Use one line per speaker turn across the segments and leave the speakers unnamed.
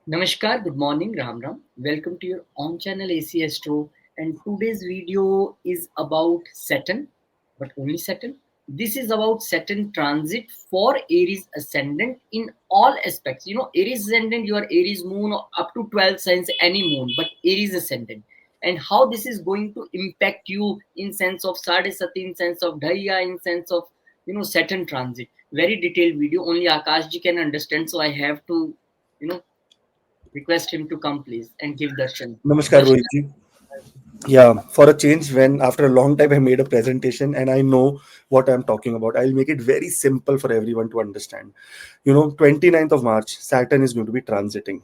Namaskar, good morning, Ram Ram. Welcome to your on channel AC Astro. And today's video is about Saturn, but only Saturn. This is about Saturn transit for Aries ascendant in all aspects. You know, Aries ascendant, your Aries moon up to 12 signs, any moon, but Aries ascendant. And how this is going to impact you in sense of Sade Sati, in sense of Dhaiya, in sense of Saturn transit. Very detailed video. Only Akash ji can understand. So I have to you know request him to come, please, and give darshan.
Namaskar,
Darshan.
Rohitji. Yeah, for a change, when after a long time I made a presentation and I know what I'm talking about, I'll make it very simple for everyone to understand. 29th of March, Saturn is going to be transiting.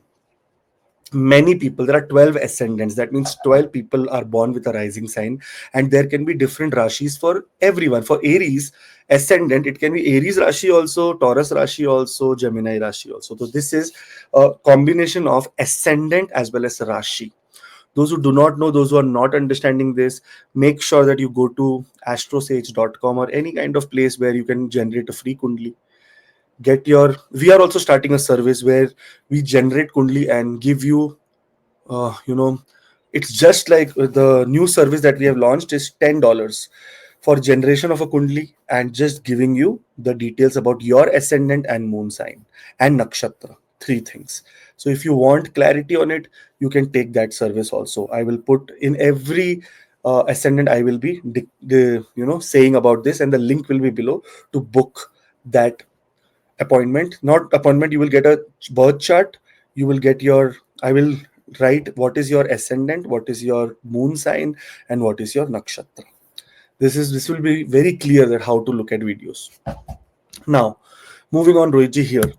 Many people, there are 12 ascendants. That means 12 people are born with a rising sign, and there can be different rashis for everyone. For Aries ascendant, it can be Aries Rashi also, Taurus Rashi also, Gemini Rashi also. So, this is a combination of ascendant as well as Rashi. Those who do not know, those who are not understanding this, make sure that you go to astrosage.com or any kind of place where you can generate a free kundli. We are also starting a service where we generate kundli and give you, uh, you know it's just like the new service that we have launched is $10 for generation of a kundli and just giving you the details about your ascendant and moon sign and nakshatra, three things. So if you want clarity on it, you can take that service also. I will put in every ascendant, I will be saying about this, and the link will be below to book that appointment. Not appointment, you will get a birth chart. You will get your, I will write what is your ascendant, what is your moon sign, and what is your nakshatra. This will be very clear that how to look at videos. Now, moving on, Rohitji, here.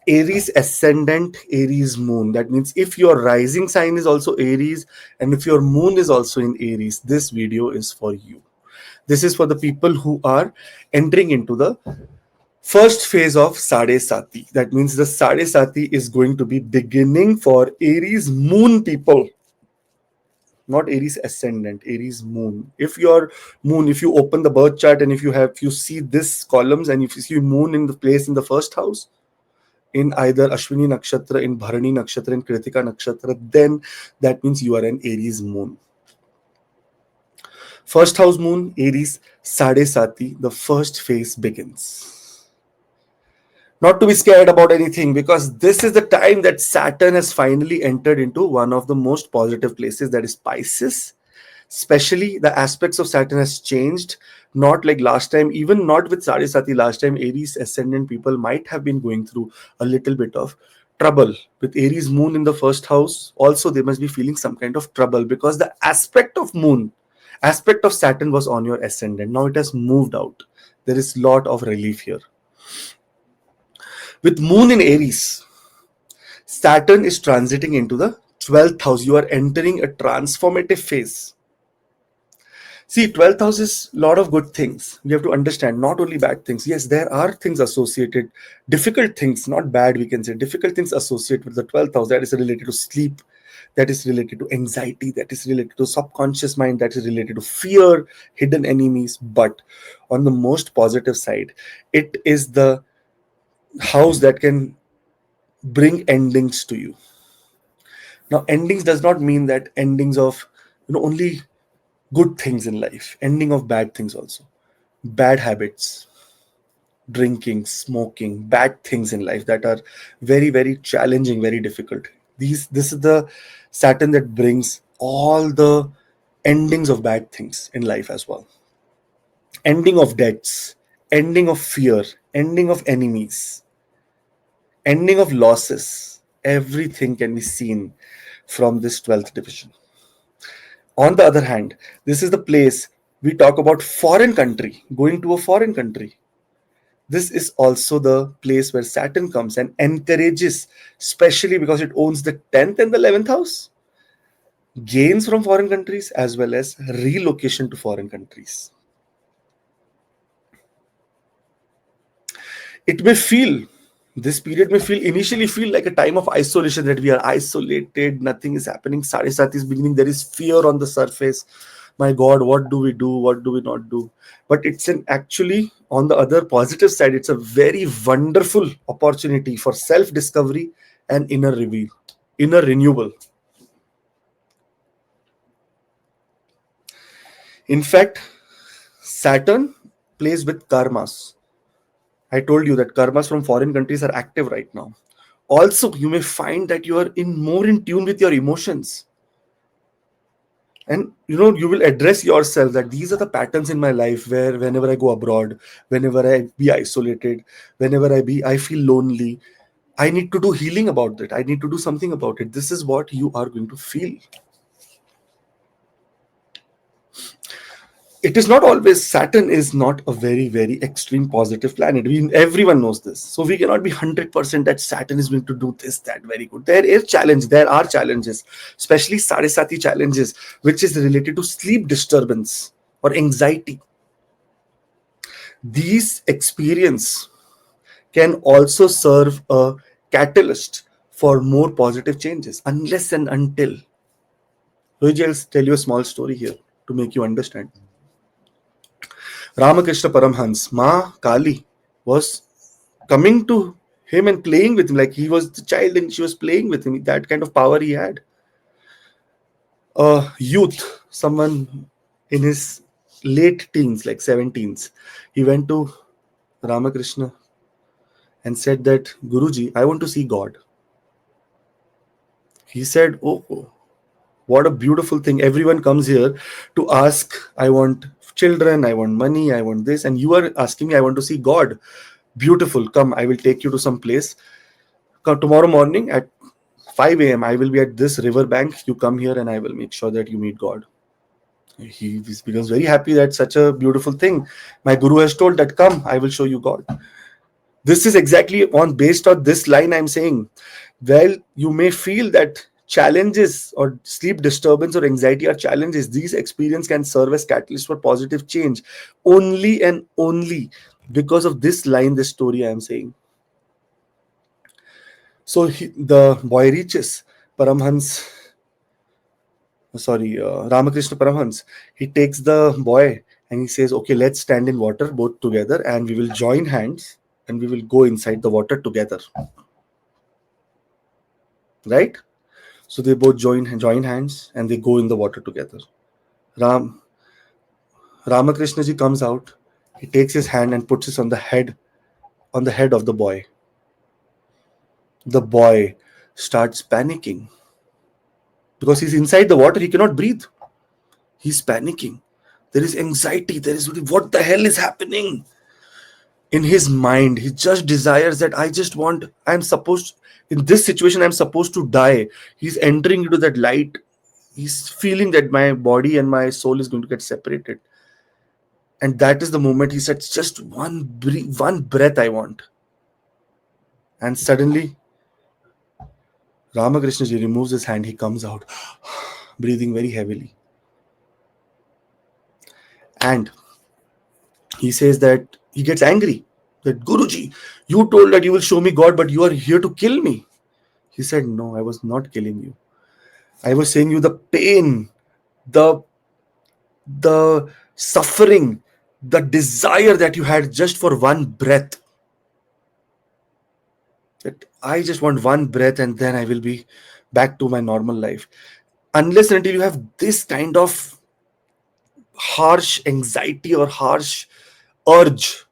Aries ascendant, Aries moon. That means if your rising sign is also Aries and if your moon is also in Aries, this video is for you. This is for the people who are entering into the first phase of Sade Sati. That means the Sade Sati is going to be beginning for Aries moon people, not Aries ascendant, Aries moon. If your moon, if you open the birth chart and if you see this columns and if you see moon in the place in the first house, in either Ashwini Nakshatra, in Bharani Nakshatra, in Kritika Nakshatra, then that means you are an Aries moon. First house moon, Aries, Sade Sati, the first phase begins. Not to be scared about anything, because this is the time that Saturn has finally entered into one of the most positive places, that is Pisces. Especially the aspects of Saturn has changed, not like last time, even not with Sade Sati. Last time Aries ascendant people might have been going through a little bit of trouble with Aries moon in the first house. Also they must be feeling some kind of trouble because the aspect of Saturn was on your ascendant. Now it has moved out. There is lot of relief here. With moon in Aries, Saturn is transiting into the 12th house. You are entering a transformative phase. See, 12th house is a lot of good things. We have to understand, not only bad things. Yes, there are things associated, difficult things, not bad, we can say, difficult things associated with the 12th house. That is related to sleep, that is related to anxiety, that is related to subconscious mind, that is related to fear, hidden enemies. But on the most positive side, it is the house that can bring endings to you. Now, endings does not mean that endings of only good things in life, ending of bad things also. Bad habits, drinking, smoking, bad things in life that are very, very challenging, very difficult. This is the Saturn that brings all the endings of bad things in life as well. Ending of debts, ending of fear, ending of enemies, ending of losses. Everything can be seen from this 12th division. On the other hand, this is the place we talk about foreign country, going to a foreign country. This is also the place where Saturn comes and encourages, especially because it owns the 10th and the 11th house, gains from foreign countries as well as relocation to foreign countries. It may feel, this period may feel, initially feel like a time of isolation, that we are isolated, nothing is happening. Sade Sati is beginning, there is fear on the surface. My God, what do we do? What do we not do? But it's an actually, on the other positive side, it's a very wonderful opportunity for self-discovery and inner renewal. In fact, Saturn plays with karmas. I told you that karmas from foreign countries are active right now. Also, you may find that you are more in tune with your emotions. And you will address yourself that these are the patterns in my life where whenever I go abroad, whenever I be isolated, whenever I feel lonely, I need to do healing about it. I need to do something about it. This is what you are going to feel. It is not always, Saturn is not a very, very extreme positive planet. Everyone knows this. So we cannot be 100% that Saturn is going to do this, that very good. There are challenges, especially Sade Sati challenges, which is related to sleep disturbance or anxiety. These experience can also serve a catalyst for more positive changes, unless and until. I'll tell you a small story here to make you understand. Ramakrishna Paramhans, Ma Kali was coming to him and playing with him like he was the child and she was playing with him. That kind of power he had. A youth, someone in his late teens, like 17s, he went to Ramakrishna and said that, Guruji, I want to see God. He said, oh, what a beautiful thing. Everyone comes here to ask, I want children, I want money, I want this. And you are asking me, I want to see God. Beautiful. Come, I will take you to some place. Come, tomorrow morning at 5 a.m., I will be at this river bank. You come here and I will make sure that you meet God. He becomes very happy that such a beautiful thing. My guru has told that, come, I will show you God. This is exactly based on this line I'm saying. Well, you may feel that challenges or sleep disturbance or anxiety are challenges. These experiences can serve as catalysts for positive change only and only because of this line, this story I am saying. So the boy reaches Ramakrishna Paramhans. He takes the boy and he says, okay, let's stand in water both together and we will join hands and we will go inside the water together. Right? So they both join hands and they go in the water together. Ramakrishna ji comes out. He takes his hand and puts it on the head of the boy. The boy starts panicking because he's inside the water. He cannot breathe. He's panicking. There is anxiety. What the hell is happening? In his mind, he just desires that in this situation, I'm supposed to die. He's entering into that light. He's feeling that my body and my soul is going to get separated. And that is the moment he said, just one breath I want. And suddenly, Ramakrishna ji removes his hand. He comes out, breathing very heavily. And he says that he gets angry. That, Guruji, you told that you will show me God, but you are here to kill me. He said, no, I was not killing you. I was saying you the pain, the suffering, the desire that you had just for one breath. That I just want one breath and then I will be back to my normal life. Unless and until you have this kind of harsh anxiety or harsh urge,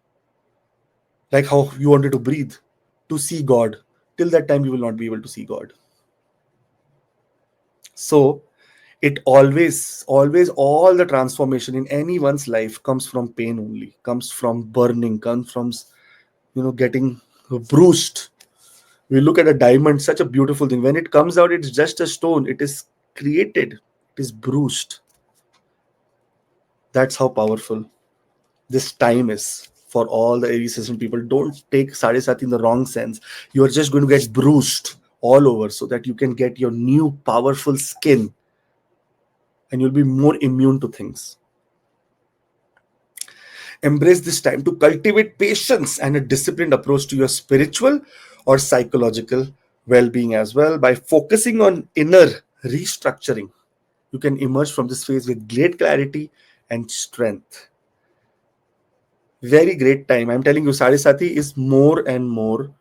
like how you wanted to breathe, to see God, till that time you will not be able to see God. So it always, all the transformation in anyone's life comes from pain only, comes from burning, comes from, getting bruised. We look at a diamond, such a beautiful thing. When it comes out, it's just a stone. It is created. It is bruised. That's how powerful this time is for all the Aries season people. Don't take Sade Sati in the wrong sense. You are just going to get bruised all over so that you can get your new powerful skin and you'll be more immune to things. Embrace this time to cultivate patience and a disciplined approach to your spiritual or psychological well-being as well. By focusing on inner restructuring, you can emerge from this phase with great clarity and strength. Very great time. I'm telling you, Sade Sati is more and more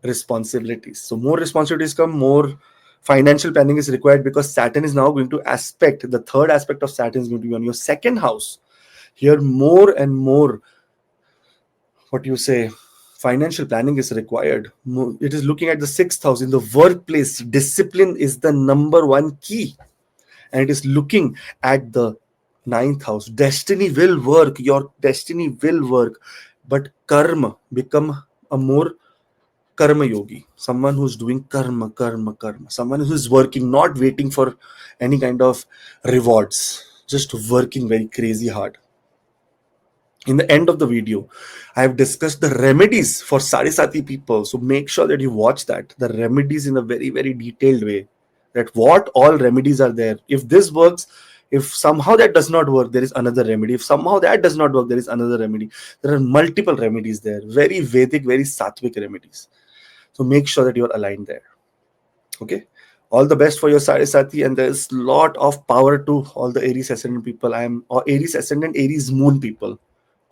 responsibilities. So more responsibilities come, more financial planning is required, because Saturn is now going to aspect, the third aspect of Saturn is going to be on your second house. Here more and more, what you say, financial planning is required. It is looking at the sixth house. In the workplace, discipline is the number one key, and it is looking at the ninth house. Destiny will work, your destiny will work, but karma, become a more karma yogi, someone who's doing karma, someone who's working, not waiting for any kind of rewards, just working very crazy hard. In the end of the video, I have discussed the remedies for Sade Sati people. So make sure that you watch that, the remedies, in a very, very detailed way, that what all remedies are there. If this works, if somehow that does not work, there is another remedy. If somehow that does not work, there is another remedy. There are multiple remedies there, very Vedic, very Sattvic remedies. So make sure that you're aligned there. Okay. All the best for your Sade Sati, and there's a lot of power to all the Aries ascendant people. Or Aries ascendant, Aries moon people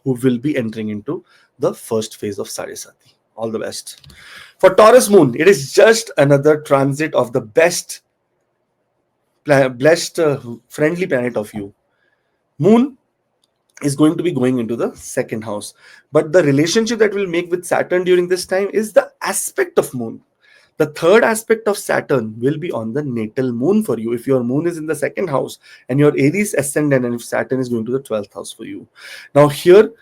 who will be entering into the first phase of Sade Sati. All the best. For Taurus moon, it is just another transit of the best, blessed, friendly planet of you. Moon is going to be going into the second house. But the relationship that we'll make with Saturn during this time is the aspect of moon. The third aspect of Saturn will be on the natal moon for you. If your moon is in the second house and your Aries ascendant, and if Saturn is going to the 12th house for you. Now here,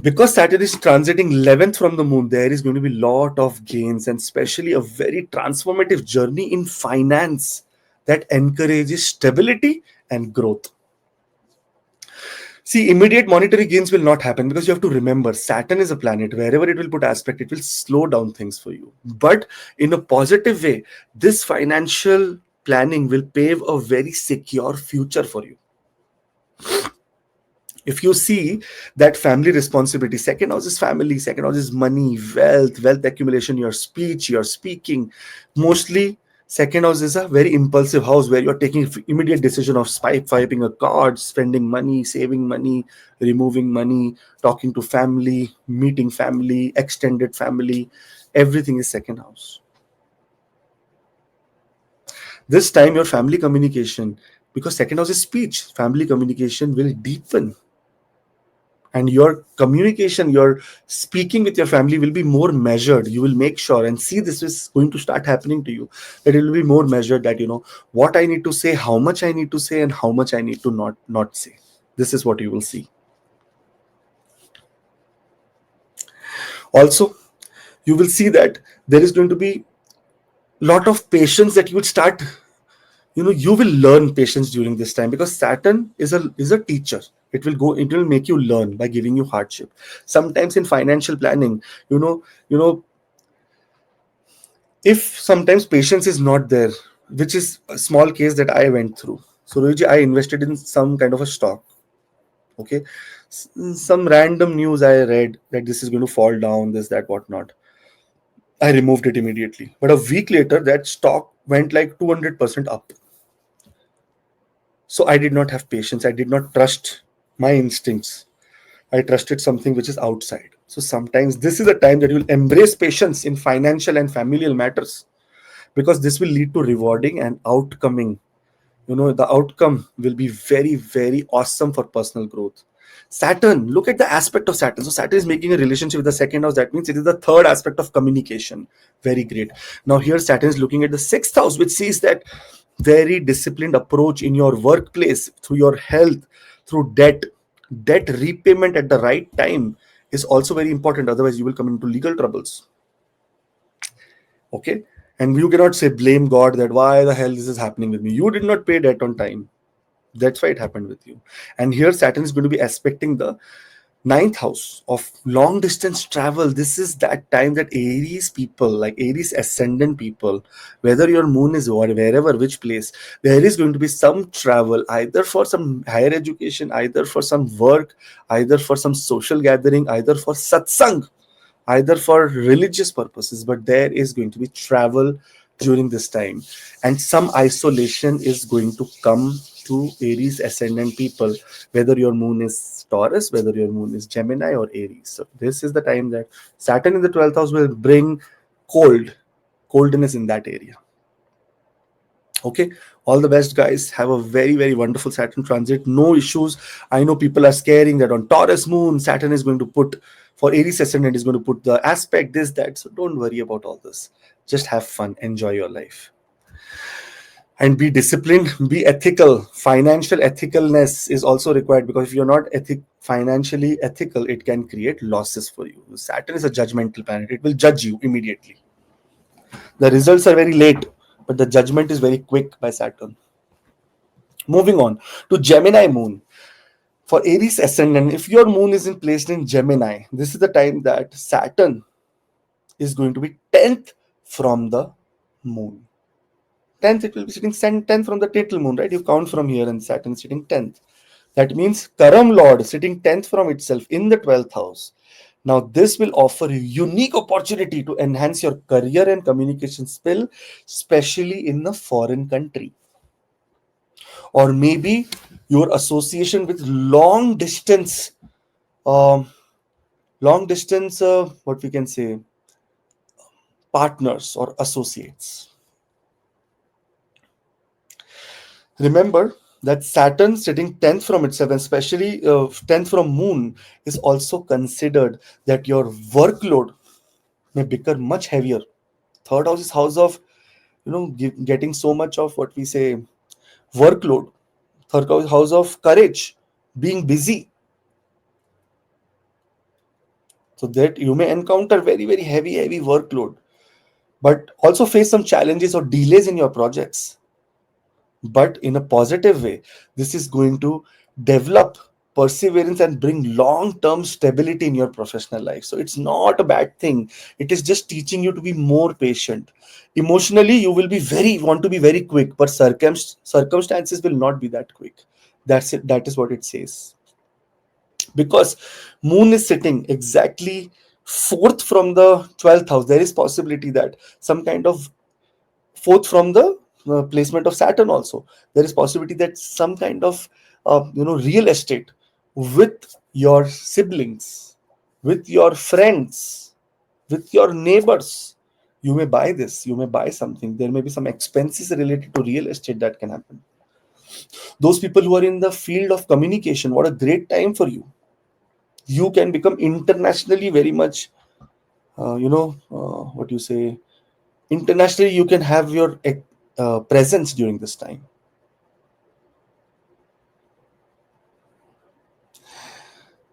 because Saturn is transiting 11th from the moon, there is going to be a lot of gains, and especially a very transformative journey in finance that encourages stability and growth. See, immediate monetary gains will not happen, because you have to remember, Saturn is a planet. Wherever it will put aspect, it will slow down things for you. But in a positive way, this financial planning will pave a very secure future for you. If you see that family responsibility, second house is family, second house is money, wealth accumulation, your speech, your speaking. Mostly, second house is a very impulsive house where you're taking immediate decision of swiping a card, spending money, saving money, removing money, talking to family, meeting family, extended family. Everything is second house. This time, your family communication, because second house is speech, family communication will deepen. And your communication, your speaking with your family will be more measured. You will make sure, and see, this is going to start happening to you, that it will be more measured, that what I need to say, how much I need to say, and how much I need to not say. This is what you will see. Also, you will see that there is going to be a lot of patience that you would start. You will learn patience during this time, because Saturn is a teacher. It will make you learn by giving you hardship. Sometimes in financial planning, if sometimes patience is not there, which is a small case that I went through. So Rohit, I invested in some kind of a stock. Okay. Some random news I read that this is going to fall down, this, that, whatnot. I removed it immediately. But a week later, that stock went like 200% up. So I did not have patience. I did not trust my instincts. I trusted something which is outside. So sometimes this is a time that you'll embrace patience in financial and familial matters, because this will lead to rewarding and outcoming. The outcome will be very, very awesome for personal growth. Saturn, look at the aspect of Saturn. So Saturn is making a relationship with the second house. That means it is the third aspect of communication. Very great. Now here Saturn is looking at the sixth house, which sees that very disciplined approach in your workplace, through your health, through debt repayment at the right time is also very important. Otherwise, you will come into legal troubles. Okay. And you cannot say blame God that why the hell this is happening with me. You did not pay debt on time. That's why it happened with you. And here Saturn is going to be aspecting the ninth house of long distance travel. This is that time that Aries people, like Aries ascendant people, whether your moon is wherever, which place, there is going to be some travel, either for some higher education, either for some work, either for some social gathering, either for satsang, either for religious purposes. But there is going to be travel during this time, and some isolation is going to come to Aries ascendant people, whether your moon is Taurus, whether your moon is Gemini or Aries. So this is the time that Saturn in the 12th house will bring coldness in that area. Okay, all the best, guys. Have a very, very wonderful Saturn transit. No issues. I know people are scaring that on Taurus moon, Saturn is going to put, for Aries ascendant, is going to put the aspect, this, that. So don't worry about all this. Just have fun, enjoy your life, and be disciplined, be ethical. Financial ethicalness is also required, because if you're not financially ethical, it can create losses for you. Saturn is a judgmental planet, it will judge you immediately. The results are very late, but the judgment is very quick by Saturn. Moving on to Gemini moon. For Aries ascendant, if your moon is placed in Gemini, this is the time that Saturn is going to be 10th from the moon. 10th, it will be sitting 10th from the natal moon, right? You count from here, and Saturn is sitting 10th. That means Karam Lord sitting 10th from itself in the 12th house. Now, this will offer you unique opportunity to enhance your career and communication skill, especially in a foreign country. Or maybe your association with um, what we can say, partners or associates. Remember that Saturn sitting 10th from itself, and especially 10th from moon, is also considered that your workload may become much heavier. Third house is house of, getting so much of what we say workload. Third house of courage, being busy. So that you may encounter very, very heavy workload, but also face some challenges or delays in your projects. But in a positive way, this is going to develop perseverance and bring long-term stability in your professional life. So it's not a bad thing. It is just teaching you to be more patient. Emotionally, you will be want to be very quick, but circumstances will not be that quick. That's it. That is what it says. Because moon is sitting exactly fourth from the 12th house, there is possibility that some kind of fourth from the placement of Saturn also, there is possibility that some kind of real estate with your siblings, with your friends, with your neighbors. You may buy this, you may buy something. There may be some expenses related to real estate that can happen. Those people who are in the field of communication, what a great time for you. You can become internationally very much, what you say, internationally you can have your presence during this time.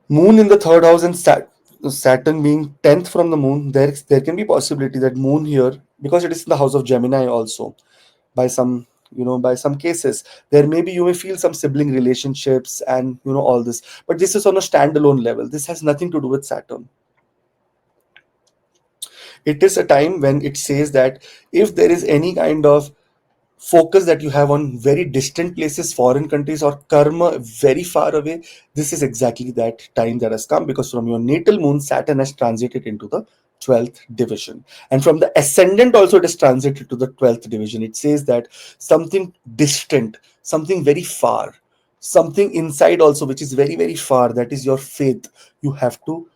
Moon in the third house and Saturn being 10th from the moon, there can be possibility that moon here, because it is in the house of Gemini also, by some by some cases, there may be, you may feel some sibling relationships and all this, but this is on a standalone level. This has nothing to do with Saturn. It is a time when it says that if there is any kind of focus that you have on very distant places, foreign countries, or karma very far away, this is exactly that time that has come, because from your natal moon, Saturn has transited into the 12th division, and from the ascendant also it is transited to the 12th division. It says that something distant, something very far, something inside also which is very, very far, that is your faith. You have to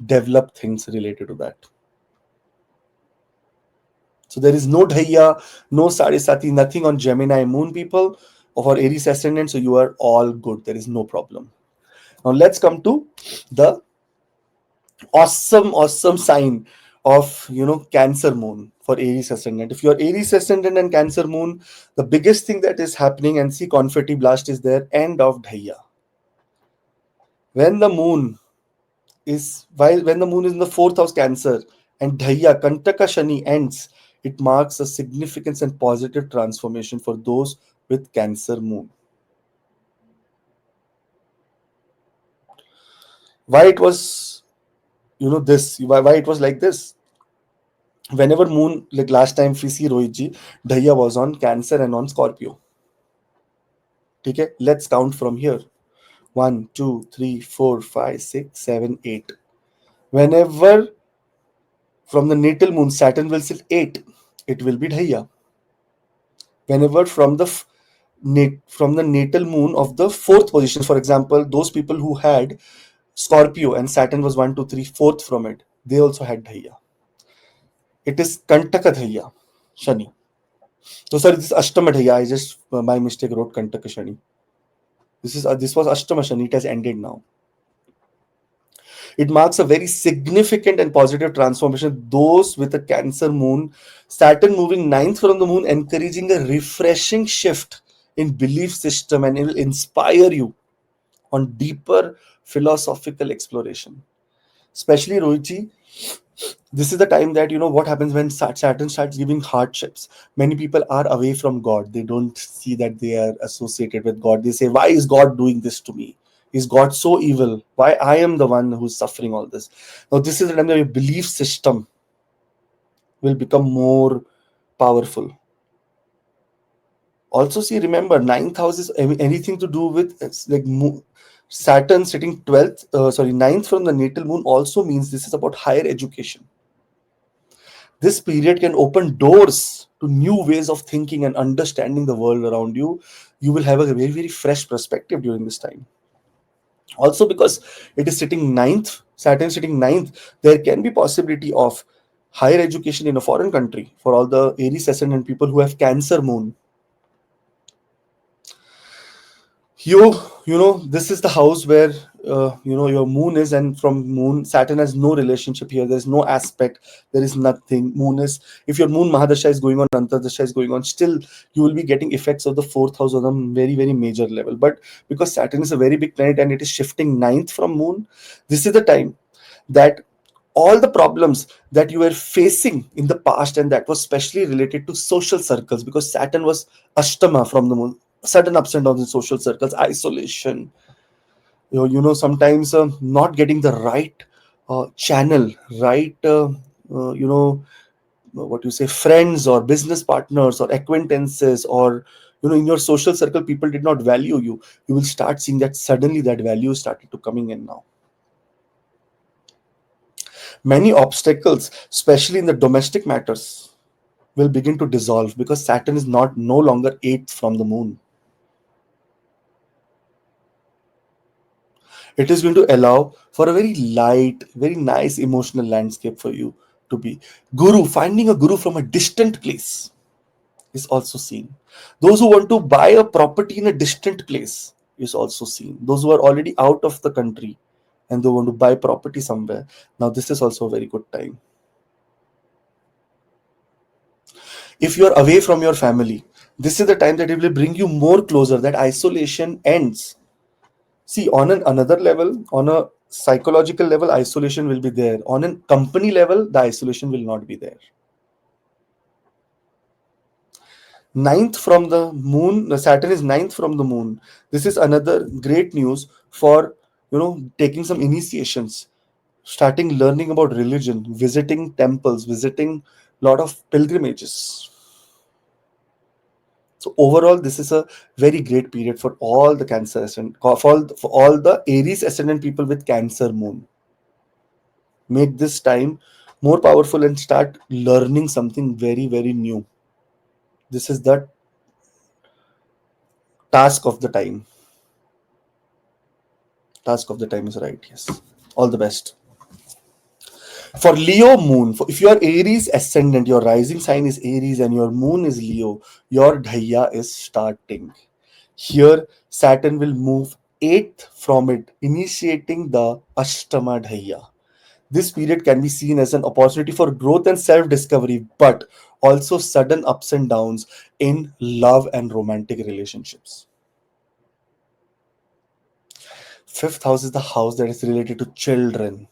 develop things related to that. So there is no Dhaiya, no Sade Sati, nothing on Gemini moon, people, or Aries ascendant. So you are all good. There is no problem. Now let's come to the awesome sign of Cancer moon for Aries ascendant. If you are Aries ascendant and Cancer moon, the biggest thing that is happening, and see confetti blast is there, end of Dhaiya. When the moon is in the fourth house Cancer and Dhaiya Kantaka Shani ends, it marks a significance and positive transformation for those with Cancer moon. Why it was why it was like this? Whenever moon, like last time we see Rohitji, Dhaiya was on Cancer and on Scorpio. Okay, let's count from here. 1, 2, 3, 4, 5, 6, 7, 8. Whenever from the natal moon Saturn will sit 8, it will be Dhaiya. Whenever from the natal moon of the fourth position, for example, those people who had Scorpio and Saturn was 1, 2, 3, fourth from it, they also had Dhaiya. It is Kantaka Dhaiya, Shani. So sorry, this is Ashtama Dhaiya. I just by mistake wrote Kantaka Shani. This was Ashtama Shani. It has ended now. It marks a very significant and positive transformation. Those with a Cancer moon, Saturn moving ninth from the moon, encouraging a refreshing shift in belief system, and it will inspire you on deeper philosophical exploration. Especially Rohitji, this is the time that what happens when Saturn starts giving hardships. Many people are away from God. They don't see that they are associated with God. They say, why is God doing this to me? Is God so evil? Why I am the one who's suffering all this? Now this is the time that your belief system will become more powerful. Also, see, remember, ninth house is anything to do with, it's like Saturn sitting 12th, ninth from the natal moon also means this is about higher education. This period can open doors to new ways of thinking and understanding the world around you. You will have a very, very fresh perspective during this time. Also, because it is sitting ninth, Saturn sitting ninth, there can be possibility of higher education in a foreign country for all the Aries ascendant people who have Cancer moon. This is the house where your moon is, and from moon, Saturn has no relationship here. There's no aspect. There is nothing. Moon is, if your moon Mahadasha is going on, Antardasha is going on, still you will be getting effects of the fourth house on a very, very major level. But because Saturn is a very big planet and it is shifting ninth from moon, this is the time that all the problems that you were facing in the past, and that was specially related to social circles, because Saturn was Ashtama from the moon, sudden ups and downs in social circles, isolation, sometimes not getting the right channel, right, what you say, friends or business partners or acquaintances, or in your social circle people did not value you. You will start seeing that suddenly that value started to coming in now. Many obstacles, especially in the domestic matters, will begin to dissolve because Saturn is not no longer eighth from the moon. It is going to allow for a very light, very nice emotional landscape for you to be. Guru, finding a guru from a distant place is also seen. Those who want to buy a property in a distant place is also seen. Those who are already out of the country and they want to buy property somewhere, now this is also a very good time. If you are away from your family, this is the time that it will bring you more closer. That isolation ends. See, on another level, on a psychological level, isolation will be there. On a company level, the isolation will not be there. Ninth from the moon, Saturn is ninth from the moon. This is another great news for taking some initiations, starting learning about religion, visiting temples, visiting lot of pilgrimages. So overall, this is a very great period for all the Cancer ascendant, for all the Aries ascendant people with Cancer moon. Make this time more powerful and start learning something very, very new. This is the task of the time. Task of the time is right. Yes. All the best. For Leo moon, if you are Aries ascendant, your rising sign is Aries and your moon is Leo, your Dhaiya is starting. Here, Saturn will move eighth from it, initiating the Ashtama Dhaiya. This period can be seen as an opportunity for growth and self-discovery, but also sudden ups and downs in love and romantic relationships. Fifth house is the house that is related to children.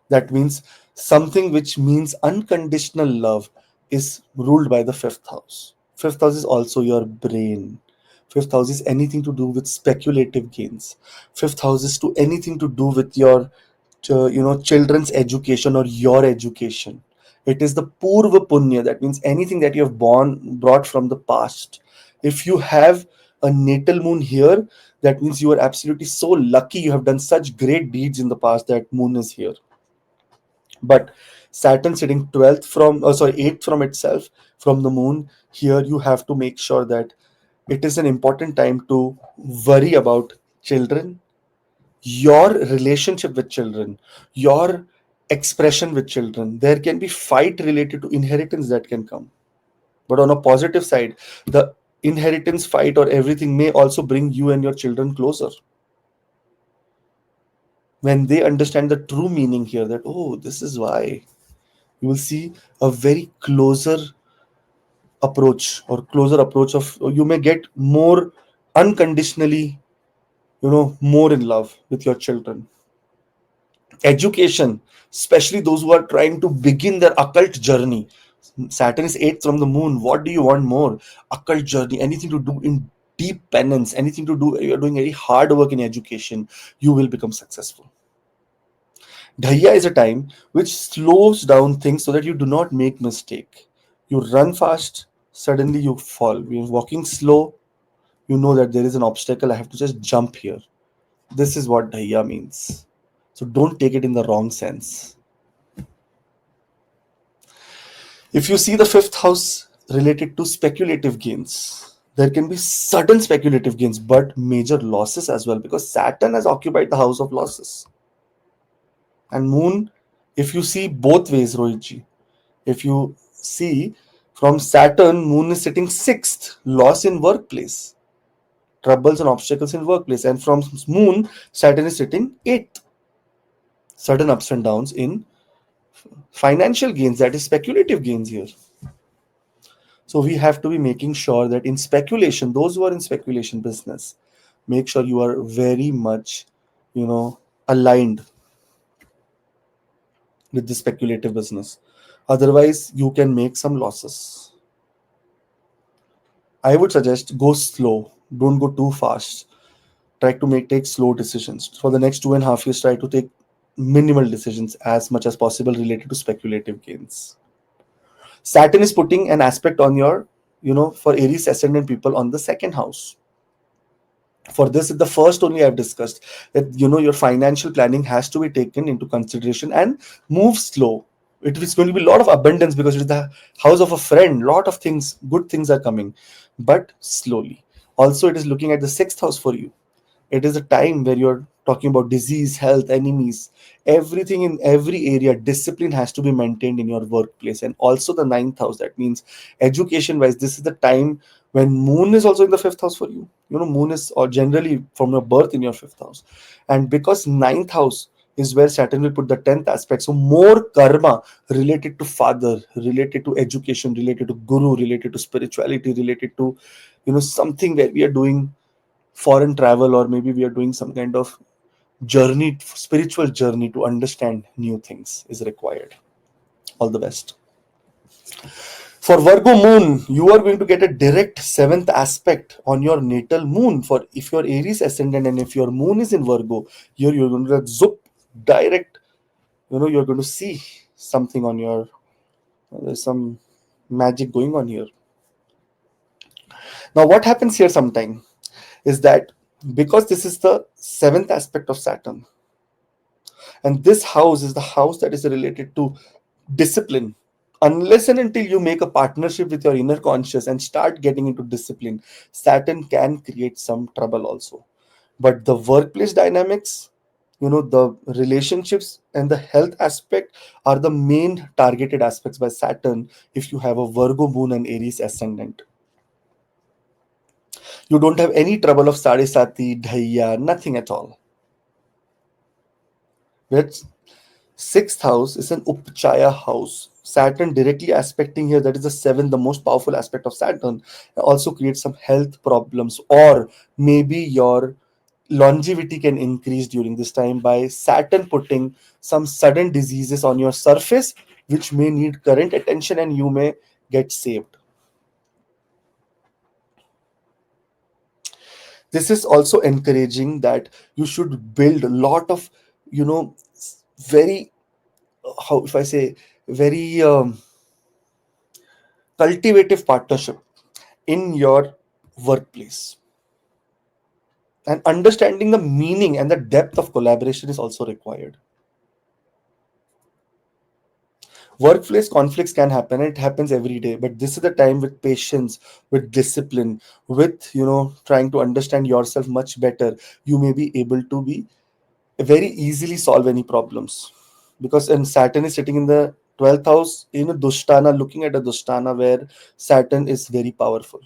That means something which means unconditional love is ruled by the fifth house. Fifth house is also your brain. Fifth house is anything to do with speculative gains. Fifth house is to anything to do with your children's education or your education. It is the purva punya. That means anything that you have brought from the past. If you have a natal moon here, that means you are absolutely so lucky. You have done such great deeds in the past that moon is here. But Saturn sitting 12th from 8th from itself from the moon, here you have to make sure that it is an important time to worry about children, your relationship with children, your expression with children. There can be fight related to inheritance that can come. But on a positive side, the inheritance fight or everything may also bring you and your children closer. When they understand the true meaning here, that, oh, this is why, you will see a very closer approach of, you may get more unconditionally, more in love with your children. Education, especially those who are trying to begin their occult journey. Saturn is eighth from the moon. What do you want more? Occult journey, anything to do in deep penance, anything to do, you're doing very hard work in education, you will become successful. Dhaiya is a time which slows down things so that you do not make mistake. You run fast, suddenly you fall. You're walking slow, you know that there is an obstacle, I have to just jump here. This is what Dhaiya means. So don't take it in the wrong sense. If you see the fifth house related to speculative gains, there can be sudden speculative gains, but major losses as well, because Saturn has occupied the house of losses. And Moon, if you see both ways, Rohitji, if you see from Saturn, Moon is sitting sixth, loss in workplace, troubles and obstacles in workplace. And from Moon, Saturn is sitting eighth, sudden ups and downs in financial gains, that is speculative gains here. So we have to be making sure that in speculation, those who are in speculation business, make sure you are very much, aligned with the speculative business. Otherwise, you can make some losses. I would suggest go slow. Don't go too fast. Try to take slow decisions. For the next 2.5 years, try to take minimal decisions as much as possible related to speculative gains. Saturn is putting an aspect on your, for Aries ascendant people on the second house. For this, the first only I've discussed that, your financial planning has to be taken into consideration and move slow. It is going to be a lot of abundance because it is the house of a friend. Lot of things, good things are coming, but slowly. Also, it is looking at the sixth house for you. It is a time where you're talking about disease, health, enemies, everything in every area. Discipline has to be maintained in your workplace. And also the ninth house, that means education wise, this is the time when Moon is also in the fifth house for you. Moon is or generally from your birth in your fifth house. And because ninth house is where Saturn will put the 10th aspect. So more karma related to father, related to education, related to guru, related to spirituality, related to, something where we are doing foreign travel, or maybe we are doing some kind of journey, spiritual journey to understand new things is required. All the best. For Virgo moon, you are going to get a direct seventh aspect on your natal moon. For if your Aries ascendant and if your moon is in Virgo, you're going to zoop direct. You're going to see something on your, there's some magic going on here. Now, what happens here sometime is that because this is the seventh aspect of Saturn, and this house is the house that is related to discipline. Unless and until you make a partnership with your inner conscious and start getting into discipline, Saturn can create some trouble also. But the workplace dynamics, the relationships and the health aspect are the main targeted aspects by Saturn if you have a Virgo moon and Aries ascendant. You don't have any trouble of Sade Sati, Dhaiya, nothing at all. But sixth house is an Upchaya house. Saturn directly aspecting here, that is the seventh, the most powerful aspect of Saturn, also creates some health problems, or maybe your longevity can increase during this time by Saturn putting some sudden diseases on your surface, which may need current attention and you may get saved. This is also encouraging that you should build a lot of, very, how if I say, very cultivative partnership in your workplace. And understanding the meaning and the depth of collaboration is also required. Workplace conflicts can happen, and it happens every day, but this is the time with patience, with discipline, with trying to understand yourself much better, you may be able to be very easily solve any problems. because and Saturn is sitting in the 12th house in a Dushtana, looking at a Dushtana where Saturn is very powerful.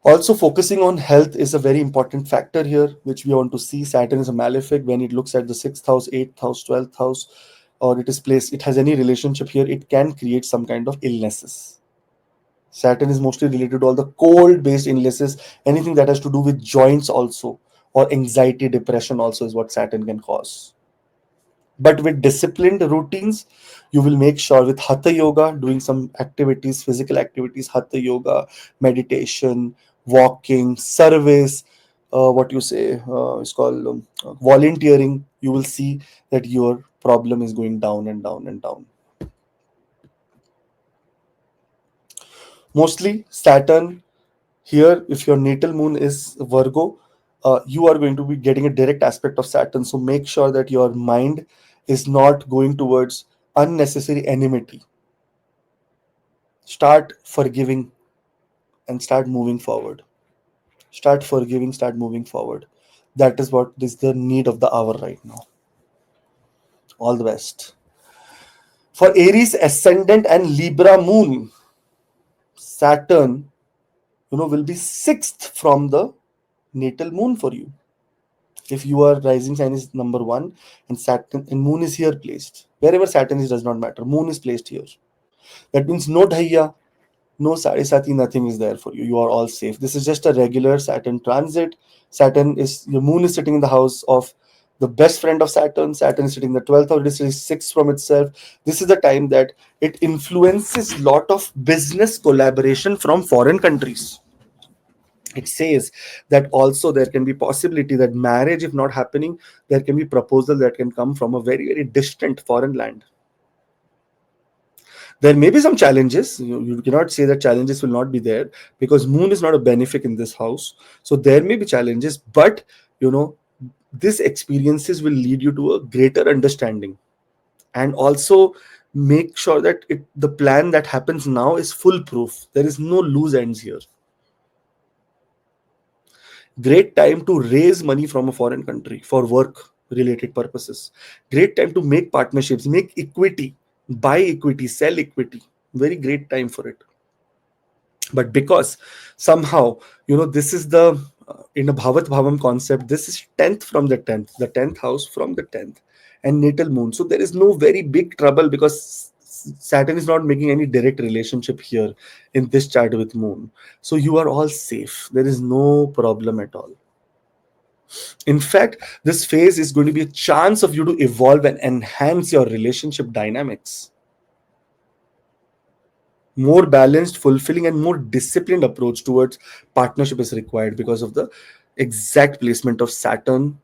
Also, focusing on health is a very important factor here, which we want to see. Saturn is a malefic when it looks at the 6th house, 8th house, 12th house, or it is placed, it has any relationship here, it can create some kind of illnesses. Saturn is mostly related to all the cold based illnesses, anything that has to do with joints also, or anxiety, depression also is what Saturn can cause. But with disciplined routines, you will make sure with hatha yoga, doing some activities, physical activities, hatha yoga, meditation, walking, service, what you say, it's called volunteering, you will see that your problem is going down and down and down. Mostly Saturn here, if your natal moon is Virgo, you are going to be getting a direct aspect of Saturn. So make sure that your mind is not going towards unnecessary enmity. Start forgiving and start moving forward. Start forgiving, start moving forward. That is what is the need of the hour right now. All the best. For Aries ascendant and Libra moon, Saturn, will be sixth from the natal moon for you. If you are rising sign is number one and Saturn and moon is here placed, wherever Saturn is does not matter, moon is placed here. That means no Dhaiya, no Sade Sati, nothing is there for you. You are all safe. This is just a regular Saturn transit. Saturn is, your moon is sitting in the house of the best friend of Saturn. Saturn is sitting in the 12th house, it is sixth from itself. This is the time that it influences lot of business collaboration from foreign countries. It says that also there can be possibility that marriage, if not happening, there can be proposal that can come from a very, very distant foreign land. There may be some challenges. You cannot say that challenges will not be there because moon is not a benefic in this house. So there may be challenges, but these experiences will lead you to a greater understanding. And also make sure that the plan that happens now is foolproof. There is no loose ends here. Great time to raise money from a foreign country for work related purposes. Great time to make partnerships, make equity, buy equity, sell equity. Very great time for it. But because somehow, this is the in a Bhavat Bhavam concept, this is 10th from the 10th house from the 10th and natal moon. So there is no very big trouble because Saturn is not making any direct relationship here in this chart with moon. So you are all safe. There is no problem at all. In fact, this phase is going to be a chance of you to evolve and enhance your relationship dynamics. More balanced, fulfilling, and more disciplined approach towards partnership is required because of the exact placement of Saturn.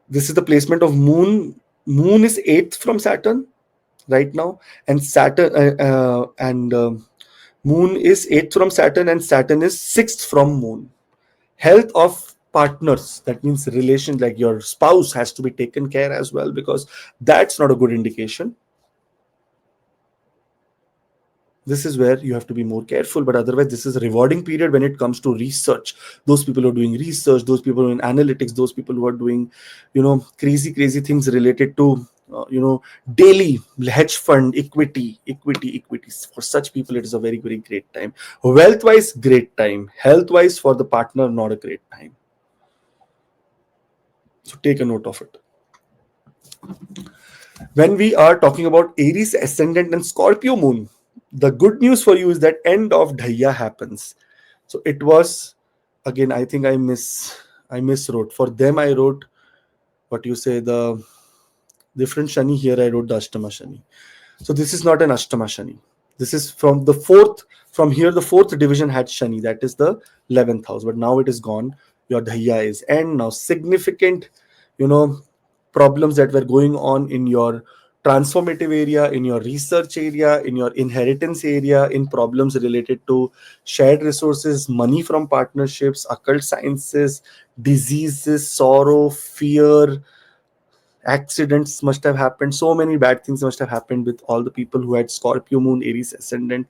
This is the placement of moon. Moon is 8th from Saturn right now, and moon is 8th from Saturn, and Saturn is 6th from moon. Health of partners, that means relation, like your spouse, has to be taken care as well, because that's not a good indication. This is where you have to be more careful, but otherwise this is a rewarding period when it comes to research. Those people who are doing research, those people who are in analytics, those people who are doing crazy things related to daily hedge fund, equity. For such people it is a very, very great time. Wealth wise, great time. Health wise, for the partner, not a great time. So take a note of it. When we are talking about Aries ascendant and Scorpio moon, the good news for you is that end of Dhaiya happens. So it was, again, I think I miswrote. For them I wrote the different Shani. Here I wrote the Ashtama Shani. So this is not an Ashtama Shani. This is from the fourth. From here, the fourth division had Shani. That is the 11th house. But now it is gone. Your Dhaiya is end. Now significant, problems that were going on in your transformative area, in your research area, in your inheritance area, in problems related to shared resources, money from partnerships, occult sciences, diseases, sorrow, fear, accidents must have happened. So many bad things must have happened with all the people who had Scorpio moon, Aries ascendant.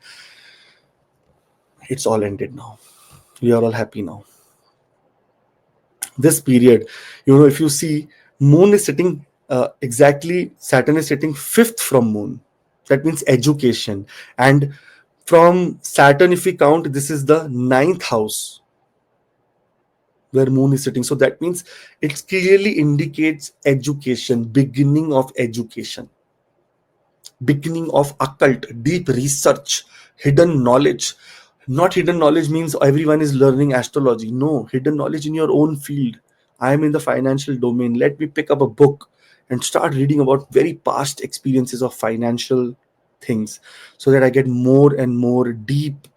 It's all ended now. We are all happy now. This period, if you see, Moon is sitting exactly, Saturn is sitting fifth from Moon. That means education. And from Saturn, if we count, this is the ninth house where Moon is sitting. So that means it clearly indicates education, beginning of education, beginning of occult, deep research, hidden knowledge. Not hidden knowledge means everyone is learning astrology. No, hidden knowledge in your own field. I am in the financial domain. Let me pick up a book and start reading about very past experiences of financial things so that I get more and more deep,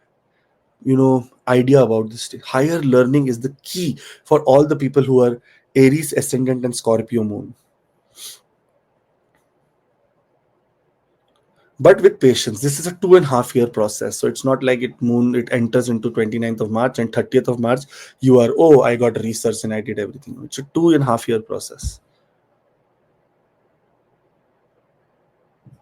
idea about this. Higher learning is the key for all the people who are Aries ascendant and Scorpio moon. But with patience. This is a 2.5 year process, so it's not like it enters into 29th of March and 30th of March you are, oh, I got research and I did everything. It's a 2.5 year process.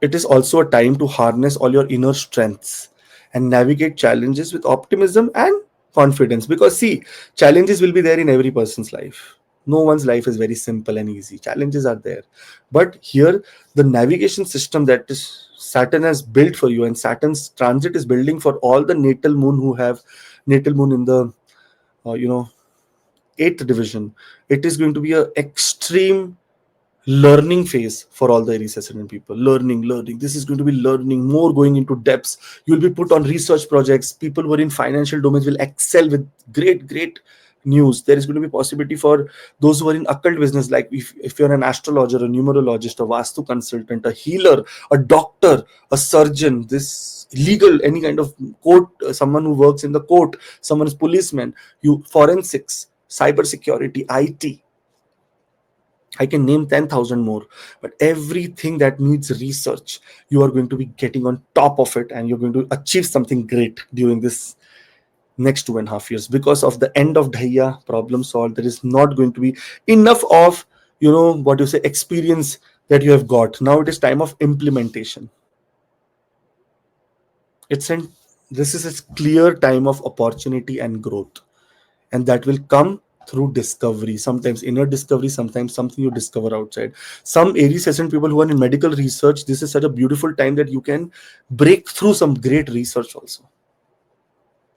It is also a time to harness all your inner strengths and navigate challenges with optimism and confidence, because see, challenges will be there in every person's life. No one's life is very simple and easy. Challenges are there, but here the navigation system that is Saturn has built for you, and Saturn's transit is building for all the natal moon who have natal moon in the uh, you know eighth division. It is going to be a extreme learning phase for all the Aries ascendant people. Learning. This is going to be learning, more going into depths. You'll be put on research projects. People who are in financial domains will excel with great news. There is going to be possibility for those who are in occult business, like if you're an astrologer, a numerologist, a vastu consultant, a healer, a doctor, a surgeon, this legal, any kind of court, someone who works in the court, someone is policeman, you forensics, cyber security, IT. I can name 10,000 more, but everything that needs research, you are going to be getting on top of it, and you're going to achieve something great during this next 2.5 years. Because of the end of Dhaiya, problem solved. There is not going to be enough of, what you say, experience that you have got. Now it is time of implementation. It's an This is a clear time of opportunity and growth, and that will come through discovery, sometimes inner discovery, sometimes something you discover outside. Some Aries ascendant people who are in medical research, this is such a beautiful time that you can break through some great research also.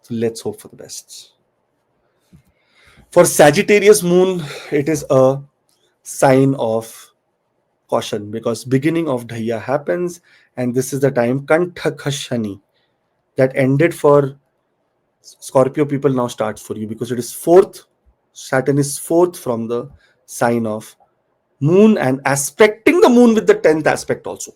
So let's hope for the best. For Sagittarius moon, it is a sign of caution, because beginning of Dhaiya happens, and this is the time Kantha Shani that ended for Scorpio people now starts for you, because it is fourth. Saturn is fourth from the sign of moon and aspecting the moon with the 10th aspect also.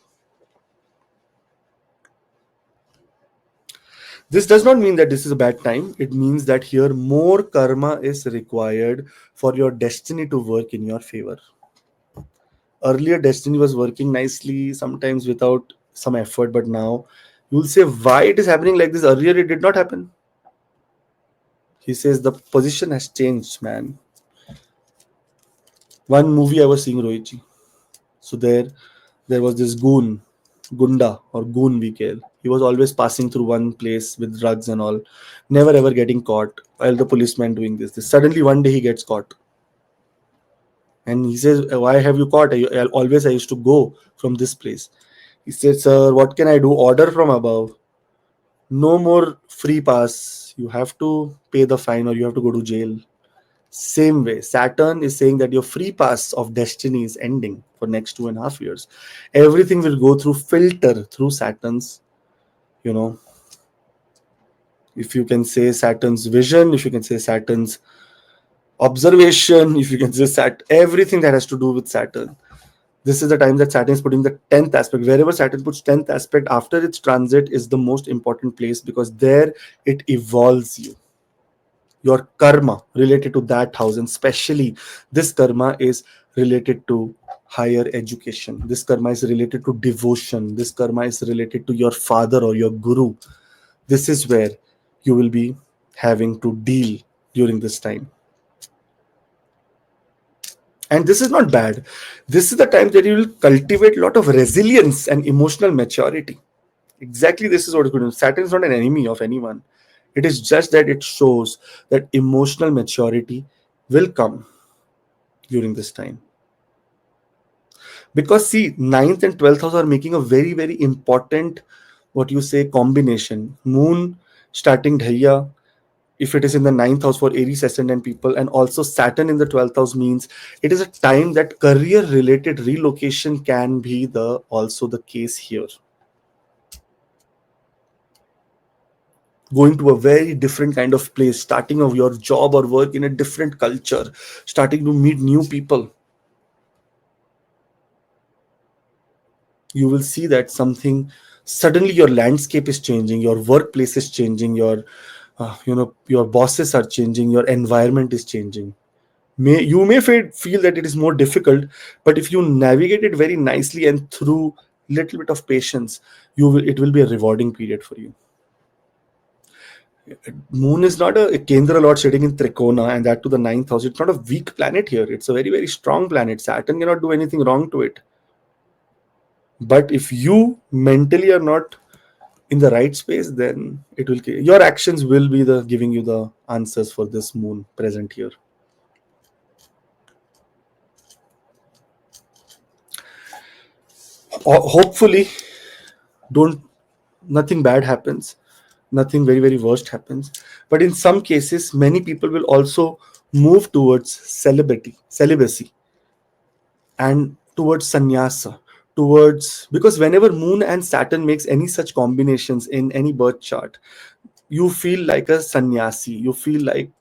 This does not mean that this is a bad time. It means that here more karma is required for your destiny to work in your favor. Earlier, destiny was working nicely, sometimes without some effort, but now you'll say, why it is happening like this? Earlier, it did not happen. He says the position has changed, man. One movie I was seeing, Rohitji. So there was this Gunda or goon we call. He was always passing through one place with drugs and all, never ever getting caught. While the policeman doing this. Suddenly one day he gets caught, and he says, "Why have you caught? I used to go from this place." He said, "Sir, what can I do? Order from above. No more free pass. You have to pay the fine or you have to go to jail." Same way, Saturn is saying that your free pass of destiny is ending for next 2.5 years. Everything will go through filter through Saturn's, you know, if you can say Saturn's vision, if you can say Saturn's observation, if you can say everything that has to do with Saturn. This is the time that Saturn is putting the 10th aspect. Wherever Saturn puts 10th aspect after its transit is the most important place, because there it evolves you. Your karma related to that house, and especially this karma is related to higher education. This karma is related to devotion. This karma is related to your father or your guru. This is where you will be having to deal during this time. And this is not bad. This is the time that you will cultivate a lot of resilience and emotional maturity. Exactly, this is what it's going to do. Saturn is not an enemy of anyone. It is just that it shows that emotional maturity will come during this time. Because see, ninth and 12th house are making a very, very important, what you say, combination. Moon starting Dhaiya, if it is in the ninth house for Aries ascendant people, and also Saturn in the 12th house, means it is a time that career related relocation can be the also the case here. Going to a very different kind of place, starting of your job or work in a different culture, starting to meet new people. You will see that something suddenly your landscape is changing, your workplace is changing, your your bosses are changing, your environment is changing. You may feel that it is more difficult, but if you navigate it very nicely and through little bit of patience, it will be a rewarding period for you. Moon is not a Kendra Lord sitting in Trikona, and that to the ninth house. It's not a weak planet here. It's a very, very strong planet. Saturn cannot do anything wrong to it. But if you mentally are not in the right space, then your actions will be the giving you the answers for this moon present here. Hopefully, don't nothing bad happens, nothing very, very worst happens. But in some cases, many people will also move towards celibacy, and towards sannyasa, towards, because whenever moon and Saturn makes any such combinations in any birth chart, you feel like a sannyasi. You feel like,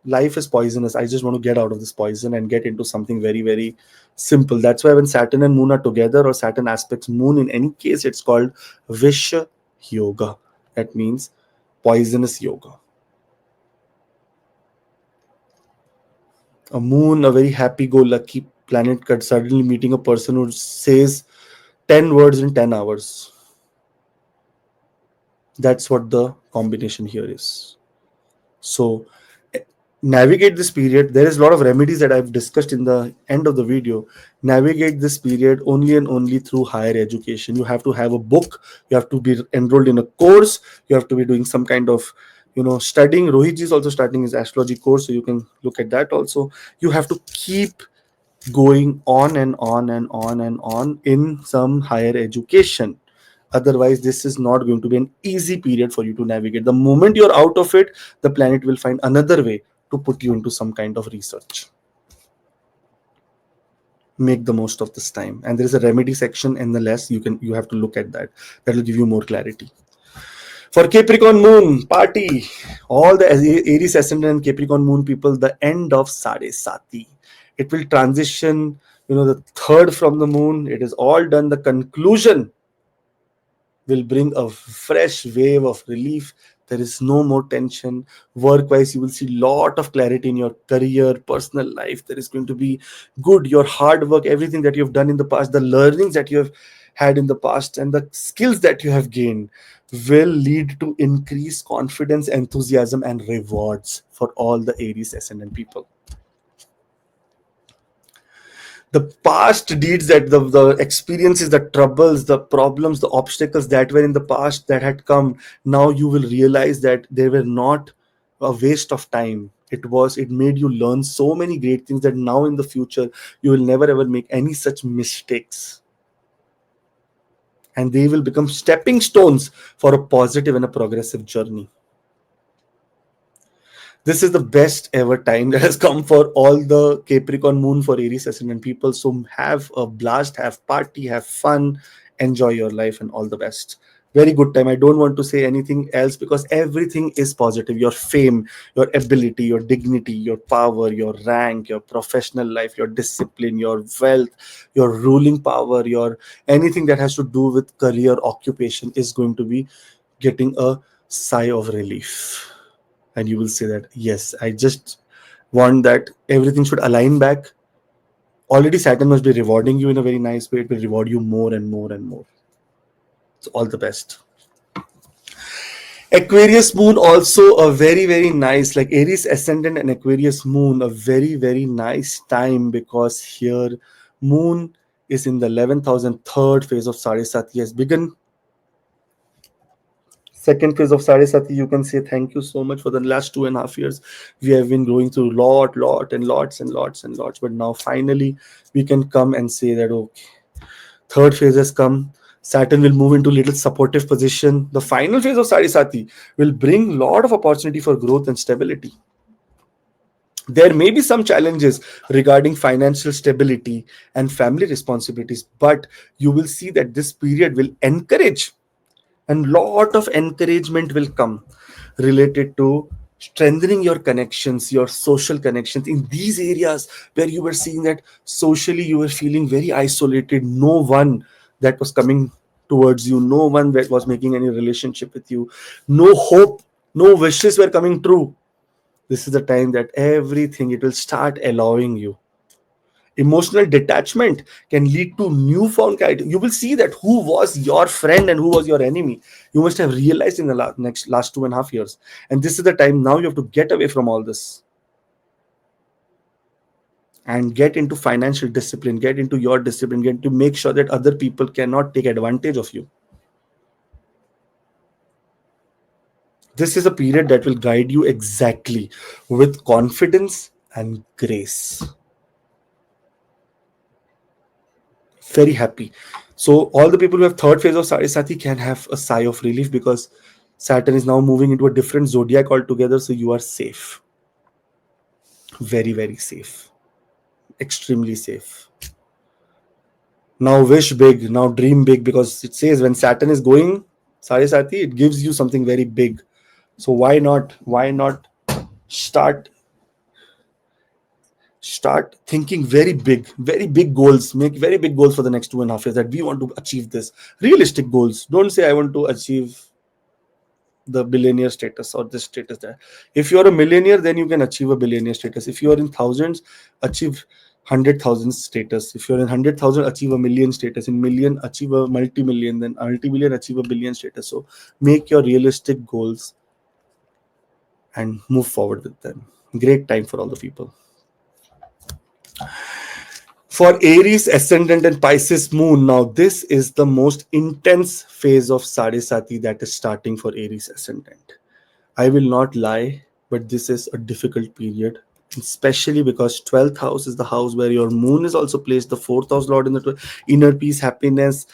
life is poisonous. I just want to get out of this poison and get into something very, very simple. That's why when Saturn and moon are together, or Saturn aspects moon, in any case, it's called Visha Yoga. That means poisonous yoga. A moon, a very happy-go-lucky planet, could suddenly meeting a person who says 10 words in 10 hours. That's what the combination here is. So, navigate this period. There is a lot of remedies that I've discussed in the end of the video. Navigate this period only and only through higher education. You have to have a book, you have to be enrolled in a course, you have to be doing some kind of studying. Rohit is also starting his astrology course, so you can look at that also. You have to keep going on and on and on and on in some higher education. Otherwise, this is not going to be an easy period for you to navigate. The moment you're out of it, the planet will find another way to put you into some kind of research. Make the most of this time, and there is a remedy section in the less. You have to look at that. That will give you more clarity. For Capricorn moon party, all the Aries ascendant and Capricorn moon people, the end of Sade Sati. It will transition, the third from the moon. It is all done. The conclusion will bring a fresh wave of relief. There is no more tension. Work-wise, you will see lot of clarity in your career, personal life. There is going to be good. Your hard work, everything that you have done in the past, the learnings that you have had in the past, and the skills that you have gained will lead to increased confidence, enthusiasm, and rewards for all the Aries ascendant people. The past deeds, that the experiences, the troubles, the problems, the obstacles that were in the past that had come, now you will realize that they were not a waste of time. It made you learn so many great things that now in the future you will never ever make any such mistakes, and they will become stepping stones for a positive and a progressive journey. This is the best ever time that has come for all the Capricorn moon for Aries ascendant people. So have a blast, have party, have fun, enjoy your life, and all the best. Very good time. I don't want to say anything else because everything is positive. Your fame, your ability, your dignity, your power, your rank, your professional life, your discipline, your wealth, your ruling power, your anything that has to do with career, occupation is going to be getting a sigh of relief. And you will say that, yes, I just want that everything should align back. Already Saturn must be rewarding you in a very nice way. It will reward you more and more and more. So all the best. Aquarius moon also a very, very nice, like Aries ascendant and Aquarius moon, a very, very nice time, because here moon is in the 11th house and third phase of Sade Sati has begun. Second phase of Sade Sati, you can say thank you so much for the last 2.5 years. We have been going through lots. But now finally we can come and say that okay, third phase has come. Saturn will move into little supportive position. The final phase of Sade Sati will bring lot of opportunity for growth and stability. There may be some challenges regarding financial stability and family responsibilities, but you will see that this period will encourage, and lot of encouragement will come related to strengthening your connections, your social connections in these areas where you were seeing that socially you were feeling very isolated. No one that was coming towards you, no one that was making any relationship with you, no hope, no wishes were coming true. This is the time that everything it will start allowing you. Emotional detachment can lead to newfound clarity. You will see that who was your friend and who was your enemy. You must have realized in the last 2.5 years. And this is the time now you have to get away from all this and get into financial discipline, get into your discipline, get to make sure that other people cannot take advantage of you. This is a period that will guide you exactly with confidence and grace. Very happy. So all the people who have third phase of Sade Sati can have a sigh of relief because Saturn is now moving into a different zodiac altogether. So you are safe. Very, very safe. Extremely safe. Now wish big. Now dream big because it says when Saturn is going Sade Sati, it gives you something very big. So why not? Why not start thinking very big goals, make very big goals for the next 2.5 years that we want to achieve this. Realistic goals. Don't say I want to achieve the billionaire status or this status there. If you're a millionaire, then you can achieve a billionaire status. If you're in thousands, achieve 100,000 status. If you're in 100,000, achieve a million status. In million, achieve a multi-million. Then multi-million, achieve a billion status. So make your realistic goals and move forward with them. Great time for all the people. For Aries ascendant and Pisces moon, now this is the most intense phase of Sade Sati that is starting for Aries ascendant. I will not lie, but this is a difficult period, especially because 12th house is the house where your moon is also placed, the 4th house lord in the inner peace, happiness,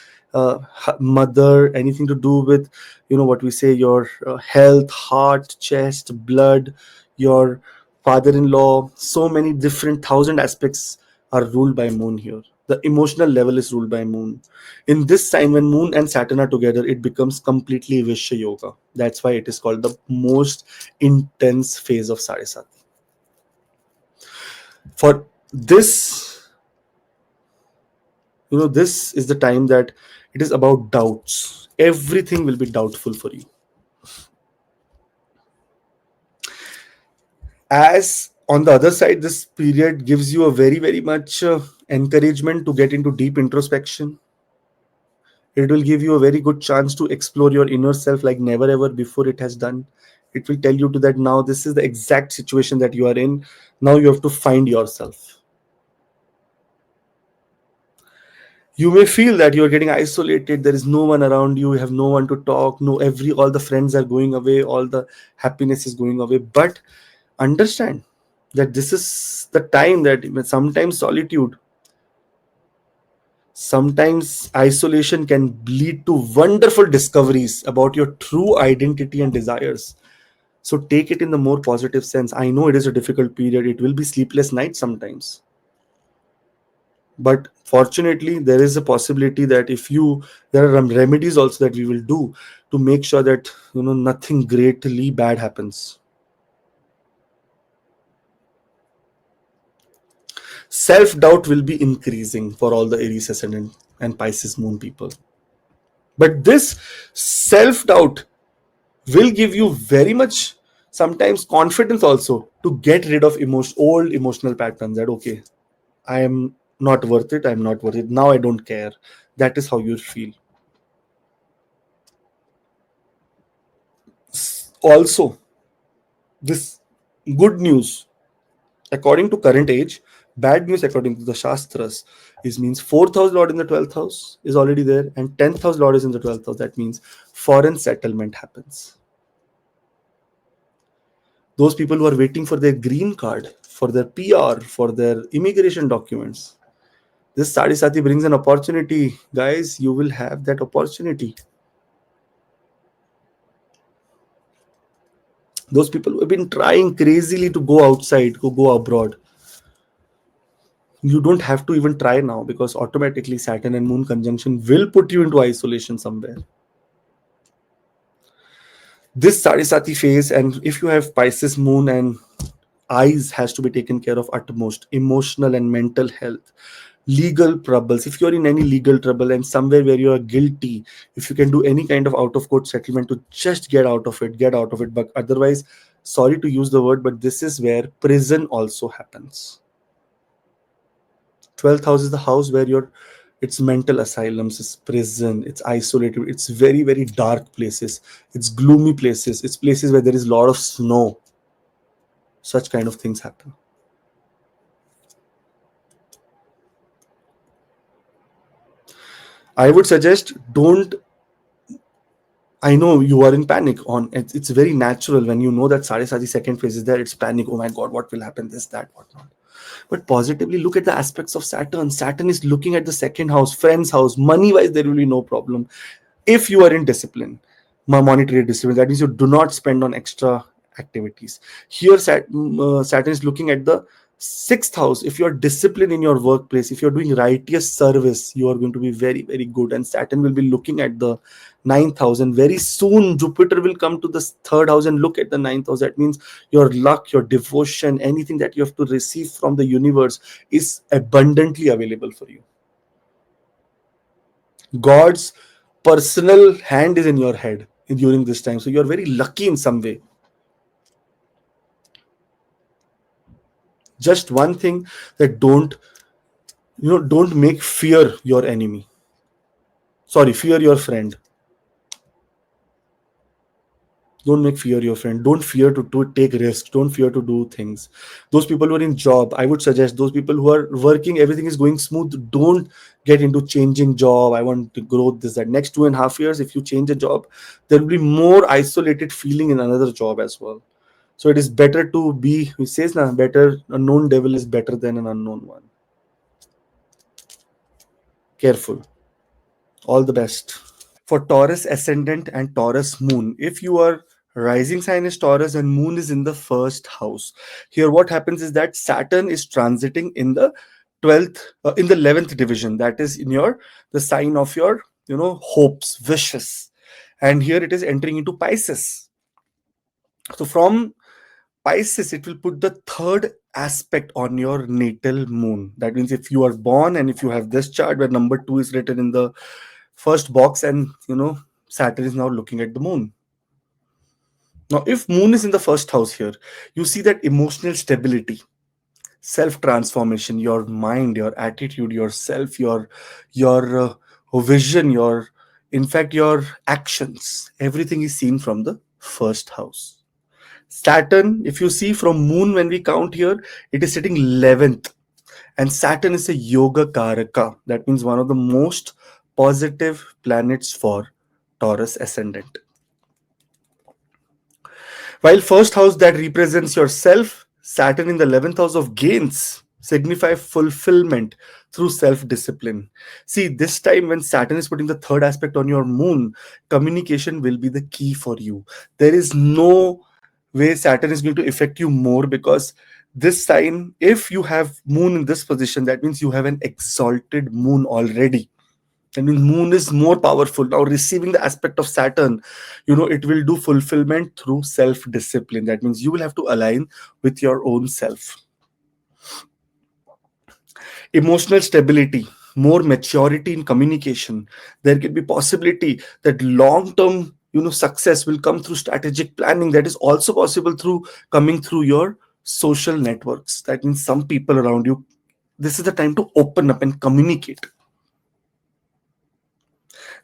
mother, anything to do with, what we say, your health, heart, chest, blood, your father-in-law. So many different thousand aspects are ruled by moon here. The emotional level is ruled by moon. In this sign, when moon and Saturn are together, it becomes completely Vishya Yoga. That's why it is called the most intense phase of Sade Sati. For this, this is the time that it is about doubts. Everything will be doubtful for you. As on the other side, this period gives you a very, very much encouragement to get into deep introspection. It will give you a very good chance to explore your inner self like never ever before it has done. It will tell you to that now this is the exact situation that you are in. Now you have to find yourself. You may feel that you are getting isolated. There is no one around you. You have no one to talk. No, all the friends are going away. All the happiness is going away. But understand that this is the time that sometimes solitude, sometimes isolation can lead to wonderful discoveries about your true identity and desires. So take it in the more positive sense. I know it is a difficult period. It will be sleepless nights sometimes. But fortunately, there is a possibility that there are remedies also that we will do to make sure that nothing greatly bad happens. Self-doubt will be increasing for all the Aries ascendant and Pisces moon people. But this self-doubt will give you very much sometimes confidence also to get rid of old emotional patterns that okay, I am not worth it, I'm not worth it, now I don't care. That is how you feel. Also, this good news, according to current age, Bad news according to the Shastras is means fourth house lord in the 12th house is already there, and 10th house lord is in the 12th house. That means foreign settlement happens. Those people who are waiting for their green card, for their PR, for their immigration documents, this Sade Sati brings an opportunity. Guys, you will have that opportunity. Those people who have been trying crazily to go outside, to go abroad, you don't have to even try now, because automatically Saturn and Moon conjunction will put you into isolation somewhere. This Sade Sati phase, and if you have Pisces Moon and eyes, has to be taken care of utmost. Emotional and mental health, legal troubles. If you're in any legal trouble and somewhere where you are guilty, if you can do any kind of out of court settlement to just get out of it, get out of it. But otherwise, sorry to use the word, but this is where prison also happens. 12th house is the house where you're, it's mental asylums, it's prison, it's isolated, it's very, very dark places, it's gloomy places, it's places where there is a lot of snow. Such kind of things happen. I would suggest, don't, I know you are in panic on it. It's very natural when you know that Sade Sati second phase is there. It's panic. Oh my God, what will happen? This, that, whatnot. But positively look at the aspects of Saturn. Saturn is looking at the second house, friend's house. Money wise, there will be no problem. If you are in discipline, monetary discipline, that means you do not spend on extra activities. Here, Saturn is looking at the sixth house. If you're disciplined in your workplace, if you're doing righteous service, you are going to be very, very good. And Saturn will be looking at the ninth house, and very soon Jupiter will come to the third house and look at the ninth house. That means your luck, your devotion, anything that you have to receive from the universe is abundantly available for you. God's personal hand is in your head during this time, so you're very lucky in some way. Just one thing, that don't make fear your enemy. Sorry, fear your friend. Don't make fear your friend. Don't fear to take risks. Don't fear to do things. Those people who are in job, I would suggest, those people who are working, everything is going smooth, don't get into changing job. I want to grow this, that. Next 2.5 years, if you change a job, there will be more isolated feeling in another job as well. So it is better to be, he says now, better a known devil is better than an unknown one. Careful. All the best. For Taurus ascendant and Taurus moon, if you are rising sign is Taurus and moon is in the first house, here what happens is that Saturn is transiting in the 12th, in the 11th division, that is in your, the sign of your, hopes, wishes, and here it is entering into Pisces. So from Pisces, it will put the third aspect on your natal moon. That means if you are born and if you have this chart where number 2 is written in the first box, and Saturn is now looking at the moon. Now, if moon is in the first house here, you see that emotional stability, self transformation, your mind, your attitude, yourself, your vision, your, in fact, your actions, everything is seen from the first house. Saturn, if you see from moon, when we count here, it is sitting 11th. And Saturn is a yoga karaka. That means one of the most positive planets for Taurus ascendant. While first house that represents yourself, Saturn in the 11th house of gains signify fulfillment through self-discipline. See, this time when Saturn is putting the third aspect on your moon, communication will be the key for you. There is no way Saturn is going to affect you more, because this sign, if you have moon in this position, that means you have an exalted moon already. I mean, moon is more powerful. Now, receiving the aspect of Saturn, it will do fulfillment through self-discipline. That means you will have to align with your own self. Emotional stability, more maturity in communication. There can be possibility that long-term, success will come through strategic planning. That is also possible through coming through your social networks. That means some people around you, this is the time to open up and communicate.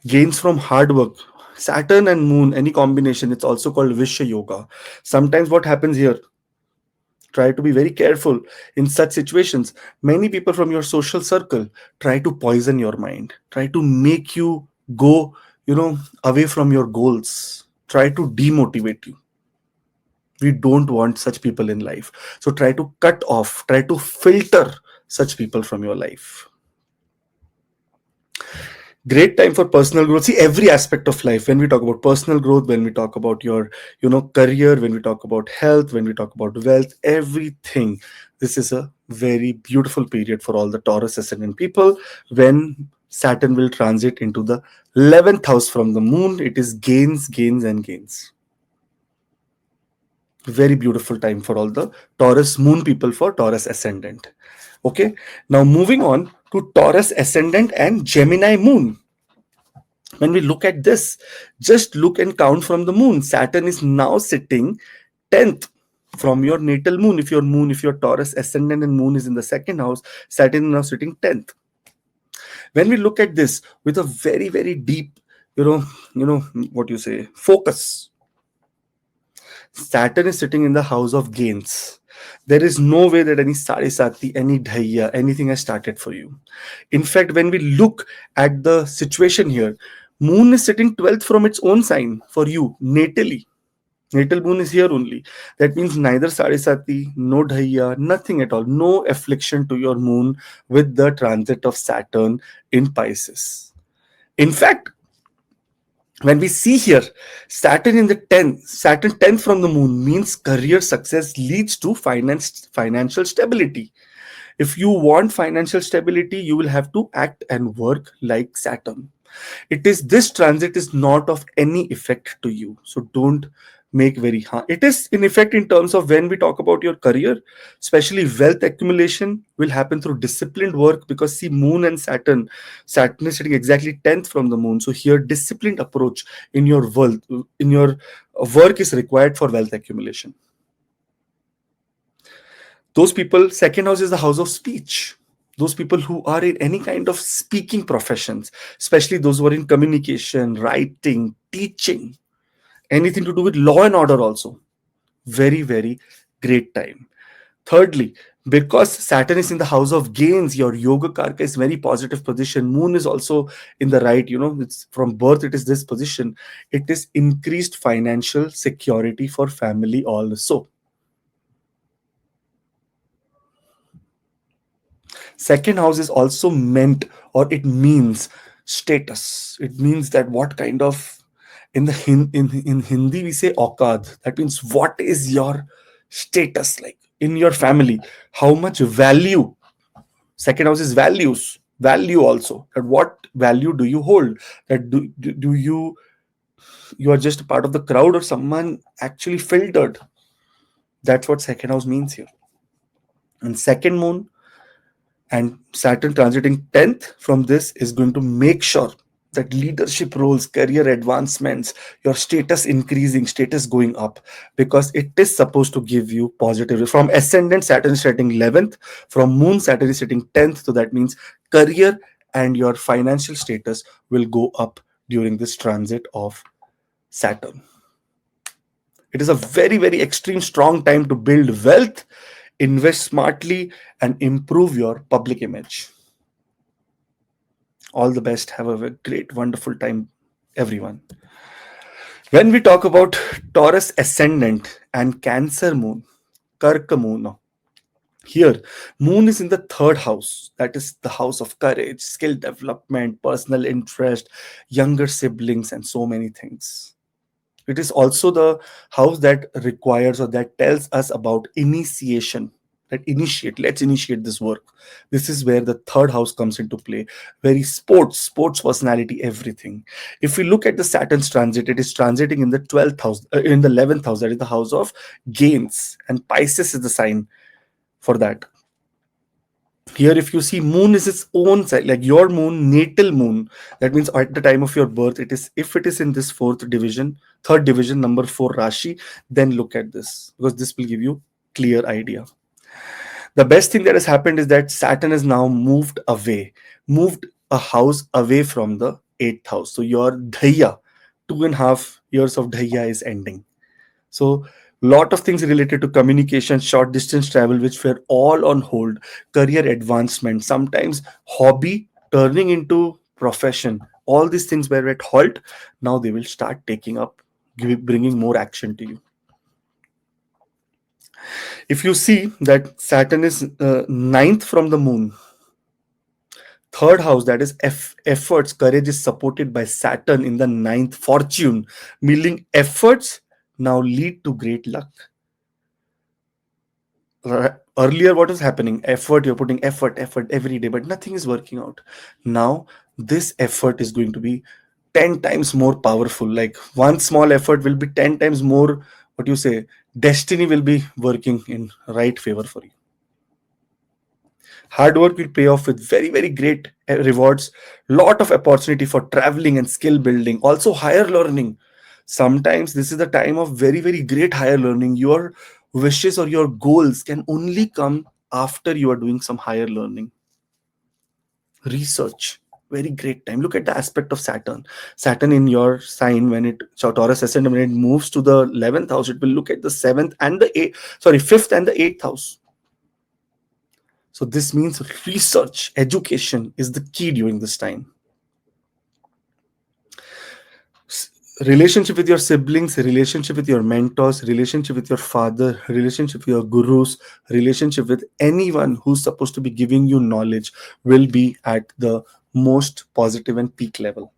Gains from hard work. Saturn and moon, any combination, it's also called Vishya Yoga. Sometimes what happens here, Try to be very careful in such situations. Many people from your social circle try to poison your mind, try to make you go, away from your goals, try to demotivate you. We don't want such people in life. So try to cut off, try to filter such people from your life. Great time for personal growth. See, every aspect of life, when we talk about personal growth, when we talk about your career, when we talk about health, when we talk about wealth, everything, this is a very beautiful period for all the Taurus ascendant people. When Saturn will transit into the 11th house from the moon, it is gains, gains and gains. Very beautiful time for all the Taurus moon people, for Taurus ascendant. Okay, now moving on to Taurus ascendant and Gemini moon. When we look at this, just look and count from the moon. Saturn is now sitting 10th from your natal moon. If your Taurus ascendant and moon is in the second house, Saturn is now sitting 10th. When we look at this with a very, very deep, what you say, focus, Saturn is sitting in the house of gains. There is no way that any Sade Sati, any Dhaiya, anything has started for you. In fact, when we look at the situation here, Moon is sitting 12th from its own sign for you, natally. Natal moon is here only. That means neither Sade Sati, no Dhaiya, nothing at all. No affliction to your moon with the transit of Saturn in Pisces. In fact, when we see here, Saturn in the 10th, Saturn 10th from the moon means career success leads to financial stability. If you want financial stability, you will have to act and work like Saturn. This transit is not of any effect to you. So don't make very hard. It is in effect in terms of when we talk about your career, especially wealth accumulation will happen through disciplined work, because see, moon and Saturn is sitting exactly 10th from the moon. So here disciplined approach in your work is required for wealth accumulation. Those people, second house is the house of speech. Those people who are in any kind of speaking professions, especially those who are in communication, writing, teaching, anything to do with law and order also. Very, very great time. Thirdly, because Saturn is in the house of gains, your yoga karka is very positive position. Moon is also in the right, it's from birth, it is this position. It is increased financial security for family also. Second house is also meant, or it means status. It means that what kind of, in Hindi we say aukad. That means what is your status like in your family? How much value? Second house is values. Value also. That what value do you hold? That do you are just a part of the crowd, or someone actually filtered? That's what second house means here. And second moon and Saturn transiting 10th from this is going to make sure that leadership roles, career advancements, your status increasing, status going up, because it is supposed to give you positive. From ascendant, Saturn is sitting 11th. From moon, Saturn is sitting 10th. So that means career and your financial status will go up during this transit of Saturn. It is a very, very extreme strong time to build wealth, invest smartly, and improve your public image. All the best. Have a great, wonderful time, everyone. When we talk about Taurus ascendant and Cancer moon, Karka moon, here, moon is in the third house. That is the house of courage, skill development, personal interest, younger siblings, and so many things. It is also the house that requires, or that tells us about initiation. Let's initiate this work. This is where the third house comes into play. Very sports personality, everything. If we look at the Saturn's transit, it is transiting in the 12th house, in the 11th house, that is the house of gains, and Pisces is the sign for that. Here, if you see, moon is its own side, like your moon, natal moon. That means at the time of your birth, if it is in this third division, number 4 Rashi, then look at this, because this will give you clear idea. The best thing that has happened is that Saturn has now moved a house away from the 8th house. So your Dhaiya, 2.5 years of Dhaiya is ending. So Lot of things related to communication, short distance travel, which were all on hold, career advancement, sometimes hobby turning into profession. All these things were at halt. Now they will start taking up, bringing more action to you. If you see that Saturn is ninth from the moon, third house, that is efforts, courage, is supported by Saturn in the ninth, fortune, meaning efforts now lead to great luck. Earlier, what was happening? Effort, you're putting effort every day, but nothing is working out. Now this effort is going to be 10 times more powerful. Like one small effort will be 10 times more, what you say, destiny will be working in right favor for you. Hard work will pay off with very, very great rewards. Lot of opportunity for traveling and skill building, also higher learning. Sometimes this is the time of very, very great higher learning. Your wishes or your goals can only come after you are doing some higher learning. Research, very great time. Look at the aspect of Saturn in your sign. When it, so Taurus ascendant, when it moves to the 11th house, it will look at the 7th and the 5th and the 8th house. So this means research, education is the key during this time. Relationship with your siblings, relationship with your mentors, relationship with your father, relationship with your gurus, relationship with anyone who's supposed to be giving you knowledge will be at the most positive and peak level.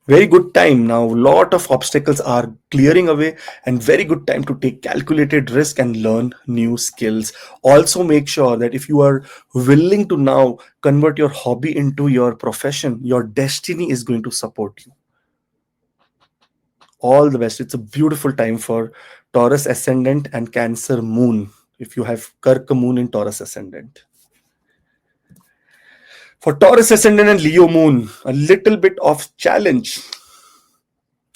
Very good time now. Lot of obstacles are clearing away, and very good time to take calculated risk and learn new skills. Also make sure that if you are willing to now convert your hobby into your profession, your destiny is going to support you. All the best. It's a beautiful time for Taurus ascendant and Cancer moon, if you have Karka moon in Taurus ascendant. For Taurus ascendant and Leo moon, a little bit of challenge.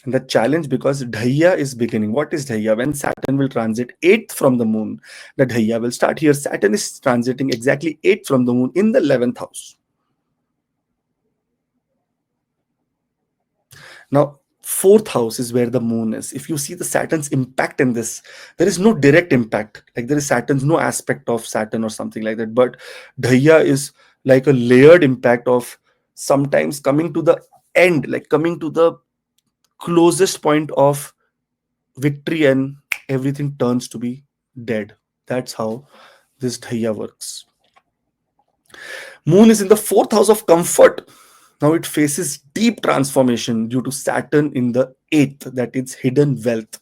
And the challenge, because Dhaiya is beginning. What is Dhaiya? When Saturn will transit 8th from the moon, the Dhaiya will start here. Saturn is transiting exactly 8th from the moon in the 11th house. Now, 4th house is where the moon is. If you see the Saturn's impact in this, there is no direct impact. Like there is Saturn's no aspect of Saturn or something like that. But Dhaiya is like a layered impact of sometimes coming to the end, like coming to the closest point of victory, and everything turns to be dead. That's how this Dhaiya works. Moon is in the 4th house of comfort. Now it faces deep transformation due to Saturn in the 8th, that is hidden wealth.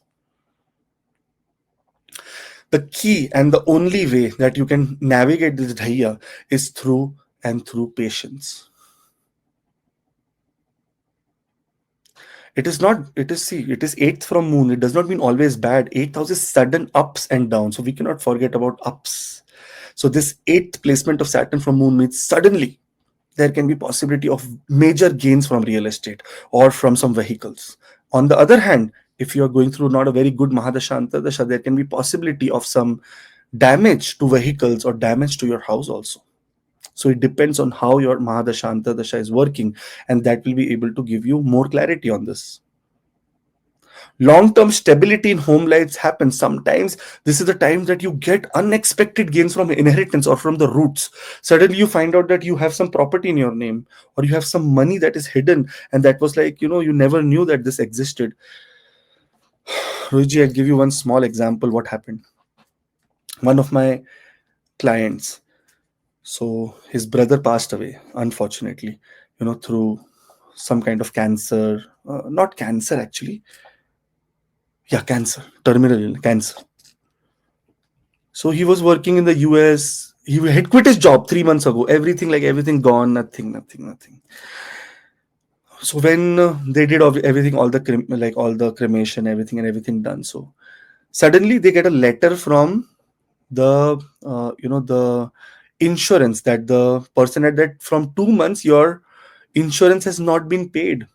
The key and the only way that you can navigate this Dhaiya is through patience. It is not, it is, see, it is 8th from moon. It does not mean always bad. 8th house is sudden ups and downs. So we cannot forget about ups. So this 8th placement of Saturn from moon means suddenly there can be possibility of major gains from real estate or from some vehicles. On the other hand, if you are going through not a very good Mahadasha Antardasha, there can be possibility of some damage to vehicles or damage to your house also. So it depends on how your Mahadasha Antardasha is working, and that will be able to give you more clarity on this. Long-term stability in home lives happens. Sometimes this is the time that you get unexpected gains from inheritance or from the roots. Suddenly you find out that you have some property in your name, or you have some money that is hidden, and that was like, you never knew that this existed. Rohitji, I'll give you one small example what happened. One of my clients, so his brother passed away, unfortunately, through some kind of cancer. Not cancer, actually. Yeah, cancer, terminal cancer. So he was working in the US. He had quit his job 3 months ago. Everything gone, nothing. So when they did everything, all the cremation, everything done. So suddenly they get a letter from the the insurance, that the person had that from 2 months your insurance has not been paid.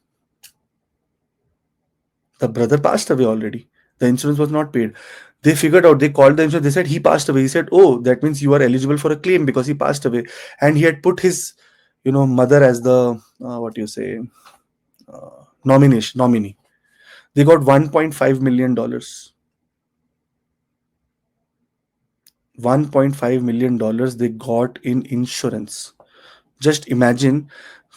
The brother passed away already. The insurance was not paid. They figured out, they called the insurance, they said he passed away. He said, oh, that means you are eligible for a claim because he passed away. And he had put his mother as the nominee. They got $1.5 million. $1.5 million they got in insurance. Just imagine,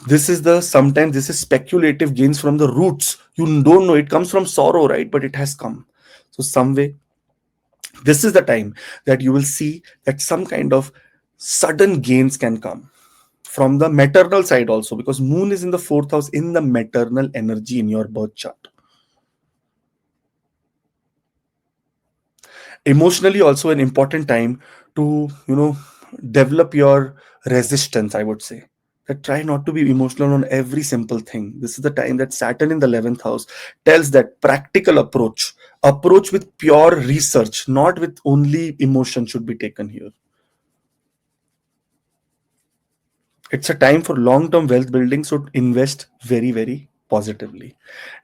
this is the sometimes this is speculative gains from the roots. You don't know, it comes from sorrow, right? But it has come. So some way, this is the time that you will see that some kind of sudden gains can come from the maternal side also, because moon is in the fourth house, in the maternal energy in your birth chart. Emotionally also an important time to develop your resistance, I would say. That try not to be emotional on every simple thing. This is the time that Saturn in the 11th house tells that practical approach with pure research, not with only emotion, should be taken here. It's a time for long-term wealth building, so invest very, very positively.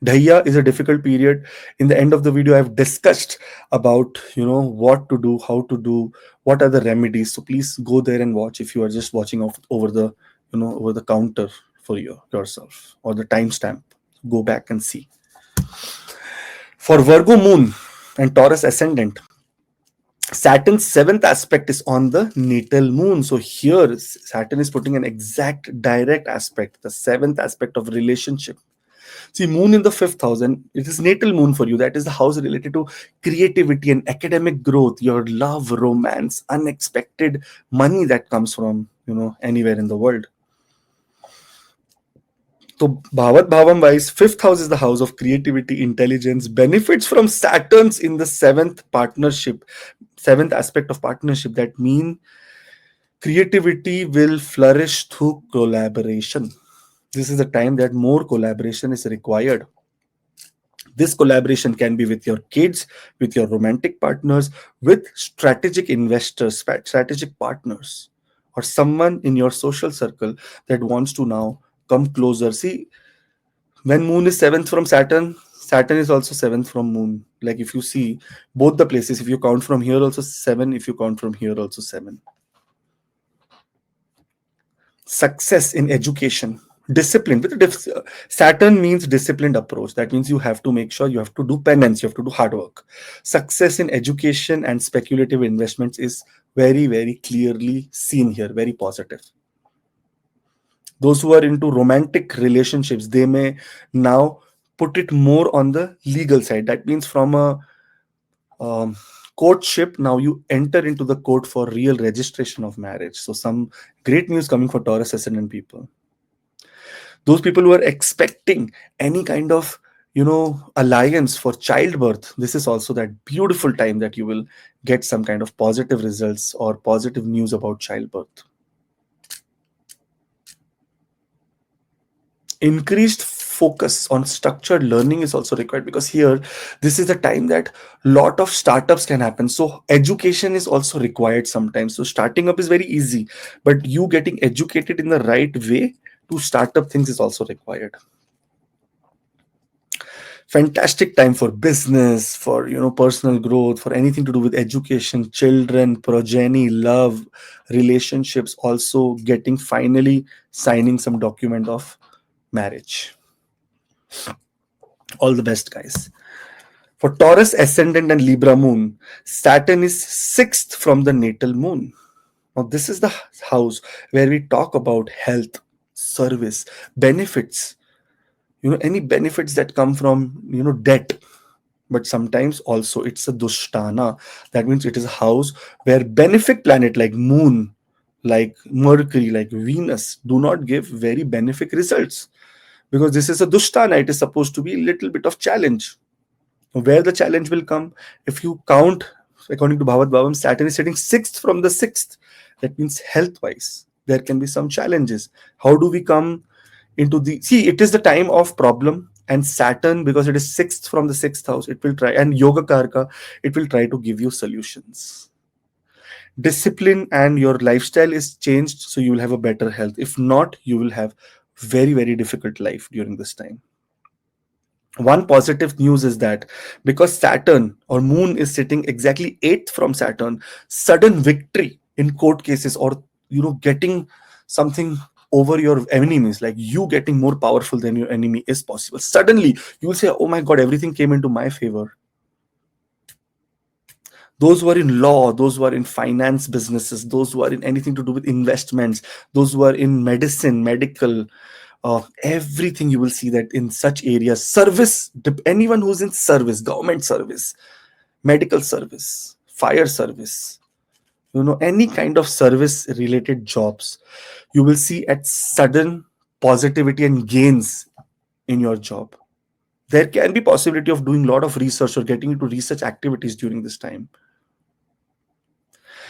Dhaiya is a difficult period. In the end of the video, I've discussed about what to do, how to do, what are the remedies. So please go there and watch if you are just watching over the over the counter for yourself, or the timestamp. Go back and see. For Virgo moon and Taurus ascendant, Saturn's seventh aspect is on the natal moon. So here, Saturn is putting an exact direct aspect, the seventh aspect of relationship. See, moon in the fifth house, and it is natal moon for you. That is the house related to creativity and academic growth, your love, romance, unexpected money that comes from anywhere in the world. So Bhavat Bhavam wise, fifth house is the house of creativity, intelligence, benefits from Saturn's in the seventh aspect of partnership. That mean creativity will flourish through collaboration. This is the time that more collaboration is required. This collaboration can be with your kids, with your romantic partners, with strategic investors, strategic partners, or someone in your social circle that wants to now come closer. See, when moon is seventh from Saturn, Saturn is also seventh from moon. Like if you see both the places, if you count from here also seven, if you count from here also seven. Success in education, discipline. Saturn means disciplined approach. That means you have to make sure you have to do penance, you have to do hard work. Success in education and speculative investments is very, very clearly seen here, very positive. Those who are into romantic relationships, they may now put it more on the legal side. That means from a courtship, now you enter into the court for real registration of marriage. So some great news coming for Taurus ascendant people. Those people who are expecting any kind of alliance for childbirth, this is also that beautiful time that you will get some kind of positive results or positive news about childbirth. Increased focus on structured learning is also required, because here this is the time that lot of startups can happen. So education is also required sometimes. So starting up is very easy, but you getting educated in the right way to start up things is also required. Fantastic time for business, for personal growth, for anything to do with education, children, progeny, love, relationships, also getting finally signing some document of marriage. All the best, guys. For Taurus ascendant and Libra moon, Saturn is sixth from the natal moon. Now, this is the house where we talk about health, service, benefits, any benefits that come from, debt. But sometimes also it's a dushtana. That means it is a house where benefic planet like moon, like Mercury, like Venus do not give very benefic results, because this is a dushtana. It is supposed to be a little bit of challenge. Where the challenge will come, if you count according to Bhavat Bhavam, Saturn is sitting sixth from the sixth. That means health wise there can be some challenges. How do we come into it is the time of problem, and Saturn, because it is sixth from the sixth house, it will try, and Yoga Karka, it will try to give you solutions. Discipline and your lifestyle is changed, so you will have a better health. If not, you will have very, very difficult life during this time. One positive news is that because Saturn or moon is sitting exactly eighth from Saturn, sudden victory in court cases, or getting something over your enemies, like you getting more powerful than your enemy is possible. Suddenly you will say, oh my god, everything came into my favor. Those who are in law, those who are in finance businesses, those who are in anything to do with investments, those who are in medicine, medical, everything, you will see that in such areas, service, anyone who's in service, government service, medical service, fire service, any kind of service related jobs, you will see at sudden positivity and gains in your job. There can be possibility of doing a lot of research or getting into research activities during this time.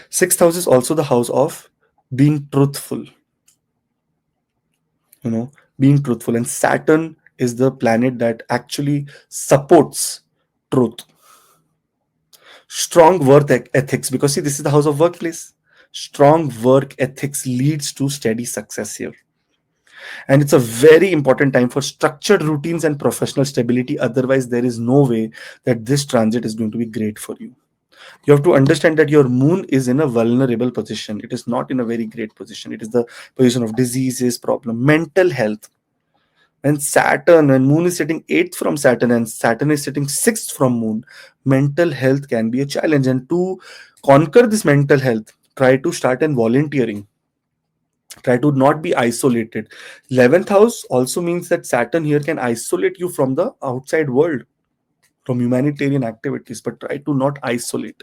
Sixth house is also the house of being truthful, being truthful. And Saturn is the planet that actually supports truth. Strong work ethics, because see, this is the house of workplace. Strong work ethics leads to steady success here. And it's a very important time for structured routines and professional stability. Otherwise, there is no way that this transit is going to be great for you. You have to understand that your moon is in a vulnerable position. It is not in a very great position. It is the position of diseases, problem, mental health. And Saturn, and moon is sitting 8th from Saturn, and Saturn is sitting 6th from moon, mental health can be a challenge. And to conquer this mental health, try to start in volunteering. Try to not be isolated. 11th house also means that Saturn here can isolate you from the outside world, from humanitarian activities, but try to not isolate.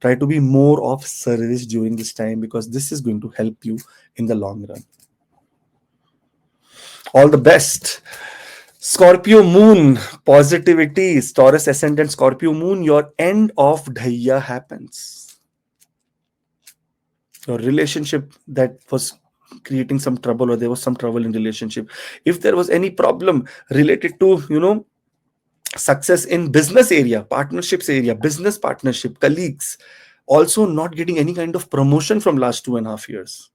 Try to be more of service during this time, because this is going to help you in the long run. All the best. Scorpio moon, positivity, Taurus ascendant, Scorpio moon, your end of Dhaiya happens. Your relationship that was creating some trouble, or there was some trouble in relationship, if there was any problem related to success in business area, partnerships area, business partnership, colleagues, also not getting any kind of promotion from last 2.5 years,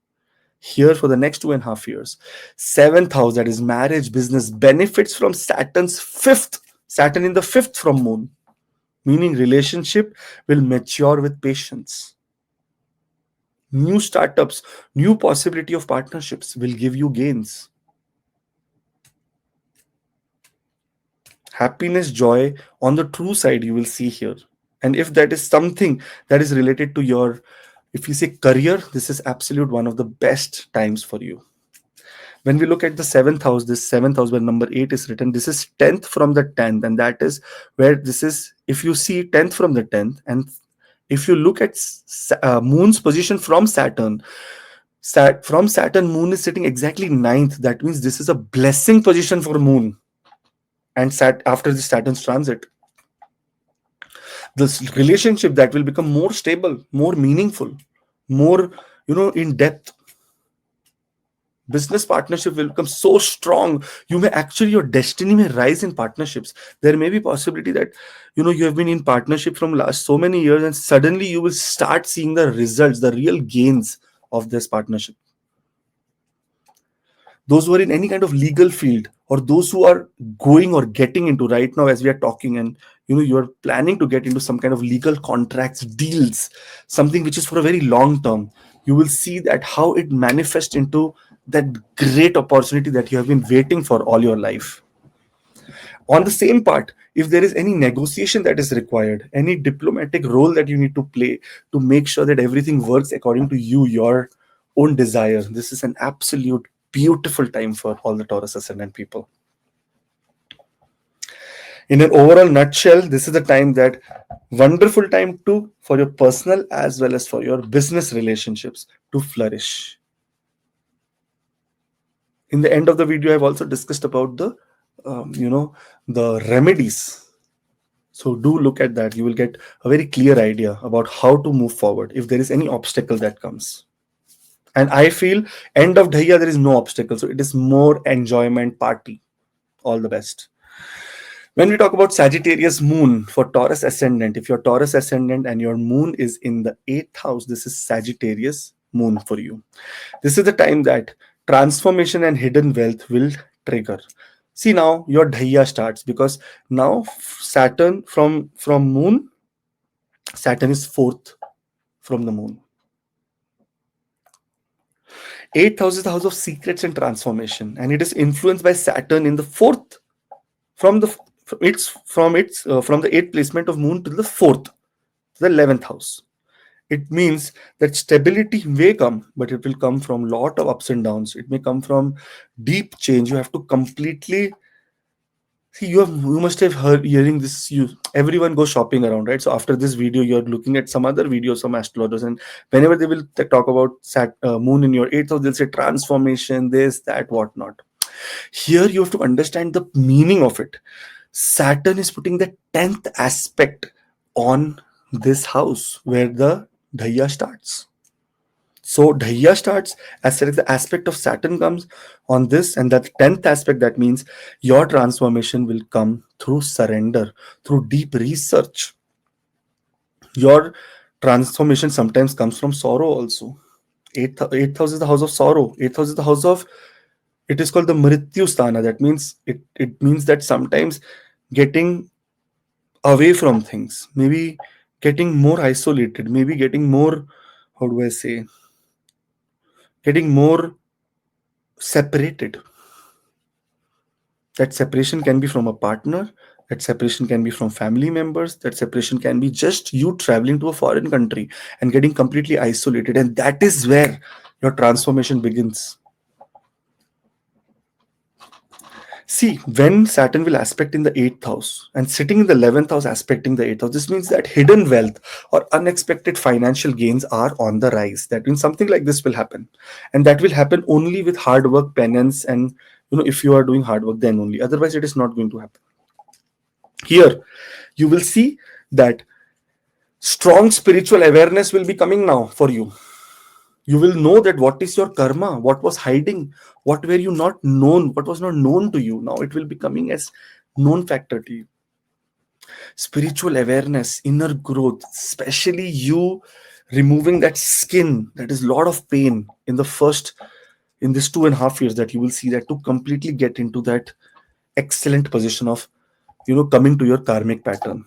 here for the next 2.5 years. 7th house, that is marriage, business, benefits from Saturn's 5th, Saturn in the 5th from moon, meaning relationship will mature with patience. New startups, new possibility of partnerships will give you gains. Happiness, joy on the true side, you will see here. And if that is something that is related to your, if you say career, this is absolute one of the best times for you. When we look at the 7th house, this 7th house where number 8 is written, this is 10th from the 10th, and that is where this is, if you see 10th from the 10th, and if you look at moon's position from Saturn, from Saturn, moon is sitting exactly 9th. That means this is a blessing position for moon. And after the Saturn's transit, this relationship that will become more stable, more meaningful, more in depth. Business partnership will become so strong. You may actually, your destiny may rise in partnerships. There may be possibility that you have been in partnership from last so many years, and suddenly you will start seeing the results, the real gains of this partnership. Those who are in any kind of legal field, or those who are going or getting into right now as we are talking, and you are planning to get into some kind of legal contracts, deals, something which is for a very long term, you will see that how it manifests into that great opportunity that you have been waiting for all your life. On the same part, if there is any negotiation that is required, any diplomatic role that you need to play to make sure that everything works according to your own desire, this is an absolute beautiful time for all the Taurus ascendant people. In an overall nutshell, this is the time that wonderful time for your personal as well as for your business relationships to flourish. In the end of the video, I've also discussed about the the remedies. So do look at that. You will get a very clear idea about how to move forward if there is any obstacle that comes. And I feel end of Dhaiya, there is no obstacle. So it is more enjoyment, party. All the best. When we talk about Sagittarius moon for Taurus ascendant, if you're Taurus ascendant and your moon is in the 8th house, this is Sagittarius moon for you. This is the time that transformation and hidden wealth will trigger. See, now your Dhaiya starts, because now Saturn from moon, Saturn is 4th from the moon. Eighth house is the house of secrets and transformation, and it is influenced by Saturn in the fourth, from the from the eighth placement of Moon to the fourth, the 11th house. It means that stability may come, but it will come from lot of ups and downs. It may come from deep change. You have to completely see. You must have heard hearing this. You everyone goes shopping around, right? So after this video, you're looking at some other videos, some astrologers, and whenever they will talk about Moon in your eighth house, they'll say transformation, this, that, whatnot. Here you have to understand the meaning of it. Saturn is putting the 10th aspect on this house where the Dhaiya starts. So Dhaiya starts as far as the aspect of Saturn comes on this, and that 10th aspect, that means your transformation will come through surrender, through deep research. Your transformation sometimes comes from sorrow also. Eighth house is the house of sorrow. Eighth house is the house of, it is called the Mrityu Sthana. That means it means that sometimes getting away from things, maybe getting more isolated, maybe getting more, how do I say, getting more separated. That separation can be from a partner, that separation can be from family members, that separation can be just you traveling to a foreign country and getting completely isolated. And that is where your transformation begins. See, when Saturn will aspect in the 8th house and sitting in the 11th house aspecting the 8th house, this means that hidden wealth or unexpected financial gains are on the rise. That means something like this will happen. And that will happen only with hard work, penance, and if you are doing hard work, then only. Otherwise, it is not going to happen. Here, you will see that strong spiritual awareness will be coming now for you. You will know that what is your karma, what was hiding, what were you not known, what was not known to you. Now it will be coming as known factor to you. Spiritual awareness, inner growth, especially you removing that skin, that is a lot of pain in the first, in this 2.5 years, that you will see that to completely get into that excellent position of, coming to your karmic pattern.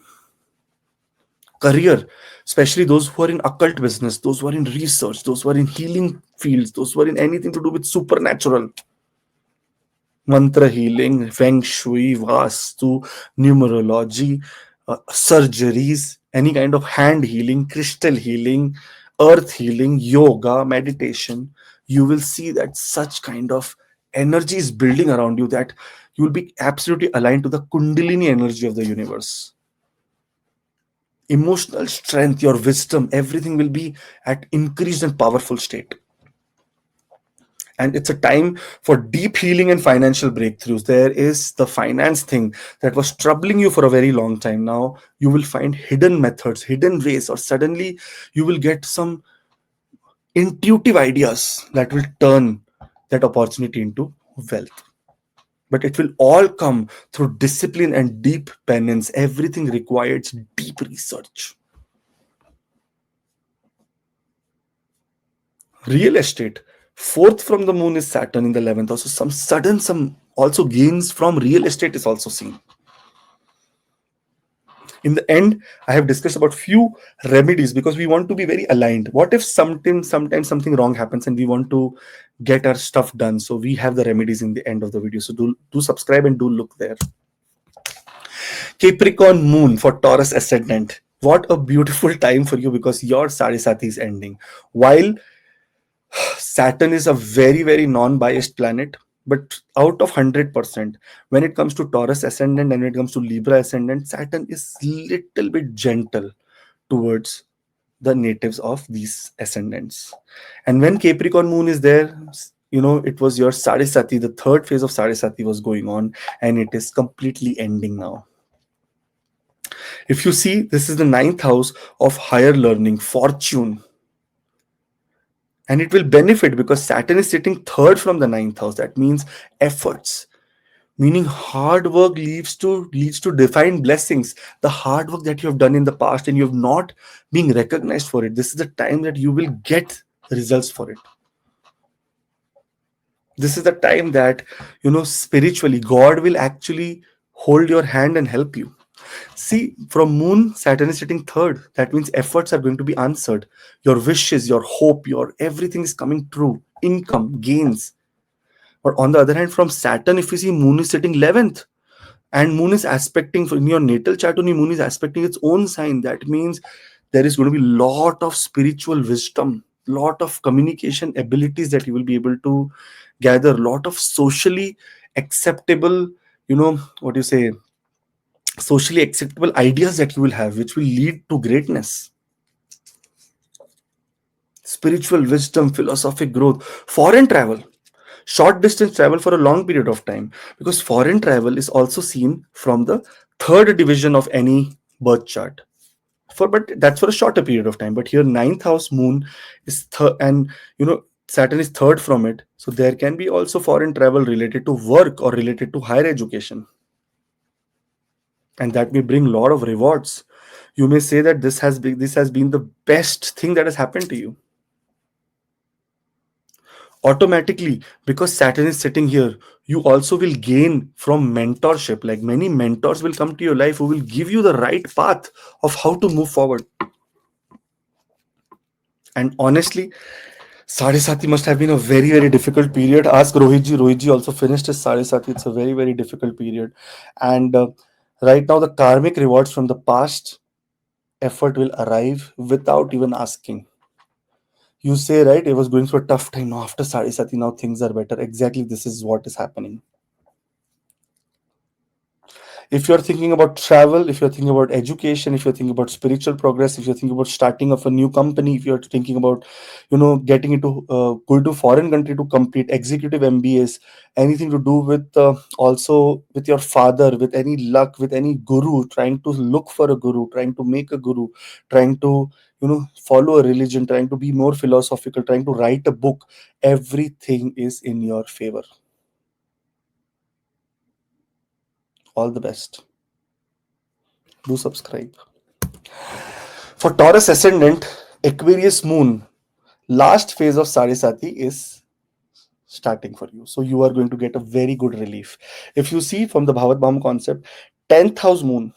Career, especially those who are in occult business, those who are in research, those who are in healing fields, those who are in anything to do with supernatural, mantra healing, feng shui, vastu, numerology, surgeries, any kind of hand healing, crystal healing, earth healing, yoga, meditation, you will see that such kind of energy is building around you, that you will be absolutely aligned to the kundalini energy of the universe. Emotional strength, your wisdom, everything will be at increased and powerful state. And it's a time for deep healing and financial breakthroughs. There is the finance thing that was troubling you for a very long time. Now you will find hidden methods, hidden ways, or suddenly you will get some intuitive ideas that will turn that opportunity into wealth. But it will all come through discipline and deep penance. Everything requires deep research. Real estate, fourth from the moon is Saturn in the 11th. Also, some also gains from real estate is also seen. In the end, I have discussed about few remedies because we want to be very aligned. What if sometimes something wrong happens and we want to get our stuff done? So we have the remedies in the end of the video. So do subscribe and do look there. Capricorn moon for Taurus ascendant. What a beautiful time for you, because your Sade Sati is ending. While Saturn is a very, very non-biased planet, but out of 100%, when it comes to Taurus ascendant and when it comes to Libra ascendant, Saturn is little bit gentle towards the natives of these ascendants. And when Capricorn moon is there, it was your Sade Sati, the third phase of Sade Sati was going on, and it is completely ending now. If you see, this is the 9th house of higher learning, fortune. And it will benefit because Saturn is sitting third from the 9th house. That means efforts, meaning hard work leads to divine blessings. The hard work that you have done in the past and you have not been recognized for it, this is the time that you will get results for it. This is the time that, spiritually, God will actually hold your hand and help you. See, from moon, Saturn is sitting third. That means efforts are going to be answered. Your wishes, your hope, your everything is coming true. Income, gains. But on the other hand, from Saturn, if you see moon is sitting 11th, and moon is aspecting in your natal chart only, moon is aspecting its own sign. That means there is going to be lot of spiritual wisdom, lot of communication abilities that you will be able to gather, lot of socially acceptable, what you say, socially acceptable ideas that you will have, which will lead to greatness, spiritual wisdom, philosophic growth, foreign travel, short distance travel for a long period of time, because foreign travel is also seen from the third division of any birth chart. But that's for a shorter period of time. But here, ninth house moon is third, and Saturn is third from it. So there can be also foreign travel related to work or related to higher education, and that may bring a lot of rewards. You may say that this has been the best thing that has happened to you. Automatically, because Saturn is sitting here, you also will gain from mentorship. Like, many mentors will come to your life who will give you the right path of how to move forward. And honestly, Sade Sati must have been a very, very difficult period. Ask Rohitji. Rohitji also finished his Sade Sati. It's a very, very difficult period. And right now, the karmic rewards from the past effort will arrive without even asking. You say, right, it was going through a tough time. Now, after Sade Sati, now things are better. Exactly, this is what is happening. If you're thinking about travel, if you're thinking about education, if you're thinking about spiritual progress, if you're thinking about starting of a new company, if you're thinking about getting into going to foreign country to complete executive MBAs, anything to do with also with your father, with any luck, with any guru, trying to look for a guru, trying to make a guru, trying to follow a religion, trying to be more philosophical, trying to write a book, everything is in your favor. All the best. Do subscribe. For Taurus ascendant, Aquarius moon, last phase of Sade Sati is starting for you. So you are going to get a very good relief. If you see from the Bhavat Bham concept, 10th house moon,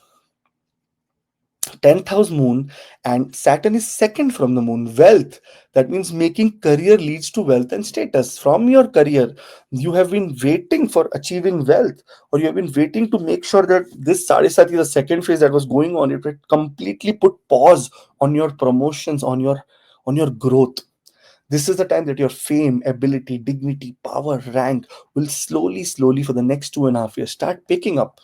10th house moon, and Saturn is second from the moon, wealth. That means making career leads to wealth and status. From your career, you have been waiting for achieving wealth, or you have been waiting to make sure that this Sade Sati, the second phase that was going on, it would completely put pause on your promotions, on your growth. This is the time that your fame, ability, dignity, power, rank will slowly for the next 2.5 years start picking up.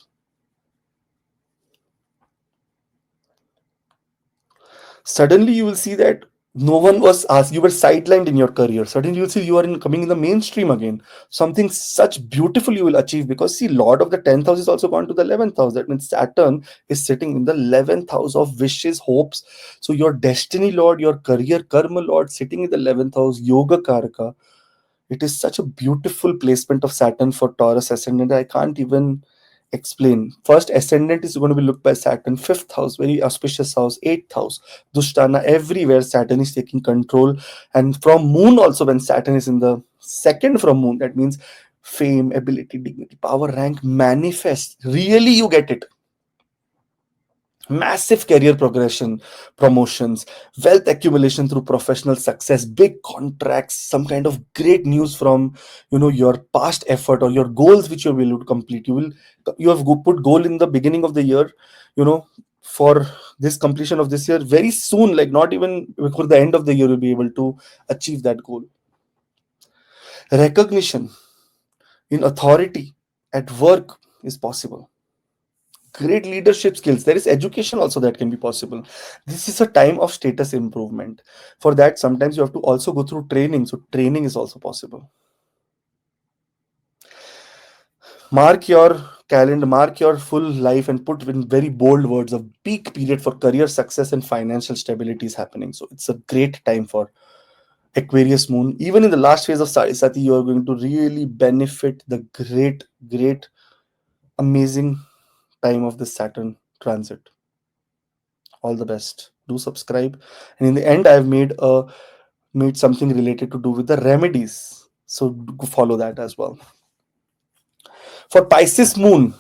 Suddenly you will see that no one was asked, you were sidelined in your career. Suddenly you'll see you are coming in the mainstream again. Something such beautiful you will achieve, because see, Lord of the 10th house is also gone to the 11th house. That means Saturn is sitting in the 11th house of wishes, hopes. So your destiny Lord, your career karma Lord sitting in the 11th house, Yoga Karaka. It is such a beautiful placement of Saturn for Taurus ascendant. I can't even explain. First, ascendant is going to be looked by Saturn. Fifth house, very auspicious house. Eighth house, Dushtana. Everywhere Saturn is taking control. And from Moon also, when Saturn is in the second from Moon, that means fame, ability, dignity, power, rank manifest. Really, you get it. Massive career progression, promotions, wealth accumulation through professional success, big contracts, some kind of great news from your past effort or your goals which you'll be able to complete. You have put goal in the beginning of the year, you know for this completion of this year. Very soon, like not even before the end of the year, you'll be able to achieve that goal. Recognition in authority at work is possible. Great leadership skills, there is education also that can be possible. This is a time of status improvement. For that, sometimes you have to also go through training, so training is also possible. Mark your calendar, mark your full life, and put in very bold words, a peak period for career success and financial stability is happening. So it's a great time for Aquarius moon. Even in the last phase of Sade Sati, you are going to really benefit the great amazing time of the Saturn transit. All the best. Do subscribe. And in the end, I've made something related to do with the remedies, so follow that as well. For Pisces moon,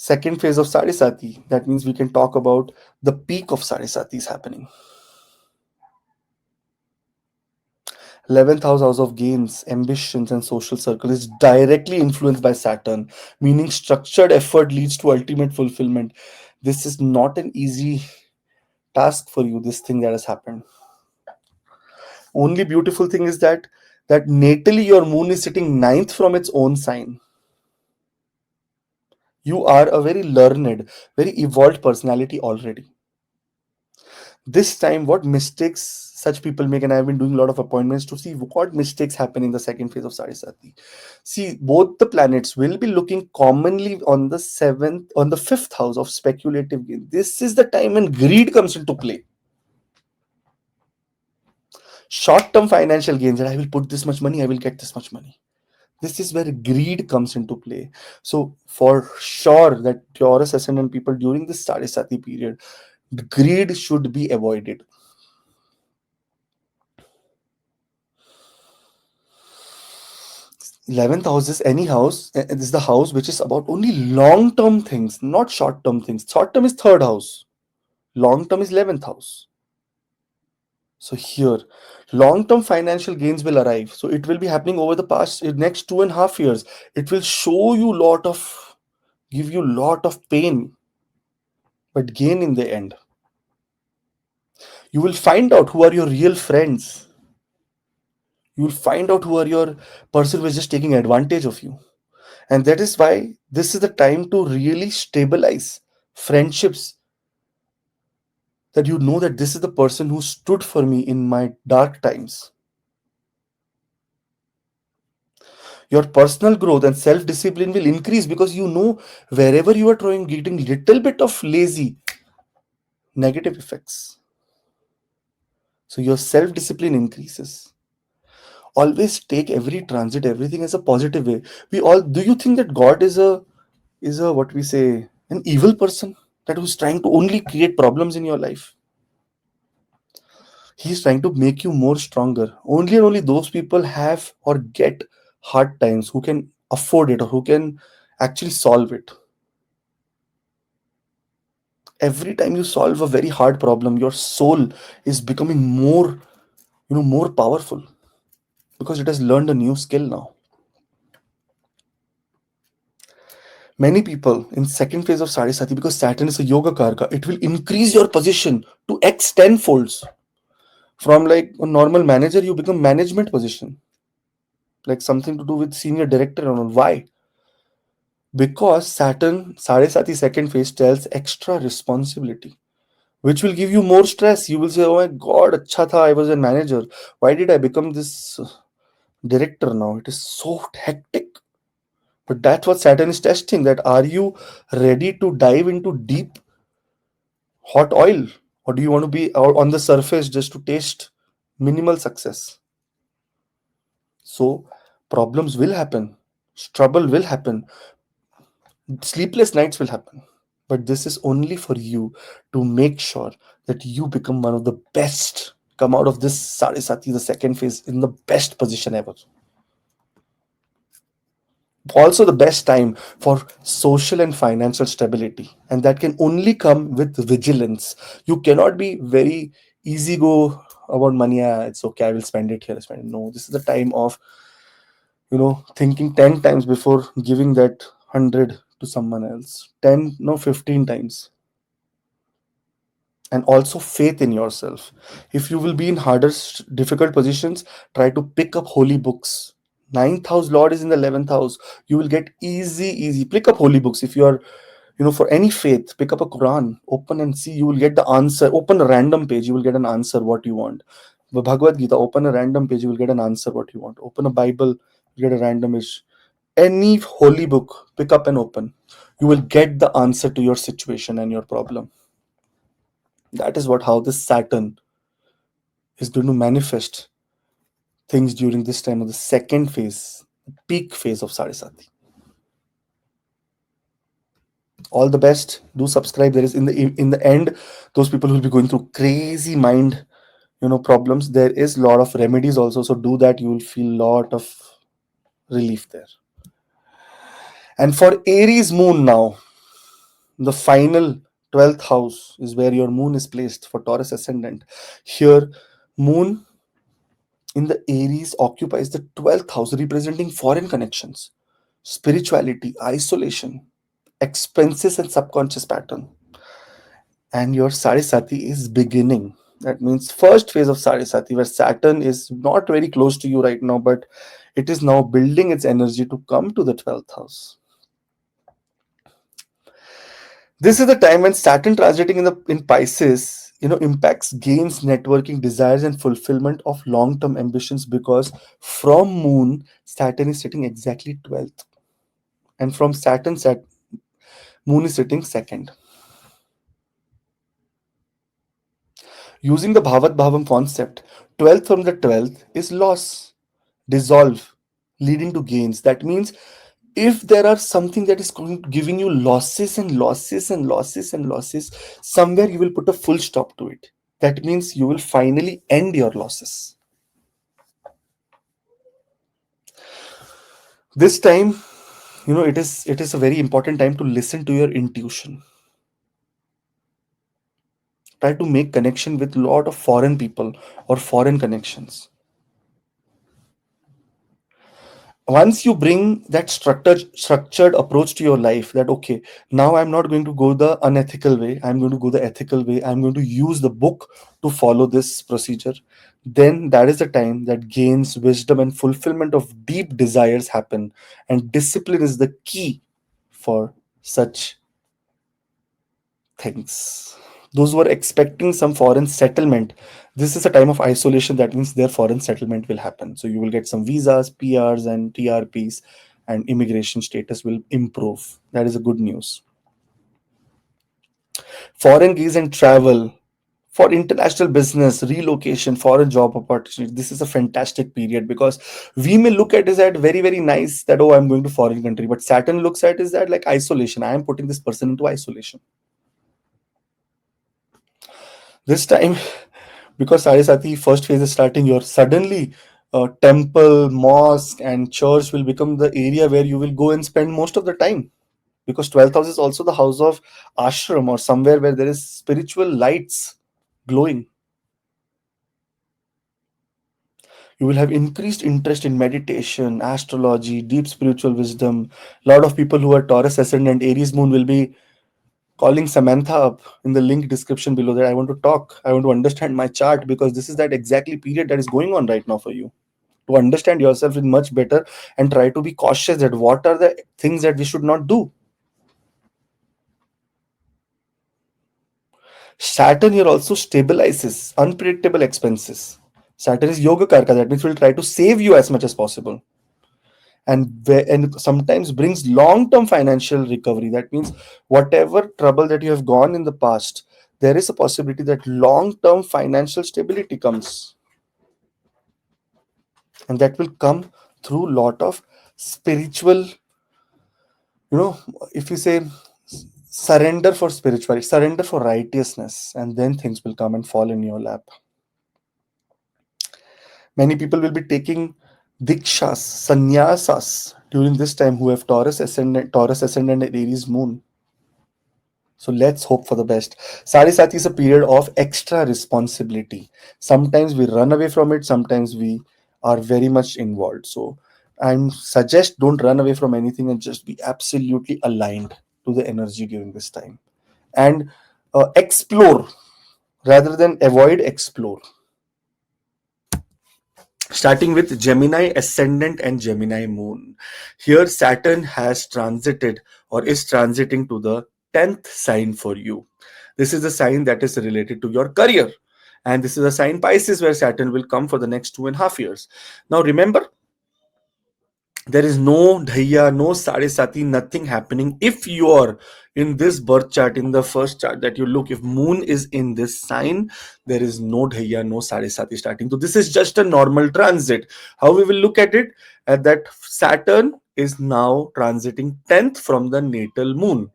Second phase of Sade Sati. That means we can talk about the peak of Sade Sati is happening. 11th house of gains, ambitions, and social circle is directly influenced by Saturn, meaning structured effort leads to ultimate fulfillment. This is not an easy task for you, this thing that has happened. Only beautiful thing is that natally your moon is sitting ninth from its own sign. You are a very learned, very evolved personality already. This time, what mistakes such people make, and I've been doing a lot of appointments to see what mistakes happen in the second phase of Sarisati. See, both the planets will be looking commonly on the seventh, on the fifth house of speculative gain. This is the time when greed comes into play. Short term financial gains, that I will put this much money, I will get this much money. This is where greed comes into play. So, for sure, that Taurus ascendant people during this Sarisati period, greed should be avoided. 11th house is any house. It is the house which is about only long term things, not short term things. Short term is third house, long term is 11th house. So here, long term financial gains will arrive. So it will be happening over the past next 2.5 years. It will show you lot of, give you lot of pain, but gain in the end. You will find out who are your real friends. You will find out who are your person who is just taking advantage of you. And that is why this is the time to really stabilize friendships, that you know that this is the person who stood for me in my dark times. Your personal growth and self discipline will increase because you know wherever you are trying getting little bit of lazy, negative effects. So your self discipline increases. Always take every transit, everything as a positive way. We all, do you think that God is a what we say, an evil person that who's trying to only create problems in your life? He's trying to make you more stronger. Only and only those people have or get hard times who can afford it or who can actually solve it. Every time you solve a very hard problem, your soul is becoming more, more powerful because it has learned a new skill now. Many people in second phase of Sadhisati, because Saturn is a yoga karka, it will increase your position to X tenfolds. From like a normal manager, you become management position, like something to do with senior director and all. Why? Because Saturn, Sade Sati second phase tells extra responsibility, which will give you more stress. You will say, oh my god, acha tha, I was a manager. Why did I become this director now? It is so hectic. But that's what Saturn is testing, that are you ready to dive into deep hot oil? Or do you want to be on the surface just to taste minimal success? So problems will happen, trouble will happen, sleepless nights will happen. But this is only for you to make sure that you become one of the best, come out of this Sarisati, the second phase, in the best position ever. Also, the best time for social and financial stability, and that can only come with vigilance. You cannot be very easy go about money. Ah, it's okay, I will spend it here. Spend it. No, this is the time of thinking 10 times before giving that 100 to someone else. 10, no, 15 times. And also faith in yourself. If you will be in harder, difficult positions, try to pick up holy books. Ninth house Lord is in the 11th house. You will get easy. Pick up holy books. If you are, for any faith, pick up a Quran, open and see. You will get the answer. Open a random page, you will get an answer what you want. The Bhagavad Gita, open a random page, you will get an answer what you want. Open a Bible, you get a random page. Any holy book, pick up and open. You will get the answer to your situation and your problem. That is what how this Saturn is going to manifest things during this time of the second phase, peak phase of Sarisati. All the best. Do subscribe. There is in the end, those people who will be going through crazy mind, problems. There is a lot of remedies also. So do that. You will feel a lot of relief there. And for Aries moon now, The final 12th house is where your moon is placed for Taurus ascendant. Here, moon in the Aries occupies the 12th house, representing foreign connections, spirituality, isolation, expenses, and subconscious pattern. And your Sade Sati is beginning. That means first phase of Sade Sati, where Saturn is not very close to you right now, but it is now building its energy to come to the 12th house. This is the time when Saturn transiting in Pisces, impacts gains, networking, desires, and fulfillment of long-term ambitions, because from Moon, Saturn is sitting exactly 12th, and from Saturn, Moon is sitting second. Using the Bhavat Bhavam concept, 12th from the 12th is loss, dissolve, leading to gains. That means if there are something that is giving you losses and losses and losses and losses, somewhere you will put a full stop to it. That means you will finally end your losses. This time, it is a very important time to listen to your intuition. Try to make connection with lot of foreign people or foreign connections. Once you bring that structured approach to your life, that okay, now I'm not going to go the unethical way, I'm going to go the ethical way, I'm going to use the book to follow this procedure, then that is the time that gains, wisdom, and fulfillment of deep desires happen. And discipline is the key for such things. Those who are expecting some foreign settlement, this is a time of isolation. That means their foreign settlement will happen. So you will get some visas, PRs, and TRPs, and immigration status will improve. That is a good news. Foreign gaze and travel for international business, relocation, foreign job opportunities. This is a fantastic period, because we may look at it as very, very nice that, oh, I'm going to foreign country. But Saturn looks at is that like isolation. I am putting this person into isolation. This time, because Sade Sati first phase is starting, your suddenly temple, mosque, and church will become the area where you will go and spend most of the time. Because 12th house is also the house of ashram, or somewhere where there is spiritual lights glowing. You will have increased interest in meditation, astrology, deep spiritual wisdom. A lot of people who are Taurus ascendant, Aries moon will be calling Samantha up in the link description below, that I want to talk, I want to understand my chart, because this is that exactly period that is going on right now for you to understand yourself in much better, and try to be cautious that what are the things that we should not do. Saturn here also stabilizes unpredictable expenses. Saturn is yoga karka, that means will try to save you as much as possible, and sometimes brings long term financial recovery. That means whatever trouble that you have gone in the past, there is a possibility that long term financial stability comes, and that will come through lot of spiritual, you know if you say surrender for spirituality, surrender for righteousness, and then things will come and fall in your lap. Many people will be taking dikshas, sannyasas during this time, who have Taurus ascendant and Aries moon. So let's hope for the best. Sade Sati is a period of extra responsibility. Sometimes we run away from it, sometimes we are very much involved. So I suggest don't run away from anything, and just be absolutely aligned to the energy during this time. And explore rather than avoid, explore. Starting with Gemini ascendant and Gemini moon. Here, Saturn has transited or is transiting to the 10th sign for you. This is the sign that is related to your career. And this is a sign Pisces, where Saturn will come for the next 2.5 years. Now, remember, there is no Dhaiya, no Sade Sati, nothing happening. If you are in this birth chart, in the first chart that you look, if moon is in this sign, there is no Dhaiya, no Sade Sati starting. So this is just a normal transit. How we will look at it? At that Saturn is now transiting 10th from the natal moon.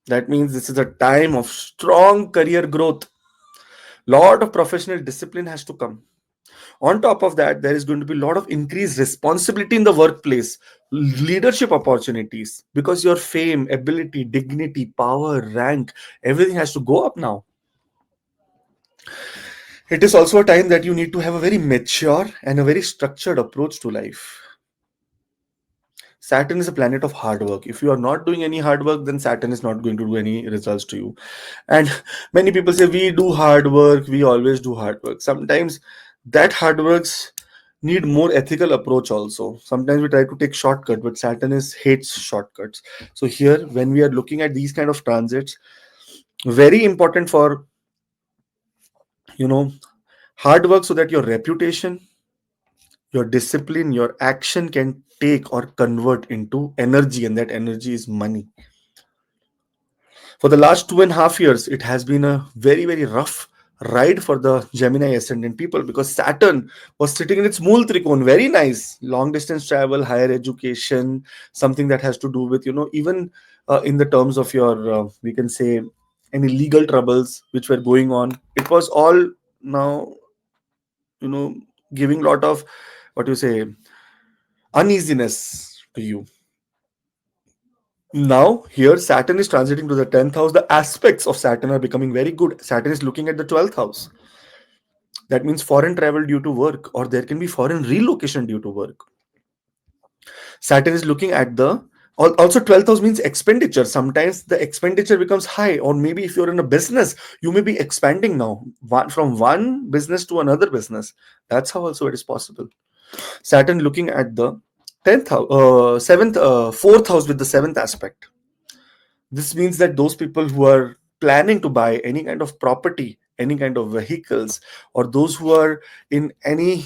That means this is a time of strong career growth. Lot of professional discipline has to come. On top of that, there is going to be a lot of increased responsibility in the workplace, leadership opportunities, because your fame, ability, dignity, power, rank, everything has to go up now. It is also a time that you need to have a very mature and a very structured approach to life. Saturn is a planet of hard work. If you are not doing any hard work, then Saturn is not going to do any results to you. And many people say, we do hard work, we always do hard work. Sometimes that hard works need more ethical approach also. Sometimes we try to take shortcut, but Saturn is hates shortcuts. So here, when we are looking at these kind of transits, very important for, you know, hard work so that your reputation, your discipline, your action can take or convert into energy, and that energy is money. For the last 2.5 years, it has been a very, very rough ride for the Gemini ascendant people, because Saturn was sitting in its Mool Trikon, very nice, long distance travel, higher education, something that has to do with, even in the terms of your, we can say, any legal troubles which were going on. It was all now, you know, giving lot of, what you say, uneasiness to you. Now, here Saturn is transiting to the 10th house. The aspects of Saturn are becoming very good. Saturn is looking at the 12th house. That means foreign travel due to work, or there can be foreign relocation due to work. Saturn is looking at the also 12th house means expenditure. Sometimes the expenditure becomes high, or maybe if you're in a business, you may be expanding now from one business to another business. That's how also it is possible. Saturn looking at the 10th house, 7th, 4th house with the 7th aspect. This means that those people who are planning to buy any kind of property, any kind of vehicles, or those who are in any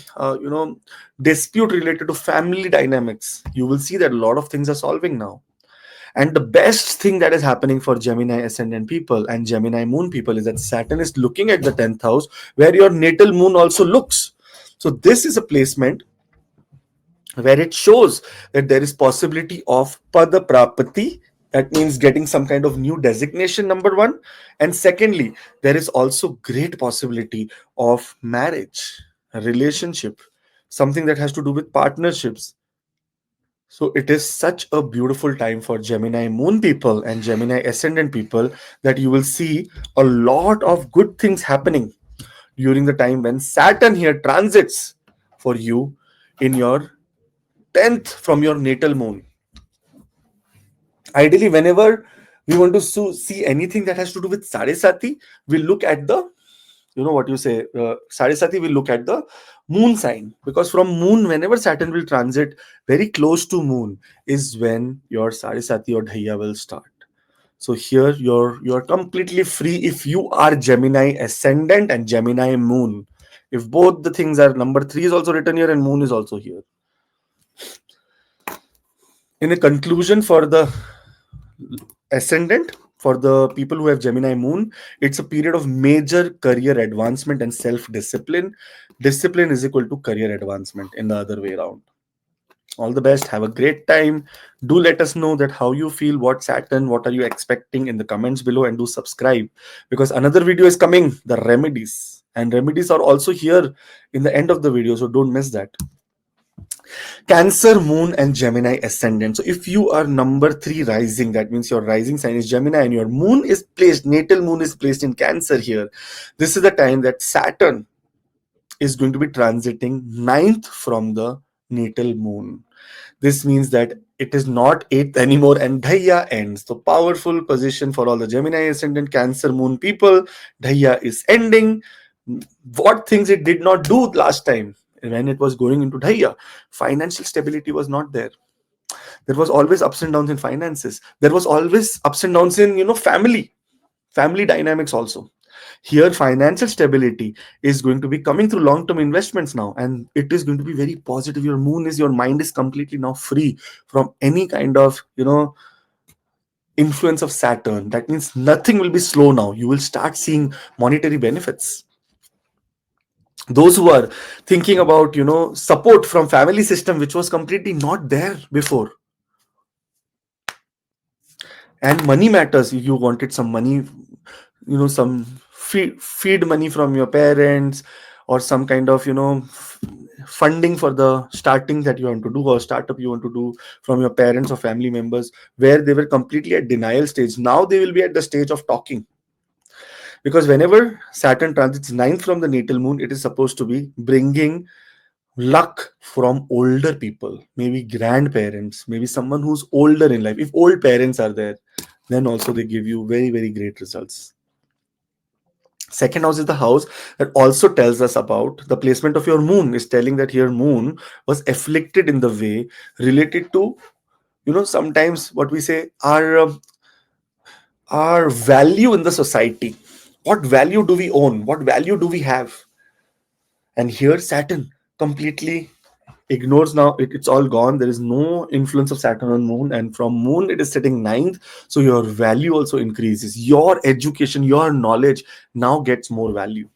dispute related to family dynamics, you will see that a lot of things are solving now. And the best thing that is happening for Gemini ascendant people and Gemini moon people is that Saturn is looking at the 10th house, where your natal moon also looks. So this is a placement where it shows that there is possibility of pada prapati. That means getting some kind of new designation, number one. And secondly, there is also great possibility of marriage, a relationship, something that has to do with partnerships. So it is such a beautiful time for Gemini moon people and Gemini ascendant people, that you will see a lot of good things happening during the time when Saturn here transits for you in your 10th from your natal moon. Ideally, whenever we want to see anything that has to do with Sade Sati, we look at the, what you say, Sade Sati, we look at the moon sign, because from moon, whenever Saturn will transit very close to moon, is when your Sade Sati or Dhaiya will start. So here you're completely free if you are Gemini ascendant and Gemini moon. If both the things are, number 3 is also written here and moon is also here. In a conclusion, for the ascendant, for the people who have Gemini moon, it's a period of major career advancement and self discipline. Discipline is equal to career advancement, in the other way around. All the best, have a great time. Do let us know that how you feel, what Saturn, what are you expecting, in the comments below, and do subscribe, because another video is coming, the remedies, and remedies are also here in the end of the video, so don't miss that. Cancer moon and Gemini ascendant. So if you are number 3 rising, that means your rising sign is Gemini and your moon is placed, natal moon is placed in Cancer here. This is the time that Saturn is going to be transiting 9th from the natal moon. This means that it is not 8th anymore and Dhaiya ends. So powerful position for all the Gemini ascendant Cancer moon people. Dhaiya is ending. What things it did not do last time when it was going into Dhaiya? Financial stability was not there. There was always ups and downs in finances. There was always ups and downs in, family dynamics also. Here, financial stability is going to be coming through long-term investments now, and it is going to be very positive. Your mind is completely now free from any kind of, influence of Saturn. That means nothing will be slow now. You will start seeing monetary benefits. Those who are thinking about, support from family system, which was completely not there before, and money matters. You wanted some money, some feed money from your parents, or some kind of funding for the starting that you want to do, or startup you want to do, from your parents or family members, where they were completely at denial stage. Now they will be at the stage of talking, because whenever Saturn transits ninth from the natal moon, it is supposed to be bringing luck from older people, maybe grandparents, maybe someone who's older in life. If old parents are there, then also they give you very, very great results. Second house is the house that also tells us about the placement of your moon, is telling that your moon was afflicted in the way related to, sometimes what we say, our value in the society. What value do we own? What value do we have? And here Saturn completely ignores. Now it's all gone. There is no influence of Saturn on moon, and from moon it is sitting ninth, so your value also increases. Your education, your knowledge now gets more value.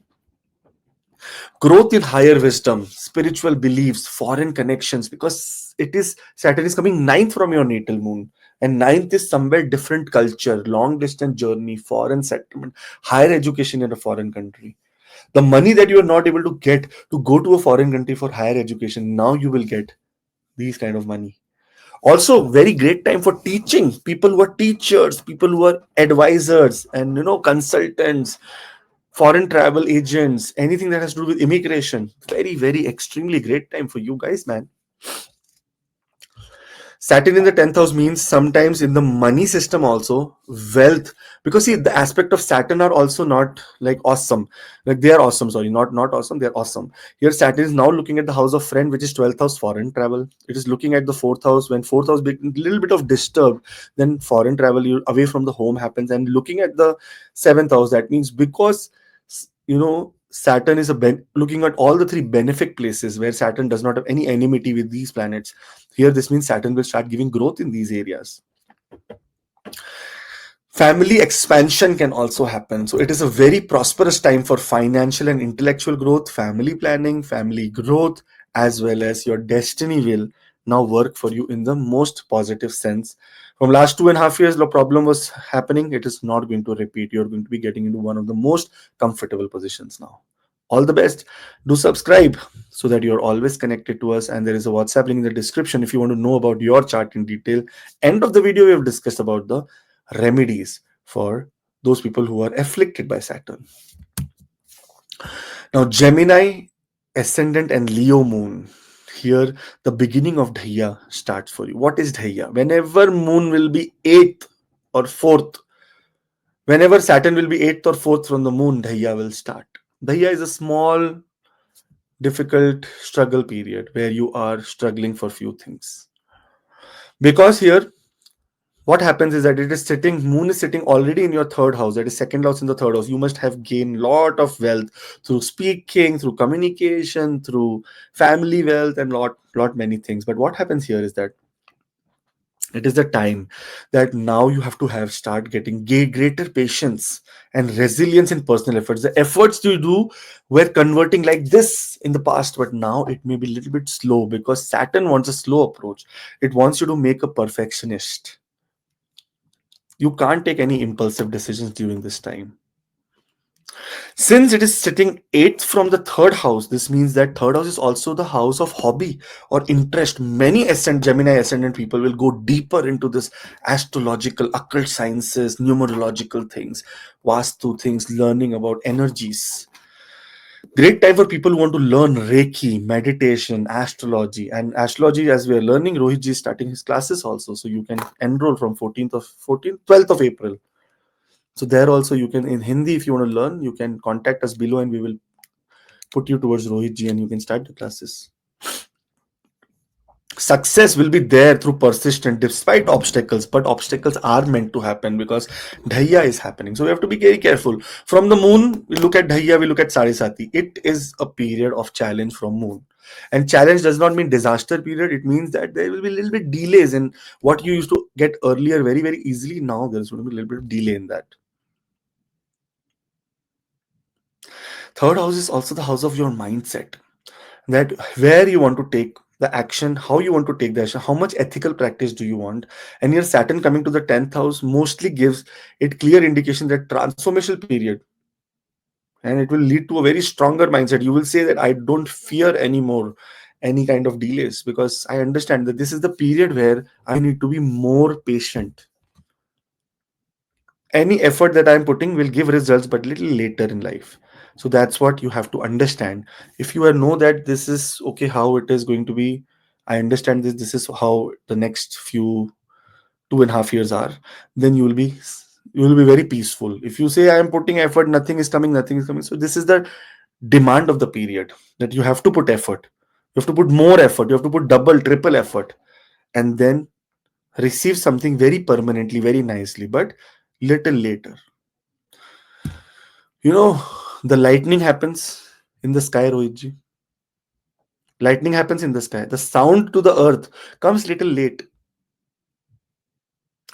Growth in higher wisdom, spiritual beliefs, foreign connections, because it is Saturn is coming ninth from your natal moon, and ninth is somewhere different culture, long distance journey, foreign settlement, higher education in a foreign country. The money that you are not able to get to go to a foreign country for higher education, now you will get these kind of money. Also very great time for teaching, people who are teachers, people who are advisors, and consultants, foreign travel agents, anything that has to do with immigration. Very, very extremely great time for you guys, man. Saturn in the 10th house means sometimes in the money system also, wealth. Because see, the aspect of Saturn are also not like awesome. Like they are awesome, sorry, not awesome, they're awesome. Here Saturn is now looking at the house of friend, which is 12th house, foreign travel. It is looking at the 4th house. When 4th house becomes a little bit of disturbed, then foreign travel, you away from the home happens. And looking at the 7th house, that means because Saturn is looking at all the three benefic places where Saturn does not have any enmity with these planets. Here, this means Saturn will start giving growth in these areas. Family expansion can also happen. So it is a very prosperous time for financial and intellectual growth, family planning, family growth, as well as your destiny will now work for you in the most positive sense. From last 2.5 years, the problem was happening. It is not going to repeat. You're going to be getting into one of the most comfortable positions now. All the best. Do subscribe so that you're always connected to us. And there is a WhatsApp link in the description if you want to know about your chart in detail. End of the video, we have discussed about the remedies for those people who are afflicted by Saturn. Now, Gemini, ascendant, and Leo moon. Here, the beginning of Dhaiya starts for you. What is Dhaiya? Whenever moon will be 8th or 4th, whenever Saturn will be 8th or 4th from the moon, Dhaiya will start. Dhaiya is a small, difficult struggle period where you are struggling for few things. Because here, what happens is that moon is sitting already in your third house, that is second house in the third house. You must have gained lot of wealth through speaking, through communication, through family wealth, and lot many things. But what happens here is that it is the time that now you have to have start getting greater patience and resilience in personal efforts. The efforts you do were converting like this in the past, but now it may be a little bit slow, because Saturn wants a slow approach. It wants you to make a perfectionist. You can't take any impulsive decisions during this time. Since it is sitting 8th from the third house, this means that third house is also the house of hobby or interest. Many Gemini ascendant people will go deeper into this astrological, occult sciences, numerological things, Vastu things, learning about energies. Great time for people who want to learn Reiki, meditation, astrology. And astrology, as we are learning, Rohit ji is starting his classes also. So you can enroll from 12th of April. So there also you can, in Hindi, if you want to learn, you can contact us below and we will put you towards Rohit ji and you can start the classes. Success will be there through persistence despite obstacles, but obstacles are meant to happen because Dhaiya is happening. So we have to be very careful. From the moon, we look at Dhaiya, we look at Sade Sati. It is a period of challenge from moon. And challenge does not mean disaster period. It means that there will be a little bit delays in what you used to get earlier very, very easily. Now there's going to be a little bit of delay in that. Third house is also the house of your mindset, that where you want to take the action, how you want to take the action, how much ethical practice do you want. And your Saturn coming to the 10th house mostly gives it clear indication that transformational period and it will lead to a very stronger mindset. You will say that I don't fear anymore any kind of delays, because I understand that this is the period where I need to be more patient. Any effort that I'm putting will give results, but little later in life. So that's what you have to understand. If you know that this is okay, how it is going to be, I understand this is how the next few 2.5 years are, then you will be very peaceful. If you say I am putting effort, nothing is coming. So this is the demand of the period, that you have to put effort. You have to put more effort. You have to put double, triple effort, and then receive something very permanently, very nicely, but little later. You know, the lightning happens in the sky, Rohitji. Lightning happens in the sky. The sound to the earth comes little late.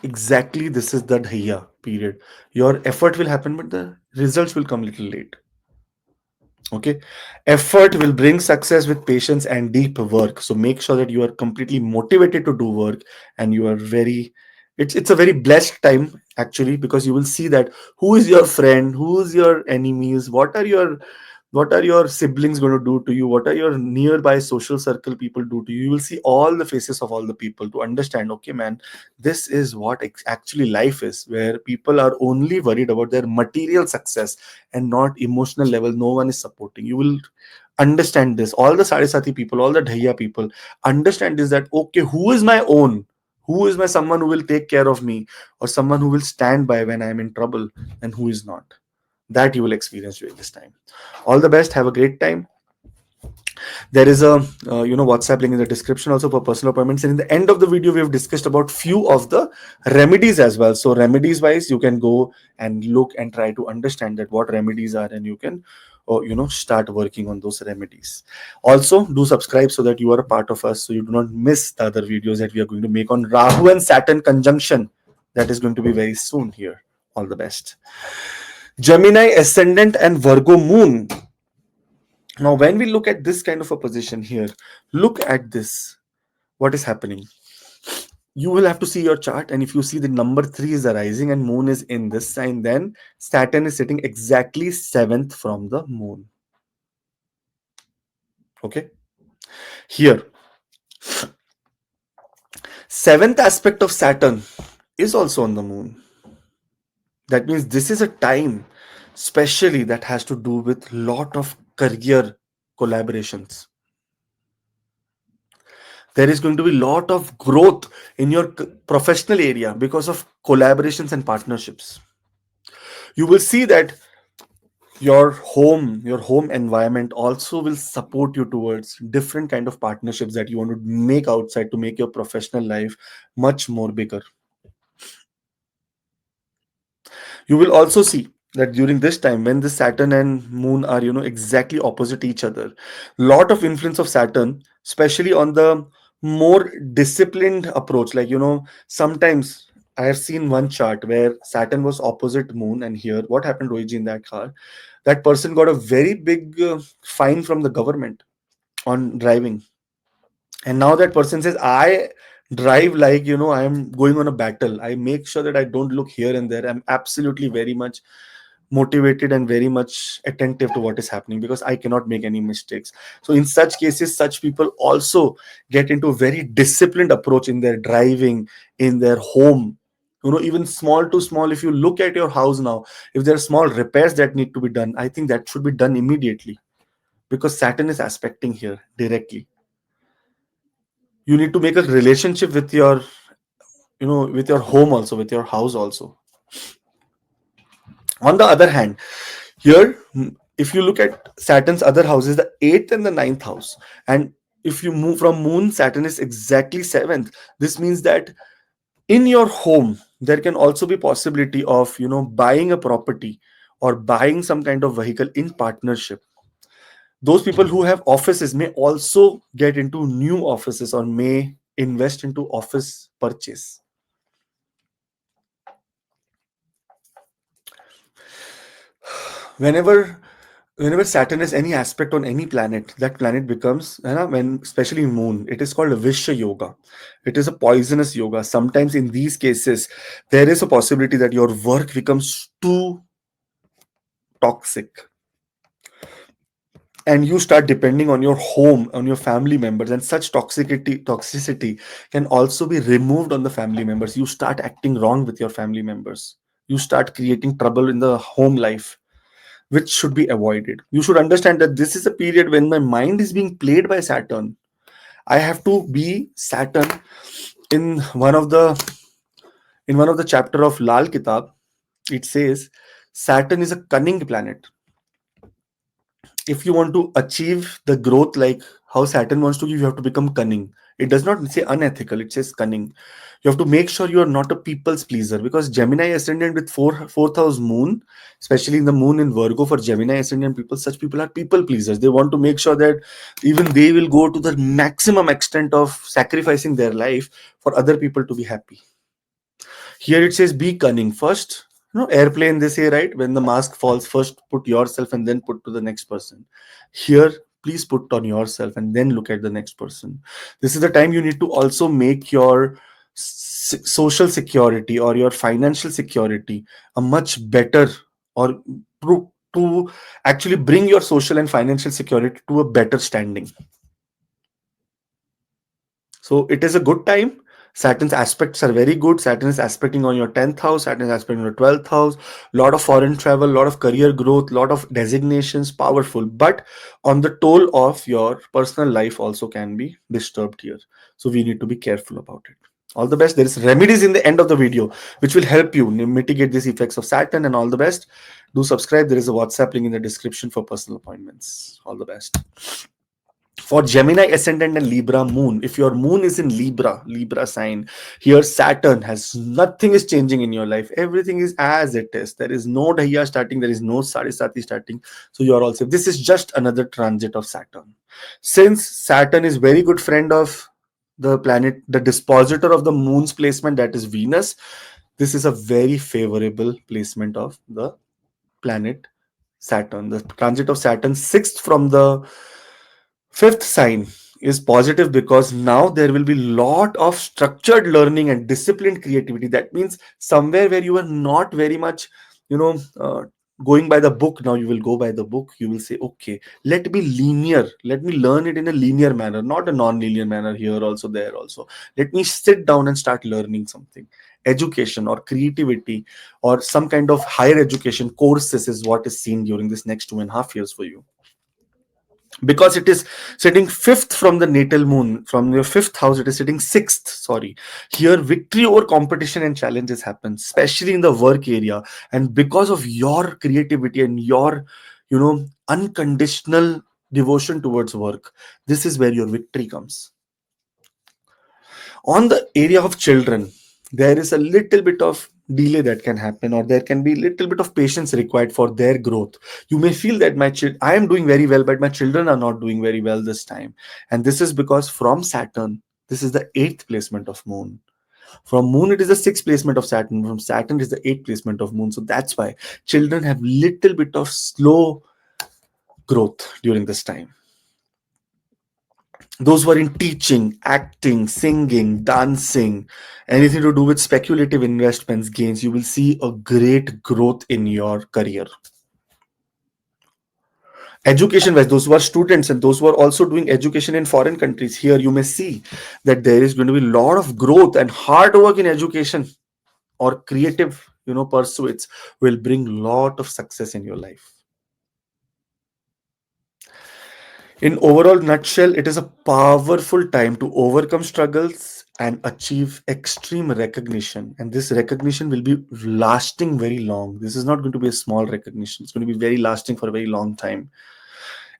Exactly, this is the Dhaiya period. Your effort will happen, but the results will come little late. Okay, effort will bring success with patience and deep work. So make sure that you are completely motivated to do work, and you are very, it's a very blessed time actually, because you will see that who is your friend, who is your enemies, what are your siblings going to do to you, what are your nearby social circle people do to you. You will see all the faces of all the people to understand, okay man, this is what actually life is, where people are only worried about their material success and not emotional level. No one is supporting. You will understand this. All the Sade Sati people, all the Dhaiya people understand this, that okay, who is my own, who is my someone who will take care of me, or someone who will stand by when I am in trouble, and who is not. That you will experience during this time. All the best. Have a great time. There is a WhatsApp link in the description also for personal appointments. And in the end of the video, we have discussed about few of the remedies as well. So remedies wise, you can go and look and try to understand that what remedies are, and you can start working on those remedies. Also, do subscribe so that you are a part of us, so you do not miss the other videos that we are going to make on Rahu and Saturn conjunction. That is going to be very soon here. All the best. Gemini ascendant and Virgo moon. Now, when we look at this kind of a position here, look at this. What is happening? You will have to see your chart, and if you see the number 3 is arising and moon is in this sign, then Saturn is sitting exactly 7th from the moon. Okay. Here, 7th aspect of Saturn is also on the moon. That means this is a time, especially that has to do with lot of career collaborations. There is going to be a lot of growth in your professional area because of collaborations and partnerships. You will see that your home environment also will support you towards different kind of partnerships that you want to make outside to make your professional life much more bigger. You will also see that during this time, when the Saturn and moon are exactly opposite each other, lot of influence of Saturn, especially on the more disciplined approach. Like sometimes I have seen one chart where Saturn was opposite moon, and here what happened, Rohiji, in that car, that person got a very big fine from the government on driving. And now that person says, I drive like I am going on a battle. I make sure that I don't look here and there. I'm absolutely very much motivated and very much attentive to what is happening, because I cannot make any mistakes. So in such cases, such people also get into a very disciplined approach in their driving, in their home. Even small to small, if you look at your house now, if there are small repairs that need to be done, I think that should be done immediately, because Saturn is aspecting here directly. You need to make a relationship with your with your home also, with your house also. On the other hand, here, if you look at Saturn's other houses, the 8th and the 9th house, and if you move from moon, Saturn is exactly 7th. This means that in your home there can also be possibility of buying a property or buying some kind of vehicle in partnership. Those people who have offices may also get into new offices or may invest into office purchase. Whenever Saturn has any aspect on any planet, that planet becomes, when especially moon, it is called a Vishya yoga. It is a poisonous yoga. Sometimes in these cases, there is a possibility that your work becomes too toxic. and you start depending on your home, on your family members, and such toxicity can also be removed on the family members. You start acting wrong with your family members, you start creating trouble in the home life, which should be avoided. You should understand that this is a period when my mind is being played by Saturn. I have to be Saturn. In one of the chapter of Lal Kitab, it says Saturn is a cunning planet. If you want to achieve the growth like how Saturn wants to give, you have to become cunning. It does not say unethical, it says cunning. You have to make sure you are not a people's pleaser, because Gemini ascendant with fourth house moon, especially in the moon in Virgo for Gemini ascendant people, such people are people pleasers. They want to make sure that even they will go to the maximum extent of sacrificing their life for other people to be happy. Here it says be cunning. First, airplane, they say, right? When the mask falls, first put yourself and then put to the next person. Here, please put on yourself and then look at the next person. This is the time you need to also make your social security or your financial security a much better, or to actually bring your social and financial security to a better standing. So it is a good time. Saturn's aspects are very good. Saturn is aspecting on your 10th house, Saturn is aspecting on your 12th house. Lot of foreign travel, lot of career growth, lot of designations, powerful. But on the toll of your personal life also can be disturbed here. So we need to be careful about it. All the best. There is remedies in the end of the video which will help you mitigate these effects of Saturn, and all the best. Do subscribe. There is a WhatsApp link in the description for personal appointments. All the best. For Gemini ascendant and Libra moon, if your moon is in Libra sign, here Saturn has nothing is changing in your life. Everything is as it is. There is no Dhaiya starting, there is no Sade Sati starting. So you are also, this is just another transit of Saturn. Since Saturn is very good friend of the planet, the dispositor of the moon's placement, that is Venus, this is a very favorable placement of the planet Saturn. The transit of Saturn, sixth from the fifth sign, is positive because now there will be lot of structured learning and disciplined creativity. That means somewhere where you were not very much, you know, going by the book, now you will go by the book. You will say, okay, let me linear, let me learn it in a linear manner, not a non-linear manner, here also, there also. Let me sit down and start learning something. Education or creativity or some kind of higher education courses is what is seen during this next 2.5 years for you, because it is sitting fifth from the natal moon. From your fifth house it is sitting sixth, sorry. Here victory over competition and challenges happen, especially in the work area, and because of your creativity and your, unconditional devotion towards work, this is where your victory comes. On the area of children, there is a little bit of delay that can happen, or there can be little bit of patience required for their growth. You may feel that I am doing very well, but my children are not doing very well this time. And this is because from Saturn, this is the eighth placement of moon. From moon it is the sixth placement of Saturn. From Saturn is the eighth placement of moon. So that's why children have little bit of slow growth during this time. Those who are in teaching, acting, singing, dancing, anything to do with speculative investments gains, you will see a great growth in your career. Education wise, those who are students and those who are also doing education in foreign countries, here you may see that there is going to be a lot of growth, and hard work in education or creative pursuits will bring lot of success in your life. In overall nutshell, it is a powerful time to overcome struggles and achieve extreme recognition. And this recognition will be lasting very long. This is not going to be a small recognition. It's going to be very lasting for a very long time.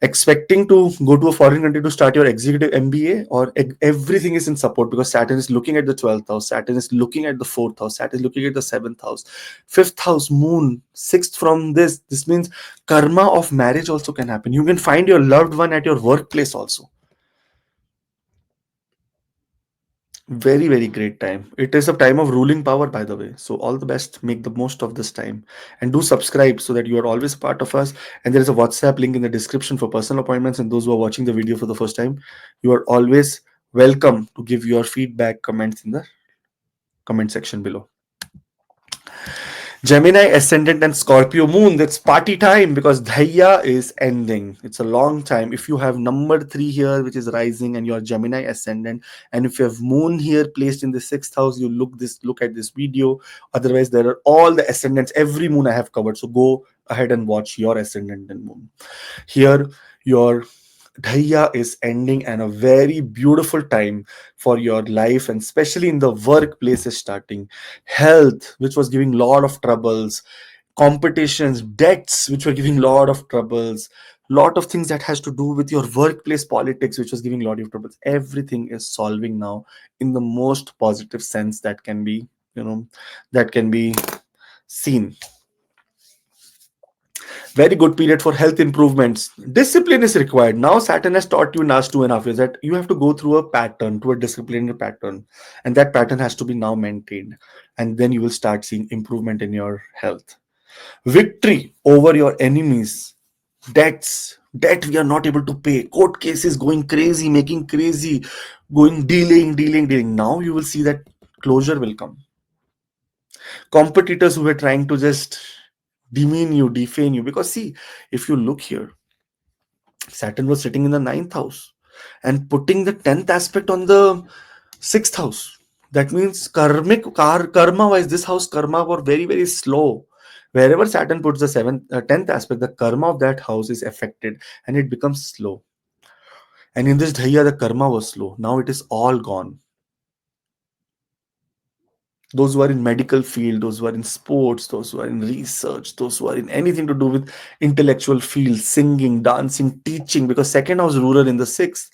Expecting to go to a foreign country to start your executive MBA, or everything is in support, because Saturn is looking at the 12th house, Saturn is looking at the 4th house, Saturn is looking at the 7th house, 5th house, moon, 6th from this. This means karma of marriage also can happen. You can find your loved one at your workplace also. Very, very great time. It is a time of ruling power, by the way. So all the best. Make the most of this time, and do subscribe so that you are always part of us. And there is a WhatsApp link in the description for personal appointments. And those who are watching the video for the first time, you are always welcome to give your feedback, comments in the comment section below. Gemini ascendant and Scorpio moon, that's party time because Dhaiya is ending. It's a long time. If you have number 3 here, which is rising, and your Gemini ascendant, and if you have moon here placed in the sixth house, you look at this video. Otherwise, there are all the ascendants, every moon I have covered. So go ahead and watch your ascendant and moon. Here, your Dhaiya is ending, and a very beautiful time for your life, and especially in the workplace is starting. Health, which was giving lot of troubles, competitions, debts, which were giving lot of troubles, lot of things that has to do with your workplace politics, which was giving lot of troubles. Everything is solving now in the most positive sense that can be, that can be seen. Very good period for health improvements. Discipline is required. Now Saturn has taught you in last 2.5 years that you have to go through a pattern, to a disciplinary pattern, and that pattern has to be now maintained, and then you will start seeing improvement in your health. Victory over your enemies, debt we are not able to pay, court cases going crazy, making crazy, going dealing. Now you will see that closure will come. Competitors who were trying to just demean you, defame you, because see, if you look here, Saturn was sitting in the ninth house and putting the 10th aspect on the sixth house. That means karma wise, this house karma were very, very slow. Wherever Saturn puts the 10th aspect, the karma of that house is affected and it becomes slow. And in this Dhaiya, the karma was slow. Now it is all gone. Those who are in medical field, those who are in sports, those who are in research, those who are in anything to do with intellectual field, singing, dancing, teaching, because second house ruler in the sixth,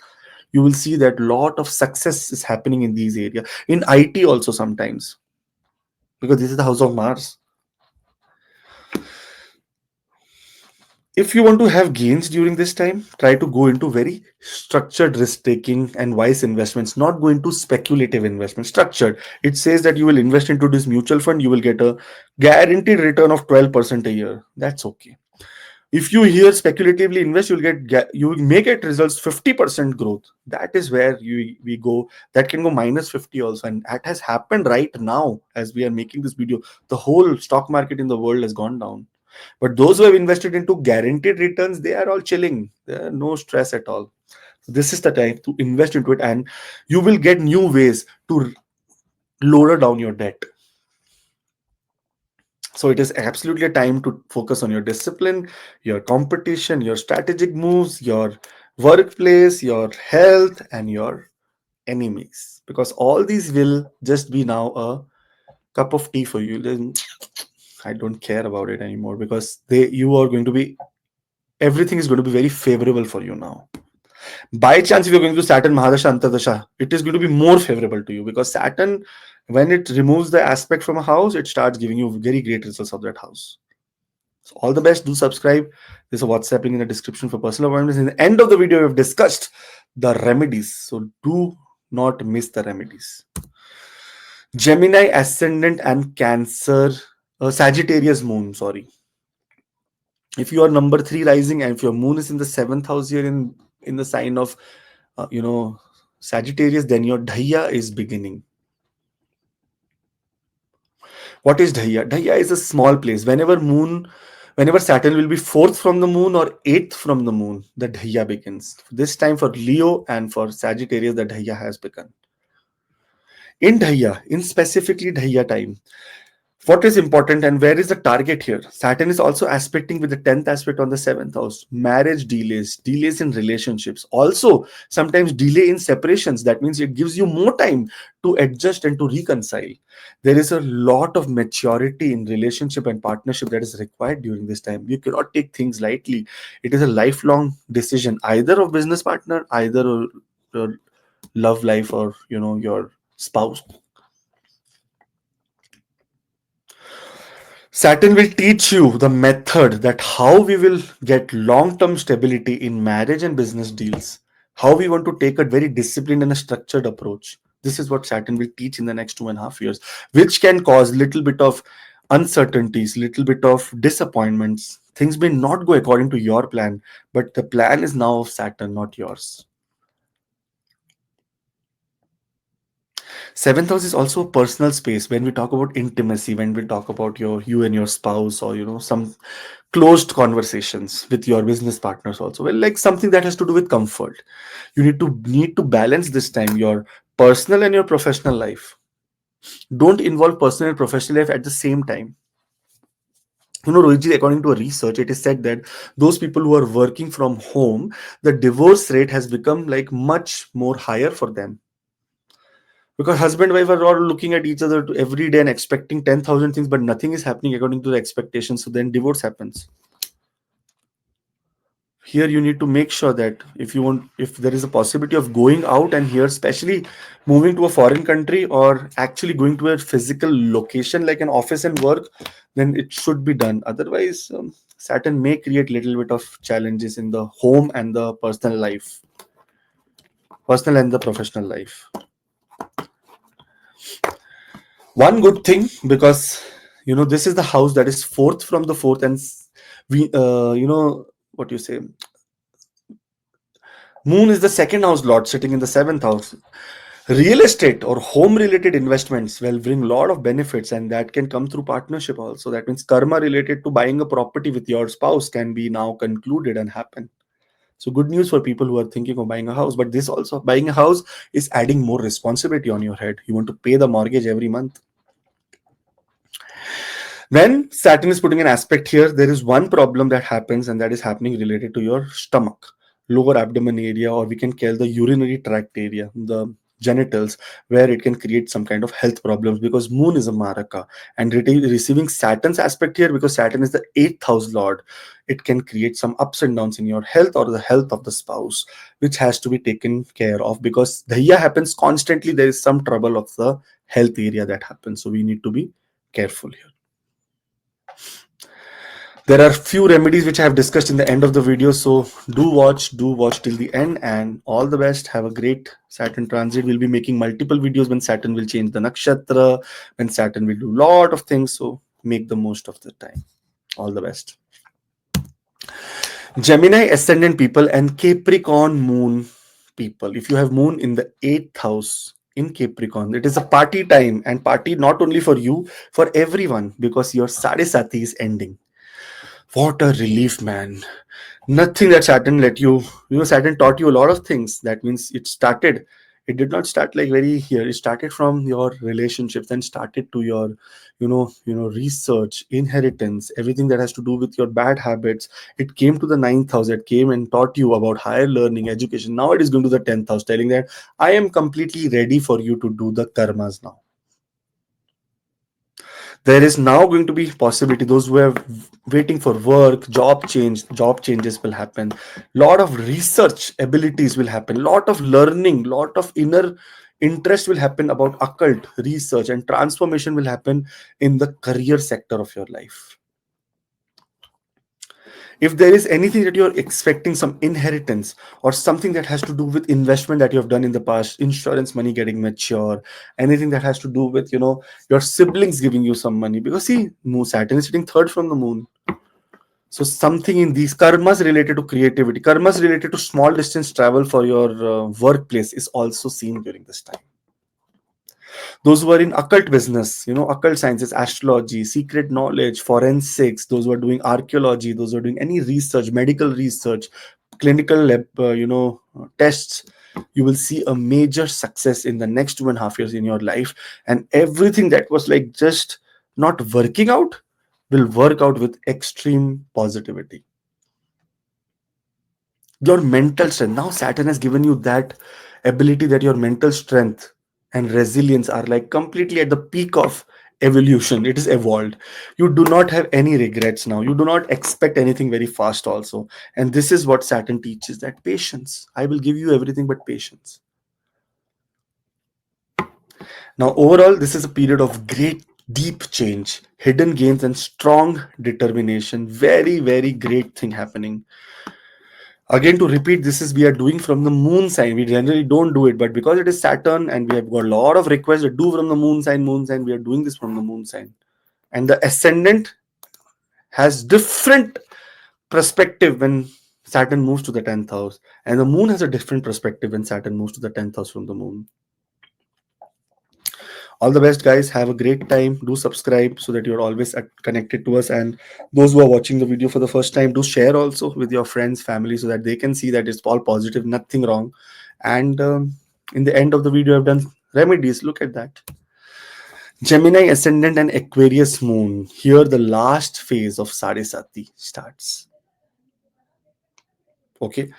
you will see that lot of success is happening in these areas. In IT also sometimes, because this is the house of Mars. If you want to have gains during this time, try to go into very structured risk taking and wise investments, not go into speculative investments. Structured. It says that you will invest into this mutual fund, you will get a guaranteed return of 12% a year. That's okay. If you here speculatively invest, you will make it results 50% growth. That is where we go. That can go minus 50 also, and that has happened right now as we are making this video. The whole stock market in the world has gone down. But those who have invested into guaranteed returns, they are all chilling. There are no stress at all. So this is the time to invest into it, and you will get new ways to lower down your debt. So it is absolutely a time to focus on your discipline, your competition, your strategic moves, your workplace, your health, and your enemies. Because all these will just be now a cup of tea for you. I don't care about it anymore because you are going to be, everything is going to be very favorable for you now. By chance, if you're going to Saturn Mahadasha Antardasha, it is going to be more favorable to you because Saturn, when it removes the aspect from a house, it starts giving you very great results of that house. So all the best. Do subscribe. There's a WhatsApp link in the description for personal appointments. In the end of the video, we have discussed the remedies. So do not miss the remedies. Gemini ascendant and Cancer, Sagittarius moon. Sorry. If you are number 3 rising and if your moon is in the seventh house here in the sign of Sagittarius, then your Dhaiya is beginning. What is Dhaiya? Dhaiya is a small place. Whenever Saturn will be fourth from the moon or eighth from the moon, the Dhaiya begins. This time for Leo and for Sagittarius, the Dhaiya has begun. In Dhaiya, in specifically Dhaiya time, what is important and where is the target here? Saturn is also aspecting with the 10th aspect on the 7th house. Marriage delays in relationships. Also, sometimes delay in separations. That means it gives you more time to adjust and to reconcile. There is a lot of maturity in relationship and partnership that is required during this time. You cannot take things lightly. It is a lifelong decision, either of business partner, either your love life or your spouse. Saturn will teach you the method that how we will get long-term stability in marriage and business deals. How we want to take a very disciplined and a structured approach. This is what Saturn will teach in the next 2.5 years, which can cause little bit of uncertainties, little bit of disappointments. Things may not go according to your plan, but the plan is now of Saturn, not yours. Seventh house is also a personal space. When we talk about intimacy, when we talk about you and your spouse, or some closed conversations with your business partners also, well, like something that has to do with comfort. You need to balance this time, your personal and your professional life. Don't involve personal and professional life at the same time. Rohitji, according to a research, it is said that those people who are working from home, the divorce rate has become like much more higher for them, because husband and wife are all looking at each other every day and expecting 10,000 things, but nothing is happening according to the expectations. So then divorce happens. Here you need to make sure that if there is a possibility of going out, and here especially moving to a foreign country or actually going to a physical location like an office and work, then it should be done. Otherwise, Saturn may create little bit of challenges in the home and the personal and the professional life. One good thing, because this is the house that is fourth from the fourth, and we what you say, moon is the second house lord sitting in the seventh house. Real estate or home related investments will bring a lot of benefits, and that can come through partnership also. That means karma related to buying a property with your spouse can be now concluded and happen. So good news for people who are thinking of buying a house. But this also, buying a house is adding more responsibility on your head. You want to pay the mortgage every month. When Saturn is putting an aspect here, there is one problem that happens, and that is happening related to your stomach, lower abdomen area, or we can call the urinary tract area, the genitals, where it can create some kind of health problems, because Moon is a Maraka, and receiving Saturn's aspect here, because Saturn is the eighth house lord, it can create some ups and downs in your health or the health of the spouse, which has to be taken care of, because Dhaiya happens constantly. There is some trouble of the health area that happens, so we need to be careful here. There are few remedies which I have discussed in the end of the video, so do watch till the end, and all the best. Have a great Saturn transit. We'll be making multiple videos when Saturn will change the nakshatra, when Saturn will do lot of things, so make the most of the time. All the best. Gemini ascendant people and Capricorn moon people. If you have moon in the 8th house in Capricorn, it is a party time, and party not only for you, for everyone, because your Sade Sati is ending. What a relief, man. Nothing that Saturn let you, Saturn taught you a lot of things. That means it did not start like very here. It started from your relationships, then started to your, research, inheritance, everything that has to do with your bad habits. It came to the ninth house. It came and taught you about higher learning, education. Now it is going to the 10th house, telling that I am completely ready for you to do the karmas now. There is now going to be possibility, those who are waiting for work, job changes will happen. Lot of research abilities will happen, lot of learning, lot of inner interest will happen about occult research, and transformation will happen in the career sector of your life. If there is anything that you're expecting, some inheritance or something that has to do with investment that you have done in the past, insurance money getting mature, anything that has to do with your siblings giving you some money, because see, Saturn is sitting third from the moon. So something in these karmas related to creativity, karmas related to small distance travel for your workplace is also seen during this time. Those who are in occult business, occult sciences, astrology, secret knowledge, forensics, those who are doing archaeology, those who are doing any research, medical research, clinical lab, tests, you will see a major success in the next 2.5 years in your life, and everything that was like just not working out will work out with extreme positivity. Your mental strength, now Saturn has given you that ability, that your mental strength and resilience are like completely at the peak of evolution. It is evolved. You do not have any regrets now. You do not expect anything very fast also, and this is what Saturn teaches, that patience. I will give you everything but patience. Now overall, this is a period of great deep change, hidden gains, and strong determination. Very, very great thing happening. Again, to repeat, this is we are doing from the moon sign. We generally don't do it, but because it is Saturn and we have got a lot of requests to do from the moon sign, we are doing this from the moon sign. And the ascendant has different perspective when Saturn moves to the 10th house, and the moon has a different perspective when Saturn moves to the 10th house from the moon. All the best, guys. Have a great time. Do subscribe so that you're always connected to us. And those who are watching the video for the first time, do share also with your friends, family, so that they can see that it's all positive, nothing wrong. And in the end of the video, I've done remedies. Look at that. Gemini ascendant and Aquarius moon. Here, the last phase of Sade Sati starts. Okay.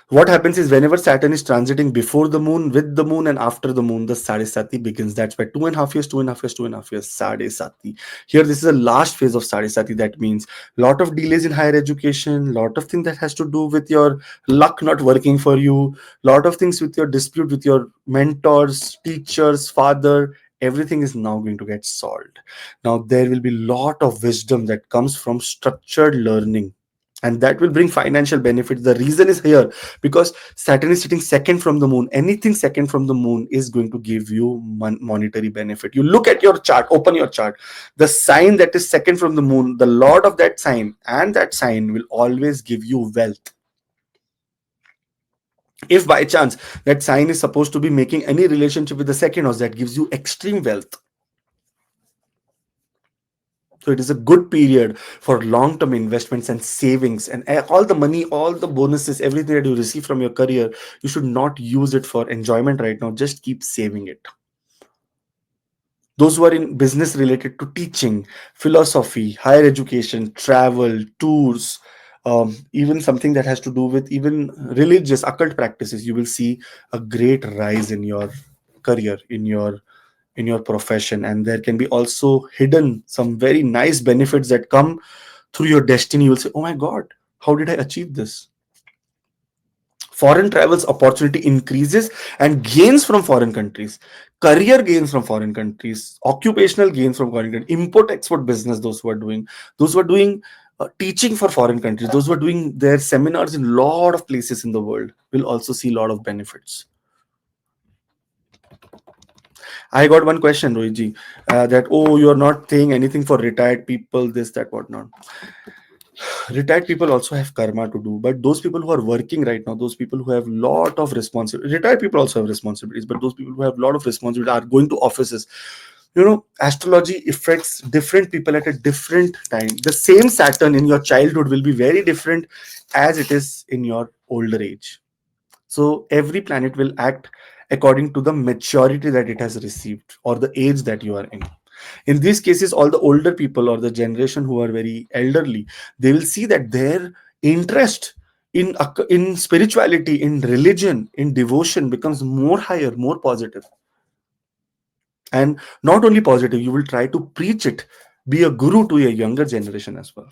What happens is whenever Saturn is transiting before the moon, with the moon, and after the moon, the Sade Sati begins. That's why 2.5 years, 2.5 years, 2.5 years, Sade Sati. Here, this is the last phase of Sade Sati. That means lot of delays in higher education, lot of things that has to do with your luck not working for you, lot of things with your dispute with your mentors, teachers, father. Everything is now going to get solved. Now there will be lot of wisdom that comes from structured learning, and that will bring financial benefits. The reason is here because Saturn is sitting second from the moon. Anything second from the moon is going to give you monetary benefit. You look at your chart, open your chart, the sign that is second from the moon, the lord of that sign, and that sign will always give you wealth. If by chance that sign is supposed to be making any relationship with the second house, that gives you extreme wealth. So it is a good period for long-term investments and savings, and all the money, all the bonuses, everything that you receive from your career, you should not use it for enjoyment right now. Just keep saving it. Those who are in business related to teaching, philosophy, higher education, travel, tours, even something that has to do with even religious occult practices, you will see a great rise in your career, in your profession. And there can be also hidden some very nice benefits that come through your destiny. You will say, oh my god, how did I achieve this? Foreign travels opportunity increases, and gains from foreign countries, career gains from foreign countries, occupational gains from foreign countries, import export business. Those who are doing teaching for foreign countries, those who are doing their seminars in a lot of places in the world will also see a lot of benefits. I got one question, Rohitji, that, oh, you're not saying anything for retired people, this, that, whatnot. Retired people also have karma to do, but those people who are working right now, those people who have lot of responsibility, retired people also have responsibilities, but those people who have a lot of responsibility are going to offices. Astrology affects different people at a different time. The same Saturn in your childhood will be very different as it is in your older age. So every planet will act according to the maturity that it has received or the age that you are in. In these cases, all the older people or the generation who are very elderly, they will see that their interest in spirituality, in religion, in devotion becomes more higher, more positive. And not only positive, you will try to preach it, be a guru to a younger generation as well.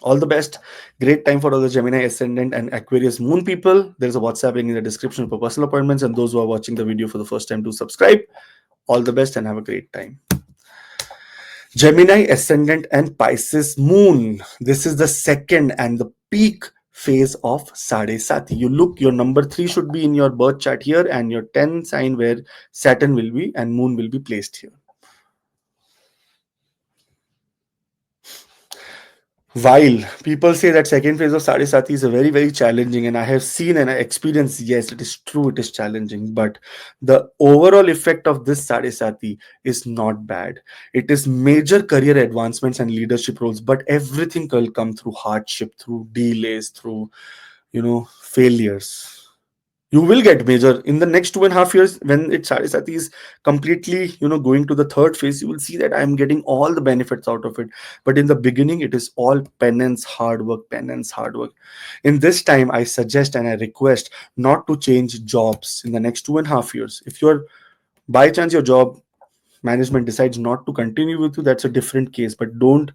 All the best. Great time for all the Gemini ascendant and Aquarius moon people. There's a WhatsApp link in the description for personal appointments, and those who are watching the video for the first time, do subscribe. All the best and have a great time. Gemini ascendant and Pisces moon. This is the second and the peak phase of Sade Sati. You look, your number 3 should be in your birth chart here, and your 10 sign where Saturn will be and moon will be placed here. While people say that second phase of Sade Sati is a very, very challenging, and I have seen and I experienced, yes, it is true, it is challenging, but the overall effect of this Sade Sati is not bad. It is major career advancements and leadership roles, but everything will come through hardship, through delays, through, failures. You will get major in the next 2.5 years when it Sade Sati is completely, going to the third phase. You will see that I'm getting all the benefits out of it. But in the beginning, it is all penance, hard work, penance, hard work. In this time, I suggest and I request not to change jobs in the next 2.5 years. If you're by chance your job management decides not to continue with you, that's a different case. But don't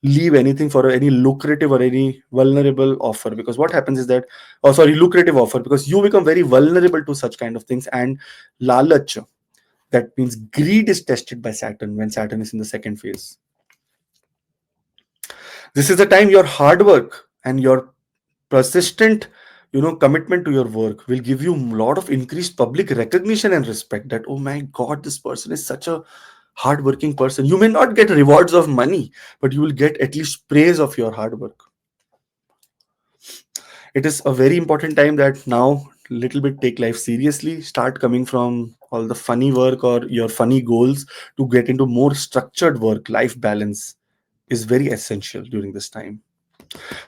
leave anything for any lucrative or any vulnerable offer, because what happens is that, oh sorry, lucrative offer, because you become very vulnerable to such kind of things. And lalach, that means greed, is tested by Saturn when Saturn is in the second phase. This is the time your hard work and your persistent commitment to your work will give you a lot of increased public recognition and respect, that, oh my god, this person is such a hardworking person. You may not get rewards of money, but you will get at least praise of your hard work. It is a very important time that now little bit take life seriously, start coming from all the funny work or your funny goals, to get into more structured work life balance is very essential during this time.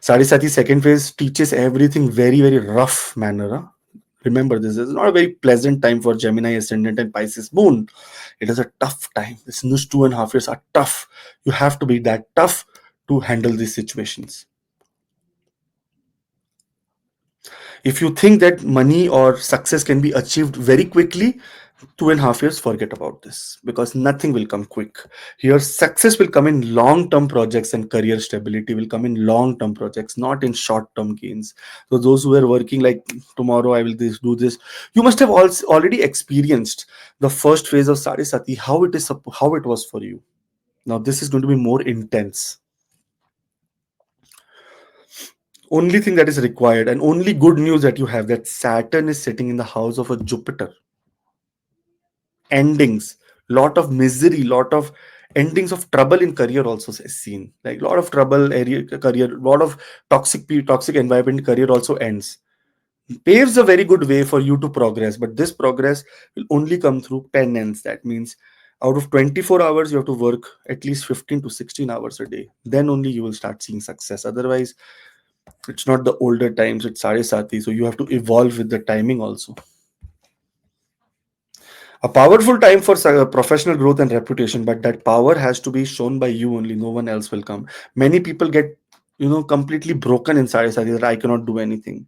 Sade Sati second phase teaches everything very, very rough manner. Huh? Remember, this is not a very pleasant time for Gemini ascendant and Pisces moon. It is a tough time. This next 2.5 years are tough. You have to be that tough to handle these situations. If you think that money or success can be achieved very quickly, 2.5 years, forget about this, because nothing will come quick. Here, success will come in long term projects, and career stability will come in long term projects, not in short term gains. So, those who are working like tomorrow, I will do this, you must have already experienced the first phase of Sade Sati, how it was for you. Now, this is going to be more intense. Only thing that is required, and only good news that you have, that Saturn is sitting in the house of a Jupiter. Endings, lot of misery, lot of endings of trouble in career also is seen, like lot of trouble area career, lot of toxic environment, career also ends, paves a very good way for you to progress. But this progress will only come through penance. That means out of 24 hours you have to work at least 15 to 16 hours a day, then only you will start seeing success. Otherwise, it's not the older times, it's Sade Sati, so you have to evolve with the timing also. A powerful time for professional growth and reputation, but that power has to be shown by you only. No one else will come. Many people get, completely broken inside that I cannot do anything.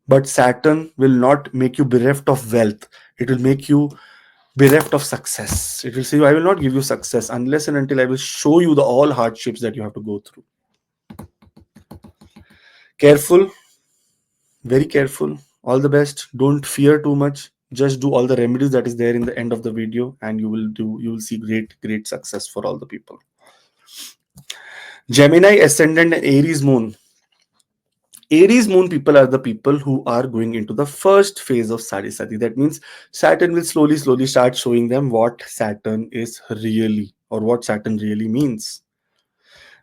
But Saturn will not make you bereft of wealth. It will make you bereft of success. It will say, I will not give you success unless and until I will show you the all hardships that you have to go through. Careful, very careful. All the best. Don't fear too much. Just do all the remedies that is there in the end of the video, and you will see great success for all the people. Gemini ascendant and Aries moon. Aries moon people are the people who are going into the first phase of Sade Sati. That means Saturn will slowly start showing them what Saturn is really, or what Saturn really means.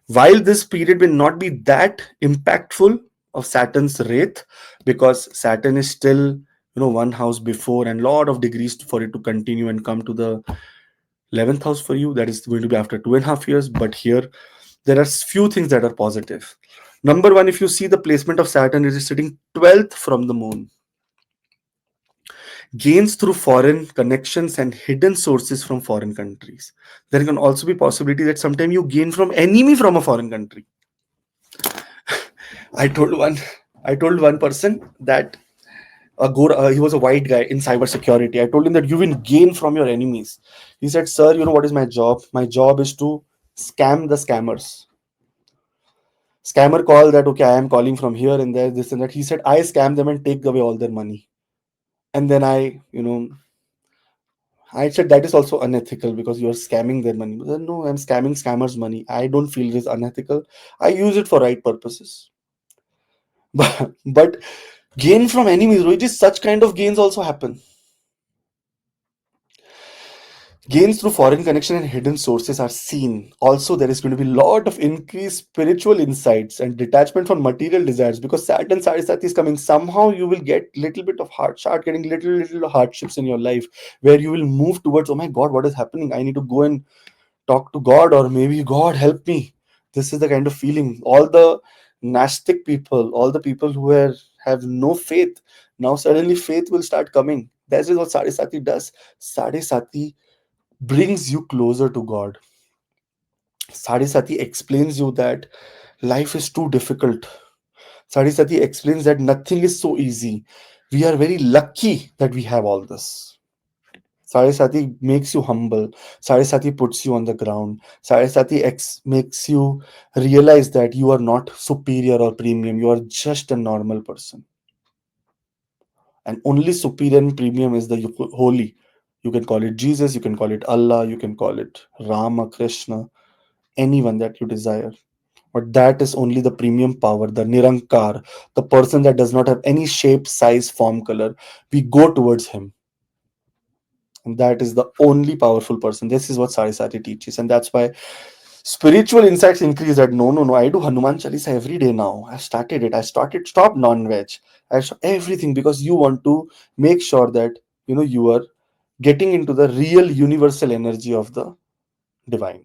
While this period will not be that impactful of Saturn's wraith, because Saturn is still, one house before, and lot of degrees for it to continue and come to the 11th house for you. That is going to be after 2.5 years. But here there are few things that are positive. Number one, if you see the placement of Saturn, it is sitting 12th from the moon. Gains through foreign connections and hidden sources from foreign countries. There can also be possibility that sometime you gain from enemy from a foreign country. I told one person that he was a white guy in cybersecurity. I told him that you will gain from your enemies. He said, "Sir, you know what is my job? My job is to scam the scammers." Scammer call that, okay, I am calling from here and there, this and that. He said, I scam them and take away all their money. And then I said that is also unethical because you are scamming their money. But then, no, I'm scamming scammers' money. I don't feel it is unethical. I use it for right purposes. But gain from enemies, Rohit, such kind of gains also happen. Gains through foreign connection and hidden sources are seen. Also, there is going to be a lot of increased spiritual insights and detachment from material desires, because Saturn Sarisati is coming. Somehow you will get little bit of start getting little hardships in your life, where you will move towards, oh my God, what is happening? I need to go and talk to God, or maybe God help me. This is the kind of feeling. All the Gnostic people, all the people who have no faith, now suddenly faith will start coming. That is what Sade Sati does. Sade Sati brings you closer to God. Sade Sati explains you that life is too difficult. Sade Sati explains that nothing is so easy. We are very lucky that we have all this. Sade Sati makes you humble. Sade Sati puts you on the ground. Sade Sati makes you realize that you are not superior or premium. You are just a normal person. And only superior and premium is the holy. You can call it Jesus, you can call it Allah, you can call it Rama, Krishna, anyone that you desire. But that is only the premium power, the Nirankar, the person that does not have any shape, size, form, color. We go towards him. And that is the only powerful person. This is what Sarasati teaches. And that's why spiritual insights increase that no, I do Hanuman Chalisa every day now. I started it. Stop non-veg. Everything, because you want to make sure that you are getting into the real universal energy of the divine.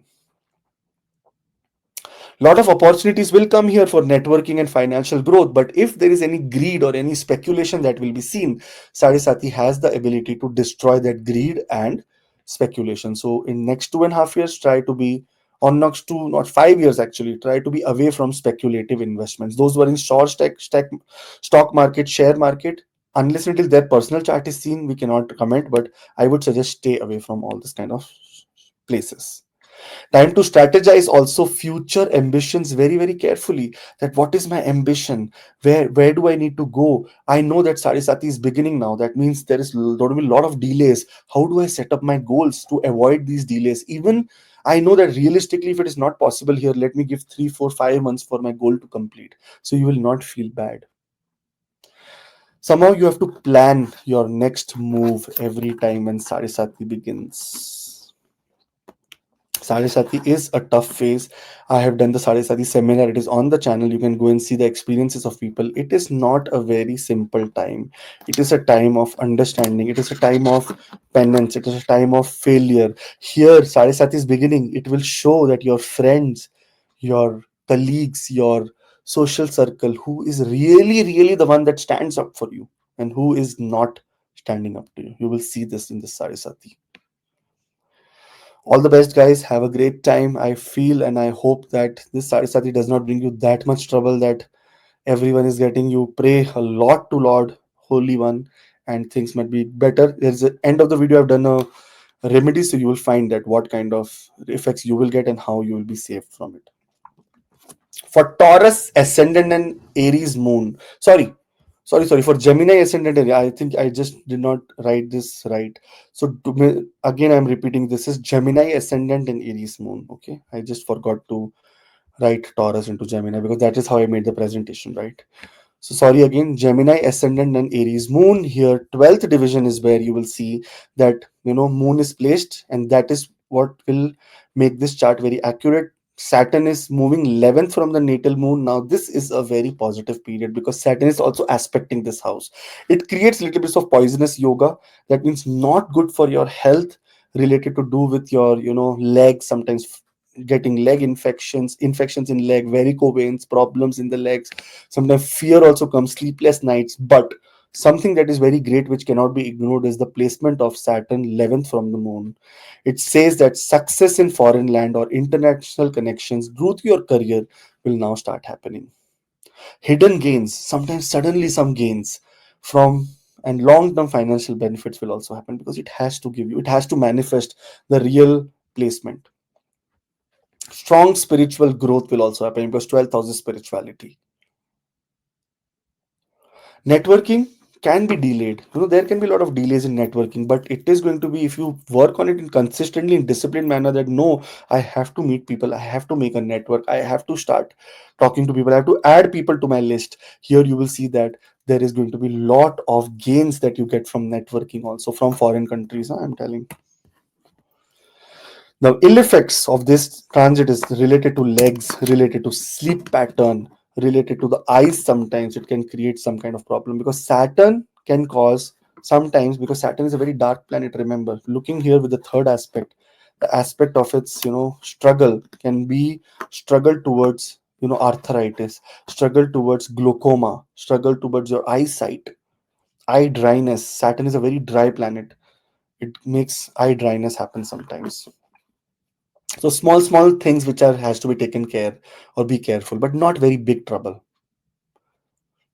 Lot of opportunities will come here for networking and financial growth, but if there is any greed or any speculation that will be seen, Sade has the ability to destroy that greed and speculation. So in next 2.5 years, try to be on next two, not 5 years actually, try to be away from speculative investments. Those who are in short stock market, share market, unless until their personal chart is seen, we cannot comment, but I would suggest stay away from all this kind of places. Time to strategize also future ambitions very, very carefully. That what is my ambition? Where do I need to go? I know that Sade Sati is beginning now. That means there is going to be a lot of delays. How do I set up my goals to avoid these delays? Even I know that realistically, if it is not possible here, let me give 3, 4, 5 months for my goal to complete. So you will not feel bad. Somehow you have to plan your next move every time when Sade Sati begins. Sade Sati is a tough phase. I have done the Sade Sati seminar. It is on the channel. You can go and see the experiences of people. It is not a very simple time. It is a time of understanding. It is a time of penance. It is a time of failure. Here, Sade Sati is beginning. It will show that your friends, your colleagues, your social circle, who is really, really the one that stands up for you and who is not standing up to you. You will see this in the Sade Sati. All the best, guys. Have a great time. I feel and I hope that this Sade Sati does not bring you that much trouble that everyone is getting. You pray a lot to Lord, Holy One, and things might be better. There's the end of the video. I've done a remedy, so you will find that what kind of effects you will get and how you will be saved from it. For Taurus ascendant and Aries moon. Sorry. For Gemini ascendant, I think I just did not write this right. So again, I'm repeating. This is Gemini ascendant and Aries moon. Okay, I just forgot to write Taurus into Gemini because that is how I made the presentation, right? So sorry again, Gemini ascendant and Aries moon. Here 12th division is where you will see that moon is placed, and that is what will make this chart very accurate. Saturn is moving 11th from the natal moon. Now this is a very positive period because Saturn is also aspecting this house. It creates little bits of poisonous yoga. That means not good for your health, related to do with your legs, sometimes getting leg infections in leg, varicose veins, problems in the legs. Sometimes fear also comes, sleepless nights. But something that is very great which cannot be ignored is the placement of Saturn 11th from the moon. It says that success in foreign land or international connections due to your career will now start happening. Hidden gains, sometimes suddenly some gains from, and long term financial benefits will also happen because it has to manifest the real placement. Strong spiritual growth will also happen because 12th house is spirituality. Networking can be delayed. There can be a lot of delays in networking, but it is going to be, if you work on it in consistently in disciplined manner, that no, I have to meet people, I have to make a network, I have to start talking to people, I have to add people to my list. Here you will see that there is going to be a lot of gains that you get from networking, also from foreign countries. I'm telling. The ill effects of this transit is related to legs, related to sleep pattern, related to the eyes. Sometimes it can create some kind of problem because Saturn can cause sometimes, because Saturn is a very dark planet. Remember, looking here with the third aspect, the aspect of its struggle can be struggle towards arthritis, struggle towards glaucoma, struggle towards your eyesight, eye dryness. Saturn is a very dry planet. It makes eye dryness happen sometimes. So small things which are has to be taken care or be careful, but not very big trouble.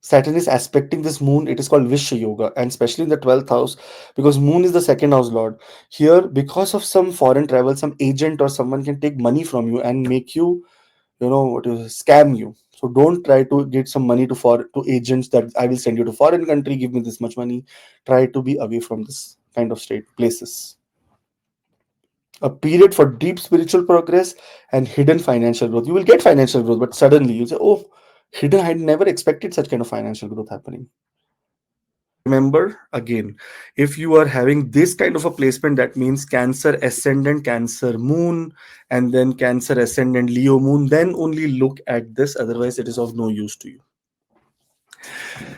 Saturn is aspecting this moon. It is called Vishya Yoga, and especially in the 12th house, because moon is the second house lord. Here, because of some foreign travel, some agent or someone can take money from you and make you, scam you. So don't try to get some money to agents that I will send you to foreign country, give me this much money. Try to be away from this kind of state places. A period for deep spiritual progress and hidden financial growth. You will get financial growth, but suddenly you say, oh, hidden, I never expected such kind of financial growth happening. Remember again, if you are having this kind of a placement, that means Cancer ascendant, Cancer moon, and then Cancer ascendant, Leo moon, then only look at this. Otherwise, it is of no use to you.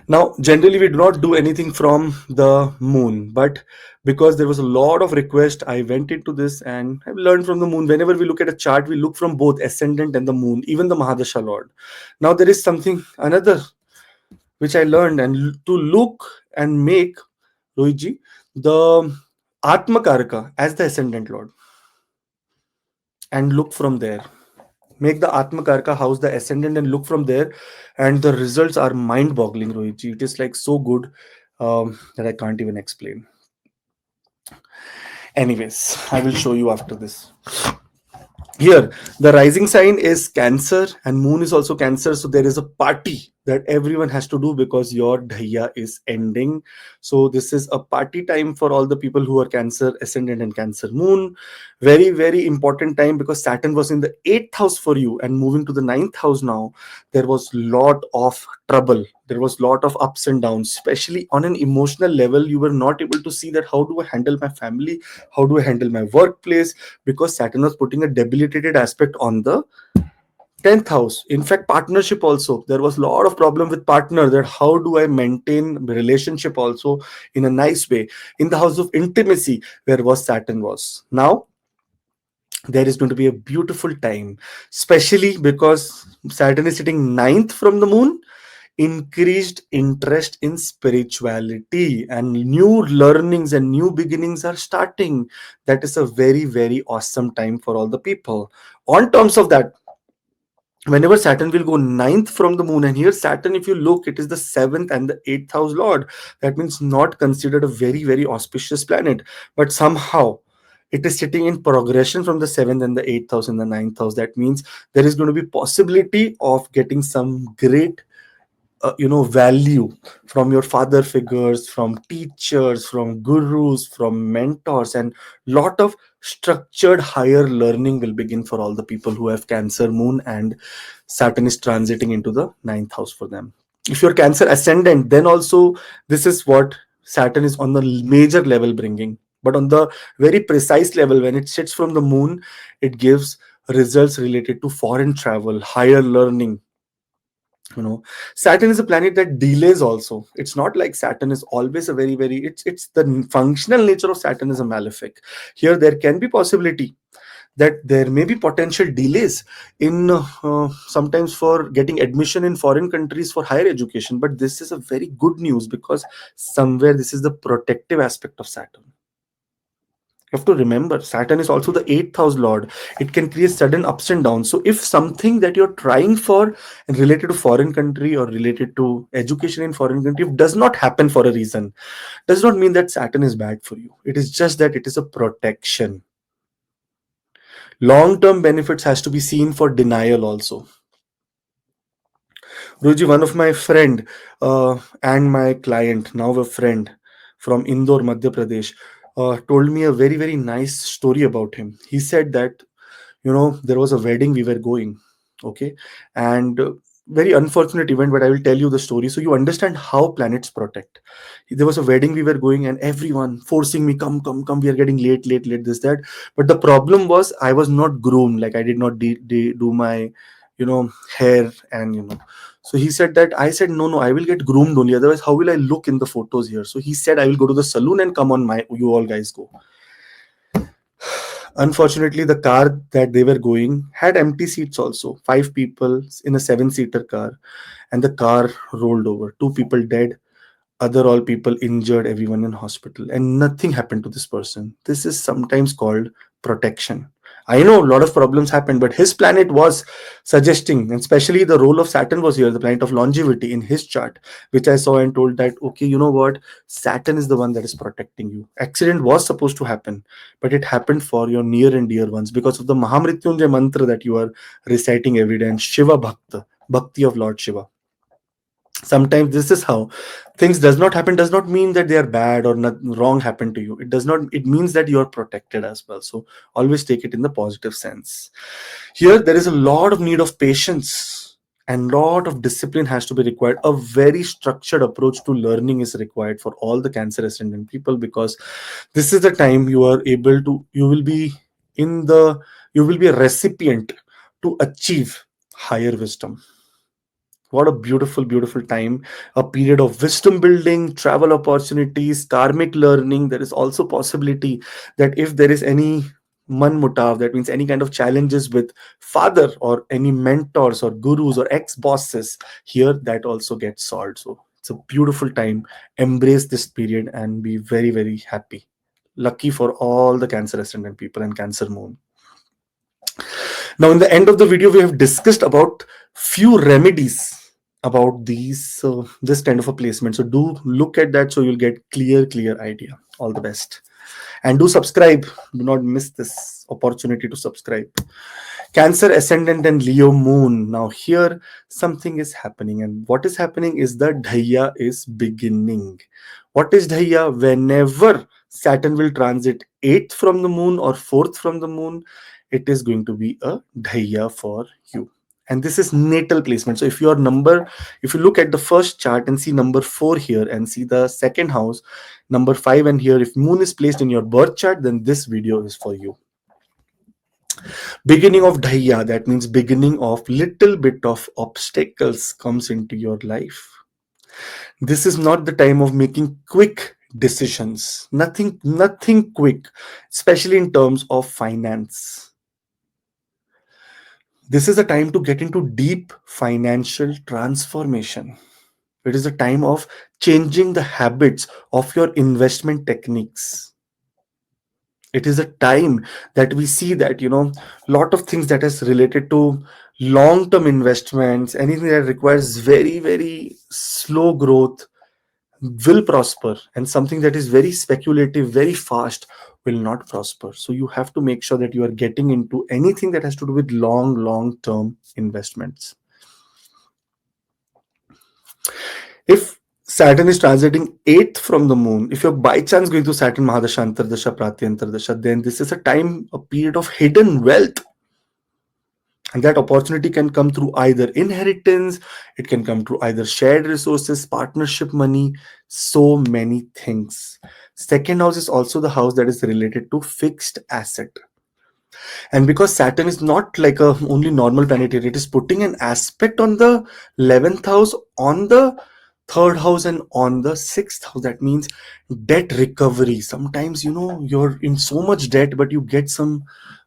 Now, generally, we do not do anything from the moon, but because there was a lot of request, I went into this and I've learned from the moon. Whenever we look at a chart, we look from both ascendant and the moon, even the Mahadasha Lord. Now, there is something another which I learned, and to look and make Rohitji the Atma Karaka as the ascendant Lord, and look from there. Make the Atma Karka house the ascendant and look from there, and the results are mind boggling, Rohitji. It is like so good that I can't even explain. Anyways, I will show you after this. Here, the rising sign is Cancer, and Moon is also Cancer. So there is a party that everyone has to do because your Dhaiya is ending. So this is a party time for all the people who are Cancer Ascendant and Cancer Moon. Very, very important time because Saturn was in the 8th house for you and moving to the 9th house now. There was lot of trouble. There was lot of ups and downs, especially on an emotional level. You were not able to see that how do I handle my family, how do I handle my workplace, because Saturn was putting a debilitated aspect on the 10th house. In fact, partnership also, there was a lot of problem with partner, that how do I maintain relationship also in a nice way. In the house of intimacy, where was Saturn was. Now there is going to be a beautiful time, especially because Saturn is sitting ninth from the moon. Increased interest in spirituality and new learnings and new beginnings are starting. That is a very, very awesome time for all the people. On terms of that, whenever Saturn will go ninth from the moon, and here Saturn, if you look, it is the seventh and the eighth house lord. That means not considered a very, very auspicious planet, but somehow it is sitting in progression from the seventh and the eighth house and the ninth house. That means there is going to be possibility of getting some great value from your father figures, from teachers, from gurus, from mentors, and lot of structured higher learning will begin for all the people who have Cancer Moon, and Saturn is transiting into the ninth house for them. If you're Cancer ascendant, then also this is what Saturn is on the major level bringing. But on the very precise level, when it sits from the moon, it gives results related to foreign travel, higher learning. Saturn is a planet that delays also. It's not like Saturn is always a very, very, it's the functional nature of Saturn is a malefic. Here there can be possibility that there may be potential delays in sometimes for getting admission in foreign countries for higher education, but this is a very good news because somewhere this is the protective aspect of Saturn. You have to remember, Saturn is also the eighth house lord. It can create sudden ups and downs. So if something that you're trying for and related to foreign country or related to education in foreign country does not happen for a reason, does not mean that Saturn is bad for you. It is just that it is a protection. Long-term benefits has to be seen for denial also. Ruji, one of my friend and my client, now a friend from Indore, Madhya Pradesh, told me a very, very nice story about him. He said that, there was a wedding we were going, okay, and very unfortunate event, but I will tell you the story so you understand how planets protect. There was a wedding we were going, and everyone forcing me, come, come, come, we are getting late, late, late, this, that. But the problem was I was not groomed, like I did not do my hair, and so he said that, I said, no, no, I will get groomed only, otherwise how will I look in the photos here? So he said, I will go to the saloon and come on my, you all guys go. Unfortunately, the car that they were going had empty seats also. 5 people in a seven-seater car, and the car rolled over. 2 people dead, other all people injured, everyone in hospital, and nothing happened to this person. This is sometimes called protection. I know a lot of problems happened, but his planet was suggesting, and especially the role of Saturn was here, the planet of longevity in his chart, which I saw and told that, okay, you know what, Saturn is the one that is protecting you. Accident was supposed to happen, but it happened for your near and dear ones because of the Mahamrityunjay mantra that you are reciting every day, and Shiva Bhakta, bhakti of Lord Shiva. Sometimes this is how things does not happen, does not mean that they are bad or not, wrong happened to you. It does not, it means that you are protected as well. So always take it in the positive sense. Here there is a lot of need of patience and lot of discipline has to be required. A very structured approach to learning is required for all the Cancer ascendant people, because this is the time you are able to, you will be in the, you will be a recipient to achieve higher wisdom. What a beautiful, beautiful time. A period of wisdom building, travel opportunities, karmic learning. There is also possibility that if there is any man mutav, that means any kind of challenges with father or any mentors or gurus or ex-bosses, here that also gets solved. So it's a beautiful time. Embrace this period and be very, very happy. Lucky for all the Cancer ascendant people and Cancer moon. Now, in the end of the video, we have discussed about few remedies about these this kind of a placement. So do look at that so you'll get clear idea. All the best. And do subscribe. Do not miss this opportunity to subscribe. Cancer ascendant and Leo moon. Now here something is happening, and what is happening is the Dhaiya is beginning. What is Dhaiya? Whenever Saturn will transit 8th from the moon or 4th from the moon, it is going to be a Dhaiya for you. And this is natal placement. So if your number, if you look at the first chart and see number 4 here and see the second house, number 5, and here, if moon is placed in your birth chart, then this video is for you. Beginning of Dhaiya, that means beginning of little bit of obstacles comes into your life. This is not the time of making quick decisions. Nothing quick, especially in terms of finance. This is a time to get into deep financial transformation. It is a time of changing the habits of your investment techniques. It is a time that we see that, lot of things that is related to long term investments, anything that requires very, very slow growth will prosper, and something that is very speculative, very fast, will not prosper. So you have to make sure that you are getting into anything that has to do with long term investments. If Saturn is transiting 8th from the moon, if you're by chance going to Saturn Mahadasha, Antardasha, Pratyantardasha, then this is a period of hidden wealth. And that opportunity can come through either inheritance, it can come through either shared resources, partnership money, so many things. Second house is also the house that is related to fixed asset. And because Saturn is not like a only normal planet, it is putting an aspect on the 11th house, on the third house, and on the sixth house. That means debt recovery. Sometimes you're in so much debt, but you get some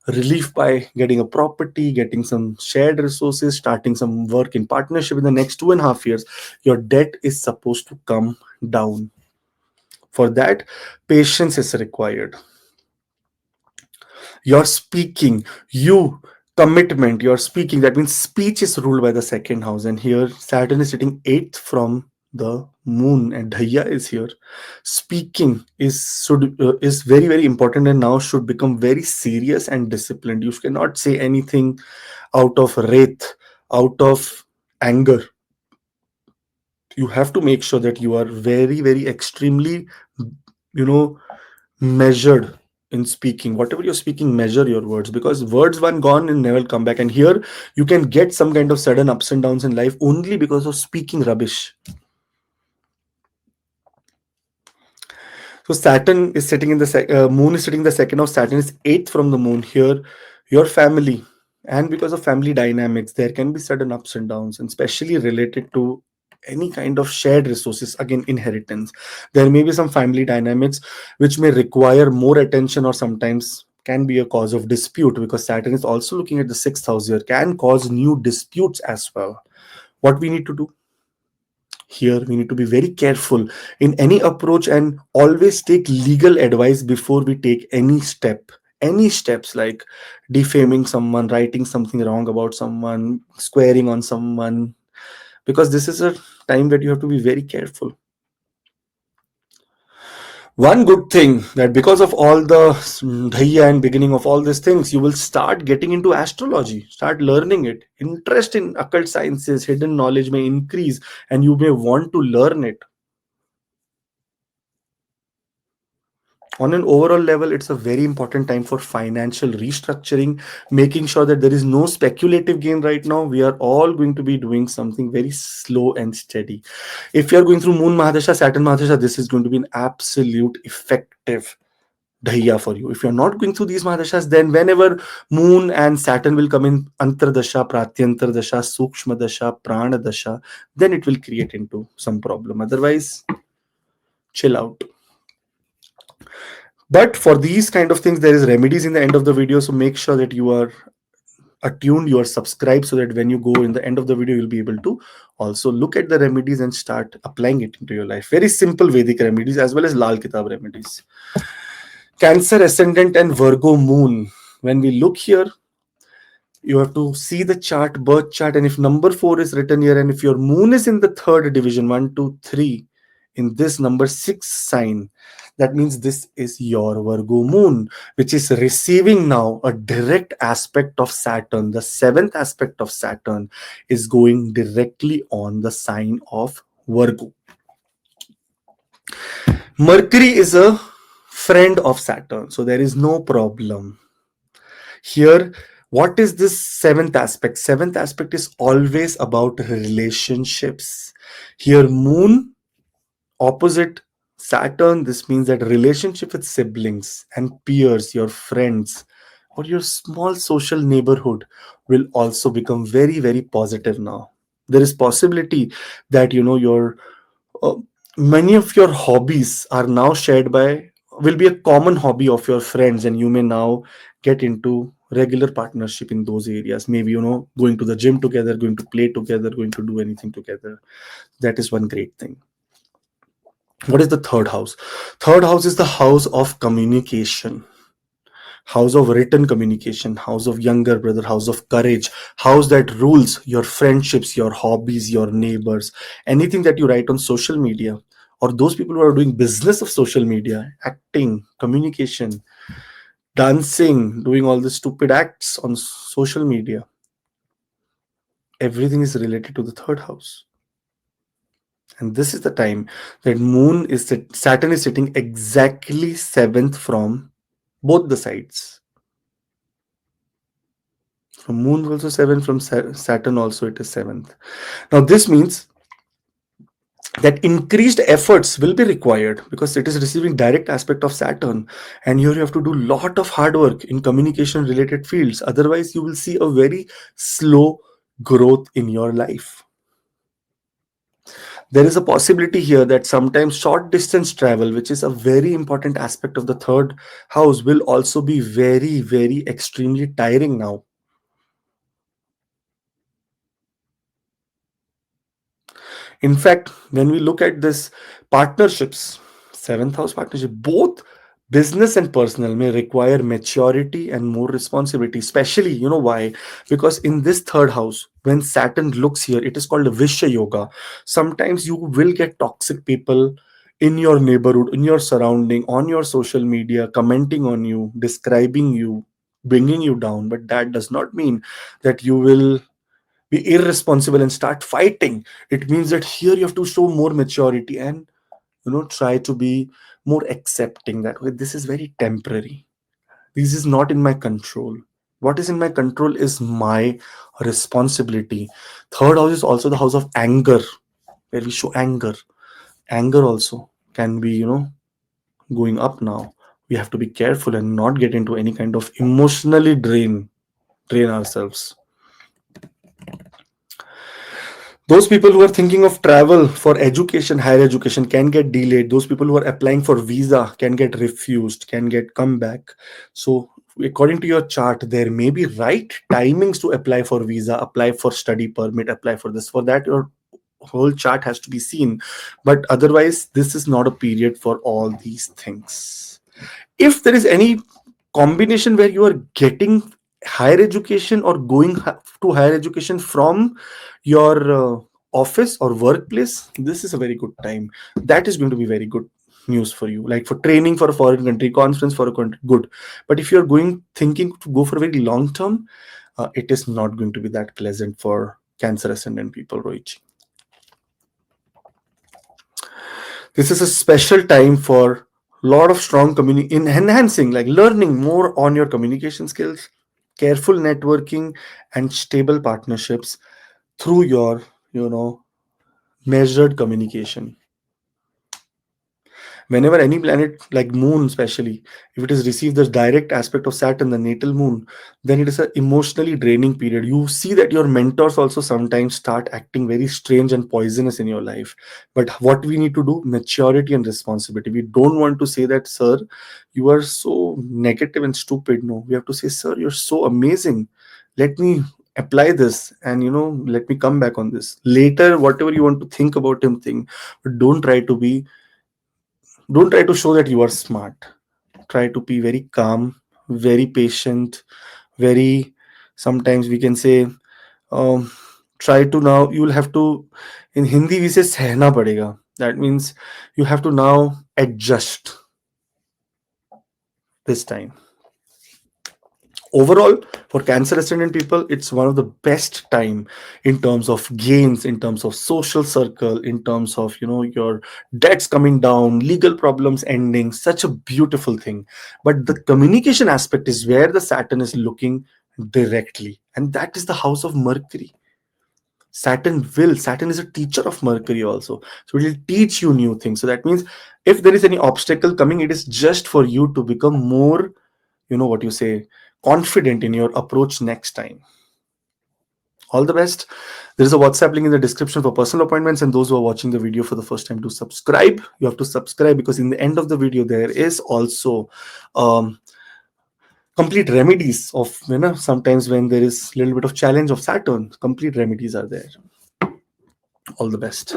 relief by getting a property, getting some shared resources, starting some work in partnership. In the next 2.5 years, your debt is supposed to come down. For that, patience is required. Your speaking, commitment, your speaking, that means speech is ruled by the second house. And here Saturn is sitting 8th from the moon, and Dhaiya is here. Speaking is very, very important, and now should become very serious and disciplined. You cannot say anything out of wrath, out of anger. You have to make sure that you are very, very extremely measured in speaking. Whatever you're speaking, measure your words, because words one gone and never come back. And here you can get some kind of sudden ups and downs in life only because of speaking rubbish. So Saturn is sitting in the moon is sitting in the second house. Saturn is 8th from the moon. Here your family, and because of family dynamics, there can be sudden ups and downs, and especially related to any kind of shared resources, again inheritance. There may be some family dynamics which may require more attention, or sometimes can be a cause of dispute, because Saturn is also looking at the 6th house here, can cause new disputes as well. What we need to do here, we need to be very careful in any approach and always take legal advice before we take any steps, like defaming someone, writing something wrong about someone, squaring on someone, because this is a time that you have to be very careful. One good thing, that because of all the Dhaiya and beginning of all these things, you will start getting into astrology, start learning it. Interest in occult sciences, hidden knowledge may increase, and you may want to learn it. On an overall level, it's a very important time for financial restructuring, making sure that there is no speculative gain right now. We are all going to be doing something very slow and steady. If you're going through Moon Mahadasha, Saturn Mahadasha, this is going to be an absolute effective Dhaiya for you. If you're not going through these Mahadashas, then whenever Moon and Saturn will come in Antardasha, Pratyantar Dasha, Sukshma Dasha, Prana Dasha, then it will create into some problem. Otherwise, chill out. But for these kind of things, there is remedies in the end of the video. So make sure that you are attuned, you are subscribed, so that when you go in the end of the video, you'll be able to also look at the remedies and start applying it into your life. Very simple Vedic remedies as well as Lal Kitab remedies. Cancer ascendant and Virgo moon. When we look here, you have to see the chart, birth chart, and if number 4 is written here, and if your moon is in the third division, 1, 2, 3, in this number 6 sign, that means this is your Virgo moon, which is receiving now a direct aspect of Saturn. The seventh aspect of Saturn is going directly on the sign of Virgo. Mercury is a friend of Saturn, so there is no problem. Here, what is this seventh aspect? Seventh aspect is always about relationships. Here, Moon opposite Saturn, this means that relationship with siblings and peers, your friends, or your small social neighborhood will also become very, very positive now. There is possibility that your uh, many of your hobbies are now shared by will be a common hobby of your friends, and you may now get into regular partnership in those areas. Maybe going to the gym together, going to play together, going to do anything together. That is one great thing. What is the third house? Third house is the house of communication, house of written communication, house of younger brother, house of courage, house that rules your friendships, your hobbies, your neighbors, anything that you write on social media, or those people who are doing business of social media, acting, communication, dancing, doing all the stupid acts on social media. Everything is related to the third house. And this is the time that Saturn is sitting exactly seventh from both the sides. From Moon also 7, from Saturn also it is 7th. Now this means that increased efforts will be required because it is receiving direct aspect of Saturn, and here you have to do lot of hard work in communication related fields. Otherwise you will see a very slow growth in your life. There is a possibility here that sometimes short distance travel, which is a very important aspect of the third house, will also be very, very extremely tiring now. In fact, when we look at this partnerships, seventh house partnership, both business and personal may require maturity and more responsibility. Especially, why? Because in this third house, when Saturn looks here, it is called a Vishya Yoga. Sometimes you will get toxic people in your neighborhood, in your surrounding, on your social media, commenting on you, describing you, bringing you down. But that does not mean that you will be irresponsible and start fighting. It means that here you have to show more maturity and try to be more accepting that, okay, this is very temporary, this is not in my control. What is in my control is my responsibility. Third house is also the house of anger, where we show anger also can be going up now. We have to be careful and not get into any kind of emotionally drain ourselves. Those people who are thinking of travel for education, higher education, can get delayed. Those people who are applying for visa can get refused, can get come back. So according to your chart, there may be right timings to apply for visa, apply for study permit, apply for this. For that, your whole chart has to be seen. But otherwise, this is not a period for all these things. If there is any combination where you are getting higher education or going to higher education from your office or workplace, this is a very good time. That is going to be very good news for you, like for training for a foreign country, conference for a country, good. But if you're thinking to go for a very long term, it is not going to be that pleasant for Cancer ascendant people, Rohit. This is a special time for lot of strong in enhancing, like learning more on your communication skills, careful networking, and stable partnerships through your measured communication. Whenever any planet like moon especially, if it is received the direct aspect of Saturn, the natal moon, then it is an emotionally draining period. You see that your mentors also sometimes start acting very strange and poisonous in your life. But what we need to do, maturity and responsibility. We don't want to say that, sir, you are so negative and stupid. No, we have to say, sir, you're so amazing, let me apply this, and let me come back on this later. Whatever you want to think about him, think, but don't try to show that you are smart. Try to be very calm, very patient, very, sometimes we can say, um, try to, now you will have to, in Hindi we say सहना पड़ेगा. That means you have to now adjust this time. Overall, for Cancer ascendant people, it's one of the best time in terms of gains, in terms of social circle, in terms of your debts coming down, legal problems ending. Such a beautiful thing. But the communication aspect is where the Saturn is looking directly, and that is the house of Mercury. Saturn is a teacher of Mercury also, so it will teach you new things. So that means if there is any obstacle coming, it is just for you to become more, what you say, confident in your approach next time. All the best. There is a WhatsApp link in the description for personal appointments, and those who are watching the video for the first time, to subscribe. You have to subscribe because in the end of the video there is also complete remedies of, sometimes when there is a little bit of challenge of Saturn, complete remedies are there. All the best.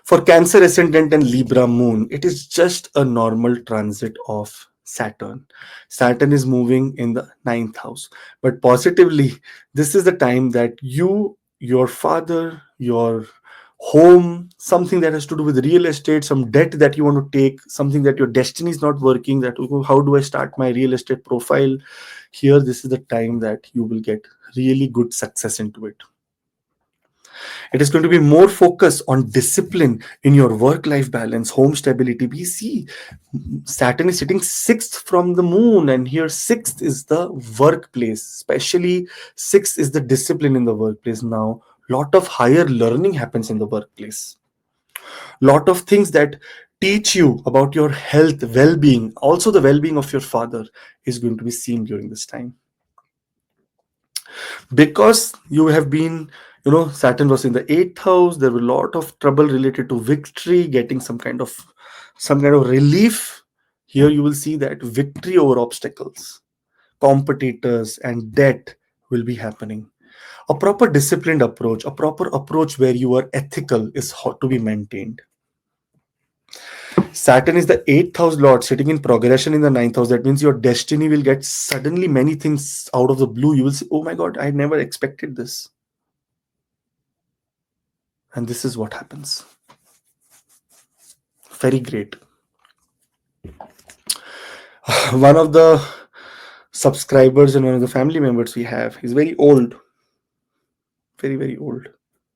For Cancer ascendant and Libra moon, it is just a normal transit of Saturn. Saturn is moving in the ninth house. But positively, this is the time that you, your father, your home, something that has to do with real estate, some debt that you want to take, something that your destiny is not working, that, "Oh, how do I start my real estate profile?" Here, this is the time that you will get really good success into it. It is going to be more focus on discipline in your work-life balance, home stability. We see Saturn is sitting sixth from the moon, and here sixth is the workplace. Especially sixth is the discipline in the workplace. Now, lot of higher learning happens in the workplace. Lot of things that teach you about your health, well-being, also the well-being of your father is going to be seen during this time. Because you have been, Saturn was in the eighth house, there were a lot of trouble related to victory, getting some kind of relief. Here you will see that victory over obstacles, competitors, and debt will be happening. A proper disciplined approach, a proper approach where you are ethical, is to be maintained. Saturn is the eighth house lord sitting in progression in the ninth house. That means your destiny will get suddenly many things out of the blue. You will say, "Oh my God, I never expected this." And this is what happens. Very great. One of the subscribers and one of the family members we have is very old. Very, very old.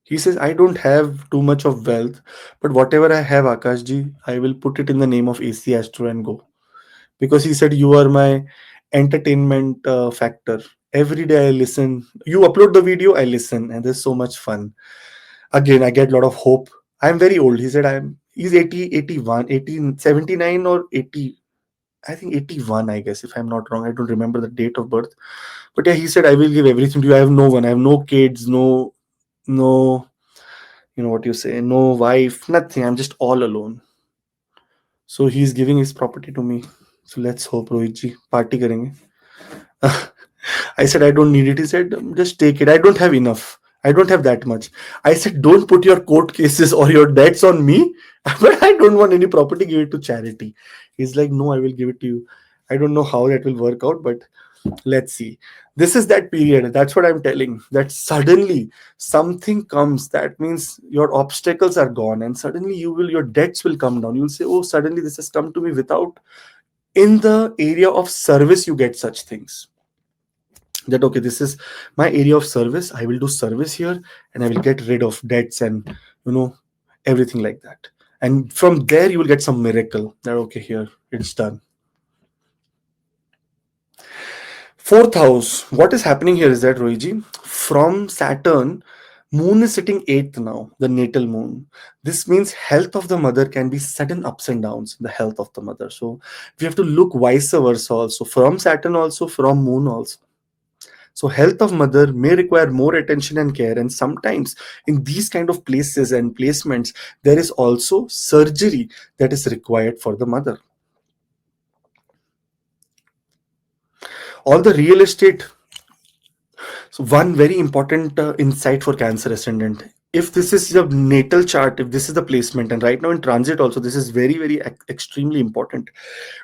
He says, "I don't have too much of wealth, but whatever I have, Akashji, I will put it in the name of AC Astro and go." Because he said, "You are my entertainment factor. Every day I listen. You upload the video, I listen, and there's so much fun." Again, I get a lot of hope. I'm very old. He said, he's 80, 81, 18, 79 or 80. I think 81, I guess, if I'm not wrong. I don't remember the date of birth. But yeah, he said, "I will give everything to you. I have no one. I have no kids, no, what you say, no wife, nothing. I'm just all alone." So he's giving his property to me. So let's hope, Rohit ji, party karenge. I said, "I don't need it." He said, "Just take it. I don't have enough. I don't have that much." I said, "Don't put your court cases or your debts on me." But I don't want any property. Give it to charity. He's like, "No, I will give it to you." I don't know how that will work out, but let's see. This is that period. That's what I'm telling. That suddenly something comes. That means your obstacles are gone, and suddenly your debts will come down. You'll say, "Oh, suddenly this has come to me without." In the area of service, you get such things. That, okay, this is my area of service, I will do service here, and I will get rid of debts and everything like that. And from there you will get some miracle that, okay, here it's done. Fourth house, what is happening here is that, Rohiji, from Saturn, Moon is sitting eighth now, the natal moon. This means health of the mother can be sudden ups and downs in the health of the mother. So we have to look vice versa also, from Saturn also, from moon also. So health of mother may require more attention and care, and sometimes in these kind of places and placements, there is also surgery that is required for the mother. All the real estate. So one very important insight for Cancer ascendant. If this is your natal chart, if this is the placement, and right now in transit also, this is very, very extremely important.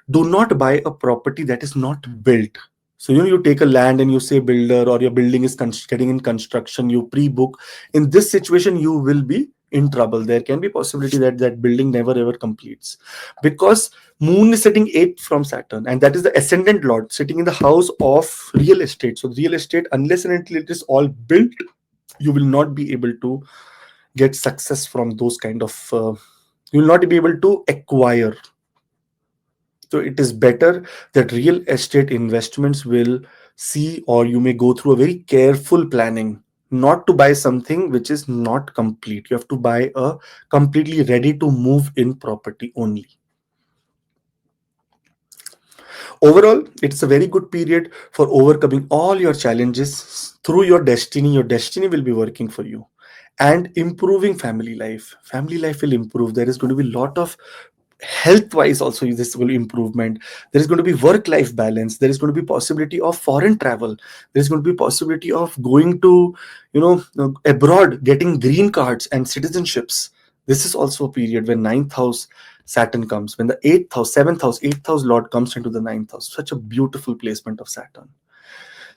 Do not buy a property that is not built. So you take a land and you say builder, or your building is getting in construction, you pre-book. In this situation, you will be in trouble. There can be possibility that that building never ever completes, because moon is sitting eighth from Saturn, and that is the ascendant lord sitting in the house of real estate. So real estate, unless and until it is all built, you will not be able to get success from those kind of you will not be able to acquire. So it is better that real estate investments will see, or you may go through a very careful planning, not to buy something which is not complete. You have to buy a completely ready to move in property only. Overall, it's a very good period for overcoming all your challenges through your destiny. Your destiny will be working for you, and improving family life. Family life will improve. There is going to be a lot of health wise also, this will improvement. There is going to be work life balance. There is going to be possibility of foreign travel. There is going to be possibility of going to abroad, getting green cards and citizenships. This is also a period when ninth house Saturn comes, when the eighth house, seventh house, eighth house lord comes into the ninth house. Such a beautiful placement of Saturn.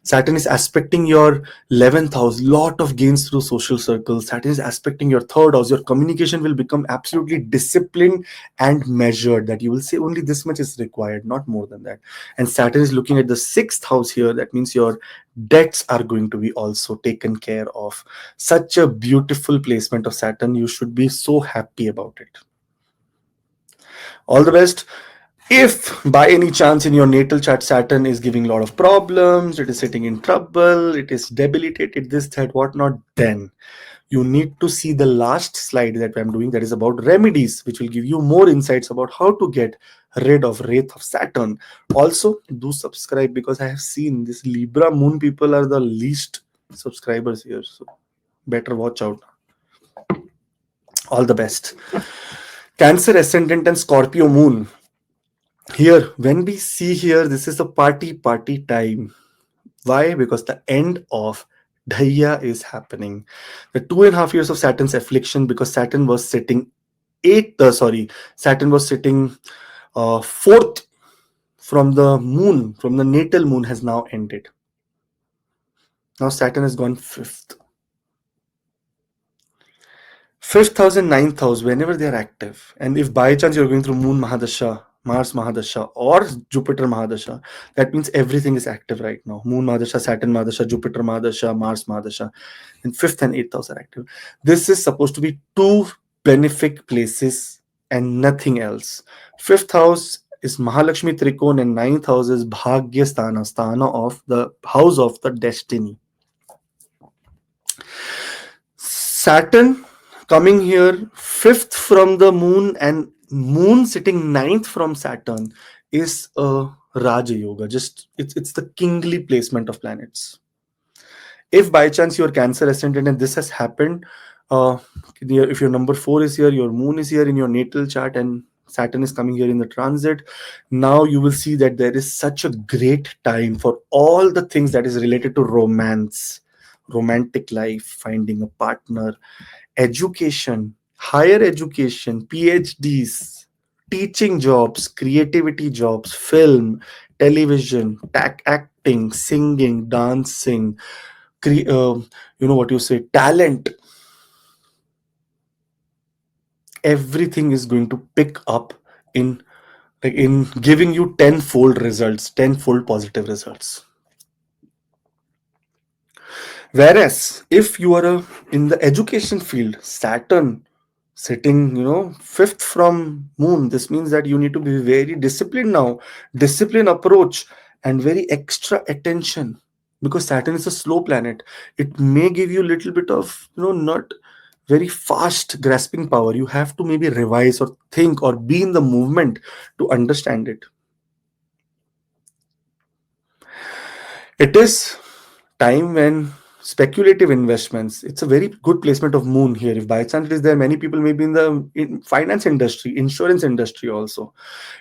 Saturn is aspecting your 11th house, lot of gains through social circles. Saturn is aspecting your third house. Your communication will become absolutely disciplined and measured, that you will say only this much is required, not more than that. And Saturn is looking at the sixth house here. That means your debts are going to be also taken care of. Such a beautiful placement of Saturn. You should be so happy about it. All the best. If by any chance in your natal chart Saturn is giving a lot of problems, it is sitting in trouble, it is debilitated, this, that, whatnot, then you need to see the last slide that I'm doing, that is about remedies, which will give you more insights about how to get rid of Wraith of Saturn. Also, do subscribe, because I have seen this Libra moon people are the least subscribers here. So better watch out. All the best. Cancer ascendant and Scorpio moon. Here, when we see here, this is a party time. Why? Because the end of Dhaiya is happening. The 2.5 years of Saturn's affliction, because Saturn was sitting Saturn was sitting fourth from the moon, from the natal moon, has now ended. Now Saturn has gone fifth. Fifth house and ninth house, whenever they are active, and if by chance you're going through Moon Mahadasha, Mars Mahadasha, or Jupiter Mahadasha, that means everything is active right now. Moon Mahadasha, Saturn Mahadasha, Jupiter Mahadasha, Mars Mahadasha, and fifth and eighth house are active. This is supposed to be two benefic places and nothing else. Fifth house is Mahalakshmi Trikon, and ninth house is Bhagya Sthana, Sthana of the house of the destiny. Saturn coming here fifth from the moon, and moon sitting ninth from Saturn is a Raja Yoga. Just it's the kingly placement of planets. If by chance you're Cancer ascendant and this has happened, if your number 4 is here, your moon is here in your natal chart, and Saturn is coming here in the transit, now you will see that there is such a great time for all the things that is related to romance, romantic life, finding a partner, education, higher education, PhDs, teaching jobs, creativity jobs, film, television, acting, singing, dancing, talent. Everything is going to pick up in giving you tenfold results, tenfold positive results. Whereas if you are in the education field, Saturn sitting fifth from moon, this means that you need to be very disciplined now, discipline approach, and very extra attention, because Saturn is a slow planet. It may give you a little bit of, not very fast grasping power. You have to maybe revise or think or be in the movement to understand it. It is time when speculative investments, it's a very good placement of moon here. If by chance it is there, many people may be in the finance industry, insurance industry also.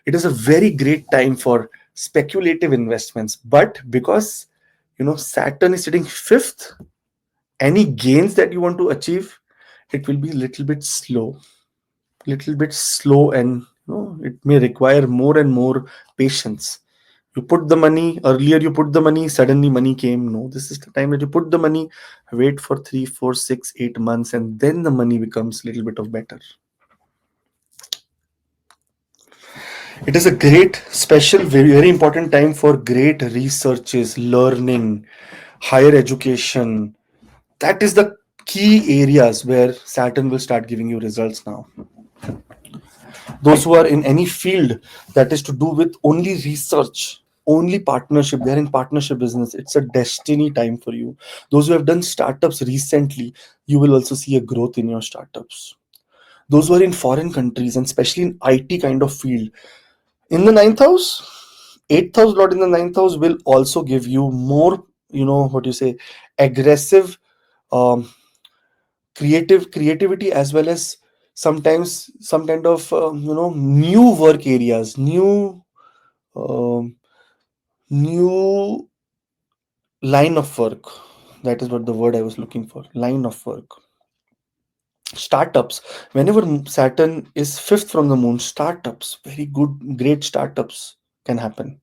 It is a very great time for speculative investments. But because Saturn is sitting fifth, any gains that you want to achieve, it will be little bit slow, and it may require more and more patience. You put the money earlier, you put the money, suddenly money came. No, this is the time that you put the money, wait for 3, 4, 6, 8 months, and then the money becomes a little bit of better. It is a great, special, very, very important time for great researches, learning, higher education. That is the key areas where Saturn will start giving you results now. Those who are in any field that is to do with only research, only partnership, they're in partnership business, it's a destiny time for you. Those who have done startups recently, you will also see a growth in your startups. Those who are in foreign countries, and especially in IT kind of field, in the ninth house, eighth house lord in the ninth house will also give you more, what you say, aggressive, um, creativity, as well as sometimes some kind of new work areas, um, new line of work. That is what the word I was looking for, line of work. Startups, whenever Saturn is fifth from the moon, startups, very good, great startups can happen.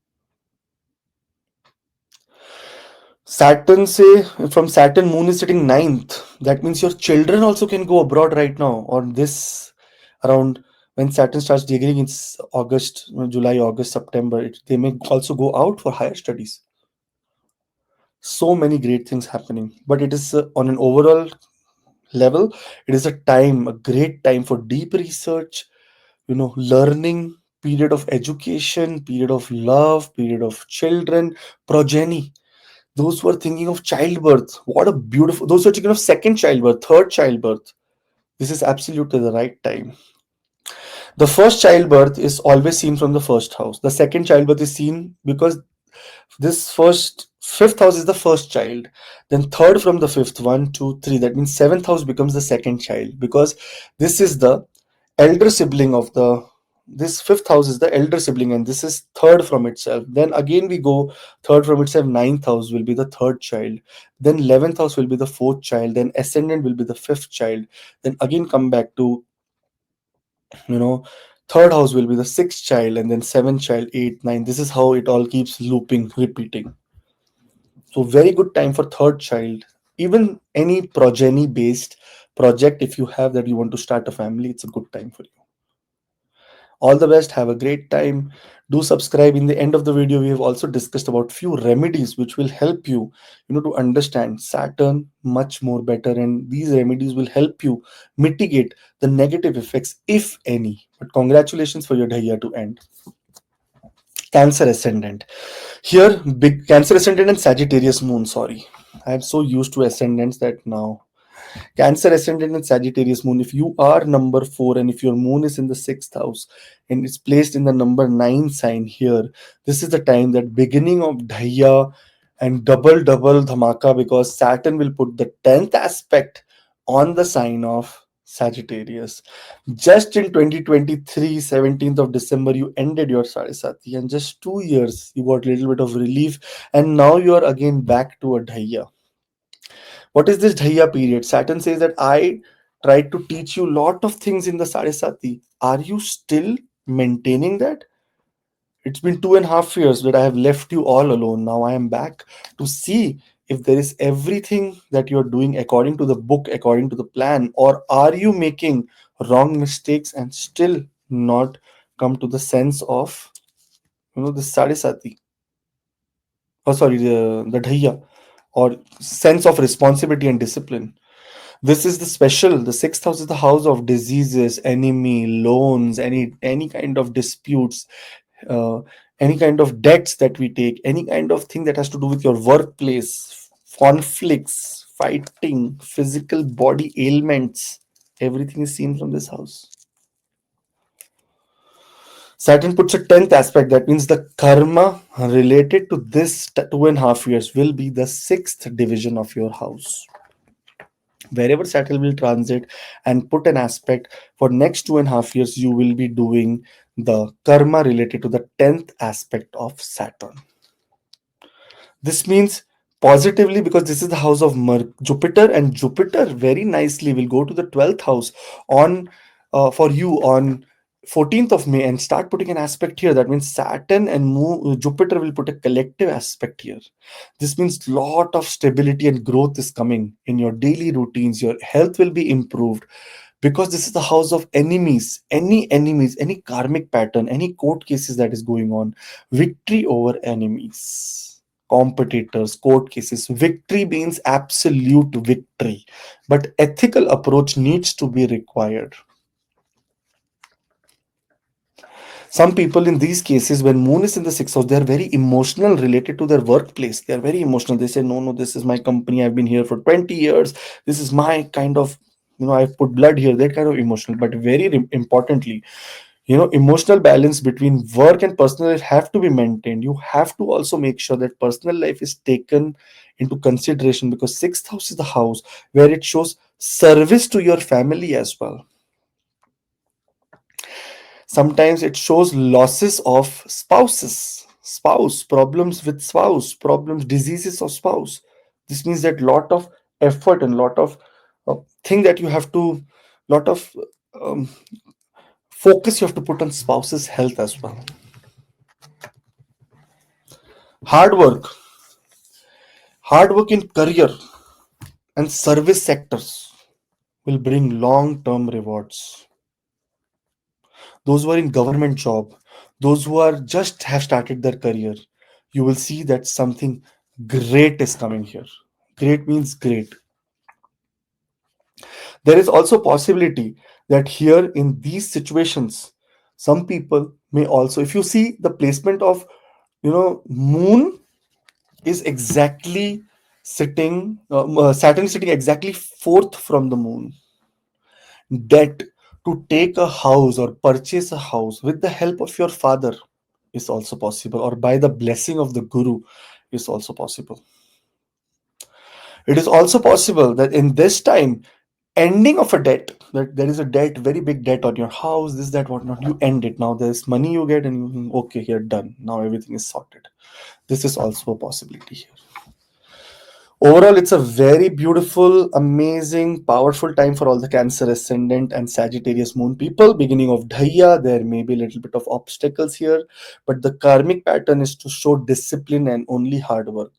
Saturn, say, from Saturn, moon is sitting ninth. That means your children also can go abroad right now, or this around when Saturn starts degree, it's August, July, August, September. They may also go out for higher studies. So many great things happening, but it is on an overall level, it is a great time for deep research, learning, period of education, period of love, period of children, progeny. Those who are thinking of childbirth, what a beautiful, those who are thinking of second childbirth, third childbirth, this is absolutely the right time. The first childbirth is always seen from the first house. The second childbirth is seen because this first fifth house is the first child, then third from the fifth, 1, 2, 3, that means seventh house becomes the second child, because this is the elder sibling of the, this fifth house is the elder sibling, and this is third from itself. Then again we go third from itself, ninth house will be the third child, then 11th house will be the fourth child, then ascendant will be the fifth child, then again come back to, you know third house will be the sixth child, and then seventh child, eighth, ninth. This is how it all keeps looping, repeating. So very good time for third child. Even any progeny based project, if you have that you want to start a family, it's a good time for you. All the best. Have a great time. Do subscribe. In the end of the video, we have also discussed about few remedies which will help you, to understand Saturn much more better. And these remedies will help you mitigate the negative effects, if any. But congratulations for your Dhaiya to end. Cancer ascendant. Here, big Cancer ascendant and Sagittarius moon. Sorry, I am so used to ascendants that now Cancer ascendant and Sagittarius moon. If you are number 4 and if your moon is in the sixth house and it's placed in the number 9 sign here, this is the time that beginning of Dhaiya and double dhamaka, because Saturn will put the 10th aspect on the sign of Sagittarius. Just in 2023, 17th of December, you ended your Sade Sati, and just 2 years you got a little bit of relief, and now you are again back to a Dhaiya. What is this Dhaiya period? Saturn says that I tried to teach you lot of things in the Sade Sati. Are you still maintaining that? It's been 2.5 years that I have left you all alone. Now I am back to see if there is everything that you're doing according to the book, according to the plan, or are you making wrong mistakes and still not come to the sense of, the Sade Sati. Oh, sorry, the Dhaiya, or sense of responsibility and discipline. This is the special. The sixth house is the house of diseases, enemy, loans, any kind of disputes, uh, any kind of debts that we take, any kind of thing that has to do with your workplace, conflicts, fighting, physical body ailments, everything is seen from this house. Saturn puts a 10th aspect. That means the karma related to this 2.5 years will be the sixth division of your house. Wherever Saturn will transit and put an aspect for next 2.5 years, you will be doing the karma related to the 10th aspect of Saturn. This means positively because this is the house of Jupiter, and Jupiter very nicely will go to the 12th house on for you on 14th of May and start putting an aspect here. That means Saturn and Jupiter will put a collective aspect here. This means lot of stability and growth is coming in your daily routines. Your health will be improved because this is the house of enemies, any karmic pattern, any court cases that is going on, victory over enemies, competitors, court cases. Victory means absolute victory, but ethical approach needs to be required. Some people in these cases, when moon is in the sixth house, they are very emotional related to their workplace. They are very emotional. They say, no, no, this is my company. I've been here for 20 years. This is my kind of, I've put blood here, that kind of emotional. But very importantly, emotional balance between work and personal life have to be maintained. You have to also make sure that personal life is taken into consideration, because sixth house is the house where it shows service to your family as well. Sometimes it shows losses of spouse problems with spouse problems, diseases of spouse. This means that lot of effort and lot of thing that you have to, lot of um, focus you have to put on spouse's health as well. Hard work hard work in career and service sectors will bring long term rewards. Those who are in government job, those who are just have started their career, you will see that something great is coming here. Great means great. There is also possibility that here in these situations, some people may also, if you see the placement of, moon is exactly sitting, Saturn is sitting exactly fourth from the moon. That to take a house or purchase a house with the help of your father is also possible, or by the blessing of the guru is also possible. It is also possible that in this time, ending of a debt, that there is a debt, very big debt on your house, this, that, whatnot, you end it. Now there's money you get and you think, okay, here, done. Now everything is sorted. This is also a possibility here. Overall, it's a very beautiful, amazing, powerful time for all the Cancer ascendant and Sagittarius moon people. Beginning of Dhaiya, there may be a little bit of obstacles here, but the karmic pattern is to show discipline and only hard work.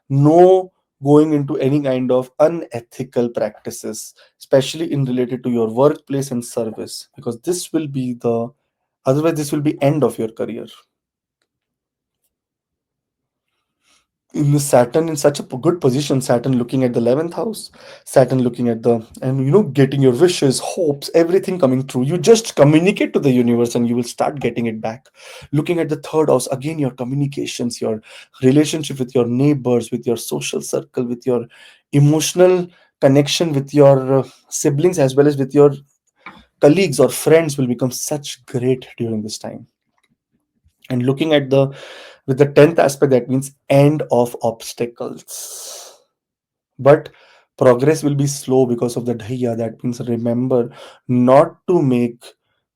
No going into any kind of unethical practices, especially in related to your workplace and service, because this will be the, otherwise this will be end of your career. In the Saturn in such a good position, Saturn looking at the 11th house, Saturn looking at the, and getting your wishes, hopes, everything coming true. You just communicate to the universe and you will start getting it back. Looking at the third house, again, your communications, your relationship with your neighbors, with your social circle, with your emotional connection with your siblings, as well as with your colleagues or friends, will become such great during this time. And looking at the, with the 10th aspect, that means end of obstacles, but progress will be slow because of the Dhaiya. That means remember not to make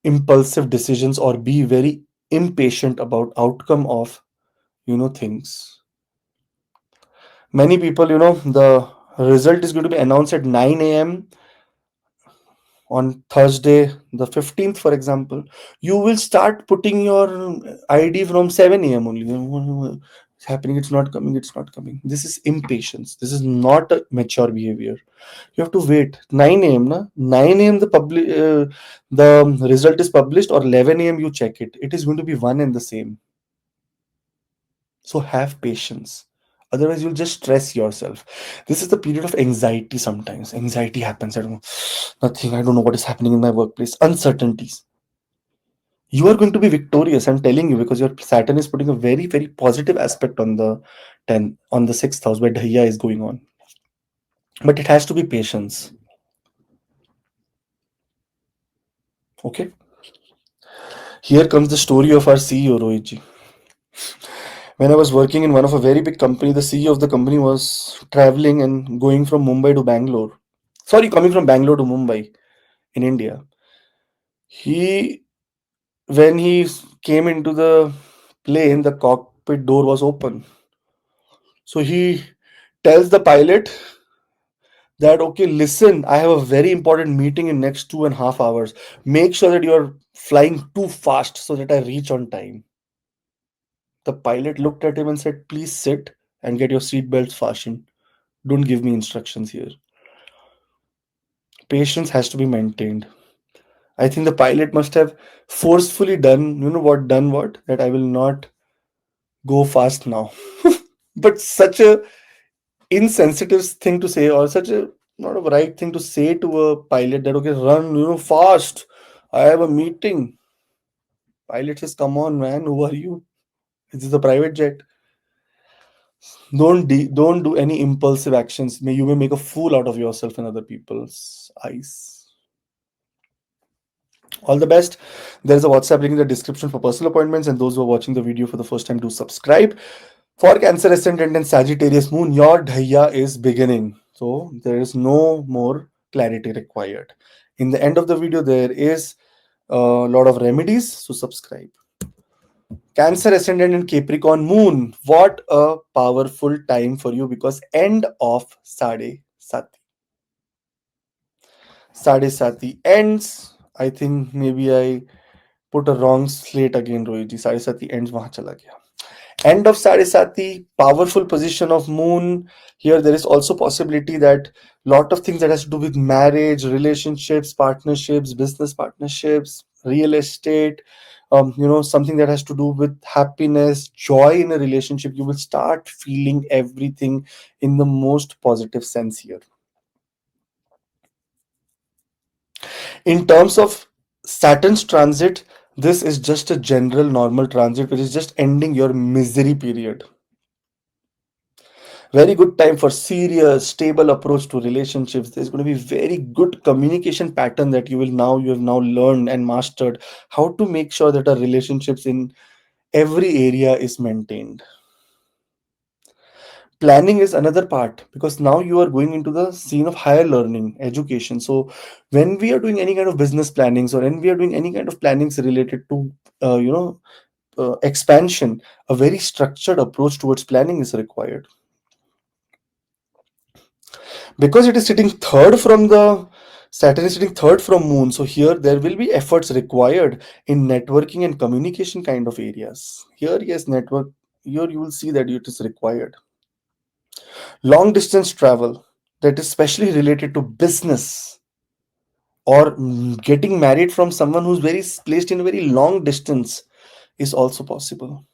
impulsive decisions or be very impatient about outcome of things. Many people, the result is going to be announced at 9 a.m. on Thursday, the 15th, for example. You will start putting your ID from 7 a.m. only. It's happening, it's not coming, it's not coming. This is impatience. This is not a mature behavior. You have to wait. 9 a.m. Na? 9 a.m. The result is published, or 11 a.m. you check it. It is going to be one and the same. So have patience. Otherwise, you'll just stress yourself. This is the period of anxiety sometimes. Anxiety happens. I don't know, nothing. I don't know what is happening in my workplace. Uncertainties. You are going to be victorious. I'm telling you, because your Saturn is putting a very, very positive aspect on the 10, on the sixth house where Dhaiya is going on. But it has to be patience. Okay. Here comes the story of our CEO, Rohitji. When I was working in one of a very big company, the CEO of the company was traveling and going from Mumbai to Bangalore. Sorry, coming from Bangalore to Mumbai in India. He, when he came into the plane, the cockpit door was open. So he tells the pilot that, okay, listen, I have a very important meeting in next 2.5 hours. Make sure that you're flying too fast so that I reach on time. The pilot looked at him and said, please sit and get your seatbelts fastened. Don't give me instructions here. Patience has to be maintained. I think the pilot must have forcefully done, done what? That I will not go fast now. But such a insensitive thing to say, or such a not a right thing to say to a pilot, that okay, run, fast. I have a meeting. Pilot says, come on, man, who are you? This is a private jet. Don't do any impulsive actions. You may make a fool out of yourself in other people's eyes. All the best. There is a WhatsApp link in the description for personal appointments, and those who are watching the video for the first time, do subscribe. For Cancer Ascendant and Sagittarius Moon, your Dhaiya is beginning. So there is no more clarity required. In the end of the video, there is a lot of remedies. So subscribe. Cancer Ascendant and Capricorn Moon. What a powerful time for you, because end of Sade Sati. Sade Sati ends. I think maybe I put a wrong slate again, Rohit. Sade Sati ends. वहां चला गया. End of Sade Sati, powerful position of Moon. Here there is also possibility that lot of things that has to do with marriage, relationships, partnerships, business partnerships, real estate, something that has to do with happiness, joy in a relationship. You will start feeling everything in the most positive sense here. In terms of Saturn's transit, this is just a general normal transit, which is just ending your misery period. Very good time for serious stable approach to relationships. There's going to be very good communication pattern that you have now learned and mastered how to make sure that our relationships in every area is maintained. Planning is another part, because now you are going into the scene of higher learning education. So when we are doing any kind of business plannings, or when we are doing any kind of plannings related to expansion, a very structured approach towards planning is required. Because it is sitting third from the Saturn is sitting third from Moon, so here there will be efforts required in networking and communication kind of areas. Here, yes, network. Here you will see that it is required. Long distance travel, that is especially related to business, or getting married from someone who's very placed in a very long distance, is also possible.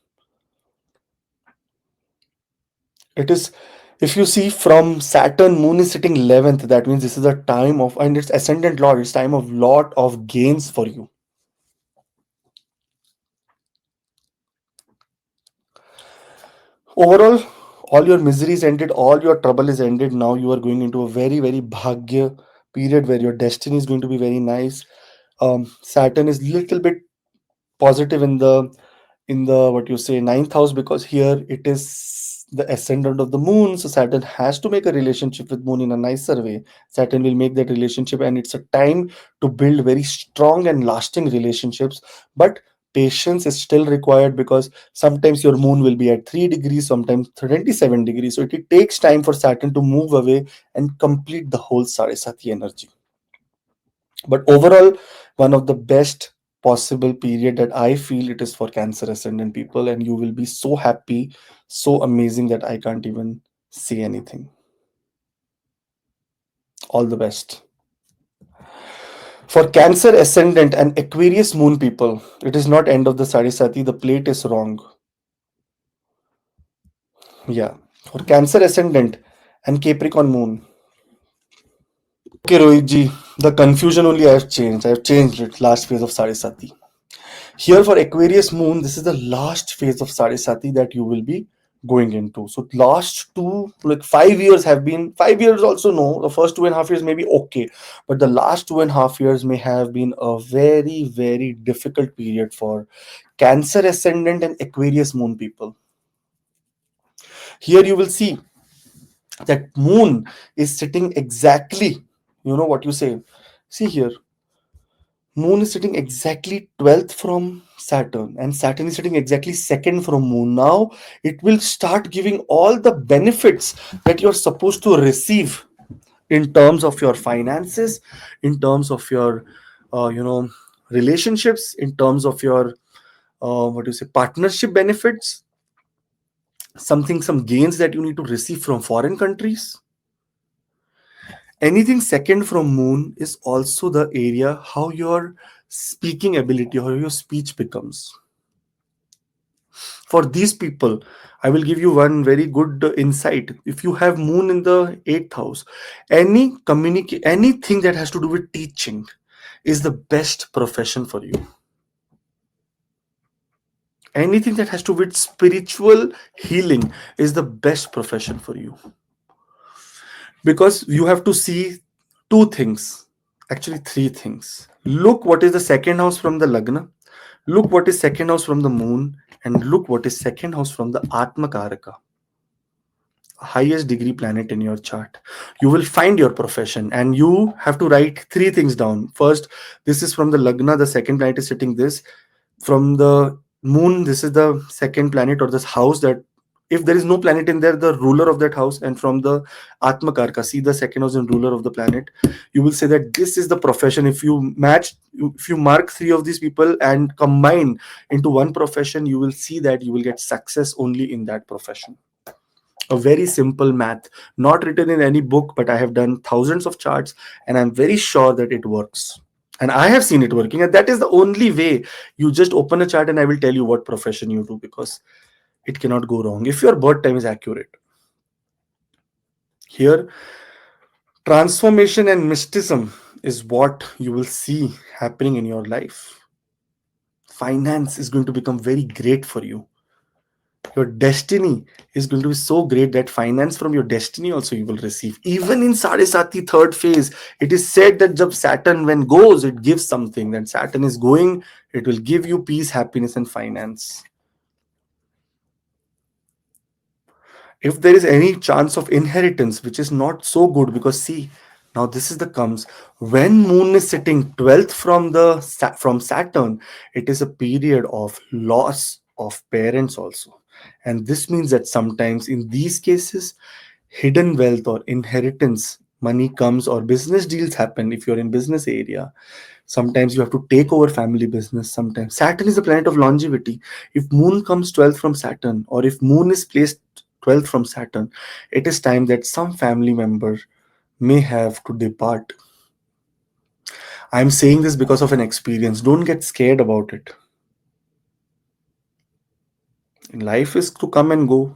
It is, if you see from Saturn, Moon is sitting 11th. That means this is a time of, and it's ascendant lord, it's time of lot of gains for you. Overall, all your misery is ended, all your trouble is ended. Now you are going into a very, very bhagya period where your destiny is going to be very nice. Saturn is little bit positive in the what you say ninth house, because here it is the ascendant of the Moon. So Saturn has to make a relationship with Moon in a nicer way. Saturn will make that relationship, and it's a time to build very strong and lasting relationships. But patience is still required, because sometimes your Moon will be at 3 degrees, sometimes 27 degrees. So it takes time for Saturn to move away and complete the whole Sarasati energy. But overall, one of the best possible period that I feel, it is for Cancer ascendant people, and you will be so happy, so amazing, that I can't even say anything. All the best. For Cancer ascendant and Aquarius moon people, it is not end of the Sarisati. The plate is wrong. Yeah. For Cancer ascendant and Capricorn moon. Okay, Rohit ji, the confusion only I have changed. I have changed it last phase of Sarisati. Here for Aquarius moon, this is the last phase of Sade Sati that you will be going into. So last two, like 5 years have been, 5 years also no, the first 2.5 years may be okay, but the last 2.5 years may have been a very, very difficult period for Cancer ascendant and Aquarius moon people. Here you will see that moon is sitting exactly, you know what you say. See here, moon is sitting exactly 12th from Saturn, and Saturn is sitting exactly second from moon. Now it will start giving all the benefits that you're supposed to receive in terms of your finances, in terms of your relationships, in terms of your what do you say, partnership benefits, some gains that you need to receive from foreign countries. Anything second from moon is also the area how your speaking ability, how your speech becomes. For these people, I will give you one very good insight. If you have moon in the 8th house, anything that has to do with teaching is the best profession for you. Anything that has to do with spiritual healing is the best profession for you, because you have to see two things, actually three things. Look what is the second house from the Lagna, look what is second house from the moon, and look what is second house from the Atma Karaka, highest degree planet in your chart. You will find your profession, and you have to write three things down. First, this is from the Lagna, the second planet is sitting this. From the moon, this is the second planet or this house, that if there is no planet in there, the ruler of that house. And from the Atma Karka, see the second house and ruler of the planet, you will say that this is the profession. If you match, if you mark three of these people and combine into one profession, you will see that you will get success only in that profession. A very simple math, not written in any book, but I have done thousands of charts, and I'm very sure that it works. And I have seen it working, and that is the only way. You just open a chart and I will tell you what profession you do, because it cannot go wrong if your birth time is accurate. Here, transformation and mysticism is what you will see happening in your life. Finance is going to become very great for you. Your destiny is going to be so great that finance from your destiny also you will receive. Even in Sade Sati third phase, it is said that jab Saturn when goes, it gives something. That Saturn is going, it will give you peace, happiness, and finance. If there is any chance of inheritance, which is not so good, because see, now this is the comes when moon is sitting 12th from Saturn, it is a period of loss of parents also. And this means that sometimes in these cases, hidden wealth or inheritance money comes, or business deals happen. If you're in business area, sometimes you have to take over family business. Sometimes Saturn is the planet of longevity. If moon comes 12th from Saturn, or if moon is placed 12th from Saturn, it is time that some family member may have to depart. I'm saying this because of an experience. Don't get scared about it. Life is to come and go.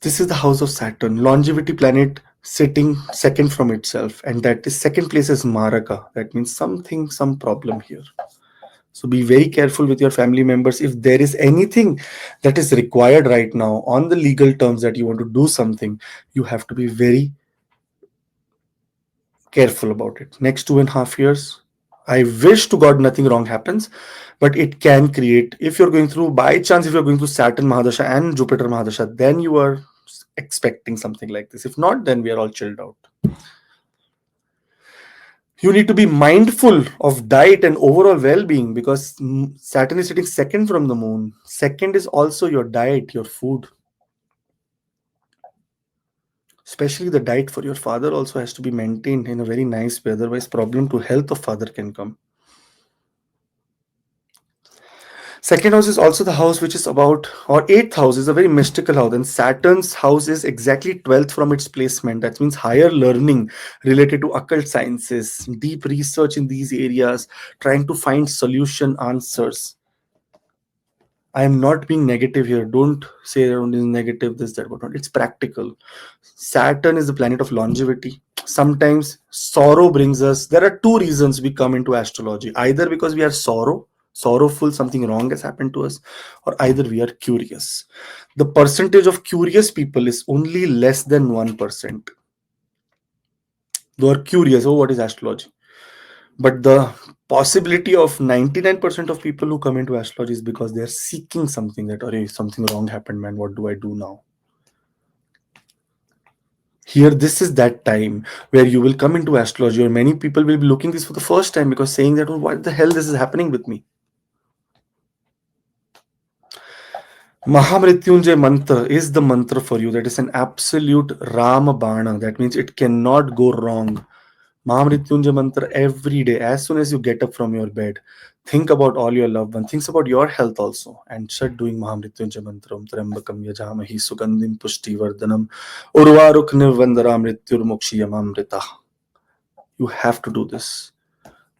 This is the house of Saturn, longevity planet sitting second from itself, and that is second place is Maraka. That means something, some problem here. So be very careful with your family members. If there is anything that is required right now on the legal terms that you want to do something, you have to be very careful about it. Next 2.5 years, I wish to God nothing wrong happens, but it can create, if you're going through, by chance, if you're going through Saturn Mahadasha and Jupiter Mahadasha, then you are expecting something like this. If not, then we are all chilled out. You need to be mindful of diet and overall well-being, because Saturn is sitting second from the moon. Second is also your diet, your food. Especially the diet for your father also has to be maintained in a very nice way. Otherwise, problem to health of father can come. Second house is also the house which is about, or eighth house is a very mystical house, and Saturn's house is exactly 12th from its placement. That means higher learning related to occult sciences, deep research in these areas, trying to find solution answers. I am not being negative here. Don't say around is negative, this, that, whatnot. It's practical. Saturn is the planet of longevity. Sometimes sorrow brings us. There are two reasons we come into astrology: either because we are sorrowful, something wrong has happened to us, or either we are curious. The percentage of curious people is only less than 1%. They are curious, oh, what is astrology? But the possibility of 99% of people who come into astrology is because they are seeking something, that, or something wrong happened, man, what do I do now? Here, this is that time where you will come into astrology, or many people will be looking this for the first time, because saying that, oh, what the hell this is happening with me. Mahamrityunjay mantra is the mantra for you. That is an absolute Rama Bana. That means it cannot go wrong. Mahamrityunjay mantra every day. As soon as you get up from your bed, think about all your loved ones. Think about your health also, and start doing Mahamrityunjay mantra. Om Trambakam Yajamahi Sugandhim Pushtivardhanam Urvaruk Nirvandara Mrityurmokshiyam Amrita. You have to do this.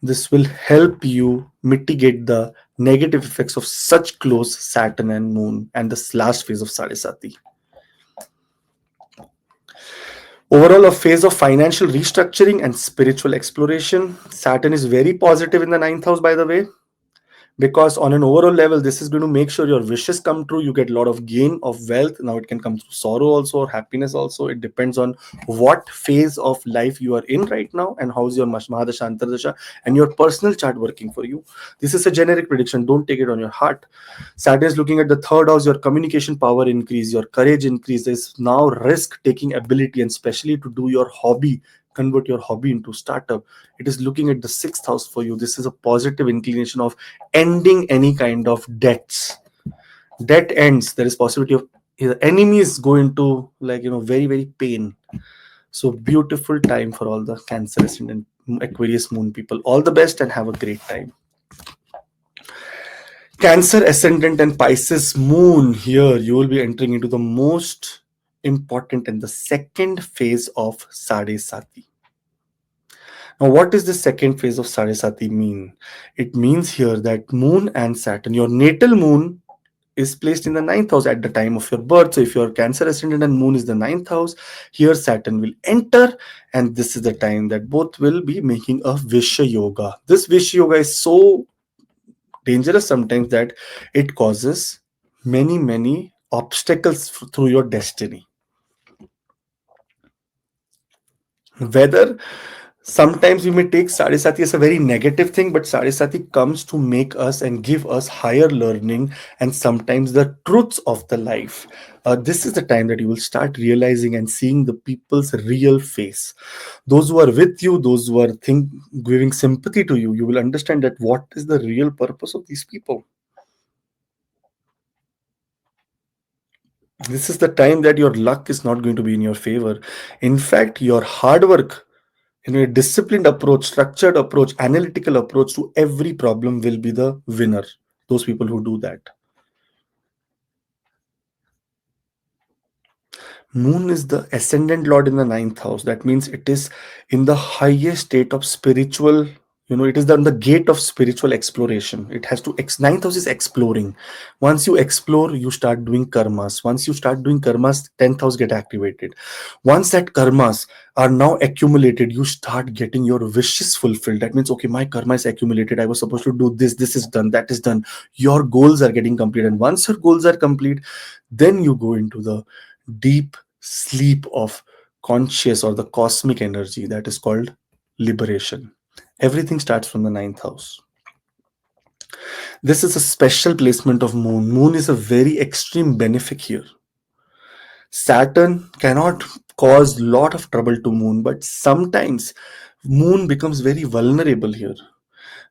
This will help you mitigate the negative effects of such close Saturn and Moon and this last phase of Sade Sati. Overall, a phase of financial restructuring and spiritual exploration. Saturn is very positive in the ninth house, by the way, because on an overall level, this is going to make sure your wishes come true. You get a lot of gain of wealth. Now it can come through sorrow also, or happiness also. It depends on what phase of life you are in right now and how's your Mahadasha, Antardasha, and your personal chart working for you. This is a generic prediction. Don't take it on your heart. Saturn is looking at the third house. Your communication power increase, your courage increases. Now risk taking ability, and especially to do your hobby, convert your hobby into startup. It is looking at the sixth house for you. This is a positive inclination of ending any kind of debts. Debt ends. There is possibility of enemies go into, like, very, very pain. So beautiful time for all the Cancer ascendant Aquarius moon people. All the best and have a great time. Cancer ascendant and Pisces moon, here you will be entering into the most important and the second phase of Sade Sati. Now, what does the second phase of Sade Sati mean? It means here that Moon and Saturn, your natal Moon is placed in the ninth house at the time of your birth. So if your Cancer ascendant and Moon is the ninth house, here Saturn will enter, and this is the time that both will be making a Vishya Yoga. This Vishya Yoga is so dangerous sometimes that it causes many, many obstacles through your destiny. Whether sometimes we may take Sade Sati as a very negative thing, but Sade Sati comes to make us and give us higher learning and sometimes the truths of the life. This is the time that you will start realizing and seeing the people's real face. Those who are with you, those who are giving sympathy to you, you will understand that what is the real purpose of these people. This is the time that your luck is not going to be in your favor. In fact, your hard work, a disciplined approach, structured approach, analytical approach to every problem will be the winner. Those people who do that. Moon is the ascendant lord in the ninth house. That means it is in the highest state of spiritual, it is on the gate of spiritual exploration. It has to, ninth house is exploring. Once you explore, you start doing karmas. Once you start doing karmas, 10th house get activated. Once that karmas are now accumulated, you start getting your wishes fulfilled. That means, okay, my karma is accumulated. I was supposed to do this. This is done. That is done. Your goals are getting complete. And once your goals are complete, then you go into the deep sleep of conscious or the cosmic energy that is called liberation. Everything starts from the ninth house. This is a special placement of Moon. Moon is a very extreme benefic here. Saturn cannot cause lot of trouble to Moon, but sometimes Moon becomes very vulnerable here,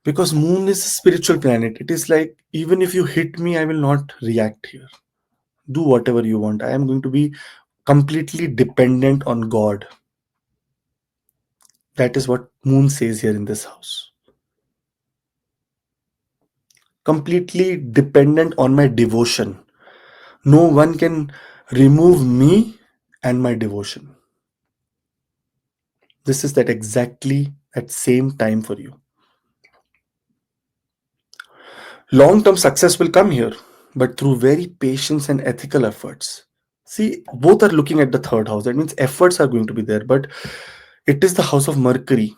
because Moon is a spiritual planet. It is like, even if you hit me, I will not react here. Do whatever you want. I am going to be completely dependent on God. That is what Moon says here in this house. Completely dependent on my devotion. No one can remove me and my devotion. This is that exactly at same time for you. Long-term success will come here. but through very patience and ethical efforts. See, both are looking at the third house. That means efforts are going to be there, but it is the house of Mercury.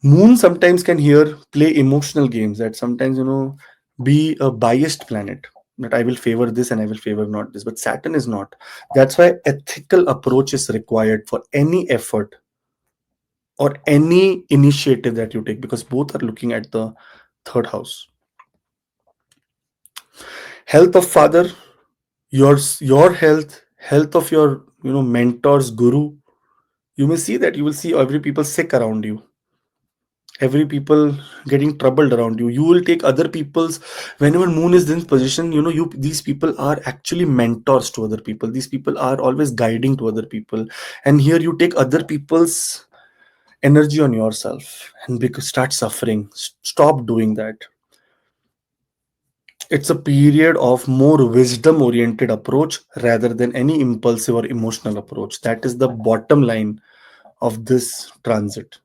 Moon sometimes can here play emotional games that sometimes, be a biased planet. That I will favor this and I will favor not this. But Saturn is not. That's why ethical approach is required for any effort or any initiative that you take, because both are looking at the third house. Health of father, your health, health of your mentors, guru. You may see that you will see every people sick around you, every people getting troubled around you. You will take other people's, whenever moon is in position, you these people are actually mentors to other people. These people are always guiding to other people, and here you take other people's energy on yourself and because start suffering. Stop doing that. It's a period of more wisdom oriented approach rather than any impulsive or emotional approach. That is the bottom line of this transit.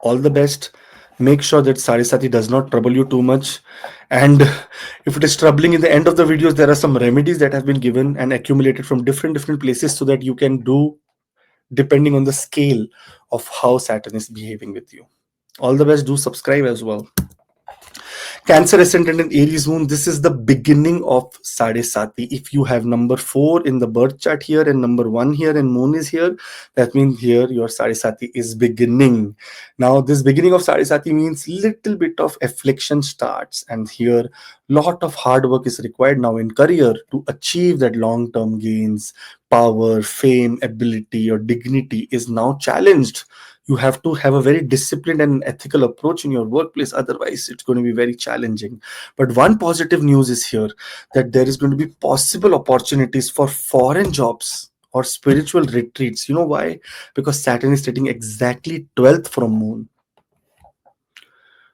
All the best. Make sure that Sade Sati does not trouble you too much. And if it is troubling, in the end of the videos, there are some remedies that have been given and accumulated from different places so that you can do depending on the scale of how Saturn is behaving with you. All the best. Do subscribe as well. Cancer ascendant and Aries moon, this is the beginning of Sade Sati. If you have number 4 in the birth chart here and number 1 here and moon is here, that means here your Sade Sati is beginning. Now this beginning of Sade Sati means little bit of affliction starts, and here lot of hard work is required now in career to achieve that long-term gains. Power, fame, ability or dignity is now challenged. You have to have a very disciplined and ethical approach in your workplace, otherwise it's going to be very challenging. But one positive news is here, that there is going to be possible opportunities for foreign jobs or spiritual retreats. You know why? Because Saturn is sitting exactly 12th from moon.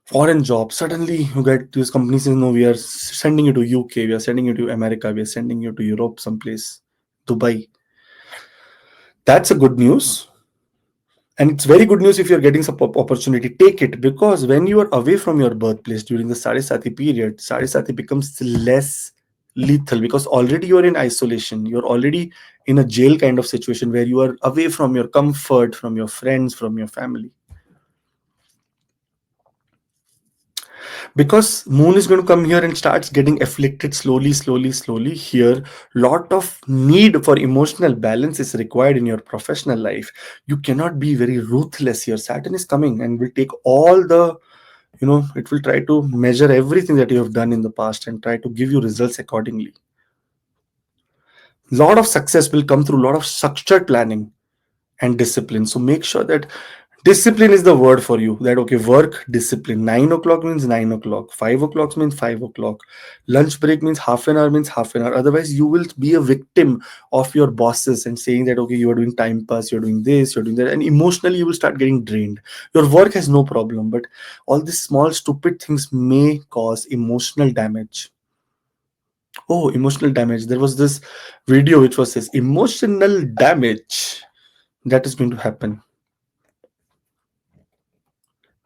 Foreign jobs, suddenly you get these companies, we are sending you to UK, we are sending you to America, we are sending you to Europe, someplace, Dubai. That's a good news. And it's very good news. If you're getting some opportunity, take it, because when you are away from your birthplace during the Sade Sati period, Sade Sati becomes less lethal, because already you're in isolation. You're already in a jail kind of situation where you are away from your comfort, from your friends, from your family. Because moon is going to come here and starts getting afflicted slowly here. Lot of need for emotional balance is required in your professional life. You cannot be very ruthless here. Saturn is coming and will take all the, it will try to measure everything that you have done in the past and try to give you results accordingly. Lot of success will come through lot of structured planning and discipline. So make sure that discipline is the word for you. That okay, work discipline. 9 o'clock means 9 o'clock. 5 o'clock means 5 o'clock. Lunch break means half an hour means half an hour. Otherwise, you will be a victim of your bosses and saying that okay, you are doing time pass, you're doing this, you're doing that, and emotionally you will start getting drained. Your work has no problem, but all these small stupid things may cause emotional damage. Oh, emotional damage. There was this video which was this emotional damage that is going to happen.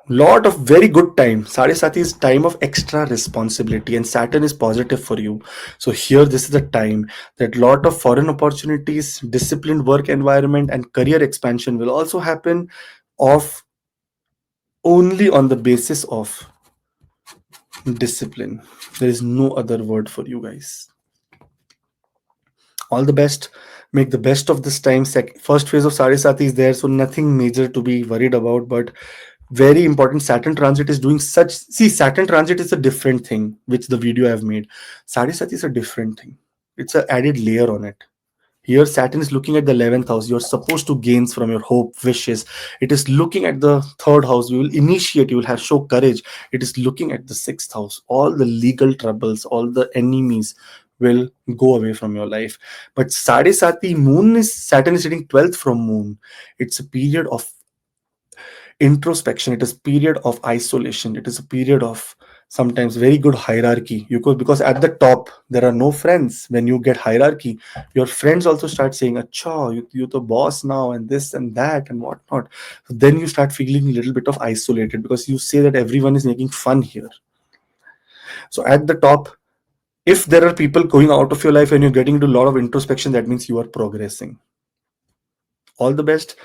Lot of very good time. Sade Sati is time of extra responsibility, and Saturn is positive for you. So here, this is the time that lot of foreign opportunities, disciplined work environment, and career expansion will also happen of only on the basis of discipline. There is no other word for you guys. All the best. Make the best of this time. First phase of Sade Sati is there, so nothing major to be worried about, but very important. Saturn transit is doing such. See, Saturn transit is a different thing, which the video I've made. Sade Sati is a different thing. It's an added layer on it. Here, Saturn is looking at the 11th house. You're supposed to gain from your hope, wishes. It is looking at the third house. You will initiate, you will have show courage. It is looking at the 6th house. All the legal troubles, all the enemies will go away from your life. But Sade Sati, Saturn is sitting 12th from moon. It's a period of introspection. It is period of isolation. It is a period of sometimes very good hierarchy. Because at the top there are no friends. When you get hierarchy, your friends also start saying, "Acha, you're the boss now," and this and that and whatnot. Then you start feeling a little bit of isolated because you say that everyone is making fun here. So at the top, if there are people going out of your life and you're getting into a lot of introspection, that means you are progressing. All the best.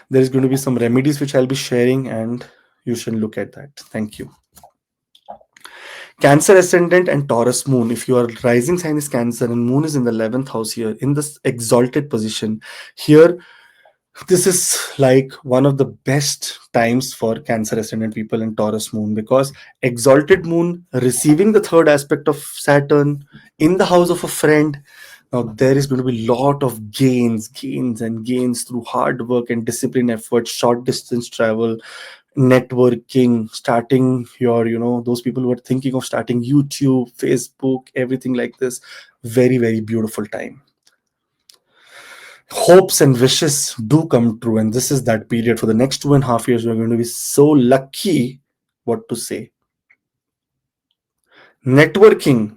There is going to be some remedies which I'll be sharing, and you should look at that. Thank you. Cancer ascendant and Taurus moon. If your rising sign is Cancer and moon is in the 11th house here, in this exalted position, here, this is like one of the best times for Cancer ascendant people and Taurus moon, because exalted moon receiving the third aspect of Saturn in the house of a friend. Now there is going to be a lot of gains and gains through hard work and discipline effort, short distance travel, networking, starting your, those people who are thinking of starting YouTube, Facebook, everything like this. Very, very beautiful time. Hopes and wishes do come true, and this is that period. For the next 2.5 years, we're going to be so lucky. What to say? Networking,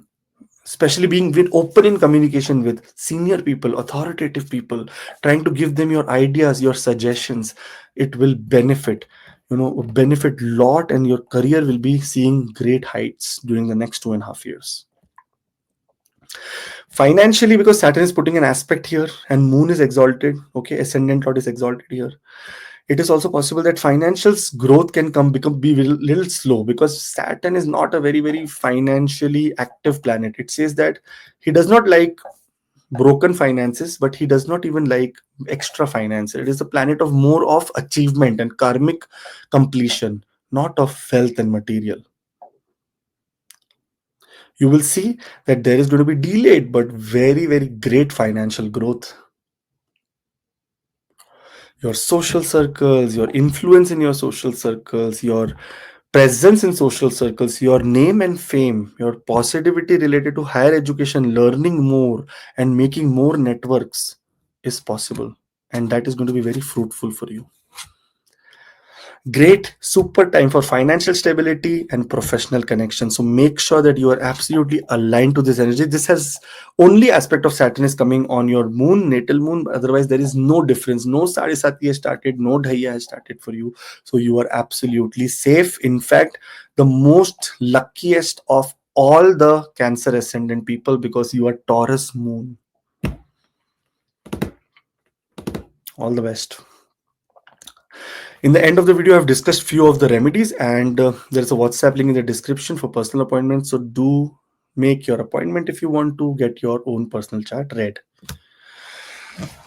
especially being with open in communication with senior people, authoritative people, trying to give them your ideas, your suggestions, it will benefit, benefit lot, and your career will be seeing great heights during the next 2.5 years. Financially, because Saturn is putting an aspect here and moon is exalted, okay, ascendant lord is exalted here, it is also possible that financials growth can be a little slow, because Saturn is not a very, very financially active planet. It says that he does not like broken finances, but he does not even like extra finance. It is a planet of more of achievement and karmic completion, not of wealth and material. You will see that there is going to be delayed but very, very great financial growth. Your social circles, your influence in your social circles, your presence in social circles, your name and fame, your positivity related to higher education, learning more and making more networks is possible. And that is going to be very fruitful for you. Great, super time for financial stability and professional connection. So make sure that you are absolutely aligned to this energy. This has only aspect of Saturn is coming on your moon, natal moon. Otherwise, there is no difference. No Sade Sati has started, no Dhaiya has started for you. So you are absolutely safe. In fact, the most luckiest of all the Cancer ascendant people, because you are Taurus moon. All the best. In the end of the video, I've discussed few of the remedies, and there's a WhatsApp link in the description for personal appointments. So do make your appointment if you want to get your own personal chart read.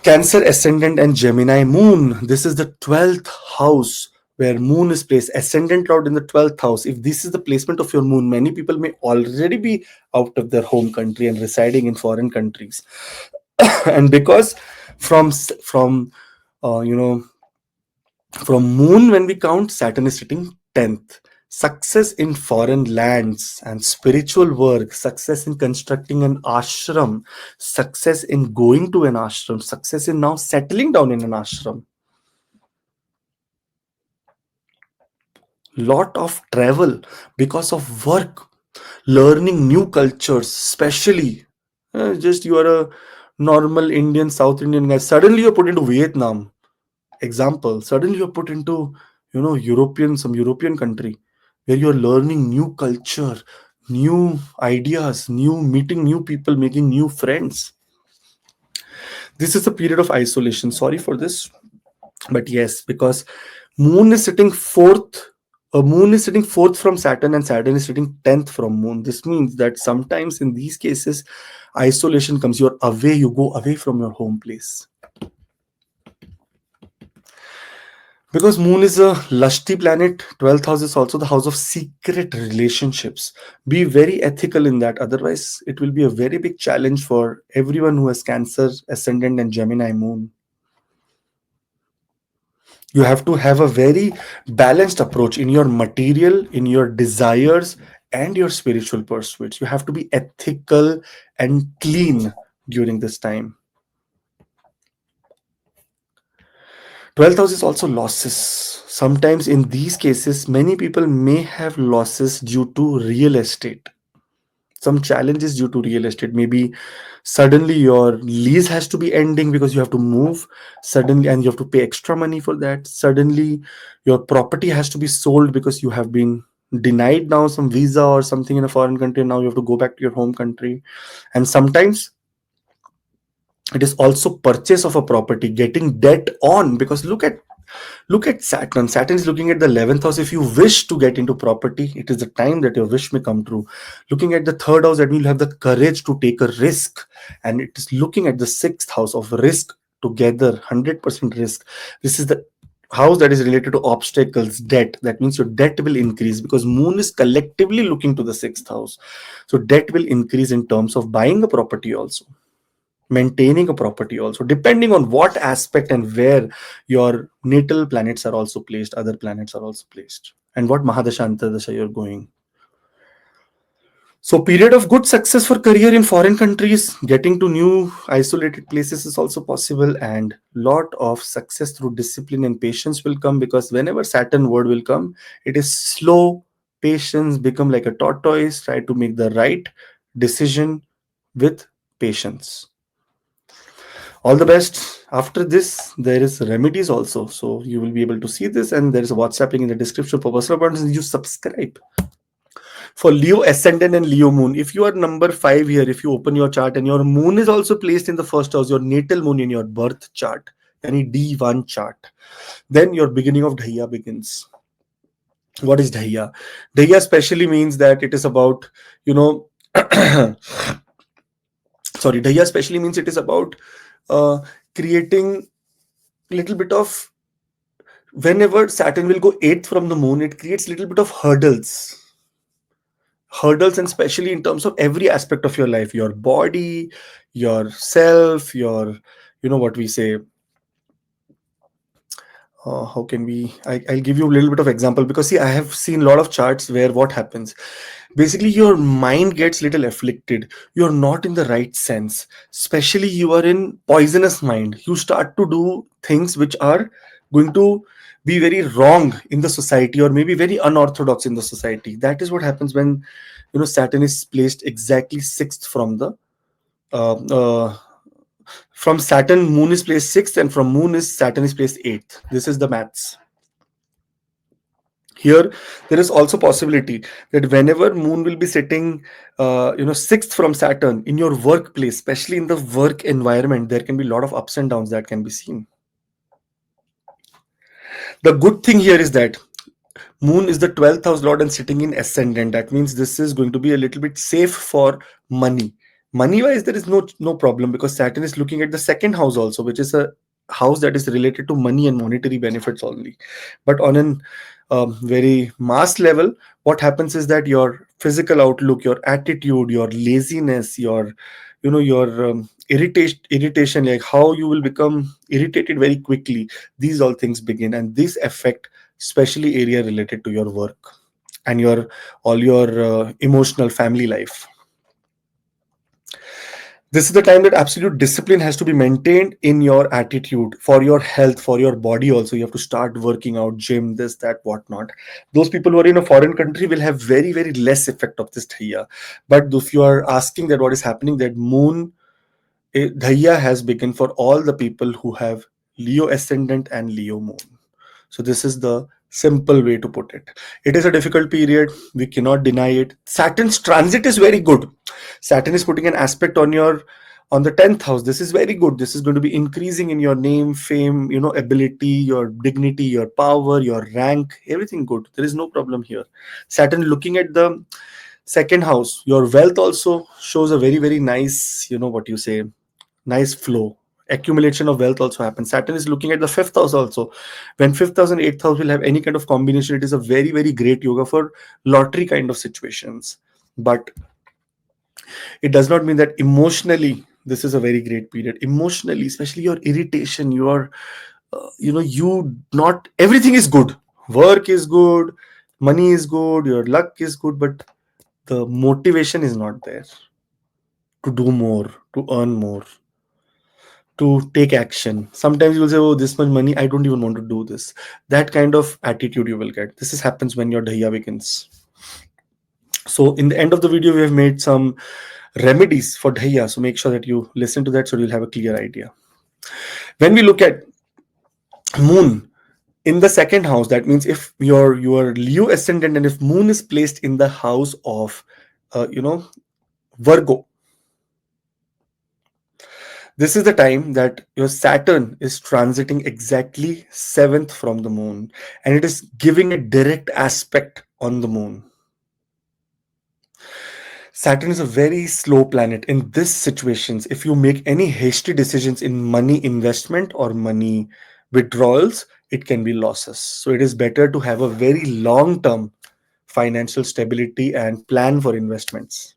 Cancer ascendant and Gemini moon. This is the 12th house where moon is placed. Ascendant lord in the 12th house. If this is the placement of your moon, many people may already be out of their home country and residing in foreign countries. And because from moon, when we count, Saturn is sitting 10th. Success in foreign lands and spiritual work, success in constructing an ashram, success in going to an ashram, success in now settling down in an ashram. Lot of travel because of work, learning new cultures, especially just you are a normal Indian, South Indian guy, suddenly you're put into Vietnam. Example, suddenly you're put into some European country where you're learning new culture, new ideas, meeting new people, making new friends. This is a period of isolation. Sorry for this, but yes, because moon is sitting fourth. Moon is sitting fourth from Saturn, and Saturn is sitting 10th from moon. This means that sometimes in these cases, isolation comes. You're away, you go away from your home place. Because moon is a lusty planet, 12th house is also the house of secret relationships. Be very ethical in that. Otherwise, it will be a very big challenge for everyone who has Cancer, Ascendant, and Gemini moon. You have to have a very balanced approach in your material, in your desires, and your spiritual pursuits. You have to be ethical and clean during this time. 12th house is also losses. Sometimes in these cases, many people may have losses due to real estate. Some challenges due to real estate. Maybe suddenly your lease has to be ending because you have to move suddenly and you have to pay extra money for that. Suddenly your property has to be sold because you have been denied now some visa or something in a foreign country, and now you have to go back to your home country. And sometimes it is also purchase of a property, getting debt on, because look at Saturn. Saturn is looking at the 11th house. If you wish to get into property, it is the time that your wish may come true. Looking at the third house, that means you have the courage to take a risk. And it is looking at the sixth house of risk together, 100% risk. This is the house that is related to obstacles, debt. That means your debt will increase because moon is collectively looking to the sixth house. So debt will increase in terms of buying a property also, maintaining a property also, depending on what aspect and where your natal planets are also placed, other planets are also placed, and what mahadasha antardasha you're going. So period of good success for career in foreign countries, getting to new isolated places is also possible, and lot of success through discipline and patience will come, because whenever Saturn word will come, it is slow patience, become like a tortoise, try to make the right decision with patience. All the best. After this, there is remedies also, so you will be able to see this, and there is a WhatsApp link in the description for personal appointments. You subscribe. For Leo ascendant and Leo moon, if you are number 5 here, if you open your chart and your moon is also placed in the first house, your natal moon in your birth chart, any D1 chart, then your beginning of Dhaiya begins. What is Dhaiya? Dhaiya specially means that it is about, you know, sorry, Dhaiya especially means it is about uh, creating little bit of, whenever Saturn will go eighth from the moon, it creates little bit of hurdles, and especially in terms of every aspect of your life, your body, yourself, your, what we say, how can we, I'll give you a little bit of example, because see, I have seen a lot of charts where what happens, basically your mind gets little afflicted, you're not in the right sense, especially you are in poisonous mind, you start to do things which are going to be very wrong in the society, or maybe very unorthodox in the society. That is what happens when Saturn is placed exactly sixth from the uh, uh, from Saturn, moon is placed sixth, and from moon is Saturn is placed eighth. This is the maths. Here there is also possibility that whenever moon will be sitting sixth from Saturn in your workplace, especially in the work environment, there can be a lot of ups and downs that can be seen. The good thing here is that moon is the 12th house lord and sitting in ascendant. That means this is going to be a little bit safe for money wise. There is no problem, because Saturn is looking at the second house also, which is a house that is related to money and monetary benefits only. But on an very mass level, what happens is that your physical outlook, your attitude, your laziness, your irritation, like how you will become irritated very quickly, these all things begin, and these affect especially area related to your work and your all your emotional family life. This is the time that absolute discipline has to be maintained in your attitude, for your health, for your body also. You have to start working out, gym, this, that, whatnot. Those people who are in a foreign country will have very, very less effect of this Dhaiya. But if you are asking that what is happening, that moon Dhaiya has begun for all the people who have Leo ascendant and Leo moon. So this is the simple way to put it. It is a difficult period. We cannot deny it. Saturn's transit is very good. Saturn is putting an aspect on the 10th house. This is very good. This is going to be increasing in your name, fame, ability, your dignity, your power, your rank, everything good. There is no problem here. Saturn looking at the second house, your wealth also shows a very, very nice, what you say, nice flow. Accumulation of wealth also happens. Saturn is looking at the fifth house also. When fifth house and eighth house will have any kind of combination, it is a very, very great yoga for lottery kind of situations. But it does not mean that emotionally this is a very great period. Emotionally, especially your irritation, your you not everything is good. Work is good, money is good, your luck is good, but the motivation is not there to do more, to earn more, to take action. Sometimes you will say, oh, this much money, I don't even want to do this. That kind of attitude you will get. This is happens when your Dhaiya begins. So in the end of the video, we have made some remedies for Dhaiya. So make sure that you listen to that so you'll have a clear idea. When we look at moon, In the second house, that means if your Leo ascendant and if moon is placed in the house of Virgo, this is the time that your Saturn is transiting exactly 7th from the moon, and it is giving a direct aspect on the moon. Saturn is a very slow planet. In this situations, if you make any hasty decisions in money investment or money withdrawals, it can be losses. So it is better to have a very long term financial stability and plan for investments.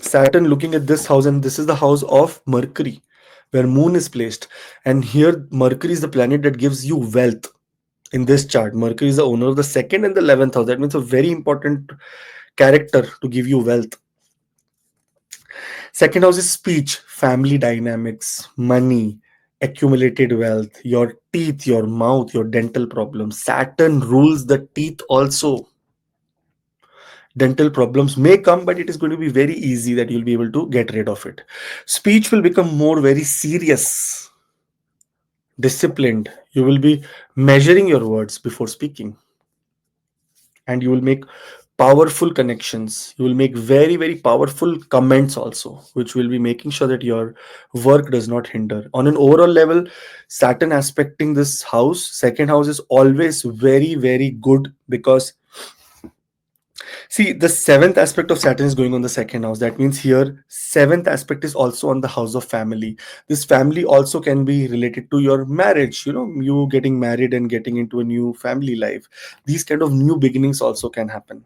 Saturn looking at this house, and this is the house of Mercury, where Moon is placed. And here, Mercury is the planet that gives you wealth. In this chart, Mercury is the owner of the second and the 11th house. That means a very important character to give you wealth. Second house is speech, family dynamics, money, accumulated wealth, your teeth, your mouth, your dental problems. Saturn rules the teeth also. Dental problems may come, but it is going to be very easy that you'll be able to get rid of it. Speech will become more very serious, disciplined. You will be measuring your words before speaking, and you will make powerful connections. You will make very, very powerful comments also, which will be making sure that your work does not hinder. On an overall level, Saturn aspecting this house, second house, is always very, very good because see, the seventh aspect of Saturn is going on the second house. That means here, seventh aspect is also on the house of family. This family also can be related to your marriage, you getting married and getting into a new family life. These kind of new beginnings also can happen.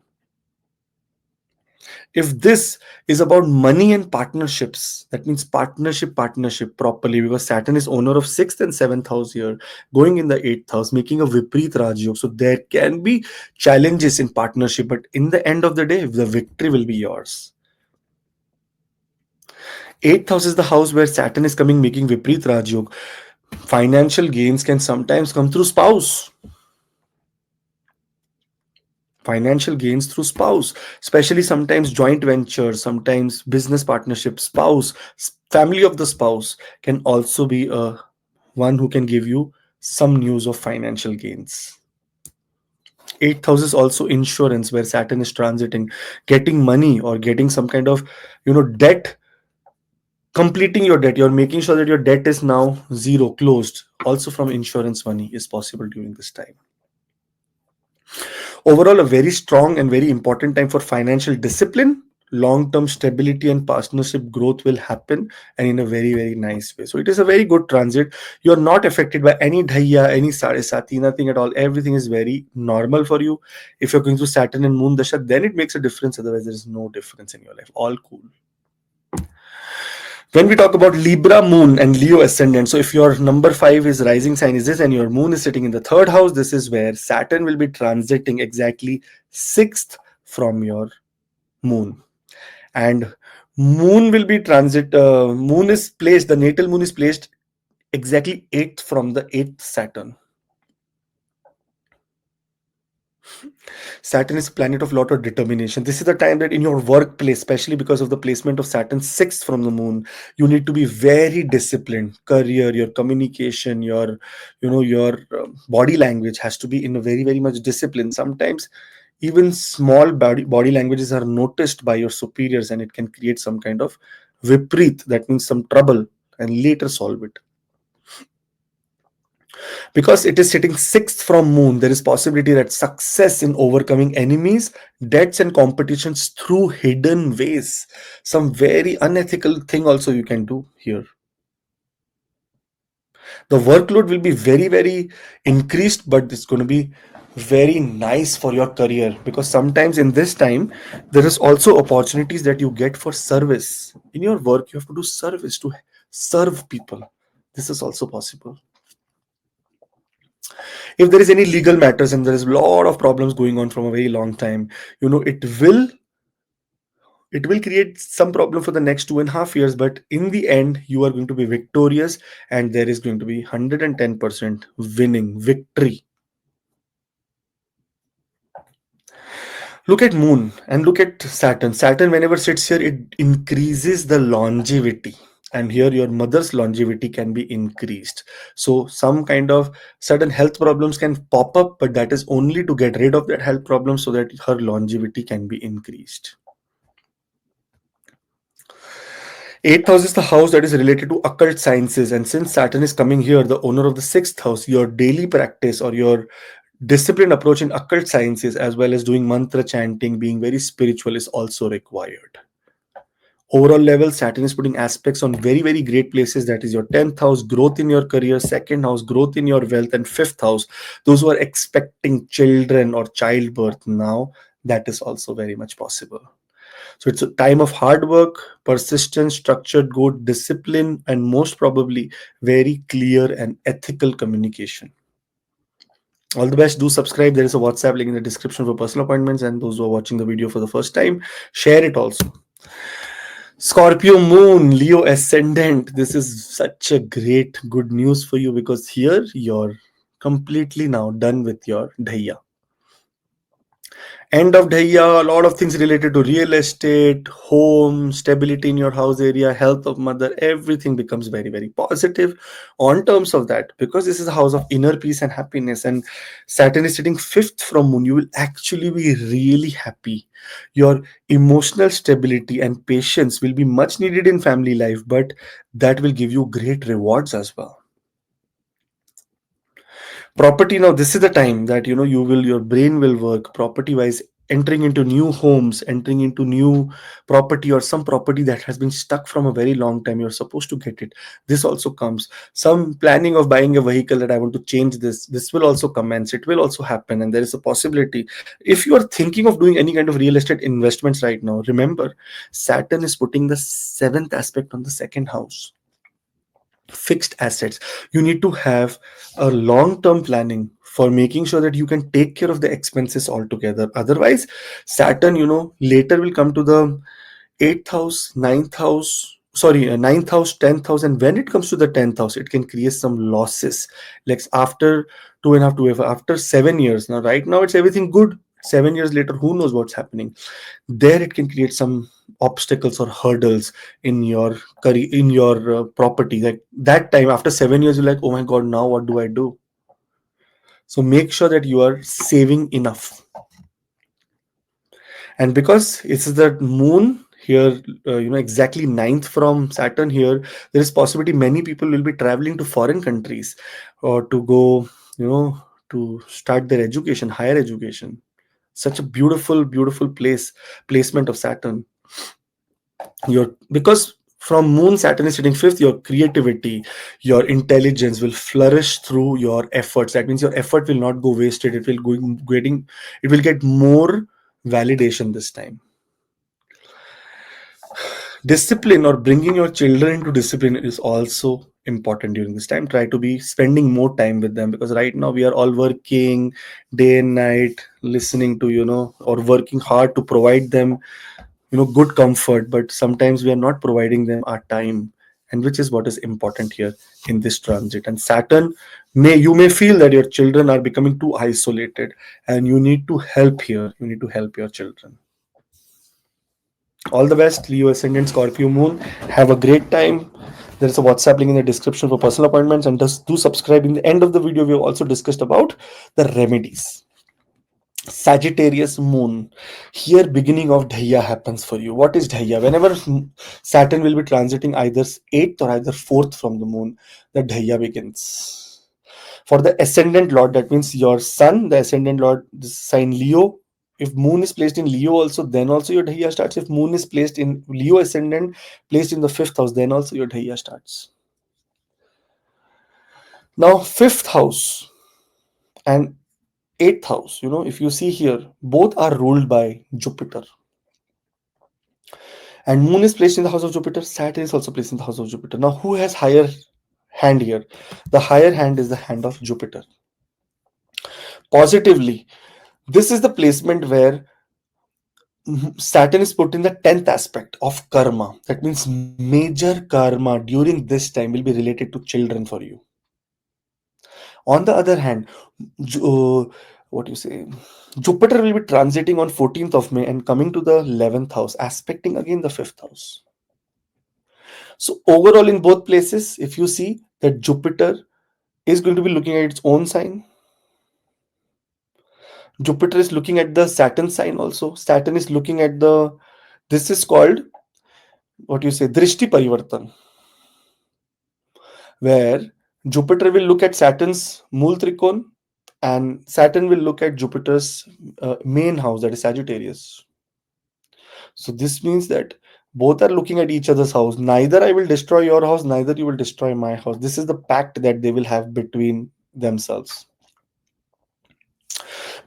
If this is about money and partnerships, that means partnership properly, because Saturn is owner of sixth and seventh house here, going in the eighth house, making a Vipreet Rajyog. So there can be challenges in partnership, but in the end of the day, the victory will be yours. Eighth house is the house where Saturn is coming, making Vipreet Rajyog. Financial gains can sometimes come through spouse. Financial gains through spouse, especially sometimes joint ventures, sometimes business partnership. Spouse, family of the spouse can also be a one who can give you some news of financial gains. Eighth house is also insurance, where Saturn is transiting, getting money or getting some kind of debt, completing your debt. You're making sure that your debt is now zero, closed. Also from insurance, money is possible during this time. Overall, a very strong and very important time for financial discipline. Long-term stability and partnership growth will happen, and in a very, very nice way. So it is a very good transit. You're not affected by any Dhaiya, any Sade Sati, nothing at all. Everything is very normal for you. If you're going through Saturn and Moon Dasha, then it makes a difference. Otherwise, there is no difference in your life. All cool. When we talk about Libra moon and Leo ascendant, so if your number 5 is rising sign is this and your moon is sitting in the third house, this is where Saturn will be transiting exactly 6th from your moon. And moon will be moon is placed, the natal moon is placed exactly 8th from the 8th Saturn. Saturn is a planet of lot of determination. This is the time that in your workplace, especially because of the placement of Saturn 6th from the moon, you need to be very disciplined. Career, your communication, your body language has to be in a very, very much discipline. Sometimes even small body languages are noticed by your superiors, and it can create some kind of vipreet, that means some trouble, and later solve it. Because it is sitting 6th from moon, there is possibility that success in overcoming enemies, debts and competitions through hidden ways. Some very unethical thing also you can do here. The workload will be very, very increased, but it's going to be very nice for your career, because sometimes in this time there is also opportunities that you get for service. In your work, you have to do service, to serve people. This is also possible. If there is any legal matters and there is a lot of problems going on from a very long time, it will create some problem for the next 2.5 years, but in the end you are going to be victorious, and there is going to be 110% winning victory. Look at moon and look at Saturn. Saturn, whenever sits here, it increases the longevity. And here your mother's longevity can be increased. So some kind of sudden health problems can pop up, but that is only to get rid of that health problem so that her longevity can be increased. Eighth house is the house that is related to occult sciences, and since Saturn is coming here, the owner of the sixth house, your daily practice or your disciplined approach in occult sciences, as well as doing mantra chanting, being very spiritual, is also required. Overall level, Saturn is putting aspects on very, very great places. That is your 10th house, growth in your career, second house, growth in your wealth, and fifth house, those who are expecting children or childbirth now, that is also very much possible. So it's a time of hard work, persistence, structured good discipline, and most probably very clear and ethical communication. All the best. Do subscribe. There is a WhatsApp link in the description for personal appointments. And those who are watching the video for the first time, share it also. Scorpio moon, Leo ascendant. This is such a great good news for you because here you're completely now done with your Dhaiya. End of Dhaiya, a lot of things related to real estate, home, stability in your house area, health of mother, everything becomes very, very positive on terms of that because this is a house of inner peace and happiness. And Saturn is sitting fifth from moon. You will actually be really happy. Your emotional stability and patience will be much needed in family life, but that will give you great rewards as well. Property, now this is the time that your brain will work property wise, entering into new homes, entering into new property or some property that has been stuck from a very long time. You're supposed to get it. This also comes. Some planning of buying a vehicle that I want to change this will also commence. It will also happen, and there is a possibility. If you are thinking of doing any kind of real estate investments right now, remember Saturn is putting the seventh aspect on the second house. Fixed assets, you need to have a long term planning for making sure that you can take care of the expenses altogether. Otherwise, Saturn later will come to the eighth house, ninth house, sorry, ninth house, 10th house, and when it comes to the 10th house, it can create some losses. Like after 2.5 to after 7 years. Now right now it's everything good. 7 years later, who knows what's happening. There it can create some obstacles or hurdles in your career, in your property. Like that time after 7 years, you're like, oh my god, now what do I do? So make sure that you are saving enough. And because it's the moon here, exactly ninth from Saturn here, there is possibility many people will be traveling to foreign countries or to go, to start their education, higher education. Such a beautiful, beautiful placement of Saturn. Your because from moon, Saturn is sitting fifth, your creativity, your intelligence will flourish through your efforts. That means your effort will not go wasted. It will get more validation this time. Discipline or bringing your children into discipline is also important during this time. Try to be spending more time with them because right now we are all working day and night, listening to or working hard to provide them good comfort, but sometimes we are not providing them our time, and which is what is important here in this transit. And Saturn, you may feel that your children are becoming too isolated, and you need to help here. You need to help your children. All the best, Leo ascendant, Scorpio moon. Have a great time. There is a WhatsApp link in the description for personal appointments, and just do subscribe. In the end of the video, we have also discussed about the remedies. Sagittarius moon. Here, beginning of Dhaiya happens for you. What is Dhaiya? Whenever Saturn will be transiting either 8th or either 4th from the moon, the Dhaiya begins. For the ascendant lord, that means your sun, the ascendant lord, this sign Leo. If moon is placed in Leo also, then also your Dhaiya starts. If moon is placed in Leo ascendant, placed in the 5th house, then also your Dhaiya starts. Now, 5th house and 8th house, if you see here, both are ruled by Jupiter. And moon is placed in the house of Jupiter. Saturn is also placed in the house of Jupiter. Now, who has higher hand here? The higher hand is the hand of Jupiter. Positively, this is the placement where Saturn is put in the 10th aspect of karma. That means major karma during this time will be related to children for you. On the other hand, what you say, Jupiter will be transiting on 14th of May and coming to the 11th house, aspecting again the 5th house. So overall, in both places, if you see that Jupiter is going to be looking at its own sign, Jupiter is looking at the Saturn sign also. Saturn is looking at the, this is called, what you say, Drishti Parivartan, where Jupiter will look at Saturn's Mool Trikon and Saturn will look at Jupiter's main house, that is Sagittarius. So this means that both are looking at each other's house. Neither I will destroy your house, neither you will destroy my house. This is the pact that they will have between themselves.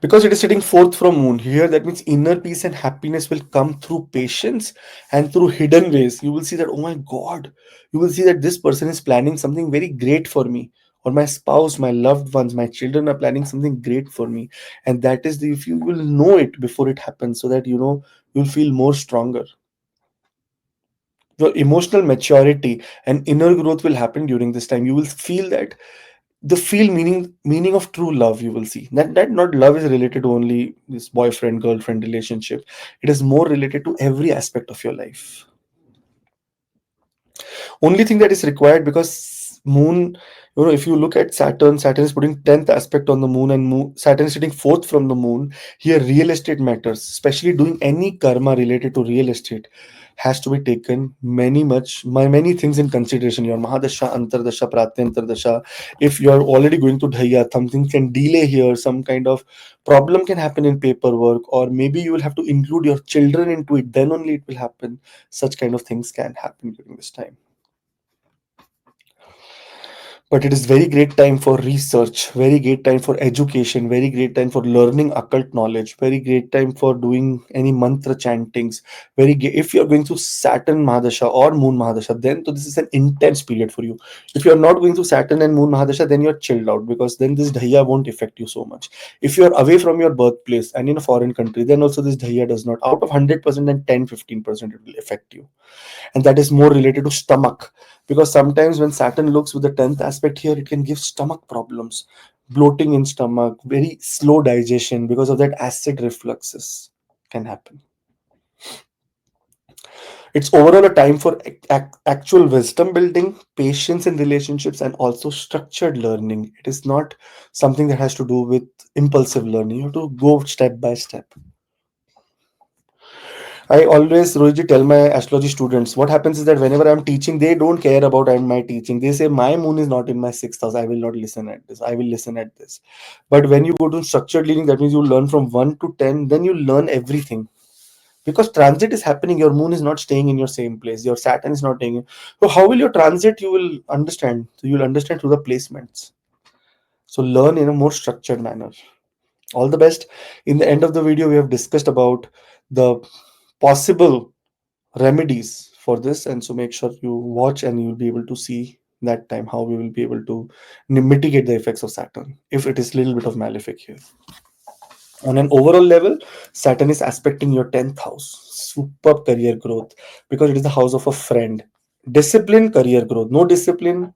Because it is sitting fourth from moon here, that means inner peace and happiness will come through patience and through hidden ways. You will see that, oh my god, you will see that this person is planning something very great for me, or my spouse, my loved ones, my children are planning something great for me. And that is the, if you will know it before it happens, so that you know, you'll feel more stronger. Your emotional maturity and inner growth will happen during this time. You will feel that, the feel meaning of true love. You will see that not love is related to only this boyfriend girlfriend relationship. It is more related to every aspect of your life. Only thing that is required, because moon, if you look at Saturn is putting 10th aspect on the moon, and Saturn is sitting fourth from the moon. Here real estate matters, especially doing any karma related to real estate has to be taken many things in consideration. Your Mahadasha, Antardasha, Pratyantardasha. If you are already going to Dhaiya, something can delay here, some kind of problem can happen in paperwork, or maybe you will have to include your children into it, then only it will happen. Such kind of things can happen during this time. But it is very great time for research, very great time for education, very great time for learning occult knowledge, very great time for doing any mantra chantings. If you're going through Saturn Mahadasha or Moon Mahadasha, then so this is an intense period for you. If you're not going through Saturn and Moon Mahadasha, then you're chilled out, because then this Dhaiya won't affect you so much. If you're away from your birthplace and in a foreign country, then also this Dhaiya does not. Out of 100%, then 10-15% it will affect you. And that is more related to stomach, because sometimes when Saturn looks with the 10th aspect here, it can give stomach problems, bloating in stomach, very slow digestion, because of that acid refluxes can happen. It's overall a time for actual wisdom building, patience in relationships, and also structured learning. It is not something that has to do with impulsive learning. You have to go step by step. I always, Rohitji, tell my astrology students, what happens is that whenever I'm teaching, they don't care about my teaching. They say, my moon is not in my sixth house. I will not listen at this. I will listen at this. But when you go to structured learning, that means you learn from 1 to 10, then you learn everything. Because transit is happening, your moon is not staying in your same place. Your Saturn is not staying. So how will your transit? You will understand. So you will understand through the placements. So learn in a more structured manner. All the best. In the end of the video, we have discussed about the possible remedies for this, and so make sure you watch and you'll be able to see that time how we will be able to mitigate the effects of Saturn if it is a little bit of malefic here. On an overall level, Saturn is aspecting your 10th house, superb career growth, because it is the house of a friend. Discipline, career growth. No discipline,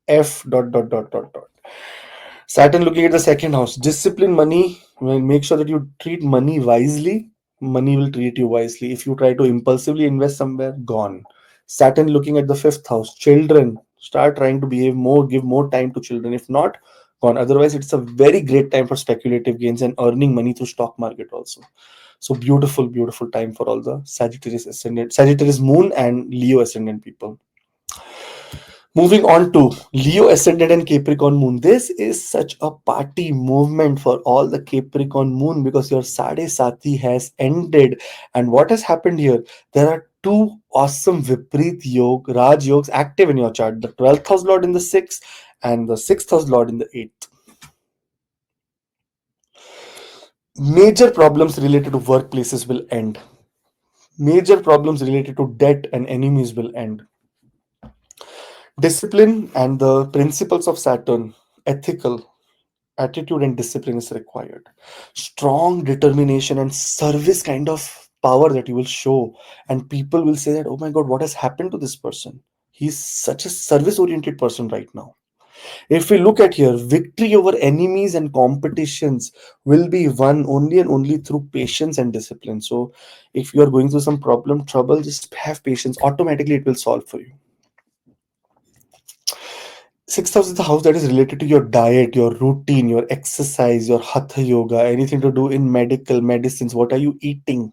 F dot dot dot dot dot. Saturn looking at the second house, discipline, money. Well, make sure that you treat money wisely. Money will treat you wisely. If you try to impulsively invest somewhere, gone. Saturn looking at the fifth house, children. Start trying to behave more, give more time to children. If not, gone. Otherwise, it's a very great time for speculative gains and earning money through stock market also. So beautiful, beautiful time for all the Sagittarius ascendant, Sagittarius moon and Leo ascendant people. Moving on to Leo ascendant and Capricorn moon. This is such a party movement for all the Capricorn moon, because your Sade Sati has ended. And what has happened here? There are two awesome Vipreet Raj yogs active in your chart. The 12th house lord in the 6th and the 6th house lord in the 8th. Major problems related to workplaces will end. Major problems related to debt and enemies will end. Discipline and the principles of Saturn, ethical attitude and discipline is required. Strong determination and service kind of power that you will show, and people will say that, oh my god, what has happened to this person? He's such a service oriented person right now. If we look at here, victory over enemies and competitions will be won only and only through patience and discipline. So, if you are going through some problem, trouble, just have patience. Automatically, it will solve for you. Sixth house is the house that is related to your diet, your routine, your exercise, your hatha yoga, anything to do in medical medicines. What are you eating?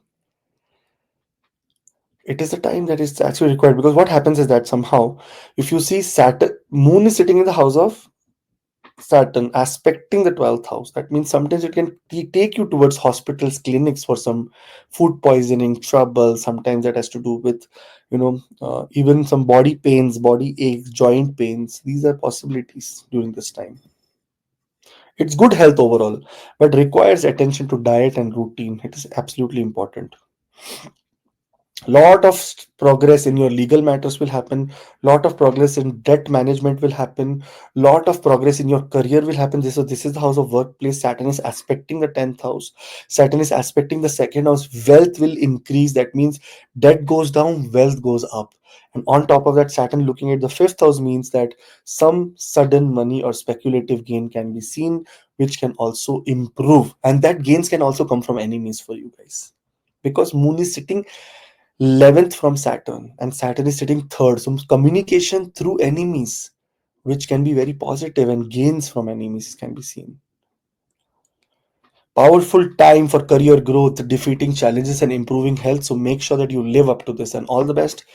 It is the time that is actually required, because what happens is that somehow, if you see Saturn, Moon is sitting in the house of Saturn, aspecting the 12th house. That means sometimes it can take you towards hospitals, clinics for some food poisoning, trouble. Sometimes that has to do with, even some body pains, body aches, joint pains. These are possibilities during this time. It's good health overall, but requires attention to diet and routine. It is absolutely important. Lot of progress in your legal matters will happen. Lot of progress in debt management will happen. Lot of progress in your career will happen. This is the house of workplace. Saturn is aspecting the 10th house. Saturn is aspecting the second house. Wealth will increase. That means debt goes down, wealth goes up. And on top of that, Saturn looking at the fifth house means that some sudden money or speculative gain can be seen, which can also improve, and that gains can also come from enemies for you guys, because Moon is sitting 11th from Saturn, and Saturn is sitting third. So communication through enemies, which can be very positive, and gains from enemies can be seen. Powerful time for career growth, defeating challenges, and improving health. So make sure that you live up to this, and all the best.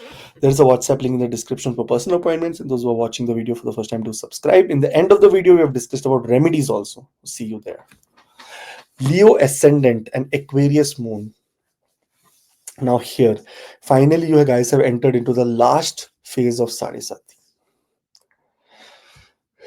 There's a WhatsApp link in the description for personal appointments. And those who are watching the video for the first time, do subscribe. In the end of the video, we have discussed about remedies also. See you there. Leo ascendant and Aquarius moon. Now here, finally, you guys have entered into the last phase of Sade Sati.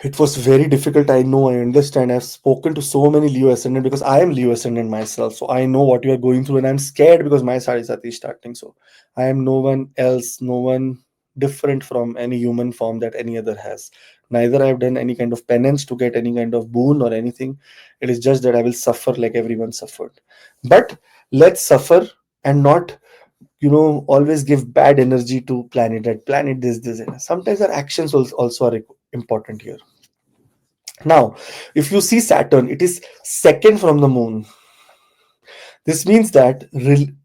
It was very difficult. I know, I understand. I've spoken to so many Leo ascendant, because I am Leo ascendant myself. So I know what you are going through, and I'm scared because my Sade Sati is starting. So I am no one else, no one different from any human form that any other has. Neither I have done any kind of penance to get any kind of boon or anything. It is just that I will suffer like everyone suffered. But let's suffer and not, always give bad energy to planet, that planet this. Sometimes our actions also are important here. Now, if you see Saturn, it is second from the moon. This means that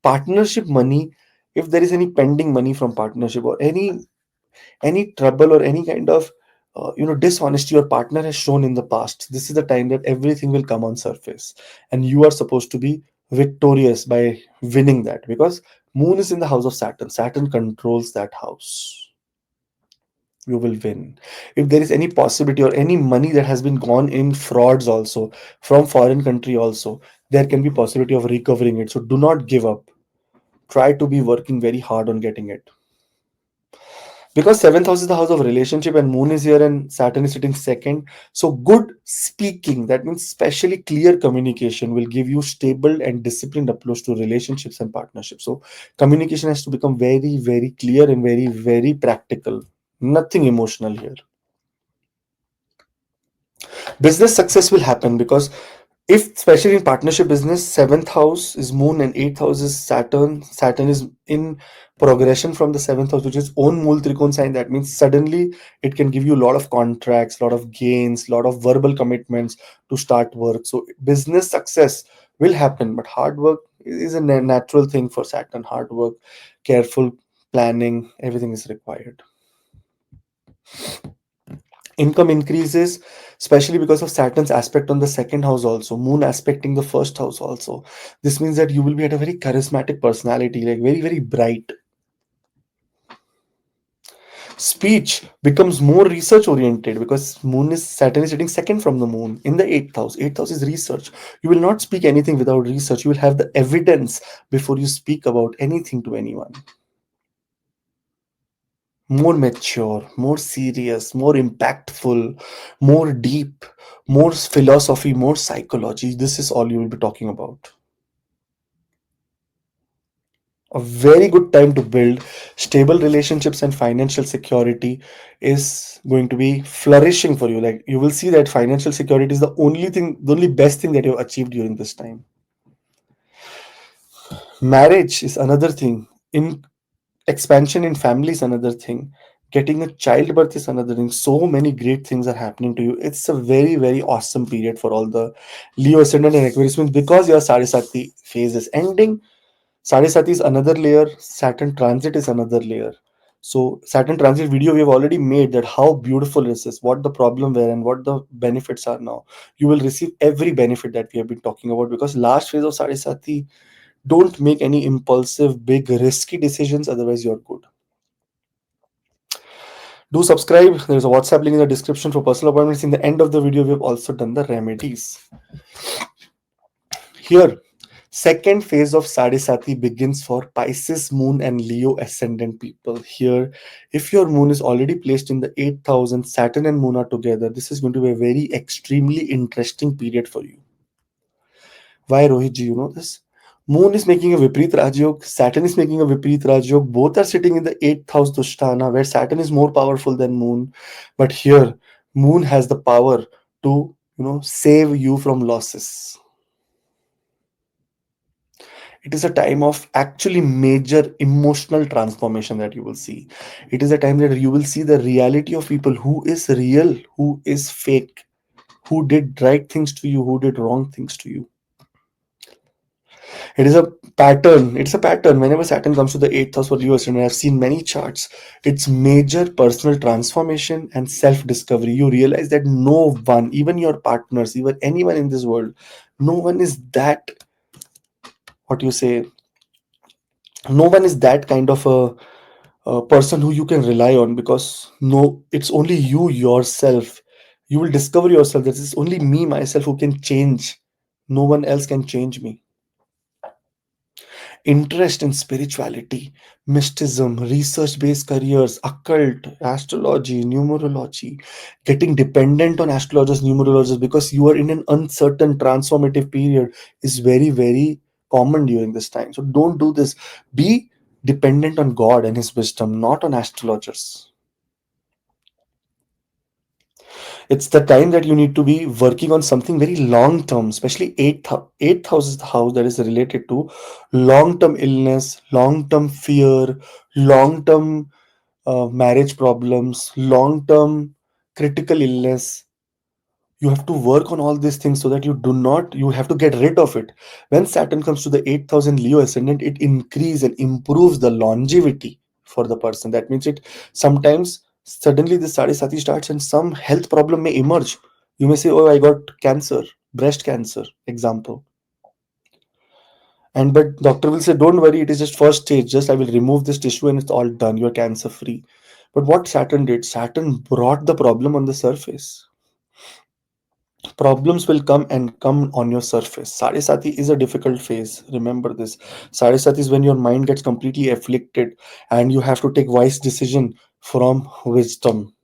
partnership money, if there is any pending money from partnership, or any trouble, or any kind of dishonesty your partner has shown in the past, this is the time that everything will come on surface, and you are supposed to be victorious by winning that, because moon is in the house of Saturn. Saturn controls that house. You will win. If there is any possibility, or any money that has been gone in frauds also, from foreign country also, there can be possibility of recovering it. So do not give up. Try to be working very hard on getting it, because seventh house is the house of relationship, and moon is here and Saturn is sitting second. So good speaking, that means especially clear communication, will give you stable and disciplined approach to relationships and partnerships. So communication has to become very, very clear and very, very practical. Nothing emotional here. Business success will happen, because if, especially in partnership business, seventh house is moon and eighth house is Saturn is in progression from the seventh house, which is own mool trikon sign. That means suddenly it can give you a lot of contracts, a lot of gains, a lot of verbal commitments to start work. So business success will happen, but hard work is a natural thing for Saturn. Hard work, careful planning, everything is required. Income increases, especially because of Saturn's aspect on the second house, also moon aspecting the first house also. This means that you will be at a very charismatic personality, like very, very bright. Speech becomes more research oriented, because moon is Saturn is sitting second from the moon in the eighth house. Eighth house is research. You will not speak anything without research. You will have the evidence before you speak about anything to anyone. More mature, more serious, more impactful, more deep, more philosophy, more psychology. This is all you will be talking about. A very good time to build stable relationships, and financial security is going to be flourishing for you. Like, you will see that financial security is the only thing, the only best thing that you have achieved during this time. Marriage is another thing. In expansion in family is another thing. Getting a childbirth is another thing. So many great things are happening to you. It's a very, very awesome period for all the Leo ascendant and Aquarius means because your Sade Sati phase is ending. Sade Sati is another layer. Saturn transit is another layer. So Saturn transit video we have already made that how beautiful is this, what the problem were and what the benefits are now. You will receive every benefit that we have been talking about because last phase of Sade Sati, don't make any impulsive, big, risky decisions. Otherwise, you're good. Do subscribe. There is a WhatsApp link in the description for personal appointments. In the end of the video, we have also done the remedies. Here, second phase of Sadisati begins for Pisces moon and Leo ascendant people. Here, if your moon is already placed in the 8,000, Saturn and moon are together, this is going to be a very extremely interesting period for you. Why, Rohit ji, you know this? Moon is making a Viprit Rajyog, Saturn is making a Viprit Rajyog. Both are sitting in the 8th house Dushtana, where Saturn is more powerful than Moon. But here, Moon has the power to, save you from losses. It is a time of actually major emotional transformation that you will see. It is a time that you will see the reality of people who is real, who is fake, who did right things to you, who did wrong things to you. It is a pattern. It's a pattern. Whenever Saturn comes to the 8th house for Leo and I've seen many charts, it's major personal transformation and self discovery. You realize that no one, even your partners, even anyone in this world, no one is that, what you say, no one is that kind of a person who you can rely on because no, it's only you yourself. You will discover yourself that it's only me, myself, who can change. No one else can change me. Interest in spirituality, mysticism, research based careers, occult, astrology, numerology, getting dependent on astrologers, numerologists because you are in an uncertain transformative period is very, very common during this time. So don't do this. Be dependent on God and His wisdom, not on astrologers. It's the time that you need to be working on something very long term, especially eighth house is the house that is related to long term illness, long term fear, long term marriage problems, long term critical illness. You have to work on all these things so that you have to get rid of it. When Saturn comes to the 8,000 Leo ascendant, it increases and improves the longevity for the person. That means it sometimes suddenly the Sade Sati starts and some health problem may emerge. You may say, oh, I got cancer, breast cancer, example. And but doctor will say, don't worry, it is just first stage. Just I will remove this tissue and it's all done. You're cancer free. But what Saturn did, Saturn brought the problem on the surface. Problems will come and come on your surface. Sadisati is a difficult phase. Remember this. Sadisati is when your mind gets completely afflicted and you have to take wise decision from wisdom,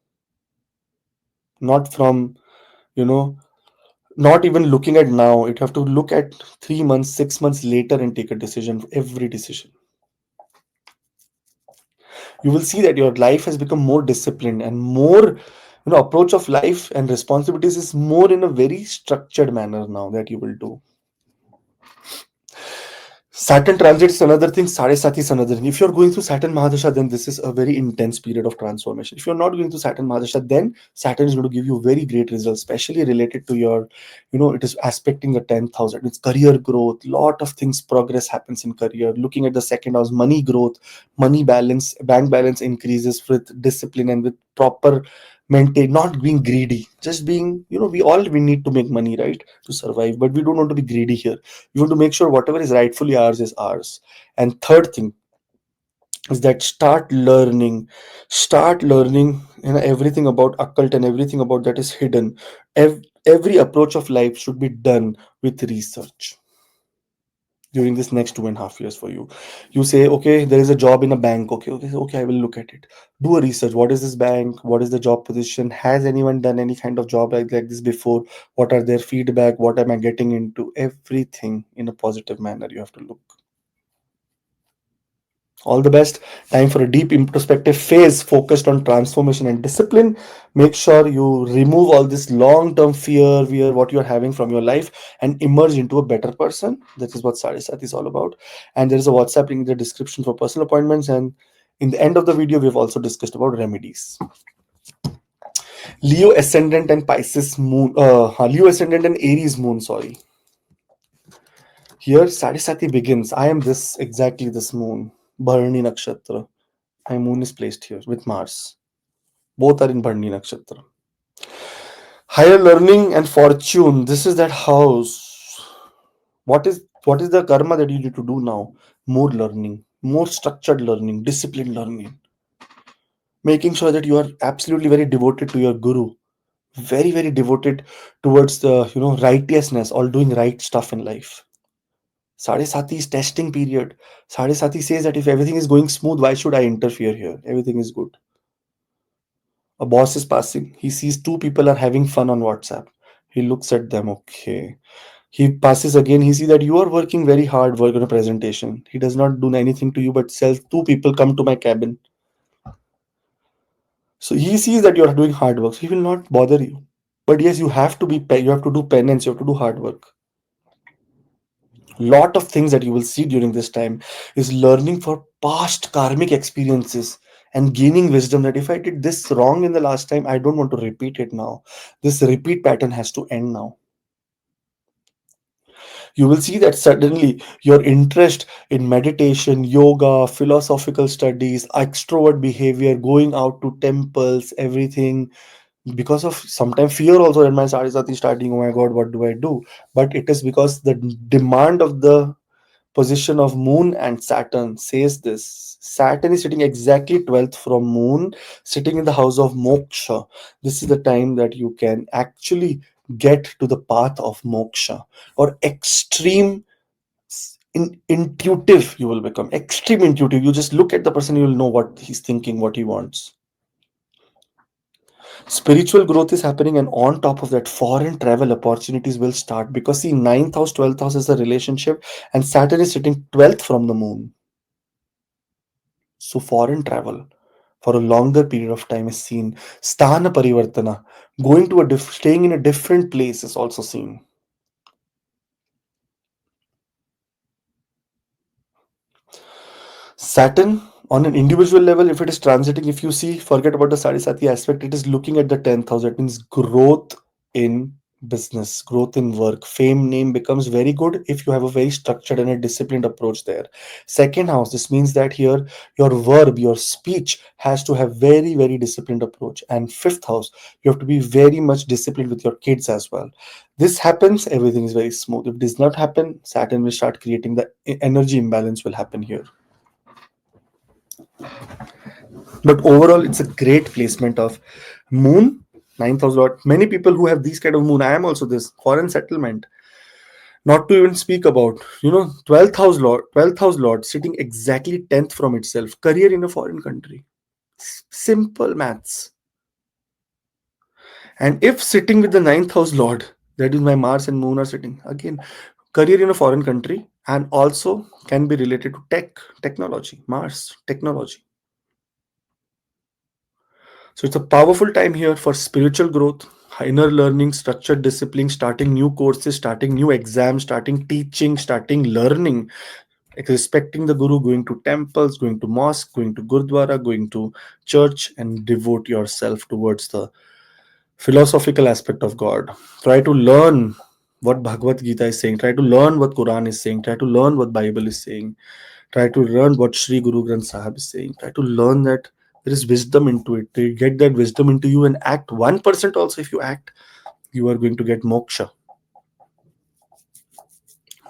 not from, you know, not even looking at now. You have to look at 3 months, 6 months later and take a decision for every decision. You will see that your life has become more disciplined and more, approach of life and responsibilities is more in a very structured manner now that you will do. Saturn transit is another thing, Sade Sati is another thing. If you're going through Saturn Mahadasha, then this is a very intense period of transformation. If you're not going through Saturn Mahadasha, then Saturn is going to give you very great results, especially related to your, it is aspecting the 10th house. It's career growth, lot of things, progress happens in career. Looking at the second house, money growth, money balance, bank balance increases with discipline and with proper maintain, not being greedy, just being, we need to make money, right, to survive, but we don't want to be greedy here. You want to make sure whatever is rightfully ours is ours. And third thing is that start learning, everything about occult and everything about that is hidden. Every approach of life should be done with research during this next 2.5 years for you. You say, okay, there is a job in a bank. Okay, I will look at it. Do a research. What is this bank? What is the job position? Has anyone done any kind of job like this before? What are their feedback? What am I getting into? Everything in a positive manner you have to look. All the best. Time for a deep introspective phase focused on transformation and discipline. Make sure you remove all this long term fear, what you're having from your life, and emerge into a better person. That is what Sade Sati is all about. And there is a WhatsApp link in the description for personal appointments. And In the end of the video, we've also discussed about remedies. Leo ascendant and Pisces moon, Leo ascendant and Aries moon, sorry. Here, Sade Sati begins. I am this, exactly this moon, Bharani Nakshatra. My moon is placed here with Mars. Both are in Bharani Nakshatra. Higher learning and fortune. This is that house. What is the karma that you need to do now? More learning, more structured learning, disciplined learning. Making sure that you are absolutely very devoted to your guru, very, very devoted towards the righteousness, all doing right stuff in life. Sade Sati is testing period. Sade Sati says that if everything is going smooth, why should I interfere here? Everything is good. A boss is passing. He sees two people are having fun on WhatsApp. He looks at them. Okay. He passes again. He sees that you are working very hard, work on a presentation. He does not do anything to you, but sells two people come to my cabin. So he sees that you are doing hard work. So he will not bother you. But yes, you have to you have to do penance. You have to do hard work. Lot of things that you will see during this time is learning for past karmic experiences and gaining wisdom that if I did this wrong in the last time, I don't want to repeat it now. This repeat pattern has to end now. You will see that suddenly your interest in meditation, yoga, philosophical studies, extrovert behavior, going out to temples, everything, because of sometimes fear also in my Sarisati starting, oh my god, what do I do? But it is because the demand of the position of moon and Saturn says this. Saturn is sitting exactly 12th from moon, sitting in the house of moksha. This is the time that you can actually get to the path of moksha, or extreme intuitive. You will become extreme intuitive. You just look at the person, you will know what he's thinking, what he wants. Spiritual growth is happening, and on top of that, foreign travel opportunities will start, because see, 9th house, 12th house is the relationship, and Saturn is sitting 12th from the moon. So foreign travel for a longer period of time is seen. Sthana parivartana, going to staying in a different place is also seen. Saturn, on an individual level, if it is transiting, if you see, forget about the Sadhisati aspect, it is looking at the 10th house. That means growth in business, growth in work, fame, name becomes very good if you have a very structured and a disciplined approach there. Second house, this means that here your verb, your speech has to have very, very disciplined approach. And fifth house, you have to be very much disciplined with your kids as well. This happens, everything is very smooth. If it does not happen, Saturn will start creating the energy imbalance will happen here. But overall, it's a great placement of moon, 9,000 lord. Many people who have these kind of moon, I am also this, foreign settlement. Not to even speak about, 12th house lord sitting exactly 10th from itself, career in a foreign country. Simple maths. And if sitting with the 9th house lord, that is my Mars and moon are sitting, again, career in a foreign country, and also can be related to technology, Mars, technology. So it's a powerful time here for spiritual growth, inner learning, structured discipline, starting new courses, starting new exams, starting teaching, starting learning, like respecting the guru, going to temples, going to mosque, going to gurdwara, going to church, and devote yourself towards the philosophical aspect of God. Try to learn what Bhagavad Gita is saying. Try to learn what Quran is saying. Try to learn what Bible is saying. Try to learn what Sri Guru Granth Sahib is saying. Try to learn that there is wisdom into it. To get that wisdom into you and act 1% also. If you act, you are going to get moksha.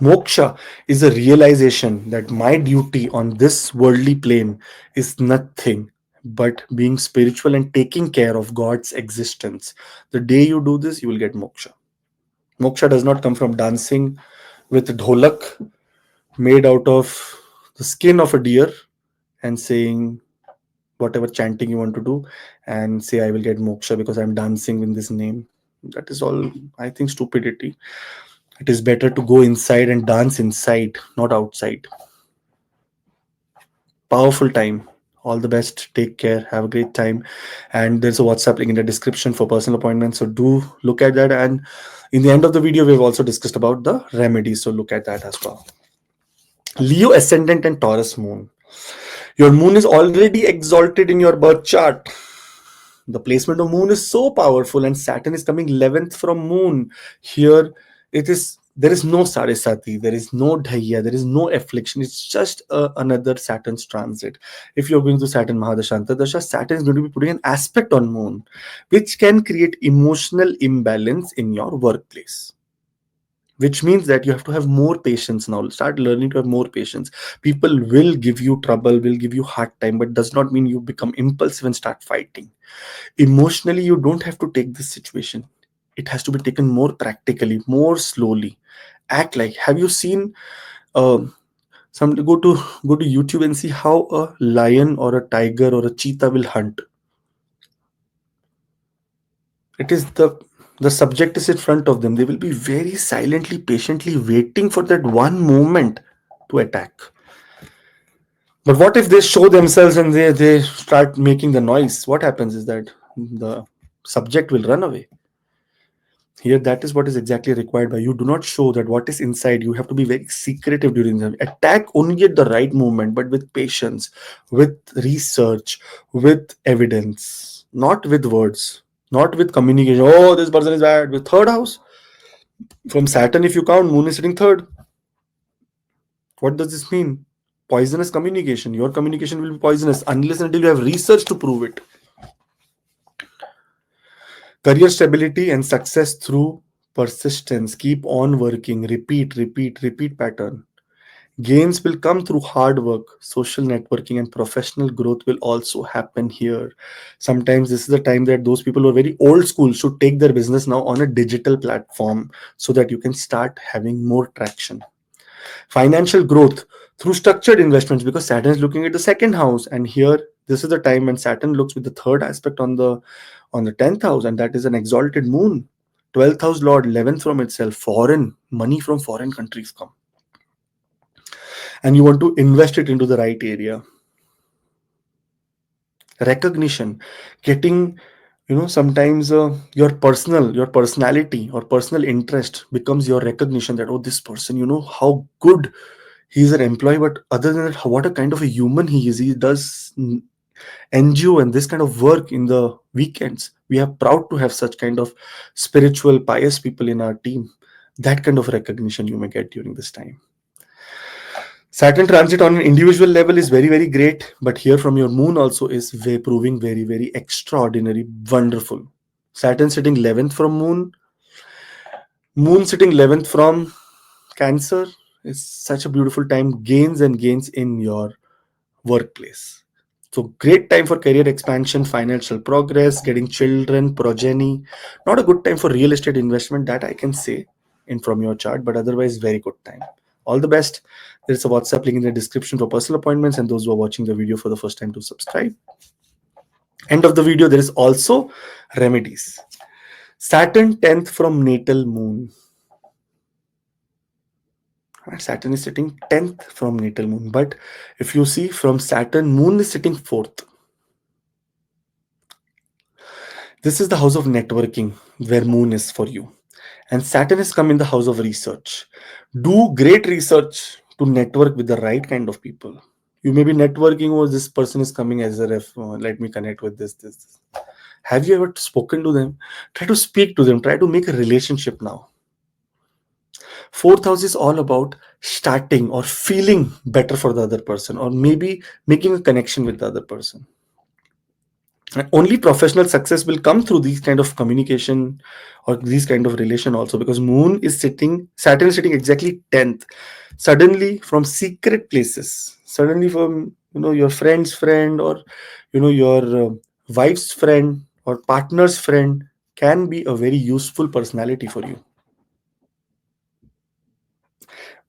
Moksha is a realization that my duty on this worldly plane is nothing but being spiritual and taking care of God's existence. The day you do this, you will get moksha. Moksha does not come from dancing with dholak made out of the skin of a deer and saying whatever chanting you want to do and say, I will get moksha because I'm dancing in this name. That is all, I think, stupidity. It is better to go inside and dance inside, not outside. Powerful time. All the best. Take care. Have a great time. And there's a WhatsApp link in the description for personal appointments. So do look at that. And in the end of the video, we've also discussed about the remedies. So look at that as well. Leo ascendant and Taurus moon. Your moon is already exalted in your birth chart. The placement of moon is so powerful, and Saturn is coming 11th from moon. Here it is, there is no Sade Sati, there is no Dhaiya, there is no affliction. It's just another Saturn's transit. If you're going to Saturn Mahadashanta Dasha, Saturn is going to be putting an aspect on moon, which can create emotional imbalance in your workplace, which means that you have to have more patience now. Start learning to have more patience. People will give you trouble, will give you hard time, but does not mean you become impulsive and start fighting. Emotionally, you don't have to take this situation. It has to be taken more practically, more slowly. Act like, have you seen some, go to YouTube and see how a lion or a tiger or a cheetah will hunt. It is the subject is in front of them. They will be very silently, patiently waiting for that one moment to attack. But what if they show themselves and they start making the noise? What happens is that the subject will run away. Here, that is what is exactly required by you. Do not show that what is inside. You have to be very secretive during the attack, only at the right moment, but with patience, with research, with evidence, not with words, not with communication. Oh, this person is bad. With third house from Saturn, if you count, moon is sitting third. What does this mean? Poisonous communication. Your communication will be poisonous unless and until you have research to prove it. Career stability and success through persistence. Keep on working. Repeat, repeat, repeat pattern. Gains will come through hard work, social networking, and professional growth will also happen here. Sometimes this is the time that those people who are very old school should take their business now on a digital platform so that you can start having more traction. Financial growth through structured investments, because Saturn is looking at the second house, and here this is the time when Saturn looks with the third aspect on the 10th house, and that is an exalted moon. 12th house lord, 11th from itself, foreign money from foreign countries come, and you want to invest it into the right area. Recognition, getting, sometimes your personality or personal interest becomes your recognition, that oh, this person, how good he's an employee, but other than that, what a kind of a human he is. He does NGO and this kind of work in the weekends. We are proud to have such kind of spiritual, pious people in our team. That kind of recognition you may get during this time. Saturn transit on an individual level is very, very great, but here from your moon also is proving very, very extraordinary, wonderful. Saturn sitting 11th from moon, moon sitting 11th from Cancer is such a beautiful time. Gains and gains in your workplace. So great time for career expansion, financial progress, getting children, progeny. Not a good time for real estate investment, that I can say in from your chart, but otherwise very good time. All the best. There's a WhatsApp link in the description for personal appointments, and those who are watching the video for the first time to subscribe. End of the video, there is also remedies. Saturn 10th from natal moon. Saturn is sitting 10th from natal moon, but if you see from Saturn, moon is sitting 4th. This is the house of networking where moon is for you, and Saturn has come in the house of research. Do great research to network with the right kind of people. You may be networking, oh, this person is coming as a ref, let me connect with this. Have you ever spoken to them? Try to speak to them, try to make a relationship now. Fourth house is all about starting or feeling better for the other person, or maybe making a connection with the other person. And only professional success will come through these kind of communication or these kind of relation also, because Saturn is sitting exactly 10th. Suddenly from secret places, suddenly from your friend's friend, or your wife's friend or partner's friend can be a very useful personality for you.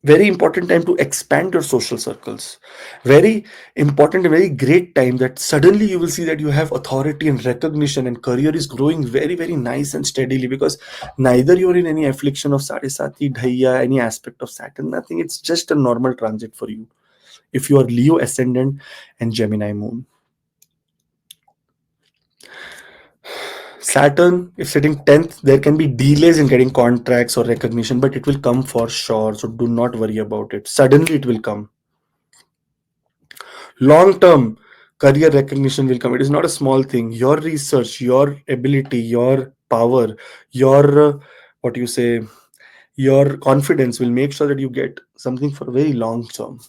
Very important time to expand your social circles. Very important and very great time that suddenly you will see that you have authority and recognition, and career is growing very, very nice and steadily, because neither you're in any affliction of Sade Sati, Dhaiya, any aspect of Saturn, nothing. It's just a normal transit for you if you are Leo ascendant and Gemini moon. Saturn, if sitting 10th, there can be delays in getting contracts or recognition, but it will come for sure. So do not worry about it. Suddenly it will come. Long term career recognition will come. It is not a small thing. Your research, your ability, your power, your what you say, your confidence will make sure that you get something for a very long term.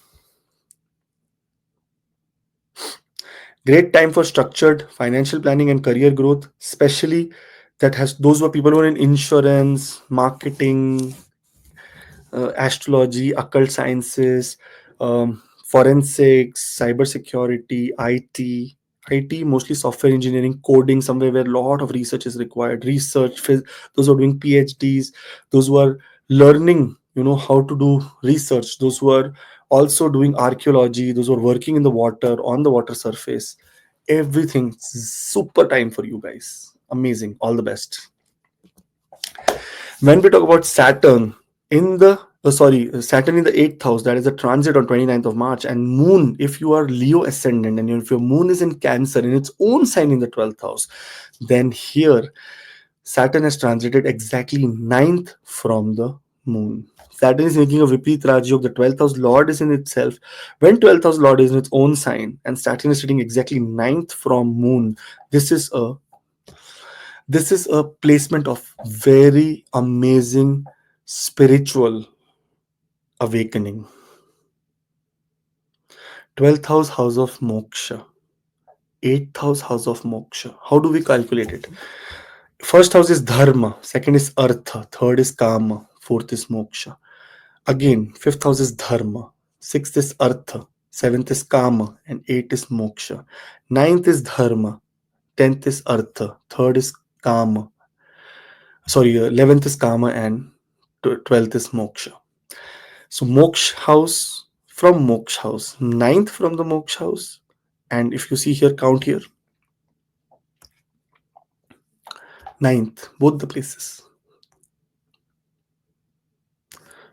Great time for structured financial planning and career growth, especially that has those were people who are in insurance, marketing, astrology, occult sciences, forensics, cybersecurity, IT, mostly software engineering, coding, somewhere where a lot of research is required. Those who are doing PhDs, those who are learning, how to do research, those who are also doing archaeology, those who are working in the water, on the water surface. Everything super time for you guys. Amazing. All the best. When we talk about Saturn in the Saturn in the 8th house, that is a transit on 29th of March, and Moon, if you are Leo ascendant and if your Moon is in Cancer in its own sign in the 12th house, then here Saturn has transited exactly ninth from the Moon. Saturn is making a Vipreet Rajyog. The 12th house Lord is in itself. When 12th house Lord is in its own sign and Saturn is sitting exactly ninth from Moon, this is a placement of very amazing spiritual awakening. 12th house of moksha, 8th house of moksha. How do we calculate it? First house is dharma, second is artha, third is kama, fourth is moksha. Again, fifth house is dharma, sixth is artha, seventh is kama, and eighth is moksha. Ninth is dharma, 10th is artha, third is kama, 11th is kama, and 12th is moksha. So moksha house from moksha house, ninth from the moksha house, and if you see here, count here, ninth, both the places.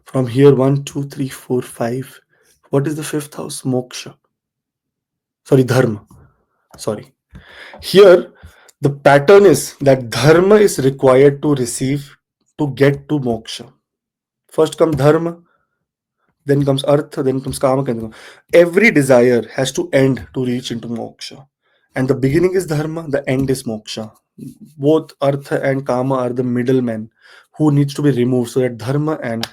From here, 1, 2, 3, 4, 5. What is the fifth house? Moksha. Sorry, dharma. Sorry. Here, the pattern is that dharma is required to receive to get to moksha. First comes dharma, then comes artha, then comes kama. Every desire has to end to reach into moksha. And the beginning is dharma, the end is moksha. Both artha and kama are the middlemen who needs to be removed so that dharma and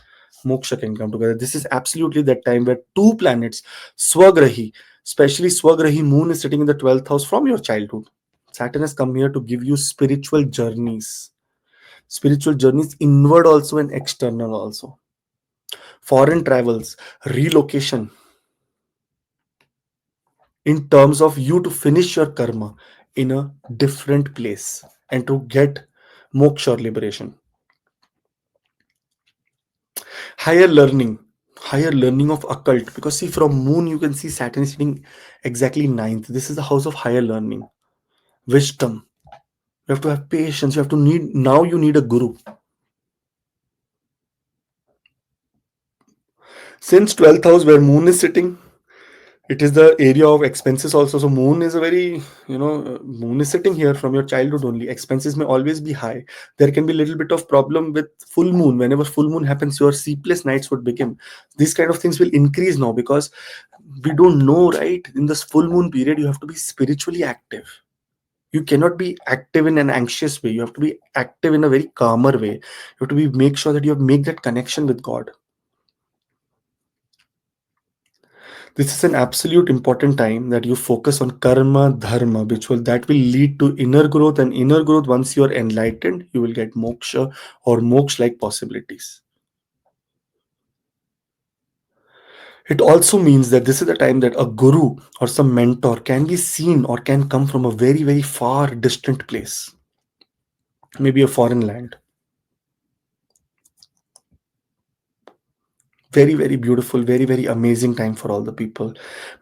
moksha can come together. This is absolutely that time where two planets, Swagrahi, especially Swagrahi moon is sitting in the 12th house from your childhood. Saturn has come here to give you spiritual journeys inward also and external also. Foreign travels, relocation, in terms of you to finish your karma in a different place and to get moksha or liberation. Higher learning, higher learning of occult, because see, from moon you can see Saturn is sitting exactly ninth. This is the house of higher learning, wisdom. You have to have patience. You need a guru. Since 12th house where moon is sitting, it is the area of expenses also. So moon is a very, moon is sitting here from your childhood only. Expenses may always be high. There can be a little bit of problem with full moon. Whenever full moon happens, your sleepless nights would begin. These kind of things will increase now because we don't know, right? In this full moon period, you have to be spiritually active. You cannot be active in an anxious way. You have to be active in a very calmer way. You have to make sure that you make that connection with God. This is an absolute important time that you focus on karma, dharma, that will lead to inner growth, and inner growth, once you are enlightened, you will get moksha or moksha like possibilities. It also means that this is the time that a guru or some mentor can be seen or can come from a very, very far distant place, maybe a foreign land. Very, very beautiful, very, very amazing time for all the people.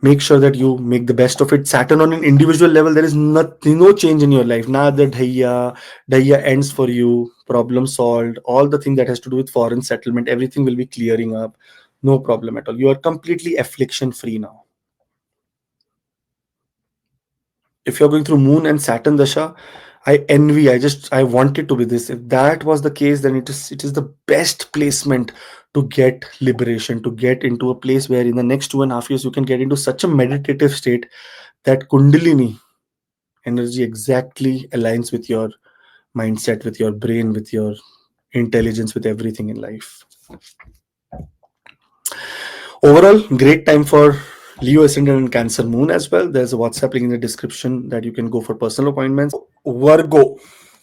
Make sure that you make the best of it. Saturn on an individual level, there is nothing, no change in your life. Now the Dhaiya ends for you, problem solved, all the thing that has to do with foreign settlement, everything will be clearing up. No problem at all. You are completely affliction free now. If you're going through moon and Saturn dasha, I want it to be this. If that was the case, then it is the best placement to get liberation, to get into a place where in the next 2.5 years you can get into such a meditative state that Kundalini energy exactly aligns with your mindset, with your brain, with your intelligence, with everything in life. Overall, great time for Leo ascendant and Cancer moon as well. There's a WhatsApp link in the description that you can go for personal appointments. Virgo.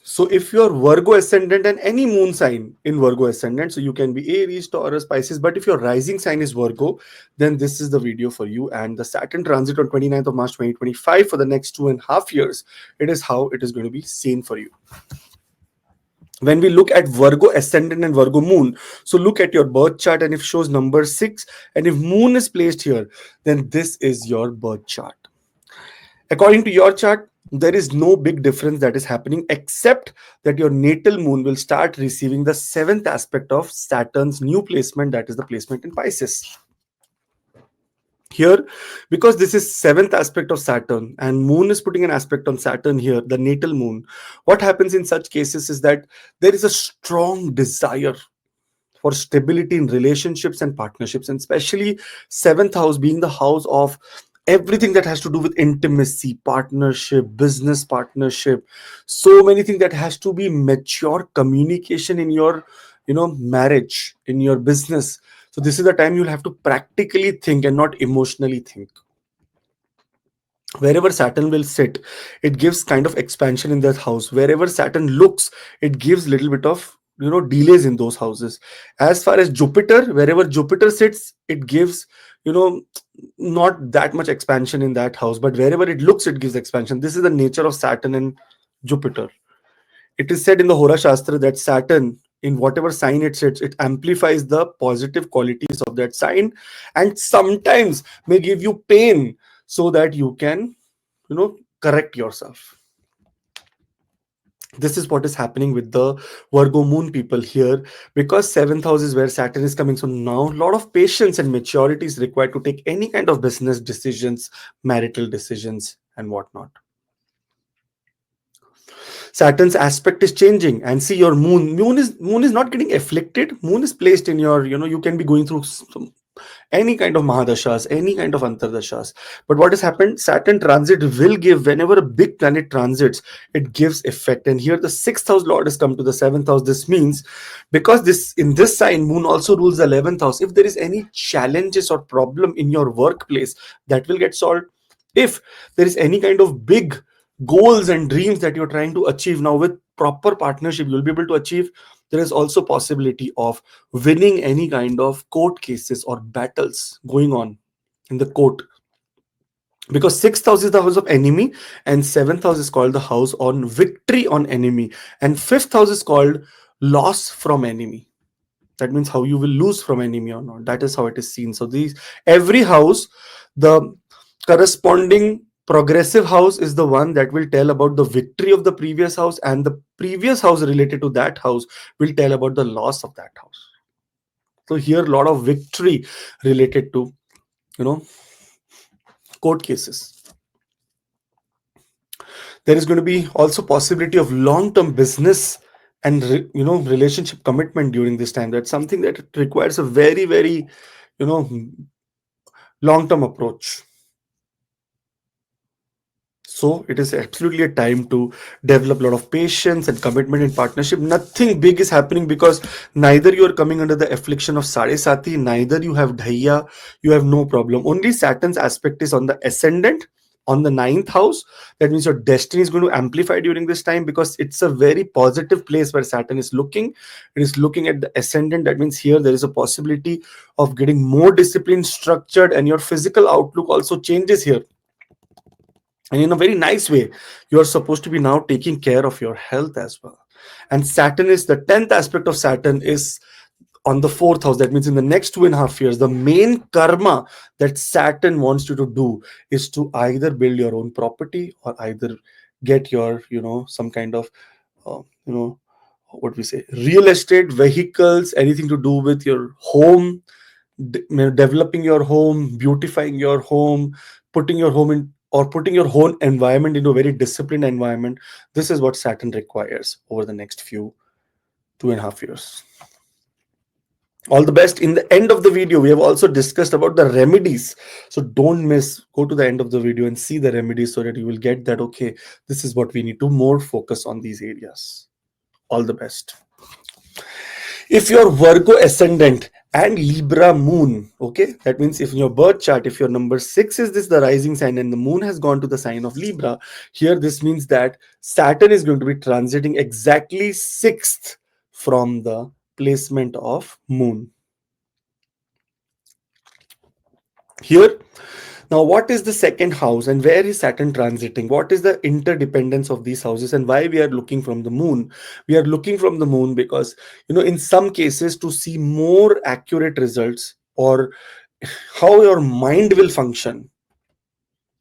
So if you're Virgo ascendant and any moon sign in Virgo ascendant, so you can be Aries, Taurus, Pisces, but if your rising sign is Virgo, then this is the video for you. And the Saturn transit on 29th of March 2025 for the next 2.5 years, it is how it is going to be seen for you. When we look at Virgo ascendant and Virgo moon, so look at your birth chart, and if it shows number 6 and if moon is placed here, then this is your birth chart. According to your chart, there is no big difference that is happening, except that your natal moon will start receiving the 7th aspect of Saturn's new placement, that is the placement in Pisces. Here, because this is 7th aspect of Saturn and moon is putting an aspect on Saturn here, the natal moon, what happens in such cases is that there is a strong desire for stability in relationships and partnerships, and especially 7th house being the house of everything that has to do with intimacy, partnership, business partnership, so many things that has to be mature communication in your marriage, in your business. So this is the time you'll have to practically think and not emotionally think. Wherever Saturn will sit, it gives kind of expansion in that house. Wherever Saturn looks, it gives little bit of delays in those houses. As far as Jupiter, wherever Jupiter sits, it gives not that much expansion in that house, but wherever it looks, it gives expansion. This is the nature of Saturn and Jupiter. It is said in the Hora Shastra that Saturn, in whatever sign it sits, it amplifies the positive qualities of that sign and sometimes may give you pain so that you can correct yourself. This is what is happening with the Virgo moon people here, because 7th house is where Saturn is coming. So now a lot of patience and maturity is required to take any kind of business decisions, marital decisions, and whatnot. Saturn's aspect is changing, and see your moon is not getting afflicted. Moon is placed in your, you can be going through any kind of mahadashas, any kind of antardashas. But what has happened, Saturn transit will give, whenever a big planet transits, it gives effect. And here the 6th house lord has come to the 7th house. This means, because this in this sign moon also rules the 11th house, if there is any challenges or problem in your workplace, that will get solved. If there is any kind of big goals and dreams that you're trying to achieve, now with proper partnership you'll be able to achieve. There is also possibility of winning any kind of court cases or battles going on in the court, because 6th house is the house of enemy and 7th house is called the house on victory on enemy, and 5th house is called loss from enemy. That means how you will lose from enemy or not. That is how it is seen. So these, every house, the corresponding progressive house is the one that will tell about the victory of the previous house, and the previous house related to that house will tell about the loss of that house. So here a lot of victory related to court cases. There is going to be also possibility of long-term business and relationship commitment during this time. That's something that requires a very, very long-term approach. So it is absolutely a time to develop a lot of patience and commitment in partnership. Nothing big is happening, because neither you are coming under the affliction of Sade Sati, neither you have Dhaiya, you have no problem. Only Saturn's aspect is on the ascendant, on the 9th house. That means your destiny is going to amplify during this time, because it's a very positive place where Saturn is looking. It is looking at the ascendant. That means here there is a possibility of getting more disciplined, structured, and your physical outlook also changes here. And in a very nice way, you are supposed to be now taking care of your health as well. And Saturn is the 10th aspect of Saturn is on the 4th house. That means in the next 2.5 years, the main karma that Saturn wants you to do is to either build your own property or either get your, some kind of, what we say, real estate, vehicles, anything to do with your home, developing your home, beautifying your home, putting your home in, or putting your whole environment into a very disciplined environment. This is what Saturn requires over the next 2.5 years. All the best. In the end of the video, we have also discussed about the remedies, so don't miss. Go to the end of the video and see the remedies so that you will get that, okay, this is what we need to more focus on these areas. All the best. If your Virgo ascendant and Libra moon, okay, that means if in your birth chart, if your number 6 is this the rising sign and the moon has gone to the sign of Libra, here this means that Saturn is going to be transiting exactly 6th from the placement of moon. Here, now what is the second house and where is Saturn transiting? What is the interdependence of these houses and why we are looking from the moon? We are looking from the moon because, in some cases, to see more accurate results or how your mind will function,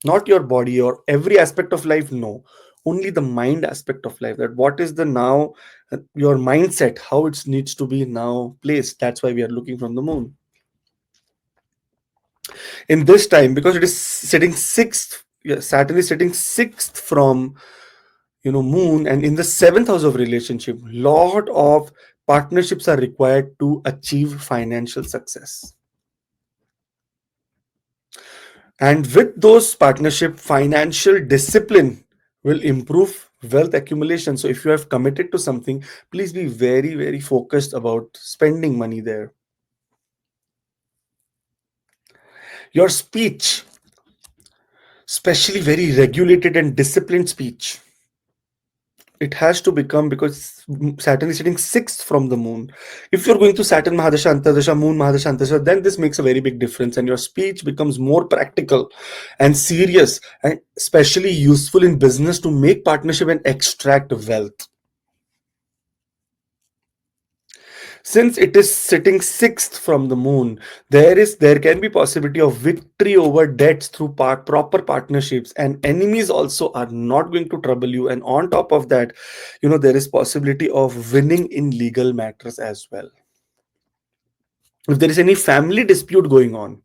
not your body or every aspect of life, no, only the mind aspect of life, that what is the now your mindset, how it needs to be now placed. That's why we are looking from the moon in this time, because it is sitting sixth. Yeah, Saturn is sitting sixth from moon, and in the seventh house of relationship, lot of partnerships are required to achieve financial success. And with those partnership, financial discipline will improve wealth accumulation. So if you have committed to something, please be very, very focused about spending money there. Your speech, especially very regulated and disciplined speech, it has to become, because Saturn is sitting sixth from the moon. If you're going to Saturn Mahadasha, Antardasha, Moon Mahadasha, Antardasha, then this makes a very big difference and your speech becomes more practical and serious and especially useful in business to make partnership and extract wealth. Since it is sitting sixth from the moon, there can be possibility of victory over debts through proper partnerships, and enemies also are not going to trouble you. And on top of that, there is possibility of winning in legal matters as well. If there is any family dispute going on,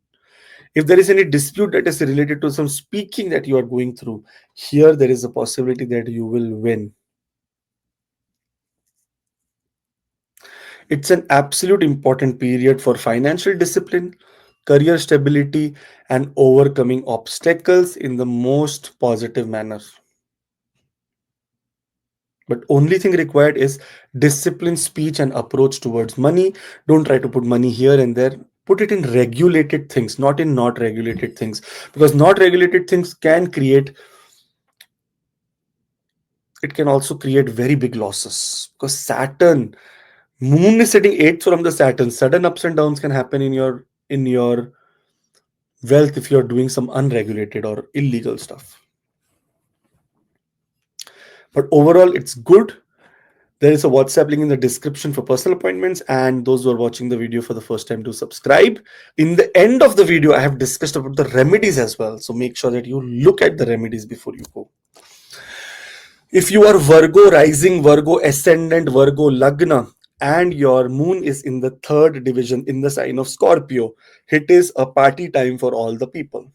if there is any dispute that is related to some speaking that you are going through, here there is a possibility that you will win. It's an absolute important period for financial discipline, career stability, and overcoming obstacles in the most positive manner. But only thing required is discipline, speech, and approach towards money. Don't try to put money here and there. Put it in regulated things, not in not regulated things. Because not regulated things it can also create very big losses. Because Saturn, Moon is sitting eighth from the Saturn. Sudden ups and downs can happen in your wealth if you're doing some unregulated or illegal stuff. But overall, it's good. There is a WhatsApp link in the description for personal appointments, and those who are watching the video for the first time, do subscribe. In the end of the video, I have discussed about the remedies as well, so make sure that you look at the remedies before you go. If you are Virgo rising, Virgo ascendant, Virgo lagna, and your moon is in the third division in the sign of Scorpio, it is a party time for all the people.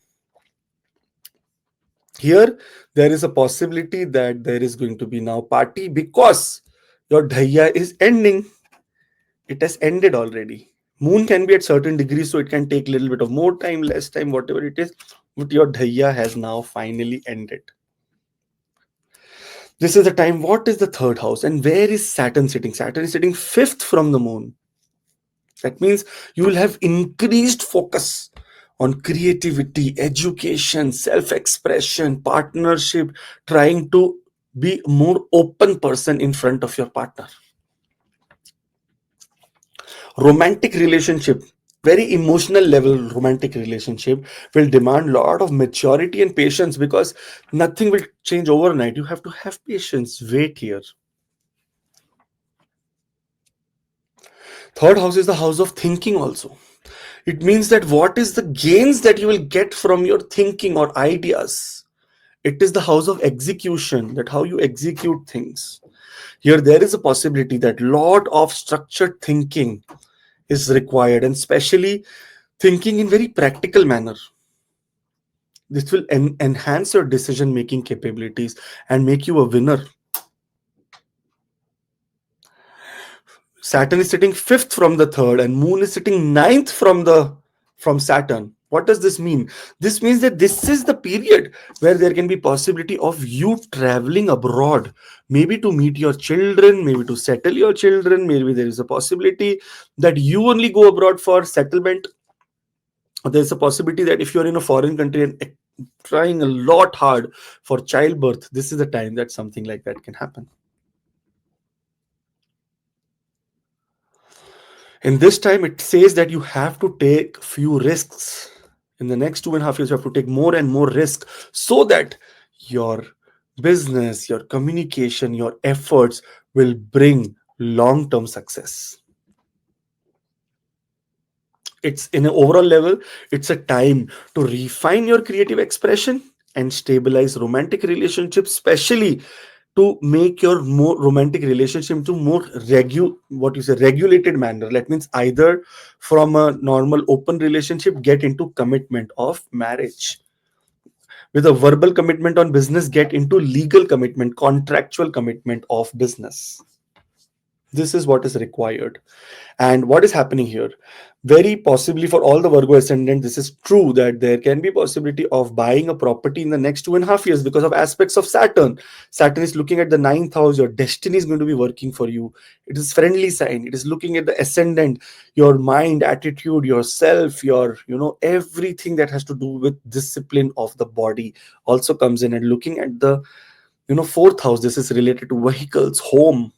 Here, there is a possibility that there is going to be now party because your Dhaiya is ending. It has ended already. Moon can be at certain degrees, so it can take a little bit of more time, less time, whatever it is. But your Dhaiya has now finally ended. This is the time. What is the third house and where is Saturn sitting? Saturn is sitting fifth from the moon. That means you will have increased focus on creativity, education, self-expression, partnership, trying to be a more open person in front of your partner. Romantic relationship, very emotional level romantic relationship, will demand a lot of maturity and patience because nothing will change overnight. You have to have patience. Wait here. Third house is the house of thinking also. It means that what is the gains that you will get from your thinking or ideas. It is the house of execution, that how you execute things. Here there is a possibility that lot of structured thinking is required, and especially thinking in very practical manner. This will enhance your decision making capabilities and make you a winner. Saturn is sitting fifth from the third, and Moon is sitting ninth from Saturn. What does this mean? This means that this is the period where there can be possibility of you traveling abroad, maybe to meet your children, maybe to settle your children. Maybe there is a possibility that you only go abroad for settlement. There's a possibility that if you're in a foreign country and trying a lot hard for childbirth, this is the time that something like that can happen. In this time, it says that you have to take few risks. In the next 2.5 years, you have to take more and more risk so that your business, your communication, your efforts will bring long-term success. It's in an overall level, it's a time to refine your creative expression and stabilize romantic relationships, especially to make your more romantic relationship to more regulated manner. That means either from a normal open relationship get into commitment of marriage, with a verbal commitment on business get into legal commitment, contractual commitment of business. This is what is required. And what is happening here? Very possibly for all the Virgo ascendant, this is true that there can be possibility of buying a property in the next 2.5 years because of aspects of Saturn. Saturn is looking at the ninth house. Your destiny is going to be working for you. It is friendly sign. It is looking at the ascendant, your mind, attitude, yourself, your, everything that has to do with discipline of the body also comes in, and looking at the, fourth house. This is related to vehicles, home,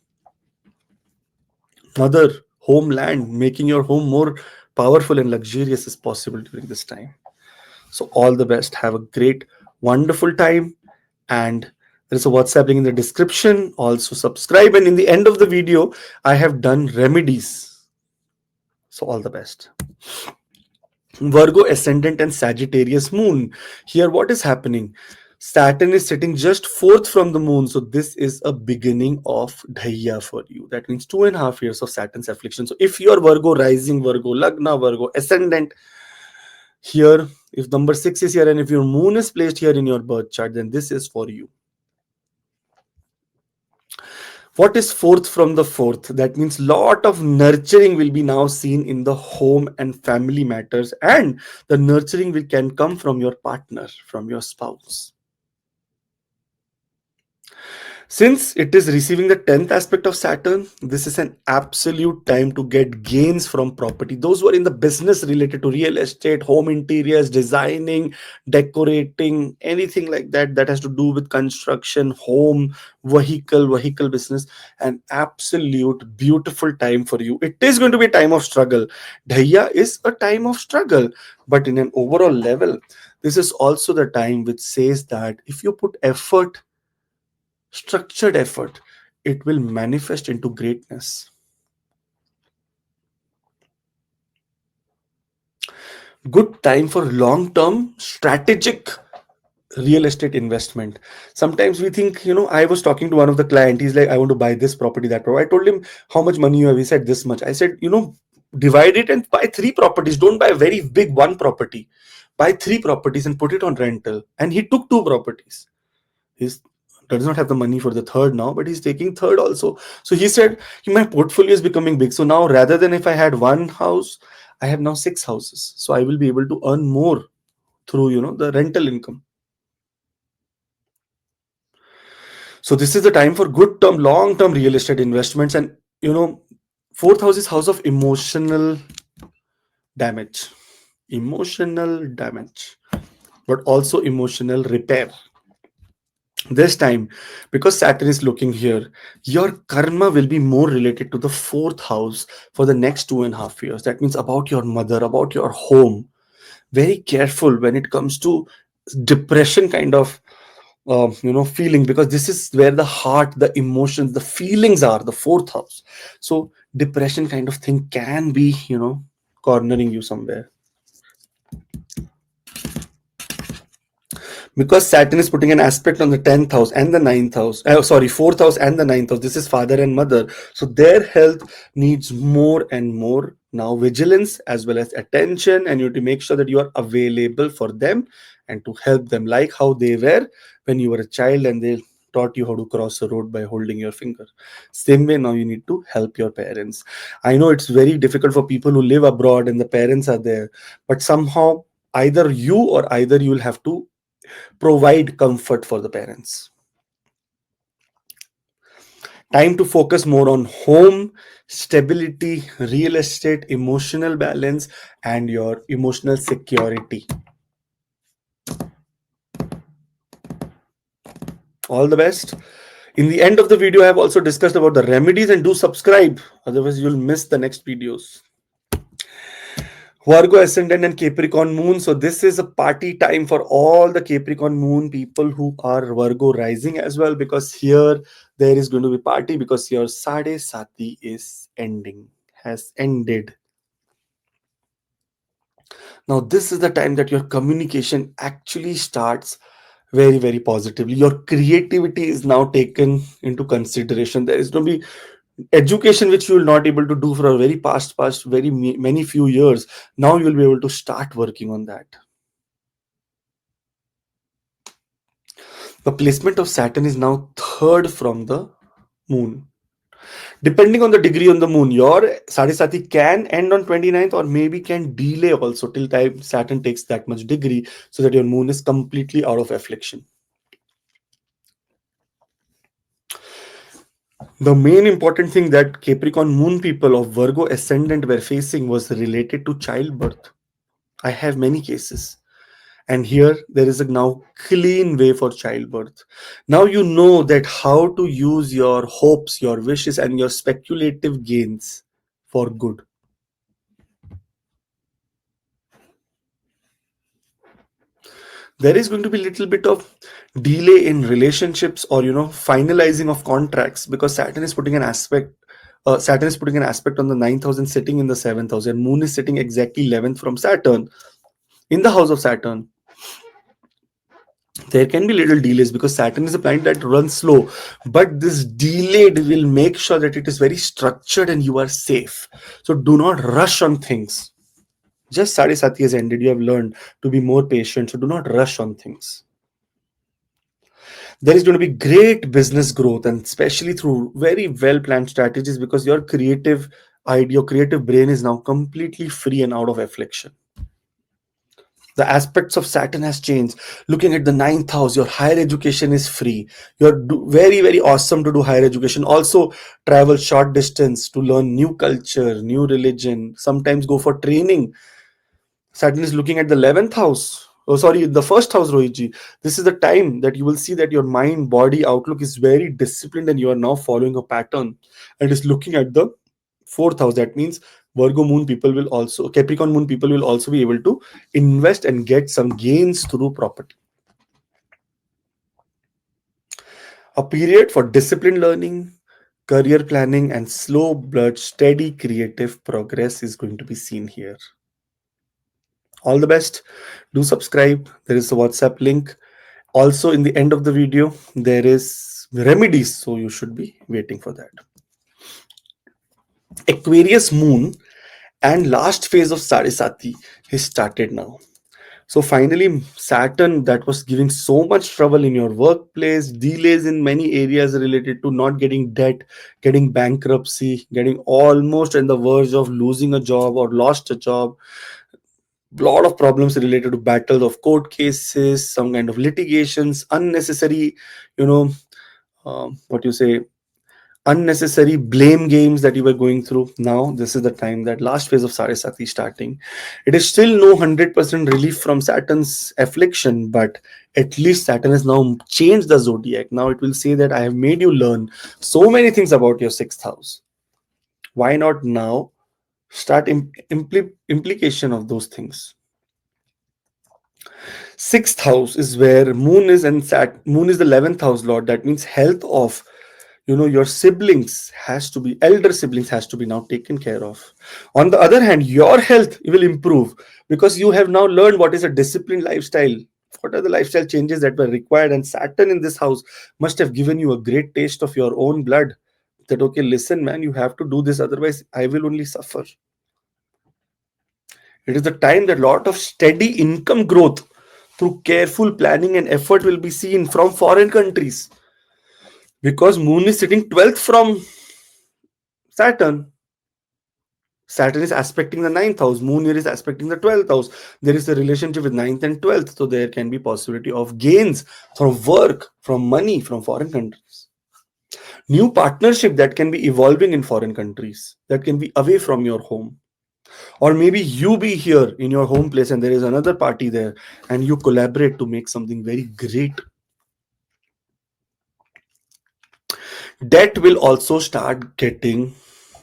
mother, homeland. Making your home more powerful and luxurious is possible during this time. So all the best. Have a great, wonderful time. And there's a WhatsApp link in the description. Also subscribe. And in the end of the video, I have done remedies. So all the best. Virgo ascendant and Sagittarius moon. Here, what is happening? Saturn is sitting just fourth from the moon. So this is a beginning of Dhaiya for you. That means 2.5 years of Saturn's affliction. So if you're Virgo rising, Virgo Lagna, Virgo ascendant, here, if number 6 is here and if your moon is placed here in your birth chart, then this is for you. What is fourth from the fourth? That means lot of nurturing will be now seen in the home and family matters, and the nurturing can come from your partner, from your spouse. Since it is receiving the 10th aspect of Saturn, this is an absolute time to get gains from property. Those who are in the business related to real estate, home interiors, designing, decorating, anything like that, that has to do with construction, home, vehicle business, an absolute beautiful time for you. It is going to be a time of struggle. Dhaiya is a time of struggle, but in an overall level, this is also the time which says that if you put effort, structured effort, it will manifest into greatness. Good time for long-term strategic real estate investment. Sometimes we think, I was talking to one of the client. He's like, I want to buy this property, that property. I told him, how much money you have? He said, this much. I said, divide it and buy 3 properties. Don't buy a very big one property. Buy 3 properties and put it on rental. And he took 2 properties. He does not have the money for the third now, but he's taking third also. So he said, my portfolio is becoming big. So now rather than if I had 1 house, I have now 6 houses. So I will be able to earn more through, the rental income. So this is the time for good term, long-term real estate investments. And, 4th house is house of emotional damage, but also emotional repair. This time, because Saturn is looking here, your karma will be more related to the 4th house for the next 2.5 years. That means about your mother, about your home. Very careful when it comes to depression kind of feeling, because this is where the heart, the emotions, the feelings are, the 4th house. So depression kind of thing can be, cornering you somewhere. Because Saturn is putting an aspect on the 10th house and the 9th house, 4th house and the 9th house. This is father and mother. So their health needs more and more now vigilance as well as attention, and you have to make sure that you are available for them and to help them, like how they were when you were a child and they taught you how to cross a road by holding your finger. Same way now you need to help your parents. I know it's very difficult for people who live abroad and the parents are there, but somehow either you will have to provide comfort for the parents. Time to focus more on home, stability, real estate, emotional balance, and your emotional security. All the best. In the end of the video, I have also discussed about the remedies, and do subscribe, otherwise you'll miss the next videos. Virgo ascendant and Capricorn moon. So this is a party time for all the Capricorn moon people who are Virgo rising as well, because here there is going to be party because your Sade Sati has ended. Now this is the time that your communication actually starts very, very positively. Your creativity is now taken into consideration. There is going to be education which you will not able to do for a very past very many few years. Now you will be able to start working on that. The placement of Saturn is now third from the moon. Depending on the degree on the moon, your Sade Sati can end on 29th or maybe can delay also till time Saturn takes that much degree, so that your moon is completely out of affliction. The main important thing that Capricorn moon people of Virgo ascendant were facing was related to childbirth. I have many cases. And here there is a now clean way for childbirth. Now you know that how to use your hopes, your wishes, and your speculative gains for good. There is going to be a little bit of delay in relationships, or finalizing of contracts, because Saturn is putting an aspect on the 9th house and sitting in the 7th house, and moon is sitting exactly 11th from Saturn in the house of Saturn. There can be little delays because Saturn is a planet that runs slow, but this delayed will make sure that it is very structured and you are safe. So do not rush on things. Just Sade Sati has ended. You have learned to be more patient. So do not rush on things. There is going to be great business growth, and especially through very well planned strategies, because your creative brain is now completely free and out of affliction. The aspects of Saturn has changed. Looking at the 9th house, your higher education is free. You're very, very awesome to do higher education. Also, travel short distance to learn new culture, new religion. Sometimes go for training. Saturn is looking at the 11th house. Oh, sorry, the first house, Rohitji. This is the time that you will see that your mind, body, outlook is very disciplined, and you are now following a pattern. And is looking at the 4th house. That means Capricorn moon people will also be able to invest and get some gains through property. A period for disciplined learning, career planning, and slow but steady creative progress is going to be seen here. All the best. Do subscribe. There is a WhatsApp link. Also, in the end of the video, there is remedies, so you should be waiting for that. Aquarius moon and last phase of Sade Sati has started now. So finally, Saturn, that was giving so much trouble in your workplace, delays in many areas related to not getting debt, getting bankruptcy, getting almost on the verge of losing a job or lost a job. Lot of problems related to battles of court cases, some kind of litigations, unnecessary, what you say, unnecessary blame games that you were going through. Now this is the time that last phase of Sade Sati starting. It is still no 100% relief from Saturn's affliction, but at least Saturn has now changed the zodiac. Now it will say that I have made you learn so many things about your 6th house. Why not now start implication of those things? 6th house is where moon is, and moon is the 11th house lord. That means health of your elder siblings has to be now taken care of. On the other hand, your health will improve because you have now learned what is a disciplined lifestyle, what are the lifestyle changes that were required, and Saturn in this house must have given you a great taste of your own blood, that okay, listen man, you have to do this, otherwise I will only suffer. It is the time that lot of steady income growth through careful planning and effort will be seen from foreign countries. because Moon is sitting 12th from Saturn. Saturn is aspecting the ninth house. Moon here is aspecting the 12th house. There is a relationship with ninth and 12th. So there can be possibility of gains from work, from money, from foreign countries. New partnership that can be evolving in foreign countries, that can be away from your home. Or maybe you be here in your home place and there is another party there and you collaborate to make something very great. Debt will also start getting,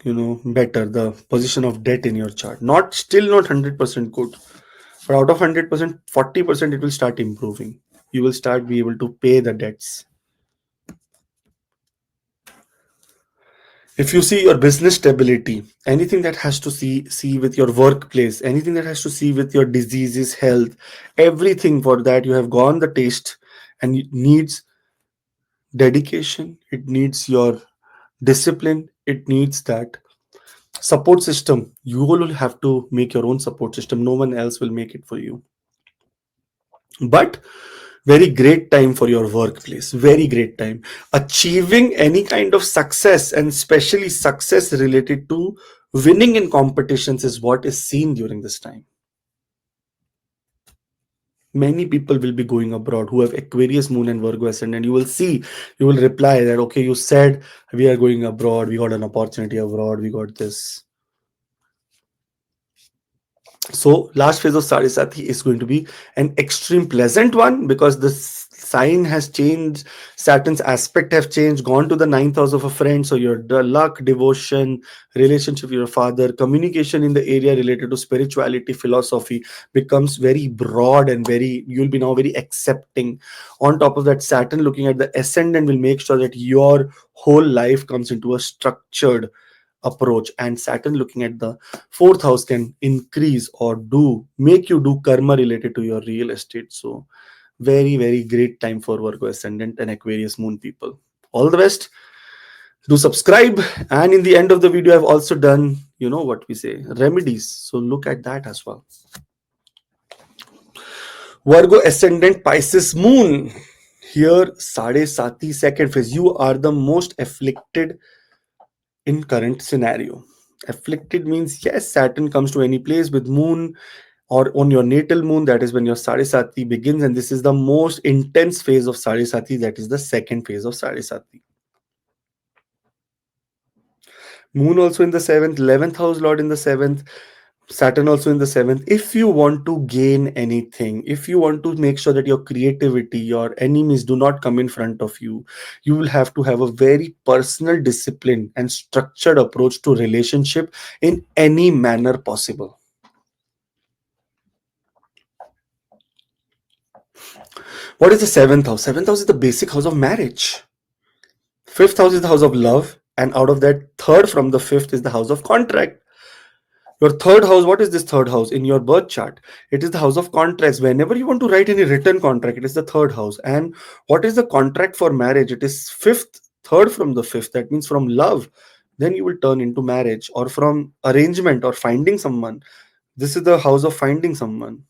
better. The position of debt in your chart, not still not 100% good, but out of 100%, 40% it will start improving. You will start be able to pay the debts. If you see your business stability, anything that has to see with your workplace, anything that has to see with your diseases, health, everything for that you have gone the taste, and it needs dedication, it needs your discipline, it needs that support system. You will have to make your own support system. No one else will make it for you. But very great time for your workplace, very great time. Achieving any kind of success, and especially success related to winning in competitions, is what is seen during this time. Many people will be going abroad who have Aquarius moon and Virgo ascendant. You will see, you will reply that, okay, you said we are going abroad, we got an opportunity abroad, we got this. So last phase of Sade Sati is going to be an extreme pleasant one, because the sign has changed, Saturn's aspect have changed, gone to the ninth house of a friend. So your luck, devotion, relationship with your father, communication in the area related to spirituality, philosophy becomes very broad and very, you'll be now very accepting. On top of that, Saturn looking at the ascendant will make sure that your whole life comes into a structured approach, and Saturn looking at the fourth house can increase or make you do karma related to your real estate. So very, very great time for Virgo ascendant and Aquarius moon people. All the best. Do subscribe, and in the end of the video I've also done, what we say, remedies, so look at that as well. Virgo ascendant, Pisces moon. Here, Sade Sati second phase. You are the most afflicted in current scenario. Afflicted means, yes, Saturn comes to any place with moon or on your natal moon. That is when your Sade Sati begins, and this is the most intense phase of Sade Sati. That is the second phase of Sade Sati. Moon also in the 7th, 11th house lord in the 7th, Saturn also in the 7th. If you want to gain anything, if you want to make sure that your creativity, your enemies do not come in front of you, you will have to have a very personal discipline and structured approach to relationship in any manner possible. What is the 7th house? 7th house is the basic house of marriage. 5th house is the house of love, and out of that, third from the 5th is the house of contract. Your third house, what is this third house in your birth chart? It is the house of contracts. Whenever you want to write any written contract, it is the third house. And what is the contract for marriage? It is third from the 5th. That means from love, then you will turn into marriage, or from arrangement or finding someone. This is the house of finding someone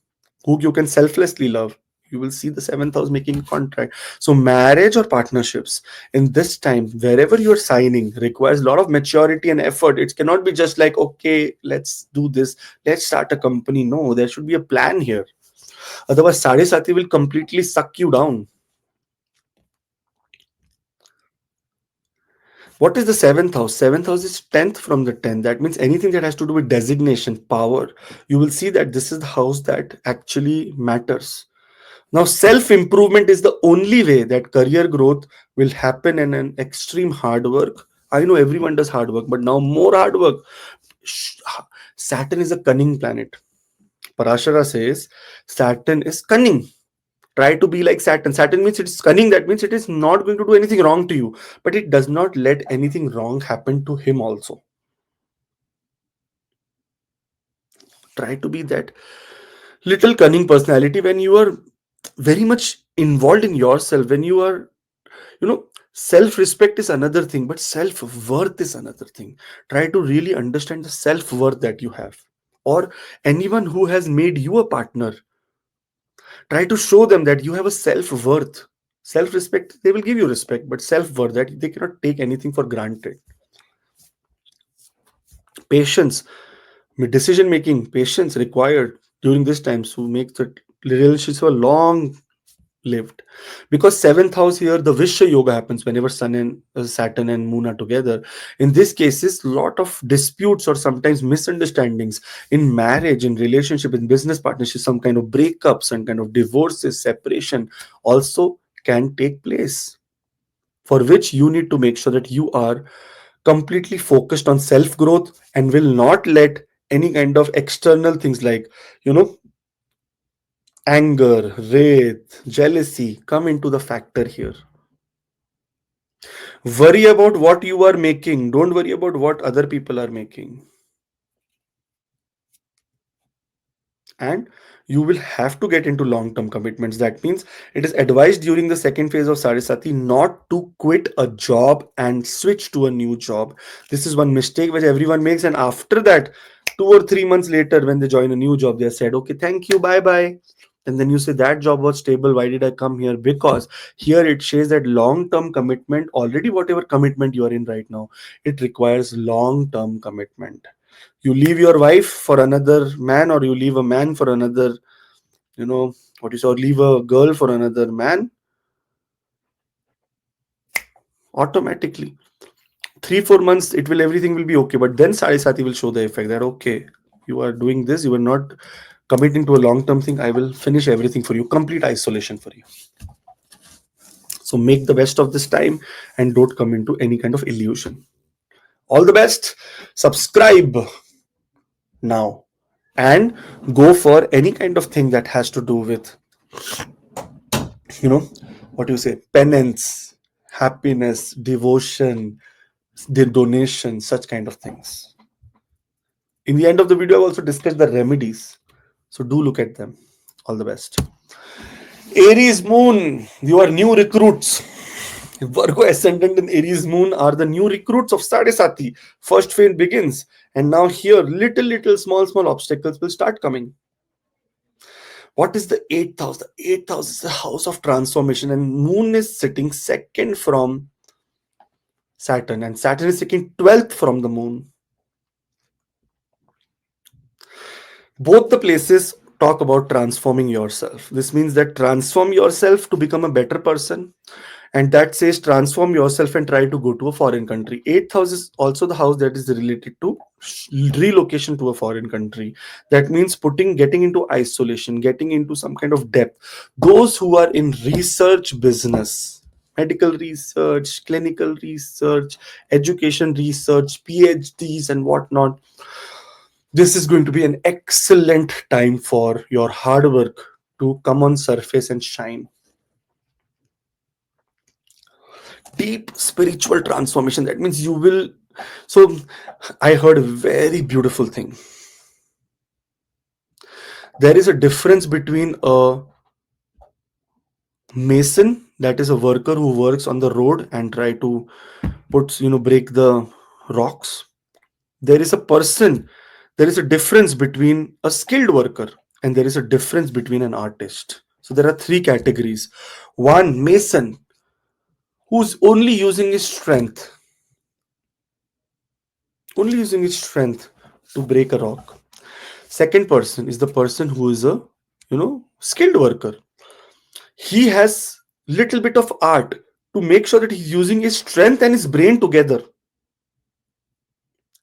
who you can selflessly love. You will see the 7th house making contract. So marriage or partnerships in this time, wherever you're signing, requires a lot of maturity and effort. It cannot be just like, okay, let's do this, let's start a company. No, there should be a plan here. Otherwise, Sade Sati will completely suck you down. What is the 7th house? 7th house is 10th from the 10th. That means anything that has to do with designation, power. You will see that this is the house that actually matters. Now, self-improvement is the only way that career growth will happen, in an extreme hard work. I know everyone does hard work, but now more hard work. Saturn is a cunning planet. Parashara says Saturn is cunning. Try to be like Saturn. Saturn means it's cunning. That means it is not going to do anything wrong to you, but it does not let anything wrong happen to him also. Try to be that little cunning personality when you are very much involved in yourself, when you are, self-respect is another thing, but self-worth is another thing. Try to really understand the self-worth that you have, or anyone who has made you a partner. Try to show them that you have a self-worth. Self-respect, they will give you respect, but self-worth, that they cannot take anything for granted. Patience, decision making, patience required during this time to make the relationship a long lived, because seventh house here, the Vishya yoga happens whenever sun and Saturn and moon are together. In this cases, lot of disputes or sometimes misunderstandings in marriage, in relationship, in business partnership, some kind of breakups, some kind of divorces, separation also can take place, for which you need to make sure that you are completely focused on self growth and will not let any kind of external things like, you know, anger, wrath, jealousy come into the factor here. Worry about what you are making, don't worry about what other people are making. And you will have to get into long term commitments. That means it is advised during the second phase of Sade Sati not to quit a job and switch to a new job. This is one mistake which everyone makes, and after that, 2 or 3 months later, when they join a new job, they said, okay, thank you, bye bye. And then you say that job was stable, why did I come here? Because here it says that long term commitment, already whatever commitment you are in right now, it requires long term commitment. You leave your wife for another man, or you leave a man for another, you know, what you say, or leave a girl for another man, automatically 3 4 months it will, everything will be okay, but then Sari Sati will show the effect that okay, you are doing this, you are not committing to a long term thing, I will finish everything for you, complete isolation for you. So make the best of this time and don't come into any kind of illusion. All the best. Subscribe now and go for any kind of thing that has to do with, you know, what do you say, penance, happiness, devotion, the donation, such kind of things. In the end of the video, I've also discussed the remedies, so do look at them. All the best. Aries moon, you are new recruits. Virgo ascendant and Aries moon are the new recruits of Sade Sati. First phase begins, and now here little small obstacles will start coming. What is the eighth house? The eighth house is the house of transformation, and moon is sitting second from Saturn, and Saturn is sitting 12th from the moon. Both the places talk about transforming yourself. This means that transform yourself to become a better person, and that says transform yourself and try to go to a foreign country. Eighth house is also the house that is related to relocation to a foreign country. That means getting into isolation, getting into some kind of depth. Those who are in research business, medical research, clinical research, education research, PhDs and whatnot, this is going to be an excellent time for your hard work to come on surface and shine. Deep spiritual transformation, that means you will. So I heard a very beautiful thing. There is a difference between a mason, that is a worker who works on the road and try to break the rocks. There is a person, there is a difference between a skilled worker, and there is a difference between an artist. So there are three categories. One, mason, who's only using his strength to break a rock. Second person is the person who is a skilled worker. He has little bit of art to make sure that he's using his strength and his brain together.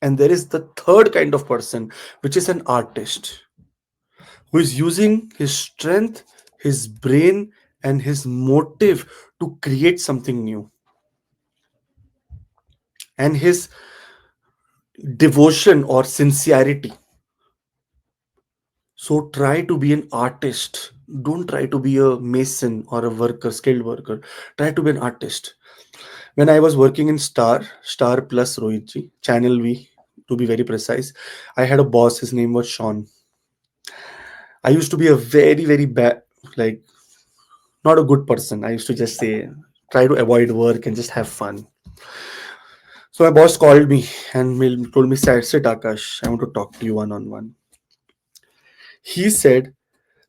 And there is the third kind of person, which is an artist, who is using his strength, his brain, and his motive to create something new. And his devotion or sincerity. So try to be an artist. Don't try to be a mason or a worker, skilled worker. Try to be an artist. When I was working in Star Plus Rohitji, Channel V, to be very precise, I had a boss. His name was Sean. I used to be a very, very bad, like, not a good person. I used to just say, try to avoid work and just have fun. So my boss called me and told me, sit Akash, I want to talk to you one on one. He said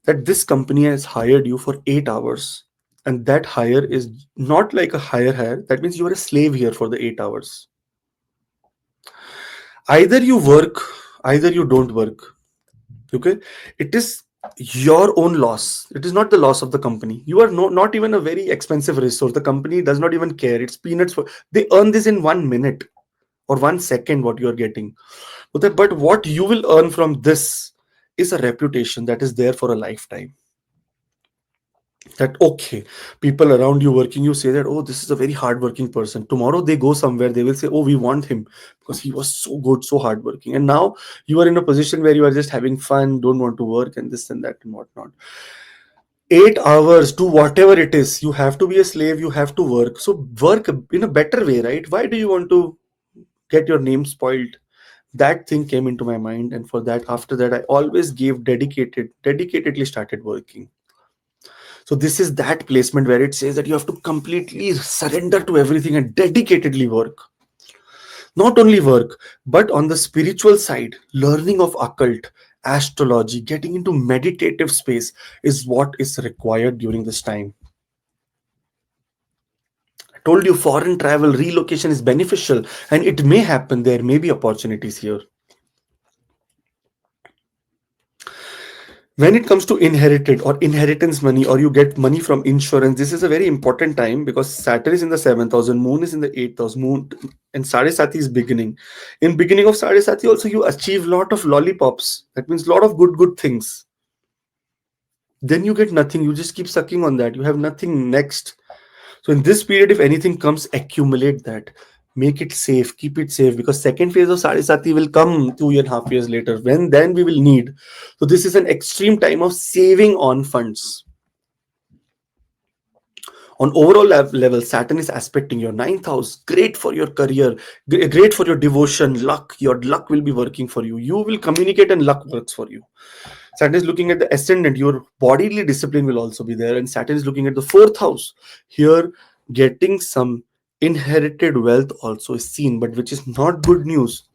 that this company has hired you for 8 hours And that hire is not like a hire. That means you are a slave here for the 8 hours. Either you work, either you don't work. Okay, it is your own loss. It is not the loss of the company. You are not even a very expensive resource. The company does not even care. It's peanuts for they earn this in 1 minute or 1 second what you are getting. But what you will earn from this is a reputation that is there for a lifetime. That okay, people around you working, you say that, oh, this is a very hardworking person. Tomorrow they go somewhere, they will say, oh, we want him because he was so good, so hardworking. And now you are in a position where you are just having fun, don't want to work, and this and that and whatnot. 8 hours, do whatever it is. You have to be a slave, you have to work. So work in a better way, right? Why do you want to get your name spoiled? That thing came into my mind, and for that, after that, I always dedicatedly started working. So this is that placement where it says that you have to completely surrender to everything and dedicatedly work. Not only work, but on the spiritual side, learning of occult, astrology, getting into meditative space is what is required during this time. I told you foreign travel, relocation is beneficial, and it may happen. There may be opportunities here. When it comes to inherited or inheritance money, or you get money from insurance, this is a very important time because Saturn is in the 7th house and Moon is in the 8th house. Moon and Sade Sati is beginning. In beginning of Sade Sati also you achieve lot of lollipops. That means lot of good things. Then you get nothing. You just keep sucking on that. You have nothing next. So in this period, if anything comes, accumulate that. Make it safe. Keep it safe, because second phase of Sade Sati will come 2.5 years later. When then we will need. So this is an extreme time of saving on funds. On overall level, Saturn is aspecting your 9th house. Great for your career. Great for your devotion. Luck. Your luck will be working for you. You will communicate and luck works for you. Saturn is looking at the ascendant. Your bodily discipline will also be there. And Saturn is looking at the 4th house. Here, getting some inherited wealth also is seen, but which is not good news.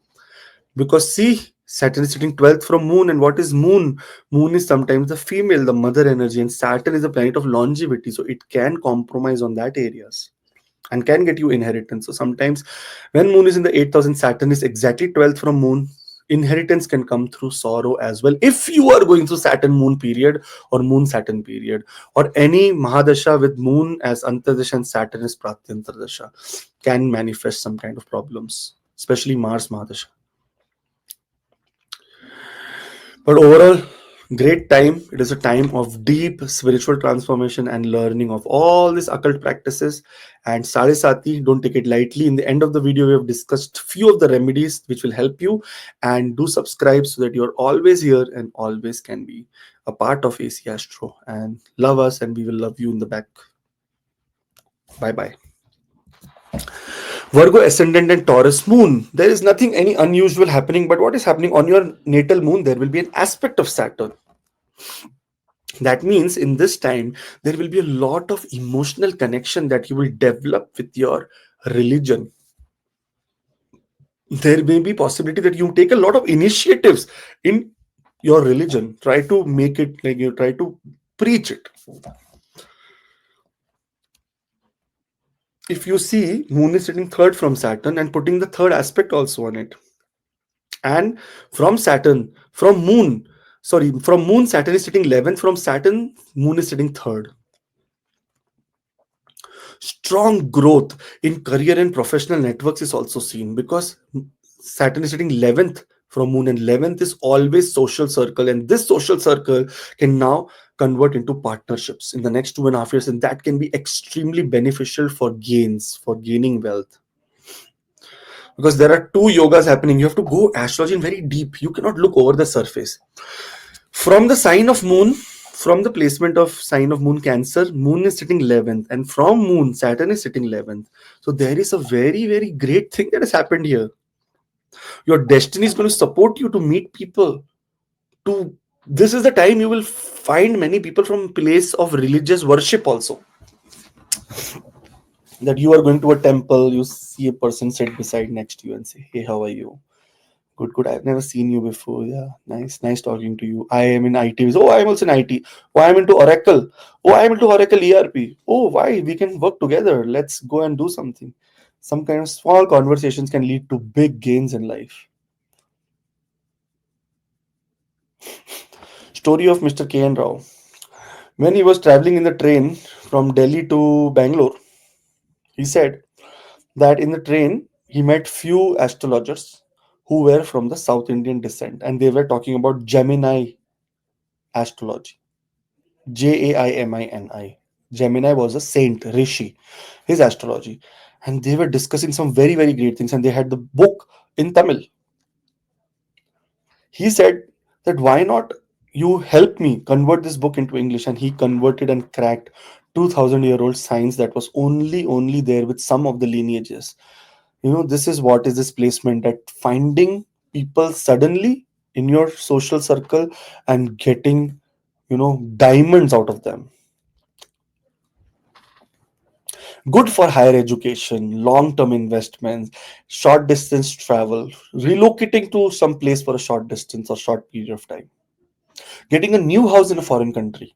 Because see, Saturn is sitting 12th from Moon. And what is Moon? Moon is sometimes the female, the mother energy. And Saturn is a planet of longevity. So it can compromise on that areas and can get you inheritance. So sometimes when Moon is in the 8th house and Saturn is exactly 12th from Moon, inheritance can come through sorrow as well. If you are going through Saturn Moon period or Moon Saturn period, or any Mahadasha with Moon as Antardasha and Saturn as Pratyantardasha, can manifest some kind of problems, especially Mars Mahadasha. But overall, great time. It is a time of deep spiritual transformation and learning of all these occult practices. And Sade Sati, don't take it lightly. In the end of the video, we have discussed few of the remedies which will help you. And do subscribe so that you're always here and always can be a part of AC Astro. And love us, and we will love you in the back. Bye bye. Virgo ascendant and Taurus moon. There is nothing any unusual happening, but what is happening on your natal moon? There will be an aspect of Saturn. That means in this time, there will be a lot of emotional connection that you will develop with your religion. There may be possibility that you take a lot of initiatives in your religion. Try to make it like you try to preach it. If you see, moon is sitting third from Saturn and putting the third aspect also on it. And from Saturn, from moon, Saturn is sitting 11th. From Saturn, moon is sitting third. Strong growth in career and professional networks is also seen, because Saturn is sitting 11th from moon, and 11th is always social circle, and this social circle can now convert into partnerships in the next 2.5 years, and that can be extremely beneficial for gaining wealth. Because there are two yogas happening. You have to go astrology in very deep. You cannot look over the surface. From the sign of moon, from the placement of sign of moon Cancer, moon is sitting 11th, and from moon Saturn is sitting 11th. So there is a very, very great thing that has happened here. Your destiny is going to support you to meet people. This is the time you will find many people from place of religious worship also. That you are going to a temple, you see a person sit beside next to you and say, hey, how are you? Good, good. I've never seen you before. Yeah, nice, nice talking to you. I am in IT. Oh, I'm also in IT. Oh, I'm into Oracle. Oh, I'm into Oracle ERP. Oh, why? We can work together. Let's go and do something. Some kind of small conversations can lead to big gains in life. Story of Mr. K. N. Rao. When he was traveling in the train from Delhi to Bangalore, he said that in the train he met few astrologers who were from the South Indian descent, and they were talking about Gemini astrology. Jaimini. Gemini was a saint, Rishi, his astrology. And they were discussing some very, very great things. And they had the book in Tamil. He said that why not you help me convert this book into English? And he converted and cracked 2000-year-old science that was only there with some of the lineages. This is what is this placement, that finding people suddenly in your social circle and getting diamonds out of them. Good for higher education, long term investments, short distance travel, relocating to some place for a short distance or short period of time, getting a new house in a foreign country.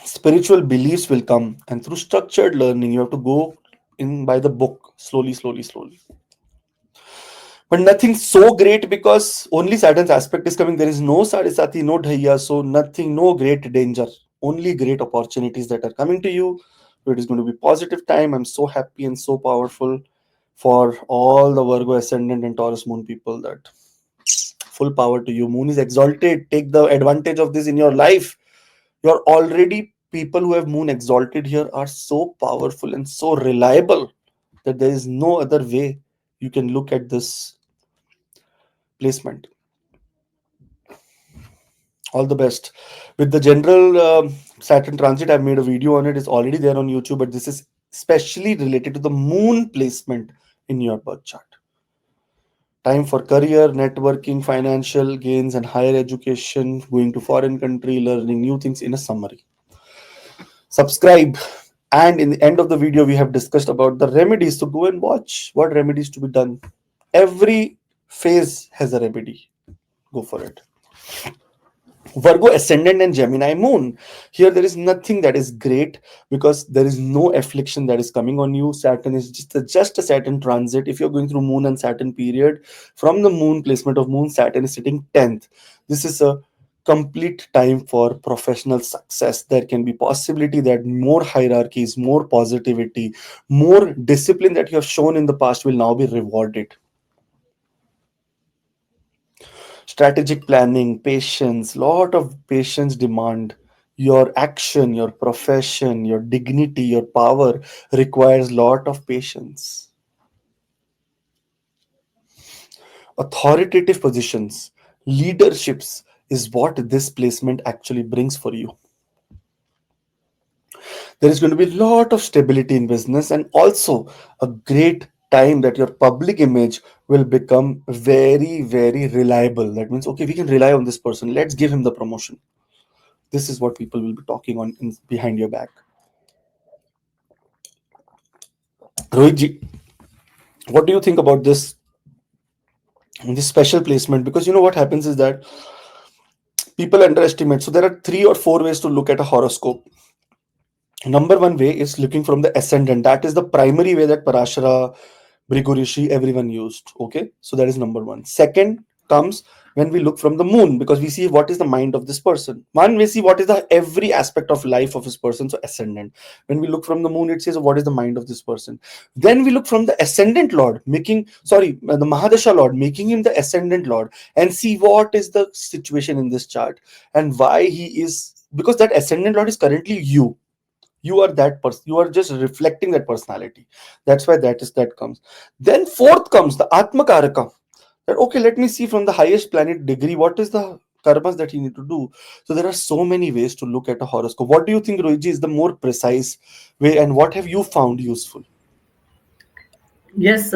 Spiritual beliefs will come, and through structured learning, you have to go in by the book, slowly, slowly, slowly. But nothing so great because only Saturn's aspect is coming. There is no Sade Sati, no Dhaiya, so nothing, no great danger. Only great opportunities that are coming to you. So it is going to be positive time. I'm so happy and so powerful for all the Virgo ascendant and Taurus moon people, that full power to you. Moon is exalted. Take the advantage of this in your life. You're already, people who have moon exalted here are so powerful and so reliable that there is no other way you can look at this placement. All the best with the general Saturn transit. I've made a video on it. It's already there on YouTube, but this is specially related to the moon placement in your birth chart. Time for career, networking, financial gains, and higher education, going to foreign country, learning new things. In a summary, subscribe. And in the end of the video, we have discussed about the remedies. So go and watch what remedies to be done. Every phase has a remedy. Go for it. Virgo ascendant and Gemini moon. Here there is nothing that is great because there is no affliction that is coming on you. Saturn is just a Saturn transit. If you're going through moon and Saturn period, from the moon placement of moon, Saturn is sitting 10th. This is a complete time for professional success. There can be possibility that more hierarchies, more positivity, more discipline that you have shown in the past will now be rewarded. Strategic planning, patience, lot of patience demand. Your action, your profession, your dignity, your power requires lot of patience. Authoritative positions, leaderships is what this placement actually brings for you. There is going to be a lot of stability in business, and also a great time that your public image will become very, very reliable. That means, okay, we can rely on this person, let's give him the promotion. This is what people will be talking on behind your back. Rohit ji, what do you think about this special placement? Because what happens is that people underestimate. So there are 3 or 4 ways to look at a horoscope. Number one way is looking from the ascendant. That is the primary way that Parashara, Brigurishi, everyone used. Okay, so that is number one. Second comes when we look from the moon, because we see what is the mind of this person. One, we see what is the every aspect of life of this person, so ascendant. When we look from the moon, it says what is the mind of this person. Then we look from the ascendant lord, the Mahadasha lord, making him the ascendant lord, and see what is the situation in this chart and why he is, because that ascendant lord is currently you are that person, you are just reflecting that personality. That's why that comes. Then fourth comes the Atma Karaka, that okay, let me see from the highest planet degree what is the karmas that you need to do. So there are so many ways to look at a horoscope. What do you think, Rohiji, is the more precise way, and what have you found useful?
Yes,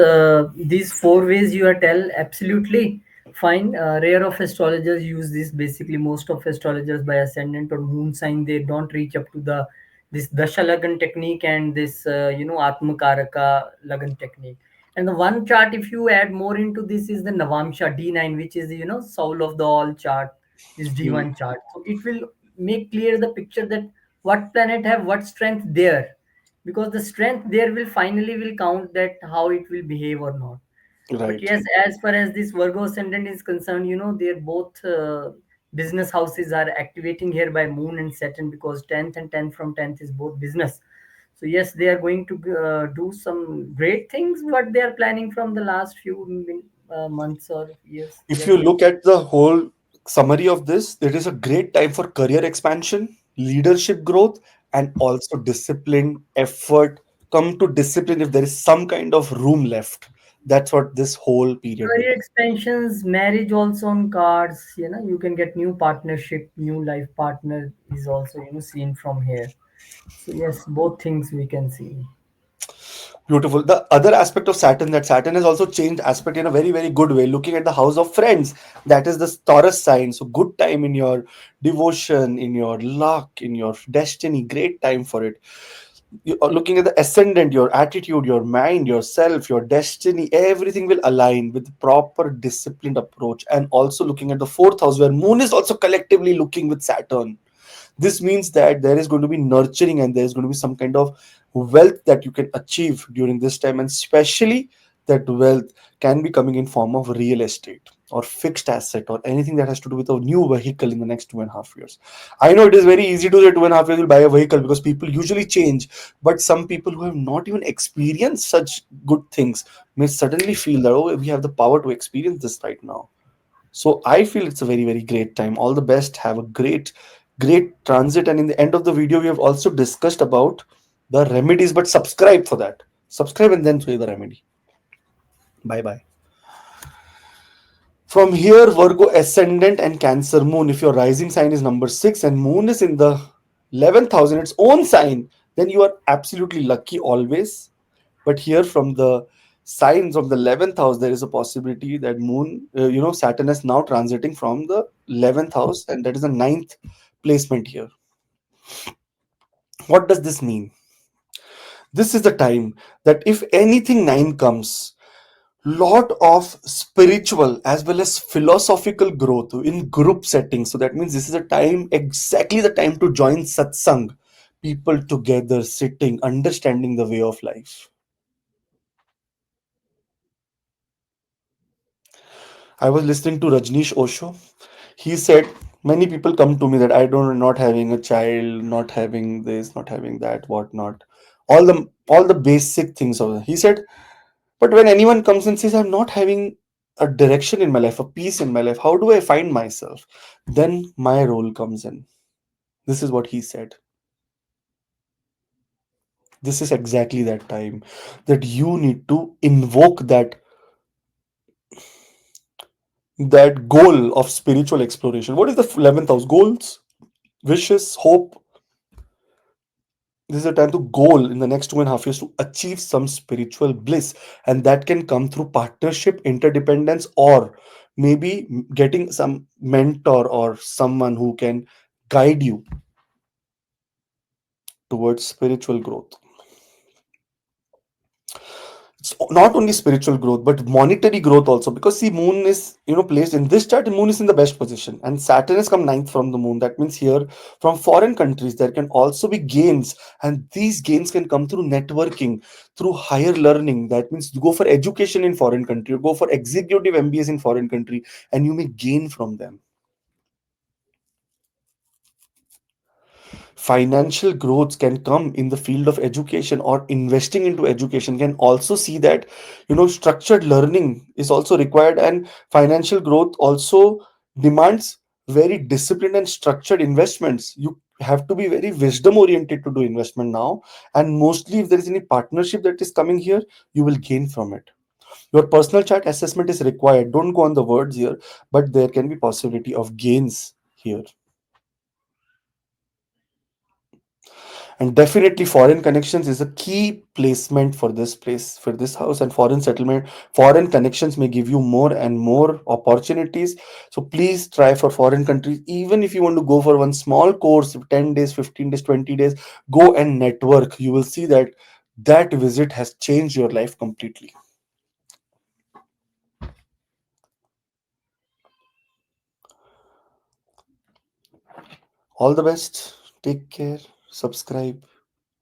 these four ways you are tell absolutely fine. Rare of astrologers use this. Basically, most of astrologers by ascendant or moon sign, they don't reach up to the this Dasha Lagan technique and this Atma Karaka Lagan technique. And the one chart, if you add more into this, is the Navamsha D9, which is the, soul of the all chart, this
Hmm.
D1 chart. So it will make clear the picture that what planet have what strength there, because the strength there will finally will count that how it will behave or not. But
Right.
yes, as far as this Virgo ascendant is concerned, they're both business houses are activating here by Moon and Saturn, because 10th and 10th from 10th is both business. So yes, they are going to do some great things. What they are planning from the last few months or years.
If
Yes.
you look at the whole summary of this, it is a great time for career expansion, leadership growth, and also discipline, effort. Come to discipline if there is some kind of room left. That's what this whole period will
Career
be.
expansions, marriage also on cards. You can get new partnership, new life partner is also seen from here. So yes, both things we can see.
Beautiful. The other aspect of Saturn, that Saturn has also changed aspect in a very, very good way. Looking at the house of friends, that is the Taurus sign. So good time in your devotion, in your luck, in your destiny. Great time for it. You are looking at the ascendant, your attitude, your mind, yourself, your destiny, everything will align with proper disciplined approach. And also looking at the fourth house where Moon is also collectively looking with Saturn. This means that there is going to be nurturing and there is going to be some kind of wealth that you can achieve during this time, and especially that wealth can be coming in form of real estate or fixed asset or anything that has to do with a new vehicle in the next 2.5 years. I know it is very easy to say 2.5 years will buy a vehicle because people usually change, but some people who have not even experienced such good things may suddenly feel that, oh, we have the power to experience this right now. So I feel it's a very, very great time. All the best. Have a great, great transit. And in the end of the video, we have also discussed about the remedies, but subscribe for that. Subscribe and then say the remedy. Bye bye. From here, Virgo ascendant and Cancer moon. If your rising sign is number 6 and moon is in the 11th house in its own sign, then you are absolutely lucky always. But here, from the signs of the 11th house, there is a possibility that moon, Saturn is now transiting from the 11th house, and that is the ninth placement here. What does this mean? This is the time that if anything 9 comes, lot of spiritual as well as philosophical growth in group settings. So that means this is a time, exactly the time to join satsang, people together sitting understanding the way of life. I was listening to Rajneesh Osho. He said many people come to me that I don't, not having a child, not having this, not having that, whatnot, all the basic things of it. He said, but when anyone comes and says I'm not having a direction in my life, a peace in my life, how do I find myself? Then my role comes in. This is what he said. This is exactly that time that you need to invoke that goal of spiritual exploration. What is the 11th house? Goals, wishes, hope. This is a time to goal in the next 2.5 years to achieve some spiritual bliss, and that can come through partnership, interdependence, or maybe getting some mentor or someone who can guide you towards spiritual growth. It's not only spiritual growth but monetary growth also, because see, moon is placed in this chart. Moon is in the best position and Saturn has come ninth from the moon. That means here, from foreign countries, there can also be gains, and these gains can come through networking, through higher learning. That means you go for education in foreign country, you go for executive MBAs in foreign country, and you may gain from them. Financial growth can come in the field of education or investing into education. Can also see that structured learning is also required, and financial growth also demands very disciplined and structured investments. You have to be very wisdom oriented to do investment now, and mostly if there is any partnership that is coming here, you will gain from it. Your personal chart assessment is required. Don't go on the words here, but there can be possibility of gains here. And definitely foreign connections is a key placement for this place, for this house, and foreign settlement. Foreign connections may give you more and more opportunities. So please try for foreign countries. Even if you want to go for one small course, 10 days, 15 days, 20 days, go and network. You will see that that visit has changed your life completely. All the best. Take care. Subscribe.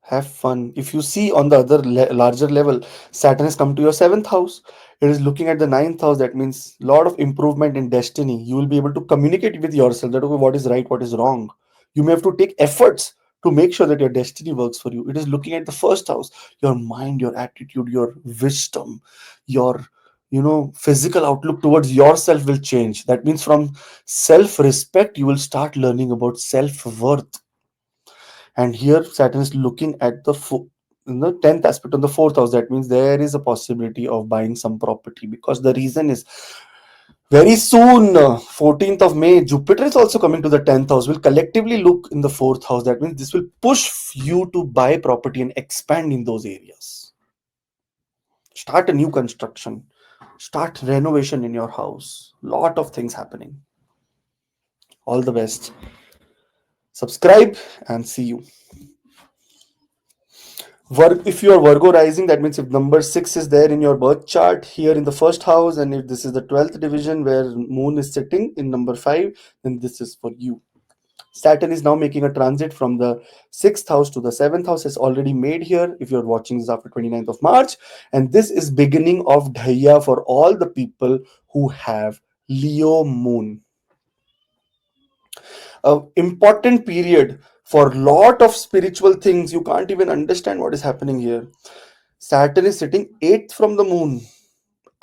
Have fun. If you see on the other larger level, Saturn has come to your seventh house. It is looking at the ninth house. That means lot of improvement in destiny. You will be able to communicate with yourself that okay, what is right, what is wrong. You may have to take efforts to make sure that your destiny works for you. It is looking at the first house, your mind, your attitude, your wisdom, your physical outlook towards yourself will change. That means from self-respect, you will start learning about self-worth. And here Saturn is looking at in the 10th aspect on the fourth house. That means there is a possibility of buying some property, because the reason is very soon, 14th of May, Jupiter is also coming to the 10th house, will collectively look in the fourth house. That means this will push you to buy property and expand in those areas. Start a new construction, start renovation in your house. Lot of things happening. All the best. Subscribe and see you. If you are Virgo rising, that means if number 6 is there in your birth chart here in the first house, and if this is the 12th division where moon is sitting in number 5, then this is for you. Saturn is now making a transit from the 6th house to the 7th house. It's already made here if you're watching this after 29th of March. And this is beginning of Dhaiya for all the people who have Leo moon. A important period for lot of spiritual things. You can't even understand what is happening here. Saturn is sitting 8th from the moon,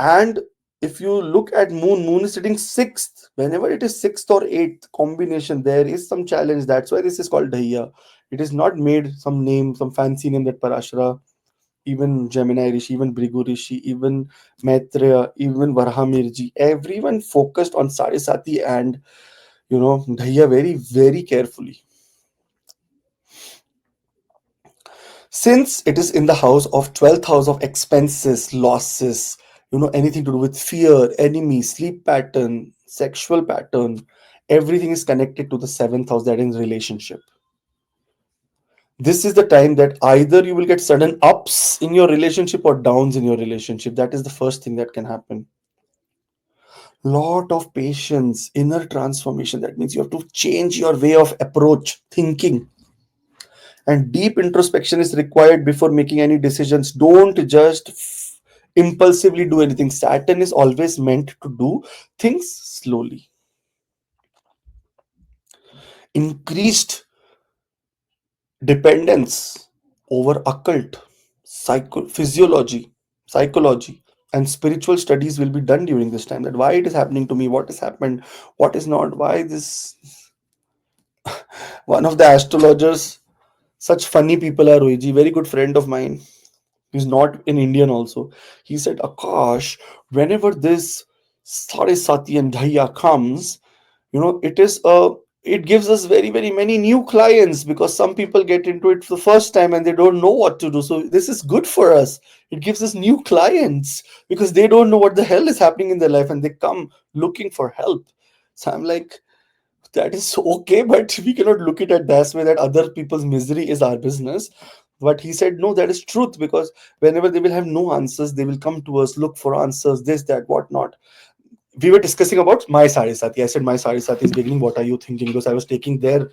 and if you look at moon is sitting 6th. Whenever it is 6th or 8th combination, there is some challenge. That's why this is called Dhaiya. It is not made some name, some fancy name that Parashara, even Gemini Rishi, even Brigu Rishi, even Maitreya, even Varahamirji, everyone focused on Sade Sati and Dhaiya very, very carefully. Since it is in the house of 12th house of expenses, losses, anything to do with fear, enemy, sleep pattern, sexual pattern, everything is connected to the 7th house, that is relationship. This is the time that either you will get sudden ups in your relationship or downs in your relationship. That is the first thing that can happen. Lot of patience, inner transformation. That means you have to change your way of approach, thinking. And deep introspection is required before making any decisions. Don't just impulsively do anything. Saturn is always meant to do things slowly. Increased dependence over occult, psychology, and spiritual studies will be done during this time. That why it is happening to me, what has happened, what is not, why this. One of the astrologers, such funny people are Rohiji, very good friend of mine. He's not an Indian also. He said, Akash, whenever this Sade Sati and Dhaiya comes, it gives us very, very many new clients, because some people get into it for the first time and they don't know what to do. So this is good for us. It gives us new clients because they don't know what the hell is happening in their life and they come looking for help. So I'm like, that is okay, but we cannot look it at that way, that other people's misery is our business. But he said, no, that is truth, because whenever they will have no answers, they will come to us, look for answers, this, that, whatnot. We were discussing about my Sade Sati. I said, my Sade Sati is beginning. What are you thinking? Because I was taking their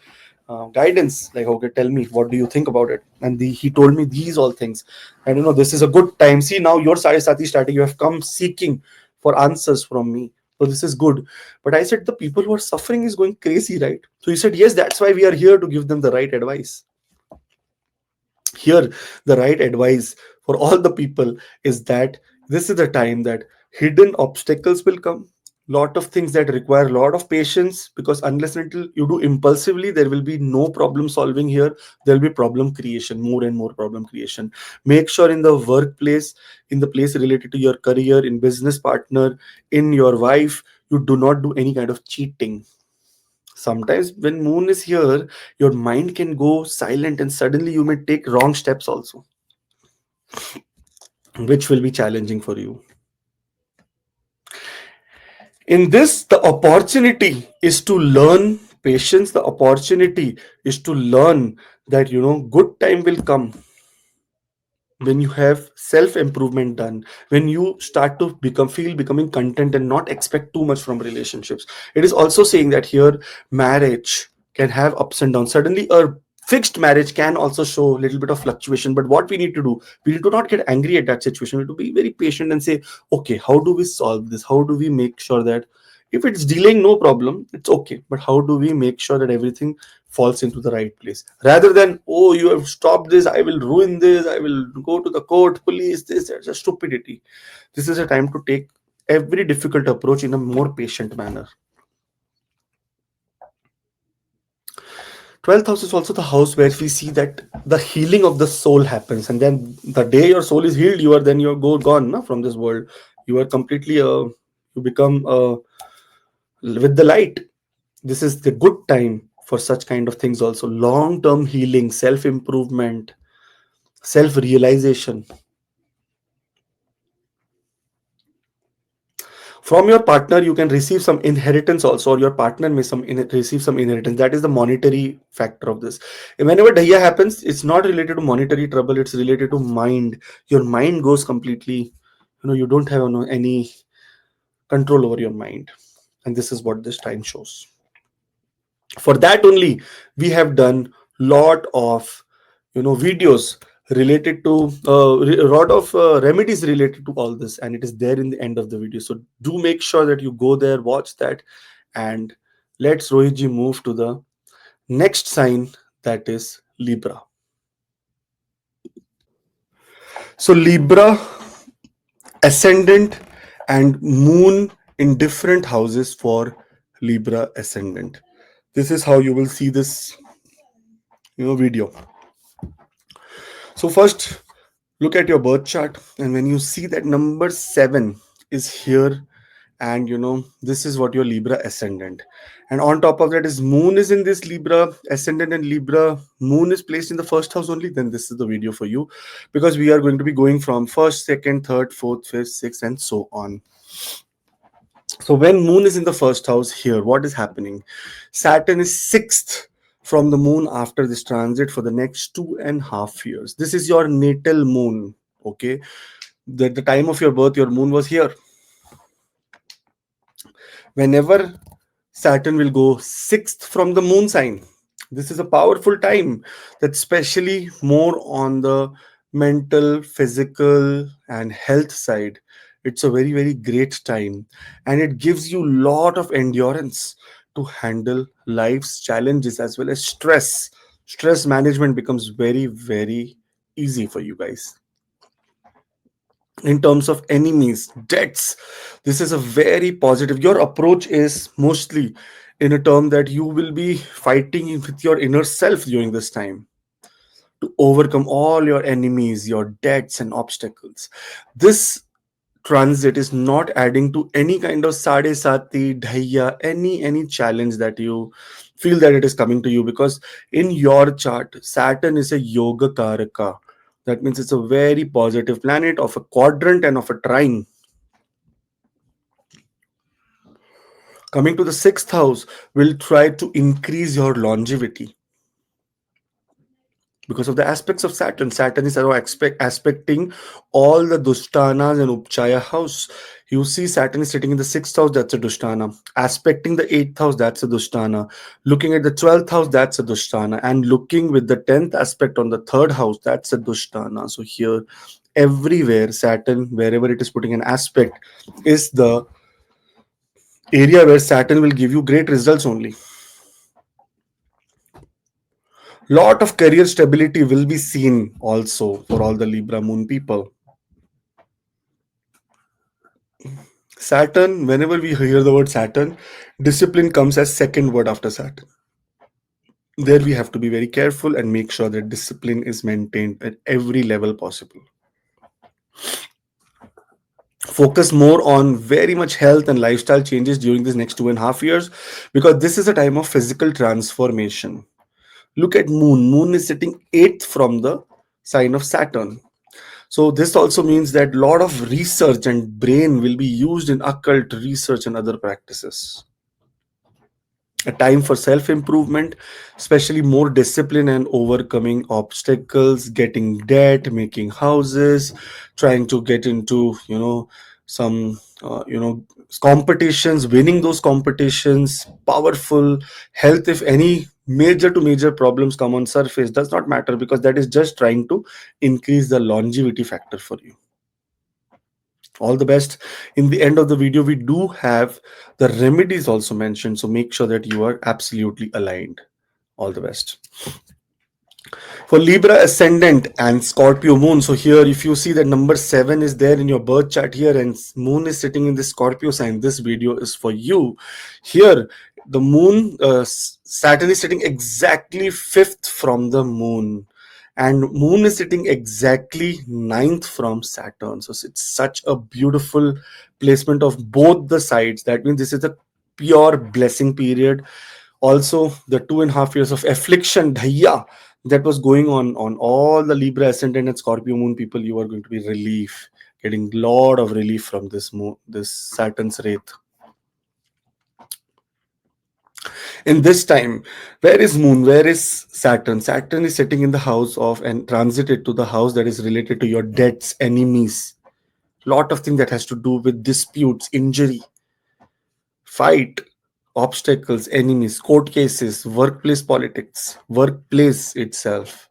guidance. Like, okay, tell me, what do you think about it? And he told me these all things. And this is a good time. See, now your Sade Sati starting. You have come seeking for answers from me. So this is good. But I said, the people who are suffering is going crazy, right? So he said, yes, that's why we are here, to give them the right advice. Here, the right advice for all the people is that this is the time that hidden obstacles will come. Lot of things that require a lot of patience, because unless and until you do impulsively, there will be no problem solving here. There will be problem creation, more and more problem creation. Make sure in the workplace, in the place related to your career, in business partner, in your wife, you do not do any kind of cheating. Sometimes when moon is here, your mind can go silent and suddenly you may take wrong steps also, which will be challenging for you. In this, the opportunity is to learn patience. The opportunity is to learn that good time will come when you have self improvement done, when you start to becoming content and not expect too much from relationships. It is also saying that here, marriage, can have ups and downs. Suddenly, a fixed marriage can also show a little bit of fluctuation. But what we need to do, we need to not get angry at that situation. We need to be very patient and say, okay, how do we solve this? How do we make sure that if it's delaying, no problem, it's okay. But how do we make sure that everything falls into the right place? Rather than, oh, you have stopped this, I will ruin this, I will go to the court, police, this, that's a stupidity. This is a time to take every difficult approach in a more patient manner. 12th house is also the house where we see that the healing of the soul happens, and then the day your soul is healed, you're gone, no, from this world. You are completely you become with the light. This is the good time for such kind of things also. Long term healing, self improvement, self realization. From your partner you can receive some inheritance also, or your partner may receive some inheritance. That is the monetary factor of this. And whenever Dhaiya happens, it's not related to monetary trouble, it's related to mind. Your mind goes completely, you don't have any control over your mind, and this is what this time shows. For that only we have done lot of videos related to a lot of remedies related to all this, and it is there in the end of the video. So do make sure that you go there, watch that. And let's, Rohitji, move to the next sign, that is Libra. So Libra, ascendant and moon in different houses for Libra ascendant. This is how you will see this video. So first, look at your birth chart, and when you see that number 7 is here, and this is what your Libra ascendant, and on top of that is moon is in this Libra ascendant, and Libra moon is placed in the first house only, then this is the video for you, because we are going to be going from first, second, third, fourth, fifth, sixth, and so on. So when moon is in the first house here, what is happening? Saturn is sixth from the moon after this transit for the next 2.5 years. This is your natal moon. Okay, the time of your birth, your moon was here. Whenever Saturn will go sixth from the moon sign, this is a powerful time, that's especially more on the mental, physical, and health side. It's a very, very great time, and it gives you a lot of endurance to handle life's challenges as well as stress. Stress management becomes very, very easy for you guys. In terms of enemies, debts, this is a very positive. Your approach is mostly in a term that you will be fighting with your inner self during this time to overcome all your enemies, your debts, and obstacles. This transit is not adding to any kind of Sade Sati, Dhaiya, any challenge that you feel that it is coming to you, because in your chart, Saturn is a Yoga Karaka. That means it's a very positive planet of a quadrant and of a trine. Coming to the sixth house, will try to increase your longevity because of the aspects of Saturn. Saturn is aspecting all the Dushtanas and Upchaya house. You see Saturn is sitting in the sixth house, that's a Dushtana. Aspecting the eighth house, that's a Dushtana. Looking at the 12th house, that's a Dushtana. And looking with the 10th aspect on the third house, that's a Dushtana. So here, everywhere, Saturn, wherever it is putting an aspect, is the area where Saturn will give you great results only. Lot of career stability will be seen also for all the Libra moon people. Saturn, whenever we hear the word Saturn, discipline comes as second word after Saturn. There we have to be very careful and make sure that discipline is maintained at every level possible. Focus more on very much health and lifestyle changes during this next 2.5 years, because this is a time of physical transformation. Look at moon. Moon is sitting 8th from the sign of Saturn. So this also means that a lot of research and brain will be used in occult research and other practices. A time for self-improvement, especially more discipline and overcoming obstacles, getting debt, making houses, trying to get into, some, competitions, winning those competitions, powerful health. If any Major to major problems come on surface, does not matter, because that is just trying to increase the longevity factor for you. All the best. In the end of the video, we do have the remedies also mentioned, so make sure that you are absolutely aligned. All the best. For Libra ascendant and Scorpio moon, so here if you see that number 7 is there in your birth chart here and moon is sitting in the Scorpio sign, this video is for you. Here the moon, Saturn is sitting exactly 5th from the moon, and moon is sitting exactly 9th from Saturn. So it's such a beautiful placement of both the sides. That means this is a pure blessing period. Also, the 2.5 years of affliction, Dhaiya, that was going on all the Libra ascendant and Scorpio moon people, you are going to be getting a lot of relief from this moon, this Saturn's wraith. In this time, where is moon, where is Saturn? Saturn is sitting in the house of and transited to the house that is related to your debts, enemies, lot of things that has to do with disputes, injury, fight, obstacles, enemies, court cases, workplace politics, workplace itself.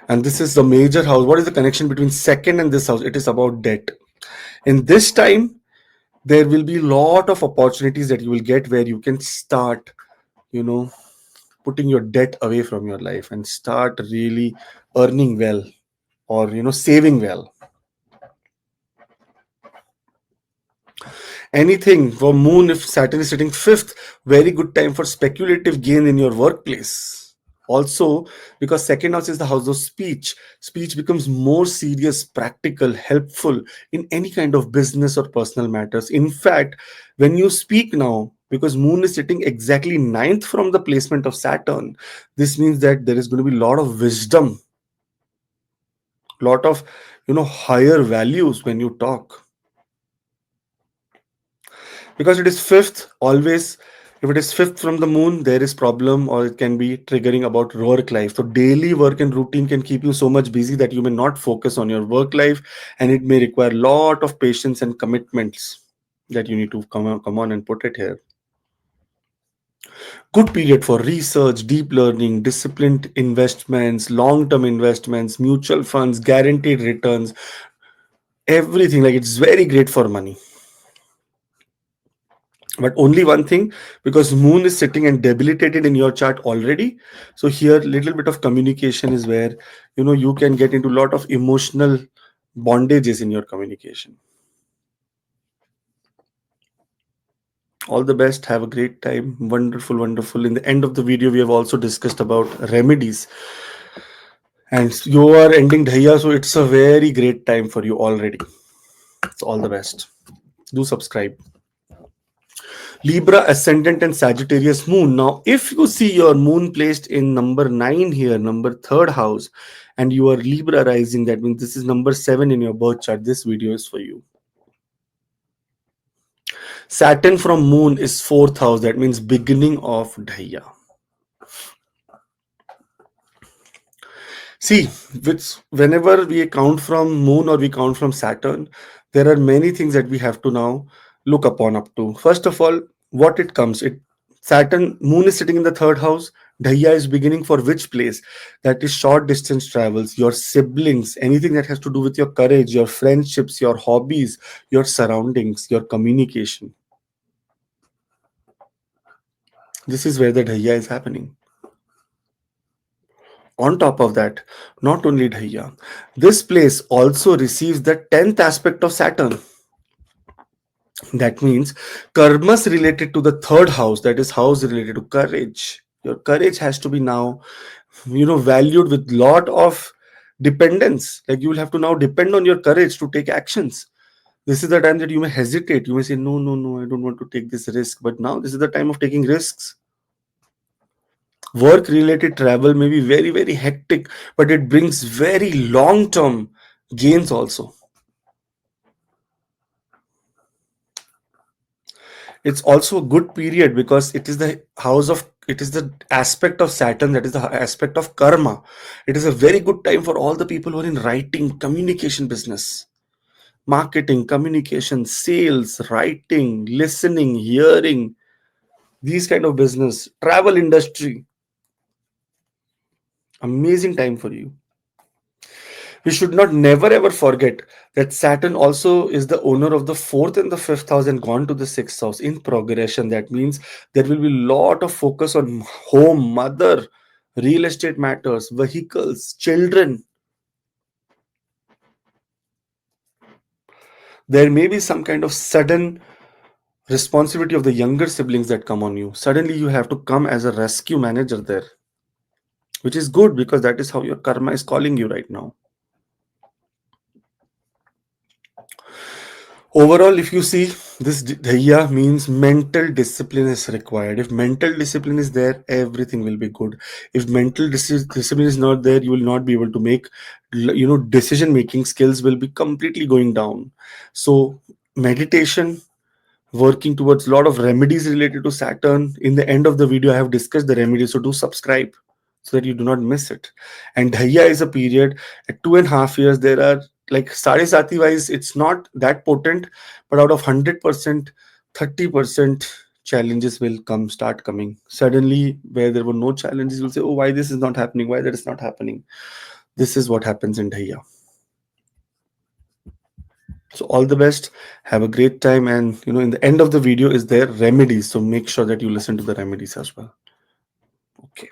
And this is the major house. What is the connection between second and this house? It is about debt. In this time, there will be a lot of opportunities that you will get where you can start, putting your debt away from your life and start really earning well, or saving well. Anything for moon, if Saturn is sitting 5th, very good time for speculative gain in your workplace. Also, because second house is the house of speech becomes more serious, practical, helpful in any kind of business or personal matters. In fact, when you speak now, because moon is sitting exactly 9th from the placement of Saturn, this means that there is going to be a lot of wisdom, lot of higher values when you talk. Because it is 5th, always if it is 5th from the moon, there is problem, or it can be triggering about work life. So daily work and routine can keep you so much busy that you may not focus on your work life, and it may require a lot of patience and commitments that you need to come on and put it here. Good period for research, deep learning, disciplined investments, long-term investments, mutual funds, guaranteed returns, everything. Like, it's very great for money. But only one thing, because moon is sitting and debilitated in your chart already, so here little bit of communication is where you can get into a lot of emotional bondages in your communication. All the best, have a great time. Wonderful. In the end of the video, we have also discussed about remedies, and you are ending Dhaiya, so it's a very great time for you already. So all the best. Do subscribe. Libra ascendant and Sagittarius moon. Now, if you see your moon placed in number 9 here, number 3rd house, and you are Libra rising, that means this is number 7 in your birth chart. This video is for you. Saturn from moon is 4th house. That means beginning of Dhaiya. See, whenever we count from moon or we count from Saturn, there are many things that we have to now look upon up to. First of all, what it comes. Saturn, moon is sitting in the 3rd house. Dhaiya is beginning for which place? That is short distance travels, your siblings, anything that has to do with your courage, your friendships, your hobbies, your surroundings, your communication. This is where the Dhaiya is happening. On top of that, not only Dhaiya, this place also receives the 10th aspect of Saturn. That means karmas related to the 3rd house, that is house related to courage. Your courage has to be now, valued with lot of dependence. Like, you will have to now depend on your courage to take actions. This is the time that you may hesitate. You may say, no, I don't want to take this risk. But now this is the time of taking risks. Work related travel may be very, very hectic, but it brings very long term gains also. It's also a good period because it is the aspect of Saturn, that is the aspect of karma. It is a very good time for all the people who are in writing, communication business, marketing, communication, sales, writing, listening, hearing, these kind of business, travel industry, amazing time for you. We should not never ever forget that Saturn also is the owner of the fourth and the fifth house and gone to the sixth house in progression. That means there will be a lot of focus on home, mother, real estate matters, vehicles, children. There may be some kind of sudden responsibility of the younger siblings that come on you. Suddenly you have to come as a rescue manager there, which is good because that is how your karma is calling you right now. Overall, if you see, this Dhaiya means mental discipline is required. If mental discipline is there, everything will be good. If mental discipline is not there, you will not be able to make, decision making skills will be completely going down. So meditation, working towards a lot of remedies related to Saturn. In the end of the video, I have discussed the remedies, so do subscribe so that you do not miss it. And Dhaiya is a period at 2.5 years. There are, like, Sade Sati wise, it's not that potent, but out of 100%, 30% challenges will start coming. Suddenly, where there were no challenges, you'll say, oh, why this is not happening? Why that is not happening? This is what happens in Dhaiya. So all the best, have a great time, and in the end of the video is there remedies, so make sure that you listen to the remedies as well. Okay.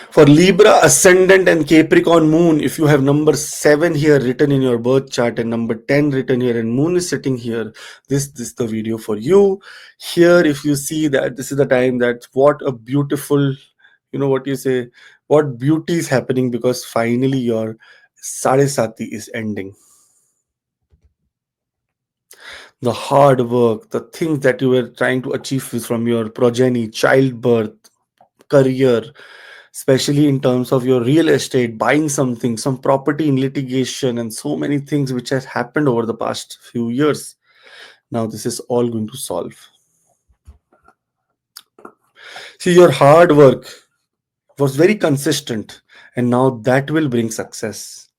For Libra ascendant and Capricorn moon, if you have number 7 here written in your birth chart and number 10 written here and moon is sitting here, this is the video for you. Here, if you see that this is the time, that what a beautiful, what beauty is happening, because finally your Sade Sati is ending. The hard work, the things that you were trying to achieve from your progeny, childbirth, career, especially in terms of your real estate, buying something, some property in litigation, and so many things which has happened over the past few years. Now this is all going to solve. See, your hard work was very consistent, and now that will bring success.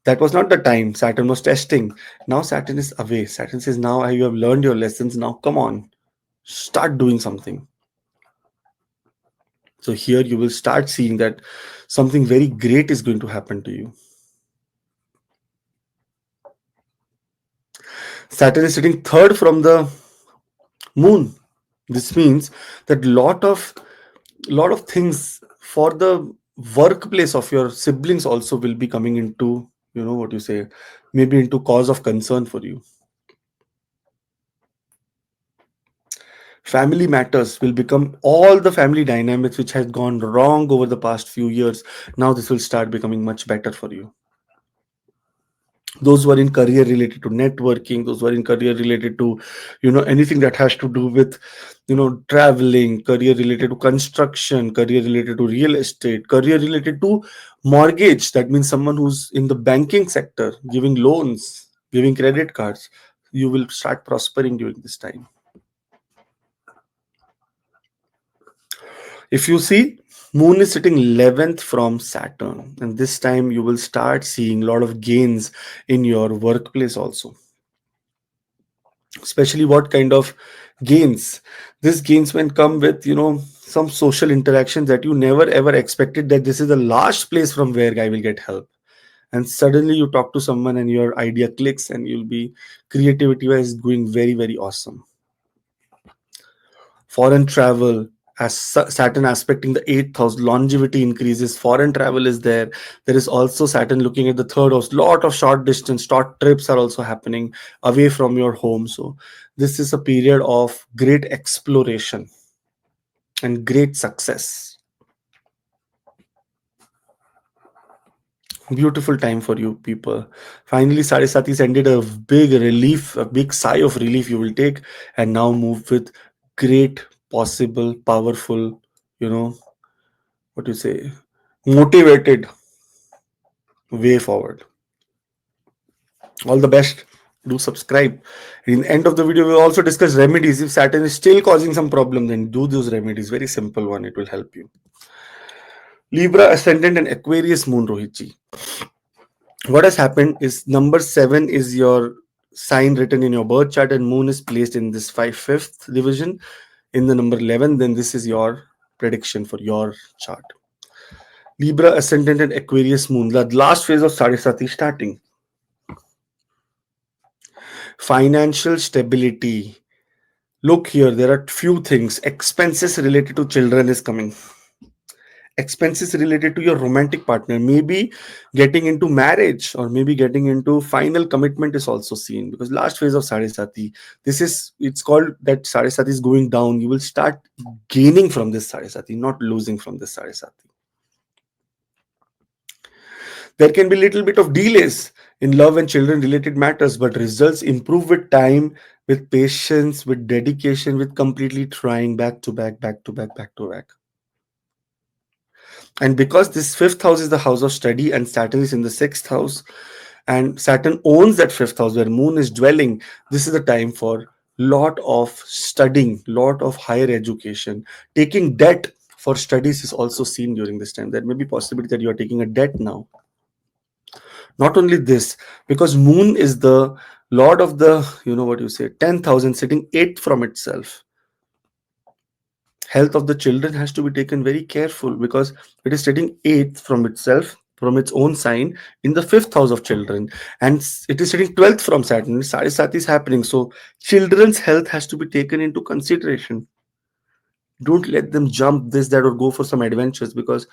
That was not the time. Saturn was testing. Now Saturn is away. Saturn says, now you have learned your lessons. Now come on, start doing something. So here you will start seeing that something very great is going to happen to you. Saturn is sitting third from the moon. This means that lot of things for the workplace of your siblings also will be coming into, maybe into cause of concern for you. Family matters will become, all the family dynamics which has gone wrong over the past few years, now this will start becoming much better for you. Those who are in career related to networking, those who are in career related to, anything that has to do with, traveling, career related to construction, career related to real estate, career related to mortgage. That means someone who's in the banking sector, giving loans, giving credit cards. You will start prospering during this time. If you see, moon is sitting 11th from Saturn, and this time you will start seeing a lot of gains in your workplace also. Especially what kind of gains? These gains may come with, some social interactions that you never ever expected, that this is the last place from where I will get help. And suddenly you talk to someone and your idea clicks, and you'll be, creativity wise, going very, very awesome. Foreign travel, as Saturn aspecting the 8th house, longevity increases, foreign travel is there. There is also Saturn looking at the 3rd house, lot of short distance, short trips are also happening away from your home. So this is a period of great exploration and great success. Beautiful time for you people. Finally, Sade Sati's ended. A big relief, a big sigh of relief you will take, and now move with great, possible, powerful, motivated way forward. All the best. Do subscribe. In the end of the video, we'll also discuss remedies. If Saturn is still causing some problem, then do those remedies. Very simple one. It will help you. Libra ascendant and Aquarius moon, Rohitji. What has happened is number 7 is your sign written in your birth chart and moon is placed in this fifth division in the number 11, then this is your prediction for your chart. Libra ascendant and Aquarius moon, the last phase of Sade Sati starting. Financial stability. Look here, there are few things. Expenses related to children is coming. Expenses related to your romantic partner, maybe getting into marriage or maybe getting into final commitment is also seen, because last phase of Sade Sati, it's called that Sade Sati is going down. You will start gaining from this Sade Sati, not losing from this Sade Sati. There can be little bit of delays in love and children related matters, but results improve with time, with patience, with dedication, with completely trying back to back, back to back, back to back. And because this fifth house is the house of study and Saturn is in the sixth house, and Saturn owns that fifth house where moon is dwelling, this is the time for lot of studying, lot of higher education. Taking debt for studies is also seen during this time. There may be possibility that you are taking a debt now. Not only this, because moon is the lord of the, 10,000, sitting eighth from itself. Health of the children has to be taken very careful, because it is sitting eighth from itself, from its own sign in the fifth house of children, and it is sitting 12th from Saturn. Sade Sati is happening, so children's health has to be taken into consideration. Don't let them jump this, that, or go for some adventures, because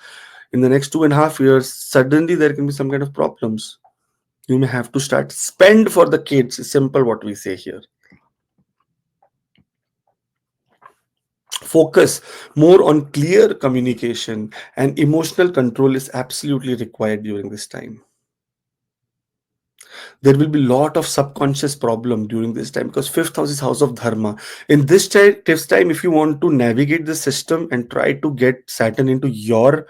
in the next 2.5 years, suddenly there can be some kind of problems. You may have to start spend for the kids. It's simple what we say here. Focus more on clear communication, and emotional control is absolutely required during this time. There will be a lot of subconscious problem during this time, because fifth house is house of dharma. In this time, if you want to navigate the system and try to get Saturn into your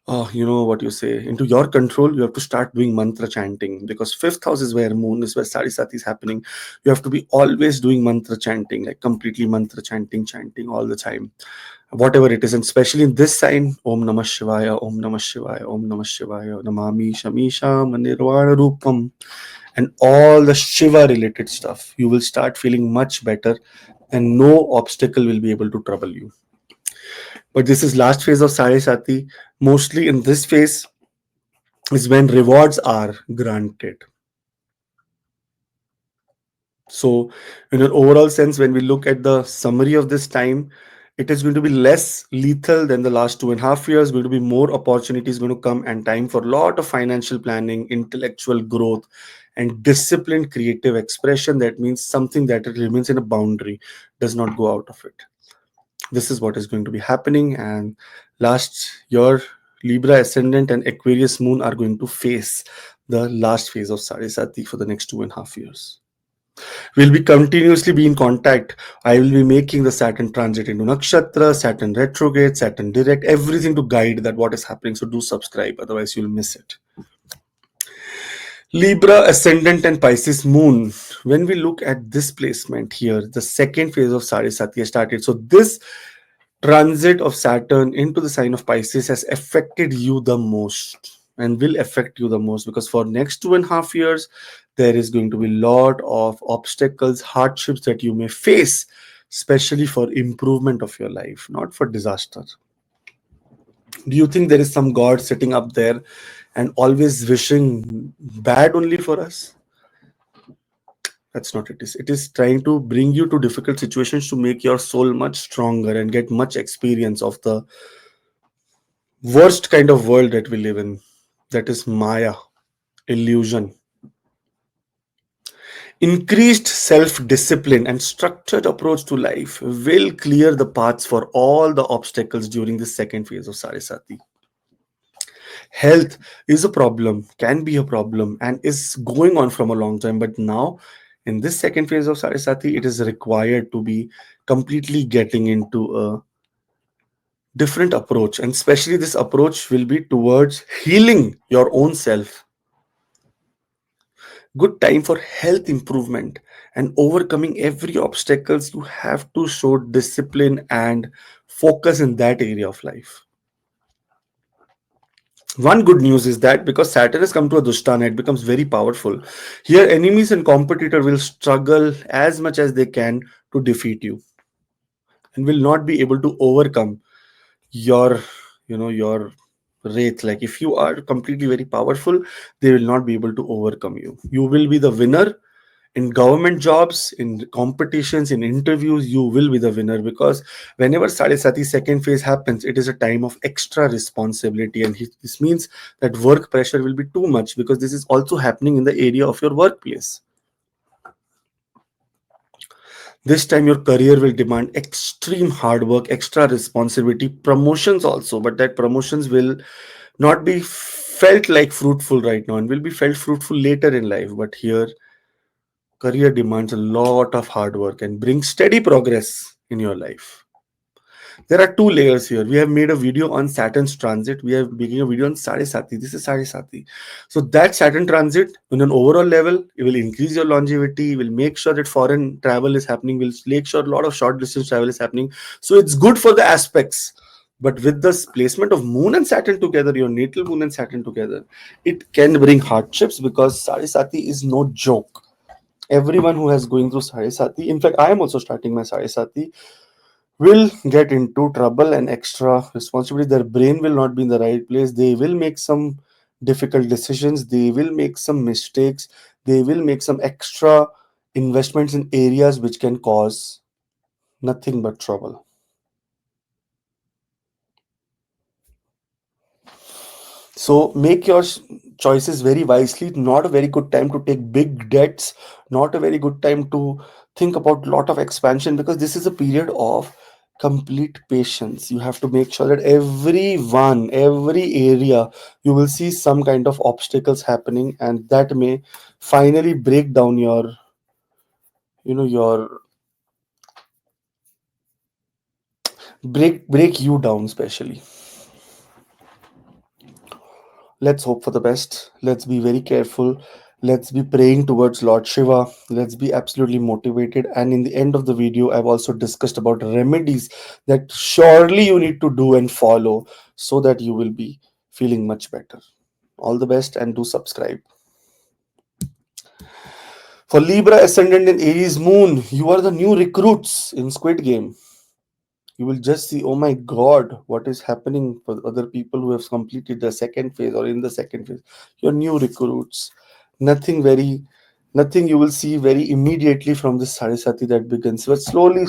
into your control, you have to start doing mantra chanting, because fifth house is where moon is, where Sade Sati is happening. You have to be always doing mantra chanting, like completely mantra chanting all the time, whatever it is. And especially in this sign, Om Namah Shivaya, Om Namah Shivaya, Om Namah Shivaya, Namami Shamisha Manirvana Rupam, and all the Shiva related stuff, you will start feeling much better, and no obstacle will be able to trouble you. But this is last phase of Sade Sati. Mostly in this phase is when rewards are granted. So in an overall sense, when we look at the summary of this time, it is going to be less lethal than the last 2.5 years. Going to be more opportunities going to come, and time for a lot of financial planning, intellectual growth, and disciplined creative expression. That means something that remains in a boundary, does not go out of it. This is what is going to be happening. And last year, Libra ascendant and Aquarius moon are going to face the last phase of Sade Sati for the next 2.5 years. We'll be continuously be in contact. I will be making the Saturn transit into Nakshatra, Saturn retrograde, Saturn direct, everything to guide that what is happening. So do subscribe, otherwise you'll miss it. Libra ascendant and Pisces moon. When we look at this placement here, the second phase of Sade Sati has started. So this transit of Saturn into the sign of Pisces has affected you the most, and will affect you the most, because for next 2.5 years, there is going to be a lot of obstacles, hardships that you may face, especially for improvement of your life, not for disaster. Do you think there is some God sitting up there and always wishing bad only for us? That's not it. It is trying to bring you to difficult situations to make your soul much stronger and get much experience of the worst kind of world that we live in. That is Maya, illusion. Increased self-discipline and structured approach to life will clear the paths for all the obstacles during the second phase of Sade Sati. Health is a problem, can be a problem, and is going on from a long time. But now, in this second phase of Sade Sati, it is required to be completely getting into a different approach. And especially this approach will be towards healing your own self. Good time for health improvement and overcoming every obstacles. You have to show discipline and focus in that area of life. One good news is that because Saturn has come to a Dushtana, it becomes very powerful. Here, enemies and competitor will struggle as much as they can to defeat you and will not be able to overcome your, your wraith. Like if you are completely very powerful, they will not be able to overcome you. You will be the winner in government jobs, in competitions, in interviews. You will be the winner because whenever Sade Sati second phase happens, it is a time of extra responsibility, and this means that work pressure will be too much because this is also happening in the area of your workplace. This time your career will demand extreme hard work, extra responsibility, promotions also, but that promotions will not be felt like fruitful right now and will be felt fruitful later in life. But here career demands a lot of hard work and brings steady progress in your life. There are two layers here. We have made a video on Saturn's transit. We are making a video on Sade Sati. This is Sade Sati. So that Saturn transit, on an overall level, it will increase your longevity. Will make sure that foreign travel is happening. Will make sure a lot of short distance travel is happening. So it's good for the aspects. But with this placement of Moon and Saturn together, your natal Moon and Saturn together, it can bring hardships because Sade Sati is no joke. Everyone who has going through Sade Sati, in fact, I am also starting my Sade Sati, will get into trouble and extra responsibility. Their brain will not be in the right place. They will make some difficult decisions. They will make some mistakes. They will make some extra investments in areas which can cause nothing but trouble. So make your choices very wisely. Not a very good time to take big debts. Not a very good time to think about lot of expansion because this is a period of complete patience. You have to make sure that every area, you will see some kind of obstacles happening, and that may finally break down your break you down, especially. Let's hope for the best. Let's be very careful. Let's be praying towards Lord Shiva. Let's be absolutely motivated. And in the end of the video, I've also discussed about remedies that surely you need to do and follow so that you will be feeling much better. All the best and do subscribe. For Libra ascendant in Aries moon, you are the new recruits in Squid Game. You will just see, oh my god, what is happening for other people who have completed the second phase or in the second phase. Your new recruits. Nothing very, nothing you will see very immediately from this Sarasati that begins. But slowly,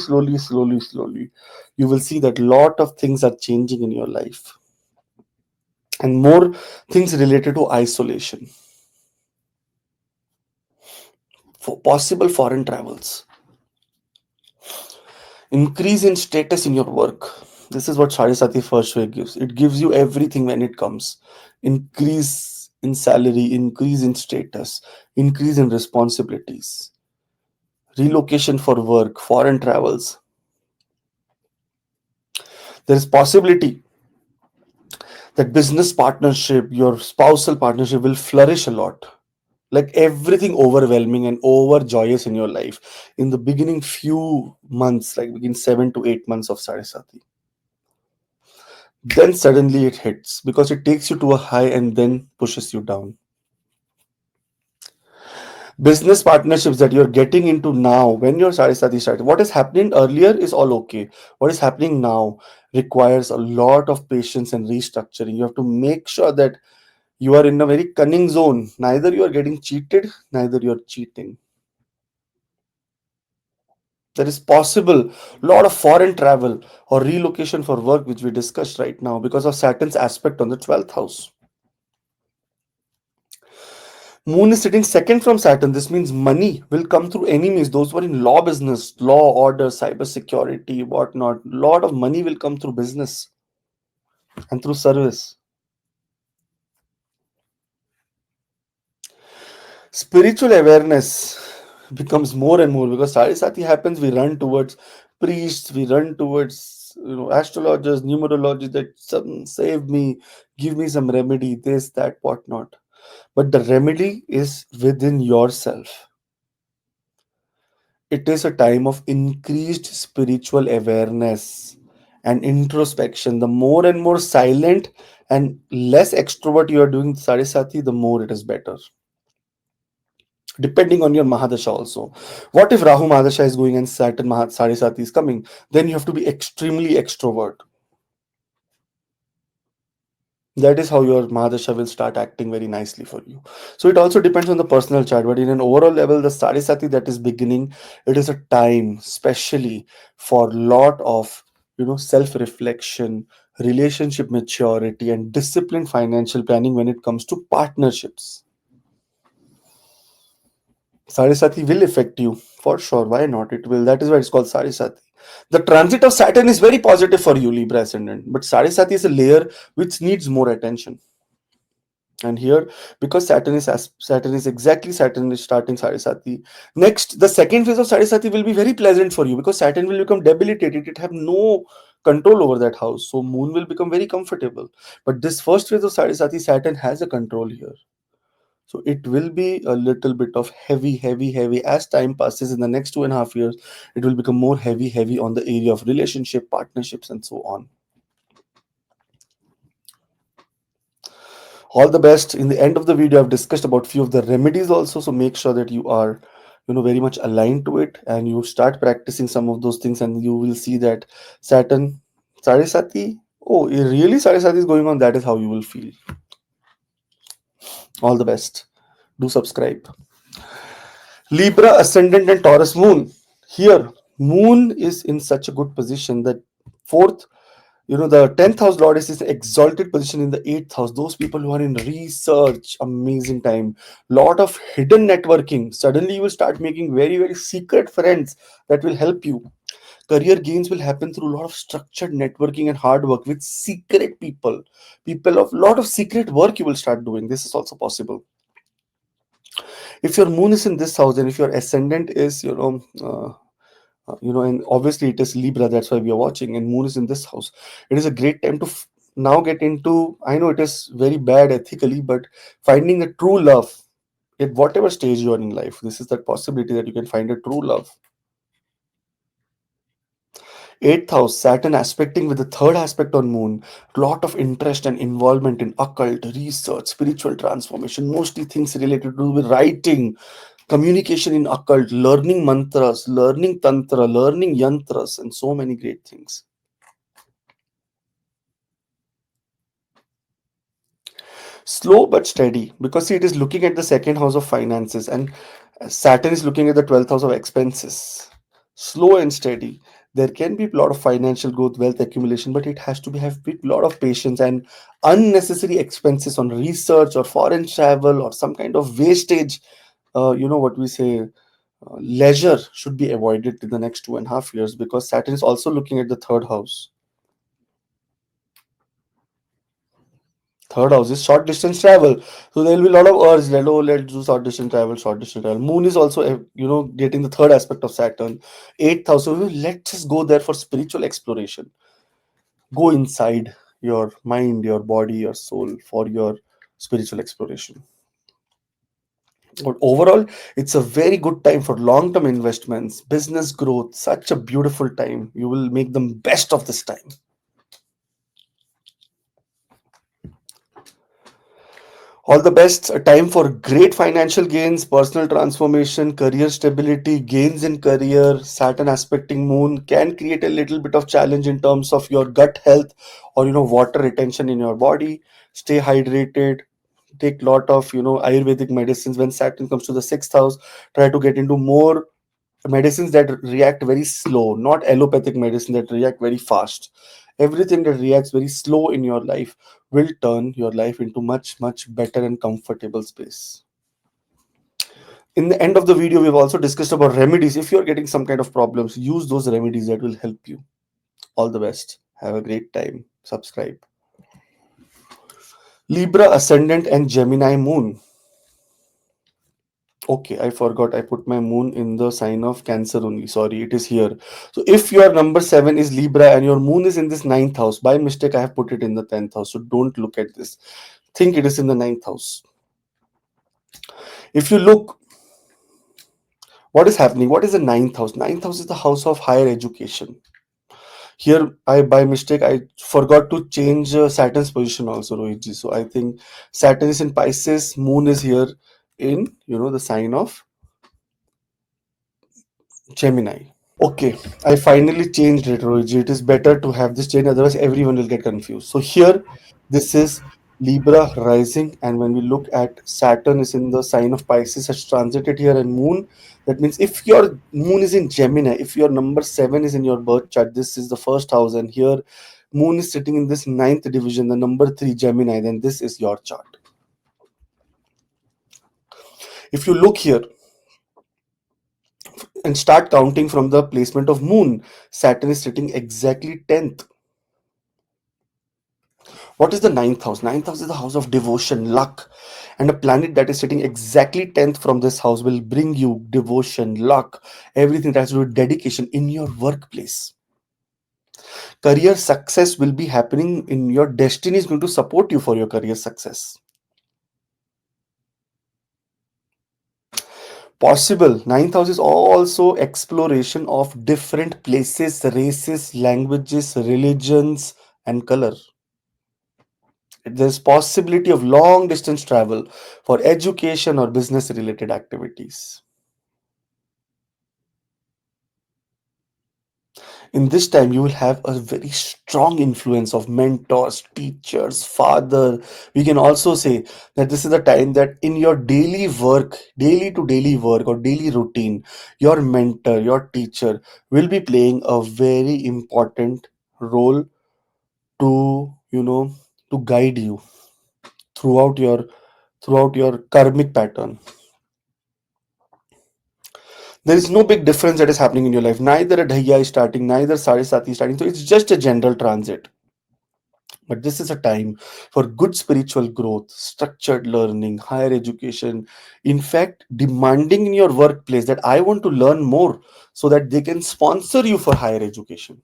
you will see that lot of things are changing in your life. And more things related to isolation. For possible foreign travels, increase in status in your work. This is what Sarasati first way gives. It gives you everything when it comes. Increase in salary, increase in status, increase in responsibilities, relocation for work, foreign travels. There is possibility that business partnership, your spousal partnership will flourish a lot. Like everything overwhelming and overjoyous in your life in the beginning few months, like begin 7 to 8 months of Sarasati. Then suddenly it hits because it takes you to a high and then pushes you down. Business partnerships that you're getting into now, when your Sarasati started, what is happening earlier is all okay. What is happening now requires a lot of patience and restructuring. You have to make sure that you are in a very cunning zone. Neither you are getting cheated, neither you're cheating. There is possible lot of foreign travel or relocation for work, which we discussed right now because of Saturn's aspect on the 12th house. Moon is sitting second from Saturn. This means money will come through enemies. Those who are in law business, law, order, cyber security, whatnot. Lot of money will come through business and through service. Spiritual awareness becomes more and more because Sarasati happens. We run towards priests. We run towards astrologers, numerology that save me, give me some remedy, this, that, whatnot. But the remedy is within yourself. It is a time of increased spiritual awareness and introspection. The more and more silent And less extrovert you are doing Sade Sati, the more it is better, depending on your Mahadasha also. What if Rahu Mahadasha is going and Saturn Sade Sati is coming? Then you have to be extremely extrovert. That is how your Mahadasha will start acting very nicely for you. So it also depends on the personal chart, but in an overall level, the Sade Sati that is beginning, it is a time, especially for lot of self-reflection, relationship maturity, and disciplined financial planning when it comes to partnerships. Sarisati will affect you for sure. Why not? It will. That is why it's called Sarisati. The transit of Saturn is very positive for you, Libra ascendant, but Sarisati is a layer which needs more attention. And here, because Saturn is exactly Saturn is starting Sarisati. Next, the second phase of Sarisati will be very pleasant for you because Saturn will become debilitated. It have no control over that house, so Moon will become very comfortable. But this first phase of Sarisati, Saturn has a control here. So it will be a little bit of heavy, heavy, heavy. As time passes in the next 2.5 years, it will become more heavy, heavy on the area of relationship, partnerships, and so on. All the best. In the end of the video, I've discussed about few of the remedies also. So make sure that you are, very much aligned to it and you start practicing some of those things, and you will see that Saturn, Sarisati. Oh, really? Sarisati is going on. That is how you will feel. All the best. Do subscribe. Libra ascendant and Taurus moon. Here, moon is in such a good position that fourth, the 10th house lord is in exalted position in the 8th house. Those people who are in research, amazing time. Lot of hidden networking. Suddenly you will start making very, very secret friends that will help you. Career gains will happen through a lot of structured networking and hard work with secret people. People of lot of secret work you will start doing. This is also possible. If your moon is in this house and if your ascendant is and obviously it is Libra, that's why we are watching, and moon is in this house, it is a great time to now get into, I know it is very bad ethically, but finding a true love at whatever stage you are in life. This is that possibility that you can find a true love. Eighth house, Saturn aspecting with the third aspect on moon, lot of interest and involvement in occult research, spiritual transformation, mostly things related to do with writing, communication in occult, learning mantras, learning tantra, learning yantras, and so many great things. Slow but steady, because see, it is looking at the second house of finances, and Saturn is looking at the 12th house of expenses. Slow and steady. There can be a lot of financial growth, wealth accumulation, but it has to be have a lot of patience, and unnecessary expenses on research or foreign travel or some kind of wastage. What we say, leisure should be avoided in the next 2.5 years, because Saturn is also looking at the third house. Third house is short distance travel. So there will be a lot of urge that, oh, let's do short distance travel, short distance travel. Moon is also, getting the third aspect of Saturn. Eighth house. So let's just go there for spiritual exploration. Go inside your mind, your body, your soul for your spiritual exploration. But overall, it's a very good time for long term investments, business growth. Such a beautiful time. You will make the best of this time. All the best. A time for great financial gains, personal transformation, career stability, gains in career. Saturn aspecting moon can create a little bit of challenge in terms of your gut health or water retention in your body. Stay hydrated. Take lot of Ayurvedic medicines. When Saturn comes to the sixth house, try to get into more medicines that react very slow, not allopathic medicine that react very fast. Everything that reacts very slow in your life will turn your life into much, much better and comfortable space. In the end of the video, we've also discussed about remedies. If you're getting some kind of problems, use those remedies that will help you. All the best. Have a great time. Subscribe. Libra ascendant and Gemini moon. Okay, I forgot. I put my moon in the sign of Cancer only. Sorry, it is here. So if your number 7 is Libra and your moon is in this ninth house, by mistake I have put it in the 10th house. So don't look at this. Think it is in the ninth house. If you look, what is happening? What is the ninth house? Ninth house is the house of higher education. Here, I by mistake I forgot to change Saturn's position also, Rohitji. So I think Saturn is in Pisces, Moon is here in the sign of Gemini. Okay, I finally changed it, Rohitji. It is better to have this change, otherwise everyone will get confused. So here, this is Libra rising, and when we look at Saturn is in the sign of Pisces, has transited here, and Moon. That means if your Moon is in Gemini, if your number 7 is in your birth chart, this is the first house, and here Moon is sitting in this ninth division, the number 3 Gemini, then this is your chart. If you look here and start counting from the placement of Moon, Saturn is sitting exactly 10th. What is the ninth house? Ninth house is the house of devotion, luck. And a planet that is sitting exactly 10th from this house will bring you devotion, luck, everything that has to do with dedication in your workplace. Career success will be happening in your destiny, is going to support you for your career success. Possible. Ninth house is also exploration of different places, races, languages, religions, and color. There's possibility of long distance travel for education or business related activities. In this time, you will have a very strong influence of mentors, teachers, father. We can also say that this is the time that in your daily work, daily to daily work or daily routine, your mentor, your teacher will be playing a very important role to, to guide you throughout your karmic pattern. There is no big difference that is happening in your life. Neither a Dhaiya is starting, neither Sade Sati is starting. So it's just a general transit. But this is a time for good spiritual growth, structured learning, higher education. In fact, demanding in your workplace that I want to learn more so that they can sponsor you for higher education.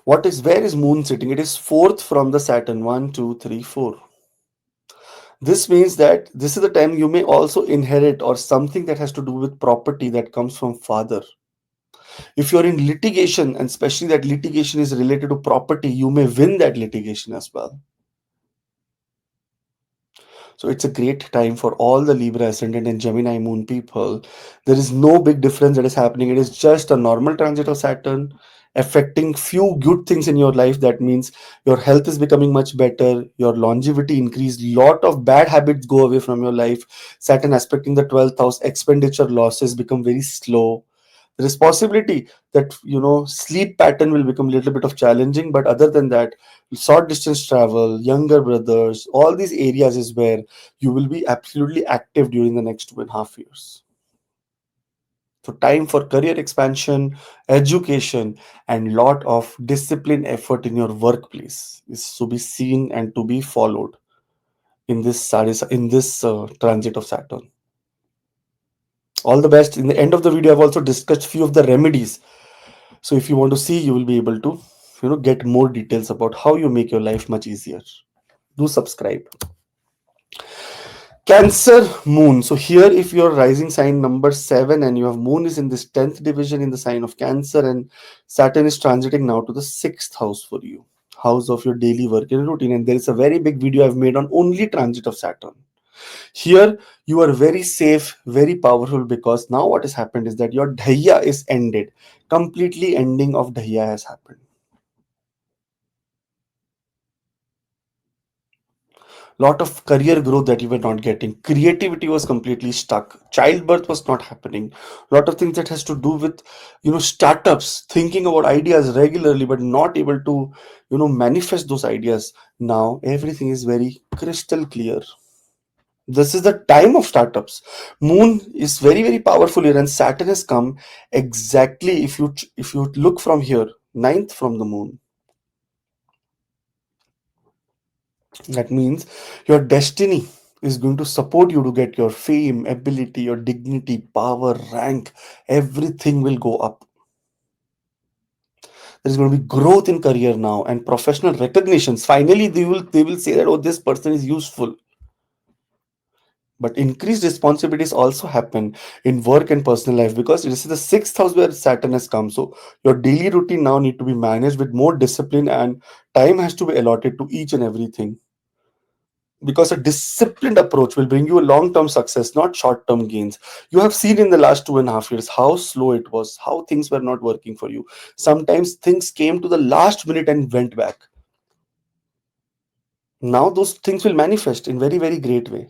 Where is Moon sitting? It is fourth from the Saturn. 1, 2, 3, 4. This means that this is the time you may also inherit or something that has to do with property that comes from father. If you're in litigation, and especially that litigation is related to property, you may win that litigation as well. So it's a great time for all the Libra ascendant and Gemini moon people. There is no big difference that is happening. It is just a normal transit of Saturn affecting few good things in your life. That means your health is becoming much better, your longevity increased, lot of bad habits go away from your life. Saturn aspecting the 12th house, expenditure losses become very slow. There is possibility that sleep pattern will become a little bit of challenging, but other than that, short distance travel, younger brothers, all these areas is where you will be absolutely active during the next 2.5 years. So time for career expansion, education, and lot of discipline effort in your workplace is to be seen and to be followed in this transit of Saturn. All the best. In the end of the video, I've also discussed few of the remedies. So if you want to see, you will be able to get more details about how you make your life much easier. Do subscribe. Cancer moon. So here, if your rising sign number 7 and you have moon is in this 10th division in the sign of Cancer, and Saturn is transiting now to the 6th house for you, house of your daily work and routine. And there is a very big video I've made on only transit of Saturn. Here you are very safe, very powerful, because now what has happened is that your Dhaiya is ended. Completely ending of Dhaiya has happened. Lot of career growth that you were not getting. Creativity was completely stuck. Childbirth was not happening. Lot of things that has to do with startups, thinking about ideas regularly but not able to manifest those ideas. Now everything is very crystal clear. This is the time of startups. Moon is very very powerful here, and Saturn has come exactly, if you look from here, ninth from the moon. That means your destiny is going to support you to get your fame, ability, your dignity, power, rank. Everything will go up. There's going to be growth in career now and professional recognitions. Finally, they will say that, oh, this person is useful. But increased responsibilities also happen in work and personal life, because this is the sixth house where Saturn has come. So your daily routine now need to be managed with more discipline, and time has to be allotted to each and everything, because a disciplined approach will bring you a long-term success, not short-term gains. You have seen in the last 2.5 years how slow it was, how things were not working for you. Sometimes things came to the last minute and went back. Now those things will manifest in very, very great way.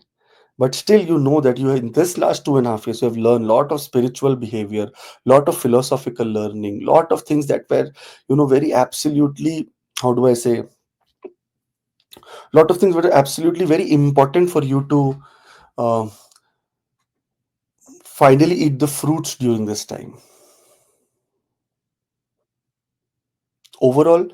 But still, you know that you, in this last 2.5 years, you have learned a lot of spiritual behavior, lot of philosophical learning, lot of things that were, very absolutely, how do I say, lot of things were absolutely very important for you to uh, finally eat the fruits during this time. Overall,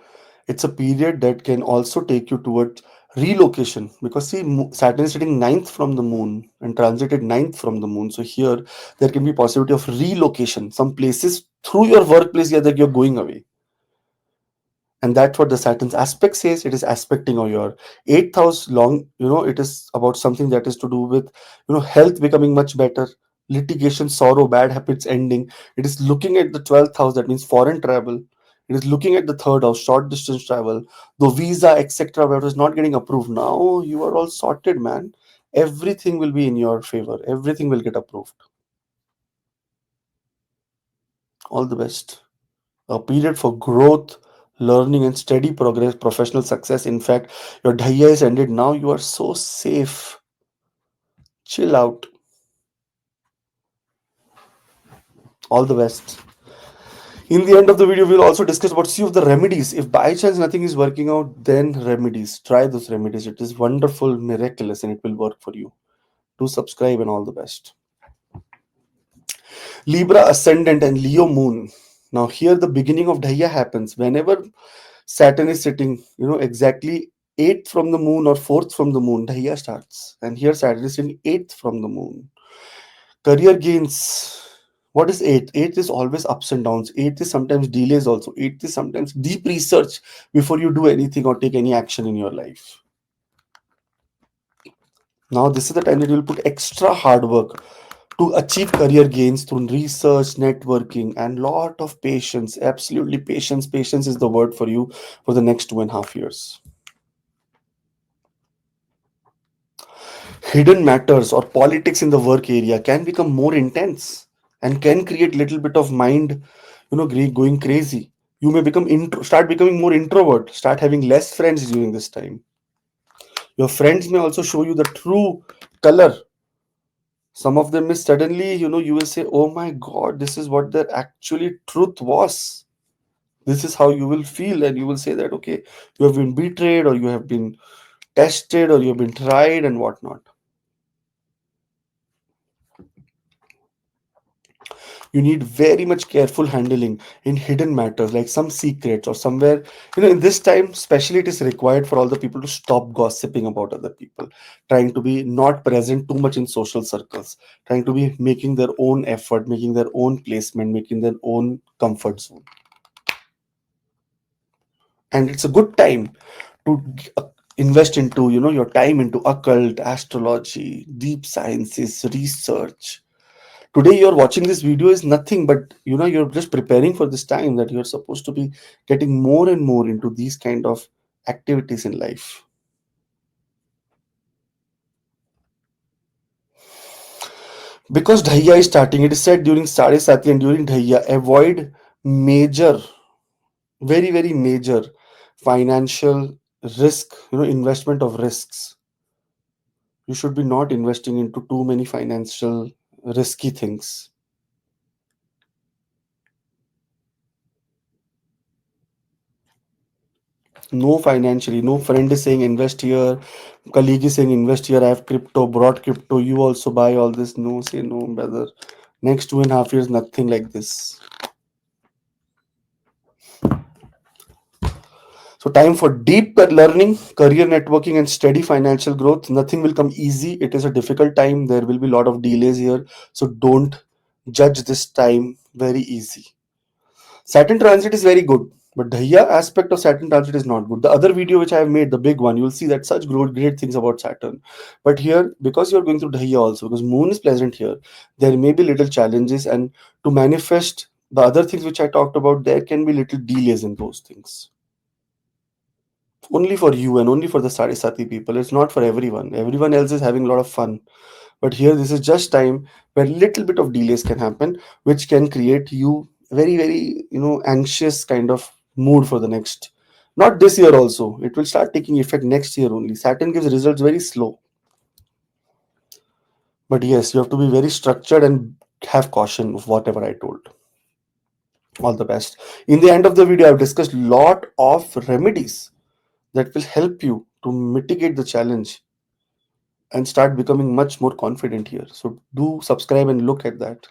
it's a period that can also take you towards relocation, because see, Saturn is sitting ninth from the moon and transited ninth from the moon. So here there can be possibility of relocation, some places through your workplace, yeah, that you're going away. And that's what the Saturn's aspect says. It is aspecting on your eighth house. Long, it is about something that is to do with, health becoming much better, litigation, sorrow, bad habits ending. It is looking at the 12th house, that means foreign travel. It is looking at the third house, short distance travel, the visa, etc., where it is not getting approved. Now you are all sorted, man. Everything will be in your favor, everything will get approved. All the best. A period for growth, learning, and steady progress, professional success. In fact, your Dhaiya is ended. Now you are so safe. Chill out. All the best. In the end of the video, we'll also discuss about few of the remedies. If by chance nothing is working out, then remedies. Try those remedies. It is wonderful, miraculous, and it will work for you. Do subscribe and all the best. Libra ascendant and Leo moon. Now here the beginning of Dhaiya happens. Whenever Saturn is sitting, exactly eighth from the moon or fourth from the moon, Dhaiya starts. And here Saturn is in eighth from the moon. Career gains. What is eighth? Eighth is always ups and downs. Eighth is sometimes delays also. Eighth is sometimes deep research before you do anything or take any action in your life. Now this is the time that you will put extra hard work to achieve career gains through research, networking, and lot of patience. Absolutely patience. Patience is the word for you for the next 2.5 years. Hidden matters or politics in the work area can become more intense and can create little bit of mind, going crazy. You may start becoming more introvert, start having less friends during this time. Your friends may also show you the true color. Some of them is suddenly, you will say, oh my god, this is what their actually truth was. This is how you will feel, and you will say that, okay, you have been betrayed, or you have been tested, or you have been tried, and whatnot. You need very much careful handling in hidden matters, like some secrets or somewhere. In this time especially, it is required for all the people to stop gossiping about other people, trying to be not present too much in social circles, trying to be making their own effort, making their own placement, making their own comfort zone. And it's a good time to invest into, your time into occult, astrology, deep sciences, research. Today you're watching this video is nothing but, you're just preparing for this time that you're supposed to be getting more and more into these kind of activities in life. Because Dhaiya is starting, it is said during Sade Sati and during Dhaiya, avoid major, very, very major financial risk, investment of risks. You should be not investing into too many financial risky things. No, financially, no friend is saying invest here, colleague is saying invest here, I have crypto, brought crypto, you also buy all this. No, say no, brother. Next 2.5 years, nothing like this. So time for deep learning, career networking, and steady financial growth. Nothing will come easy. It is a difficult time. There will be a lot of delays here. So don't judge this time very easy. Saturn transit is very good. But Dhaiya aspect of Saturn transit is not good. The other video which I have made, the big one, you will see that such great things about Saturn. But here, because you are going through Dhaiya also, because Moon is pleasant here, there may be little challenges, and to manifest the other things which I talked about, there can be little delays in those things. Only for you and only for the Sade Sati people. It's not for everyone. Everyone else is having a lot of fun. But here, this is just time where little bit of delays can happen, which can create you very, anxious kind of mood for the next. Not this year also. It will start taking effect next year only. Saturn gives results very slow. But yes, you have to be very structured and have caution of whatever I told. All the best. In the end of the video, I've discussed lot of remedies that will help you to mitigate the challenge and start becoming much more confident here. So do subscribe and look at that.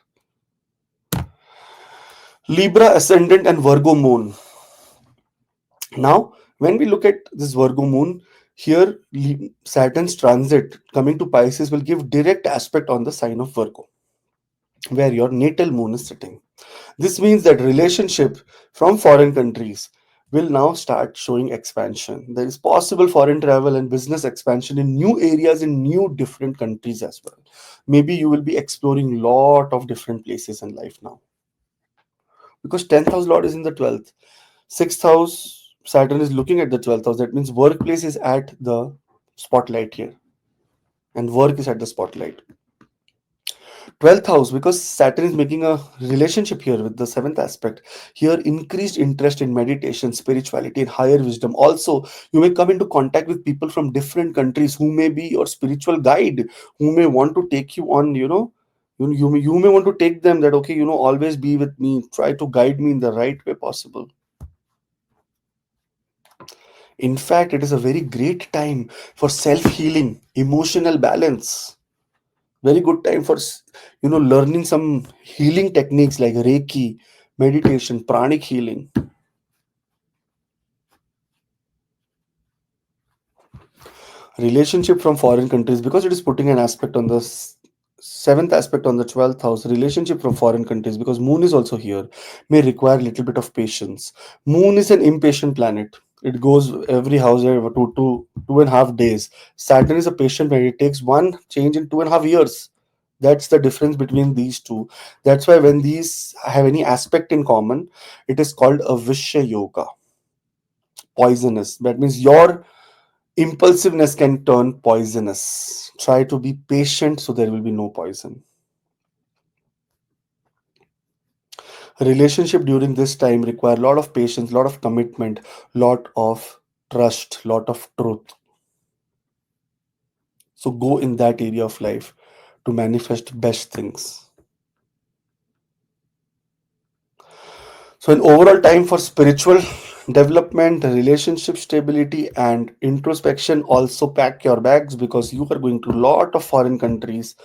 Libra ascendant and Virgo moon. Now, when we look at this Virgo moon, here Saturn's transit coming to Pisces will give direct aspect on the sign of Virgo, where your natal moon is sitting. This means that relationship from foreign countries will now start showing expansion. There is possible foreign travel and business expansion in new areas in new different countries as well. Maybe you will be exploring lot of different places in life now, because 10th house lord is in the 12th. 6th house, Saturn is looking at the 12th house. That means workplace is at the spotlight here, and work is at the spotlight. 12th house, because Saturn is making a relationship here with the 7th aspect. Here, increased interest in meditation, spirituality, and higher wisdom. Also, you may come into contact with people from different countries who may be your spiritual guide, who may want to take you on, you may want to take them that, okay, always be with me, try to guide me in the right way possible. In fact, it is a very great time for self healing, emotional balance. Very good time for learning some healing techniques like Reiki, meditation, pranic healing. Relationship from foreign countries, because it is putting an aspect on the seventh aspect on the 12th house. Relationship from foreign countries, because Moon is also here, may require a little bit of patience. Moon is an impatient planet. It goes every house every 2.5 days. Saturn is a patient planet. It takes one change in 2.5 years. That's the difference between these two. That's why when these have any aspect in common, it is called a Vishya Yoga. Poisonous. That means your impulsiveness can turn poisonous. Try to be patient so there will be no poison. Relationship during this time require a lot of patience, lot of commitment, lot of trust, lot of truth. So go in that area of life to manifest best things. So an overall time for spiritual development, relationship stability, and introspection. Also pack your bags, because you are going to lot of foreign countries,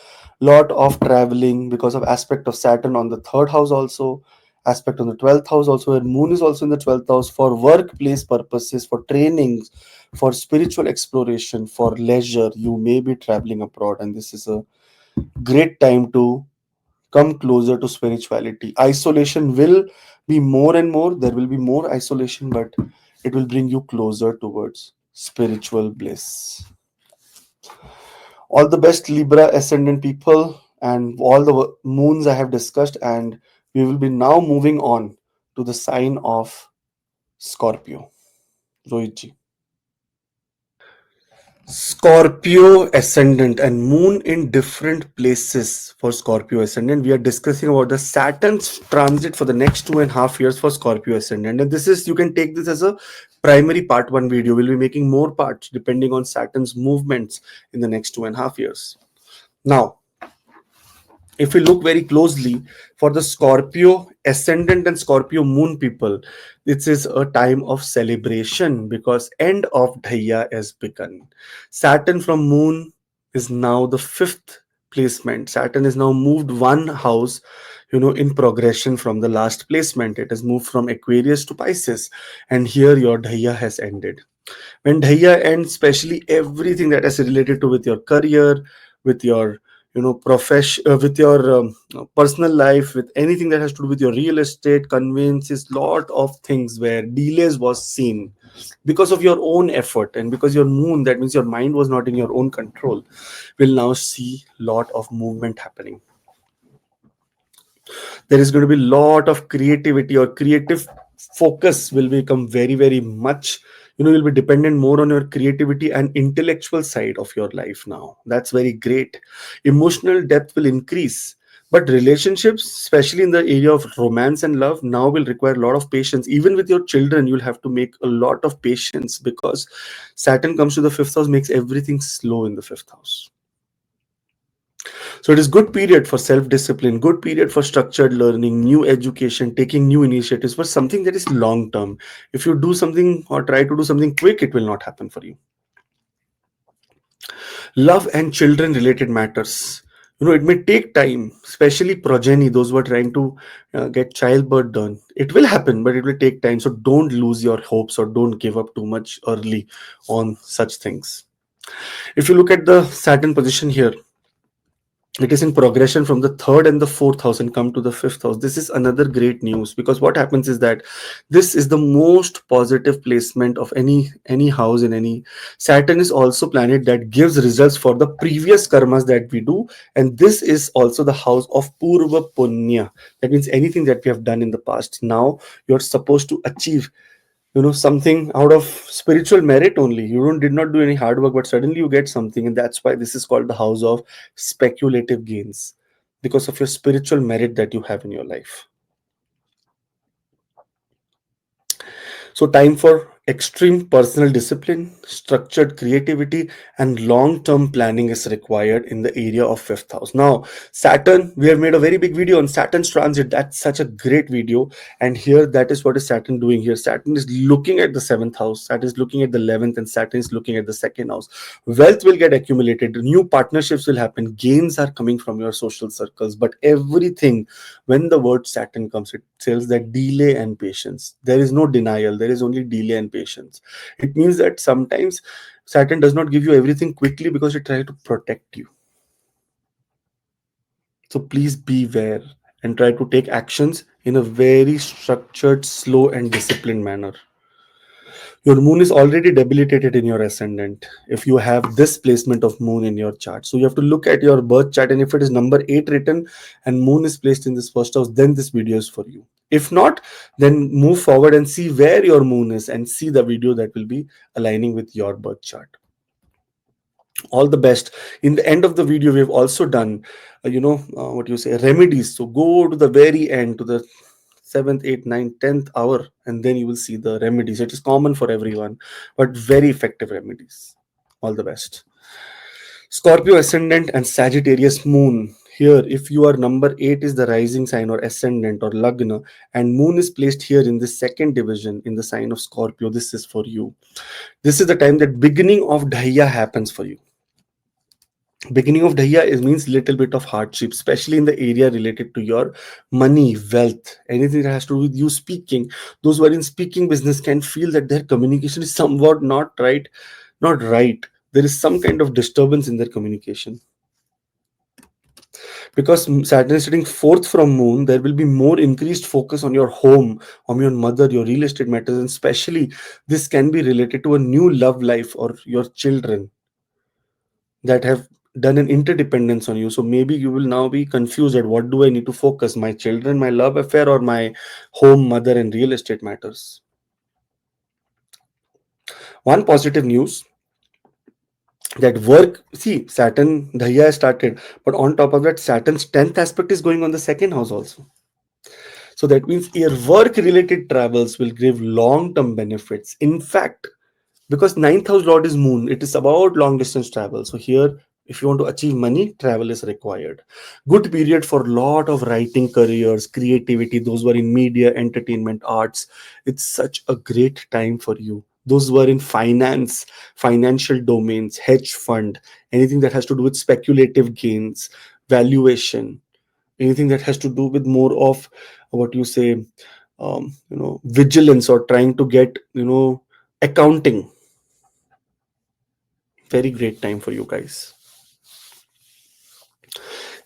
lot of traveling, because of aspect of Saturn on the third house, also aspect on the 12th house also, and Moon is also in the 12th house for workplace purposes, for trainings, for spiritual exploration, for leisure. You may be traveling abroad, and this is a great time to come closer to spirituality. Isolation will be more and more. There will be more isolation, but it will bring you closer towards spiritual bliss. All the best, Libra ascendant people, and all the moons I have discussed. And we will be now moving on to the sign of Scorpio. Rohitji. Scorpio ascendant and moon in different places for Scorpio ascendant. We are discussing about the Saturn's transit for the next 2.5 years for Scorpio ascendant. And this is, you can take this as a primary part one video. We'll be making more parts depending on Saturn's movements in the next 2.5 years. Now, if we look very closely for the Scorpio ascendant and Scorpio moon people, this is a time of celebration because end of Dhaiya has begun. Saturn from moon is now the fifth placement. Saturn is now moved one house, in progression from the last placement. It has moved from Aquarius to Pisces, and here your Dhaiya has ended. When Dhaiya ends, especially everything that is related to with your career, with your with your personal life, with anything that has to do with your real estate, conveyances, lot of things where delays was seen because of your own effort, and because your moon, that means your mind was not in your own control, will now see lot of movement happening. There is going to be lot of creativity, or creative focus will become very very much, you'll be dependent more on your creativity and intellectual side of your life now. That's very great. Emotional depth will increase, but relationships, especially in the area of romance and love, now will require a lot of patience. Even with your children, you'll have to make a lot of patience, because Saturn comes to the fifth house, makes everything slow in the fifth house. So it is good period for self-discipline, good period for structured learning, new education, taking new initiatives, for something that is long term. If you do something or try to do something quick, it will not happen for you. Love and children related matters. It may take time, especially progeny, those who are trying to get childbirth done. It will happen, but it will take time. So don't lose your hopes, or don't give up too much early on such things. If you look at the Saturn position here, it is in progression from the third and the fourth house and come to the fifth house. This is another great news, because what happens is that this is the most positive placement of any house in any. Saturn is also planet that gives results for the previous karmas that we do, and this is also the house of purva punya. That means anything that we have done in the past, now you're supposed to achieve something out of spiritual merit only. You don't did not do any hard work, but suddenly you get something, and that's why this is called the house of speculative gains, because of your spiritual merit that you have in your life. So, time for extreme personal discipline, structured creativity, and long term planning is required in the area of fifth house. Now, Saturn, we have made a very big video on Saturn's transit. That's such a great video. And here, that is what is Saturn doing here. Saturn is looking at the seventh house, Saturn is looking at the 11th, and Saturn is looking at the second house. Wealth will get accumulated, new partnerships will happen, gains are coming from your social circles, but everything, when the word Saturn comes, it tells that delay and patience. There is no denial, there is only delay and patience. It means that sometimes Saturn does not give you everything quickly because it tries to protect you. So please beware and try to take actions in a very structured, slow, and disciplined manner. Your moon is already debilitated in your ascendant if you have this placement of moon in your chart. So you have to look at your birth chart, and if it is number 8 written and moon is placed in this first house, then this video is for you. If not, then move forward and see where your moon is and see the video that will be aligning with your birth chart. All the best. In the end of the video, we've also done what you say, remedies. So go to the very end, to the 7th, 8th, 9th, 10th hour, and then you will see the remedies. It is common for everyone, but very effective remedies. All the best. Scorpio ascendant and Sagittarius moon. Here, if you are number 8 is the rising sign or ascendant or lagna, and moon is placed here in the second division in the sign of Scorpio, this is for you. This is the time that beginning of Dhaiya happens for you. Beginning of Dhaiya is means little bit of hardship, especially in the area related to your money, wealth, anything that has to do with you speaking. Those who are in speaking business can feel that their communication is somewhat not right, not right. There is some kind of disturbance in their communication. Because Saturn is sitting fourth from moon, there will be more increased focus on your home, on your mother, your real estate matters, and especially this can be related to a new love life or your children that have done an interdependence on you. So maybe you will now be confused at what do I need to focus, my children, my love affair, or my home, mother, and real estate matters. One positive news, that work, see, Saturn Dhaiya started, but on top of that, Saturn's 10th aspect is going on the second house also. So that means your work related travels will give long term benefits. In fact, because ninth house lord is moon, it is about long distance travel. So here, if you want to achieve money, travel is required. Good period for lot of writing careers, creativity, those who are in media, entertainment, arts. It's such a great time for you. Those who are in finance, financial domains, hedge fund, anything that has to do with speculative gains, valuation, anything that has to do with more of what you say, vigilance, or trying to get accounting. Very great time for you guys.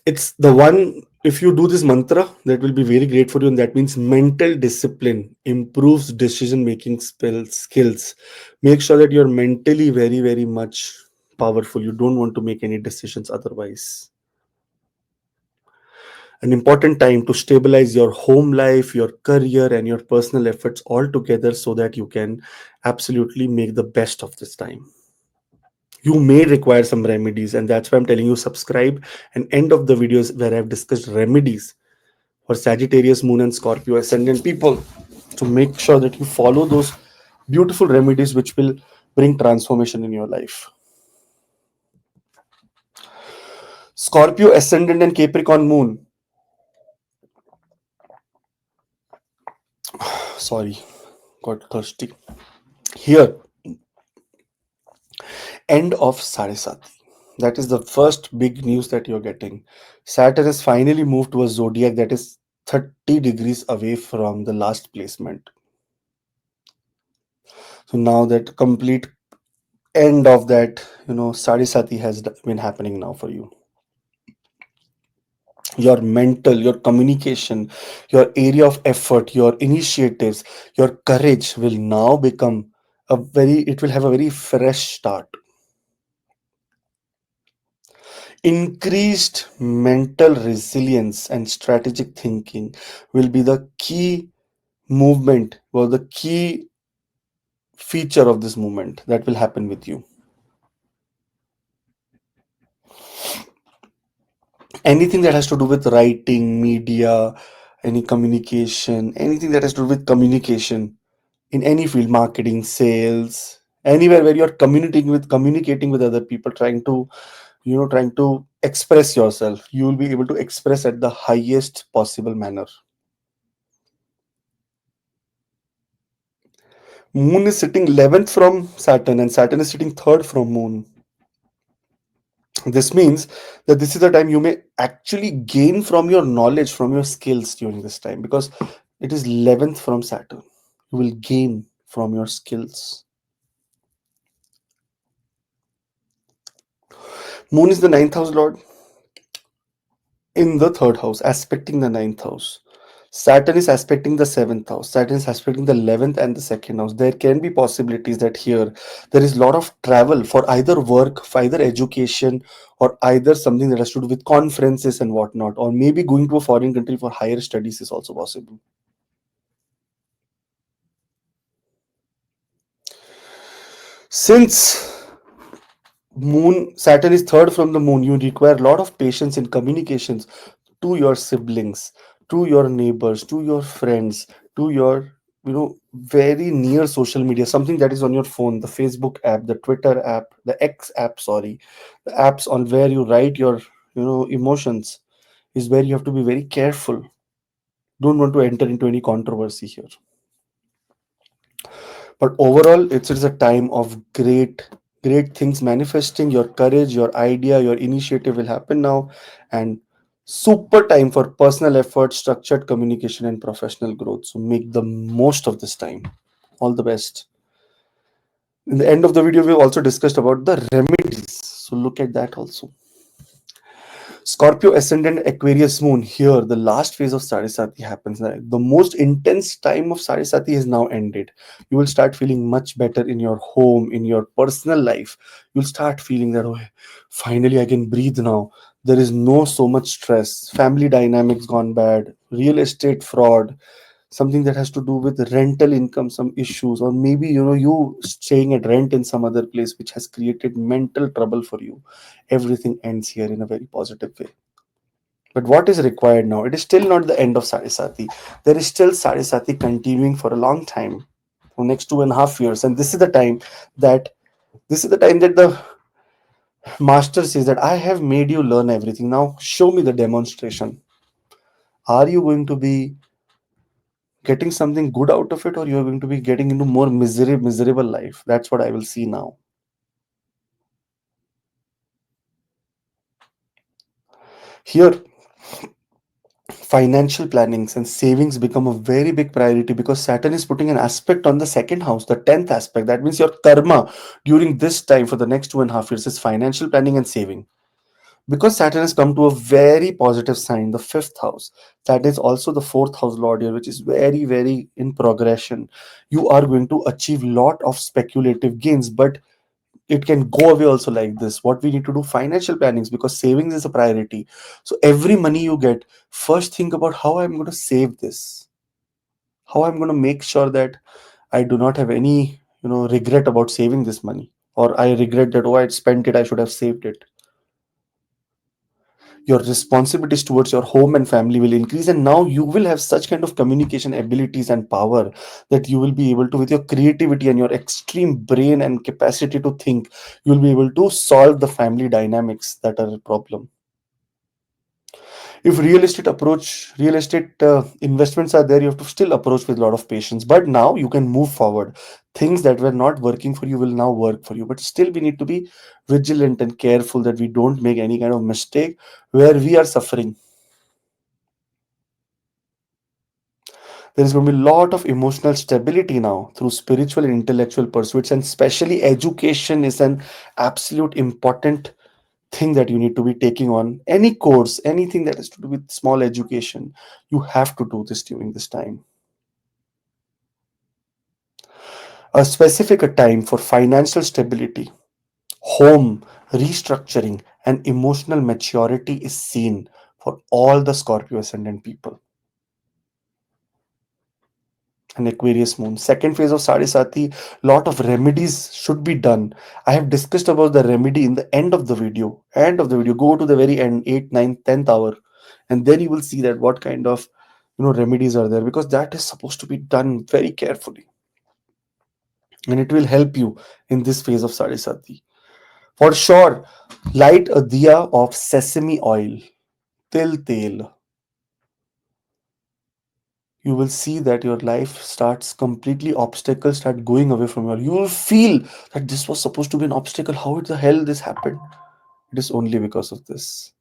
It's the one, if you do this mantra, that will be very great for you. And that means mental discipline improves decision making skills. Make sure that you're mentally very, very much powerful. You don't want to make any decisions otherwise. An important time to stabilize your home life, your career, and your personal efforts all together so that you can absolutely make the best of this time. You may require some remedies, and that's why I'm telling you subscribe and end of the videos where I've discussed remedies for Sagittarius, Moon, and Scorpio ascendant people to make sure that you follow those beautiful remedies which will bring transformation in your life. Scorpio ascendant and Capricorn Moon. Sorry, got thirsty. Here, end of Sade Sati. That is the first big news that you're getting. Saturn has finally moved to a zodiac that is 30 degrees away from the last placement. So now that complete end of that, Sade Sati has been happening now for you. Your mental, your communication, your area of effort, your initiatives, your courage will now become it will have a very fresh start. Increased mental resilience and strategic thinking will be the key movement or the key feature of this movement that will happen with you. Anything that has to do with writing, media, any communication, anything that has to do with communication in any field, marketing, sales, anywhere where you're communicating with other people, trying to express yourself, you will be able to express at the highest possible manner. Moon is sitting 11th from Saturn, and Saturn is sitting third from Moon. This means that this is the time you may actually gain from your knowledge, from your skills during this time, because it is 11th from Saturn. You will gain from your skills. Moon is the ninth house lord in the third house, aspecting the ninth house. Saturn is aspecting the seventh house. Saturn is aspecting the 11th and the second house. There can be possibilities that here there is a lot of travel for either work, for either education, or either something that has to do with conferences and whatnot, or maybe going to a foreign country for higher studies is also possible. Since Saturn is third from the moon, you require a lot of patience in communications to your siblings, to your neighbors, to your friends, to your very near social media, something that is on your phone, the Facebook app, the Twitter app, the X app, sorry, the apps on where you write your emotions is where you have to be very careful. Don't want to enter into any controversy here. But overall, it's a time of great things manifesting. Your courage, your idea, your initiative will happen now, and super time for personal effort, structured communication, and professional growth. So make the most of this time. All the best. In the end of the video, we've also discussed about the remedies, so look at that also. Scorpio ascendant Aquarius moon. Here, the last phase of Sade Sati happens. The most intense time of Sade Sati has now ended. You will start feeling much better in your home, in your personal life. You'll start feeling that, oh, finally I can breathe now. There is no so much stress. Family dynamics gone bad. Real estate fraud. Something that has to do with rental income, some issues, or maybe you staying at rent in some other place which has created mental trouble for you. Everything ends here in a very positive way. But what is required now? It is still not the end of Sade Sati. There is still Sade Sati continuing for a long time, for next 2.5 years, and that this is the time that the master says that I have made you learn everything. Now show me the demonstration. Are you going to be getting something good out of it, or you're going to be getting into more miserable life? That's what I will see now. Here, financial plannings and savings become a very big priority because Saturn is putting an aspect on the second house, the 10th aspect. That means your karma during this time for the next 2.5 years is financial planning and saving. Because Saturn has come to a very positive sign, the fifth house. That is also the fourth house lord here, which is very, very in progression. You are going to achieve lot of speculative gains, but it can go away also like this. What we need to do, financial plannings, because savings is a priority. So every money you get, first think about how I'm going to save this, how I'm going to make sure that I do not have any regret about saving this money, or I regret that, oh, I spent it, I should have saved it. Your responsibilities towards your home and family will increase, and now you will have such kind of communication abilities and power that you will be able to, with your creativity and your extreme brain and capacity to think, you will be able to solve the family dynamics that are a problem. If real estate investments are there, you have to still approach with a lot of patience, but now you can move forward. Things that were not working for you will now work for you, but still we need to be vigilant and careful that we don't make any kind of mistake where we are suffering. There is going to be a lot of emotional stability now through spiritual and intellectual pursuits, and especially education is an absolute important thing that you need to be taking on. Any course, anything that has to do with small education, you have to do this during this time. A specific time for financial stability, home restructuring, and emotional maturity is seen for all the Scorpio ascendant people. And Aquarius moon. Second phase of Sade Sati, lot of remedies should be done. I have discussed about the remedy in the end of the video. End of the video. Go to the very end, 8th, 9th, 10th hour, and then you will see that what kind of remedies are there, because that is supposed to be done very carefully, and it will help you in this phase of Sade Sati. For sure, light a diya of sesame oil, til. You will see that your life starts completely, obstacles start going away from you will feel that this was supposed to be an obstacle, how the hell this happened. It is only because of this.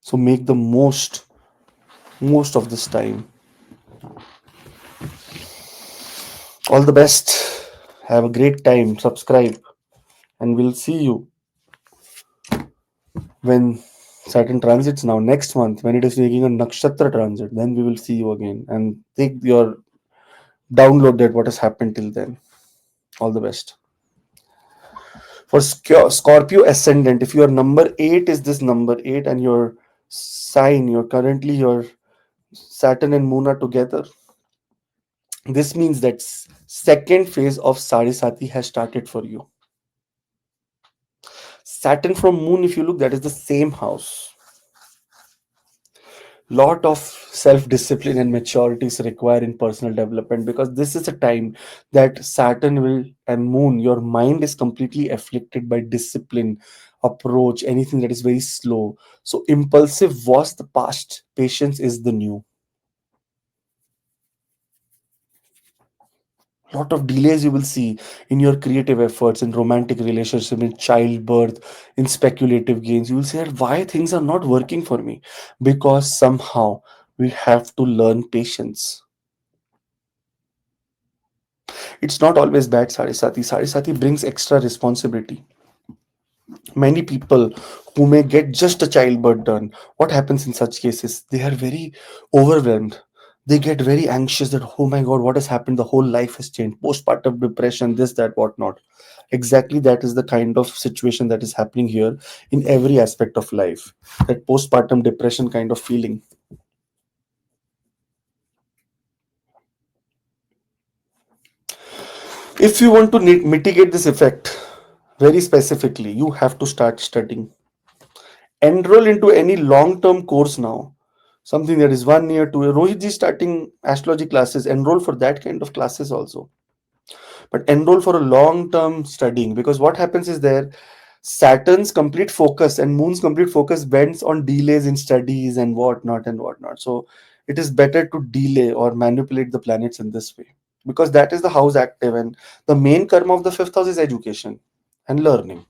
So make the most of this time. All the best. Have a great time. Subscribe, and we'll see you when Saturn transits now next month, when it is making a nakshatra transit. Then we will see you again, and take your download that what has happened till then. All the best. For Scorpio ascendant, if your number 8 is this number 8, and your sign, your Saturn and Moon are together, this means that second phase of Sarisati has started for you. Saturn from Moon, if you look, that is the same house. Lot of self discipline and maturity is required in personal development, because this is a time that Saturn will and Moon, your mind is completely afflicted by discipline, approach, anything that is very slow. So impulsive was the past, patience is the new. Lot of delays you will see in your creative efforts, in romantic relationship, in childbirth, in speculative gains. You will say, why things are not working for me? Because somehow we have to learn patience. It's not always bad, Sarisati. Sarisati brings extra responsibility. Many people who may get just a childbirth done, what happens in such cases? They are very overwhelmed. They get very anxious that, oh my God, what has happened? The whole life has changed. Postpartum depression, this, that, whatnot. Exactly, that is the kind of situation that is happening here in every aspect of life. That postpartum depression kind of feeling. If you want to mitigate this effect very specifically, you have to start studying. Enroll into any long-term course now. Something that is 1 year, 2 year. Rohit ji starting astrology classes. Enroll for that kind of classes also. But enroll for a long-term studying, because what happens is there, Saturn's complete focus and Moon's complete focus bends on delays in studies and whatnot and whatnot. So it is better to delay or manipulate the planets in this way, because that is the house active, and the main karma of the fifth house is education and learning.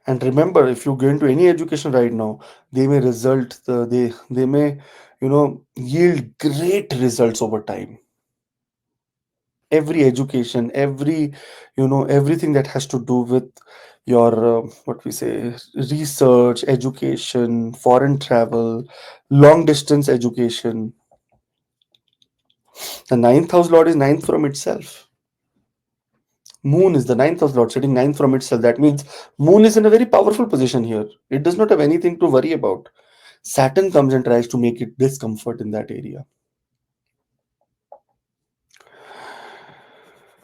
And remember, if you go into any education right now, they may they may yield great results over time. every education, every, everything that has to do with your what we say, research, education, foreign travel, long distance education. The ninth house lord is ninth from itself. Moon is the ninth house lord sitting ninth from itself. That means moon is in a very powerful position here. It does not have anything to worry about. Saturn comes and tries to make it discomfort in that area.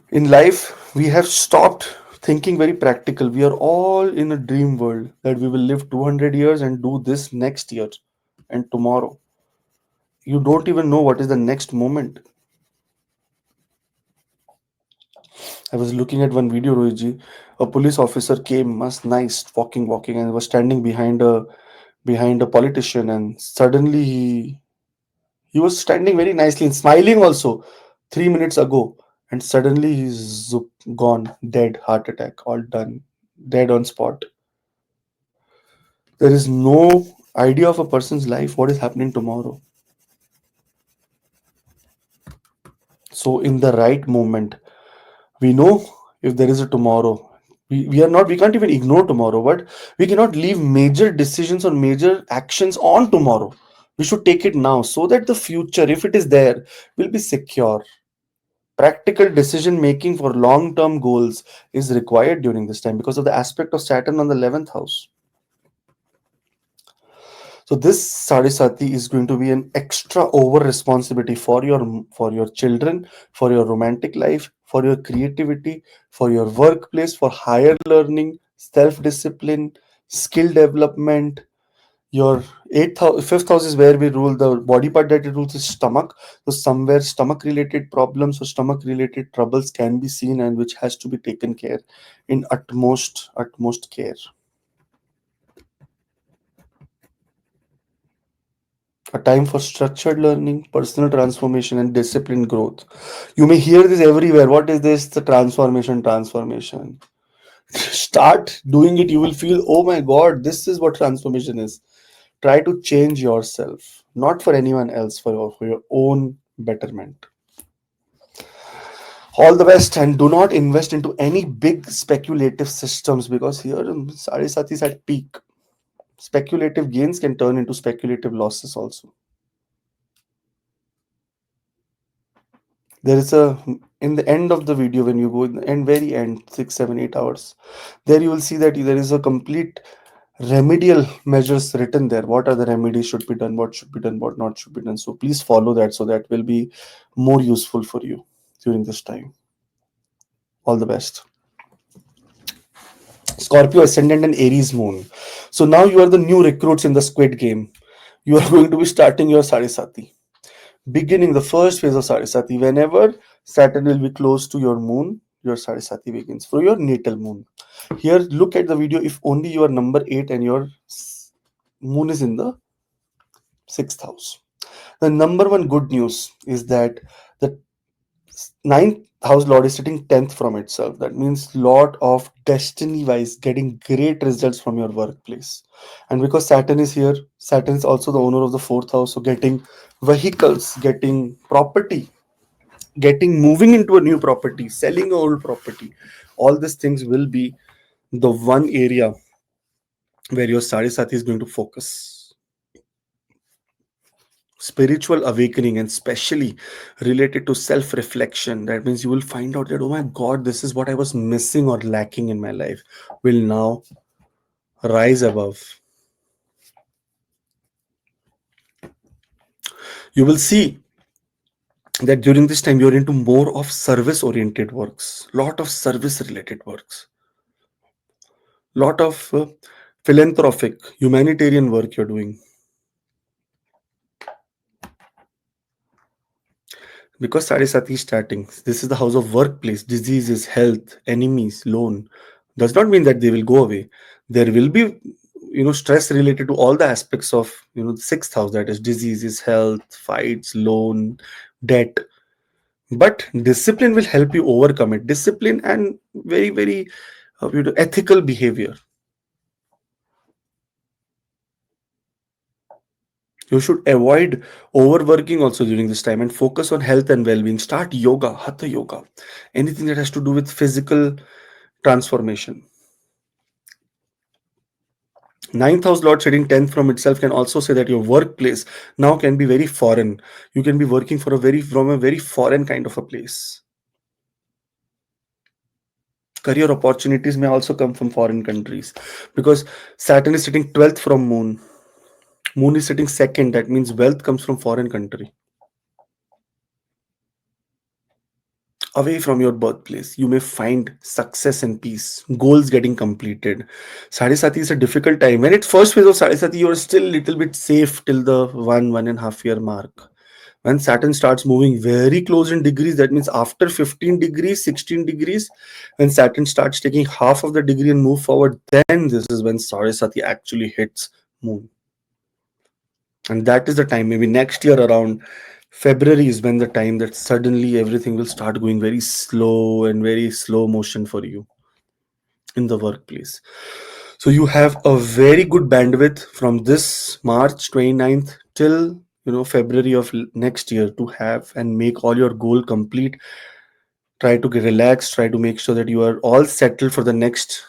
In life, we have stopped thinking very practical. We are all in a dream world that we will live 200 years and do this next year and tomorrow. You don't even know what is the next moment. I was looking at one video, Rohitji. A police officer came, must nice, walking, and was standing behind a politician, and suddenly he was standing very nicely and smiling also 3 minutes ago, and suddenly he's gone, dead, heart attack, all done, dead on spot. There is no idea of a person's life what is happening tomorrow. So in the right moment, we know if there is a tomorrow. We can't even ignore tomorrow, but we cannot leave major decisions or major actions on tomorrow. We should take it now so that the future, if it is there, will be secure. Practical decision making for long term goals is required during this time because of the aspect of Saturn on the 11th house. So this Sade Sati is going to be an extra over responsibility for your children, for your romantic life, for your creativity, for your workplace, for higher learning, self discipline, skill development. Your fifth house is where we rule the body part that it rules is stomach. So somewhere stomach related problems or stomach related troubles can be seen and which has to be taken care in utmost care. A time for structured learning, personal transformation, and disciplined growth. You may hear this everywhere. What is this? The transformation. Start doing it. You will feel, oh my God, this is what transformation is. Try to change yourself, not for anyone else, for your own betterment. All the best, and do not invest into any big speculative systems because here Sade Sati is at peak. Speculative gains can turn into speculative losses also. There is a in the end of the video, when you go in the end, very end, 6 7 8 hours, there you will see that there is a complete remedial measures written there. What are the remedies should be done, what should be done, what not should be done. So please follow that, so that will be more useful for you during this time. All the best. Scorpio ascendant and Aries moon. So now you are the new recruits in the Squid Game. You are going to be starting your Sade Sati. Beginning the first phase of Sade Sati. Whenever Saturn will be close to your moon, your Sade Sati begins for your natal moon. Here, look at the video. If only you are number 8 and your moon is in the 6th house. The number one good news is that the ninth house lord is sitting 10th from itself. That means lot of destiny wise getting great results from your workplace. And because Saturn is here, Saturn is also the owner of the 4th house, so getting vehicles, getting property, getting moving into a new property, selling old property, all these things will be the one area where your Sade Sati is going to focus. Spiritual awakening, and especially related to self reflection. That means you will find out that, oh my God, this is what I was missing or lacking in my life, will now rise above. You will see that during this time you're into more of service oriented works, lot of service related works, lot of philanthropic humanitarian work you're doing. Because Saraswati is starting, this is the house of workplace, diseases, health, enemies, loan. Does not mean that they will go away. There will be, stress related to all the aspects of, the 6th house, that is diseases, health, fights, loan, debt. But discipline will help you overcome it. Discipline and very, very ethical behavior. You should avoid overworking also during this time and focus on health and well-being. Start yoga, hatha yoga, anything that has to do with physical transformation. Ninth house lord sitting 10th from itself can also say that your workplace now can be very foreign. You can be working from a very foreign kind of a place. Career opportunities may also come from foreign countries because Saturn is sitting 12th from Moon. Moon is sitting second. That means wealth comes from foreign country. Away from your birthplace, you may find success and peace, goals getting completed. Sade Sati is a difficult time. When it's first phase of Sade Sati, you are still a little bit safe till the 1.5 year mark. When Saturn starts moving very close in degrees, that means after 15 degrees, 16 degrees, when Saturn starts taking half of the degree and move forward, then this is when Sade Sati actually hits Moon. And that is the time, maybe next year around February is when the time that suddenly everything will start going very slow and very slow motion for you in the workplace. So you have a very good bandwidth from this March 29th till February of next year to have and make all your goal complete. Try to get relaxed, try to make sure that you are all settled for the next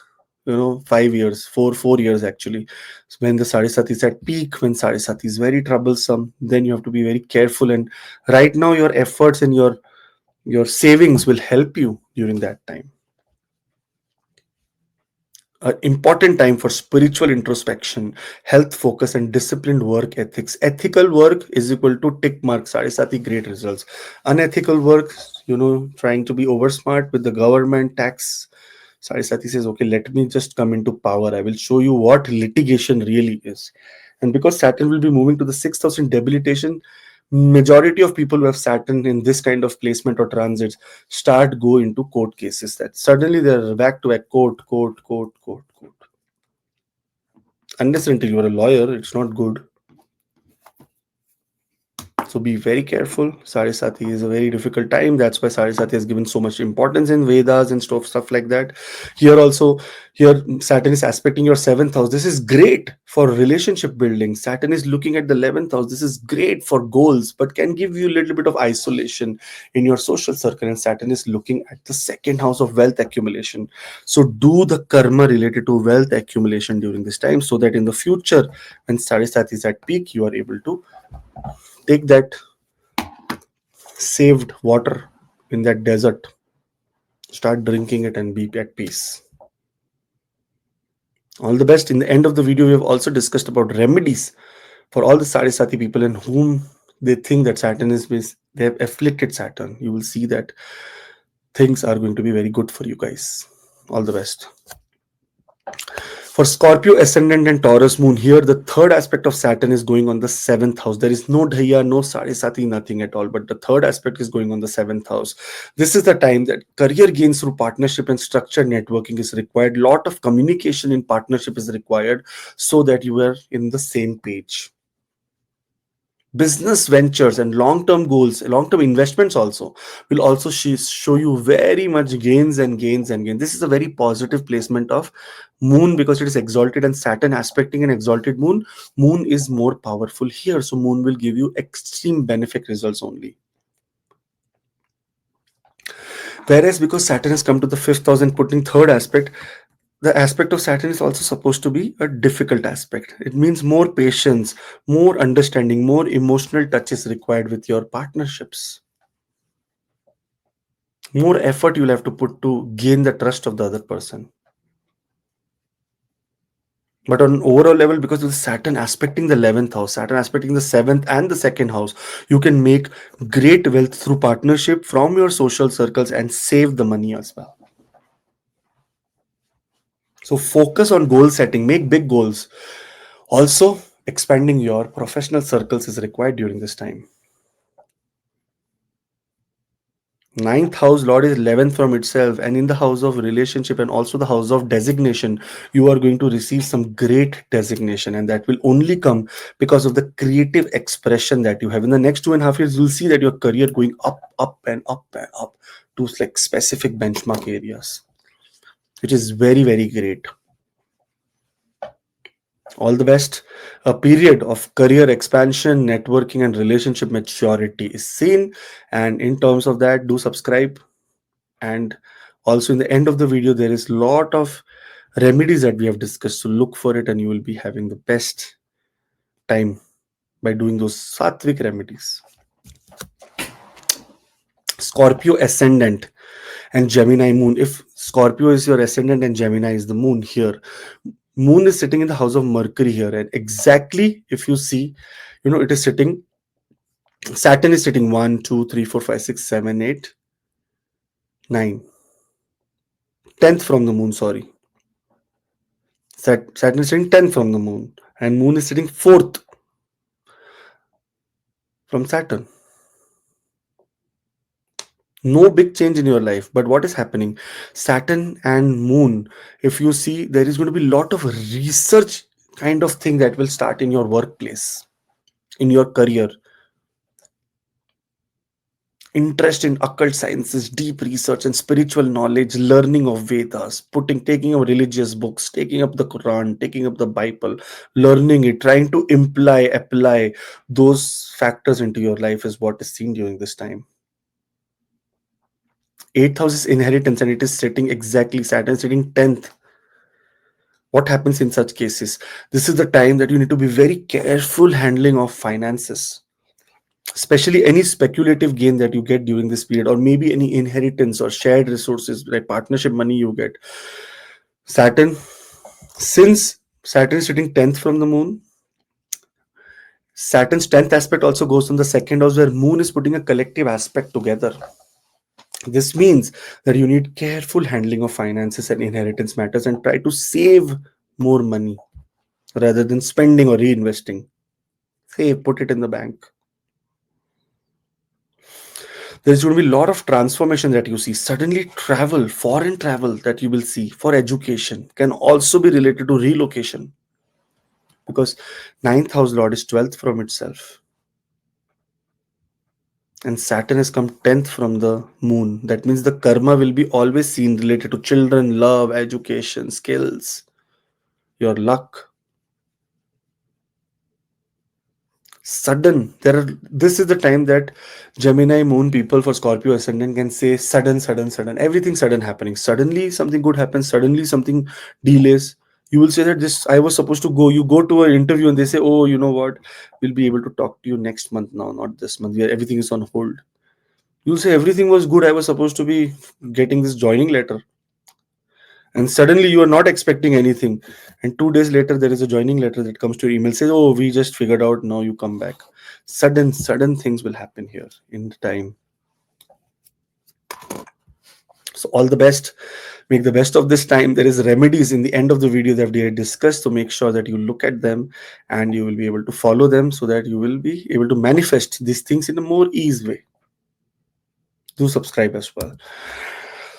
5 years, four years actually. So when the Sadisati is at peak, when Sadisati is very troublesome, then you have to be very careful. And right now your efforts and your savings will help you during that time. An important time for spiritual introspection, health focus, and disciplined work ethics. Ethical work is equal to tick mark, Sadisati, great results. Unethical work, trying to be over smart with the government, tax. Saraswati says, okay, let me just come into power. I will show you what litigation really is. And because Saturn will be moving to the 6th house in debilitation, majority of people who have Saturn in this kind of placement or transits start go into court cases. That suddenly they're back to a court. Unless until you're a lawyer, it's not good. So be very careful. Saraswati is a very difficult time. That's why Saraswati has given so much importance in Vedas and stuff like that. Here also, here Saturn is aspecting your 7th house. This is great for relationship building. Saturn is looking at the 11th house. This is great for goals, but can give you a little bit of isolation in your social circle. And Saturn is looking at the 2nd house of wealth accumulation. So do the karma related to wealth accumulation during this time, so that in the future, when Saraswati is at peak, you are able to take that saved water in that desert, start drinking it and be at peace. All the best. In the end of the video, we have also discussed about remedies for all the Sadisati people in whom they think that Saturn is they have afflicted Saturn. You will see that things are going to be very good for you guys. All the best. For Scorpio ascendant and Taurus moon, here the third aspect of Saturn is going on the 7th house. There is no Dhaiya, no Sade Sati, nothing at all. But the third aspect is going on the 7th house. This is the time that career gains through partnership and structured networking is required. Lot of communication in partnership is required so that you are in the same page. Business ventures and long-term goals, long-term investments also will also show you very much gains and gains and gains. This is a very positive placement of moon because it is exalted, and Saturn aspecting an exalted moon. Moon is more powerful here, so moon will give you extreme benefit results only. Whereas because Saturn has come to the 5th house and putting third aspect, the aspect of Saturn is also supposed to be a difficult aspect. It means more patience, more understanding, more emotional touch is required with your partnerships. More effort you'll have to put to gain the trust of the other person. But on an overall level, because of the Saturn aspecting the 11th house, Saturn aspecting the 7th and the 2nd house, you can make great wealth through partnership from your social circles and save the money as well. So focus on goal setting, make big goals. Also, expanding your professional circles is required during this time. 9th house lord is 11th from itself, and in the house of relationship and also the house of designation, you are going to receive some great designation, and that will only come because of the creative expression that you have. In the next 2.5 years, you'll see that your career going up and up and up to like specific benchmark areas, which is very, very great. All the best. A period of career expansion, networking, and relationship maturity is seen. And in terms of that, do subscribe. And also, in the end of the video, there is lot of remedies that we have discussed. So look for it, and you will be having the best time by doing those sattvic remedies. Scorpio ascendant and Gemini moon. If Scorpio is your ascendant and Gemini is the moon here, moon is sitting in the house of Mercury here. And exactly if you see, it is sitting, Saturn is sitting 1, 2, 3, 4, 5, 6, 7, 8, 9, 10th from the moon, sorry. Saturn is sitting 10th from the moon, and moon is sitting 4th from Saturn. No big change in your life, but what is happening? Saturn and moon, if you see, there is going to be a lot of research kind of thing that will start in your workplace, in your career. Interest in occult sciences, deep research and spiritual knowledge, learning of Vedas, taking up religious books, taking up the Quran, taking up the Bible, learning it, trying to apply those factors into your life is what is seen during this time. 8th house is inheritance, and it is sitting exactly, Saturn sitting 10th. What happens in such cases? This is the time that you need to be very careful handling of finances, especially any speculative gain that you get during this period, or maybe any inheritance or shared resources like partnership money you get. Saturn, since Saturn is sitting 10th from the moon, Saturn's 10th aspect also goes on the second house where moon is putting a collective aspect together. This means that you need careful handling of finances and inheritance matters, and try to save more money rather than spending or reinvesting. Save, put it in the bank. There's going to be a lot of transformation that you see. Suddenly, travel, foreign travel that you will see for education can also be related to relocation, because ninth house lord is 12th from itself, and Saturn has come 10th from the moon. That means the karma will be always seen related to children, love, education, skills, your luck. Sudden, this is the time that Gemini moon people for Scorpio ascendant can say sudden, everything sudden happening. Suddenly something good happens, suddenly something delays. You will say that this, I was supposed to go, you go to an interview and they say, oh, you know what, we'll be able to talk to you next month now, not this month, everything is on hold. You'll say everything was good, I was supposed to be getting this joining letter, and suddenly you are not expecting anything, and 2 days later there is a joining letter that comes to your email, says, oh, we just figured out, now you come back. Sudden things will happen here in time. So all the best, make the best of this time. There is remedies in the end of the video that we had discussed, so make sure that you look at them and you will be able to follow them, so that you will be able to manifest these things in a more easy way. Do subscribe as well.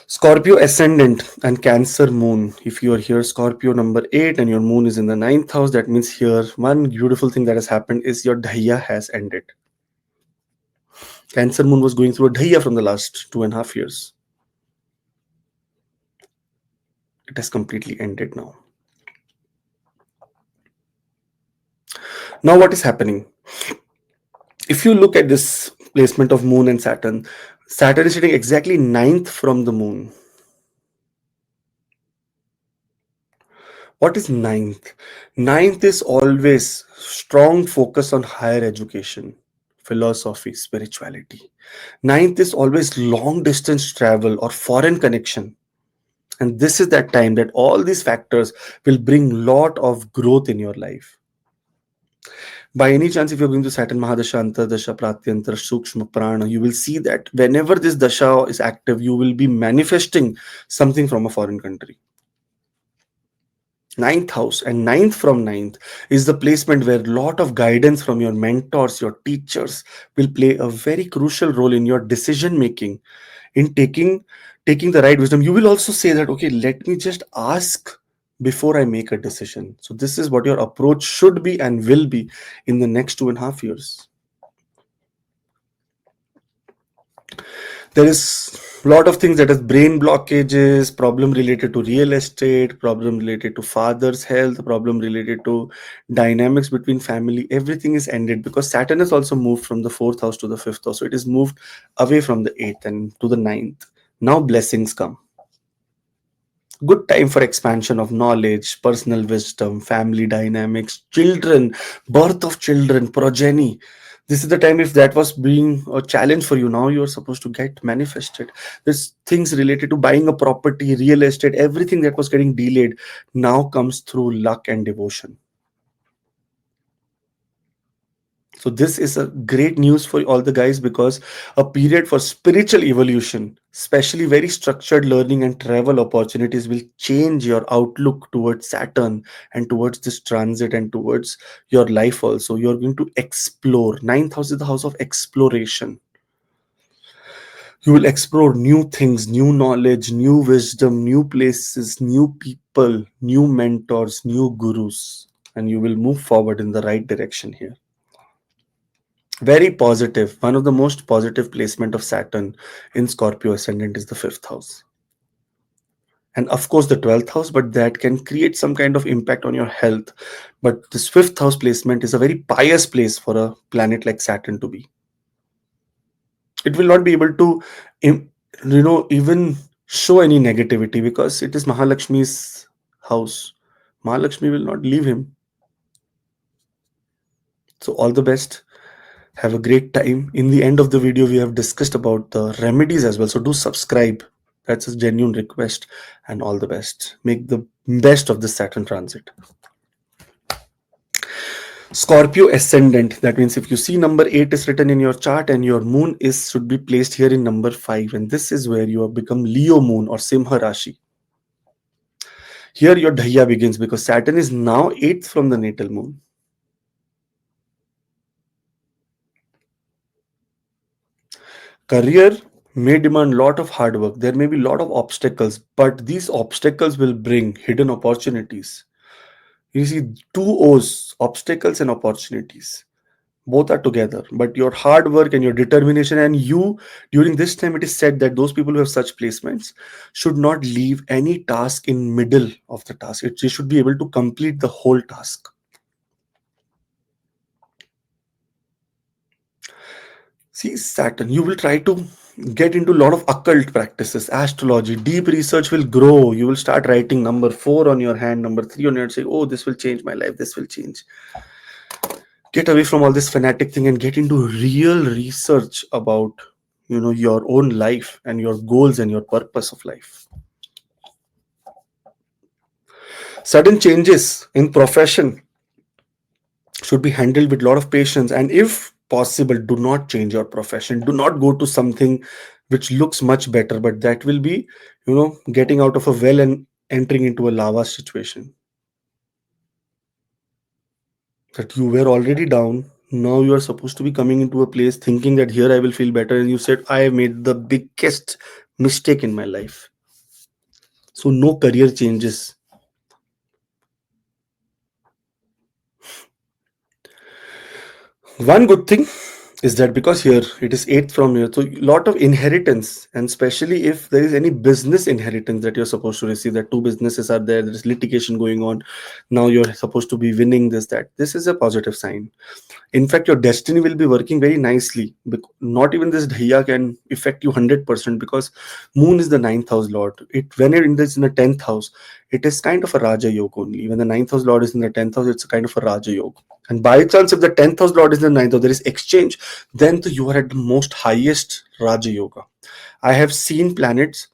Scorpio ascendant and Cancer moon. If you are here, Scorpio number 8, and your moon is in the 9th house, that means here one beautiful thing that has happened is your Dhaiya has ended. Cancer moon was going through a Dhaiya from the last 2.5 years. It has completely ended now. Now, what is happening? If you look at this placement of moon and Saturn, Saturn is sitting exactly 9th from the moon. What is ninth? Ninth is always strong focus on higher education, philosophy, spirituality. Ninth is always long distance travel or foreign connection. And this is that time that all these factors will bring lot of growth in your life. By any chance, if you're going to Saturn Mahadasha, Antardasha, Pratyantar, Sukshma, Prana, you will see that whenever this Dasha is active, you will be manifesting something from a foreign country. Ninth house, and ninth from ninth is the placement where a lot of guidance from your mentors, your teachers will play a very crucial role in your decision making, in taking the right wisdom. You will also say that, okay, let me just ask before I make a decision. So this is what your approach should be and will be in the next 2.5 years. There is a lot of things that is brain blockages, problem related to real estate, problem related to father's health, problem related to dynamics between family. Everything is ended because Saturn has also moved from the fourth house to the fifth house. So it is moved away from the eighth and to the ninth. Now blessings come. Good time for expansion of knowledge, personal wisdom, family dynamics, children, birth of children, progeny. This is the time if that was being a challenge for you. Now you are supposed to get manifested. There's things related to buying a property, real estate, everything that was getting delayed now comes through luck and devotion. So this is a great news for all the guys because a period for spiritual evolution, especially very structured learning and travel opportunities will change your outlook towards Saturn and towards this transit and towards your life also. You're going to explore. Ninth house is the house of exploration. You will explore new things, new knowledge, new wisdom, new places, new people, new mentors, new gurus, and you will move forward in the right direction here. Very positive. One of the most positive placement of Saturn in Scorpio ascendant is the fifth house. And of course, the 12th house, but that can create some kind of impact on your health. But this fifth house placement is a very pious place for a planet like Saturn to be. It will not be able to, even show any negativity because it is Mahalakshmi's house. Mahalakshmi will not leave him. So, all the best. Have a great time. In the end of the video, we have discussed about the remedies as well. So do subscribe. That's a genuine request. And all the best. Make the best of the Saturn transit. Scorpio ascendant. That means if you see number 8 is written in your chart and your moon is should be placed here in number 5. And this is where you have become Leo moon or Simha Rashi. Here your Dhaiya begins because Saturn is now 8th from the natal moon. Career may demand a lot of hard work. There may be a lot of obstacles, but these obstacles will bring hidden opportunities. You see, two O's, obstacles and opportunities. Both are together. But your hard work and your determination, and you, during this time, it is said that those people who have such placements should not leave any task in middle of the task. They should be able to complete the whole task. See, Saturn, you will try to get into a lot of occult practices, astrology, deep research will grow. You will start writing number 4 on your hand, number 3 on your hand, say, oh, this will change my life, this will change. Get away from all this fanatic thing and get into real research about, your own life and your goals and your purpose of life. Sudden changes in profession should be handled with a lot of patience, and if possible, do not change your profession. Do not go to something which looks much better, but that will be, getting out of a well and entering into a lava situation. That you were already down, now you are supposed to be coming into a place thinking that here I will feel better, and you said I have made the biggest mistake in my life. So no career changes. One good thing is that because here it is 8th from here, so lot of inheritance, and especially if there is any business inheritance that you're supposed to receive, that two businesses are there is litigation going on, now you're supposed to be winning this is a positive sign. In fact, your destiny will be working very nicely. Not even this Dhaiya can affect you 100% because moon is the ninth house lord. When it is in the 10th house, it is kind of a Raja Yoga only. When the ninth house lord is in the 10th house, it's a kind of a Raja Yoga. And by chance, if the 10th house lord is in the ninth house, there is exchange, then you are at the most highest Raja Yoga. I have seen planets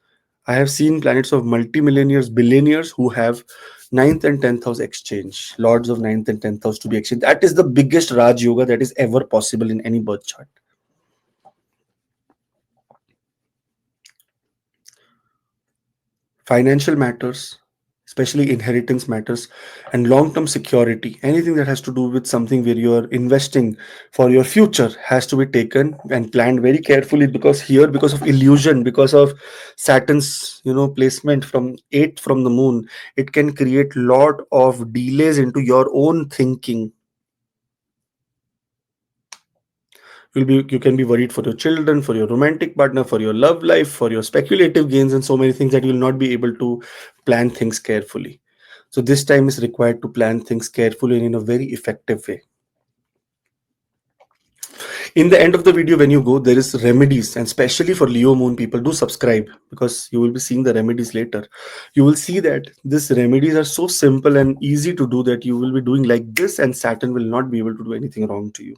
of multimillionaires, billionaires who have ninth and 10th house exchange, lords of ninth and 10th house to be exchanged. That is the biggest Raj Yoga that is ever possible in any birth chart. Financial matters, especially inheritance matters, and long-term security, anything that has to do with something where you are investing for your future has to be taken and planned very carefully, because here, because of illusion, because of Saturn's placement from 8th from the moon, it can create lot of delays into your own thinking. You can be worried for your children, for your romantic partner, for your love life, for your speculative gains, and so many things that you will not be able to plan things carefully. So this time is required to plan things carefully and in a very effective way. In the end of the video, when you go, there is remedies, and especially for Leo moon people, do subscribe because you will be seeing the remedies later. You will see that these remedies are so simple and easy to do that you will be doing like this, and Saturn will not be able to do anything wrong to you.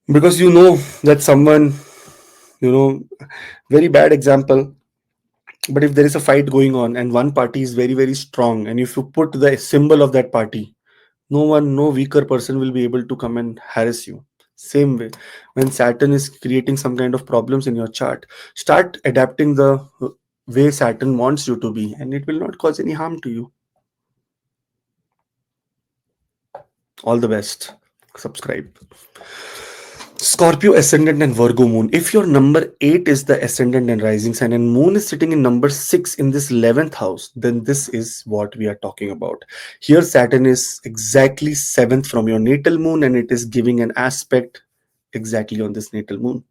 Because you know that someone, you know, very bad example, but if there is a fight going on and one party is very, very strong, and if you put the symbol of that party, no weaker person will be able to come and harass you. Same way, when Saturn is creating some kind of problems in your chart, start adapting the way Saturn wants you to be, and it will not cause any harm to you. All the best. Subscribe. Scorpio ascendant and Virgo moon. If your number 8 is the ascendant and rising sign, and moon is sitting in number 6 in this 11th house, then this is what we are talking about. Here, Saturn is exactly 7th from your natal moon, and it is giving an aspect exactly on this natal moon.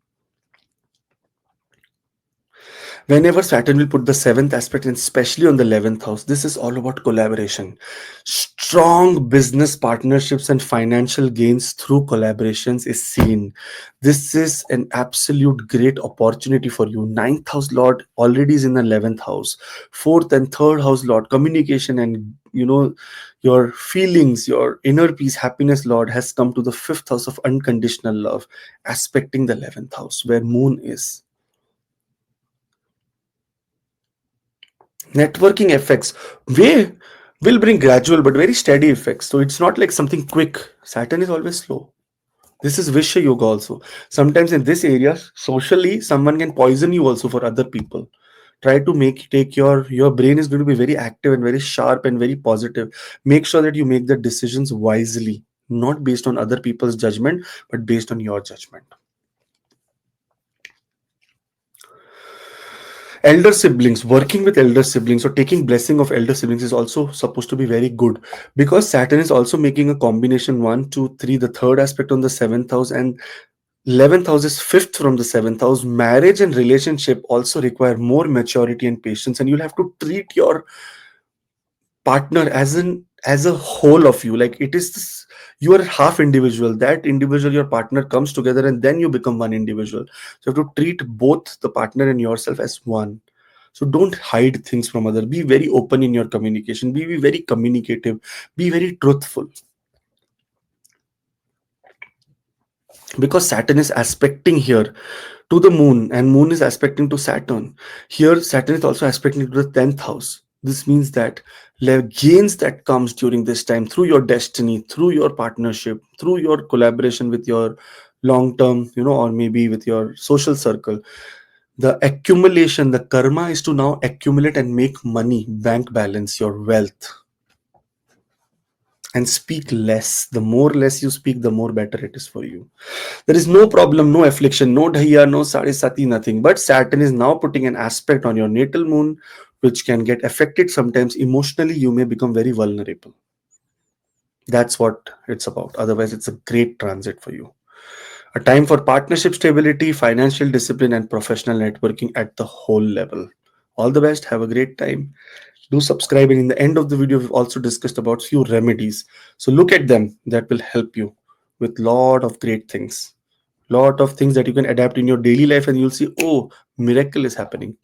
Whenever Saturn will put the 7th aspect, and especially on the 11th house, this is all about collaboration. Strong business partnerships and financial gains through collaborations is seen. This is an absolute great opportunity for you. 9th house Lord already is in the 11th house. 4th and 3rd house Lord, communication and your feelings, your inner peace, happiness Lord has come to the 5th house of unconditional love, aspecting the 11th house where moon is. Networking effects will bring gradual but very steady effects. So it's not like something quick. Saturn is always slow. This is Vishya Yoga also. Sometimes in this area, socially, someone can poison you also for other people. Try to take your brain is going to be very active and very sharp and very positive. Make sure that you make the decisions wisely, not based on other people's judgment, but based on your judgment. Elder siblings, working with elder siblings or taking blessing of elder siblings is also supposed to be very good, because Saturn is also making a combination 1, 2, 3, the third aspect on the 7th house, and 11th house is 5th from the 7th house. Marriage and relationship also require more maturity and patience, and you'll have to treat your partner as a whole of you. Like it is this, you are half individual. That individual, your partner, comes together and then you become one individual. So you have to treat both the partner and yourself as one. So don't hide things from other. Be very open in your communication. Be very communicative. Be very truthful. Because Saturn is aspecting here to the moon, and moon is aspecting to Saturn. Here Saturn is also aspecting to the 10th house. This means that gains that comes during this time through your destiny, through your partnership, through your collaboration with your long term, or maybe with your social circle, the accumulation, the karma is to now accumulate and make money, bank balance, your wealth. And speak less. The more less you speak, the more better it is for you. There is no problem, no affliction, no Dhaiya, no Sade Sati, nothing. But Saturn is now putting an aspect on your natal moon, which can get affected sometimes. Emotionally, you may become very vulnerable. That's what it's about. Otherwise, it's a great transit for you. A time for partnership stability, financial discipline, and professional networking at the whole level. All the best. Have a great time. Do subscribe, and in the end of the video we've also discussed about few remedies, so look at them. That will help you with lot of great things, lot of things that you can adapt in your daily life, and you'll see, oh, miracle is happening.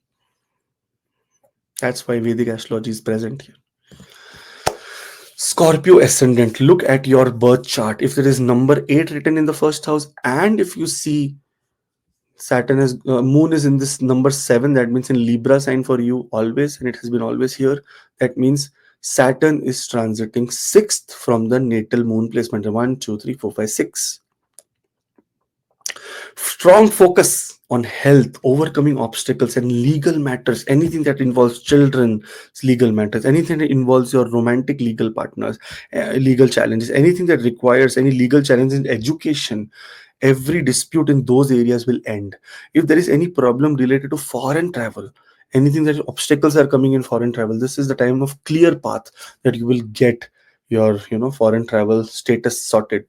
That's why Vedic astrology is present here. Scorpio ascendant, look at your birth chart. If there is number 8 written in the first house, and if you see Saturn is moon is in this number 7, that means in Libra sign for you always, and it has been always here. That means Saturn is transiting 6th from the natal moon placement. 1, 2, 3, 4, 5, 6. Strong focus on health, overcoming obstacles, and legal matters. Anything that involves children, legal matters. Anything that involves your romantic legal partners, legal challenges. Anything that requires any legal challenges in education. Every dispute in those areas will end. If there is any problem related to foreign travel, anything that obstacles are coming in foreign travel, this is the time of clear path that you will get your foreign travel status sorted.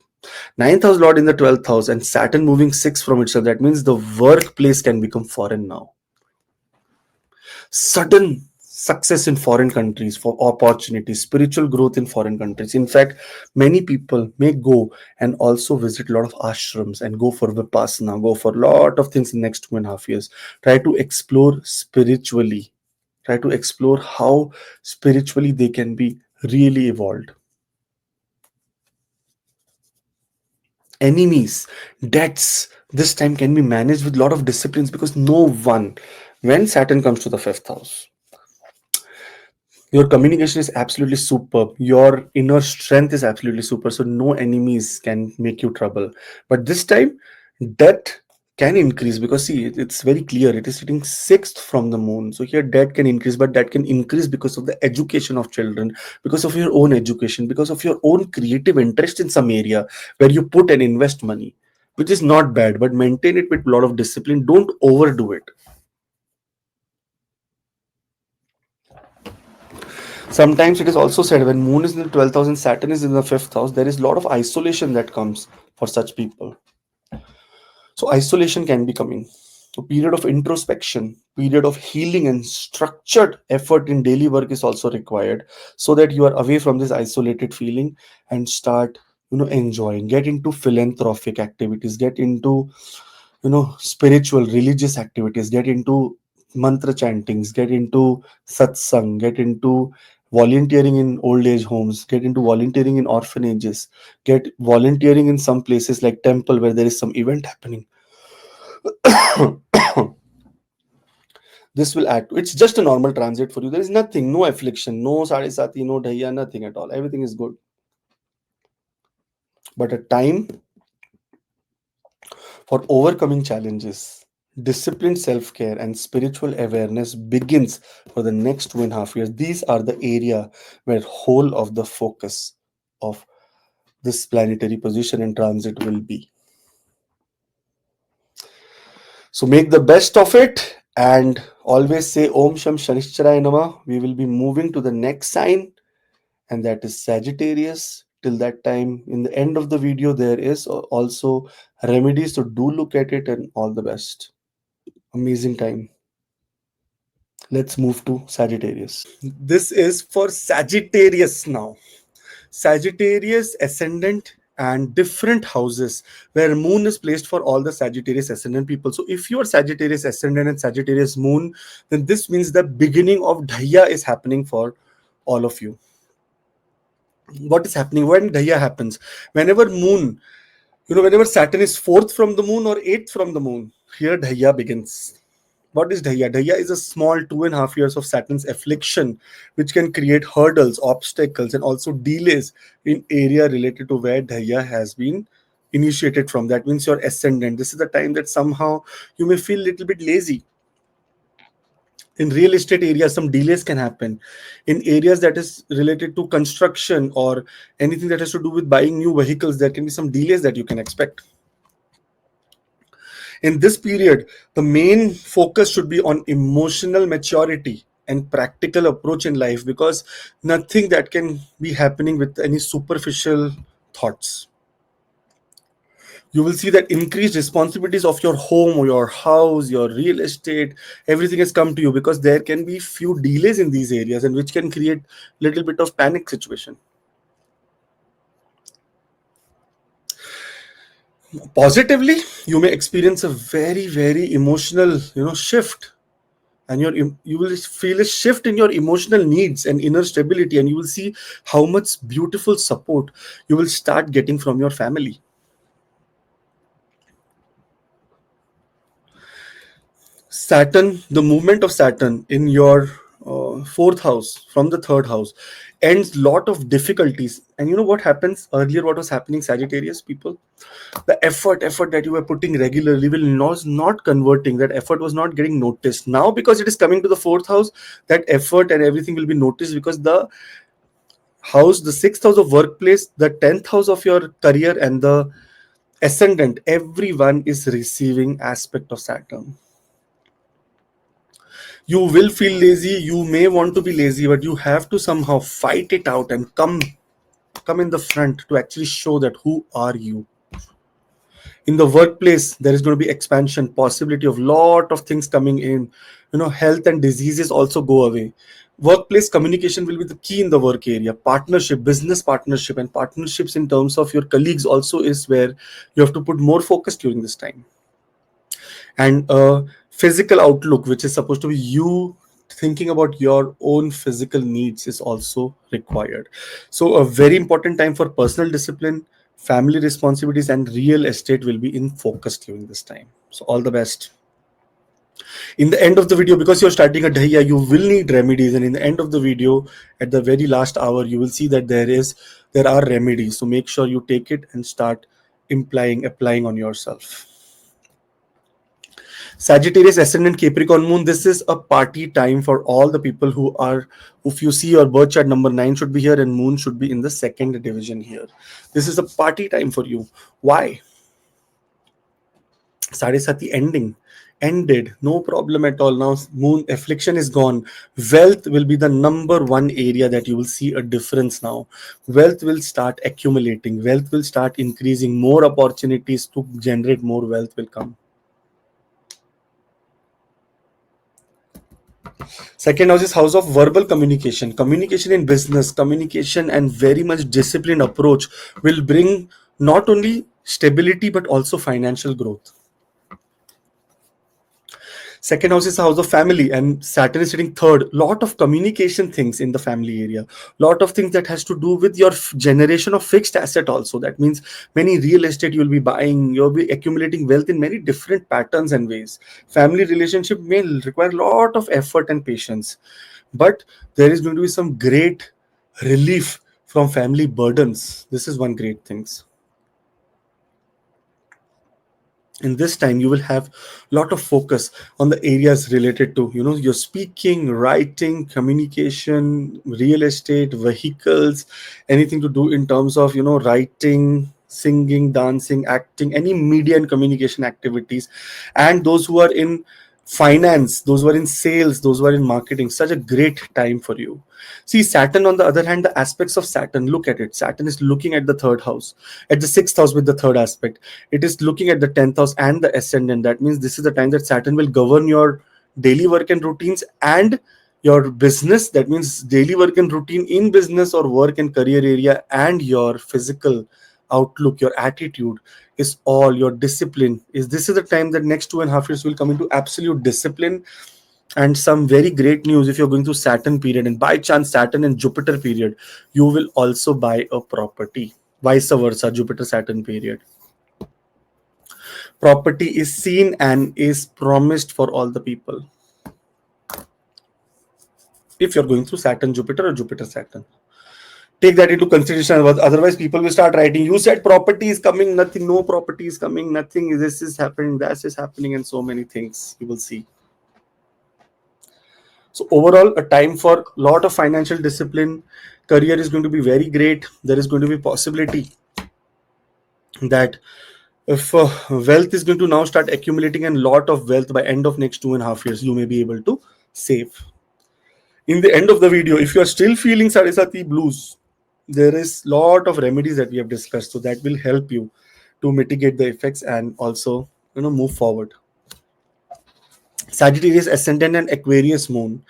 Ninth house lord in the 12th house and Saturn moving 6 from itself. That means the workplace can become foreign now. Sudden success in foreign countries for opportunities, spiritual growth in foreign countries. In fact, many people may go and also visit a lot of ashrams and go for vipassana, go for a lot of things in the next 2.5 years. Try to explore spiritually. Try to explore how spiritually they can be really evolved. Enemies, debts, this time can be managed with a lot of disciplines because no one, when Saturn comes to the fifth house, your communication is absolutely superb, your inner strength is absolutely super, so no enemies can make you trouble. But this time debt can increase because see it's very clear, it is sitting sixth from the moon, so here debt can increase, but that can increase because of the education of children, because of your own education, because of your own creative interest in some area where you put and invest money, which is not bad, but maintain it with a lot of discipline, don't overdo it. Sometimes it is also said when moon is in the 12th house and Saturn is in the 5th house, there is a lot of isolation that comes for such people. So isolation can be coming. A period of introspection, period of healing and structured effort in daily work is also required so that you are away from this isolated feeling and start, enjoying, get into philanthropic activities, get into, spiritual, religious activities, get into mantra chantings, get into satsang, get into volunteering in old age homes, get into volunteering in orphanages, get volunteering in some places like temple where there is some event happening. This will add to it's just a normal transit for you. There is nothing, no affliction, no Sade Sati, no Dhaiya, nothing at all. Everything is good. But a time for overcoming challenges, disciplined self-care and spiritual awareness begins for the next 2.5 years. These are the area where whole of the focus of this planetary position and transit will be. So make the best of it and always say Om Sham Shanishcharai Nama. We will be moving to the next sign, and that is Sagittarius. Till that time, in the end of the video, there is also remedies. So do look at it and all the best. Amazing time. Let's move to Sagittarius. This is for Sagittarius now. Sagittarius ascendant and different houses where moon is placed for all the Sagittarius ascendant people. So if you are Sagittarius ascendant and Sagittarius moon, then this means the beginning of Dhaiya is happening for all of you. What is happening when Dhaiya happens? Whenever moon, whenever Saturn is fourth from the moon or eighth from the moon, here Dhaiya begins. What is Dhaiya? Dhaiya is a small 2.5 years of Saturn's affliction, which can create hurdles, obstacles, and also delays in area related to where Dhaiya has been initiated from. That means your ascendant. This is the time that somehow you may feel a little bit lazy. In real estate areas, some delays can happen. In areas that is related to construction or anything that has to do with buying new vehicles, there can be some delays that you can expect. In this period, the main focus should be on emotional maturity and practical approach in life, because nothing that can be happening with any superficial thoughts. You will see that increased responsibilities of your home or your house, your real estate, everything has come to you, because there can be few delays in these areas, and which can create little bit of panic situation. Positively, you may experience a very, very emotional, shift, and you will feel a shift in your emotional needs and inner stability, and you will see how much beautiful support you will start getting from your family. Saturn, the movement of Saturn in your fourth house from the third house ends lot of difficulties. And you know what happens earlier, what was happening, Sagittarius people, the effort that you were putting regularly will not converting, that effort was not getting noticed. Now because it is coming to the fourth house, that effort and everything will be noticed, because the house, the sixth house of workplace, the 10th house of your career, and the ascendant, everyone is receiving aspect of Saturn. You will feel lazy, you may want to be lazy, but you have to somehow fight it out and come come in the front to actually show that who are you. In the workplace, there is going to be expansion, possibility of lot of things coming in. Health and diseases also go away. Workplace communication will be the key in the work area. Partnership, business partnership, and partnerships in terms of your colleagues also is where you have to put more focus during this time. And physical outlook, which is supposed to be you thinking about your own physical needs, is also required. So a very important time for personal discipline, family responsibilities, and real estate will be in focus during this time. So all the best. In the end of the video, because you're starting a Dhaiya, you will need remedies, and in the end of the video, at the very last hour, you will see that there are remedies. So make sure you take it and start applying on yourself. Sagittarius ascendant Capricorn moon. This is a party time for all the people who are, if you see your birth chart, number 9 should be here and moon should be in the second division here. This is a party time for you. Why? Sade Sati ended, no problem at all. Now moon affliction is gone. Wealth will be the number one area that you will see a difference now. Wealth will start accumulating. Wealth will start increasing. More opportunities to generate more wealth will come. Second house is house of verbal communication. Communication in business, communication and very much disciplined approach will bring not only stability but also financial growth. Second house is the house of family, and Saturn is sitting third. Lot of communication things in the family area. Lot of things that has to do with your generation of fixed asset also. That means many real estate you'll be buying. You'll be accumulating wealth in many different patterns and ways. Family relationship may require a lot of effort and patience. But there is going to be some great relief from family burdens. This is one great thing. In this time, you will have a lot of focus on the areas related to, your speaking, writing, communication, real estate, vehicles, anything to do in terms of, writing, singing, dancing, acting, any media and communication activities. And those who are in finance, those who are in sales, those who are in marketing, such a great time for you. See, Saturn, on the other hand, the aspects of Saturn, look at it. Saturn is looking at the third house, at the sixth house with the third aspect. It is looking at the 10th house and the ascendant. That means this is the time that Saturn will govern your daily work and routines and your business. That means daily work and routine in business or work and career area, and your physical outlook, your attitude is all your discipline. This is the time that next 2.5 years will come into absolute discipline. And some very great news, if you're going through Saturn period and by chance Saturn and Jupiter period, you will also buy a property. Vice versa, Jupiter Saturn period. Property is seen and is promised for all the people. If you're going through Saturn Jupiter or Jupiter Saturn, take that into consideration. Otherwise, people will start writing, you said property is coming, nothing, no property is coming, nothing, this is happening, that is happening, and so many things you will see. So overall, a time for a lot of financial discipline. Career is going to be very great. There is going to be possibility that if wealth is going to now start accumulating, and lot of wealth by end of next 2.5 years, you may be able to save. In the end of the video, if you are still feeling Sade Sati blues, there is lot of remedies that we have discussed. So that will help you to mitigate the effects and also, move forward. Sagittarius ascendant and Aquarius moon.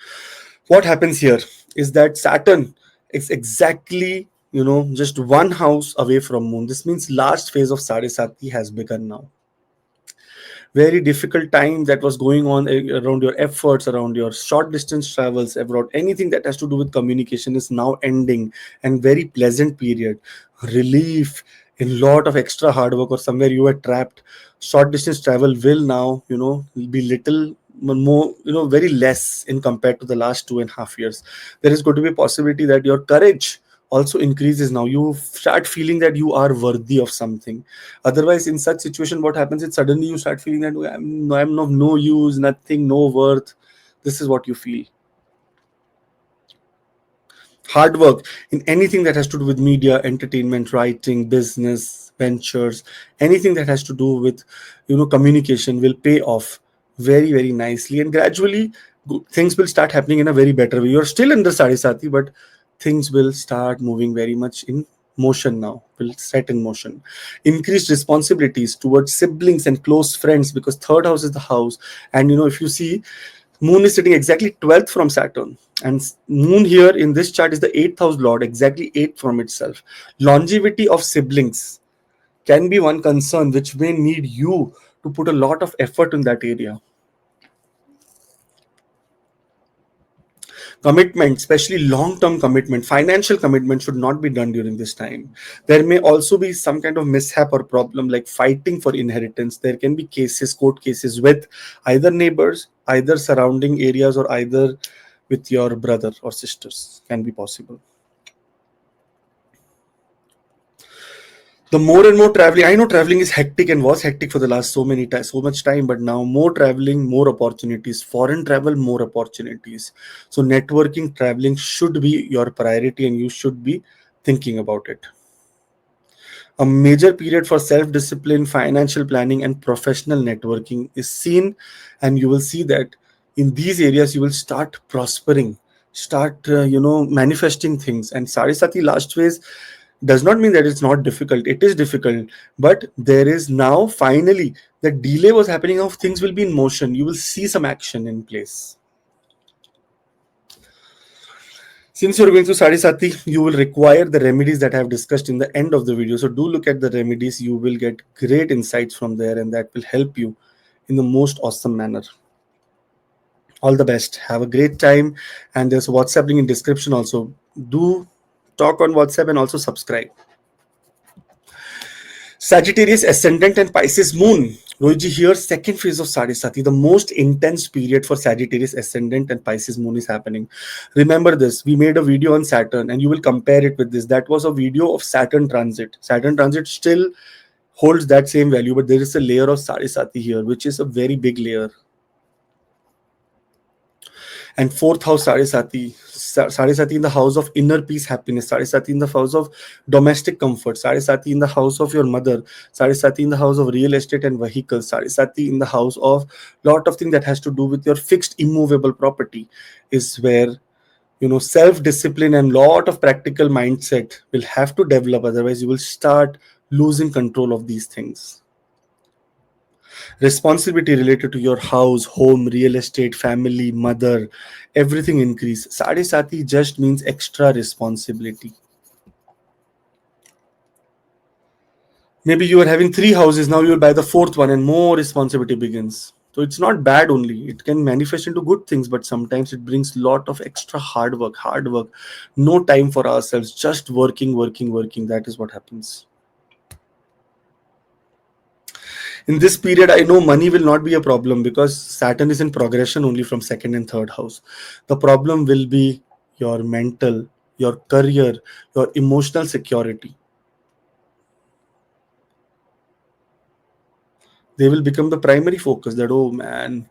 What happens here is that Saturn is exactly, just one house away from moon. This means last phase of Sade Sati has begun now. Very difficult time that was going on around your efforts, around your short distance travels abroad. Anything that has to do with communication is now ending, and very pleasant period. Relief in lot of extra hard work or somewhere you were trapped. Short distance travel will now, be little more, very less in compared to the last 2.5 years. There is going to be a possibility that your courage also increases now. You start feeling that you are worthy of something. Otherwise, in such situation, what happens is suddenly you start feeling that I'm of no use, nothing, no worth. This is what you feel. Hard work in anything that has to do with media, entertainment, writing, business, ventures, anything that has to do with, communication will pay off very, very nicely, and gradually things will start happening in a very better way. You're still in the Sade Sati, but things will start moving very much in motion now, will set in motion. Increased responsibilities towards siblings and close friends, because third house is the house. And if you see, moon is sitting exactly 12th from Saturn, and moon here in this chart is the 8th house lord, exactly 8th from itself. Longevity of siblings can be one concern which may need you to put a lot of effort in that area. Commitment, especially long-term commitment, financial commitment, should not be done during this time. There may also be some kind of mishap or problem like fighting for inheritance. There can be cases, court cases with either neighbors, either surrounding areas, or either with your brother or sisters, can be possible. The more and more traveling, I know traveling is hectic and was hectic for the last so much time, but now more traveling, more opportunities. Foreign travel, more opportunities. So networking, traveling should be your priority, and you should be thinking about it. A major period for self-discipline, financial planning, and professional networking is seen, and you will see that in these areas you will start prospering, start manifesting things. And Sade Sati last phase does not mean that it's not difficult. It is difficult, but there is now finally the delay was happening of things will be in motion. You will see some action in place. Since you're going through Sade Sati, you will require the remedies that I have discussed in the end of the video. So do look at the remedies. You will get great insights from there, and that will help you in the most awesome manner. All the best. Have a great time. And there's a WhatsApp link in description also. Do talk on WhatsApp and also subscribe. Sagittarius ascendant and Pisces moon. Rohitji, here second phase of Sade Sati, the most intense period for Sagittarius ascendant and Pisces moon is happening. Remember this, we made a video on Saturn and you will compare it with this. That was a video of Saturn transit. Saturn transit still holds that same value, but there is a layer of Sade Sati here, which is a very big layer. And fourth house Sade Sati. Sade Sati in the house of inner peace, happiness. Sade Sati in the house of domestic comfort. Sade Sati in the house of your mother. Sade Sati in the house of real estate and vehicles. Sade Sati in the house of lot of things that has to do with your fixed immovable property, is where self-discipline and lot of practical mindset will have to develop. Otherwise, you will start losing control of these things. Responsibility related to your house, home, real estate, family, mother, everything increase. Sade Sati just means extra responsibility. Maybe you are having 3 houses, now you will buy the 4th one and more responsibility begins. So it's not bad only. It can manifest into good things, but sometimes it brings a lot of extra hard work. No time for ourselves, just working. That is what happens. In this period, I know money will not be a problem because Saturn is in progression only from 2nd and 3rd house. The problem will be your mental, your career, your emotional security. They will become the primary focus that, oh man,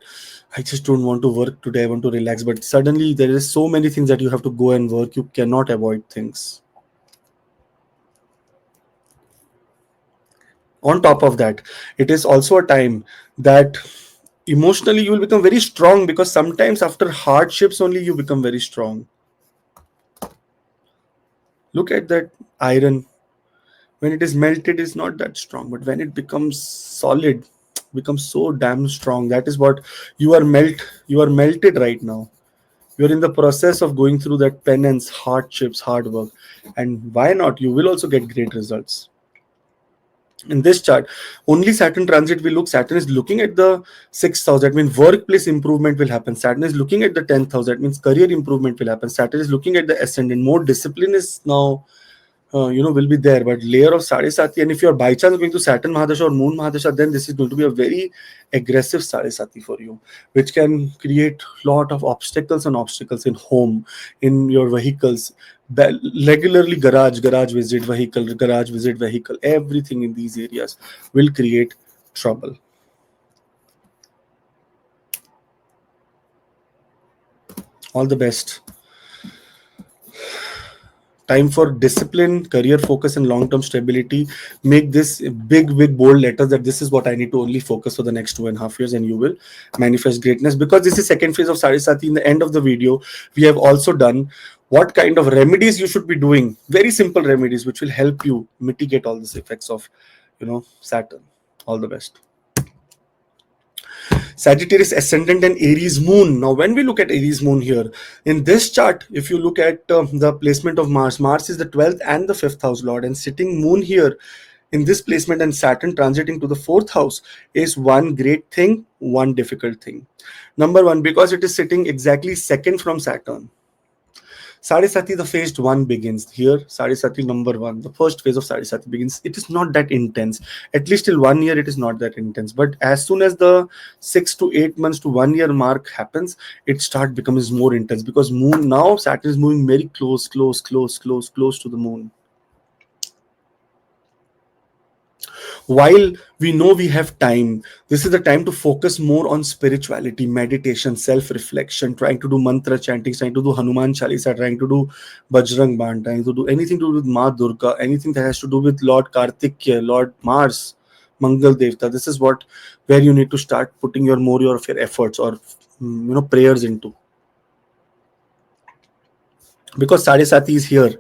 I just don't want to work today, I want to relax. But suddenly there is so many things that you have to go and work. You cannot avoid things. On top of that, it is also a time that emotionally you will become very strong, because sometimes after hardships only you become very strong. Look at that iron. When it is melted, it's not that strong, but when it becomes solid, becomes so damn strong. That is what you are melted right now. You're in the process of going through that penance, hardships, hard work, and why not? You will also get great results. In this chart, only Saturn transit will look. Saturn is looking at the 6th house. That means workplace improvement will happen. Saturn is looking at the 10th house. That means career improvement will happen. Saturn is looking at the ascendant. More discipline is now, will be there. But layer of Sade Sati, and if you're by chance going to Saturn Mahadasha or Moon Mahadasha, then this is going to be a very aggressive Sade Sati for you, which can create a lot of obstacles in home, in your vehicles. Regularly garage visit vehicle, everything in these areas will create trouble. All the best. Time for discipline, career focus, and long-term stability. Make this big bold letters that this is what I need to only focus for the next 2.5 years, and you will manifest greatness. Because this is second phase of Sade Sati. In the end of the video, we have also done what kind of remedies you should be doing. Very simple remedies which will help you mitigate all these effects of Saturn. All the best. Sagittarius ascendant and Aries moon. Now, when we look at Aries moon here, in this chart, if you look at the placement of Mars, Mars is the 12th and the 5th house lord, and sitting moon here in this placement and Saturn transiting to the 4th house is one great thing, one difficult thing. Number one, because it is sitting exactly second from Saturn. Sade Sati, the phase one begins here. Sade Sati number one, the first phase of Sade Sati begins. It is not that intense. At least till 1 year, it is not that intense. But as soon as the 6 to 8 months to 1 year mark happens, it start becomes more intense because moon now Saturn is moving very close to the moon. While we know we have time, this is the time to focus more on spirituality, meditation, self-reflection, trying to do mantra chanting, trying to do Hanuman Chalisa, trying to do Bajrang Baan, trying to do anything to do with Ma Durga, anything that has to do with Lord Kartikya, Lord Mars, Mangal Devta. This is where you need to start putting more of your efforts or prayers into. Because Sade Sati is here,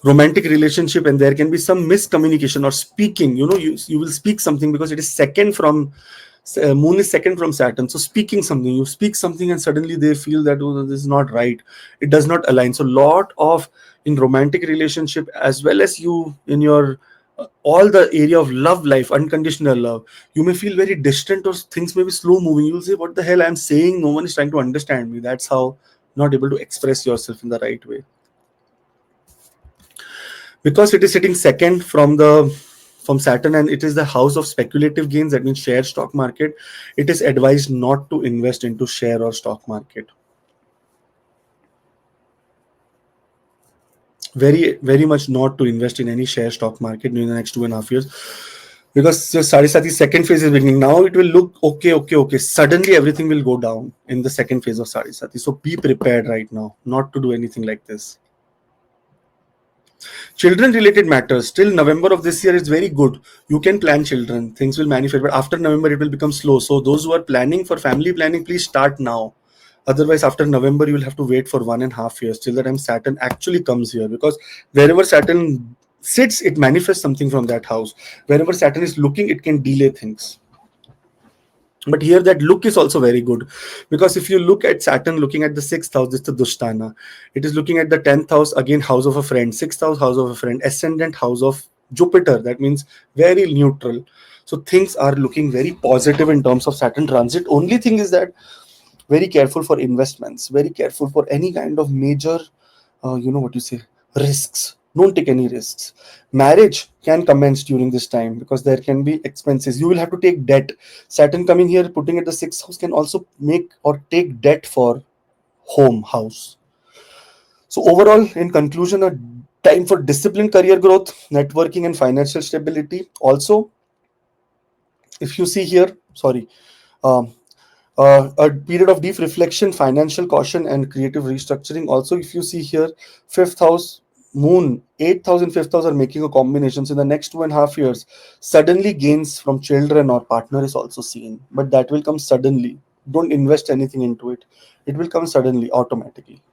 romantic relationship, and there can be some miscommunication or speaking. You will speak something because it is second from moon is second from Saturn. So speaking something, you speak something, and suddenly they feel that this is not right. It does not align. So lot of in romantic relationship as well as you in your all the area of love life, unconditional love, you may feel very distant or things may be slow moving. You will say, what the hell I'm saying? No one is trying to understand me. That's how not able to express yourself in the right way. Because it is sitting second from Saturn and it is the house of speculative gains, that means share stock market, it is advised not to invest into share or stock market. Very, very much not to invest in any share stock market during the next 2.5 years. Because the Sade Sati second phase is beginning. Now it will look okay. Suddenly everything will go down in the second phase of Sade Sati. So be prepared right now not to do anything like this. Children related matters till November of this year is very good. You can plan children, things will manifest, but after November it will become slow. So those who are planning for family planning, please start now. Otherwise, after November, you will have to wait for 1.5 years till the time Saturn actually comes here. Because wherever Saturn sits, it manifests something from that house. Wherever Saturn is looking, it can delay things. But here that look is also very good, because if you look at Saturn looking at the 6th house, it's the Dushtana. It is looking at the 10th house, again house of a friend, 6th house of a friend, ascendant house of Jupiter. That means very neutral. So things are looking very positive in terms of Saturn transit. Only thing is that very careful for investments, very careful for any kind of major, risks. Don't take any risks. Marriage can commence during this time because there can be expenses. You will have to take debt. Saturn coming here, putting at the 6th house, can also make or take debt for home, house. So overall, in conclusion, a time for disciplined career growth, networking, and financial stability. Also, if you see here, um, a period of deep reflection, financial caution, and creative restructuring. Also, if you see here, 5th house, moon, 8th house and 5th house are making a combination. So in the next 2.5 years, suddenly gains from children or partner is also seen, but that will come suddenly. Don't invest anything into it. It will come suddenly, automatically.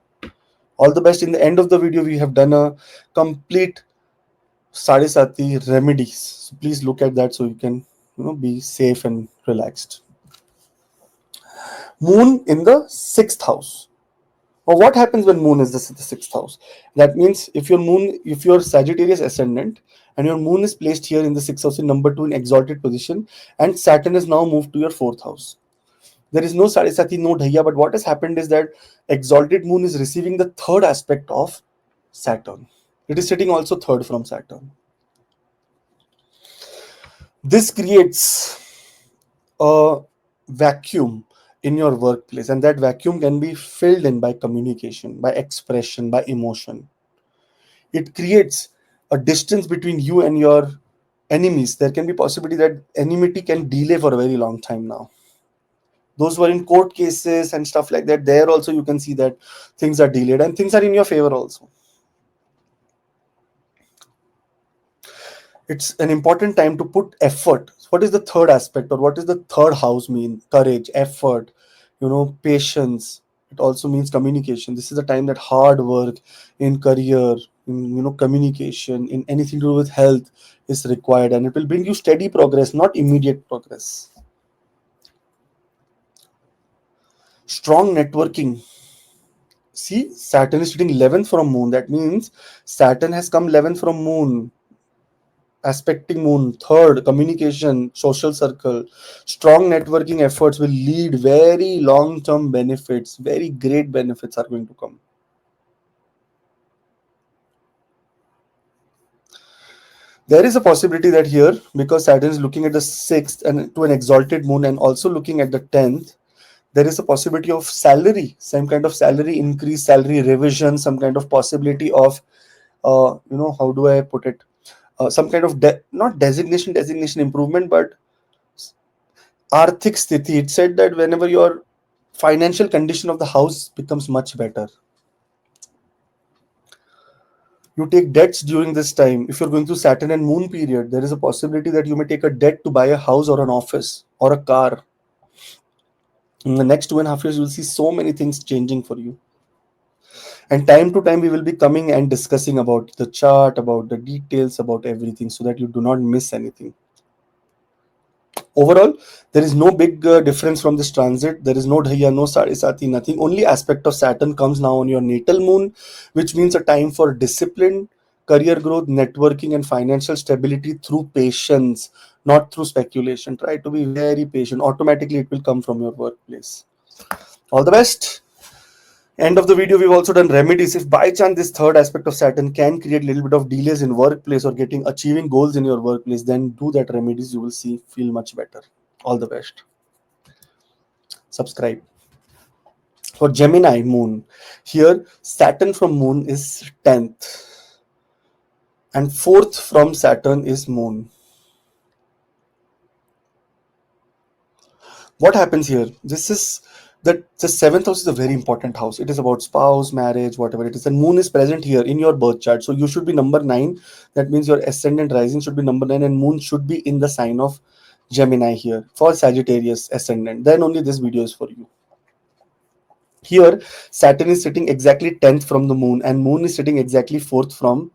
All the best. In the end of the video, we have done a complete Sade Sati remedies. So please look at that so you can be safe and relaxed. Moon in the 6th house. Or what happens when moon is the 6th house? That means if your Sagittarius ascendant and your moon is placed here in the 6th house in number 2 in exalted position, and Saturn is now moved to your 4th house. There is no Sade Sati, no Dhaiya, but what has happened is that exalted moon is receiving the third aspect of Saturn. It is sitting also third from Saturn. This creates a vacuum in your workplace, and that vacuum can be filled in by communication, by expression, by emotion. It creates a distance between you and your enemies. There can be possibility that enmity can delay for a very long time now. Those who are in court cases and stuff like that, there also you can see that things are delayed and things are in your favor also. It's an important time to put effort. What is the third aspect, or what is the third house mean? Courage, effort, patience. It also means communication. This is the time that hard work in career, in communication, in anything to do with health is required, and it will bring you steady progress, not immediate progress. Strong networking. See, Saturn is sitting 11th from moon. That means Saturn has come 11th from moon, aspecting moon. Third, communication, social circle. Strong networking efforts will lead very long-term benefits. Very great benefits are going to come. There is a possibility that here, because Saturn is looking at the 6th and to an exalted moon and also looking at the 10th, there is a possibility of salary, some kind of salary increase, salary revision, some kind of possibility of, how do I put it? Some kind of, not designation improvement, but arthik sthiti. It said that whenever your financial condition of the house becomes much better, you take debts during this time. If you're going through Saturn and moon period, there is a possibility that you may take a debt to buy a house or an office or a car. In the next 2.5 years, you will see so many things changing for you. And time to time, we will be coming and discussing about the chart, about the details, about everything, so that you do not miss anything. Overall, there is no big difference from this transit. There is no Dhaiya, no Sade Sati, nothing. Only aspect of Saturn comes now on your natal moon, which means a time for discipline, career growth, networking, and financial stability through patience, not through speculation. Try to be very patient. Automatically, it will come from your workplace. All the best. End of the video, we've also done remedies. If by chance this third aspect of Saturn can create a little bit of delays in workplace or achieving goals in your workplace, then do that remedies. You will feel much better. All the best. Subscribe. For Gemini moon, here Saturn from moon is 10th and 4th from Saturn is moon. What happens here? This is that the 7th house is a very important house. It is about spouse, marriage, whatever it is. And moon is present here in your birth chart. So you should be number 9. That means your ascendant rising should be number 9 and moon should be in the sign of Gemini here for Sagittarius ascendant. Then only this video is for you. Here, Saturn is sitting exactly 10th from the moon and moon is sitting exactly 4th from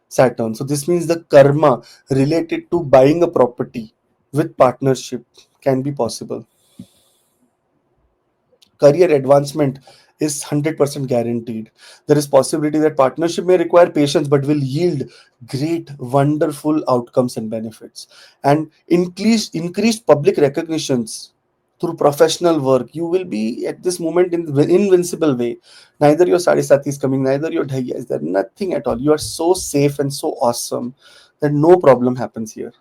Saturn. So this means the karma related to buying a property with partnership can be possible. Career advancement is 100% guaranteed. There is possibility that partnership may require patience but will yield great, wonderful outcomes and benefits. And increased public recognitions through professional work. You will be at this moment in the invincible way. Neither your Sade Sati is coming, neither your Dhaiya is there, nothing at all. You are so safe and so awesome that no problem happens here.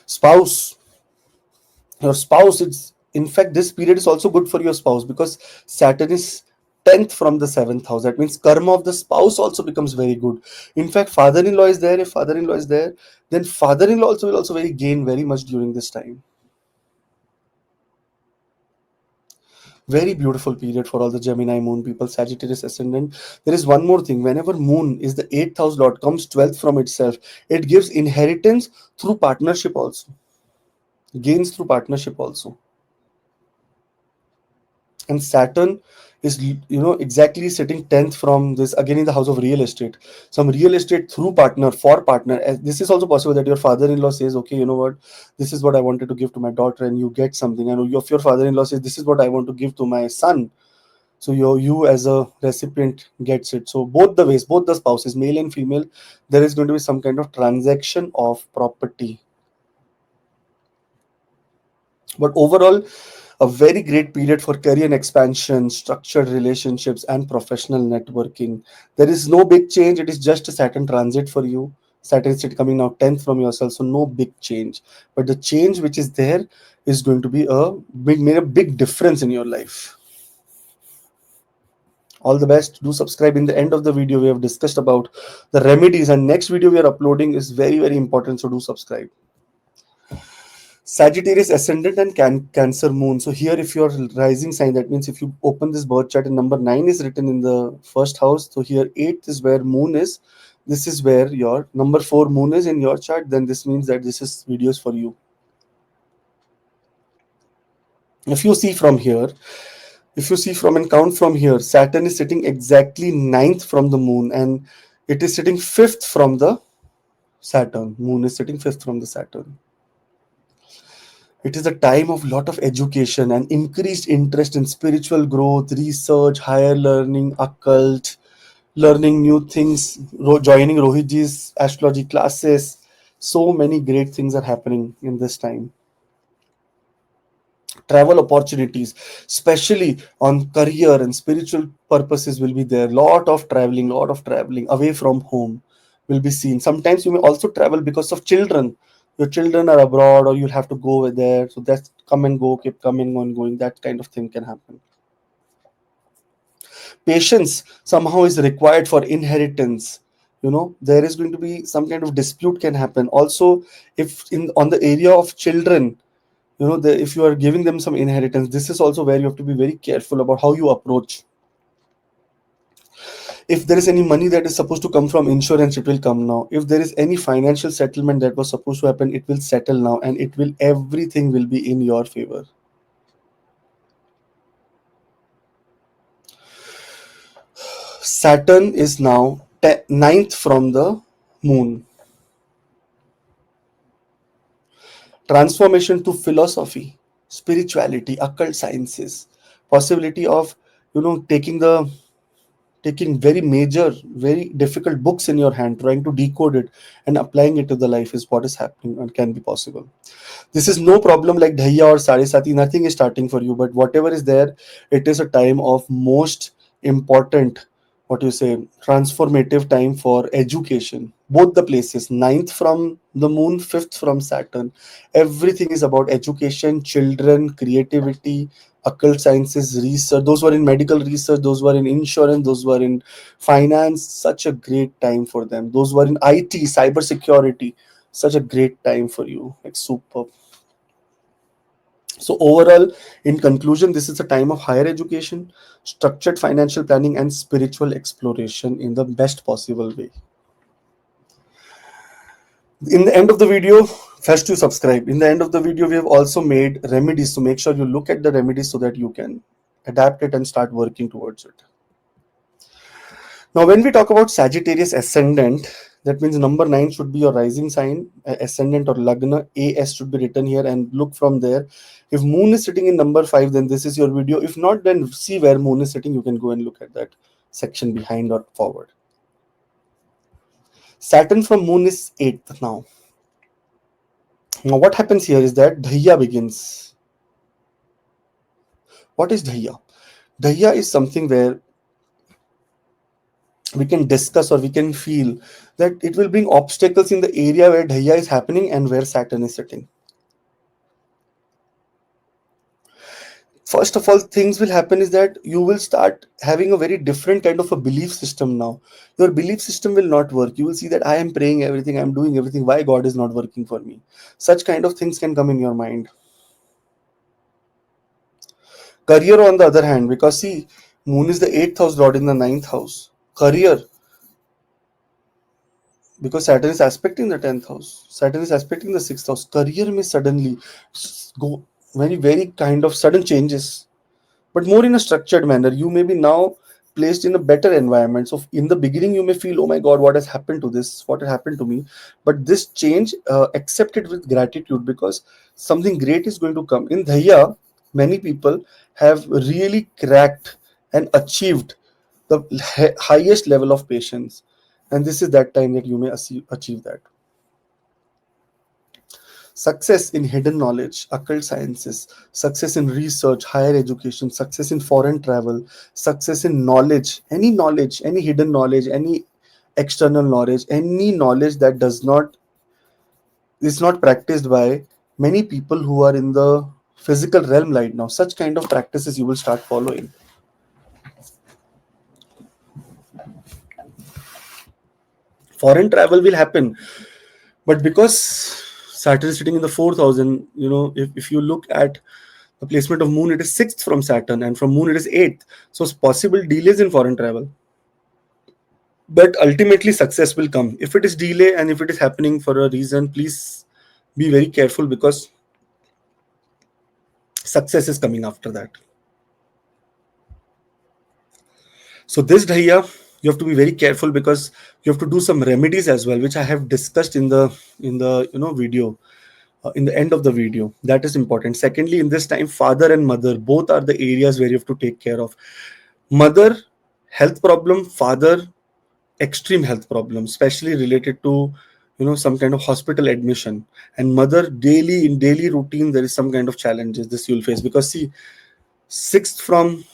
Spouse. Your spouse, it's in fact this period is also good for your spouse because Saturn is 10th from the 7th house. That means karma of the spouse also becomes very good. In fact, father-in-law is there. If father-in-law is there, then father-in-law also will also gain very much during this time. Very beautiful period for all the Gemini moon people, Sagittarius ascendant. There is one more thing. Whenever moon is the 8th house lord, comes 12th from itself, it gives inheritance through partnership also, gains through partnership also. And Saturn is exactly sitting 10th from this, again in the house of real estate. Some real estate through partner, for partner. This is also possible that your father-in-law says, okay, you know what, this is what I wanted to give to my daughter, and you get something. And if your father-in-law says, this is what I want to give to my son, so you as a recipient gets it. So both the ways, both the spouses, male and female, there is going to be some kind of transaction of property. But overall, a very great period for career expansion, structured relationships, and professional networking. There is no big change. It is just a Saturn transit for you. Saturn is coming now 10th from yourself, so no big change. But the change which is there is going to be made a big difference in your life. All the best. Do subscribe. In the end of the video, we have discussed about the remedies, and next video we are uploading is very, very important, so do subscribe. Sagittarius ascendant and Cancer moon. So here, if you're rising sign, that means if you open this birth chart and number 9 is written in the first house. So here 8th is where moon is. This is where your number 4 moon is in your chart. Then this means that this is videos for you. If you see from here, if you see from and count from here, Saturn is sitting exactly ninth from the moon, and it is sitting fifth from the Saturn. Moon is sitting fifth from the Saturn. It is a time of lot of education and increased interest in spiritual growth, research, higher learning, occult, learning new things, joining Rohitji's astrology classes. So many great things are happening in this time. Travel opportunities, especially on career and spiritual purposes, will be there. Lot of traveling away from home will be seen. Sometimes you may also travel because of children. Your children are abroad, or you'll have to go there, so that's come and go, keep coming on going, that kind of thing can happen. Patience somehow is required for inheritance. There is going to be some kind of dispute can happen also. If in on the area of children, if you are giving them some inheritance, this is also where you have to be very careful about how you approach. If there is any money that is supposed to come from insurance, it will come now. If there is any financial settlement that was supposed to happen, it will settle now, and everything will be in your favor. Saturn is now ninth from the moon. Transformation to philosophy, spirituality, occult sciences, possibility of taking very major, very difficult books in your hand, trying to decode it and applying it to the life is what is happening and can be possible. This is no problem like Dhaiya or Sade Sati, nothing is starting for you, but whatever is there, it is a time of most important, what you say, transformative time for education. Both the places, ninth from the moon, fifth from Saturn. Everything is about education, children, creativity, occult sciences, research. Those who are in medical research, those who are in insurance, those who are in finance, such a great time for them. Those who are in IT, cyber security, such a great time for you. Like super. So overall, in conclusion, this is a time of higher education, structured financial planning, and spiritual exploration in the best possible way. In the end of the video, first you subscribe. In the end of the video, we have also made remedies. So make sure you look at the remedies so that you can adapt it and start working towards it. Now, when we talk about Sagittarius ascendant, that means number 9 should be your rising sign, ascendant or lagna. AS should be written here and look from there. If moon is sitting in number 5, then this is your video. If not, then see where moon is sitting. You can go and look at that section behind or forward. Saturn from moon is 8th now. Now, what happens here is that Dhaiya begins. What is Dhaiya? Dhaiya is something where we can discuss or we can feel that it will bring obstacles in the area where Dhaiya is happening and where Saturn is sitting. First of all, things will happen is that you will start having a very different kind of a belief system now. Your belief system will not work. You will see that I am praying everything, I am doing everything. Why God is not working for me? Such kind of things can come in your mind. Career, on the other hand, because see, Moon is the 8th house lord in the 9th house. Career, because Saturn is aspecting the 10th house. Saturn is aspecting the 6th house. Career may suddenly go very, very kind of sudden changes, but more in a structured manner. You may be now placed in a better environment. So in the beginning, you may feel, oh my God, what has happened to this? What has happened to me? But this change, accept it with gratitude because something great is going to come. In Dhaiya, many people have really cracked and achieved the highest level of patience. And this is that time that you may achieve that. Success in hidden knowledge, occult sciences, success in research, higher education, success in foreign travel, success in knowledge, any hidden knowledge, any external knowledge, any knowledge that is not practiced by many people who are in the physical realm right now. Such kind of practices you will start following. Foreign travel will happen, but because Saturn is sitting in the 4th house, and if you look at the placement of moon, it is 6th from Saturn, and from moon it is 8th. So it's possible delays in foreign travel, but ultimately success will come. If it is delay and if it is happening for a reason, please be very careful because Success is coming after that. So this Dhaiya, you have to be very careful because you have to do some remedies as well, which I have discussed in the video, in the end of the video. That is important. Secondly, in this time, father and mother both are the areas where you have to take care of. Mother, health problem. Father, extreme health problem, especially related to some kind of hospital admission. And mother, daily in daily routine there is some kind of challenges this you'll face, because see, sixth from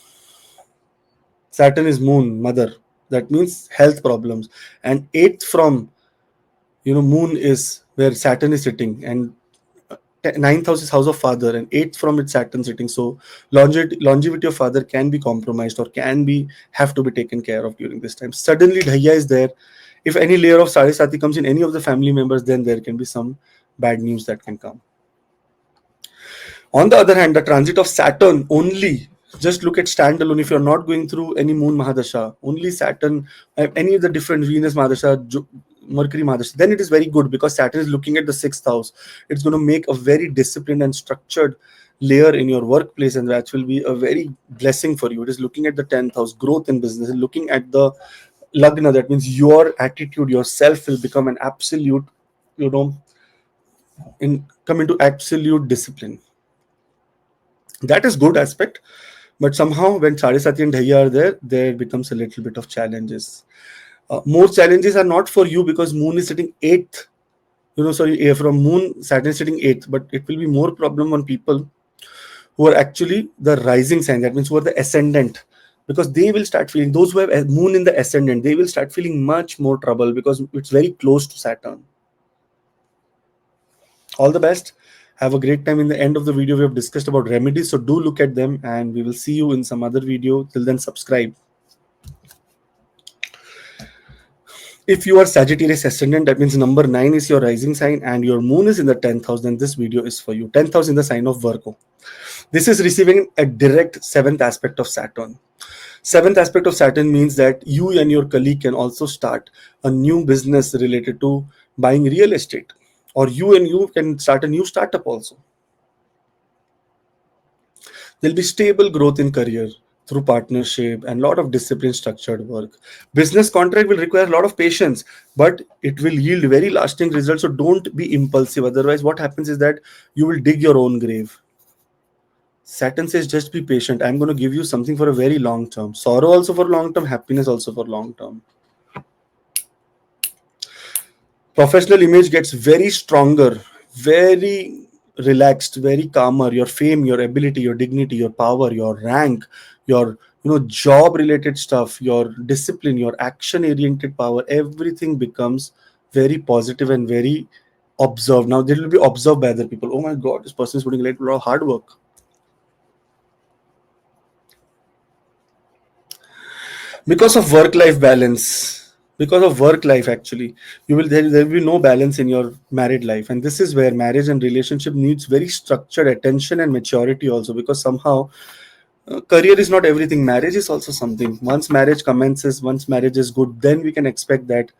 Saturn is moon, mother, that means health problems. And eighth from moon is where Saturn is sitting, and ninth house is house of father, and eighth from its Saturn sitting. So longevity of father can be compromised, or can be have to be taken care of during this time. Suddenly Dhaiya is there. If any layer of Sade Sati comes in any of the family members, then there can be some bad news that can come. On the other hand, the transit of Saturn only, just look at standalone, if you're not going through any moon Mahadasha, only Saturn, any of the different Venus Mahadasha, Mercury Mahadasha, then it is very good, because Saturn is looking at the sixth house. It's going to make a very disciplined and structured layer in your workplace, and that will be a very blessing for you. It is looking at the 10th house, growth in business, and looking at the Lagna, that means your attitude, yourself will become an absolute, come into absolute discipline. That is good aspect. But somehow when Sade Sati and Dhaiya are there becomes a little bit of challenges. More challenges are not for you, because moon is sitting 8th. From moon, Saturn is sitting 8th. But it will be more problem on people who are actually the rising sign. That means who are the ascendant. Because they will start feeling, those who have moon in the ascendant, they will start feeling much more trouble, because it's very close to Saturn. All the best. Have a great time. In the end of the video, we have discussed about remedies, so do look at them, and we will see you in some other video. Till then, subscribe. If you are Sagittarius ascendant, that means number 9 is your rising sign, and your moon is in the 10th house, then this video is for you. 10th house in the sign of Virgo. This is receiving a direct 7th aspect of Saturn. 7th aspect of Saturn means that you and your colleague can also start a new business related to buying real estate, or you can start a new startup also. There'll be stable growth in career through partnership and a lot of discipline structured work. Business contract will require a lot of patience, but it will yield very lasting results. So don't be impulsive. Otherwise, what happens is that you will dig your own grave. Saturn says just be patient. I'm going to give you something for a very long term. Sorrow also for long term, happiness also for long term. Professional image gets very stronger, very relaxed, very calmer. Your fame, your ability, your dignity, your power, your rank, your job related stuff, your discipline, your action oriented power, everything becomes very positive and very observed. Now they will be observed by other people. Oh my god, this person is putting a lot of hard work. Because of work life balance, because of work life, actually there will be no balance in your married life, and this is where marriage and relationship needs very structured attention and maturity also, because somehow career is not everything. Marriage is also something. Once marriage commences, once marriage is good, then we can expect that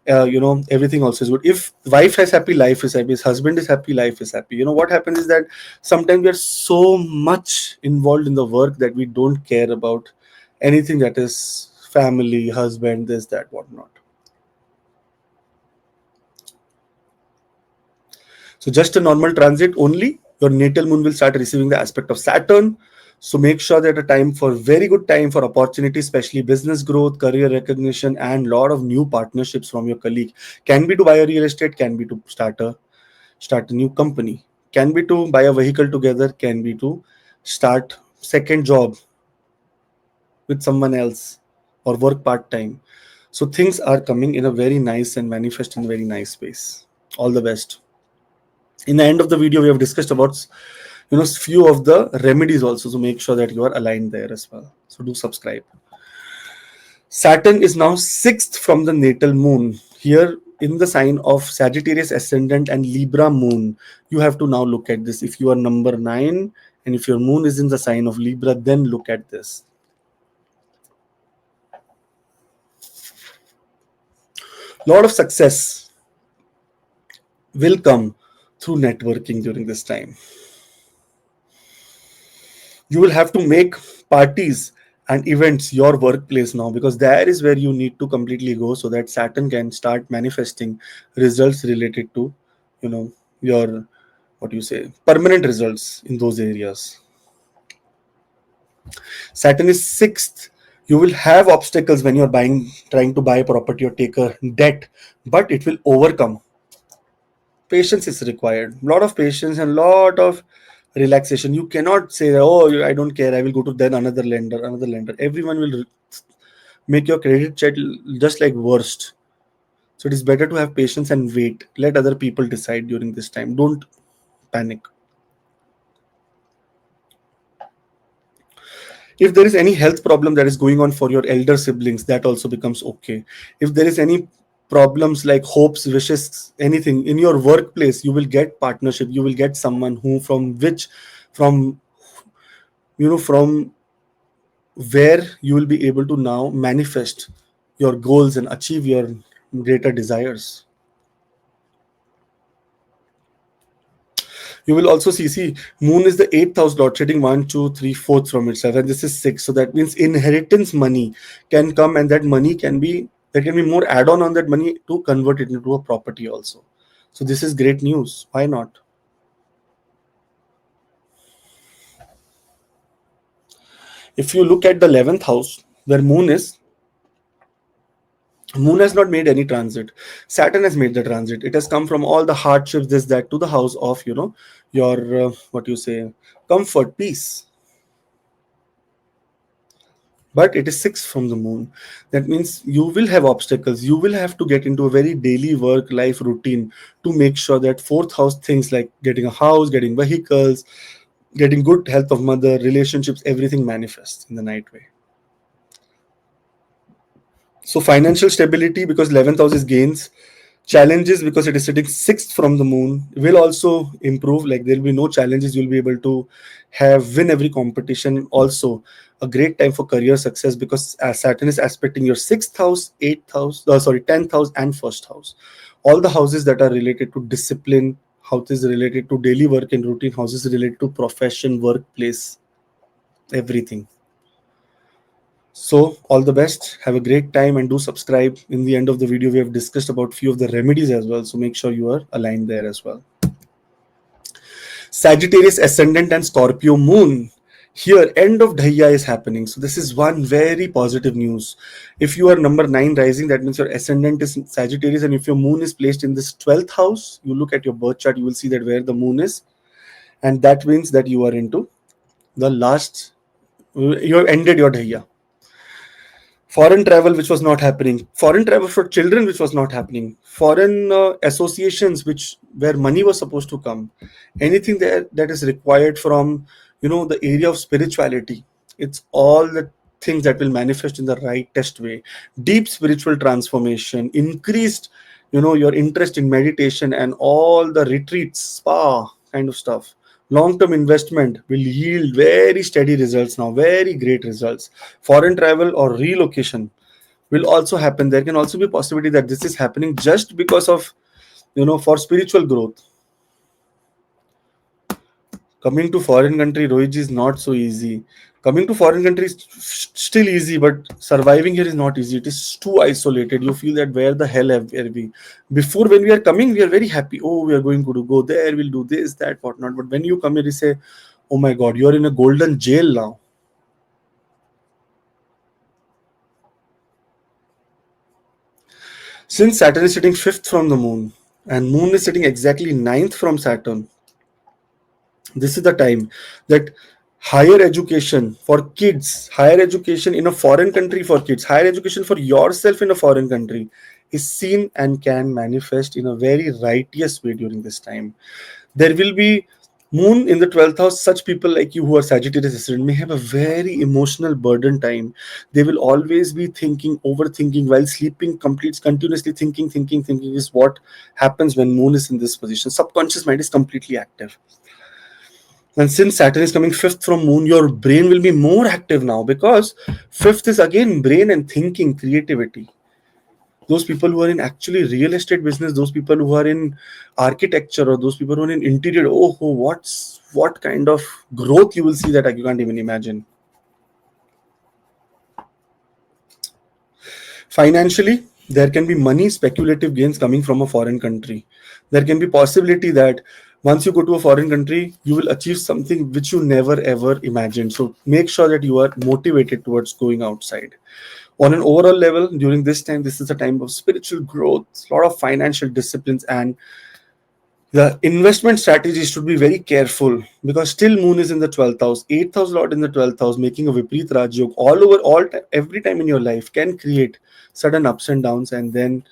everything also is good. If wife is happy, life is happy. If husband is happy, life is happy. What happens is that sometimes we are so much involved in the work that we don't care about anything that is family, husband, this, that, whatnot. So just a normal transit only, your natal moon will start receiving the aspect of Saturn. So make sure that a time for very good time for opportunity, especially business growth, career recognition, and lot of new partnerships from your colleague. Can be to buy a real estate, can be to start a new company, can be to buy a vehicle together, can be to start second job with someone else, or work part-time. So things are coming in a very nice and manifest in a very nice space. All the best. In the end of the video, we have discussed about few of the remedies also, so make sure that you are aligned there as well. So do subscribe. Saturn is now 6th from the natal moon, here in the sign of Sagittarius ascendant and Libra moon. You have to now look at this. If you are number 9 and if your moon is in the sign of Libra, then look at this. Lot of success will come through networking during this time. You will have to make parties and events your workplace now, because there is where you need to completely go, so that Saturn can start manifesting results related to, you know, your, what do you say, permanent results in those areas. Saturn is sixth. You will have obstacles when you're trying to buy property or take a debt, but it will overcome. Patience is required. A lot of patience and lot of relaxation. You cannot say, "Oh, I don't care. I will go to then another lender, another lender." Everyone will make your credit check just like worst. So it is better to have patience and wait. Let other people decide during this time. Don't panic. If there is any health problem that is going on for your elder siblings, that also becomes okay. If there is any problems like hopes, wishes, anything in your workplace, you will get partnership. You will get someone who from from where you will be able to now manifest your goals and achieve your greater desires. You will also see moon is the eighth house lord, shedding 1, 2, 3, 4 from itself, and this is six. So that means inheritance money can come, and that money can be, there can be more add on that money to convert it into a property also. So this is great news. Why not? If you look at the 11th house where moon has not made any transit. Saturn has made the transit. It has come from all the hardships, this, that, to the house of, your, what you say, comfort, peace. But it is six from the moon. That means you will have obstacles. You will have to get into a very daily work life routine to make sure that fourth house things like getting a house, getting vehicles, getting good health of mother, relationships, everything manifests in the night way. So financial stability, because 11th house is gains. Challenges, because it is sitting sixth from the moon, will also improve. Like there will be no challenges. You'll be able to win every competition. Also, a great time for career success, because Saturn is aspecting your sixth house, eighth house, 10th house, and first house. All the houses that are related to discipline, houses related to daily work and routine, houses related to profession, workplace, everything. So all the best. Have a great time and do subscribe. In the end of the video, we have discussed about few of the remedies as well. So make sure you are aligned there as well. Sagittarius ascendant and Scorpio moon. Here, end of Dhaiya is happening. So this is one very positive news. If you are number 9 rising, that means your ascendant is Sagittarius. And if your moon is placed in this 12th house, you look at your birth chart, you will see that where the moon is. And that means that you are into the last, you have ended your Dhaiya. Foreign travel which was not happening, foreign travel for children which was not happening, foreign associations which where money was supposed to come, anything that is required from the area of spirituality. It's all the things that will manifest in the right test way. Deep spiritual transformation, increased your interest in meditation and all the retreats, spa kind of stuff. Long-term investment will yield very steady results now, very great results. Foreign travel or relocation will also happen. There can also be a possibility that this is happening just because of for spiritual growth. Coming to foreign country, Rohit, is not so easy. Coming to foreign country is still easy, but surviving here is not easy. It is too isolated. You feel that where the hell have we? Before, when we are coming, we are very happy. Oh, we are going to go there. We'll do this, that, whatnot. But when you come here, you say, "Oh my God, you are in a golden jail now." Since Saturn is sitting fifth from the moon, and moon is sitting exactly ninth from Saturn, this is the time that higher education for kids, higher education in a foreign country for kids, higher education for yourself in a foreign country is seen and can manifest in a very righteous way during this time. There will be moon in the 12th house. Such people like you who are Sagittarius ascendant may have a very emotional burden time. They will always be thinking, overthinking while sleeping, continuously thinking is what happens when moon is in this position. Subconscious mind is completely active. And since Saturn is coming fifth from moon, your brain will be more active now, because fifth is again brain and thinking, creativity. Those people who are in actually real estate business, those people who are in architecture, or those people who are in interior, what kind of growth you will see that you can't even imagine. Financially, there can be money speculative gains coming from a foreign country. There can be possibility that once you go to a foreign country, you will achieve something which you never ever imagined. So make sure that you are motivated towards going outside. On an overall level, during this time, this is a time of spiritual growth, a lot of financial disciplines, and the investment strategy should be very careful because still moon is in the 12th house, 8th house lord in the 12th house, making a Vipreet Rajyog all over, every time in your life can create sudden ups and downs, and then,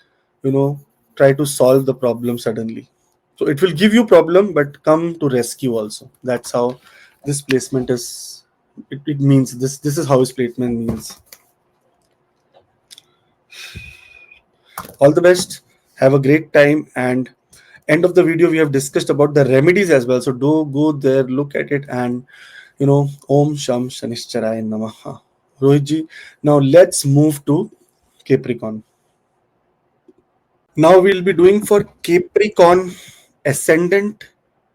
try to solve the problem suddenly. So it will give you problem, but come to rescue also. That's how this placement is. It means this is how his placement means. All the best. Have a great time, and end of the video we have discussed about the remedies as well, so do go there, look at it, and Om Sham Shanishcharai Namaha. Rohitji, now let's move to Capricorn. Now we'll be doing for Capricorn ascendant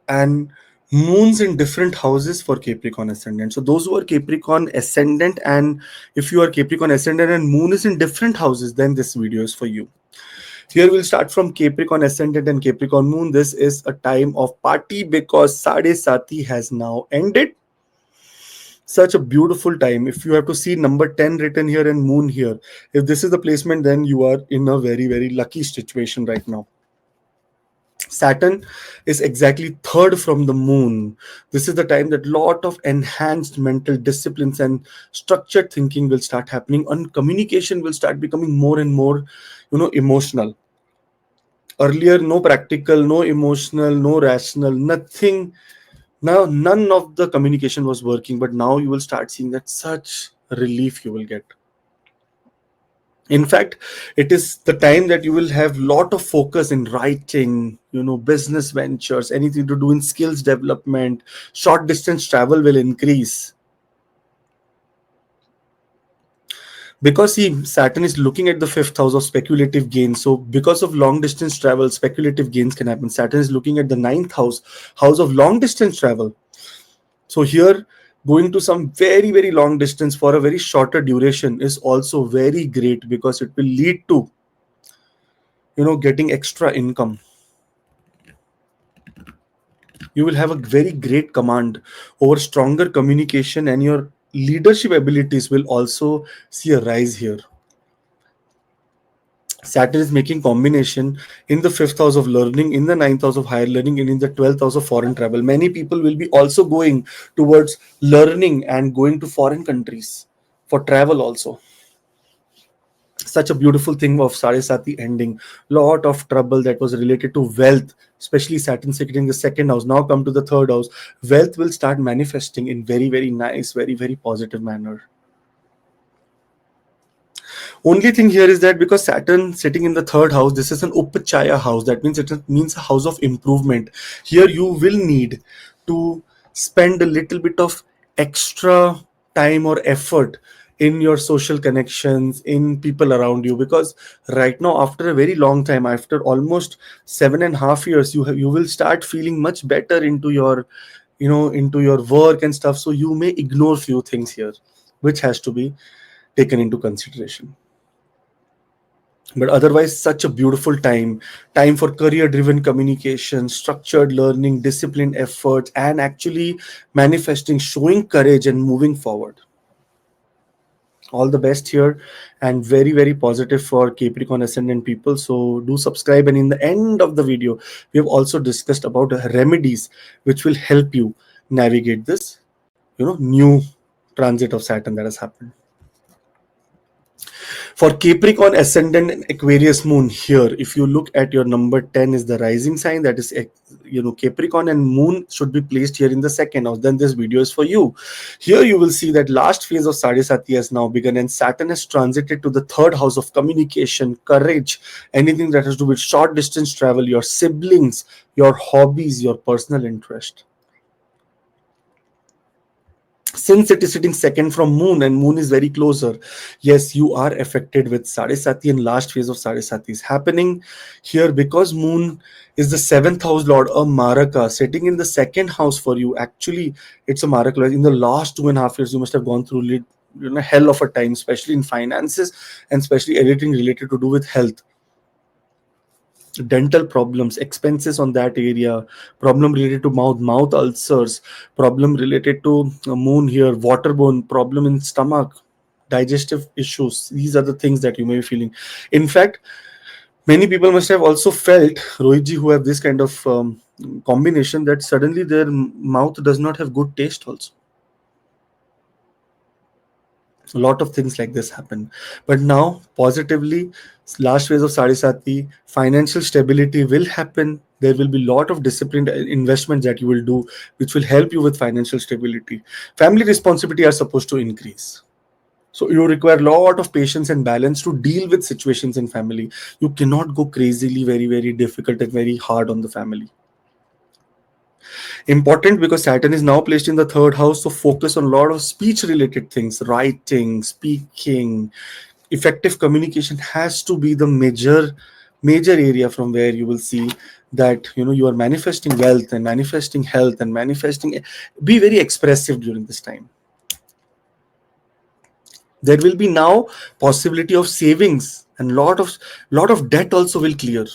and moons in different houses for Capricorn ascendant. So those who are Capricorn ascendant, and if you are Capricorn ascendant and moon is in different houses, then this video is for you. Here we'll start from Capricorn ascendant and Capricorn moon. This is a time of party because Sade Sati has now ended. Such a beautiful time. If you have to see number 10 written here and moon here, if this is the placement, then you are in a very, very lucky situation right now. Saturn is exactly third from the moon. This is the time that lot of enhanced mental disciplines and structured thinking will start happening, and communication will start becoming more and more, emotional. Earlier, no practical, no emotional, no rational, nothing. Now, none of the communication was working, but now you will start seeing that such relief you will get. In fact, it is the time that you will have lot of focus in writing, business ventures, anything to do in skills development. Short distance travel will increase. Because see, Saturn is looking at the 5th house of speculative gains. So because of long distance travel, speculative gains can happen. Saturn is looking at the 9th house of long distance travel. So here, going to some very, very long distance for a very shorter duration is also very great because it will lead to, getting extra income. You will have a very great command over stronger communication, and your leadership abilities will also see a rise here. Saturn is making combination in the 5th house of learning, in the 9th house of higher learning, and in the 12th house of foreign travel. Many people will be also going towards learning and going to foreign countries for travel also. Such a beautiful thing of Sade Sati ending. Lot of trouble that was related to wealth, especially Saturn sitting in the 2nd house. Now come to the 3rd house. Wealth will start manifesting in very, very nice, very, very positive manner. Only thing here is that because Saturn sitting in the 3rd house, this is an Upachaya house. That means it means a house of improvement. Here you will need to spend a little bit of extra time or effort in your social connections, in people around you, because right now, after a very long time, after almost 7.5 years, you will start feeling much better into your into your work and stuff. So you may ignore few things here, which has to be taken into consideration. But otherwise, such a beautiful time for career driven communication, structured learning, disciplined efforts, and actually manifesting, showing courage and moving forward. All the best here, and very, very positive for Capricorn ascendant people. So do subscribe, and in the end of the video we have also discussed about remedies which will help you navigate this new transit of Saturn that has happened. For Capricorn ascendant and Aquarius moon, here if you look at your number 10 is the rising sign, that is Capricorn, and moon should be placed here in the 2nd house. Then this video is for you. Here you will see that last phase of Sade Sati has now begun, and Saturn has transited to the 3rd house of communication, courage, anything that has to do with short distance travel, your siblings, your hobbies, your personal interest. Since it is sitting second from moon and moon is very closer, yes, you are affected with Sade Sati, and last phase of Sade Sati is happening here because moon is the seventh house lord, a maraka sitting in the second house for you. Actually, it's a maraka. In the last 2.5 years, you must have gone through hell of a time, especially in finances and especially everything related to do with health, dental problems, expenses on that area, problem related to mouth ulcers, problem related to moon here, waterborne, problem in stomach, digestive issues. These are the things that you may be feeling. In fact, many people must have also felt, Rohitji, who have this kind of combination, that suddenly their mouth does not have good taste also. A lot of things like this happen. But now, positively, last phase of Sadisati, financial stability will happen. There will be a lot of disciplined investments that you will do, which will help you with financial stability. Family responsibility are supposed to increase. So you require a lot of patience and balance to deal with situations in family. You cannot go crazily, very, very difficult and very hard on the family. Important because Saturn is now placed in the third house, so focus on a lot of speech related things, writing, speaking. Effective communication has to be the major area from where you will see that you are manifesting wealth and manifesting health and manifesting. Be very expressive during this time. There will be now possibility of savings, and lot of debt also will clear.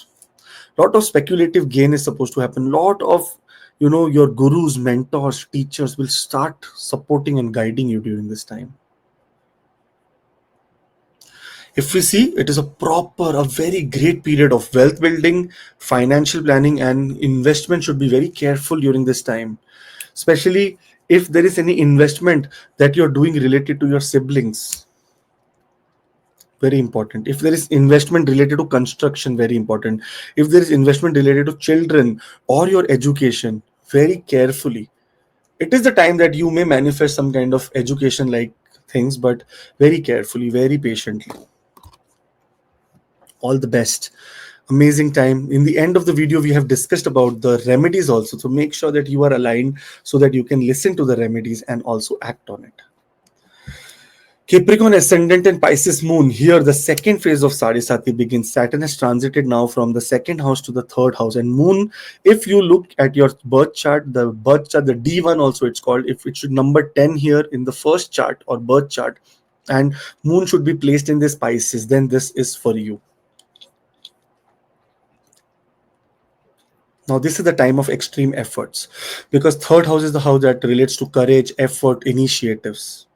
Lot of speculative gain is supposed to happen. Lot of your gurus, mentors, teachers will start supporting and guiding you during this time. If we see, it is a very great period of wealth building, financial planning, and investment should be very careful during this time, especially if there is any investment that you're doing related to your siblings. Very important. If there is investment related to construction, very important. If there is investment related to children or your education, very carefully. It is the time that you may manifest some kind of education like things, but very carefully, very patiently. All the best. Amazing time. In the end of the video, we have discussed about the remedies also, so make sure that you are aligned so that you can listen to the remedies and also act on it. Capricorn ascendant and Pisces moon. Here, the second phase of Sade Sati begins. Saturn has transited now from the second house to the third house. And moon, if you look at your birth chart, the D1 also it's called, if it should number 10 here in the first chart or birth chart, and moon should be placed in this Pisces, then this is for you. Now, this is the time of extreme efforts because third house is the house that relates to courage, effort, initiatives.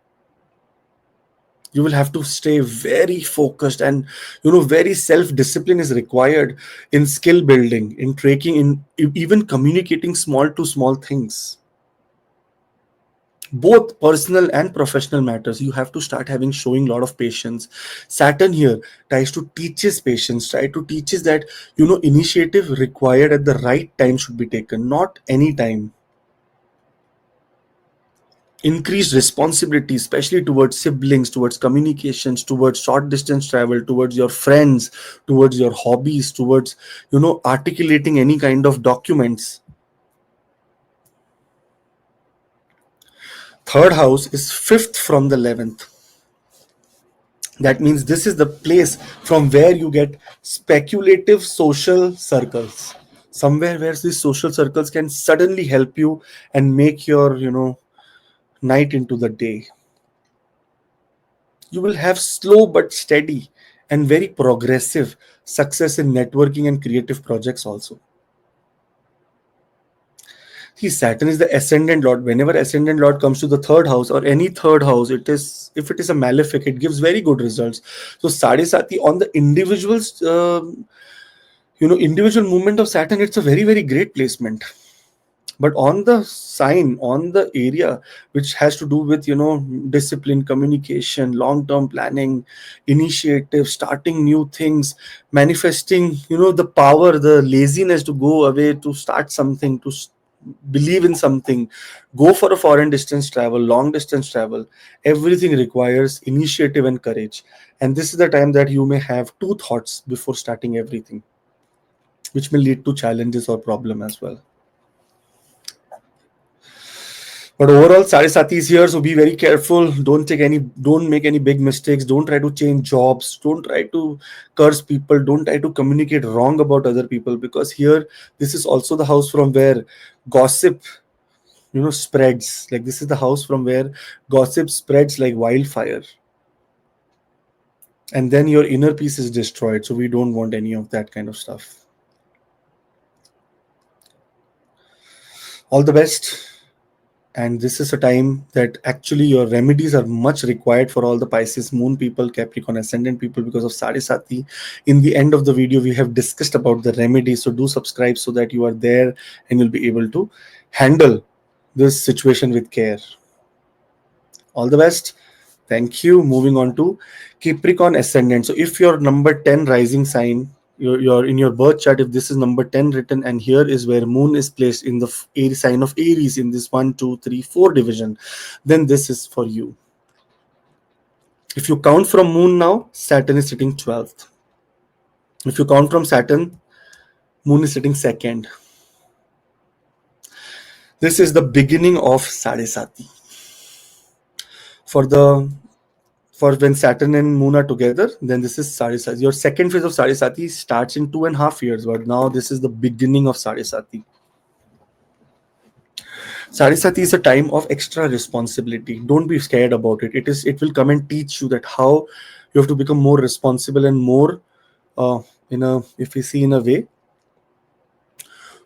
You will have to stay very focused, and very self-discipline is required in skill building, in tracking, in even communicating small to small things. Both personal and professional matters, you have to start showing a lot of patience. Saturn here tries to teach us patience, try to teach us that initiative required at the right time should be taken, not any time. Increased responsibility, especially towards siblings, towards communications, towards short distance travel, towards your friends, towards your hobbies, towards articulating any kind of documents. Third house is fifth from the 11th. That means this is the place from where you get speculative social circles, somewhere where these social circles can suddenly help you and make your night into the day. You will have slow but steady and very progressive success in networking and creative projects also. See, Saturn is the ascendant lord. Whenever ascendant lord comes to the third house or any third house, if it is a malefic, it gives very good results. So Sade Sati on the individuals, individual movement of Saturn, it's a very, very great placement. But on the sign, on the area which has to do with discipline, communication, long-term planning, initiative, starting new things, manifesting the power, the laziness to go away, to start something, to believe in something, go for a foreign distance travel, long distance travel, everything requires initiative and courage. And this is the time that you may have two thoughts before starting everything, which may lead to challenges or problem as well. But overall, Sade Sati is here, so be very careful. Don't make any big mistakes. Don't try to change jobs. Don't try to curse people. Don't try to communicate wrong about other people, because here, this is also the house from where gossip, spreads. Like, this is the house from where gossip spreads like wildfire. And then your inner peace is destroyed. So we don't want any of that kind of stuff. All the best. And this is a time that actually your remedies are much required for all the Pisces moon people, Capricorn ascendant people, because of Sade Sati. In the end of the video, we have discussed about the remedies. So do subscribe so that you are there and you'll be able to handle this situation with care. All the best. Thank you. Moving on to Capricorn ascendant. So if your number 10 rising sign, your in your birth chart, if this is number 10 written, and here is where moon is placed in the sign of Aries in this 1, 2, 3, 4 division, then this is for you. If you count from moon now, Saturn is sitting 12th. If you count from Saturn, moon is sitting 2nd. This is the beginning of Sade Sati. For when Saturn and Moon are together, then this is Sade Sati. Your second phase of Sade Sati starts in 2.5 years, but now this is the beginning of Sade Sati. Sade Sati is a time of extra responsibility. Don't be scared about it. It will come and teach you that how you have to become more responsible and more, if we see in a way,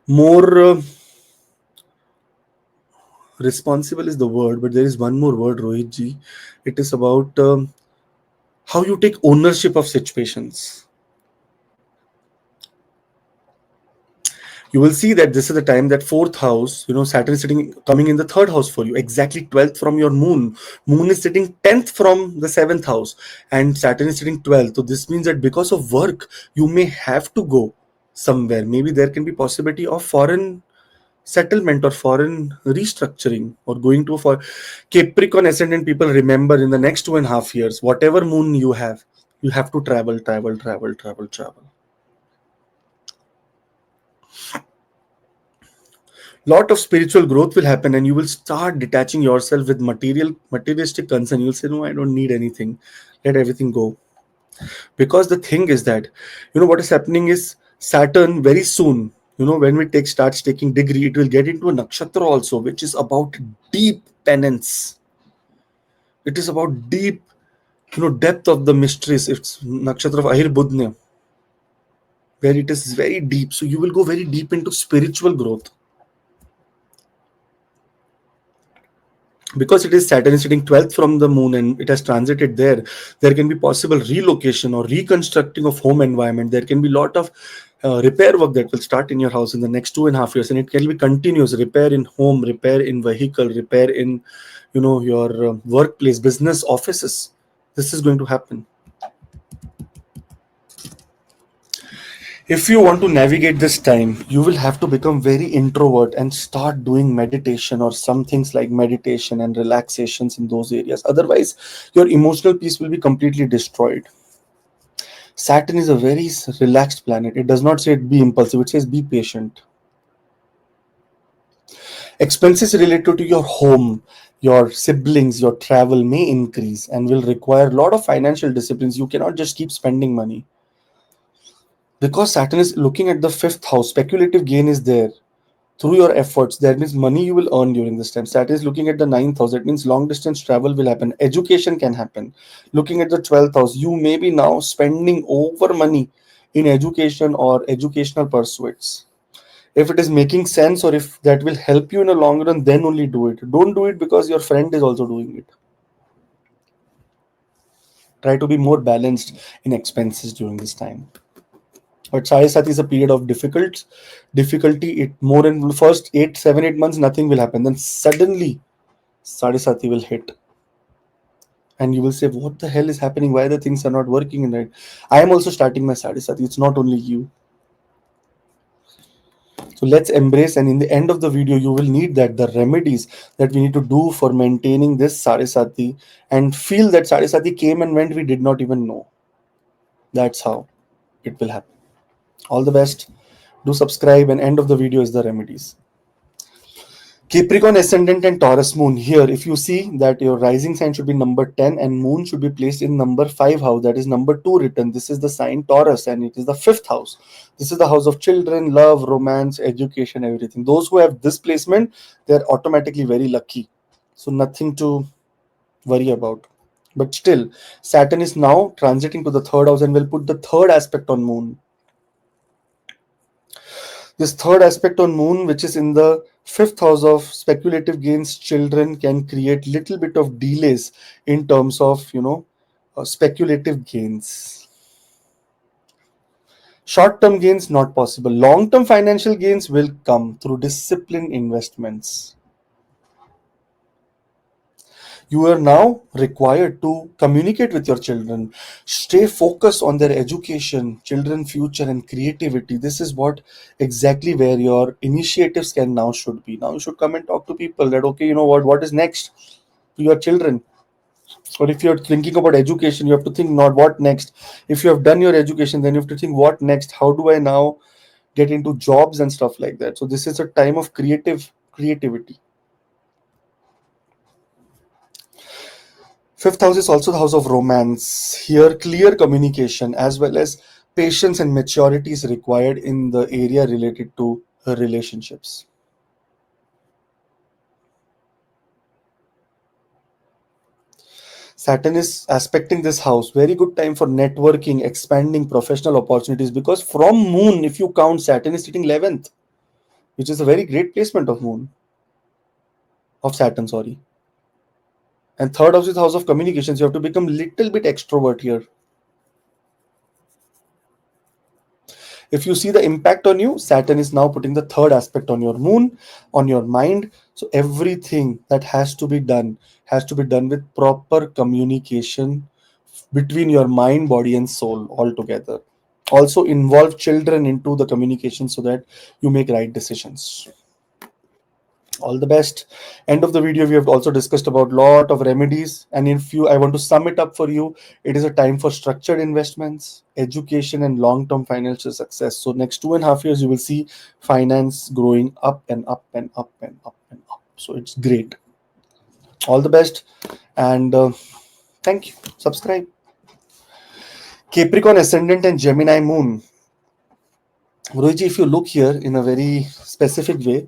more responsible is the word, but there is one more word, Rohit ji. It is about how you take ownership of situations. You will see that this is the time that 4th house, Saturn is coming in the 3rd house for you, exactly 12th from your moon. Moon is sitting 10th from the 7th house, and Saturn is sitting 12th. So this means that because of work, you may have to go somewhere. Maybe there can be possibility of foreign settlement or foreign restructuring or going to for Capricorn ascendant people. Remember, in the next 2.5 years, whatever moon you have to travel. Lot of spiritual growth will happen, and you will start detaching yourself with materialistic concern. You'll say, no, I don't need anything, let everything go. Because the thing is that, what is happening is Saturn very soon, when we starts taking degree, it will get into a nakshatra also, which is about deep penance. It is about deep, depth of the mysteries. It's nakshatra of Ahir Budnya, where it is very deep. So you will go very deep into spiritual growth. Because it is Saturn is sitting 12th from the moon and it has transited there can be possible relocation or reconstructing of home environment. There can be a lot of repair work that will start in your house in the next 2.5 years, and it can be continuous repair in home, repair in vehicle, repair in your workplace, business, offices. This is going to happen. If you want to navigate this time, you will have to become very introvert and start doing meditation or some things like meditation and relaxations in those areas. Otherwise, your emotional peace will be completely destroyed. Saturn is a very relaxed planet. It does not say be impulsive, it says be patient. Expenses related to your home, your siblings, your travel may increase and will require a lot of financial disciplines. You cannot just keep spending money. Because Saturn is looking at the 5th house, speculative gain is there through your efforts. That means money you will earn during this time. Saturn is looking at the 9th house. That means long distance travel will happen. Education can happen. Looking at the 12th house, you may be now spending over money in education or educational pursuits. If it is making sense or if that will help you in a long run, then only do it. Don't do it because your friend is also doing it. Try to be more balanced in expenses during this time. But Sade Sati is a period of difficulty. It more in the first 8 months, nothing will happen. Then suddenly, Sade Sati will hit. And you will say, what the hell is happening? Why the things are not working in it? I am also starting my Sade Sati. It's not only you. So let's embrace, and in the end of the video, you will need that the remedies that we need to do for maintaining this Sade Sati and feel that Sade Sati came and went, we did not even know. That's how it will happen. All the best. Do subscribe, and end of the video is the remedies. Capricorn ascendant and Taurus moon. Here, if you see that your rising sign should be number 10 and moon should be placed in number 5 house, that is number 2 written. This is the sign Taurus and it is the fifth house. This is the house of children, love, romance, education, everything. Those who have this placement, they are automatically very lucky. So, nothing to worry about. But still, Saturn is now transiting to the third house and will put the third aspect on moon. This third aspect on moon, which is in the fifth house of speculative gains, children can create little bit of delays in terms of speculative gains. Short term gains not possible. Long term financial gains will come through disciplined investments. You are now required to communicate with your children, stay focused on their education, children future and creativity. This is what exactly where your initiatives can now should be. Now you should come and talk to people that, okay, you know what is next to your children. Or if you're thinking about education, you have to think not what next. If you have done your education, then you have to think what next. How do I now get into jobs and stuff like that? So this is a time of creativity. Fifth house is also the house of romance. Here, clear communication as well as patience and maturity is required in the area related to relationships. Saturn is aspecting this house. Very good time for networking, expanding professional opportunities because from moon, if you count, Saturn is sitting 11th, which is a very great placement of moon, of Saturn, sorry. And third house is house of communications. You have to become little bit extrovert here. If you see the impact on you, Saturn is now putting the third aspect on your moon, on your mind. So everything that has to be done with proper communication between your mind, body, and soul all together. Also involve children into the communication so that you make right decisions. All the best. End of the video, we have also discussed about lot of remedies, and if you I want to sum it up for you, it is a time for structured investments, education, and long-term financial success. So next 2.5 years you will see finance growing up and up and up and up and up. So it's great. All the best, and thank you. Subscribe. Capricorn ascendant and Gemini moon. Rohiji, if you look here in a very specific way,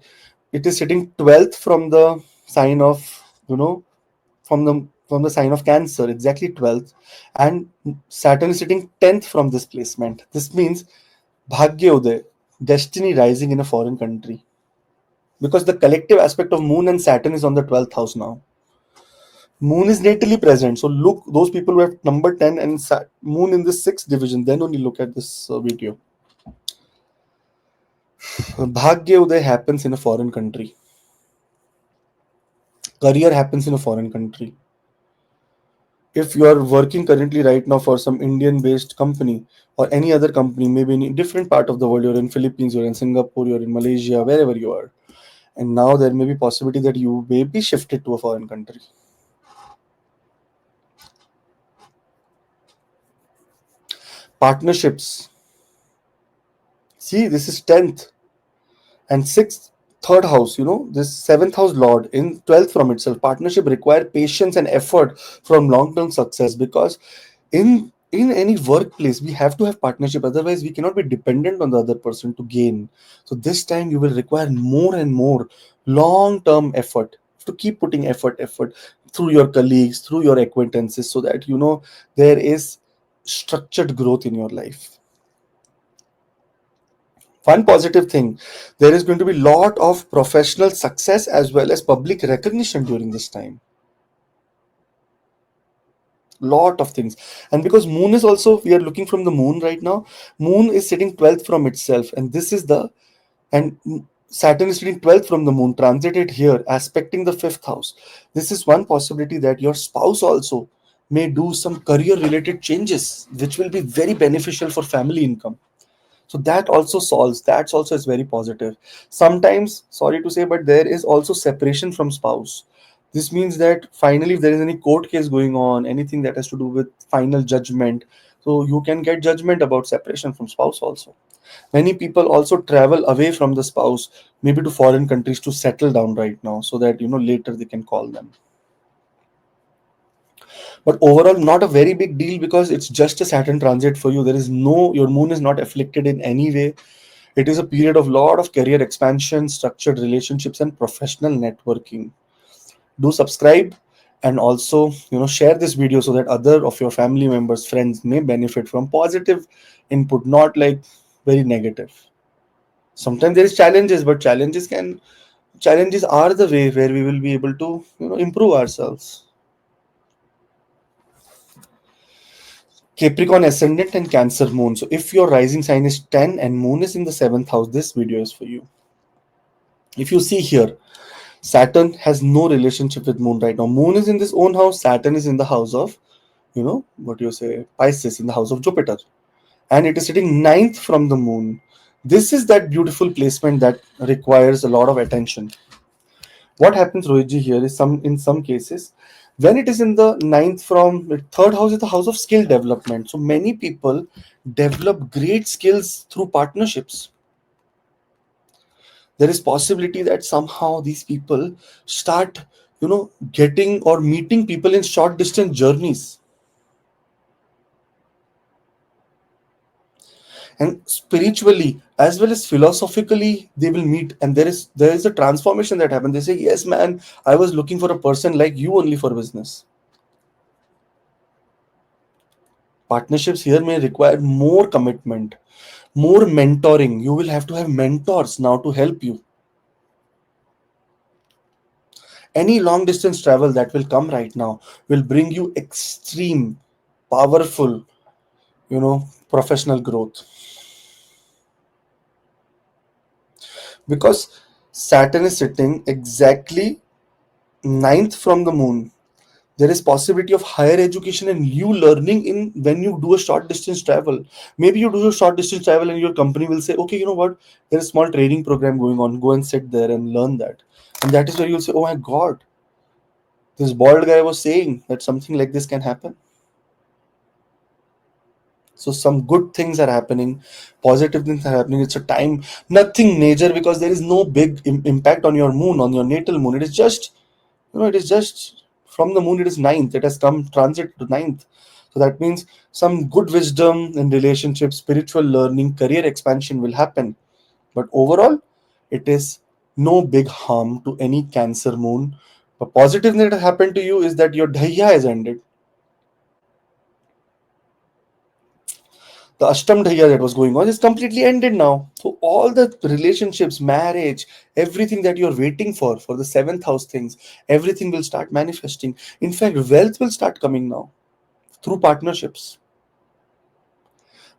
it is sitting 12th from the sign of, from the sign of Cancer, exactly 12th, and Saturn is sitting 10th from this placement. This means Bhagya Uday, destiny rising in a foreign country, because the collective aspect of Moon and Saturn is on the 12th house now. Moon is natally present, so look, those people who have number 10 and Moon in the 6th division, then only look at this video. Bhagya Uday happens in a foreign country. Career happens in a foreign country. If you are working currently right now for some Indian based company or any other company, maybe in a different part of the world, you're in Philippines, you're in Singapore, you're in Malaysia, wherever you are, and now there may be possibility that you may be shifted to a foreign country. Partnerships. See, this is 10th and 6th, third house, this 7th house lord in 12th from itself. Partnership require patience and effort from long-term success, because in any workplace we have to have partnership, otherwise we cannot be dependent on the other person to gain. So this time you will require more and more long-term effort to keep putting effort through your colleagues, through your acquaintances, so that there is structured growth in your life. One positive thing, there is going to be lot of professional success as well as public recognition during this time. Lot of things. And because moon is also, we are looking from the moon right now, moon is sitting 12th from itself, and Saturn is sitting 12th from the moon, transited here, aspecting the 5th house. This is one possibility that your spouse also may do some career related changes which will be very beneficial for family income. So that also is very positive. Sometimes, sorry to say, but there is also separation from spouse. This means that finally, if there is any court case going on, anything that has to do with final judgment, So you can get judgment about separation from spouse also. Many people also travel away from the spouse, maybe to foreign countries to settle down right now, so that later they can call them. But overall, not a very big deal because it's just a Saturn transit for you. There is no, your moon is not afflicted in any way. It is a period of lot of career expansion, structured relationships, and professional networking. Do subscribe, and also share this video so that other of your family members, friends may benefit from positive input, not like very negative. Sometimes there is challenges, but challenges are the way where we will be able to improve ourselves. Capricorn ascendant and Cancer moon. So if your rising sign is 10 and moon is in the 7th house, this video is for you. If you see here, Saturn has no relationship with moon right now. Moon is in this own house, Saturn is in the house of, what you say, Pisces, in the house of Jupiter. And it is sitting ninth from the moon. This is that beautiful placement that requires a lot of attention. What happens, Rohitji, here is in some cases, when it is in the ninth from the third house is the house of skill development. So many people develop great skills through partnerships. There is possibility that somehow these people start, getting or meeting people in short distance journeys. And spiritually as well as philosophically they will meet, and there is a transformation that happens. They say, yes man, I was looking for a person like you only for business. Partnerships here may require more commitment, more mentoring. You will have to have mentors now to help you. Any long distance travel that will come right now will bring you extreme, powerful, professional growth. Because Saturn is sitting exactly ninth from the moon, there is possibility of higher education and new learning in when you do a short distance travel. Maybe you do a short distance travel and your company will say, okay, you know what, there's a small training program going on, go and sit there and learn that. And that is where you'll say, oh my god, this bald guy was saying that something like this can happen. So some good things are happening, positive things are happening. It's a time, nothing major, because there is no big impact on your moon, on your natal moon. It is just, it is just from the moon, it is ninth. It has come transit to ninth. So that means some good wisdom in relationships, spiritual learning, career expansion will happen. But overall, it is no big harm to any Cancer moon. The positive thing that has happened to you is that your Dhaiya has ended. The Ashtam Dhaiya that was going on is completely ended now. So all the relationships, marriage, everything that you're waiting for the 7th house things, everything will start manifesting. In fact, wealth will start coming now through partnerships.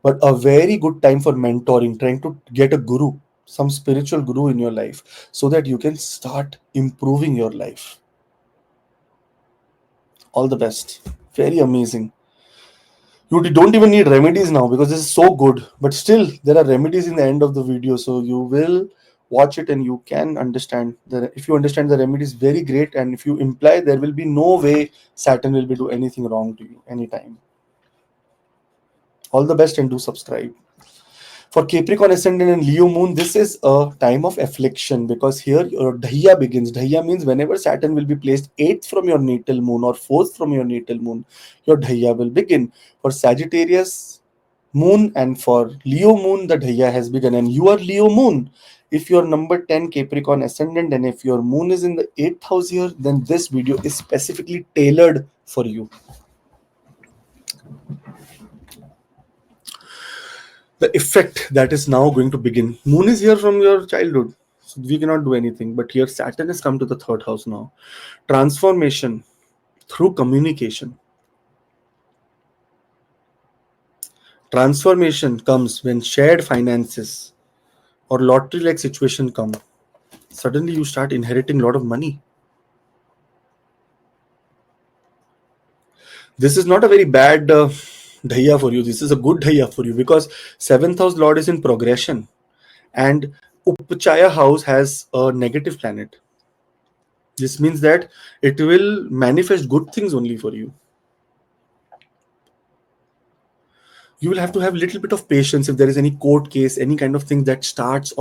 But a very good time for mentoring, trying to get a guru, some spiritual guru in your life, so that you can start improving your life. All the best. Very amazing. You don't even need remedies now because this is so good, but still there are remedies in the end of the video, so you will watch it and you can understand that. If you understand the remedies, very great. And if you imply, there will be no way Saturn will be do anything wrong to you anytime. All the best, and do subscribe. For Capricorn ascendant and Leo moon, this is a time of affliction because here your Dhaiya begins. Dhaiya means whenever Saturn will be placed 8th from your natal moon or 4th from your natal moon, your Dhaiya will begin. For Sagittarius moon and for Leo moon, the Dhaiya has begun. And you are Leo moon. If you're number 10 Capricorn ascendant and if your moon is in the 8th house here, then this video is specifically tailored for you. The effect that is now going to begin. Moon is here from your childhood, so we cannot do anything. But here Saturn has come to the 3rd house now. Transformation through communication. Transformation comes when shared finances or lottery-like situation come. Suddenly you start inheriting a lot of money. This is not a very bad Dhaiya for you. This is a good Dhaiya for you because 7th house Lord is in progression and Upachaya house has a negative planet. This means that it will manifest good things only for you. You will have to have a little bit of patience if there is any court case, any kind of thing that starts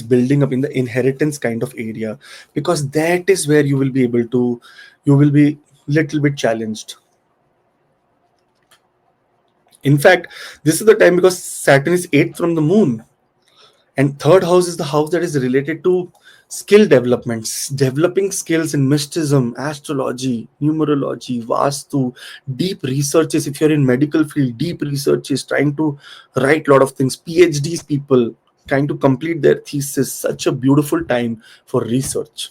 building up in the inheritance kind of area, because that is where you will be little bit challenged. In fact, this is the time, because Saturn is eighth from the moon, and third house is the house that is related to skill developments, developing skills in mysticism, astrology, numerology, vastu, deep researches. If you're in medical field, deep researches, trying to write a lot of things, PhDs, people trying to complete their thesis. Such a beautiful time for research.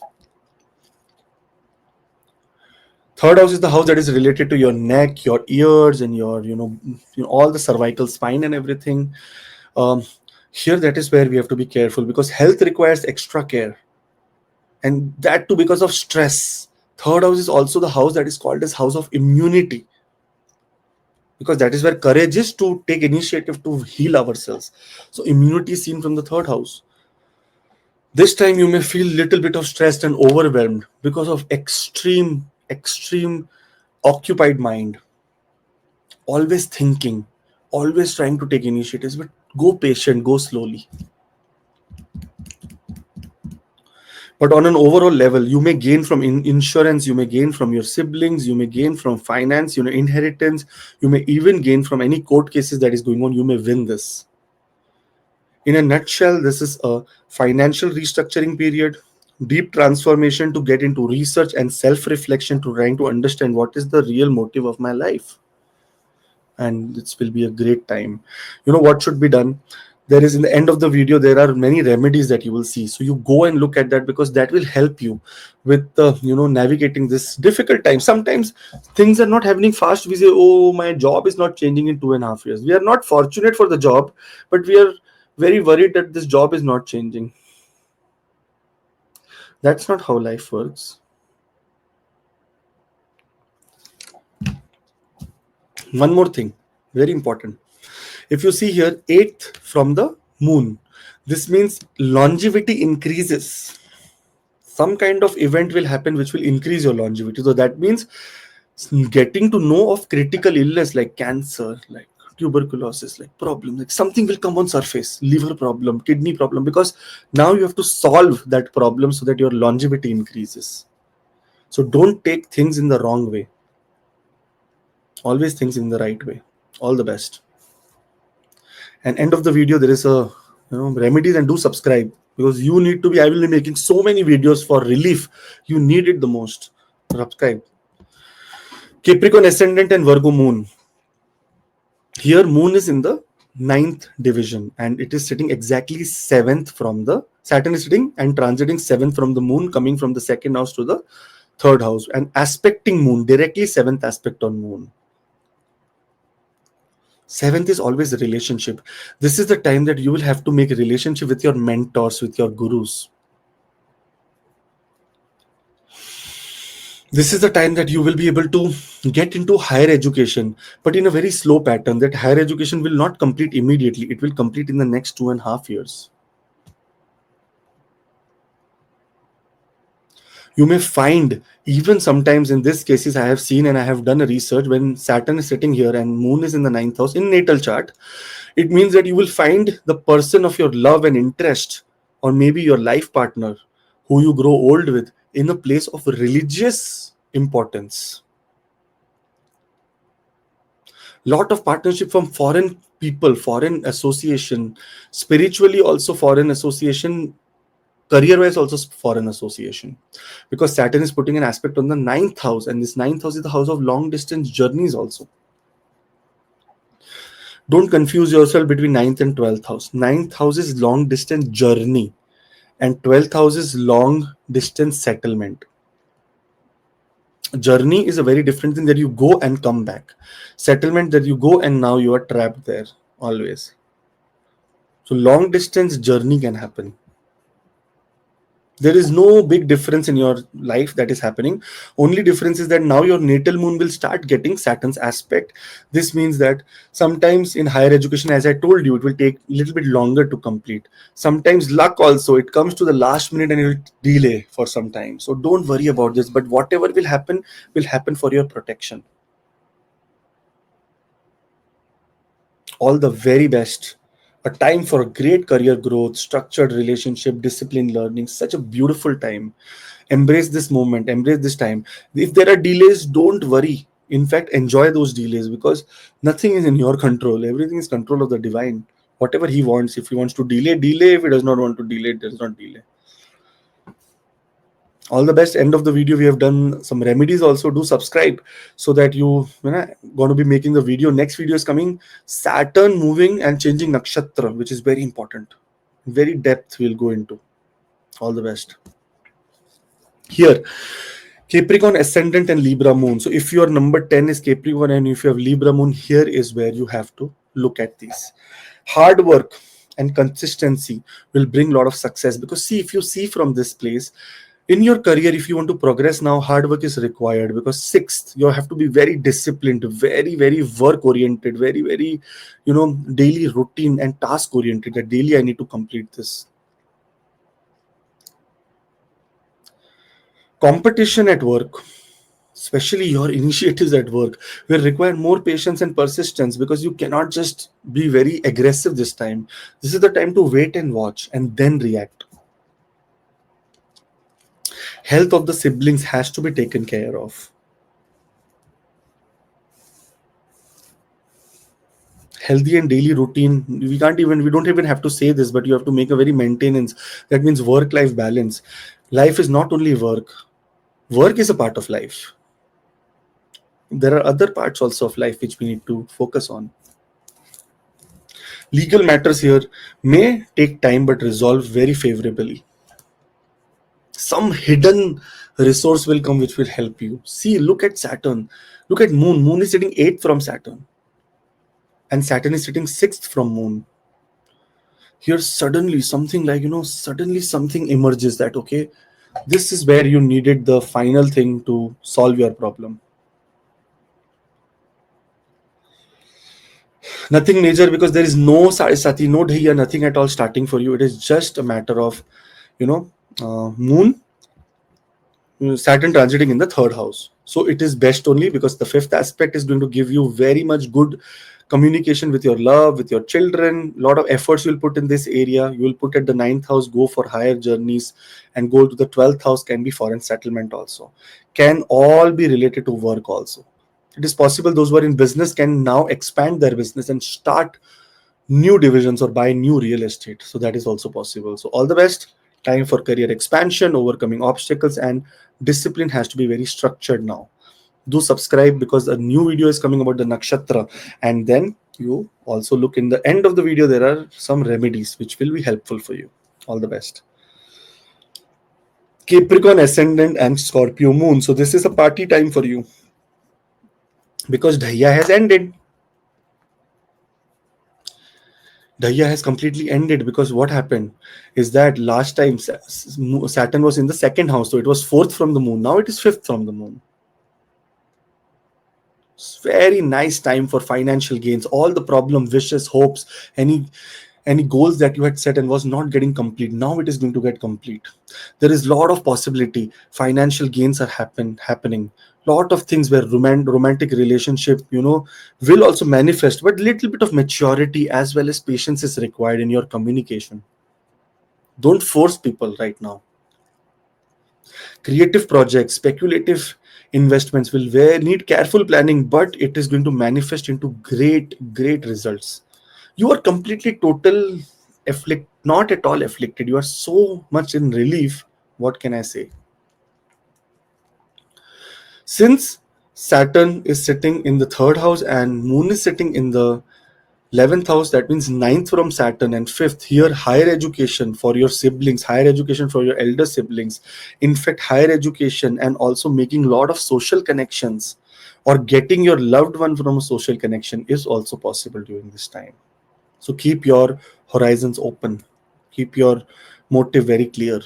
Third house is the house that is related to your neck, your ears, and your all the cervical spine and everything. um, Here, that is where we have to be careful, because health requires extra care, and that too because of stress. Third house is also the house that is called as house of immunity, because that is where courage is to take initiative to heal ourselves. So immunity is seen from the third house. This time you may feel little bit of stressed and overwhelmed because of extreme occupied mind, always thinking, always trying to take initiatives, but go patient, go slowly. But on an overall level, you may gain from insurance, you may gain from your siblings, you may gain from finance, inheritance, you may even gain from any court cases that is going on. You may win this. In a nutshell, this is a financial restructuring period, deep transformation to get into research and self-reflection, to trying to understand what is the real motive of my life. And this will be a great time. What should be done? There is, in the end of the video, there are many remedies that you will see, so you go and look at that, because that will help you with navigating this difficult time. Sometimes things are not happening fast. We say, oh, my job is not changing in 2.5 years. We are not fortunate for the job, but we are very worried that this job is not changing. That's not how life works. One more thing, very important. If you see here, 8th from the moon, this means longevity increases. Some kind of event will happen which will increase your longevity. So that means getting to know of critical illness like cancer, like tuberculosis, like problem, like something will come on surface, liver problem, kidney problem, because now you have to solve that problem so that your longevity increases. So don't take things in the wrong way. Always things in the right way. All the best. And end of the video, there is a remedies, and do subscribe, because you need to be. I will be making so many videos for relief. You need it the most. Subscribe. Capricorn ascendant and Virgo moon. Here, moon is in the 9th division, and it is sitting exactly 7th from the Saturn is sitting and transiting 7th from the moon, coming from the 2nd house to the 3rd house, and aspecting moon directly, 7th aspect on moon. 7th is always a relationship. This is the time that you will have to make a relationship with your mentors, with your gurus. This is the time that you will be able to get into higher education, but in a very slow pattern. That higher education will not complete immediately. It will complete in the next 2.5 years. You may find, even sometimes in this cases, I have seen and I have done a research, when Saturn is sitting here and moon is in the 9th house in natal chart, it means that you will find the person of your love and interest, or maybe your life partner who you grow old with, in a place of religious importance. Lot of partnership from foreign people, foreign association, spiritually also foreign association, career wise also foreign association, because Saturn is putting an aspect on the 9th house, and this 9th house is the house of long distance journeys also. Don't confuse yourself between 9th and 12th house. 9th house is long distance journey, and 12th house is long distance settlement. Journey is a very different thing, that you go and come back. Settlement, that you go and now you are trapped there always. So long distance journey can happen. There is no big difference in your life that is happening. Only difference is that now your natal moon will start getting Saturn's aspect. This means that sometimes in higher education, as I told you, it will take a little bit longer to complete. Sometimes luck also, it comes to the last minute and it will delay for some time. So don't worry about this, but whatever will happen for your protection. All the very best. A time for great career growth, structured relationship, disciplined learning. Such a beautiful time. Embrace this moment, embrace this time. If there are delays, don't worry. In fact, enjoy those delays, because nothing is in your control. Everything is control of the divine. Whatever he wants. If he wants to delay, delay. If he does not want to delay, does not delay. All the best. End of the video, we have done some remedies also. Do subscribe so that you know going to be making the video. Next video is coming, Saturn moving and changing nakshatra, which is very important. Very depth we'll go into. All the best. Here, Capricorn ascendant and Libra moon. So if your number 10 is Capricorn and if you have Libra moon, here is where you have to look at these. Hard work and consistency will bring a lot of success, because see, if you see from this place, in your career, if you want to progress now, hard work is required, because sixth, you have to be very disciplined, very, very work oriented, very, very, daily routine and task oriented, that daily I need to complete this. Competition at work, especially your initiatives at work, will require more patience and persistence, because you cannot just be very aggressive this time. This is the time to wait and watch and then react. Health of the siblings has to be taken care of. Healthy and daily routine. We don't even have to say this, but you have to make a very maintenance. That means work-life balance. Life is not only work. Work is a part of life. There are other parts also of life which we need to focus on. Legal matters here may take time but resolve very favorably. Some hidden resource will come which will help you. See, look at Saturn. Look at Moon. Moon is sitting 8th from Saturn. And Saturn is sitting 6th from Moon. Here suddenly something like, suddenly something emerges that, okay, this is where you needed the final thing to solve your problem. Nothing major, because there is no Sade Sati, no Dhaiya, nothing at all starting for you. It is just a matter of, Moon, Saturn transiting in the 3rd house. So it is best only because the 5th aspect is going to give you very much good communication with your love, with your children. A lot of efforts you'll put in this area. You will put at the 9th house, go for higher journeys, and go to the 12th house can be foreign settlement also. Can all be related to work also. It is possible those who are in business can now expand their business and start new divisions or buy new real estate. So that is also possible. So all the best. Time for career expansion, overcoming obstacles, and discipline has to be very structured now. Do subscribe, because a new video is coming about the nakshatra, and then you also look in the end of the video. There are some remedies which will be helpful for you. All the best. Capricorn ascendant and Scorpio moon. So this is a party time for you, because Dhaiya has ended. Dhaiya has completely ended, because what happened is that last time Saturn was in the 2nd house, so it was 4th from the moon. Now it is 5th from the moon. It's very nice time for financial gains. All the problem, wishes, hopes, any goals that you had set and was not getting complete, now it is going to get complete. There is a lot of possibility. Financial gains are happening. Lot of things where romantic relationship, will also manifest, but little bit of maturity as well as patience is required in your communication. Don't force people right now. Creative projects, speculative investments will need careful planning, but it is going to manifest into great results. You are completely not at all afflicted. You are so much in relief. What can I say? Since Saturn is sitting in the 3rd house and Moon is sitting in the 11th house, that means 9th from Saturn and 5th. Here, higher education for your siblings, higher education for your elder siblings. In fact, higher education and also making a lot of social connections or getting your loved one from a social connection is also possible during this time. So keep your horizons open. Keep your motive very clear.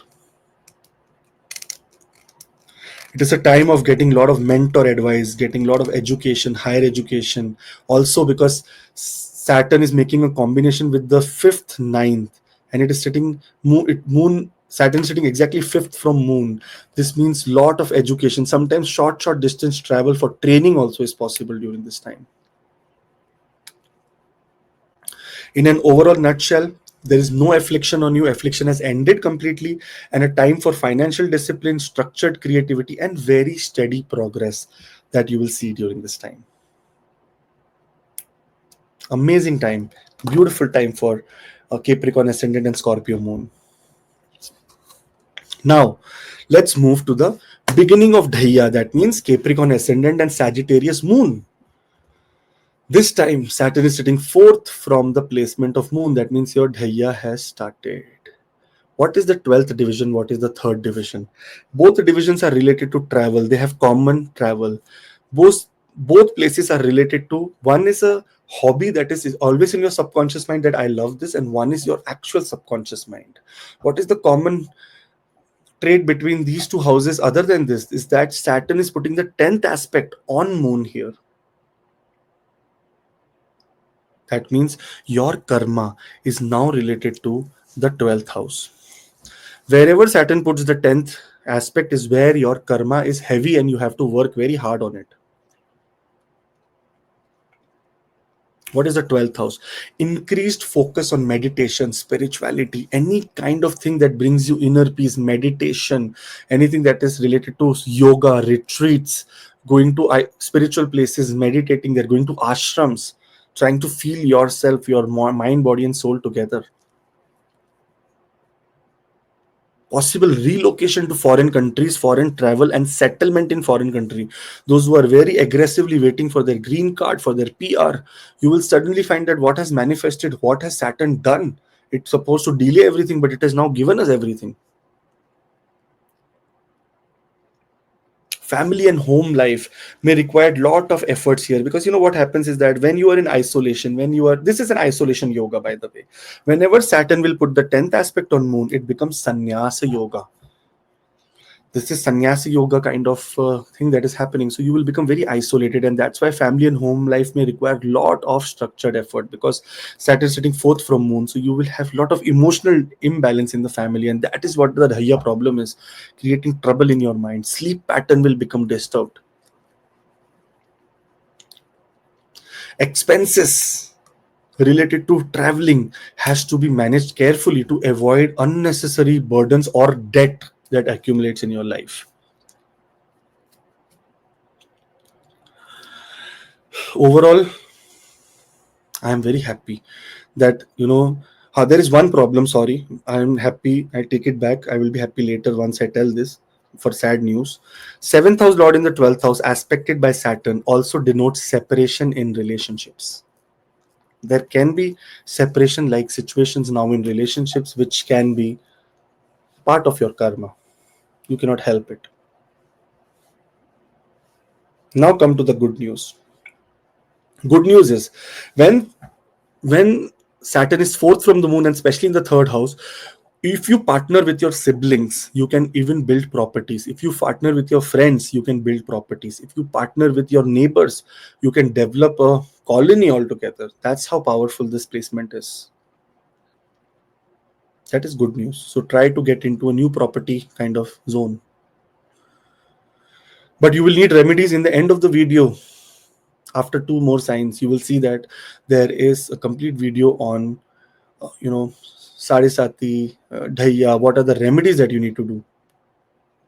It is a time of getting a lot of mentor advice, getting a lot of education, higher education. Also because Saturn is making a combination with the 5th, 9th, and it is sitting Saturn sitting exactly 5th from Moon. This means lot of education. Sometimes short distance travel for training also is possible during this time. In an overall nutshell, there is no affliction on you. Affliction has ended completely, and a time for financial discipline, structured creativity, and very steady progress that you will see during this time. Amazing time, beautiful time for Capricorn ascendant and Scorpio moon. Now, let's move to the beginning of Dhaiya. That means Capricorn ascendant and Sagittarius moon. This time, Saturn is sitting fourth from the placement of moon. That means your Dhaiya has started. What is the 12th division? What is the third division? Both divisions are related to travel. They have common travel. Both places are related to, one is a hobby that is always in your subconscious mind that I love this, and one is your actual subconscious mind. What is the common trait between these two houses other than this is that Saturn is putting the 10th aspect on moon here. That means your karma is now related to the 12th house. Wherever Saturn puts the 10th aspect is where your karma is heavy and you have to work very hard on it. What is the 12th house? Increased focus on meditation, spirituality, any kind of thing that brings you inner peace, meditation, anything that is related to yoga, retreats, going to spiritual places, meditating, they're going to ashrams, trying to feel yourself, your mind, body, and soul together. Possible relocation to foreign countries, foreign travel, and settlement in foreign country. Those who are very aggressively waiting for their green card, for their PR, you will suddenly find that what has manifested, what has Saturn done? It's supposed to delay everything, but it has now given us everything. Family and home life may require lot of efforts here, because you know what happens is that when you are in isolation, this is an isolation yoga, by the way. Whenever Saturn will put the 10th aspect on moon, it becomes sannyasa yoga. This is sannyasi yoga kind of thing that is happening. So you will become very isolated, and that's why family and home life may require a lot of structured effort, because Saturn is sitting fourth from moon. So you will have a lot of emotional imbalance in the family, and that is what the Dhaiya problem is, creating trouble in your mind. Sleep pattern will become disturbed. Expenses related to traveling has to be managed carefully to avoid unnecessary burdens or debt that accumulates in your life. Overall, I am very happy that, there is one problem. Sorry, I'm happy. I take it back. I will be happy later once I tell this for sad news. 7th house Lord in the 12th house, aspected by Saturn, also denotes separation in relationships. There can be separation like situations now in relationships, which can be part of your karma. You cannot help it. Now come to the good news. Good news is when Saturn is fourth from the moon, and especially in the third house, if you partner with your siblings, you can even build properties. If you partner with your friends, you can build properties. If you partner with your neighbors, you can develop a colony altogether. That's how powerful this placement is. That is good news. So try to get into a new property kind of zone. But you will need remedies in the end of the video. After 2 more signs, you will see that there is a complete video on, Sade Sati, Dhaiya, what are the remedies that you need to do.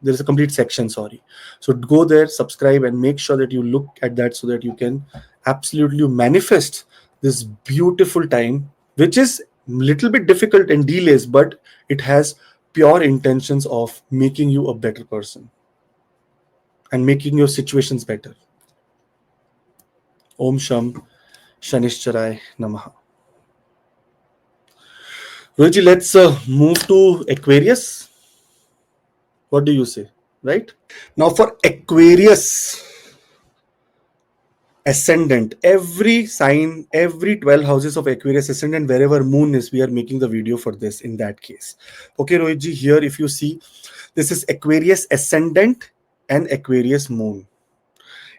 There is a complete section, sorry. So go there, subscribe, and make sure that you look at that so that you can absolutely manifest this beautiful time, which is a little bit difficult and delays, but it has pure intentions of making you a better person and making your situations better. Om Sham Shanishcharai Namaha. Rohitji, let's move to Aquarius. What do you say? Right? Now for Aquarius ascendant, every sign, every 12 houses of Aquarius ascendant, wherever moon is, we are making the video for this in that case. Okay, Rohitji, here if you see, this is Aquarius ascendant and Aquarius moon.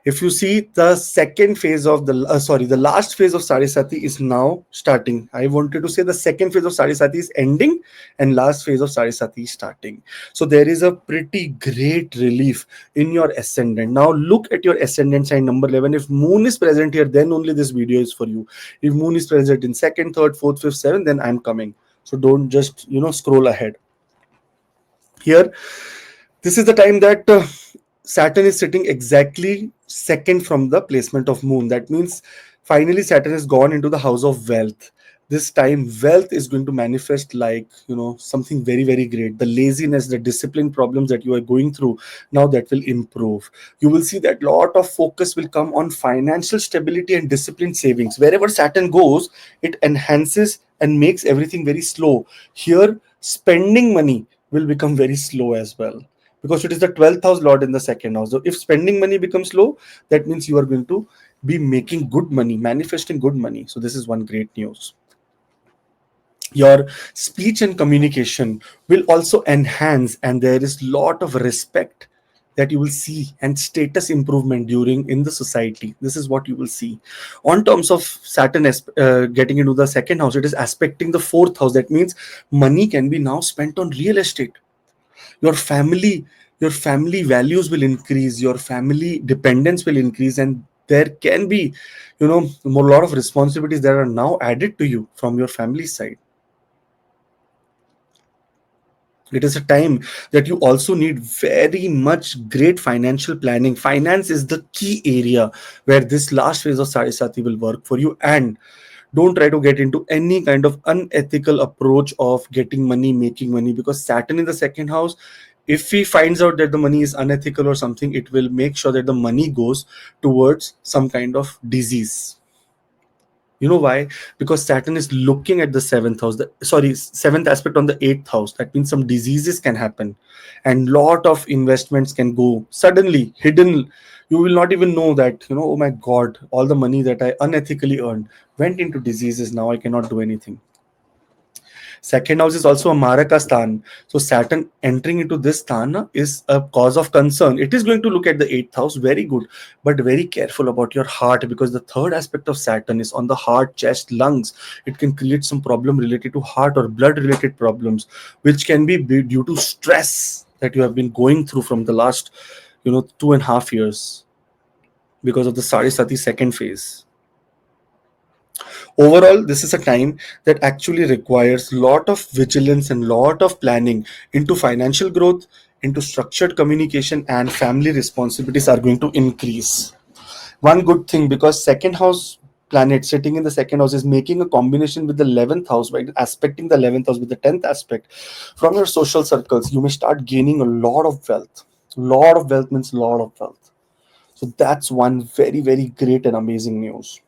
If you see the second phase of the last phase of Sade Sati is now starting. I wanted to say the second phase of Sade Sati is ending and last phase of Sade Sati is starting. So there is a pretty great relief in your ascendant. Now look at your ascendant sign number 11. If moon is present here, then only this video is for you. If moon is present in second, third, fourth, fifth, seventh, then I'm coming. So don't just, scroll ahead. Here, this is the time that Saturn is sitting exactly second from the placement of moon. That means finally Saturn has gone into the house of wealth. This time wealth is going to manifest like, something very, very great. The laziness, the discipline problems that you are going through, now that will improve. You will see that lot of focus will come on financial stability and disciplined savings. Wherever Saturn goes, it enhances and makes everything very slow. Here, spending money will become very slow as well, because it is the 12th house lord in the second house. So if spending money becomes low, that means you are going to be making good money, manifesting good money. So this is one great news. Your speech and communication will also enhance, and there is lot of respect that you will see and status improvement during in the society. This is what you will see. On terms of Saturn getting into the second house, it is aspecting the fourth house. That means money can be now spent on real estate. Your family values will increase, your family dependence will increase, and there can be a lot of responsibilities that are now added to you from your family side. It is a time that you also need very much great financial planning. Finance is the key area where this last phase of Sade Sati will work for you. And don't try to get into any kind of unethical approach of getting money, making money, because Saturn in the second house, if he finds out that the money is unethical or something, it will make sure that the money goes towards some kind of disease. You know why? Because Saturn is looking at the seventh house, seventh aspect on the eighth house. That means some diseases can happen, and lot of investments can go suddenly hidden. You will not even know that, oh my God, all the money that I unethically earned went into diseases. Now I cannot do anything. Second house is also a Maraka Sthan. So Saturn entering into this Sthana is a cause of concern. It is going to look at the eighth house, very good, but very careful about your heart, because the third aspect of Saturn is on the heart, chest, lungs. It can create some problem related to heart or blood related problems, which can be due to stress that you have been going through from the last, 2.5 years because of the Sade Sati second phase. Overall, this is a time that actually requires lot of vigilance and lot of planning into financial growth, into structured communication, and family responsibilities are going to increase. One good thing, because second house planet sitting in the second house is making a combination with the 11th house, right? Aspecting the 11th house with the 10th aspect. From your social circles, you may start gaining a lot of wealth. Lot of wealth means lot of wealth. So that's one very, very great and amazing news.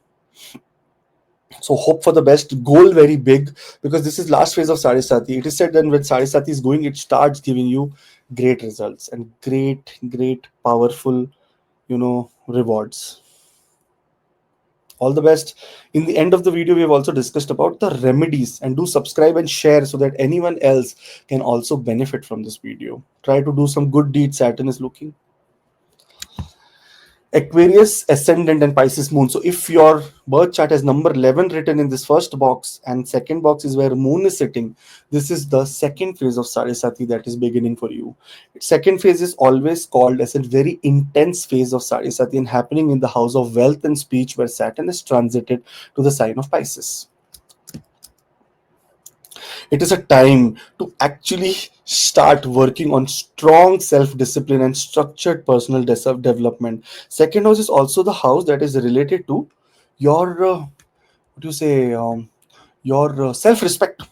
So hope for the best, goal very big, because this is last phase of Sade Sati. It is said that when Sade Sati is going, it starts giving you great results and great, powerful, rewards. All the best. In the end of the video, we have also discussed about the remedies, and do subscribe and share so that anyone else can also benefit from this video. Try to do some good deeds. Saturn is looking. Aquarius, ascendant, and Pisces moon. So if your birth chart has number 11 written in this first box, and second box is where moon is sitting, this is the second phase of Sade Sati that is beginning for you. Second phase is always called as a very intense phase of Sade Sati, and happening in the house of wealth and speech, where Saturn is transited to the sign of Pisces. It is a time to actually start working on strong self-discipline and structured personal development. Second house is also the house that is related to your what do you say your self-respect.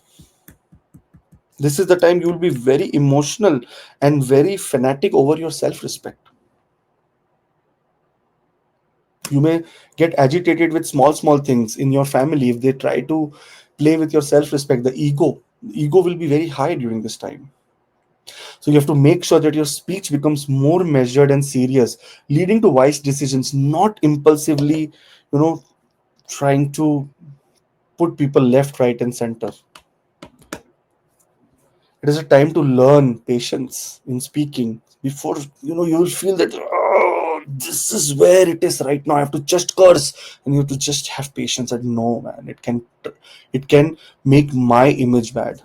This is the time you will be very emotional and very fanatic over your self-respect. You may get agitated with small things in your family. If they try to play with your self-respect, the ego will be very high during this time. So you have to make sure that your speech becomes more measured and serious, leading to wise decisions, not impulsively, trying to put people left, right, and center. It is a time to learn patience in speaking. Before, you will feel that, oh, this is where it is right now. I have to just curse, and you have to just have patience. And no, man, it can make my image bad.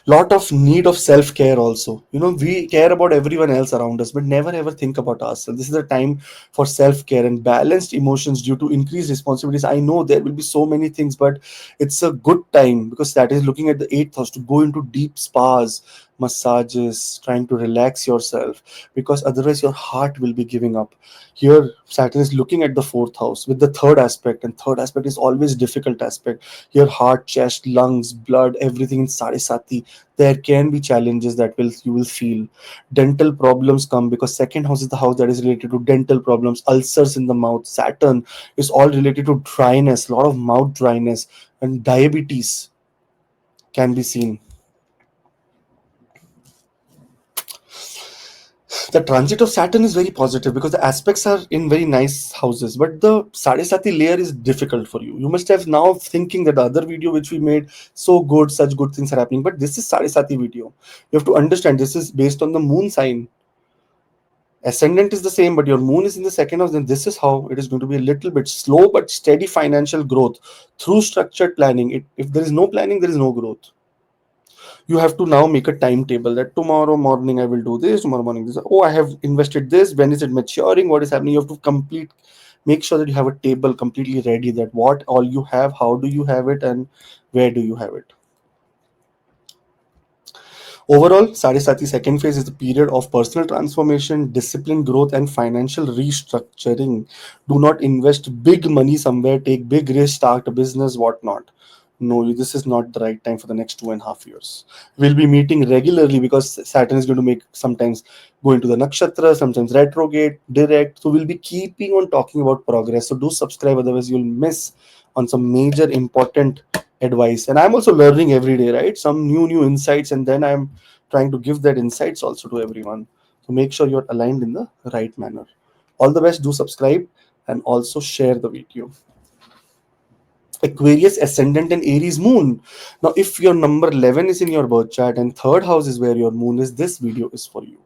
Lot of need of self-care also. We care about everyone else around us, but never ever think about us. So this is a time for self-care and balanced emotions due to increased responsibilities. I know there will be so many things, but it's a good time because that is looking at the eighth house to go into deep spas, massages, trying to relax yourself, because otherwise your heart will be giving up. Here Saturn is looking at the fourth house with the third aspect, and third aspect is always difficult aspect. Your heart, chest, lungs, blood, everything in Sade Sati. There can be challenges that will you will feel. Dental problems come because second house is the house that is related to dental problems, ulcers in the mouth. Saturn is all related to dryness, a lot of mouth dryness, and diabetes can be seen. The transit of Saturn is very positive because the aspects are in very nice houses, but the Sadesati layer is difficult for you. You must have now thinking that the other video which we made, so good, such good things are happening, but this is Sadesati video. You have to understand this is based on the moon sign. Ascendant is the same, but your moon is in the second house, then this is how it is going to be a little bit slow but steady financial growth through structured planning. If there is no planning, there is no growth. You have to now make a timetable that tomorrow morning I will do this, tomorrow morning this. Oh, I have invested this. When is it maturing? What is happening? You have to make sure that you have a table completely ready, that what all you have, how do you have it, and where do you have it. Overall, Sadesati second phase is the period of personal transformation, discipline growth, and financial restructuring. Do not invest big money somewhere, take big risk, start a business, whatnot. No, this is not the right time for the next 2.5 years. We'll be meeting regularly because Saturn is going to make sometimes go into the nakshatra, sometimes retrograde, direct. So we'll be keeping on talking about progress. So do subscribe, otherwise you'll miss on some major important advice. And I'm also learning every day, right? Some new insights, and then I'm trying to give that insights also to everyone. So make sure you're aligned in the right manner. All the best. Do subscribe and also share the video. Aquarius ascendant and Aries moon. Now, if your number 11 is in your birth chart and third house is where your moon is, this video is for you.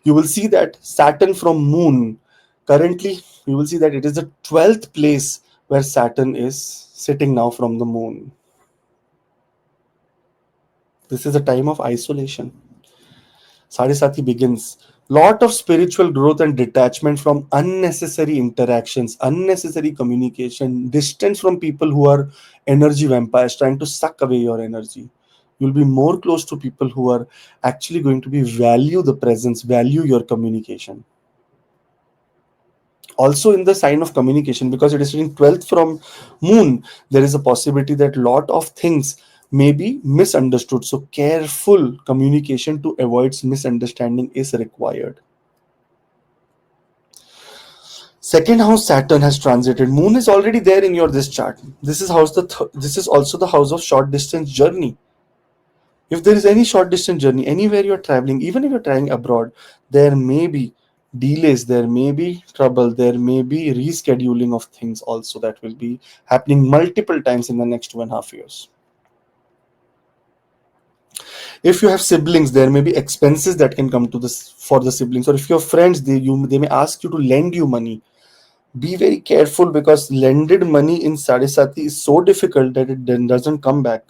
You will see that Saturn from moon, currently, you will see that it is the 12th place where Saturn is sitting now from the moon. This is a time of isolation. Sade Sati begins. Lot of spiritual growth and detachment from unnecessary interactions, unnecessary communication, distance from people who are energy vampires trying to suck away your energy. You'll be more close to people who are actually going to be value the presence, value your communication. Also in the sign of communication, because it is in 12th from moon, there is a possibility that lot of things may be misunderstood, so careful communication to avoid misunderstanding is required. Second house Saturn has transited. Moon is already there in your this chart. This is this is also the house of short distance journey. If there is any short distance journey anywhere you are traveling, even if you're traveling abroad, there may be delays, there may be trouble, there may be rescheduling of things also that will be happening multiple times in the next 2.5 years. If you have siblings, there may be expenses that can come to this for the siblings, or if your friends, they may ask you to lend you money. Be very careful because lended money in Sadesati is so difficult that it then doesn't come back.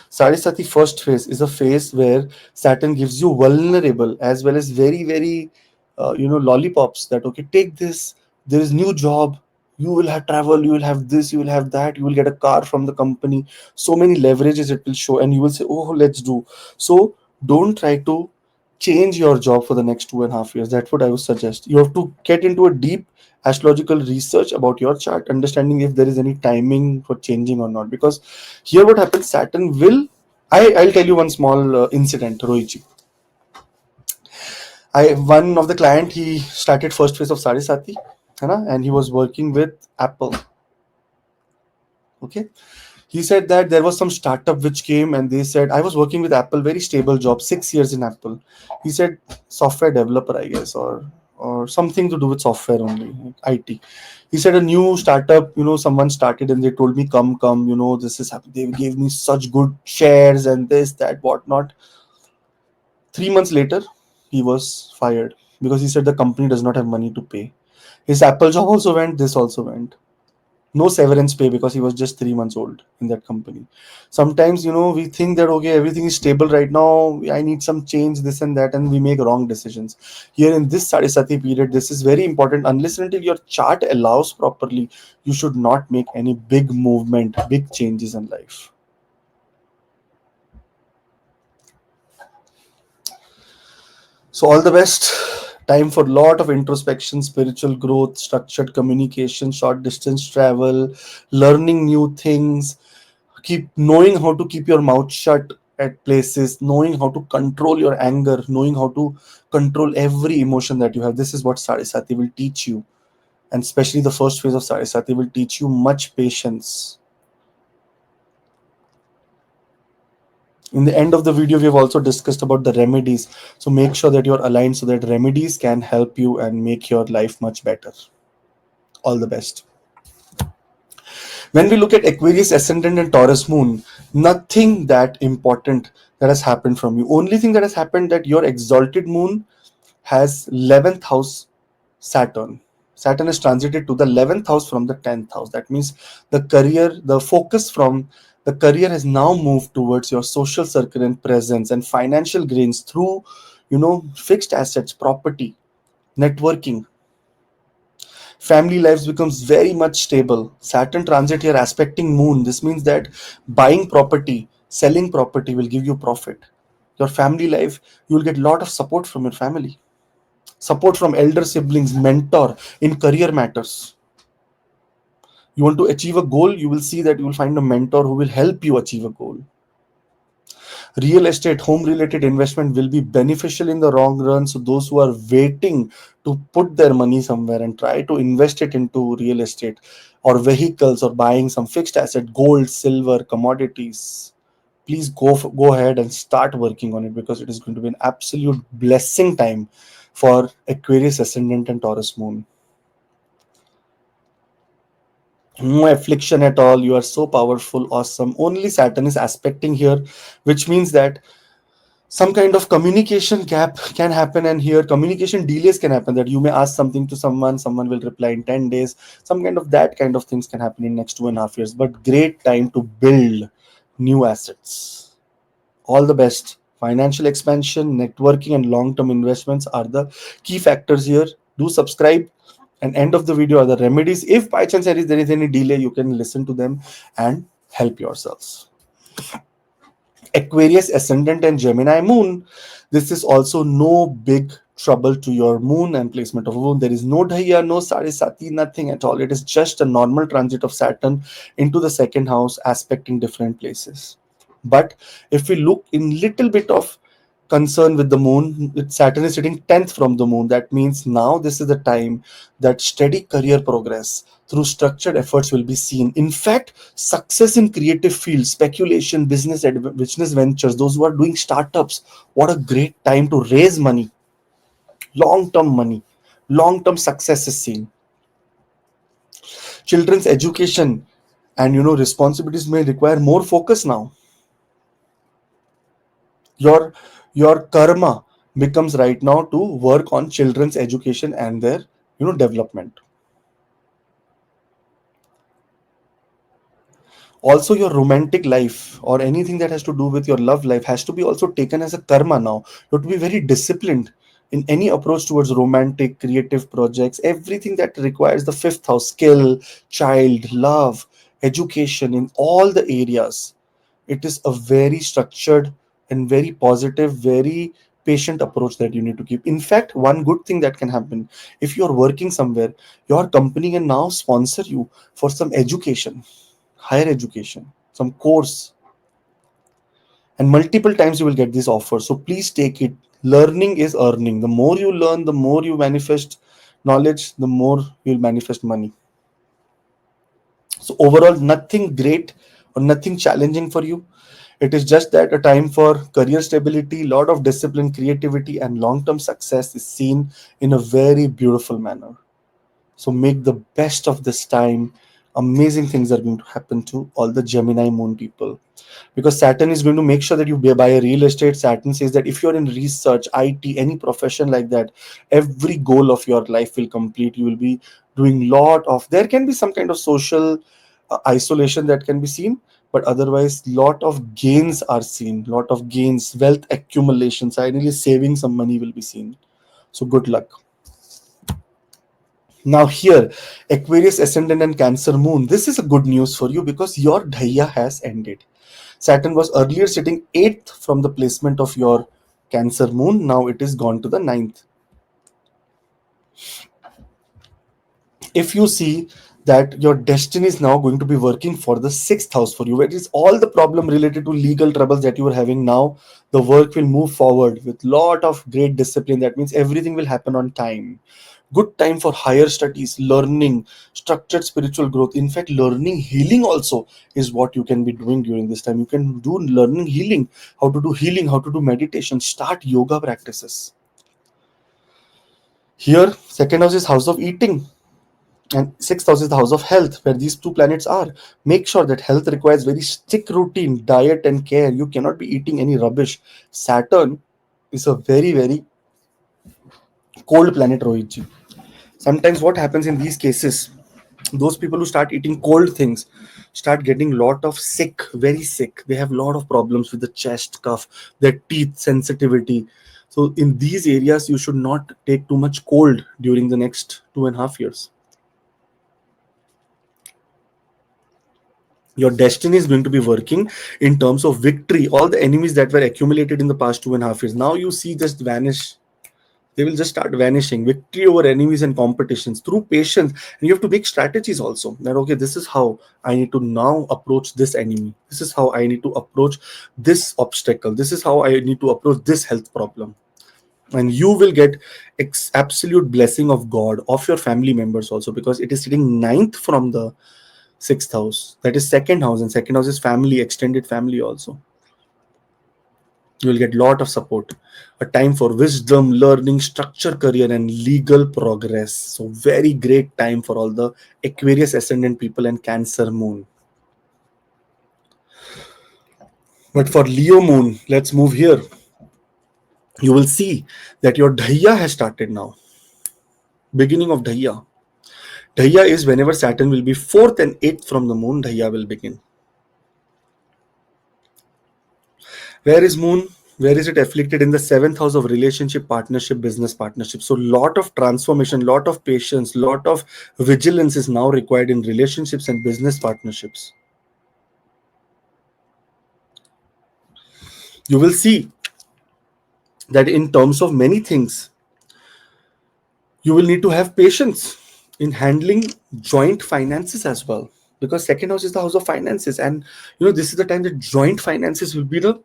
Sadesati first phase is a phase where Saturn gives you vulnerable as well as very, very, lollipops that, okay, take this, there is new job, you will have travel, you will have this, you will have that, you will get a car from the company. So many leverages it will show, and you will say, oh, let's do. So don't try to change your job for the next 2.5 years. That's what I would suggest. You have to get into a deep astrological research about your chart, understanding if there is any timing for changing or not. Because here what happens, Saturn will, I'll tell you one small incident, Rohitji. One of the client, he started first phase of Sade Sati, and he was working with Apple. Okay. He said that there was some startup which came and they said, I was working with Apple, very stable job, 6 years in Apple. He said software developer, I guess, or something to do with software only, IT. He said a new startup, someone started and they told me, come, this is happening. They gave me such good shares and this, that, whatnot. 3 months later, he was fired because he said the company does not have money to pay. His Apple job also went, this also went. No severance pay because he was just 3 months old in that company. Sometimes, we think that, okay, everything is stable right now. I need some change, this and that, and we make wrong decisions. Here in this Sade Sati period, this is very important. Unless and until your chart allows properly, you should not make any big movement, big changes in life. So all the best. Time for lot of introspection, spiritual growth, structured communication, short distance travel, learning new things, keep knowing how to keep your mouth shut at places, knowing how to control your anger, knowing how to control every emotion that you have. This is what Sade Sati will teach you. And especially the first phase of Sade Sati will teach you much patience. In the end of the video, we have also discussed about the remedies. So make sure that you're aligned so that remedies can help you and make your life much better. All the best. When we look at Aquarius ascendant and Taurus moon, nothing that important that has happened from you. Only thing that has happened that your exalted moon has 11th house Saturn. Saturn is transited to the 11th house from the 10th house. That means the career, the focus from the career has now moved towards your social circle and presence and financial gains through, fixed assets, property, networking. Family lives becomes very much stable. Saturn transit here aspecting moon. This means that buying property, selling property will give you profit. Your family life, you will get a lot of support from your family, support from elder siblings, mentor in career matters. You want to achieve a goal, you will see that you will find a mentor who will help you achieve a goal. Real estate, home related investment will be beneficial in the long run. So those who are waiting to put their money somewhere and try to invest it into real estate or vehicles or buying some fixed asset, gold, silver, commodities, please go ahead and start working on it, because it is going to be an absolute blessing time for Aquarius ascendant and Taurus moon. No affliction at all. You are so powerful, awesome. Only Saturn is aspecting here, which means that some kind of communication gap can happen, and here communication delays can happen, that you may ask something to someone will reply in 10 days. Some kind of things can happen in next 2.5 years, but great time to build new assets. All the best. Financial expansion, networking, and long-term investments are the key factors here. Do subscribe. And end of the video are the remedies. If by chance there is any delay, you can listen to them and help yourselves. Aquarius ascendant and Gemini moon. This is also no big trouble to your moon and placement of a moon. There is no Dhaiya, no Sade Sati, nothing at all. It is just a normal transit of Saturn into the second house, aspecting different places. But if we look in little bit of concern with the moon, Saturn is sitting 10th from the moon. That means now this is the time that steady career progress through structured efforts will be seen. In fact, success in creative fields, speculation, business ventures, those who are doing startups, what a great time to raise money, money, long-term success is seen. Children's education and responsibilities may require more focus now. Your karma becomes right now to work on children's education and their development. Also, your romantic life or anything that has to do with your love life has to be also taken as a karma now. You have to be very disciplined in any approach towards romantic creative projects. Everything that requires the fifth house, skill, child, love, education, in all the areas, it is a very structured and very positive, very patient approach that you need to keep. In fact, one good thing that can happen, if you're working somewhere, your company can now sponsor you for some education, higher education, some course, and multiple times you will get this offer. So please take it. Learning is earning. The more you learn, the more you manifest knowledge, the more you'll manifest money. So overall, nothing great or nothing challenging for you. It is just that a time for career stability, lot of discipline, creativity, and long-term success is seen in a very beautiful manner. So make the best of this time. Amazing things are going to happen to all the Gemini moon people, because Saturn is going to make sure that you buy a real estate. Saturn says that if you're in research, IT, any profession like that, every goal of your life will complete. You will be doing lot of, there can be some kind of social isolation that can be seen, but otherwise lot of gains are seen, lot of gains, wealth accumulation, finally saving some money will be seen. So good luck. Now here, Aquarius ascendant and Cancer moon. This is a good news for you because your Dhaiya has ended. Saturn was earlier sitting 8th from the placement of your Cancer moon. Now it is gone to the ninth. If you see that your destiny is now going to be working for the 6th house for you, where it is all the problem related to legal troubles that you are having now, the work will move forward with lot of great discipline. That means everything will happen on time. Good time for higher studies, learning, structured spiritual growth. In fact, learning healing also is what you can be doing during this time. You can do learning healing, how to do healing, how to do meditation, start yoga practices. Here, second house is house of eating, and sixth house is the house of health, where these two planets are. Make sure that health requires very strict routine, diet, and care. You cannot be eating any rubbish. Saturn is a very, very cold planet, Rohitji. Sometimes what happens in these cases, those people who start eating cold things start getting lot of sick, very sick. They have a lot of problems with the chest, cough, their teeth sensitivity. So in these areas, you should not take too much cold during the next 2.5 years. Your destiny is going to be working in terms of victory. All the enemies that were accumulated in the past 2.5 years, now you see just vanish. They will just start vanishing. Victory over enemies and competitions through patience. And you have to make strategies also. That, okay, this is how I need to now approach this enemy. This is how I need to approach this obstacle. This is how I need to approach this health problem. And you will get absolute blessing of God, of your family members also, because it is sitting ninth from the sixth house. That is second house, and second house is family, extended family also. You will get lot of support. A time for wisdom, learning, structure, career, and legal progress. So very great time for all the Aquarius ascendant people and Cancer moon. But for Leo moon, let's move here. You will see that your Dhaiya has started now. Beginning of Dhaiya. Dhaiya is whenever Saturn will be 4th and 8th from the moon, Dhaiya will begin. Where is moon? Where is it afflicted? In the 7th house of relationship, partnership, business partnership. So lot of transformation, lot of patience, lot of vigilance is now required in relationships and business partnerships. You will see that in terms of many things, you will need to have patience in handling joint finances as well, because second house is the house of finances, and this is the time that joint finances will be the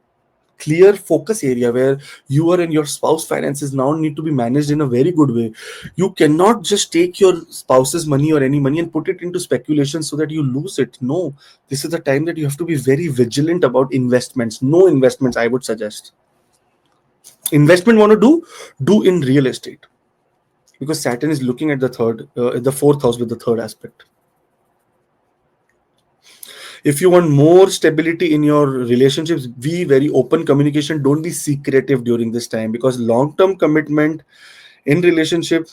clear focus area, where you are and your spouse finances now need to be managed in a very good way. You cannot just take your spouse's money or any money and put it into speculation so that you lose it. No, this is the time that you have to be very vigilant about investments. No investments, I would suggest. Investment want to do in real estate, because Saturn is looking at the fourth house with the third aspect. If you want more stability in your relationships, be very open communication. Don't be secretive during this time, because long-term commitment in relationship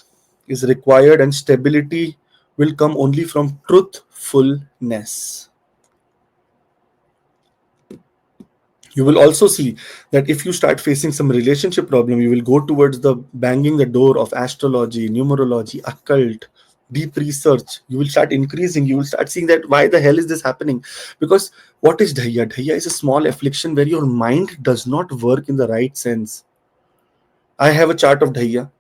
is required, and stability will come only from truthfulness. You will also see that if you start facing some relationship problem, you will go towards the banging the door of astrology, numerology, occult, deep research. You will start increasing. You will start seeing that why the hell is this happening? Because what is Dhaiya? Dhaiya is a small affliction where your mind does not work in the right sense. I have a chart of Dhaiya,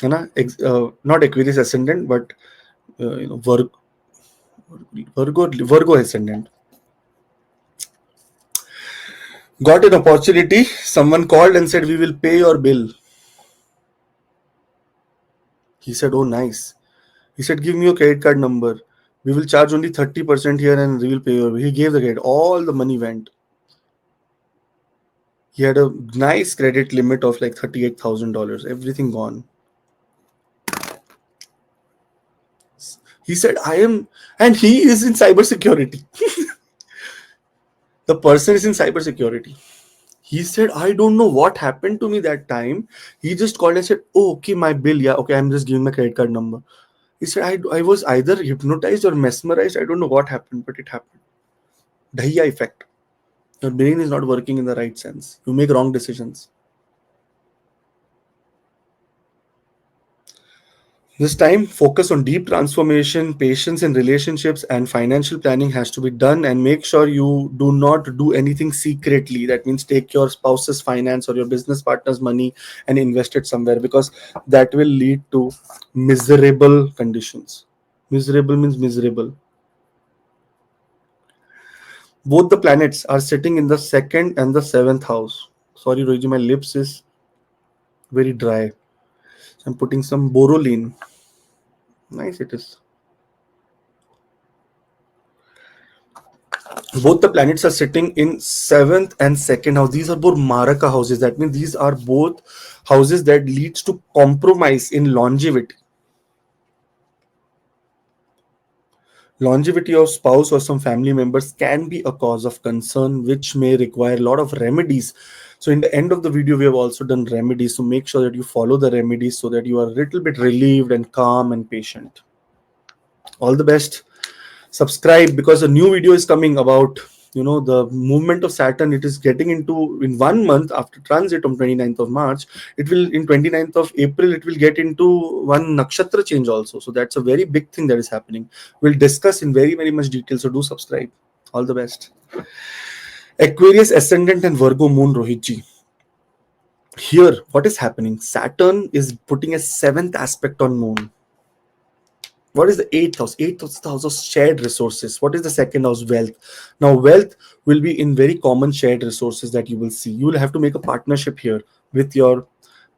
not Aquarius ascendant, but Virgo ascendant. Got an opportunity. Someone called and said, "We will pay your bill." He said, "Oh, nice." He said, "Give me your credit card number. We will charge only 30% here and we will pay your bill." He gave the credit. All the money went. He had a nice credit limit of like $38,000. Everything gone. He said, I am, and he is in cybersecurity. The person is in cybersecurity. He said, I don't know what happened to me that time. He just called and said, oh, okay, my bill. Yeah, okay, I'm just giving my credit card number. He said, I was either hypnotized or mesmerized. I don't know what happened, but it happened. Dhaiya effect. Your brain is not working in the right sense. You make wrong decisions. This time, focus on deep transformation, patience in relationships, and financial planning has to be done. And make sure you do not do anything secretly. That means take your spouse's finance or your business partner's money and invest it somewhere, because that will lead to miserable conditions. Miserable means miserable. Both the planets are sitting in the second and the seventh house. Sorry, Roji, my lips is very dry. So I'm putting some Boroline. Nice it is. Both the planets are sitting in seventh and second house. These are both Maraka houses. That means these are both houses that leads to compromise in longevity. Longevity of spouse or some family members can be a cause of concern, which may require a lot of remedies. So in the end of the video, we have also done remedies. So make sure that you follow the remedies so that you are a little bit relieved and calm and patient. All the best. Subscribe, because a new video is coming about the movement of Saturn. It is getting into in 1 month after transit on 29th of March. It will in 29th of April it will get into one nakshatra change also. So that's a very big thing that is happening. We'll discuss in very much detail. So do subscribe. All the best. Aquarius ascendant and Virgo moon, Rohitji. Here, what is happening? Saturn is putting a seventh aspect on moon. What is the eighth house? Eighth house is the house of shared resources. What is the second house? Wealth. Now, wealth will be in very common shared resources that you will see. You will have to make a partnership here with your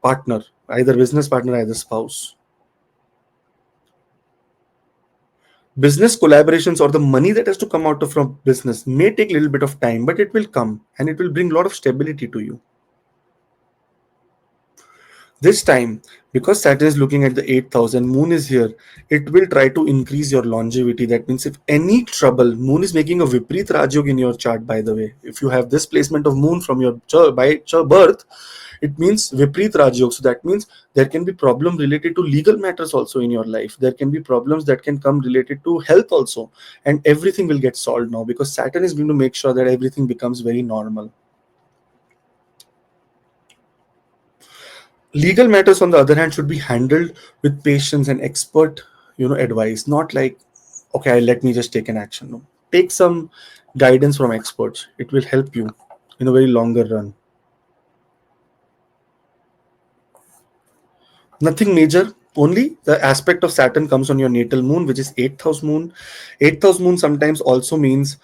partner, either business partner, either spouse. Business collaborations or the money that has to come out from business may take a little bit of time, but it will come and it will bring a lot of stability to you. This time, because Saturn is looking at the 8th house and Moon is here, it will try to increase your longevity. That means if any trouble, Moon is making a Viprit Rajyog in your chart, by the way. If you have this placement of Moon from your birth, it means Viprit Rajyog. So that means there can be problem related to legal matters also in your life. There can be problems that can come related to health also. And everything will get solved now, because Saturn is going to make sure that everything becomes very normal. Legal matters, on the other hand, should be handled with patience and expert advice. Not like, okay, let me just take an action. No, take some guidance from experts. It will help you in a very longer run. Nothing major, only the aspect of Saturn comes on your natal moon, which is 8th house moon. 8th house moon sometimes also means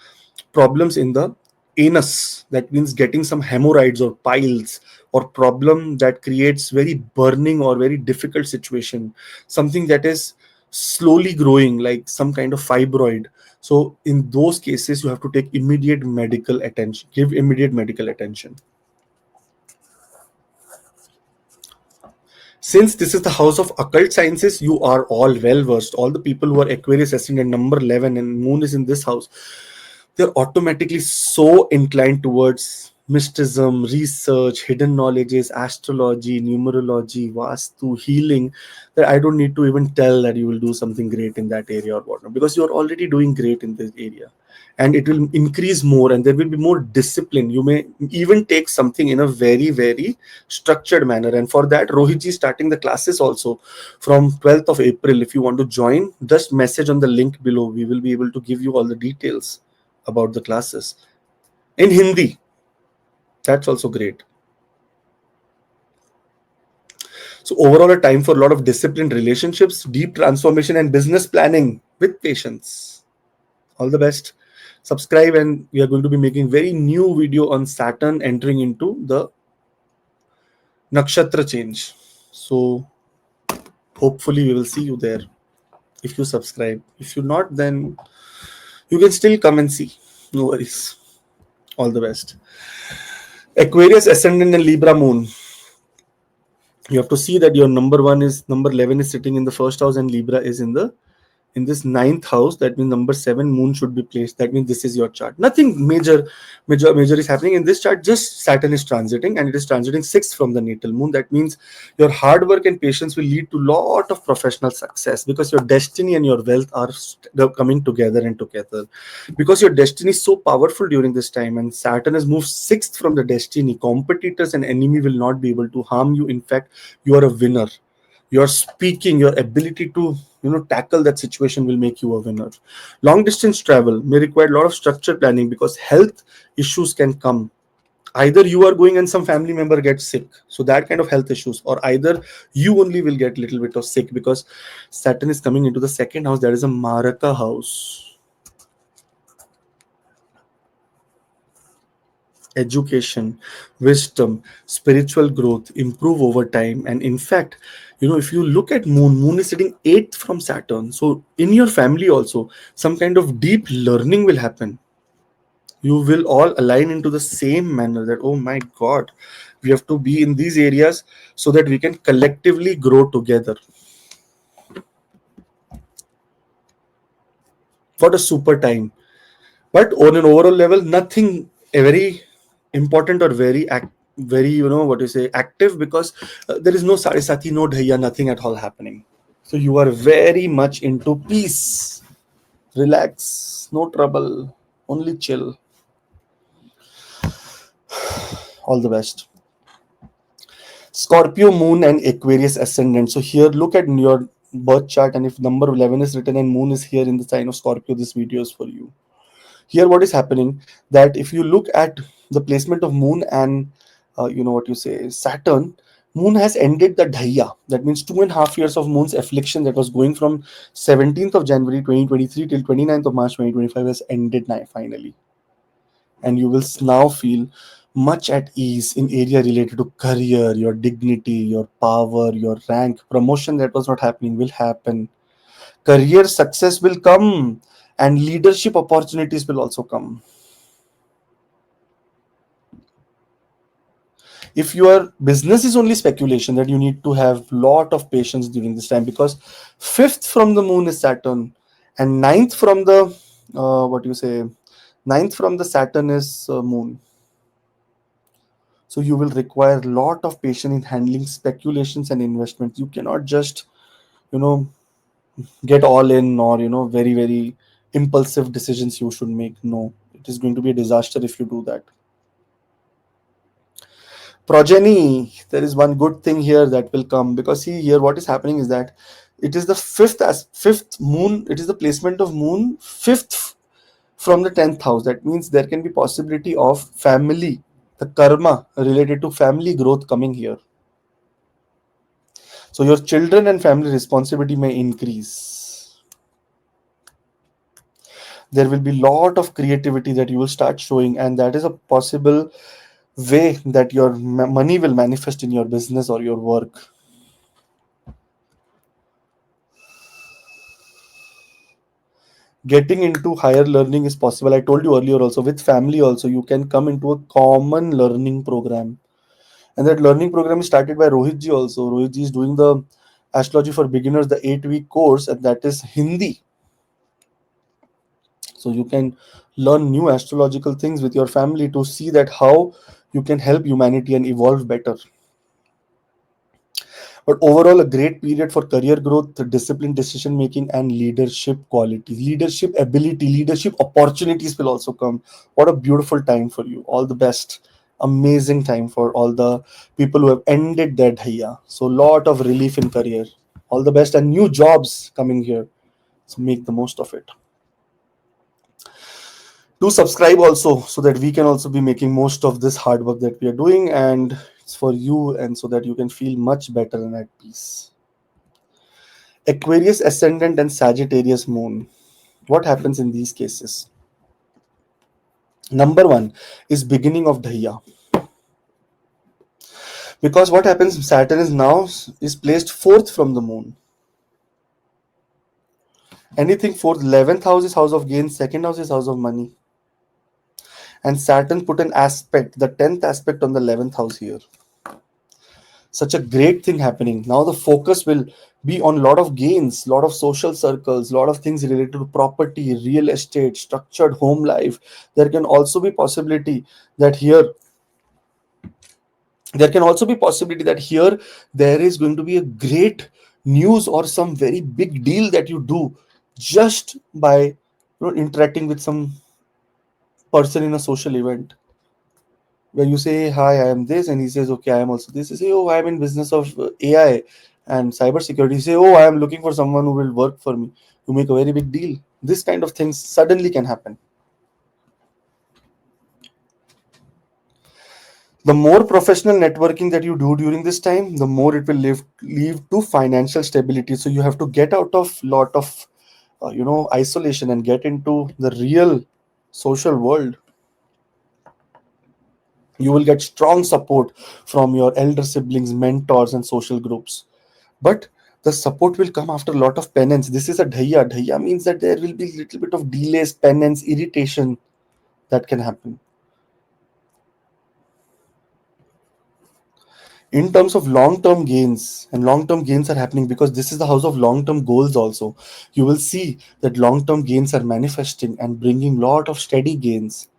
problems in the anus. That means getting some hemorrhoids or piles, or problem that creates very burning or very difficult situation, something that is slowly growing, like some kind of fibroid. So in those cases, you have to take immediate medical attention, give immediate medical attention. Since this is the house of occult sciences, you are all well versed. All the people who are Aquarius ascendant number 11 and moon is in this house, they're automatically so inclined towards mysticism, research, hidden knowledges, astrology, numerology, vastu, healing, that I don't need to even tell that you will do something great in that area or whatnot, because you're already doing great in this area. And it will increase more, and there will be more discipline. You may even take something in a very structured manner. And for that, Rohitji is starting the classes also from 12th of April. If you want to join, just message on the link below. We will be able to give you all the details about the classes in Hindi. That's also great. So overall, a time for a lot of disciplined relationships, deep transformation, and business planning with patience. All the best. Subscribe, and we are going to be making very new video on Saturn entering into the nakshatra change. So hopefully we will see you there if you subscribe. If you're not, then you can still come and see. No worries. All the best. Aquarius ascendant and Libra moon. You have to see that your number 11 is sitting in the first house and Libra is in the In this ninth house, that means number 7, moon should be placed. That means this is your chart. Nothing major is happening in this chart. Just Saturn is transiting, and it is transiting sixth from the natal moon. That means your hard work and patience will lead to lot of professional success, because your destiny and your wealth are they're coming together and together. Because your destiny is so powerful during this time, and Saturn has moved sixth from the destiny. Competitors and enemy will not be able to harm you. In fact, you are a winner. Your speaking, your ability to tackle that situation will make you a winner. Long distance travel may require a lot of structure planning, because health issues can come. Either you are going and some family member gets sick, so that kind of health issues, or either you only will get little bit of sick, because Saturn is coming into the second house, that is a Maraka house. Education, wisdom, spiritual growth improve over time. And in fact, if you look at moon is sitting eighth from Saturn. So in your family also, some kind of deep learning will happen. You will all align into the same manner, that oh my god, we have to be in these areas so that we can collectively grow together. What a super time. But on an overall level, nothing very important or very what you say active, because there is no Sade Sati, no Dhaiya, nothing at all happening. So you are very much into peace, relax, no trouble, only chill. All the best. Scorpio moon and Aquarius ascendant. So here, look at your birth chart, and if number 11 is written and moon is here in the sign of Scorpio, this video is for you. Here what is happening, that if you look at the placement of moon and what you say Saturn, moon has ended the Dhaiya. That means 2.5 years of moon's affliction that was going from 17th of January 2023 till 29th of March 2025 has ended now, finally. And you will now feel much at ease in area related to career, your dignity, your power, your rank. Promotion that was not happening will happen. Career success will come, and leadership opportunities will also come. If your business is only speculation, that you need to have lot of patience during this time, because fifth from the moon is Saturn, and ninth from the what you say ninth from the Saturn is moon. So you will require a lot of patience in handling speculations and investments. You cannot just you know get all in, or very very impulsive decisions you should make. No, it is going to be a disaster if you do that. Progeny, there is one good thing here that will come, because see here what is happening is that it is the fifth moon, it is the placement of moon fifth from the 10th house. That means there can be possibility of family, the karma related to family growth coming here. So your children and family responsibility may increase. There will be lot of creativity that you will start showing, and that is a possible way that your money will manifest in your business or your work. Getting into higher learning is possible. I told you earlier also, with family also you can come into a common learning program, and that learning program is started by Rohit ji also. Rohit ji is doing the astrology for beginners, the 8-week course, and that is Hindi. So you can learn new astrological things with your family to see that how you can help humanity and evolve better. But overall, a great period for career growth, discipline, decision making, and leadership qualities, leadership ability, leadership opportunities will also come. What a beautiful time for you. All the best. Amazing time for all the people who have ended their Dhaiya. So, lot of relief in career. All the best, and new jobs coming here. So, make the most of it. Do subscribe also, so that we can also be making most of this hard work that we are doing, and it's for you, and so that you can feel much better and at peace. Aquarius ascendant and Sagittarius moon. What happens in these cases? Number one is beginning of Dhaiya. Because what happens, Saturn is now is placed fourth from the moon. Anything fourth, 11th house is house of gain, second house is house of money. And Saturn put an aspect, the 10th aspect on the 11th house here. Such a great thing happening. Now the focus will be on lot of gains, lot of social circles, lot of things related to property, real estate, structured home life. There can also be possibility that here there can also be possibility that here there is going to be a great news or some very big deal that you do just by interacting with some person in a social event, where you say, hi, I am this, and he says, okay, I am also this. You say, oh, I am in business of AI and cybersecurity. You say, oh, I am looking for someone who will work for me. You make a very big deal. This kind of things suddenly can happen. The more professional networking that you do during this time, the more it will lead to financial stability. So you have to get out of lot of isolation and get into the real social world. You will get strong support from your elder siblings, mentors, and social groups. But the support will come after a lot of penance. This is a dhaiya. Dhaiya means that there will be little bit of delays, penance, irritation that can happen. In terms of long-term gains, and long-term gains are happening because this is the house of long-term goals also. You will see that long-term gains are manifesting and bringing lot of steady gains.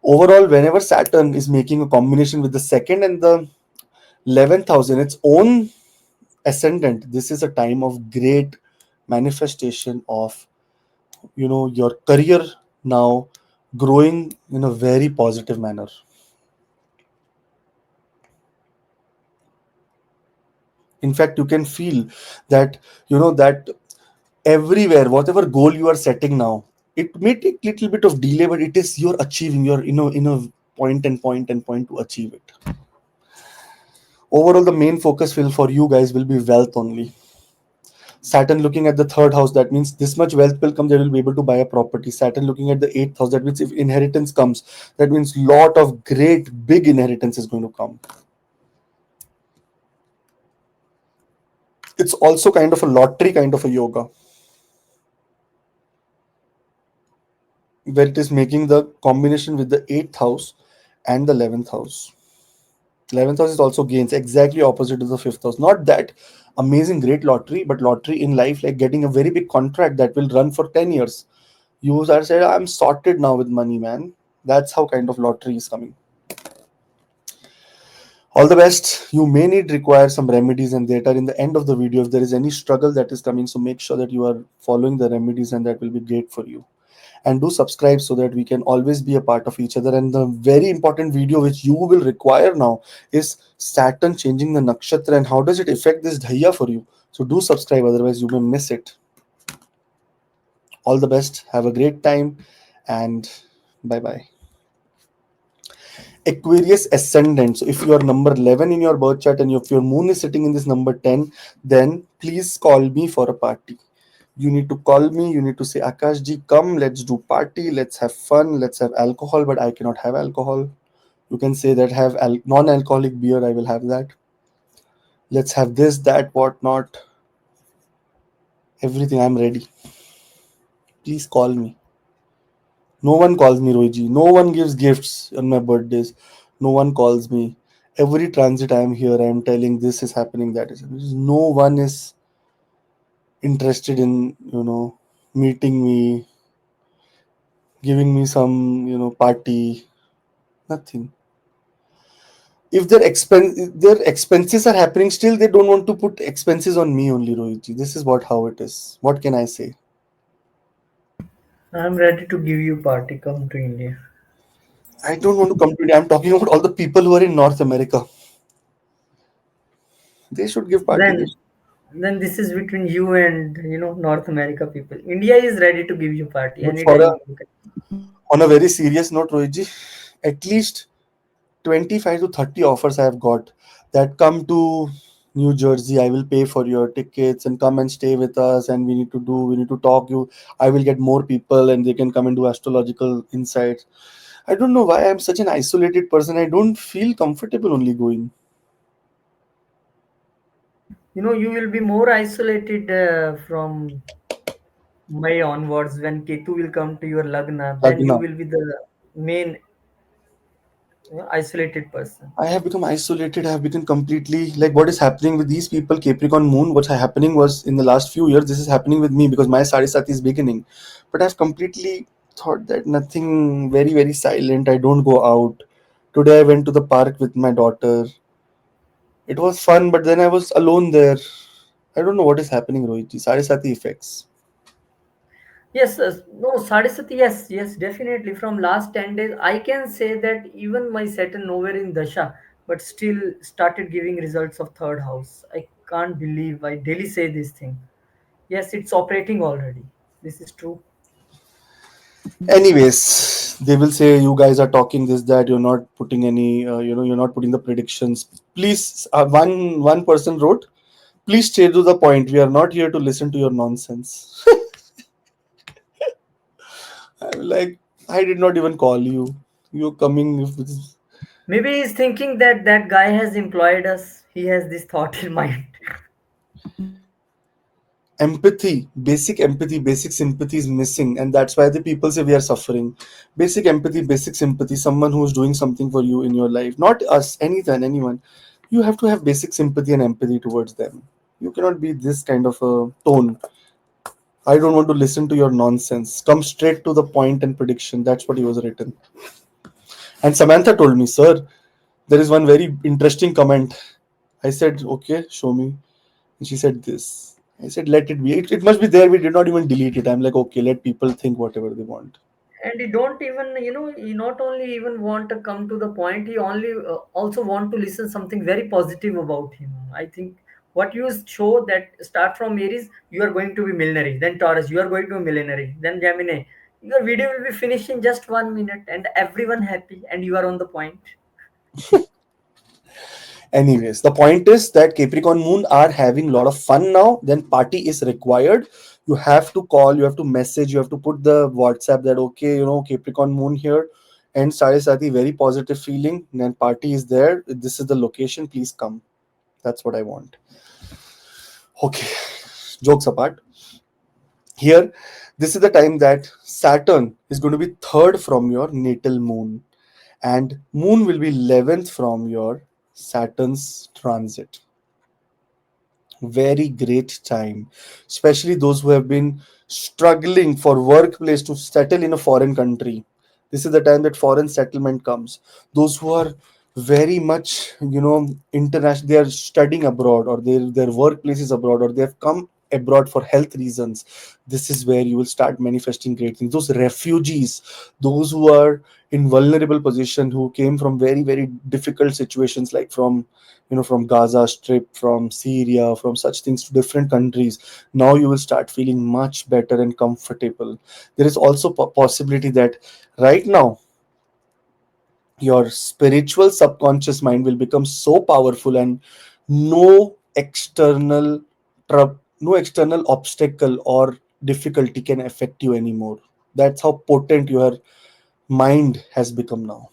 Overall, whenever Saturn is making a combination with the second and the 11th house in its own ascendant, this is a time of great manifestation of your career now growing in a very positive manner. In fact, you can feel that that everywhere, whatever goal you are setting now, it may take little bit of delay, but it is you're achieving, you're in a point to achieve it. Overall, the main focus will for you guys will be wealth only. Saturn looking at the third house, that means this much wealth will come, they will be able to buy a property. Saturn looking at the eighth house, that means if inheritance comes, that means lot of great big inheritance is going to come. It's also kind of a lottery, kind of a yoga, where it is making the combination with the eighth house and the 11th house. 11th house is also gains, exactly opposite to the fifth house. Not that amazing great lottery, but lottery in life, like getting a very big contract that will run for 10 years. You are said, I'm sorted now with money, man. That's how kind of lottery is coming. All the best. You may need require some remedies, and that are in the end of the video. If there is any struggle that is coming, so make sure that you are following the remedies, and that will be great for you. And do subscribe so that we can always be a part of each other. And the very important video which you will require now is Saturn changing the nakshatra and how does it affect this dhaiya for you. So do subscribe, otherwise you may miss it. All the best. Have a great time, and bye bye. Aquarius ascendant. So if you are number 11 in your birth chart and if your moon is sitting in this number 10, then please call me for a party. You need to call me. You need to say, Akash ji, come, let's do party, let's have fun, let's have alcohol, but I cannot have alcohol. You can say that have non-alcoholic beer, I will have that. Let's have this, that, what not. Everything, I'm ready. Please call me. No one calls me, Rohiji. No one gives gifts on my birthdays. No one calls me. Every transit I am here, I am telling this is happening, that is happening. No one is interested in, meeting me, giving me some, party. Nothing. If their expenses are happening, still they don't want to put expenses on me only, Rohitji. This is what how it is. What can I say?
I'm ready to give you party. Come to India.
I don't want to come to India. I'm talking about all the people who are in North America. They should give party.
Then, then this is between you and North America people. India is ready to give you party
But for
anytime you can.
on a very serious note, Rohitji, at least 25 to 30 offers I have got that come to New Jersey. I will pay for your tickets and come and stay with us. And we need to talk. I will get more people and they can come and do astrological insights. I don't know why I'm such an isolated person. I don't feel comfortable only going.
You will be more isolated from May onwards when Ketu will come to your Lagna. Then you
Lagna.
will be the main Isolated person.
I have become isolated. I have become completely like what is happening with these people, Capricorn Moon. What's happening was in the last few years, this is happening with me because my Sade Sati is beginning. But I've completely thought that nothing, very, very silent. I don't go out. Today I went to the park with my daughter. It was fun, but then I was alone there. I don't know what is happening, Rohit. Sade Sati effects.
Yes, no, Sade Sati, yes, yes, definitely. From last 10 days, I can say that even my Saturn nowhere in Dasha, but still started giving results of third house. I can't believe I daily say this thing. Yes, it's operating already. This is true.
Anyways, they will say you guys are talking this that you're not putting any, you're not putting the predictions. Please, one person wrote, please stay to the point. We are not here to listen to your nonsense. I'm like, I did not even call you. You're coming with
Maybe he's thinking that that guy has employed us. He has this thought in mind.
empathy, basic sympathy is missing, and that's why the people say we are suffering. Basic empathy, basic sympathy, someone who's doing something for you in your life, not us, anyone. You have to have basic sympathy and empathy towards them. You cannot be this kind of a tone. I don't want to listen to your nonsense. Come straight to the point and prediction. That's what he was written. And Samantha told me, sir, there is one very interesting comment. I said, okay, show me. And she said this. I said, let it be. It must be there. We did not even delete it. I'm like, okay, let people think whatever they want.
And he don't even, he not only even want to come to the point, he only also want to listen something very positive about him. I think what you show that start from Aries, you are going to be millionaire, then Taurus, you are going to be millionaire, then Gemini, your video will be finished in just 1 minute and everyone happy and you are on the point.
Anyways, the point is that Capricorn Moon are having a lot of fun now. Then party is required. You have to call, you have to message, you have to put the WhatsApp that okay, Capricorn Moon here and Sade Sati, very positive feeling. Then party is there. This is the location. Please come. That's what I want. Okay, jokes apart. Here, this is the time that Saturn is going to be third from your natal moon, and moon will be 11th from your Saturn's transit. Very great time, especially those who have been struggling for workplace to settle in a foreign country. This is the time that foreign settlement comes. Those who are very much international, they are studying abroad, or their workplace is abroad, or they have come abroad for health reasons. This is where you will start manifesting great things. Those refugees, those who are in vulnerable position, who came from very, very difficult situations, like from Gaza Strip, from Syria, from such things, to different countries. Now you will start feeling much better and comfortable. There is also possibility that right now your spiritual subconscious mind will become so powerful, and no external no external obstacle or difficulty can affect you anymore. That's how potent your mind has become now.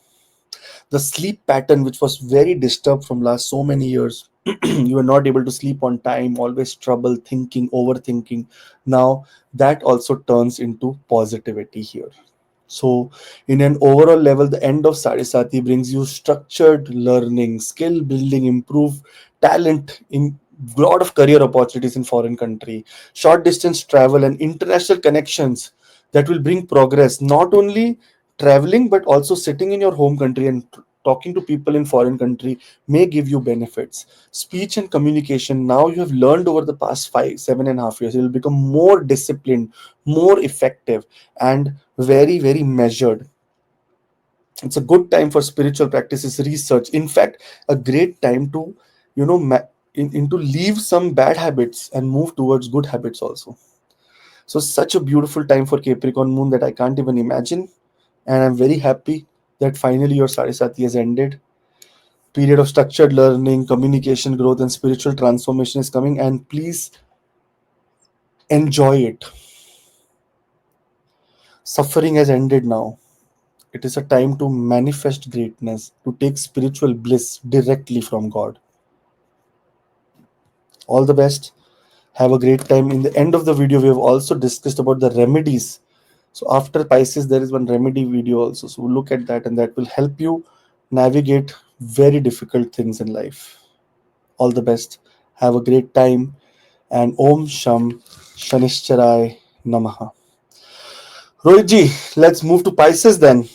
The sleep pattern, which was very disturbed from last so many years, you were not able to sleep on time, always trouble thinking, overthinking. Now that also turns into positivity here. So, in an overall level, the end of Sarisati brings you structured learning, skill building, improve talent in lot of career opportunities in foreign country, short distance travel and international connections that will bring progress. Not only traveling, but also sitting in your home country and talking to people in foreign country may give you benefits. Speech and communication, now you have learned over the past 7.5 years, you will become more disciplined, more effective, and very, very measured. It's a good time for spiritual practices, research. In fact, a great time to into leave some bad habits and move towards good habits also. So such a beautiful time for Capricorn Moon that I can't even imagine, and I'm very happy that finally your Sarisati has ended. Period of structured learning, communication growth, and spiritual transformation is coming, and please enjoy it. Suffering has ended now. It is a time to manifest greatness, to take spiritual bliss directly from God. All the best. Have a great time. In the end of the video, we have also discussed about the remedies. So after Pisces, there is one remedy video also. So look at that, and that will help you navigate very difficult things in life. All the best. Have a great time. And Om Sham Shanishcharai Namaha. Rohitji, let's move to Pisces then.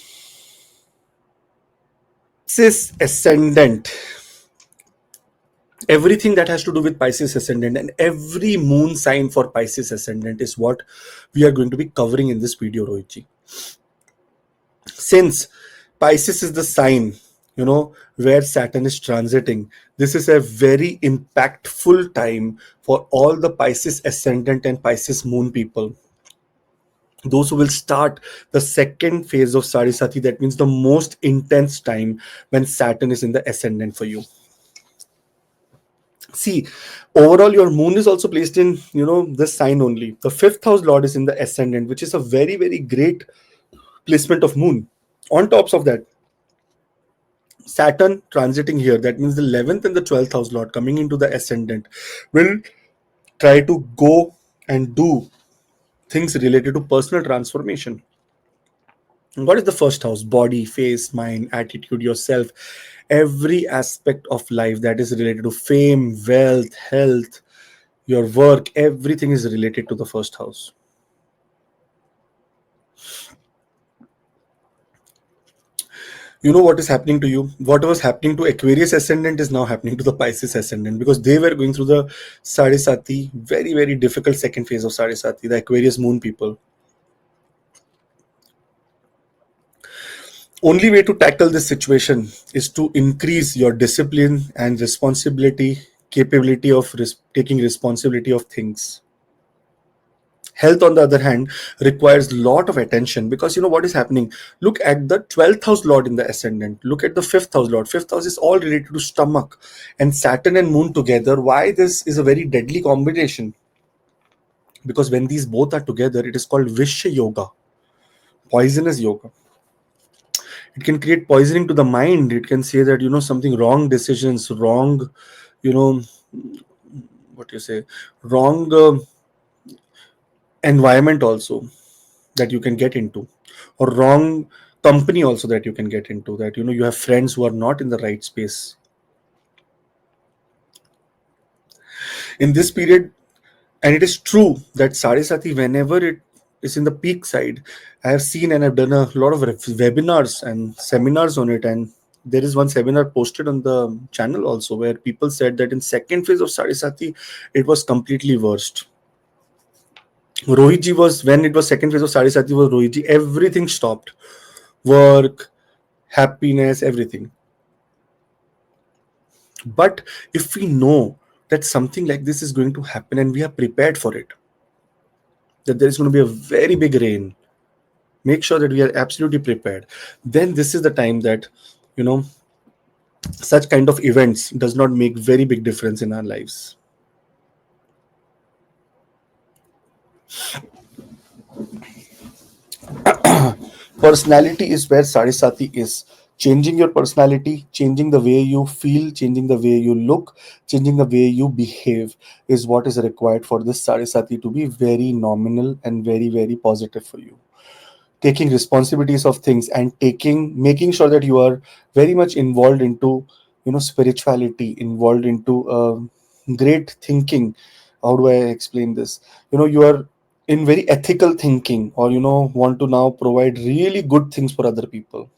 Pisces ascendant. Everything that has to do with Pisces ascendant and every moon sign for Pisces ascendant is what we are going to be covering in this video, Rohitji. Since Pisces is the sign, where Saturn is transiting, this is a very impactful time for all the Pisces ascendant and Pisces moon people. Those who will start the second phase of Sade Sati, that means the most intense time when Saturn is in the ascendant for you. See, overall, your moon is also placed in, this sign only. The fifth house lord is in the ascendant, which is a very, very great placement of moon. On tops of that, Saturn transiting here, that means the 11th and the 12th house lord coming into the ascendant will try to go and do things related to personal transformation. What is the first house? Body, face, mind, attitude, yourself, every aspect of life that is related to fame, wealth, health, your work, everything is related to the first house. You know what is happening to you? What was happening to Aquarius ascendant is now happening to the Pisces ascendant, because they were going through the Sade Sati, very, very difficult second phase of Sade Sati, the Aquarius moon people. Only way to tackle this situation is to increase your discipline and responsibility, capability of taking responsibility of things. Health, on the other hand, requires a lot of attention, because what is happening? Look at the 12th house lord in the ascendant. Look at the 5th house lord. 5th house is all related to stomach, and Saturn and moon together. Why this is a very deadly combination? Because when these both are together, it is called Vishya Yoga, poisonous yoga. It can create poisoning to the mind. It can say that something wrong decisions, wrong, what you say, wrong environment also that you can get into, or wrong company also that you can get into, that you have friends who are not in the right space in this period. And it is true that Sade Sati, whenever it is in the peak side, I have seen and I've done a lot of webinars and seminars on it, and there is one seminar posted on the channel also where people said that in second phase of Sade Sati it was completely worst. Rohitji was, when it was second phase of Sade Sati, was Rohitji, everything stopped. Work, happiness, everything. But if we know that something like this is going to happen and we are prepared for it, that there is going to be a very big rain, make sure that we are absolutely prepared, then this is the time that such kind of events does not make very big difference in our lives. Personality is where Sade Sati is. Changing your personality, changing the way you feel, changing the way you look, changing the way you behave is what is required for this Sade Sati to be very nominal and very, very positive for you. Taking responsibilities of things and making sure that you are very much involved into spirituality, involved into great thinking. How do I explain this? You are in very ethical thinking, or want to now provide really good things for other people.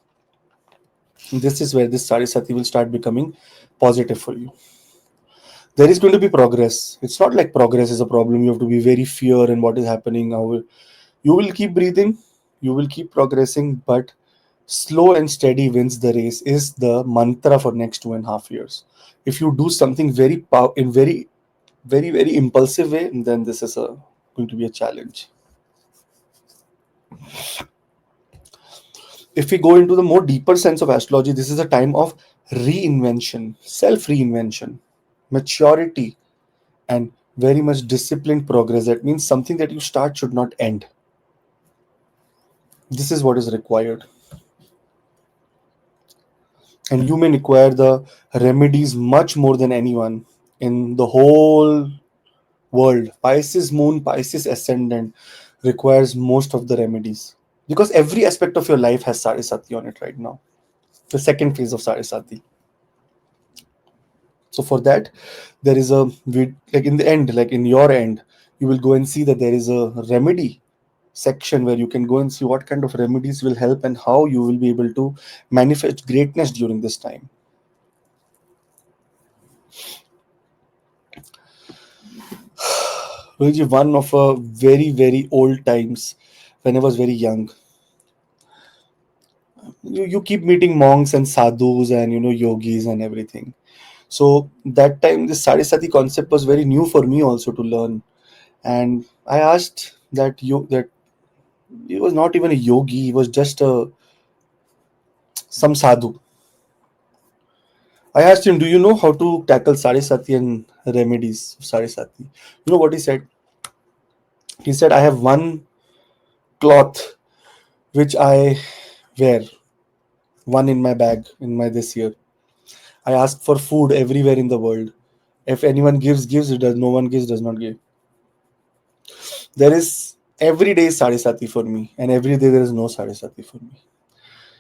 This is where this Sade Sati will start becoming positive for you. There is going to be progress. It's not like progress is a problem. You have to be very fear in what is happening. You will keep breathing, you will keep progressing, but slow and steady wins the race is the mantra for next 2.5 years. If you do something in very, very, very impulsive way, then this is going to be a challenge. If we go into the more deeper sense of astrology, this is a time of reinvention, self-reinvention, maturity, and very much disciplined progress. That means something that you start should not end. This is what is required. And you may require the remedies much more than anyone in the whole world. Pisces moon, Pisces ascendant requires most of the remedies, because every aspect of your life has Sade Sati on it right now. the second phase of Sade Sati. So for that, there is like in the end, like in your end, you will go and see that there is a remedy section where you can go and see what kind of remedies will help and how you will be able to manifest greatness during this time. Rohitji, one of a very old times, when I was very young, you keep meeting monks and sadhus and yogis and everything. So that time this Sadisati concept was very new for me also to learn. And I asked that he was not even a yogi, he was just a some sadhu. I asked him, "Do you know how to tackle Sadisati and remedies of Sadisati?" You know what he said? He said, "I have one cloth which I wear, one in my bag in my this year. I ask for food everywhere in the world. If anyone gives, it does. No one gives, does not give. There is every day Sadisati for me, and every day there is no Sadisati for me."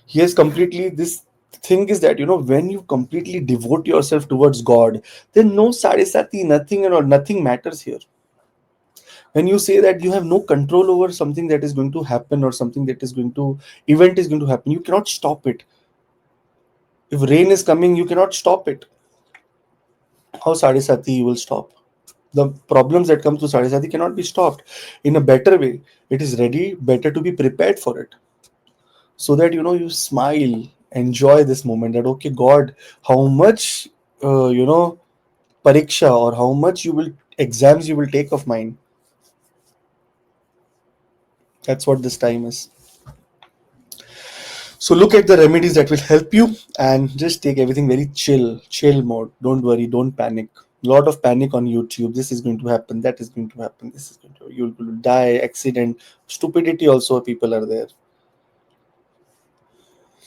He has completely this thing is that when you completely devote yourself towards God, then no Sadisati, nothing and all, nothing matters here. When you say that you have no control over something that is going to happen or something that is going to event is going to happen, you cannot stop it. If rain is coming, you cannot stop it. How Sadisati you will stop? The problems that come to Sadisati cannot be stopped. In a better way, it is ready, better to be prepared for it. So that you smile, enjoy this moment, that okay, God, how much pariksha or how much you will exams you will take of mine. That's what this time is. So look at the remedies that will help you and just take everything very chill mode. Don't worry, don't panic. Lot of panic on YouTube. This is going to happen, that is going to happen, this is going to, you will die, accident, stupidity also people are there.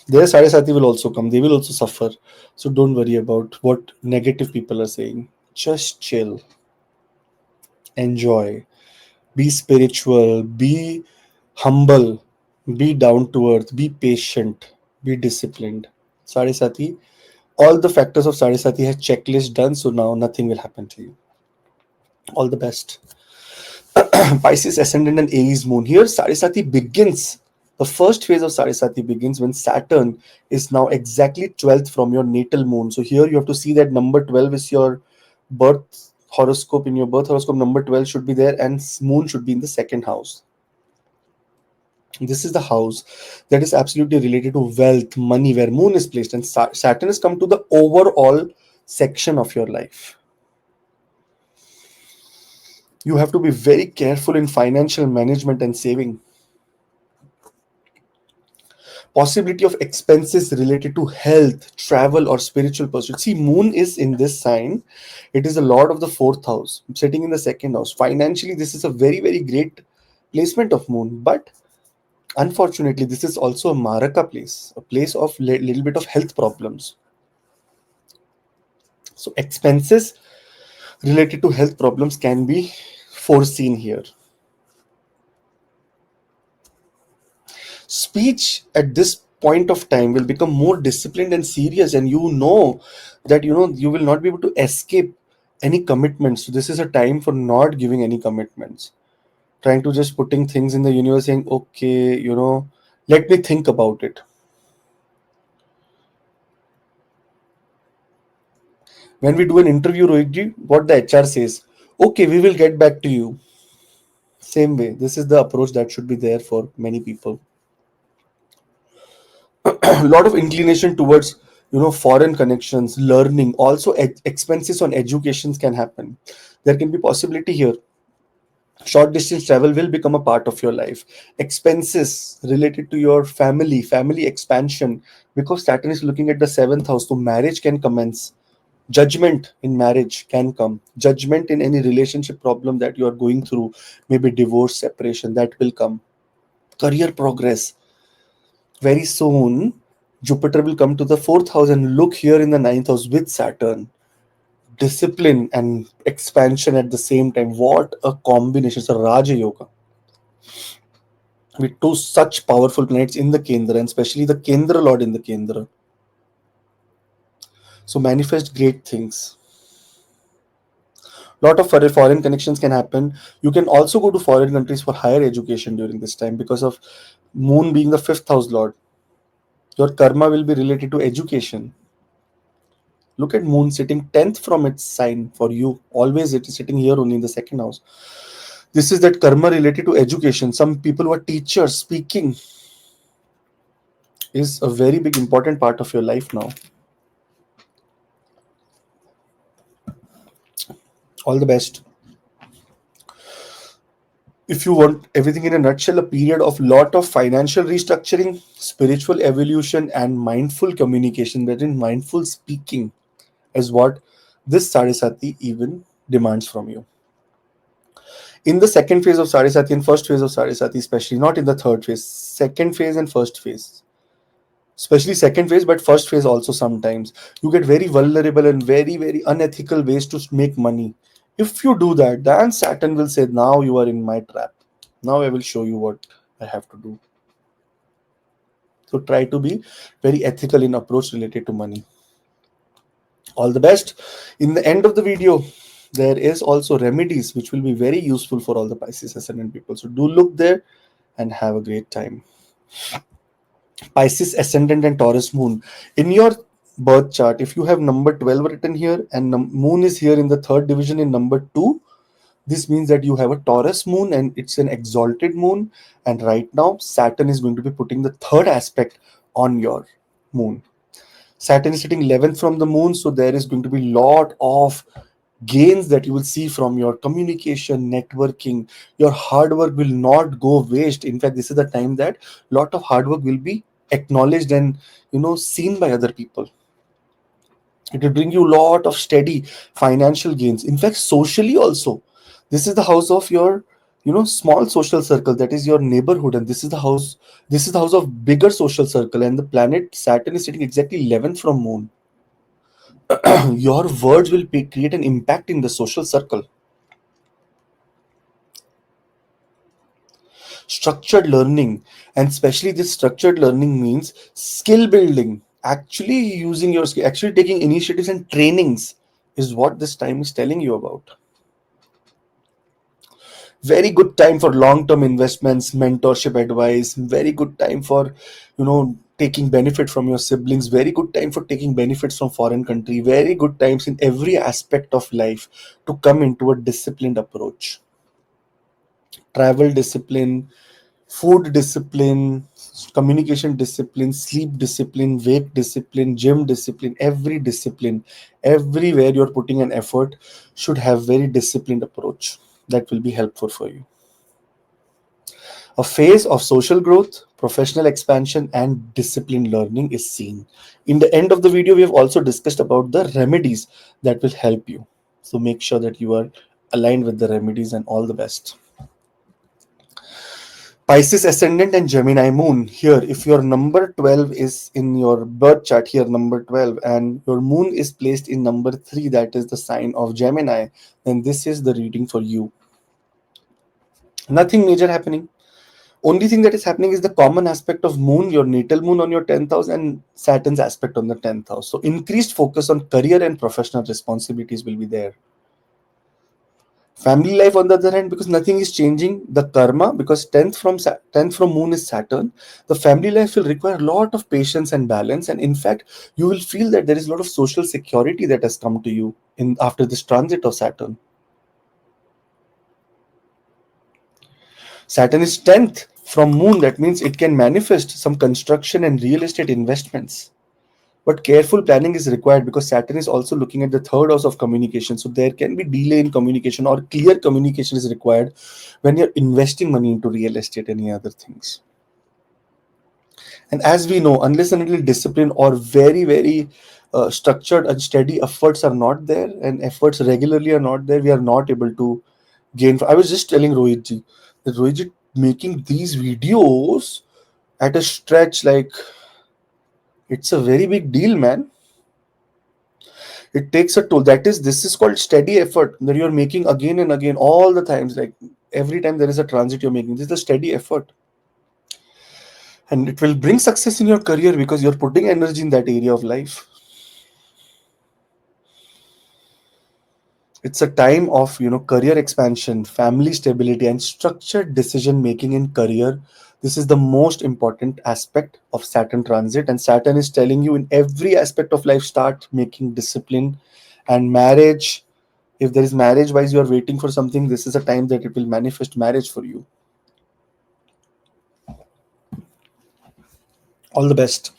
Their Sarasati will also come. They will also suffer. So don't worry about what negative people are saying. Just chill. Enjoy. Be spiritual. Be humble. Be down to earth. Be patient. Be disciplined. Sarasati, all the factors of Sarasati has checklist done. So now nothing will happen to you. All the best. Pisces ascendant and Aries moon. Here Sarasati begins. The first phase of Sarasati begins when Saturn is now exactly 12th from your natal moon. So here you have to see that number 12 is your birth horoscope. In your birth horoscope, number 12 should be there and moon should be in the second house. This is the house that is absolutely related to wealth, money, where moon is placed, and Saturn has come to the overall section of your life. You have to be very careful in financial management and saving. Possibility of expenses related to health, travel, or spiritual pursuits. See, moon is in this sign. It is the lord of the fourth house, sitting in the second house. Financially, this is a very great placement of moon. But unfortunately, this is also a Maraka place, a place of little bit of health problems. So expenses related to health problems can be foreseen here. Speech at this point of time will become more disciplined and serious, and that you will not be able to escape any commitments. So this is a time for not giving any commitments, trying to just putting things in the universe, saying okay, let me think about it. When we do an interview, Rohitji, what the HR says, okay, we will get back to you. Same way, this is the approach that should be there for many people. A lot of inclination towards foreign connections, learning, also expenses on educations can happen. There can be possibility here. Short distance travel will become a part of your life. Expenses related to your family expansion, because Saturn is looking at the seventh house, so marriage can commence. Judgment in marriage can come. Judgment in any relationship problem that you are going through, maybe divorce, separation, that will come. Career progress. Very soon, Jupiter will come to the fourth house and look here in the ninth house with Saturn. Discipline and expansion at the same time. What a combination. It's a Raja Yoga. With two such powerful planets in the Kendra, and especially the Kendra Lord in the Kendra. So manifest great things. Lot of foreign connections can happen. You can also go to foreign countries for higher education during this time because of moon being the fifth house lord. Your karma will be related to education. Look at moon sitting 10th from its sign for you. Always it is sitting here only in the second house. This is that karma related to education. Some people who are teachers, speaking is a very big important part of your life now. All the best. If you want everything in a nutshell, a period of lot of financial restructuring, spiritual evolution, and mindful communication, that is mindful speaking, is what this Sade Sati even demands from you. In the second phase of Sade Sati and first phase of Sade Sati, especially not in the third phase, second phase and first phase, especially second phase, but first phase also sometimes, you get very vulnerable and very, very unethical ways to make money. If you do that, then Saturn will say, now you are in my trap. Now I will show you what I have to do. So try to be very ethical in approach related to money. All the best. In the end of the video, there is also remedies which will be very useful for all the Pisces ascendant people. So do look there and have a great time. Pisces ascendant and Taurus moon. In your birth chart, if you have number 12 written here and moon is here in the third division in number 2, this means that you have a Taurus moon and it's an exalted moon. And right now, Saturn is going to be putting the third aspect on your moon. Saturn is sitting 11th from the moon, so there is going to be lot of gains that you will see from your communication, networking. Your hard work will not go waste. In fact, this is the time that lot of hard work will be acknowledged and seen by other people. It will bring you a lot of steady financial gains. In fact, socially also, this is the house of your small social circle, that is your neighborhood, and this is the house of bigger social circle, and the planet Saturn is sitting exactly 11th from moon. Your words will create an impact in the social circle. Structured learning, and especially this structured learning means skill building, actually using your skill, actually taking initiatives and trainings, is what this time is telling you about. Very good time for long term investments, mentorship advice, very good time for taking benefit from your siblings, very good time for taking benefits from foreign country, very good times in every aspect of life to come into a disciplined approach. Travel discipline, food discipline, communication discipline, sleep discipline, wake discipline, gym discipline, every discipline, everywhere you're putting an effort should have very disciplined approach. That will be helpful for you. A phase of social growth, professional expansion, and disciplined learning is seen. In the end of the video, we have also discussed about the remedies that will help you. So make sure that you are aligned with the remedies, and all the best. Pisces ascendant and Gemini moon. Here, if your number 12 is in your birth chart, here number 12, and your moon is placed in number 3, that is the sign of Gemini, then this is the reading for you. Nothing major happening. Only thing that is happening is the common aspect of moon, your natal moon on your 10th house, and Saturn's aspect on the 10th house. So increased focus on career and professional responsibilities will be there. Family life, on the other hand, because nothing is changing, the karma, because 10th from moon is Saturn, the family life will require a lot of patience and balance, and in fact, you will feel that there is a lot of social security that has come to you in after this transit of Saturn. Saturn is 10th from moon, that means it can manifest some construction and real estate investments. But careful planning is required because Saturn is also looking at the third house of communication. So there can be delay in communication, or clear communication is required when you're investing money into real estate and any other things. And as we know, unless and until discipline or very, very structured and steady efforts are not there, and efforts regularly are not there, we are not able to gain. I was just telling Rohitji that Rohitji making these videos at a stretch, like it's a very big deal, man. It takes a toll. This is called steady effort that you're making again and again, all the times. Like every time there is a transit you're making, this is a steady effort. And it will bring success in your career because you're putting energy in that area of life. It's a time of, career expansion, family stability, and structured decision making in career. This is the most important aspect of Saturn transit, and Saturn is telling you in every aspect of life, start making discipline. And marriage, if there is marriage wise you are waiting for something, this is a time that it will manifest marriage for you. All the best.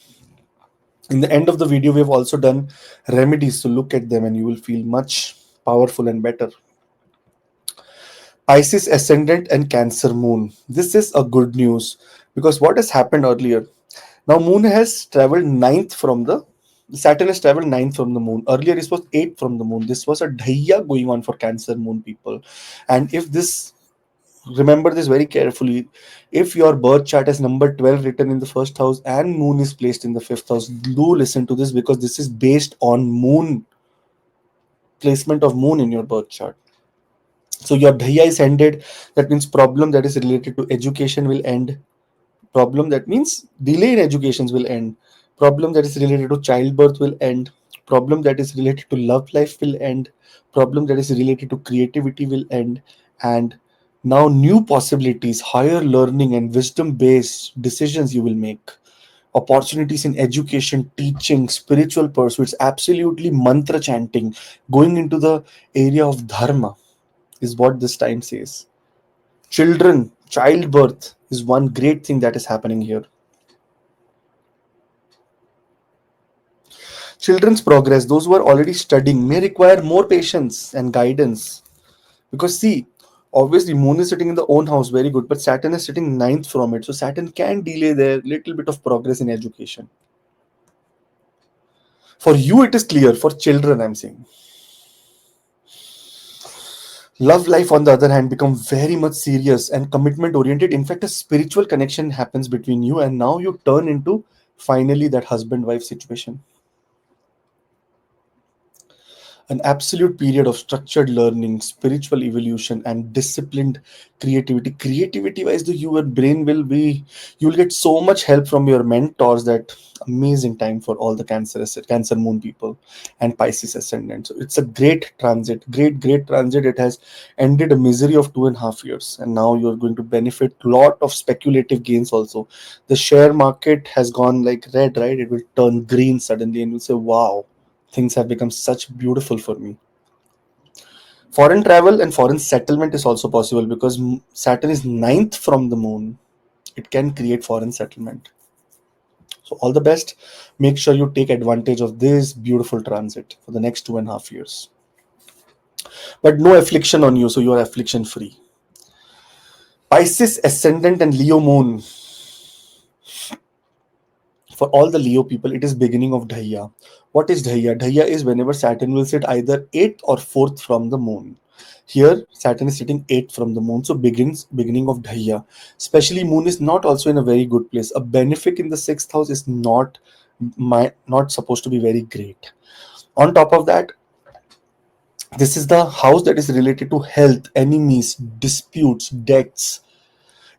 In the end of the video, we've also done remedies, so look at them and you will feel much powerful and better. Pisces ascendant and Cancer moon. This is a good news because what has happened earlier? Now moon has traveled ninth from the Saturn has traveled ninth from the moon. Earlier it was eighth from the moon. This was a Dhaiya going on for Cancer moon people. And if this, remember this very carefully, if your birth chart has number 12 written in the first house and moon is placed in the fifth house, do listen to this because this is based on moon, placement of moon in your birth chart. So your Dhaiya is ended. That means problem that is related to education will end. Problem that means delay in educations will end. Problem that is related to childbirth will end. Problem that is related to love life will end. Problem that is related to creativity will end. And now new possibilities, higher learning and wisdom based decisions you will make. Opportunities in education, teaching, spiritual pursuits, absolutely mantra chanting, going into the area of dharma is what this time says. Children, childbirth is one great thing that is happening here. Children's progress, those who are already studying, may require more patience and guidance. Because, see, obviously, Moon is sitting in the own house, very good, but Saturn is sitting ninth from it. So, Saturn can delay their little bit of progress in education. For you, it is clear. For children, I'm saying. Love life, on the other hand, become very much serious and commitment oriented. In fact, a spiritual connection happens between you, and now you turn into finally that husband wife situation. An absolute period of structured learning, spiritual evolution, and disciplined creativity. Creativity wise, the your brain will be, you'll get so much help from your mentors. That amazing time for all the Cancer moon people and Pisces ascendant. So it's a great transit, great transit. It has ended a misery of 2.5 years, and now you're going to benefit lot of speculative gains also. The share market has gone like red, right? It will turn green suddenly, and you'll say, wow, things have become such beautiful for me. Foreign travel and foreign settlement is also possible because Saturn is ninth from the moon. It can create foreign settlement. So all the best. Make sure you take advantage of this beautiful transit for the next 2.5 years. But no affliction on you, so you are affliction free. Pisces ascendant and Leo moon. For all the Leo people, it is beginning of Dhaiya. What is Dhaiya? Dhaiya is whenever Saturn will sit either 8th or 4th from the moon. Here, Saturn is sitting 8th from the moon, so beginning of Dhaiya. Especially moon is not also in a very good place. A benefic in the 6th house is not supposed to be very great. On top of that, this is the house that is related to health, enemies, disputes, debts.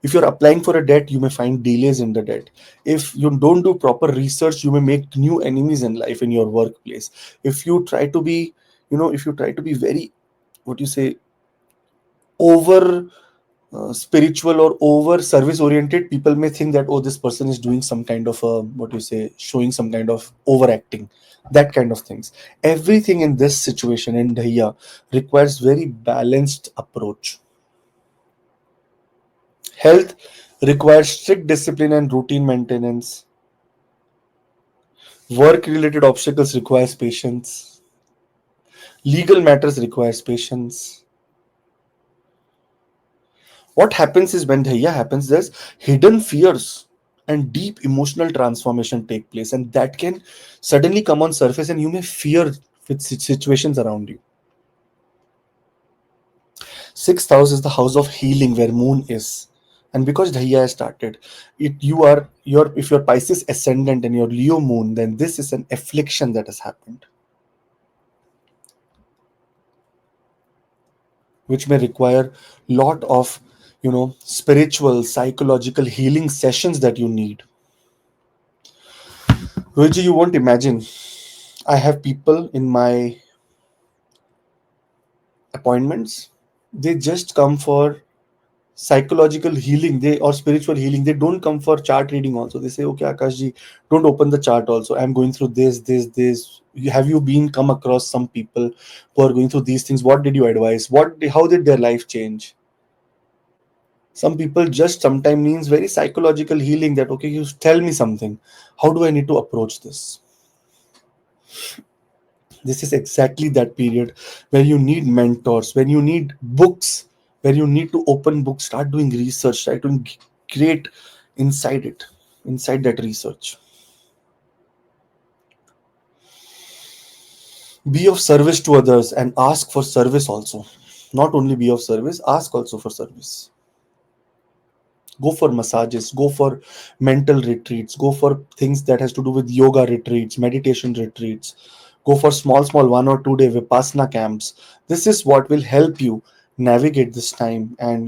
If you're applying for a debt, you may find delays in the debt. If you don't do proper research, you may make new enemies in life in your workplace. If you try to be, if you try to be very, what you say, over spiritual or over service oriented, people may think that, oh, this person is doing some kind of what you say, showing some kind of overacting, that kind of things. Everything in this situation in Dhaiya requires very balanced approach. Health requires strict discipline and routine maintenance. Work related obstacles requires patience. Legal matters requires patience. What happens is when Dhaiya happens, there's hidden fears and deep emotional transformation take place, and that can suddenly come on surface, and you may fear with situations around you. Sixth house is the house of healing where moon is. And because Dhaiya has started, if you're Pisces ascendant and your Leo moon, then this is an affliction that has happened, which may require lot of spiritual, psychological healing sessions that you need. Rohiji, you won't imagine. I have people in my appointments, they just come for psychological healing, they or spiritual healing. They don't come for chart reading also. They say, okay, Akash ji, don't open the chart also, I'm going through this. Have you been come across some people who are going through these things? What did you advise? How did their life change? Some people just sometimes means very psychological healing, that okay, you tell me something, how do I need to approach this? This is exactly that period where you need mentors, when you need books, where you need to open books, start doing research, try to create inside it, inside that research. Be of service to others and ask for service also. Not only be of service, ask also for service. Go for massages, go for mental retreats, go for things that has to do with yoga retreats, meditation retreats, go for small 1 or 2 day vipassana camps. This is what will help you navigate this time and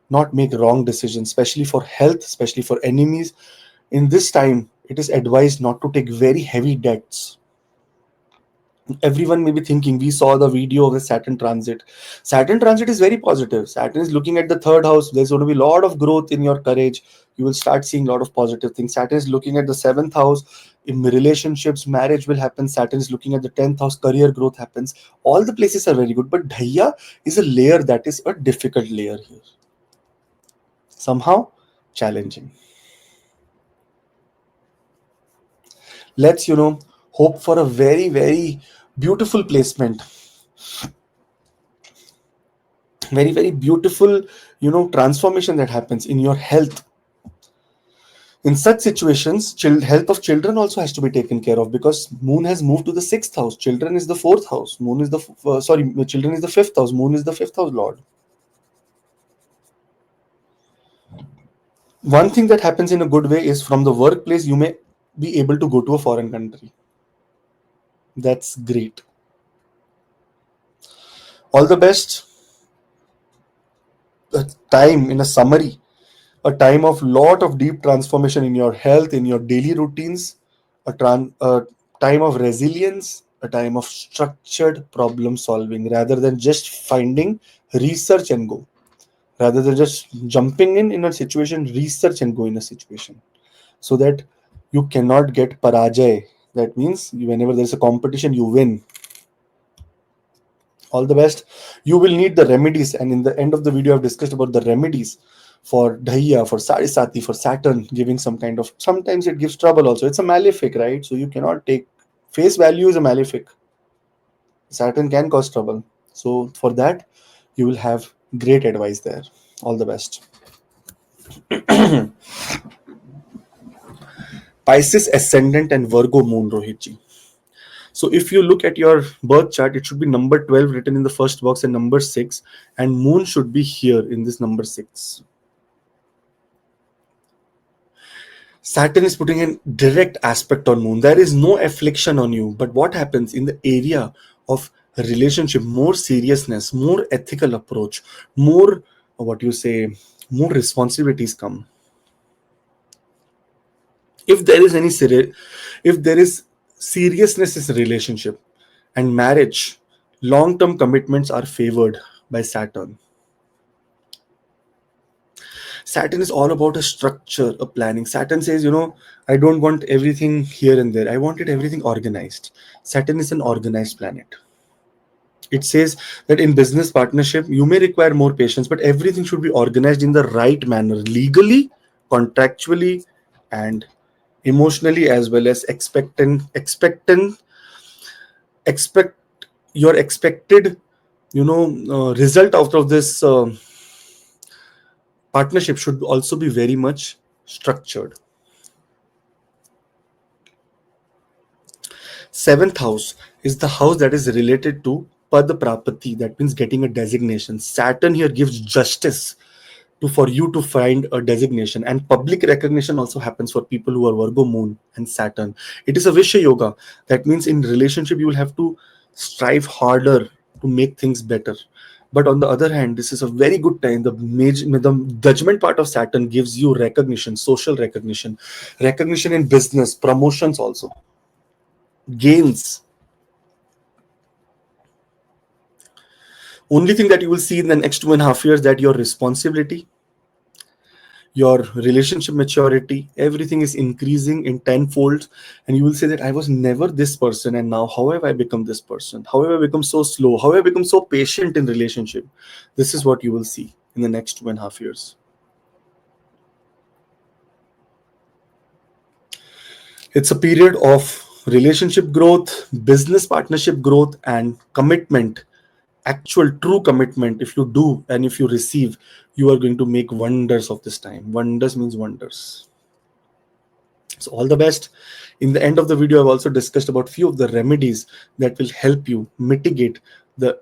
not make wrong decisions, especially for health, especially for enemies. In this time it is advised not to take very heavy debts. Everyone may be thinking, we saw the video of the Saturn transit. Saturn transit is very positive. Saturn is looking at the third house. There's going to be a lot of growth in your courage. You will start seeing a lot of positive things. Saturn is looking at the seventh house. In relationships, marriage will happen. Saturn is looking at the 10th house. Career growth happens. All the places are very good. But Dhaiya is a layer that is a difficult layer here. Somehow challenging. Let's, hope for a very, very beautiful placement, very beautiful transformation that happens in your health. In such situations, health of children also has to be taken care of, because moon has moved to the sixth house, children is the fourth house, moon is the children is the fifth house, moon is the fifth house lord. One thing that happens in a good way is, from the workplace you may be able to go to a foreign country. That's great. All the best. A time, in a summary, a time of lot of deep transformation in your health, in your daily routines, a time of resilience, a time of structured problem solving, rather than just finding, research and go. Rather than just jumping in a situation, research and go in a situation, so that you cannot get parajay. That means whenever there's a competition, you win. All the best. You will need the remedies, and in the end of the video I've discussed about the remedies for Dhaiya, for Sade Sati, for Saturn giving some kind of, sometimes it gives trouble also. It's a malefic, right? So you cannot take face value is a malefic. Saturn can cause trouble. So for that, you will have great advice there. All the best. Pisces ascendant and Virgo moon, Rohitji. So if you look at your birth chart, it should be number 12 written in the first box and number 6, and moon should be here in this number 6. Saturn is putting a direct aspect on moon. There is no affliction on you, but what happens in the area of relationship, more seriousness, more ethical approach, more more responsibilities come. If there is if there is seriousness in relationship and marriage, long-term commitments are favored by Saturn. Saturn is all about a structure, a planning. Saturn says, I don't want everything here and there. I wanted everything organized. Saturn is an organized planet. It says that in business partnership, you may require more patience, but everything should be organized in the right manner, legally, contractually, and emotionally, as well as expect your expected, result out of this partnership should also be very much structured. Seventh house is the house that is related to Pad Prapati, that means getting a designation. Saturn here gives justice for you to find a designation, and public recognition also happens for people who are Virgo moon and Saturn. It is a Visha yoga. That means in relationship you will have to strive harder to make things better. But on the other hand, this is a very good time. The judgment part of Saturn gives you recognition, social recognition, recognition in business, promotions also, gains. Only thing that you will see in the next 2.5 years, that your responsibility, your relationship maturity, everything is increasing in tenfold, and you will say that I was never this person, and now how have I become this person? How have I become so slow? How have I become so patient in relationship? This is what you will see in the next 2.5 years. It's a period of relationship growth, business partnership growth, and commitment. Actual true commitment. If you do and if you receive, you are going to make wonders of this time. Wonders means wonders. So all the best. In the end of the video, I've also discussed about few of the remedies that will help you mitigate the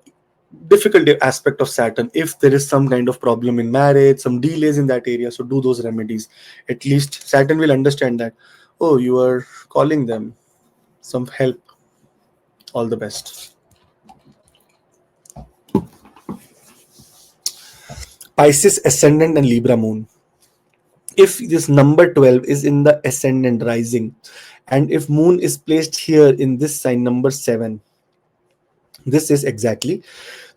difficult aspect of Saturn. If there is some kind of problem in marriage, some delays in that area, so do those remedies. At least Saturn will understand that, oh, you are calling them some help. All the best. Pisces ascendant and Libra moon. If this number 12 is in the ascendant rising, and if moon is placed here in this sign number 7, this is exactly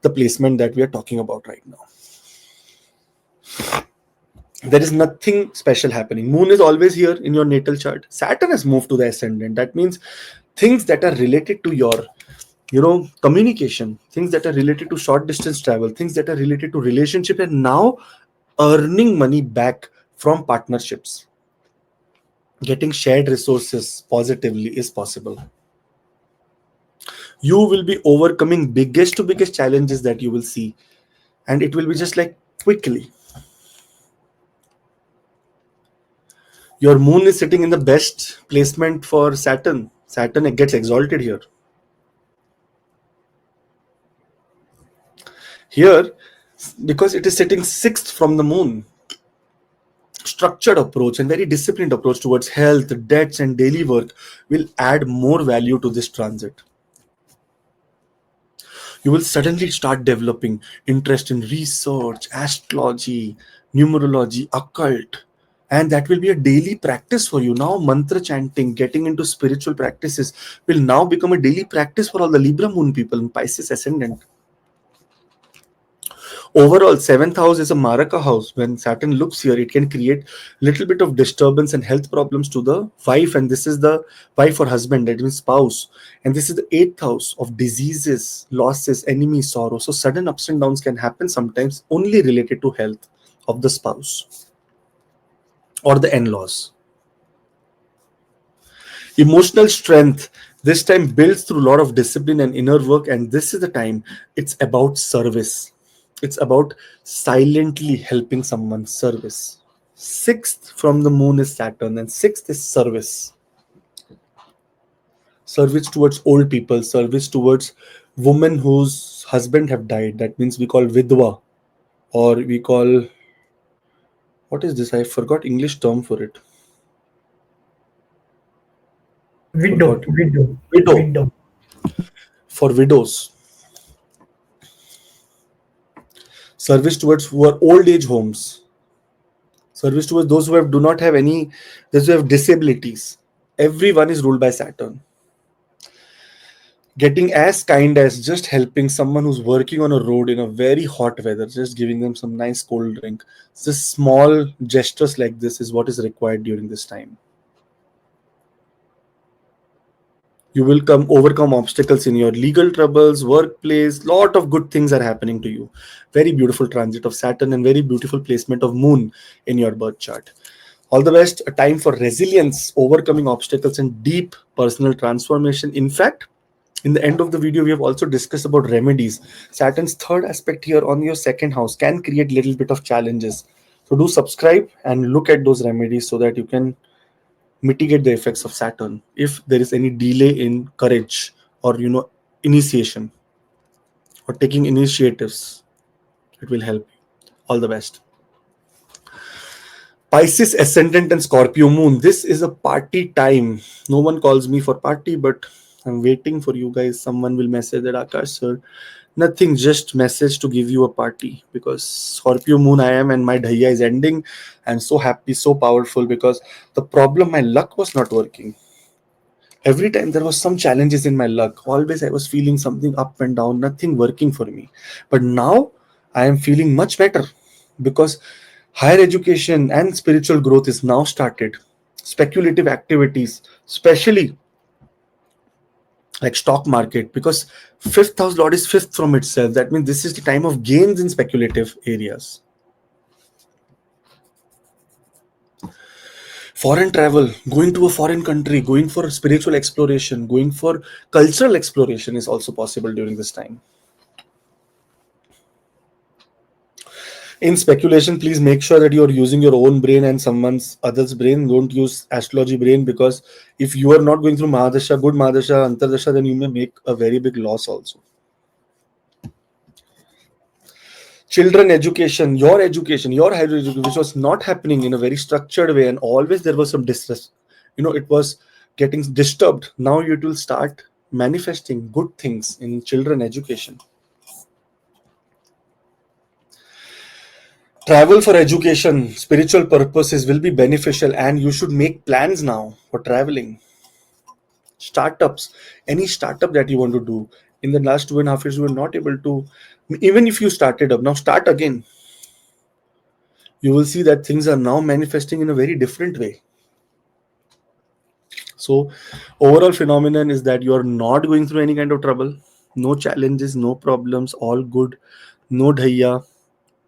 the placement that we are talking about right now. There is nothing special happening. Moon is always here in your natal chart. Saturn has moved to the ascendant. That means things that are related to your communication, things that are related to short distance travel, things that are related to relationship, and now earning money back from partnerships, getting shared resources positively is possible. You will be overcoming biggest to biggest challenges that you will see, and it will be just like quickly. Your moon is sitting in the best placement for Saturn. Saturn gets exalted here. Here, because it is sitting sixth from the moon, structured approach and very disciplined approach towards health, debts, and daily work will add more value to this transit. You will suddenly start developing interest in research, astrology, numerology, occult, and that will be a daily practice for you. Now mantra chanting, getting into spiritual practices will now become a daily practice for all the Libra moon people in Pisces ascendant. Overall, 7th house is a Maraka house. When Saturn looks here, it can create little bit of disturbance and health problems to the wife, and this is the wife or husband, that means spouse. And this is the 8th house of diseases, losses, enemies, sorrow. So sudden ups and downs can happen sometimes, only related to health of the spouse or the in-laws. Emotional strength this time builds through a lot of discipline and inner work, and this is the time it's about service. It's about silently helping someone. Service. Sixth from the moon is Saturn, and sixth is service. Service towards old people, service towards women whose husband have died. That means we call vidwa, or we call, what is this? I forgot English term for it.
Widow,
Forgot.
widow,
Widow.
widow.
For widows. Service towards who are old age homes. Service towards those who do not have any, those who have disabilities. Everyone is ruled by Saturn. Getting as kind as just helping someone who's working on a road in a very hot weather, just giving them some nice cold drink. Just small gestures like this is what is required during this time. You will overcome obstacles in your legal troubles, workplace. Lot of good things are happening to you. Very beautiful transit of Saturn and very beautiful placement of moon in your birth chart. All the best. A time for resilience, overcoming obstacles, and deep personal transformation. In fact, in the end of the video, we have also discussed about remedies. Saturn's third aspect here on your second house can create little bit of challenges. So do subscribe and look at those remedies so that you can mitigate the effects of Saturn. If there is any delay in courage or initiation or taking initiatives, it will help you. All the best. Pisces ascendant and Scorpio moon. This is a party time. No one calls me for party, but I'm waiting for you guys. Someone will message that, Akash sir. Nothing, just message to give you a party, because Scorpio moon I am and my Dhaiya is ending. I'm so happy, so powerful, because the problem, my luck was not working. Every time there was some challenges in my luck, always I was feeling something up and down, nothing working for me. But now I am feeling much better because higher education and spiritual growth is now started. Speculative activities, especially like stock market, because fifth house lord is fifth from itself. That means this is the time of gains in speculative areas. Foreign travel, going to a foreign country, going for spiritual exploration, going for cultural exploration is also possible during this time. In speculation, please make sure that you are using your own brain and someone's other's brain. Don't use astrology brain, because if you are not going through Mahadasha, good Mahadasha, Antardasha, then you may make a very big loss also. Children education, your higher education, which was not happening in a very structured way, and always there was some distress. It was getting disturbed. Now it will start manifesting good things in children education. Travel for education, spiritual purposes will be beneficial, and you should make plans now for traveling. Startups, any startup that you want to do. In the last 2.5 years, you were not able to, even if you started up, now start again. You will see that things are now manifesting in a very different way. So, overall phenomenon is that you are not going through any kind of trouble, no challenges, no problems, all good, no Dhaiya.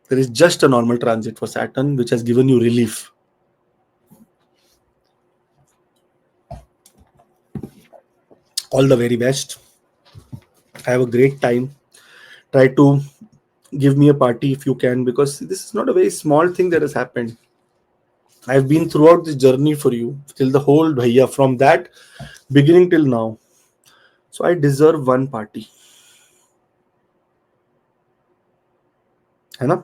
There is just a normal transit for Saturn, which has given you relief. All the very best. Have a great time. Try to give me a party if you can, because this is not a very small thing that has happened. I've been throughout this journey for you till the whole Dhaiya, from that beginning till now. So I deserve one party. है ना?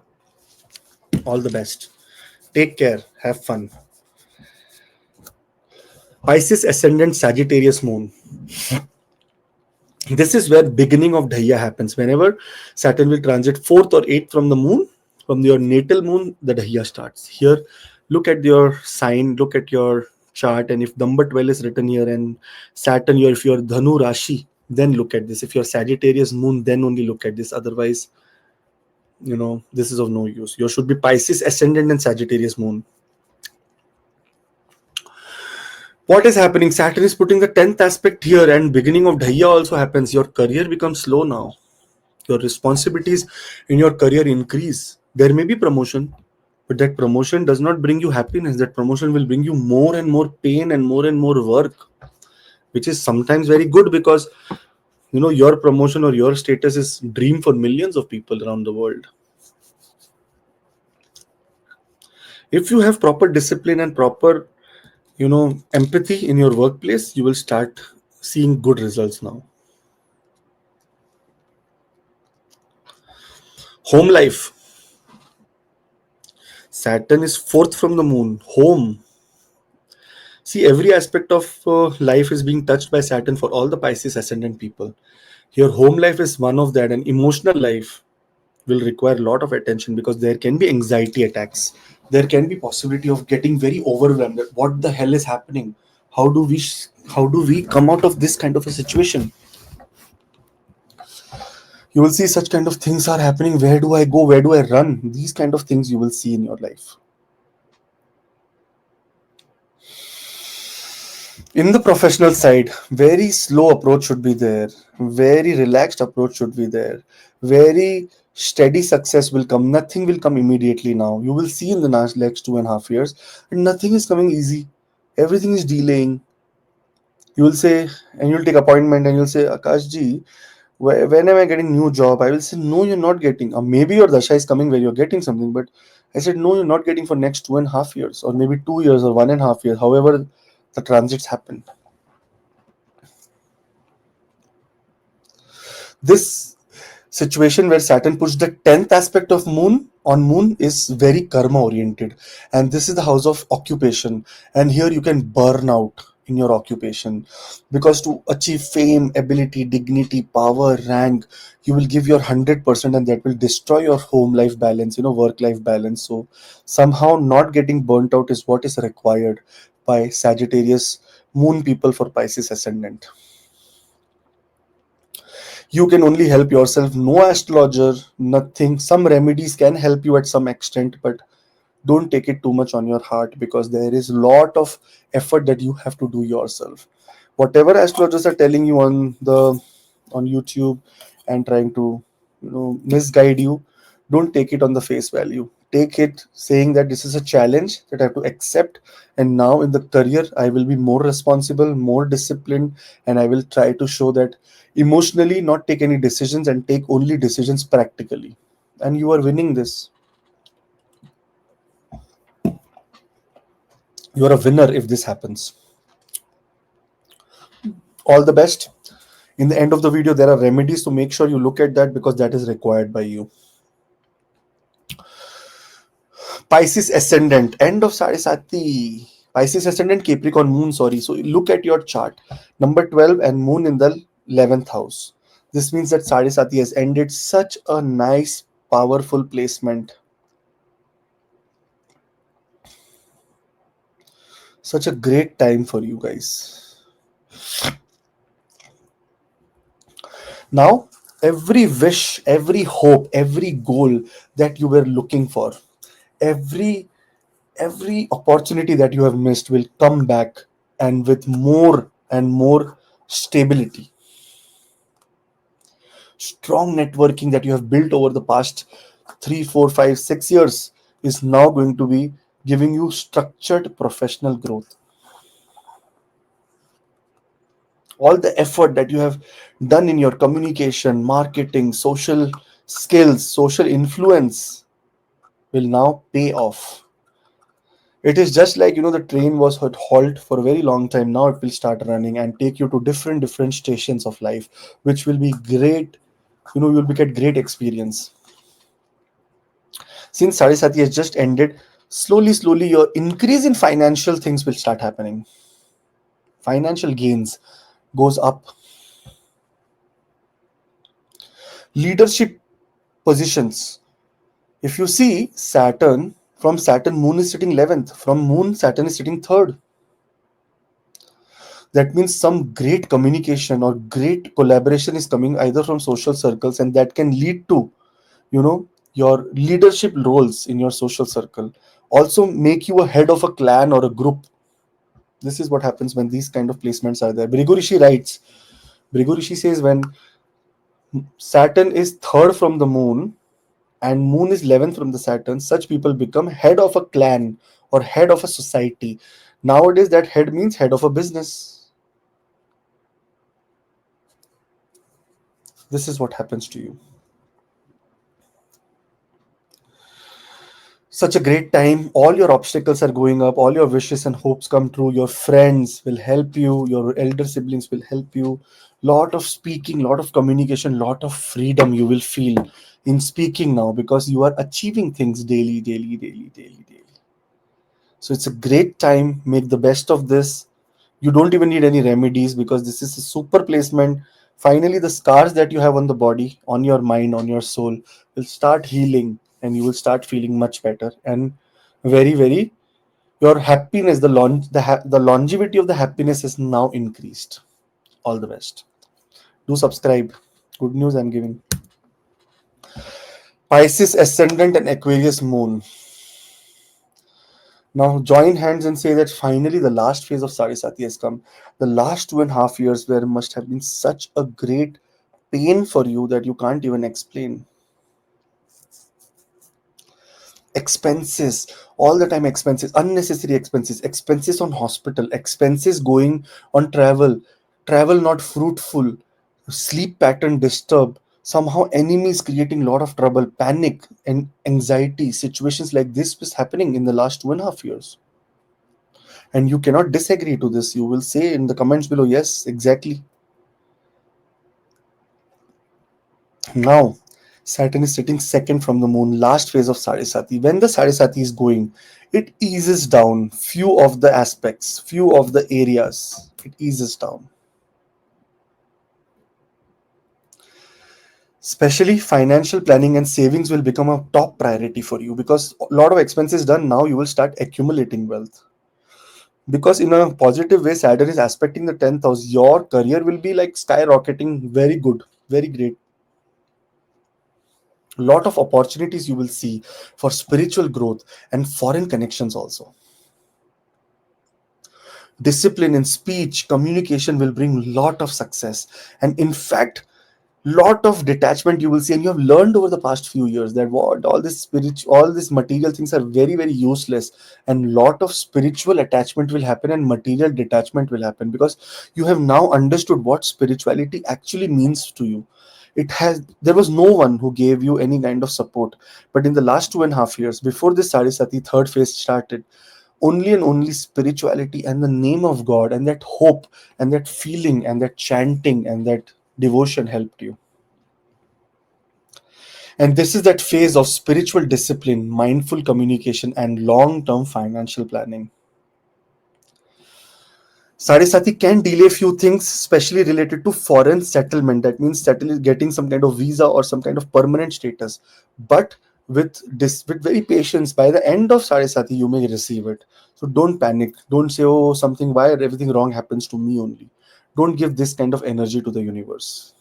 All the best. Take care. Have fun. Pisces ascendant, Sagittarius moon. This is where beginning of Dhaiya happens. Whenever Saturn will transit 4th or 8th from the moon, from your natal moon, the Dhaiya starts. Here, look at your sign, look at your chart, and if number 12 is written here and Saturn, if you're Dhanu Rashi, then look at this. If you're Sagittarius moon, then only look at this. Otherwise, this is of no use. You should be Pisces ascendant and Sagittarius moon. What is happening? Saturn is putting the 10th aspect here, and beginning of Dhaiya also happens. Your career becomes slow now. Your responsibilities in your career increase. There may be promotion, but that promotion does not bring you happiness. That promotion will bring you more and more pain and more work, which is sometimes very good, because your promotion or your status is dream for millions of people around the world. If you have proper discipline and proper empathy in your workplace, you will start seeing good results now. Home life. Saturn is 4th from the moon. Home. See, every aspect of life is being touched by Saturn for all the Pisces ascendant people. Your home life is one of that, and emotional life will require a lot of attention, because there can be anxiety attacks. There can be possibility of getting very overwhelmed. What the hell is happening? How do we come out of this kind of a situation? You will see such kind of things are happening. Where do I go? Where do I run? These kind of things you will see in your life. In the professional side, very slow approach should be there. Very relaxed approach should be there. Very steady success will come. Nothing will come immediately now. You will see in the next 2.5 years, and nothing is coming easy. Everything is delaying. You will say, and you'll take appointment, and you'll say, Akash ji, when am I getting new job? I will say, no, you're not getting. Or maybe your dasha is coming where you're getting something, but I said, no, you're not getting for next 2.5 years, or maybe 2 years or 1.5 years. However, the transits happen. This situation where Saturn puts the 10th aspect of moon is very karma oriented, and this is the house of occupation, and here you can burn out in your occupation, because to achieve fame, ability, dignity, power, rank, you will give your 100%, and that will destroy your home life balance, work life balance. So somehow not getting burnt out is what is required by Sagittarius Moon people for Pisces ascendant. You can only help yourself. No astrologer, nothing. Some remedies can help you at some extent, but don't take it too much on your heart because there is a lot of effort that you have to do yourself. Whatever astrologers are telling you on YouTube and trying to misguide you, don't take it on the face value. Take it saying that this is a challenge that I have to accept, and now in the career I will be more responsible, more disciplined, and I will try to show that emotionally not take any decisions and take only decisions practically. And you are winning this. You are a winner if this happens. All the best. In the end of the video, there are remedies, so make sure you look at that because that is required by you. Pisces ascendant, end of Sade Sati. Pisces ascendant, Capricorn moon, sorry. So look at your chart. Number 12 and moon in the 11th house. This means that Sade Sati has ended. Such a nice, powerful placement. Such a great time for you guys. Now, every wish, every hope, every goal that you were looking for, every opportunity that you have missed will come back, and with more and more stability. Strong networking that you have built over the past 3, 4, 5, 6 years is now going to be giving you structured professional growth. All the effort that you have done in your communication, marketing, social skills, social influence will now pay off. It is just like the train was at halt for a very long time. Now it will start running and take you to different stations of life, which will be great. You'll be get great experience. Since Sade Sati has just ended, slowly your increase in financial things will start happening. Financial gains goes up. Leadership positions. If you see Saturn, from Saturn, Moon is sitting 11th. From Moon, Saturn is sitting 3rd. That means some great communication or great collaboration is coming either from social circles, and that can lead to, your leadership roles in your social circle. Also make you a head of a clan or a group. This is what happens when these kind of placements are there. Brigu Rishi says when Saturn is 3rd from the Moon and Moon is 11th from the Saturn, such people become head of a clan or head of a society. Nowadays, that head means head of a business. This is what happens to you. Such a great time. All your obstacles are going up. All your wishes and hopes come true. Your friends will help you. Your elder siblings will help you. Lot of speaking, lot of communication, lot of freedom you will feel in speaking now because you are achieving things daily. So it's a great time. Make the best of this. You don't even need any remedies because this is a super placement. Finally, the scars that you have on the body, on your mind, on your soul will start healing and you will start feeling much better. And very, your happiness, the longevity of the happiness is now increased. All the best. Do subscribe. Good news I'm giving. Pisces ascendant and Aquarius moon. Now join hands and say that finally the last phase of Sade Sati has come. The last 2.5 years where must have been such a great pain for you that you can't even explain. Expenses, all the time expenses, unnecessary expenses on hospital, expenses going on travel not fruitful, sleep pattern disturbed, somehow enemies creating a lot of trouble, panic and anxiety. Situations like this was happening in the last 2.5 years. And you cannot disagree to this. You will say in the comments below, yes, exactly. Now, Saturn is sitting second from the moon, last phase of Sade Sati. When the Sade Sati is going, it eases down few of the aspects, few of the areas. It eases down. Especially financial planning and savings will become a top priority for you because a lot of expenses done now, you will start accumulating wealth. Because in a positive way, Saturn is aspecting the 10th house. Your career will be like skyrocketing, very good, very great. Lot of opportunities you will see for spiritual growth and foreign connections also. Discipline in speech communication will bring lot of success, and in fact lot of detachment you will see. And you have learned over the past few years that what all this spiritual, all these material things are very very useless, and lot of spiritual attachment will happen and material detachment will happen, because you have now understood what spirituality actually means to you. There was no one who gave you any kind of support, but in the last 2.5 years before this Sade Sati third phase started, only and only spirituality and the name of God and that hope and that feeling and that chanting and that devotion helped you. And this is that phase of spiritual discipline, mindful communication, and long term financial planning. Saraswati can delay few things, especially related to foreign settlement. That means getting some kind of visa or some kind of permanent status. But with very patience, by the end of Saraswati, you may receive it. So don't panic. Don't say, oh, something, why everything wrong happens to me only. Don't give this kind of energy to the universe.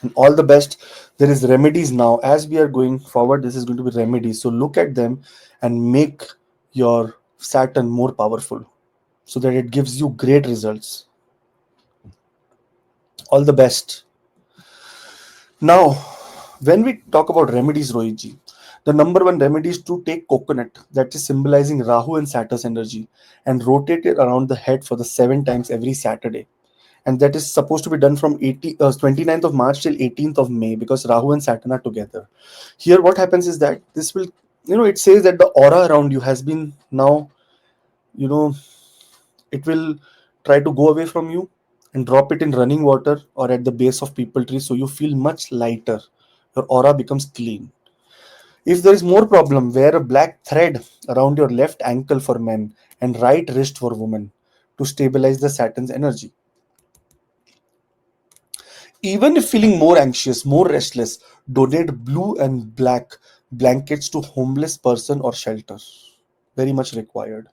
And all the best. There is remedies now. As we are going forward, this is going to be remedies. So look at them and make your Saturn more powerful, so that it gives you great results. All the best. Now, when we talk about remedies, Rohitji, the number one remedy is to take coconut, that is symbolizing Rahu and Saturn's energy, and rotate it around the head for the 7 times every Saturday. And that is supposed to be done from 29th of March till 18th of May, because Rahu and Saturn are together. Here, what happens is that this will, it says that the aura around you has been now, you know, it will try to go away from you and drop it in running water or at the base of people trees, so you feel much lighter. Your aura becomes clean. If there is more problem, wear a black thread around your left ankle for men and right wrist for women to stabilize the Saturn's energy. Even if feeling more anxious, more restless, donate blue and black blankets to homeless person or shelter. Very much required.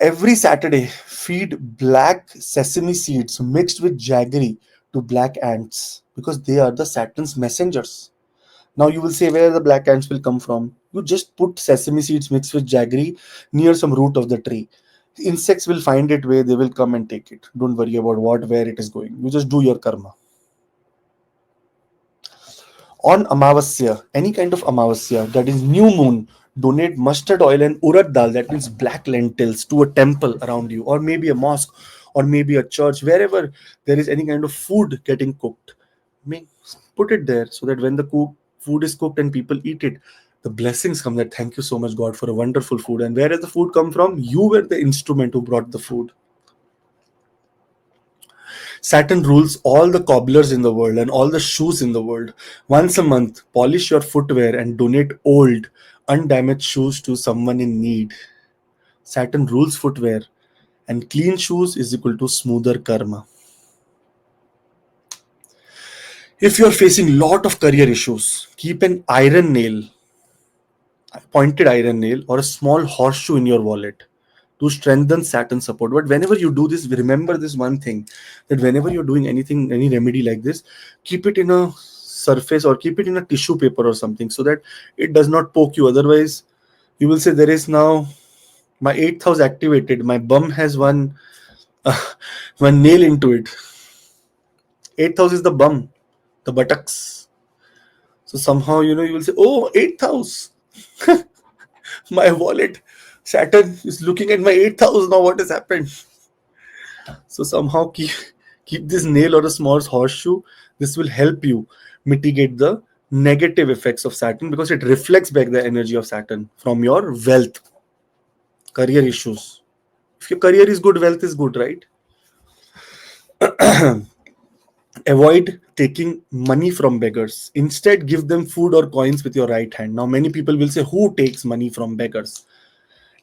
Every Saturday, feed black sesame seeds mixed with jaggery to black ants, because they are the Saturn's messengers. Now you will say where the black ants will come from. You just put sesame seeds mixed with jaggery near some root of the tree. Insects will find it way, they will come and take it. Don't worry about where it is going. You just do your karma. On Amavasya, any kind of Amavasya, that is new moon, donate mustard oil and urad dal, that means black lentils, to a temple around you, or maybe a mosque, or maybe a church, wherever there is any kind of food getting cooked. Put it there, so that when the food is cooked and people eat it, the blessings come, that thank you so much God for a wonderful food. And where does the food come from? You were the instrument who brought the food. Saturn rules all the cobblers in the world and all the shoes in the world. Once a month, polish your footwear and donate old, undamaged shoes to someone in need. Saturn rules footwear, and clean shoes is equal to smoother karma. If you are facing lot of career issues, keep an iron nail, pointed iron nail, or a small horseshoe in your wallet to strengthen Saturn support. But whenever you do this, remember this one thing, that whenever you're doing anything, any remedy like this, keep it in a surface or keep it in a tissue paper or something, so that it does not poke you. Otherwise, you will say, there is now my 8th house activated. My bum has one nail into it. 8th house is the bum, the buttocks. So somehow, you will say, oh, 8th house. My wallet. Saturn is looking at my 8th house now. What has happened? So somehow keep this nail or a small horseshoe. This will help you mitigate the negative effects of Saturn, because it reflects back the energy of Saturn from your wealth, career issues. If your career is good, wealth is good, right? Avoid taking money from beggars. Instead, give them food or coins with your right hand. Now, many people will say, who takes money from beggars?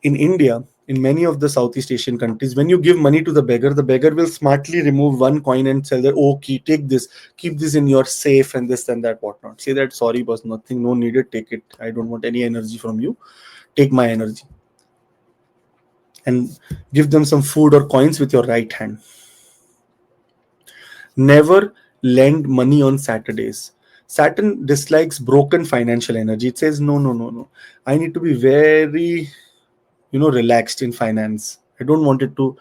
In India, in many of the Southeast Asian countries, when you give money to the beggar will smartly remove one coin and tell that, oh, take this, keep this in your safe, and this and that, whatnot. Say that, sorry, boss, nothing, no needed, take it. I don't want any energy from you. Take my energy. and give them some food or coins with your right hand. Never lend money on Saturdays. Saturn dislikes broken financial energy. It says, no, no, no, no. I need to be very, relaxed in finance. I don't want it to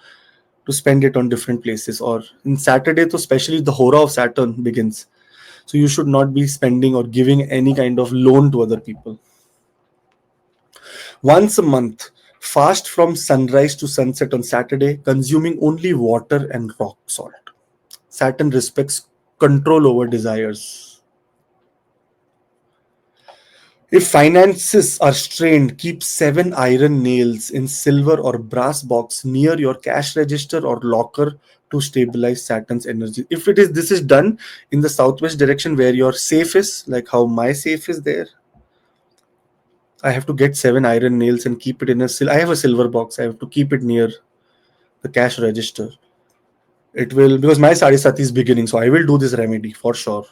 spend it on different places. Or in Saturday, so especially the hora of Saturn begins. So you should not be spending or giving any kind of loan to other people. Once a month, fast from sunrise to sunset on Saturday, consuming only water and rock salt. Saturn respects control over desires. If finances are strained, keep 7 iron nails in silver or brass box near your cash register or locker to stabilize Saturn's energy. If this is done in the southwest direction where your safe is, like how my safe is there, I have to get 7 iron nails and keep it in I have a silver box. I have to keep it near the cash register. It will, because my Sade Sati is beginning, so I will do this remedy for sure.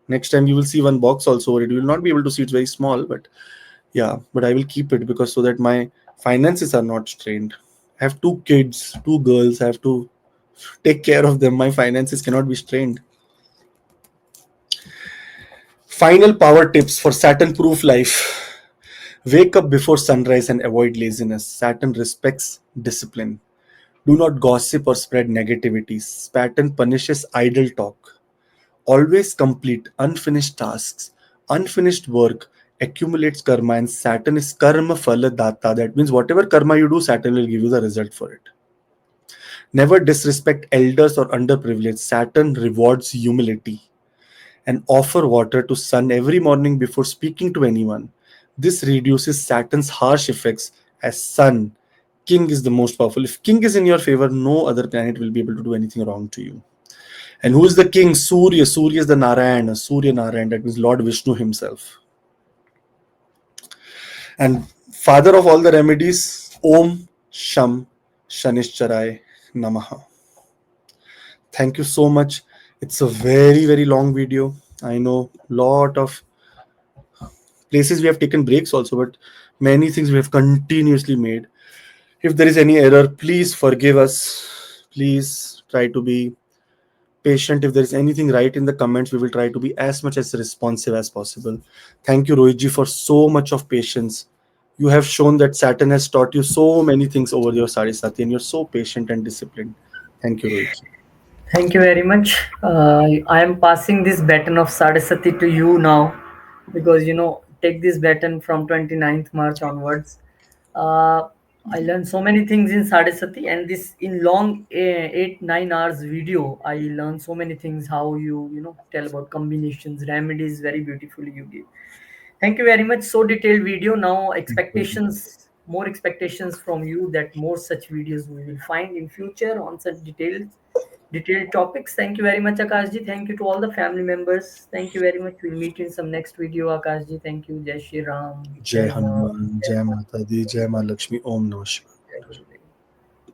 Next time you will see one box also. It will not be able to see, it's very small, but yeah, but I will keep it because so that my finances are not strained. I have 2 kids, 2 girls. I have to take care of them. My finances cannot be strained. Final power tips for Saturn proof life. Wake up before sunrise and avoid laziness. Saturn respects discipline. Do not gossip or spread negativity. Saturn punishes idle talk. Always complete unfinished tasks. Unfinished work accumulates karma, and Saturn is karma phala data. That means whatever karma you do, Saturn will give you the result for it. Never disrespect elders or underprivileged. Saturn rewards humility. And offer water to sun every morning before speaking to anyone. This reduces Saturn's harsh effects as sun. King is the most powerful. If king is in your favor, no other planet will be able to do anything wrong to you. And who is the king? Surya. Surya is the Narayana. Surya Narayan. That means Lord Vishnu himself. And father of all the remedies, Om Sham Shanishcharai Namaha. Thank you so much. It's a very, very long video. I know lot of places we have taken breaks also, but many things we have continuously made. If there is any error, please forgive us. Please try to be patient. If there is anything right in the comments, we will try to be as much as responsive as possible. Thank you, Rohitji, for so much of patience. You have shown that Saturn has taught you so many things over your Sade Sati, and you're so patient and disciplined. Thank you, Rohitji.
Thank you very much. I am passing this baton of Sade Sati to you now, because take this baton from 29th March onwards. Uh, I learned so many things in Sade Sati, and this in long 8-9 hours video. I learned so many things, how you tell about combinations, remedies, very beautifully you give. Thank you very much. So detailed video. Now expectations, more expectations from you, that more such videos we will find in future on such detailed topics. Thank you very much, Akashji. Thank you to all the family members. Thank you very much. We'll meet in some next video, Akashji. Thank you. Jai Shri Ram.
Jai
Jai Ma.
Hanuman,
Jai
Jai
Ma.
Mata Di, Jai Ma Lakshmi, Om Namah Shivaya.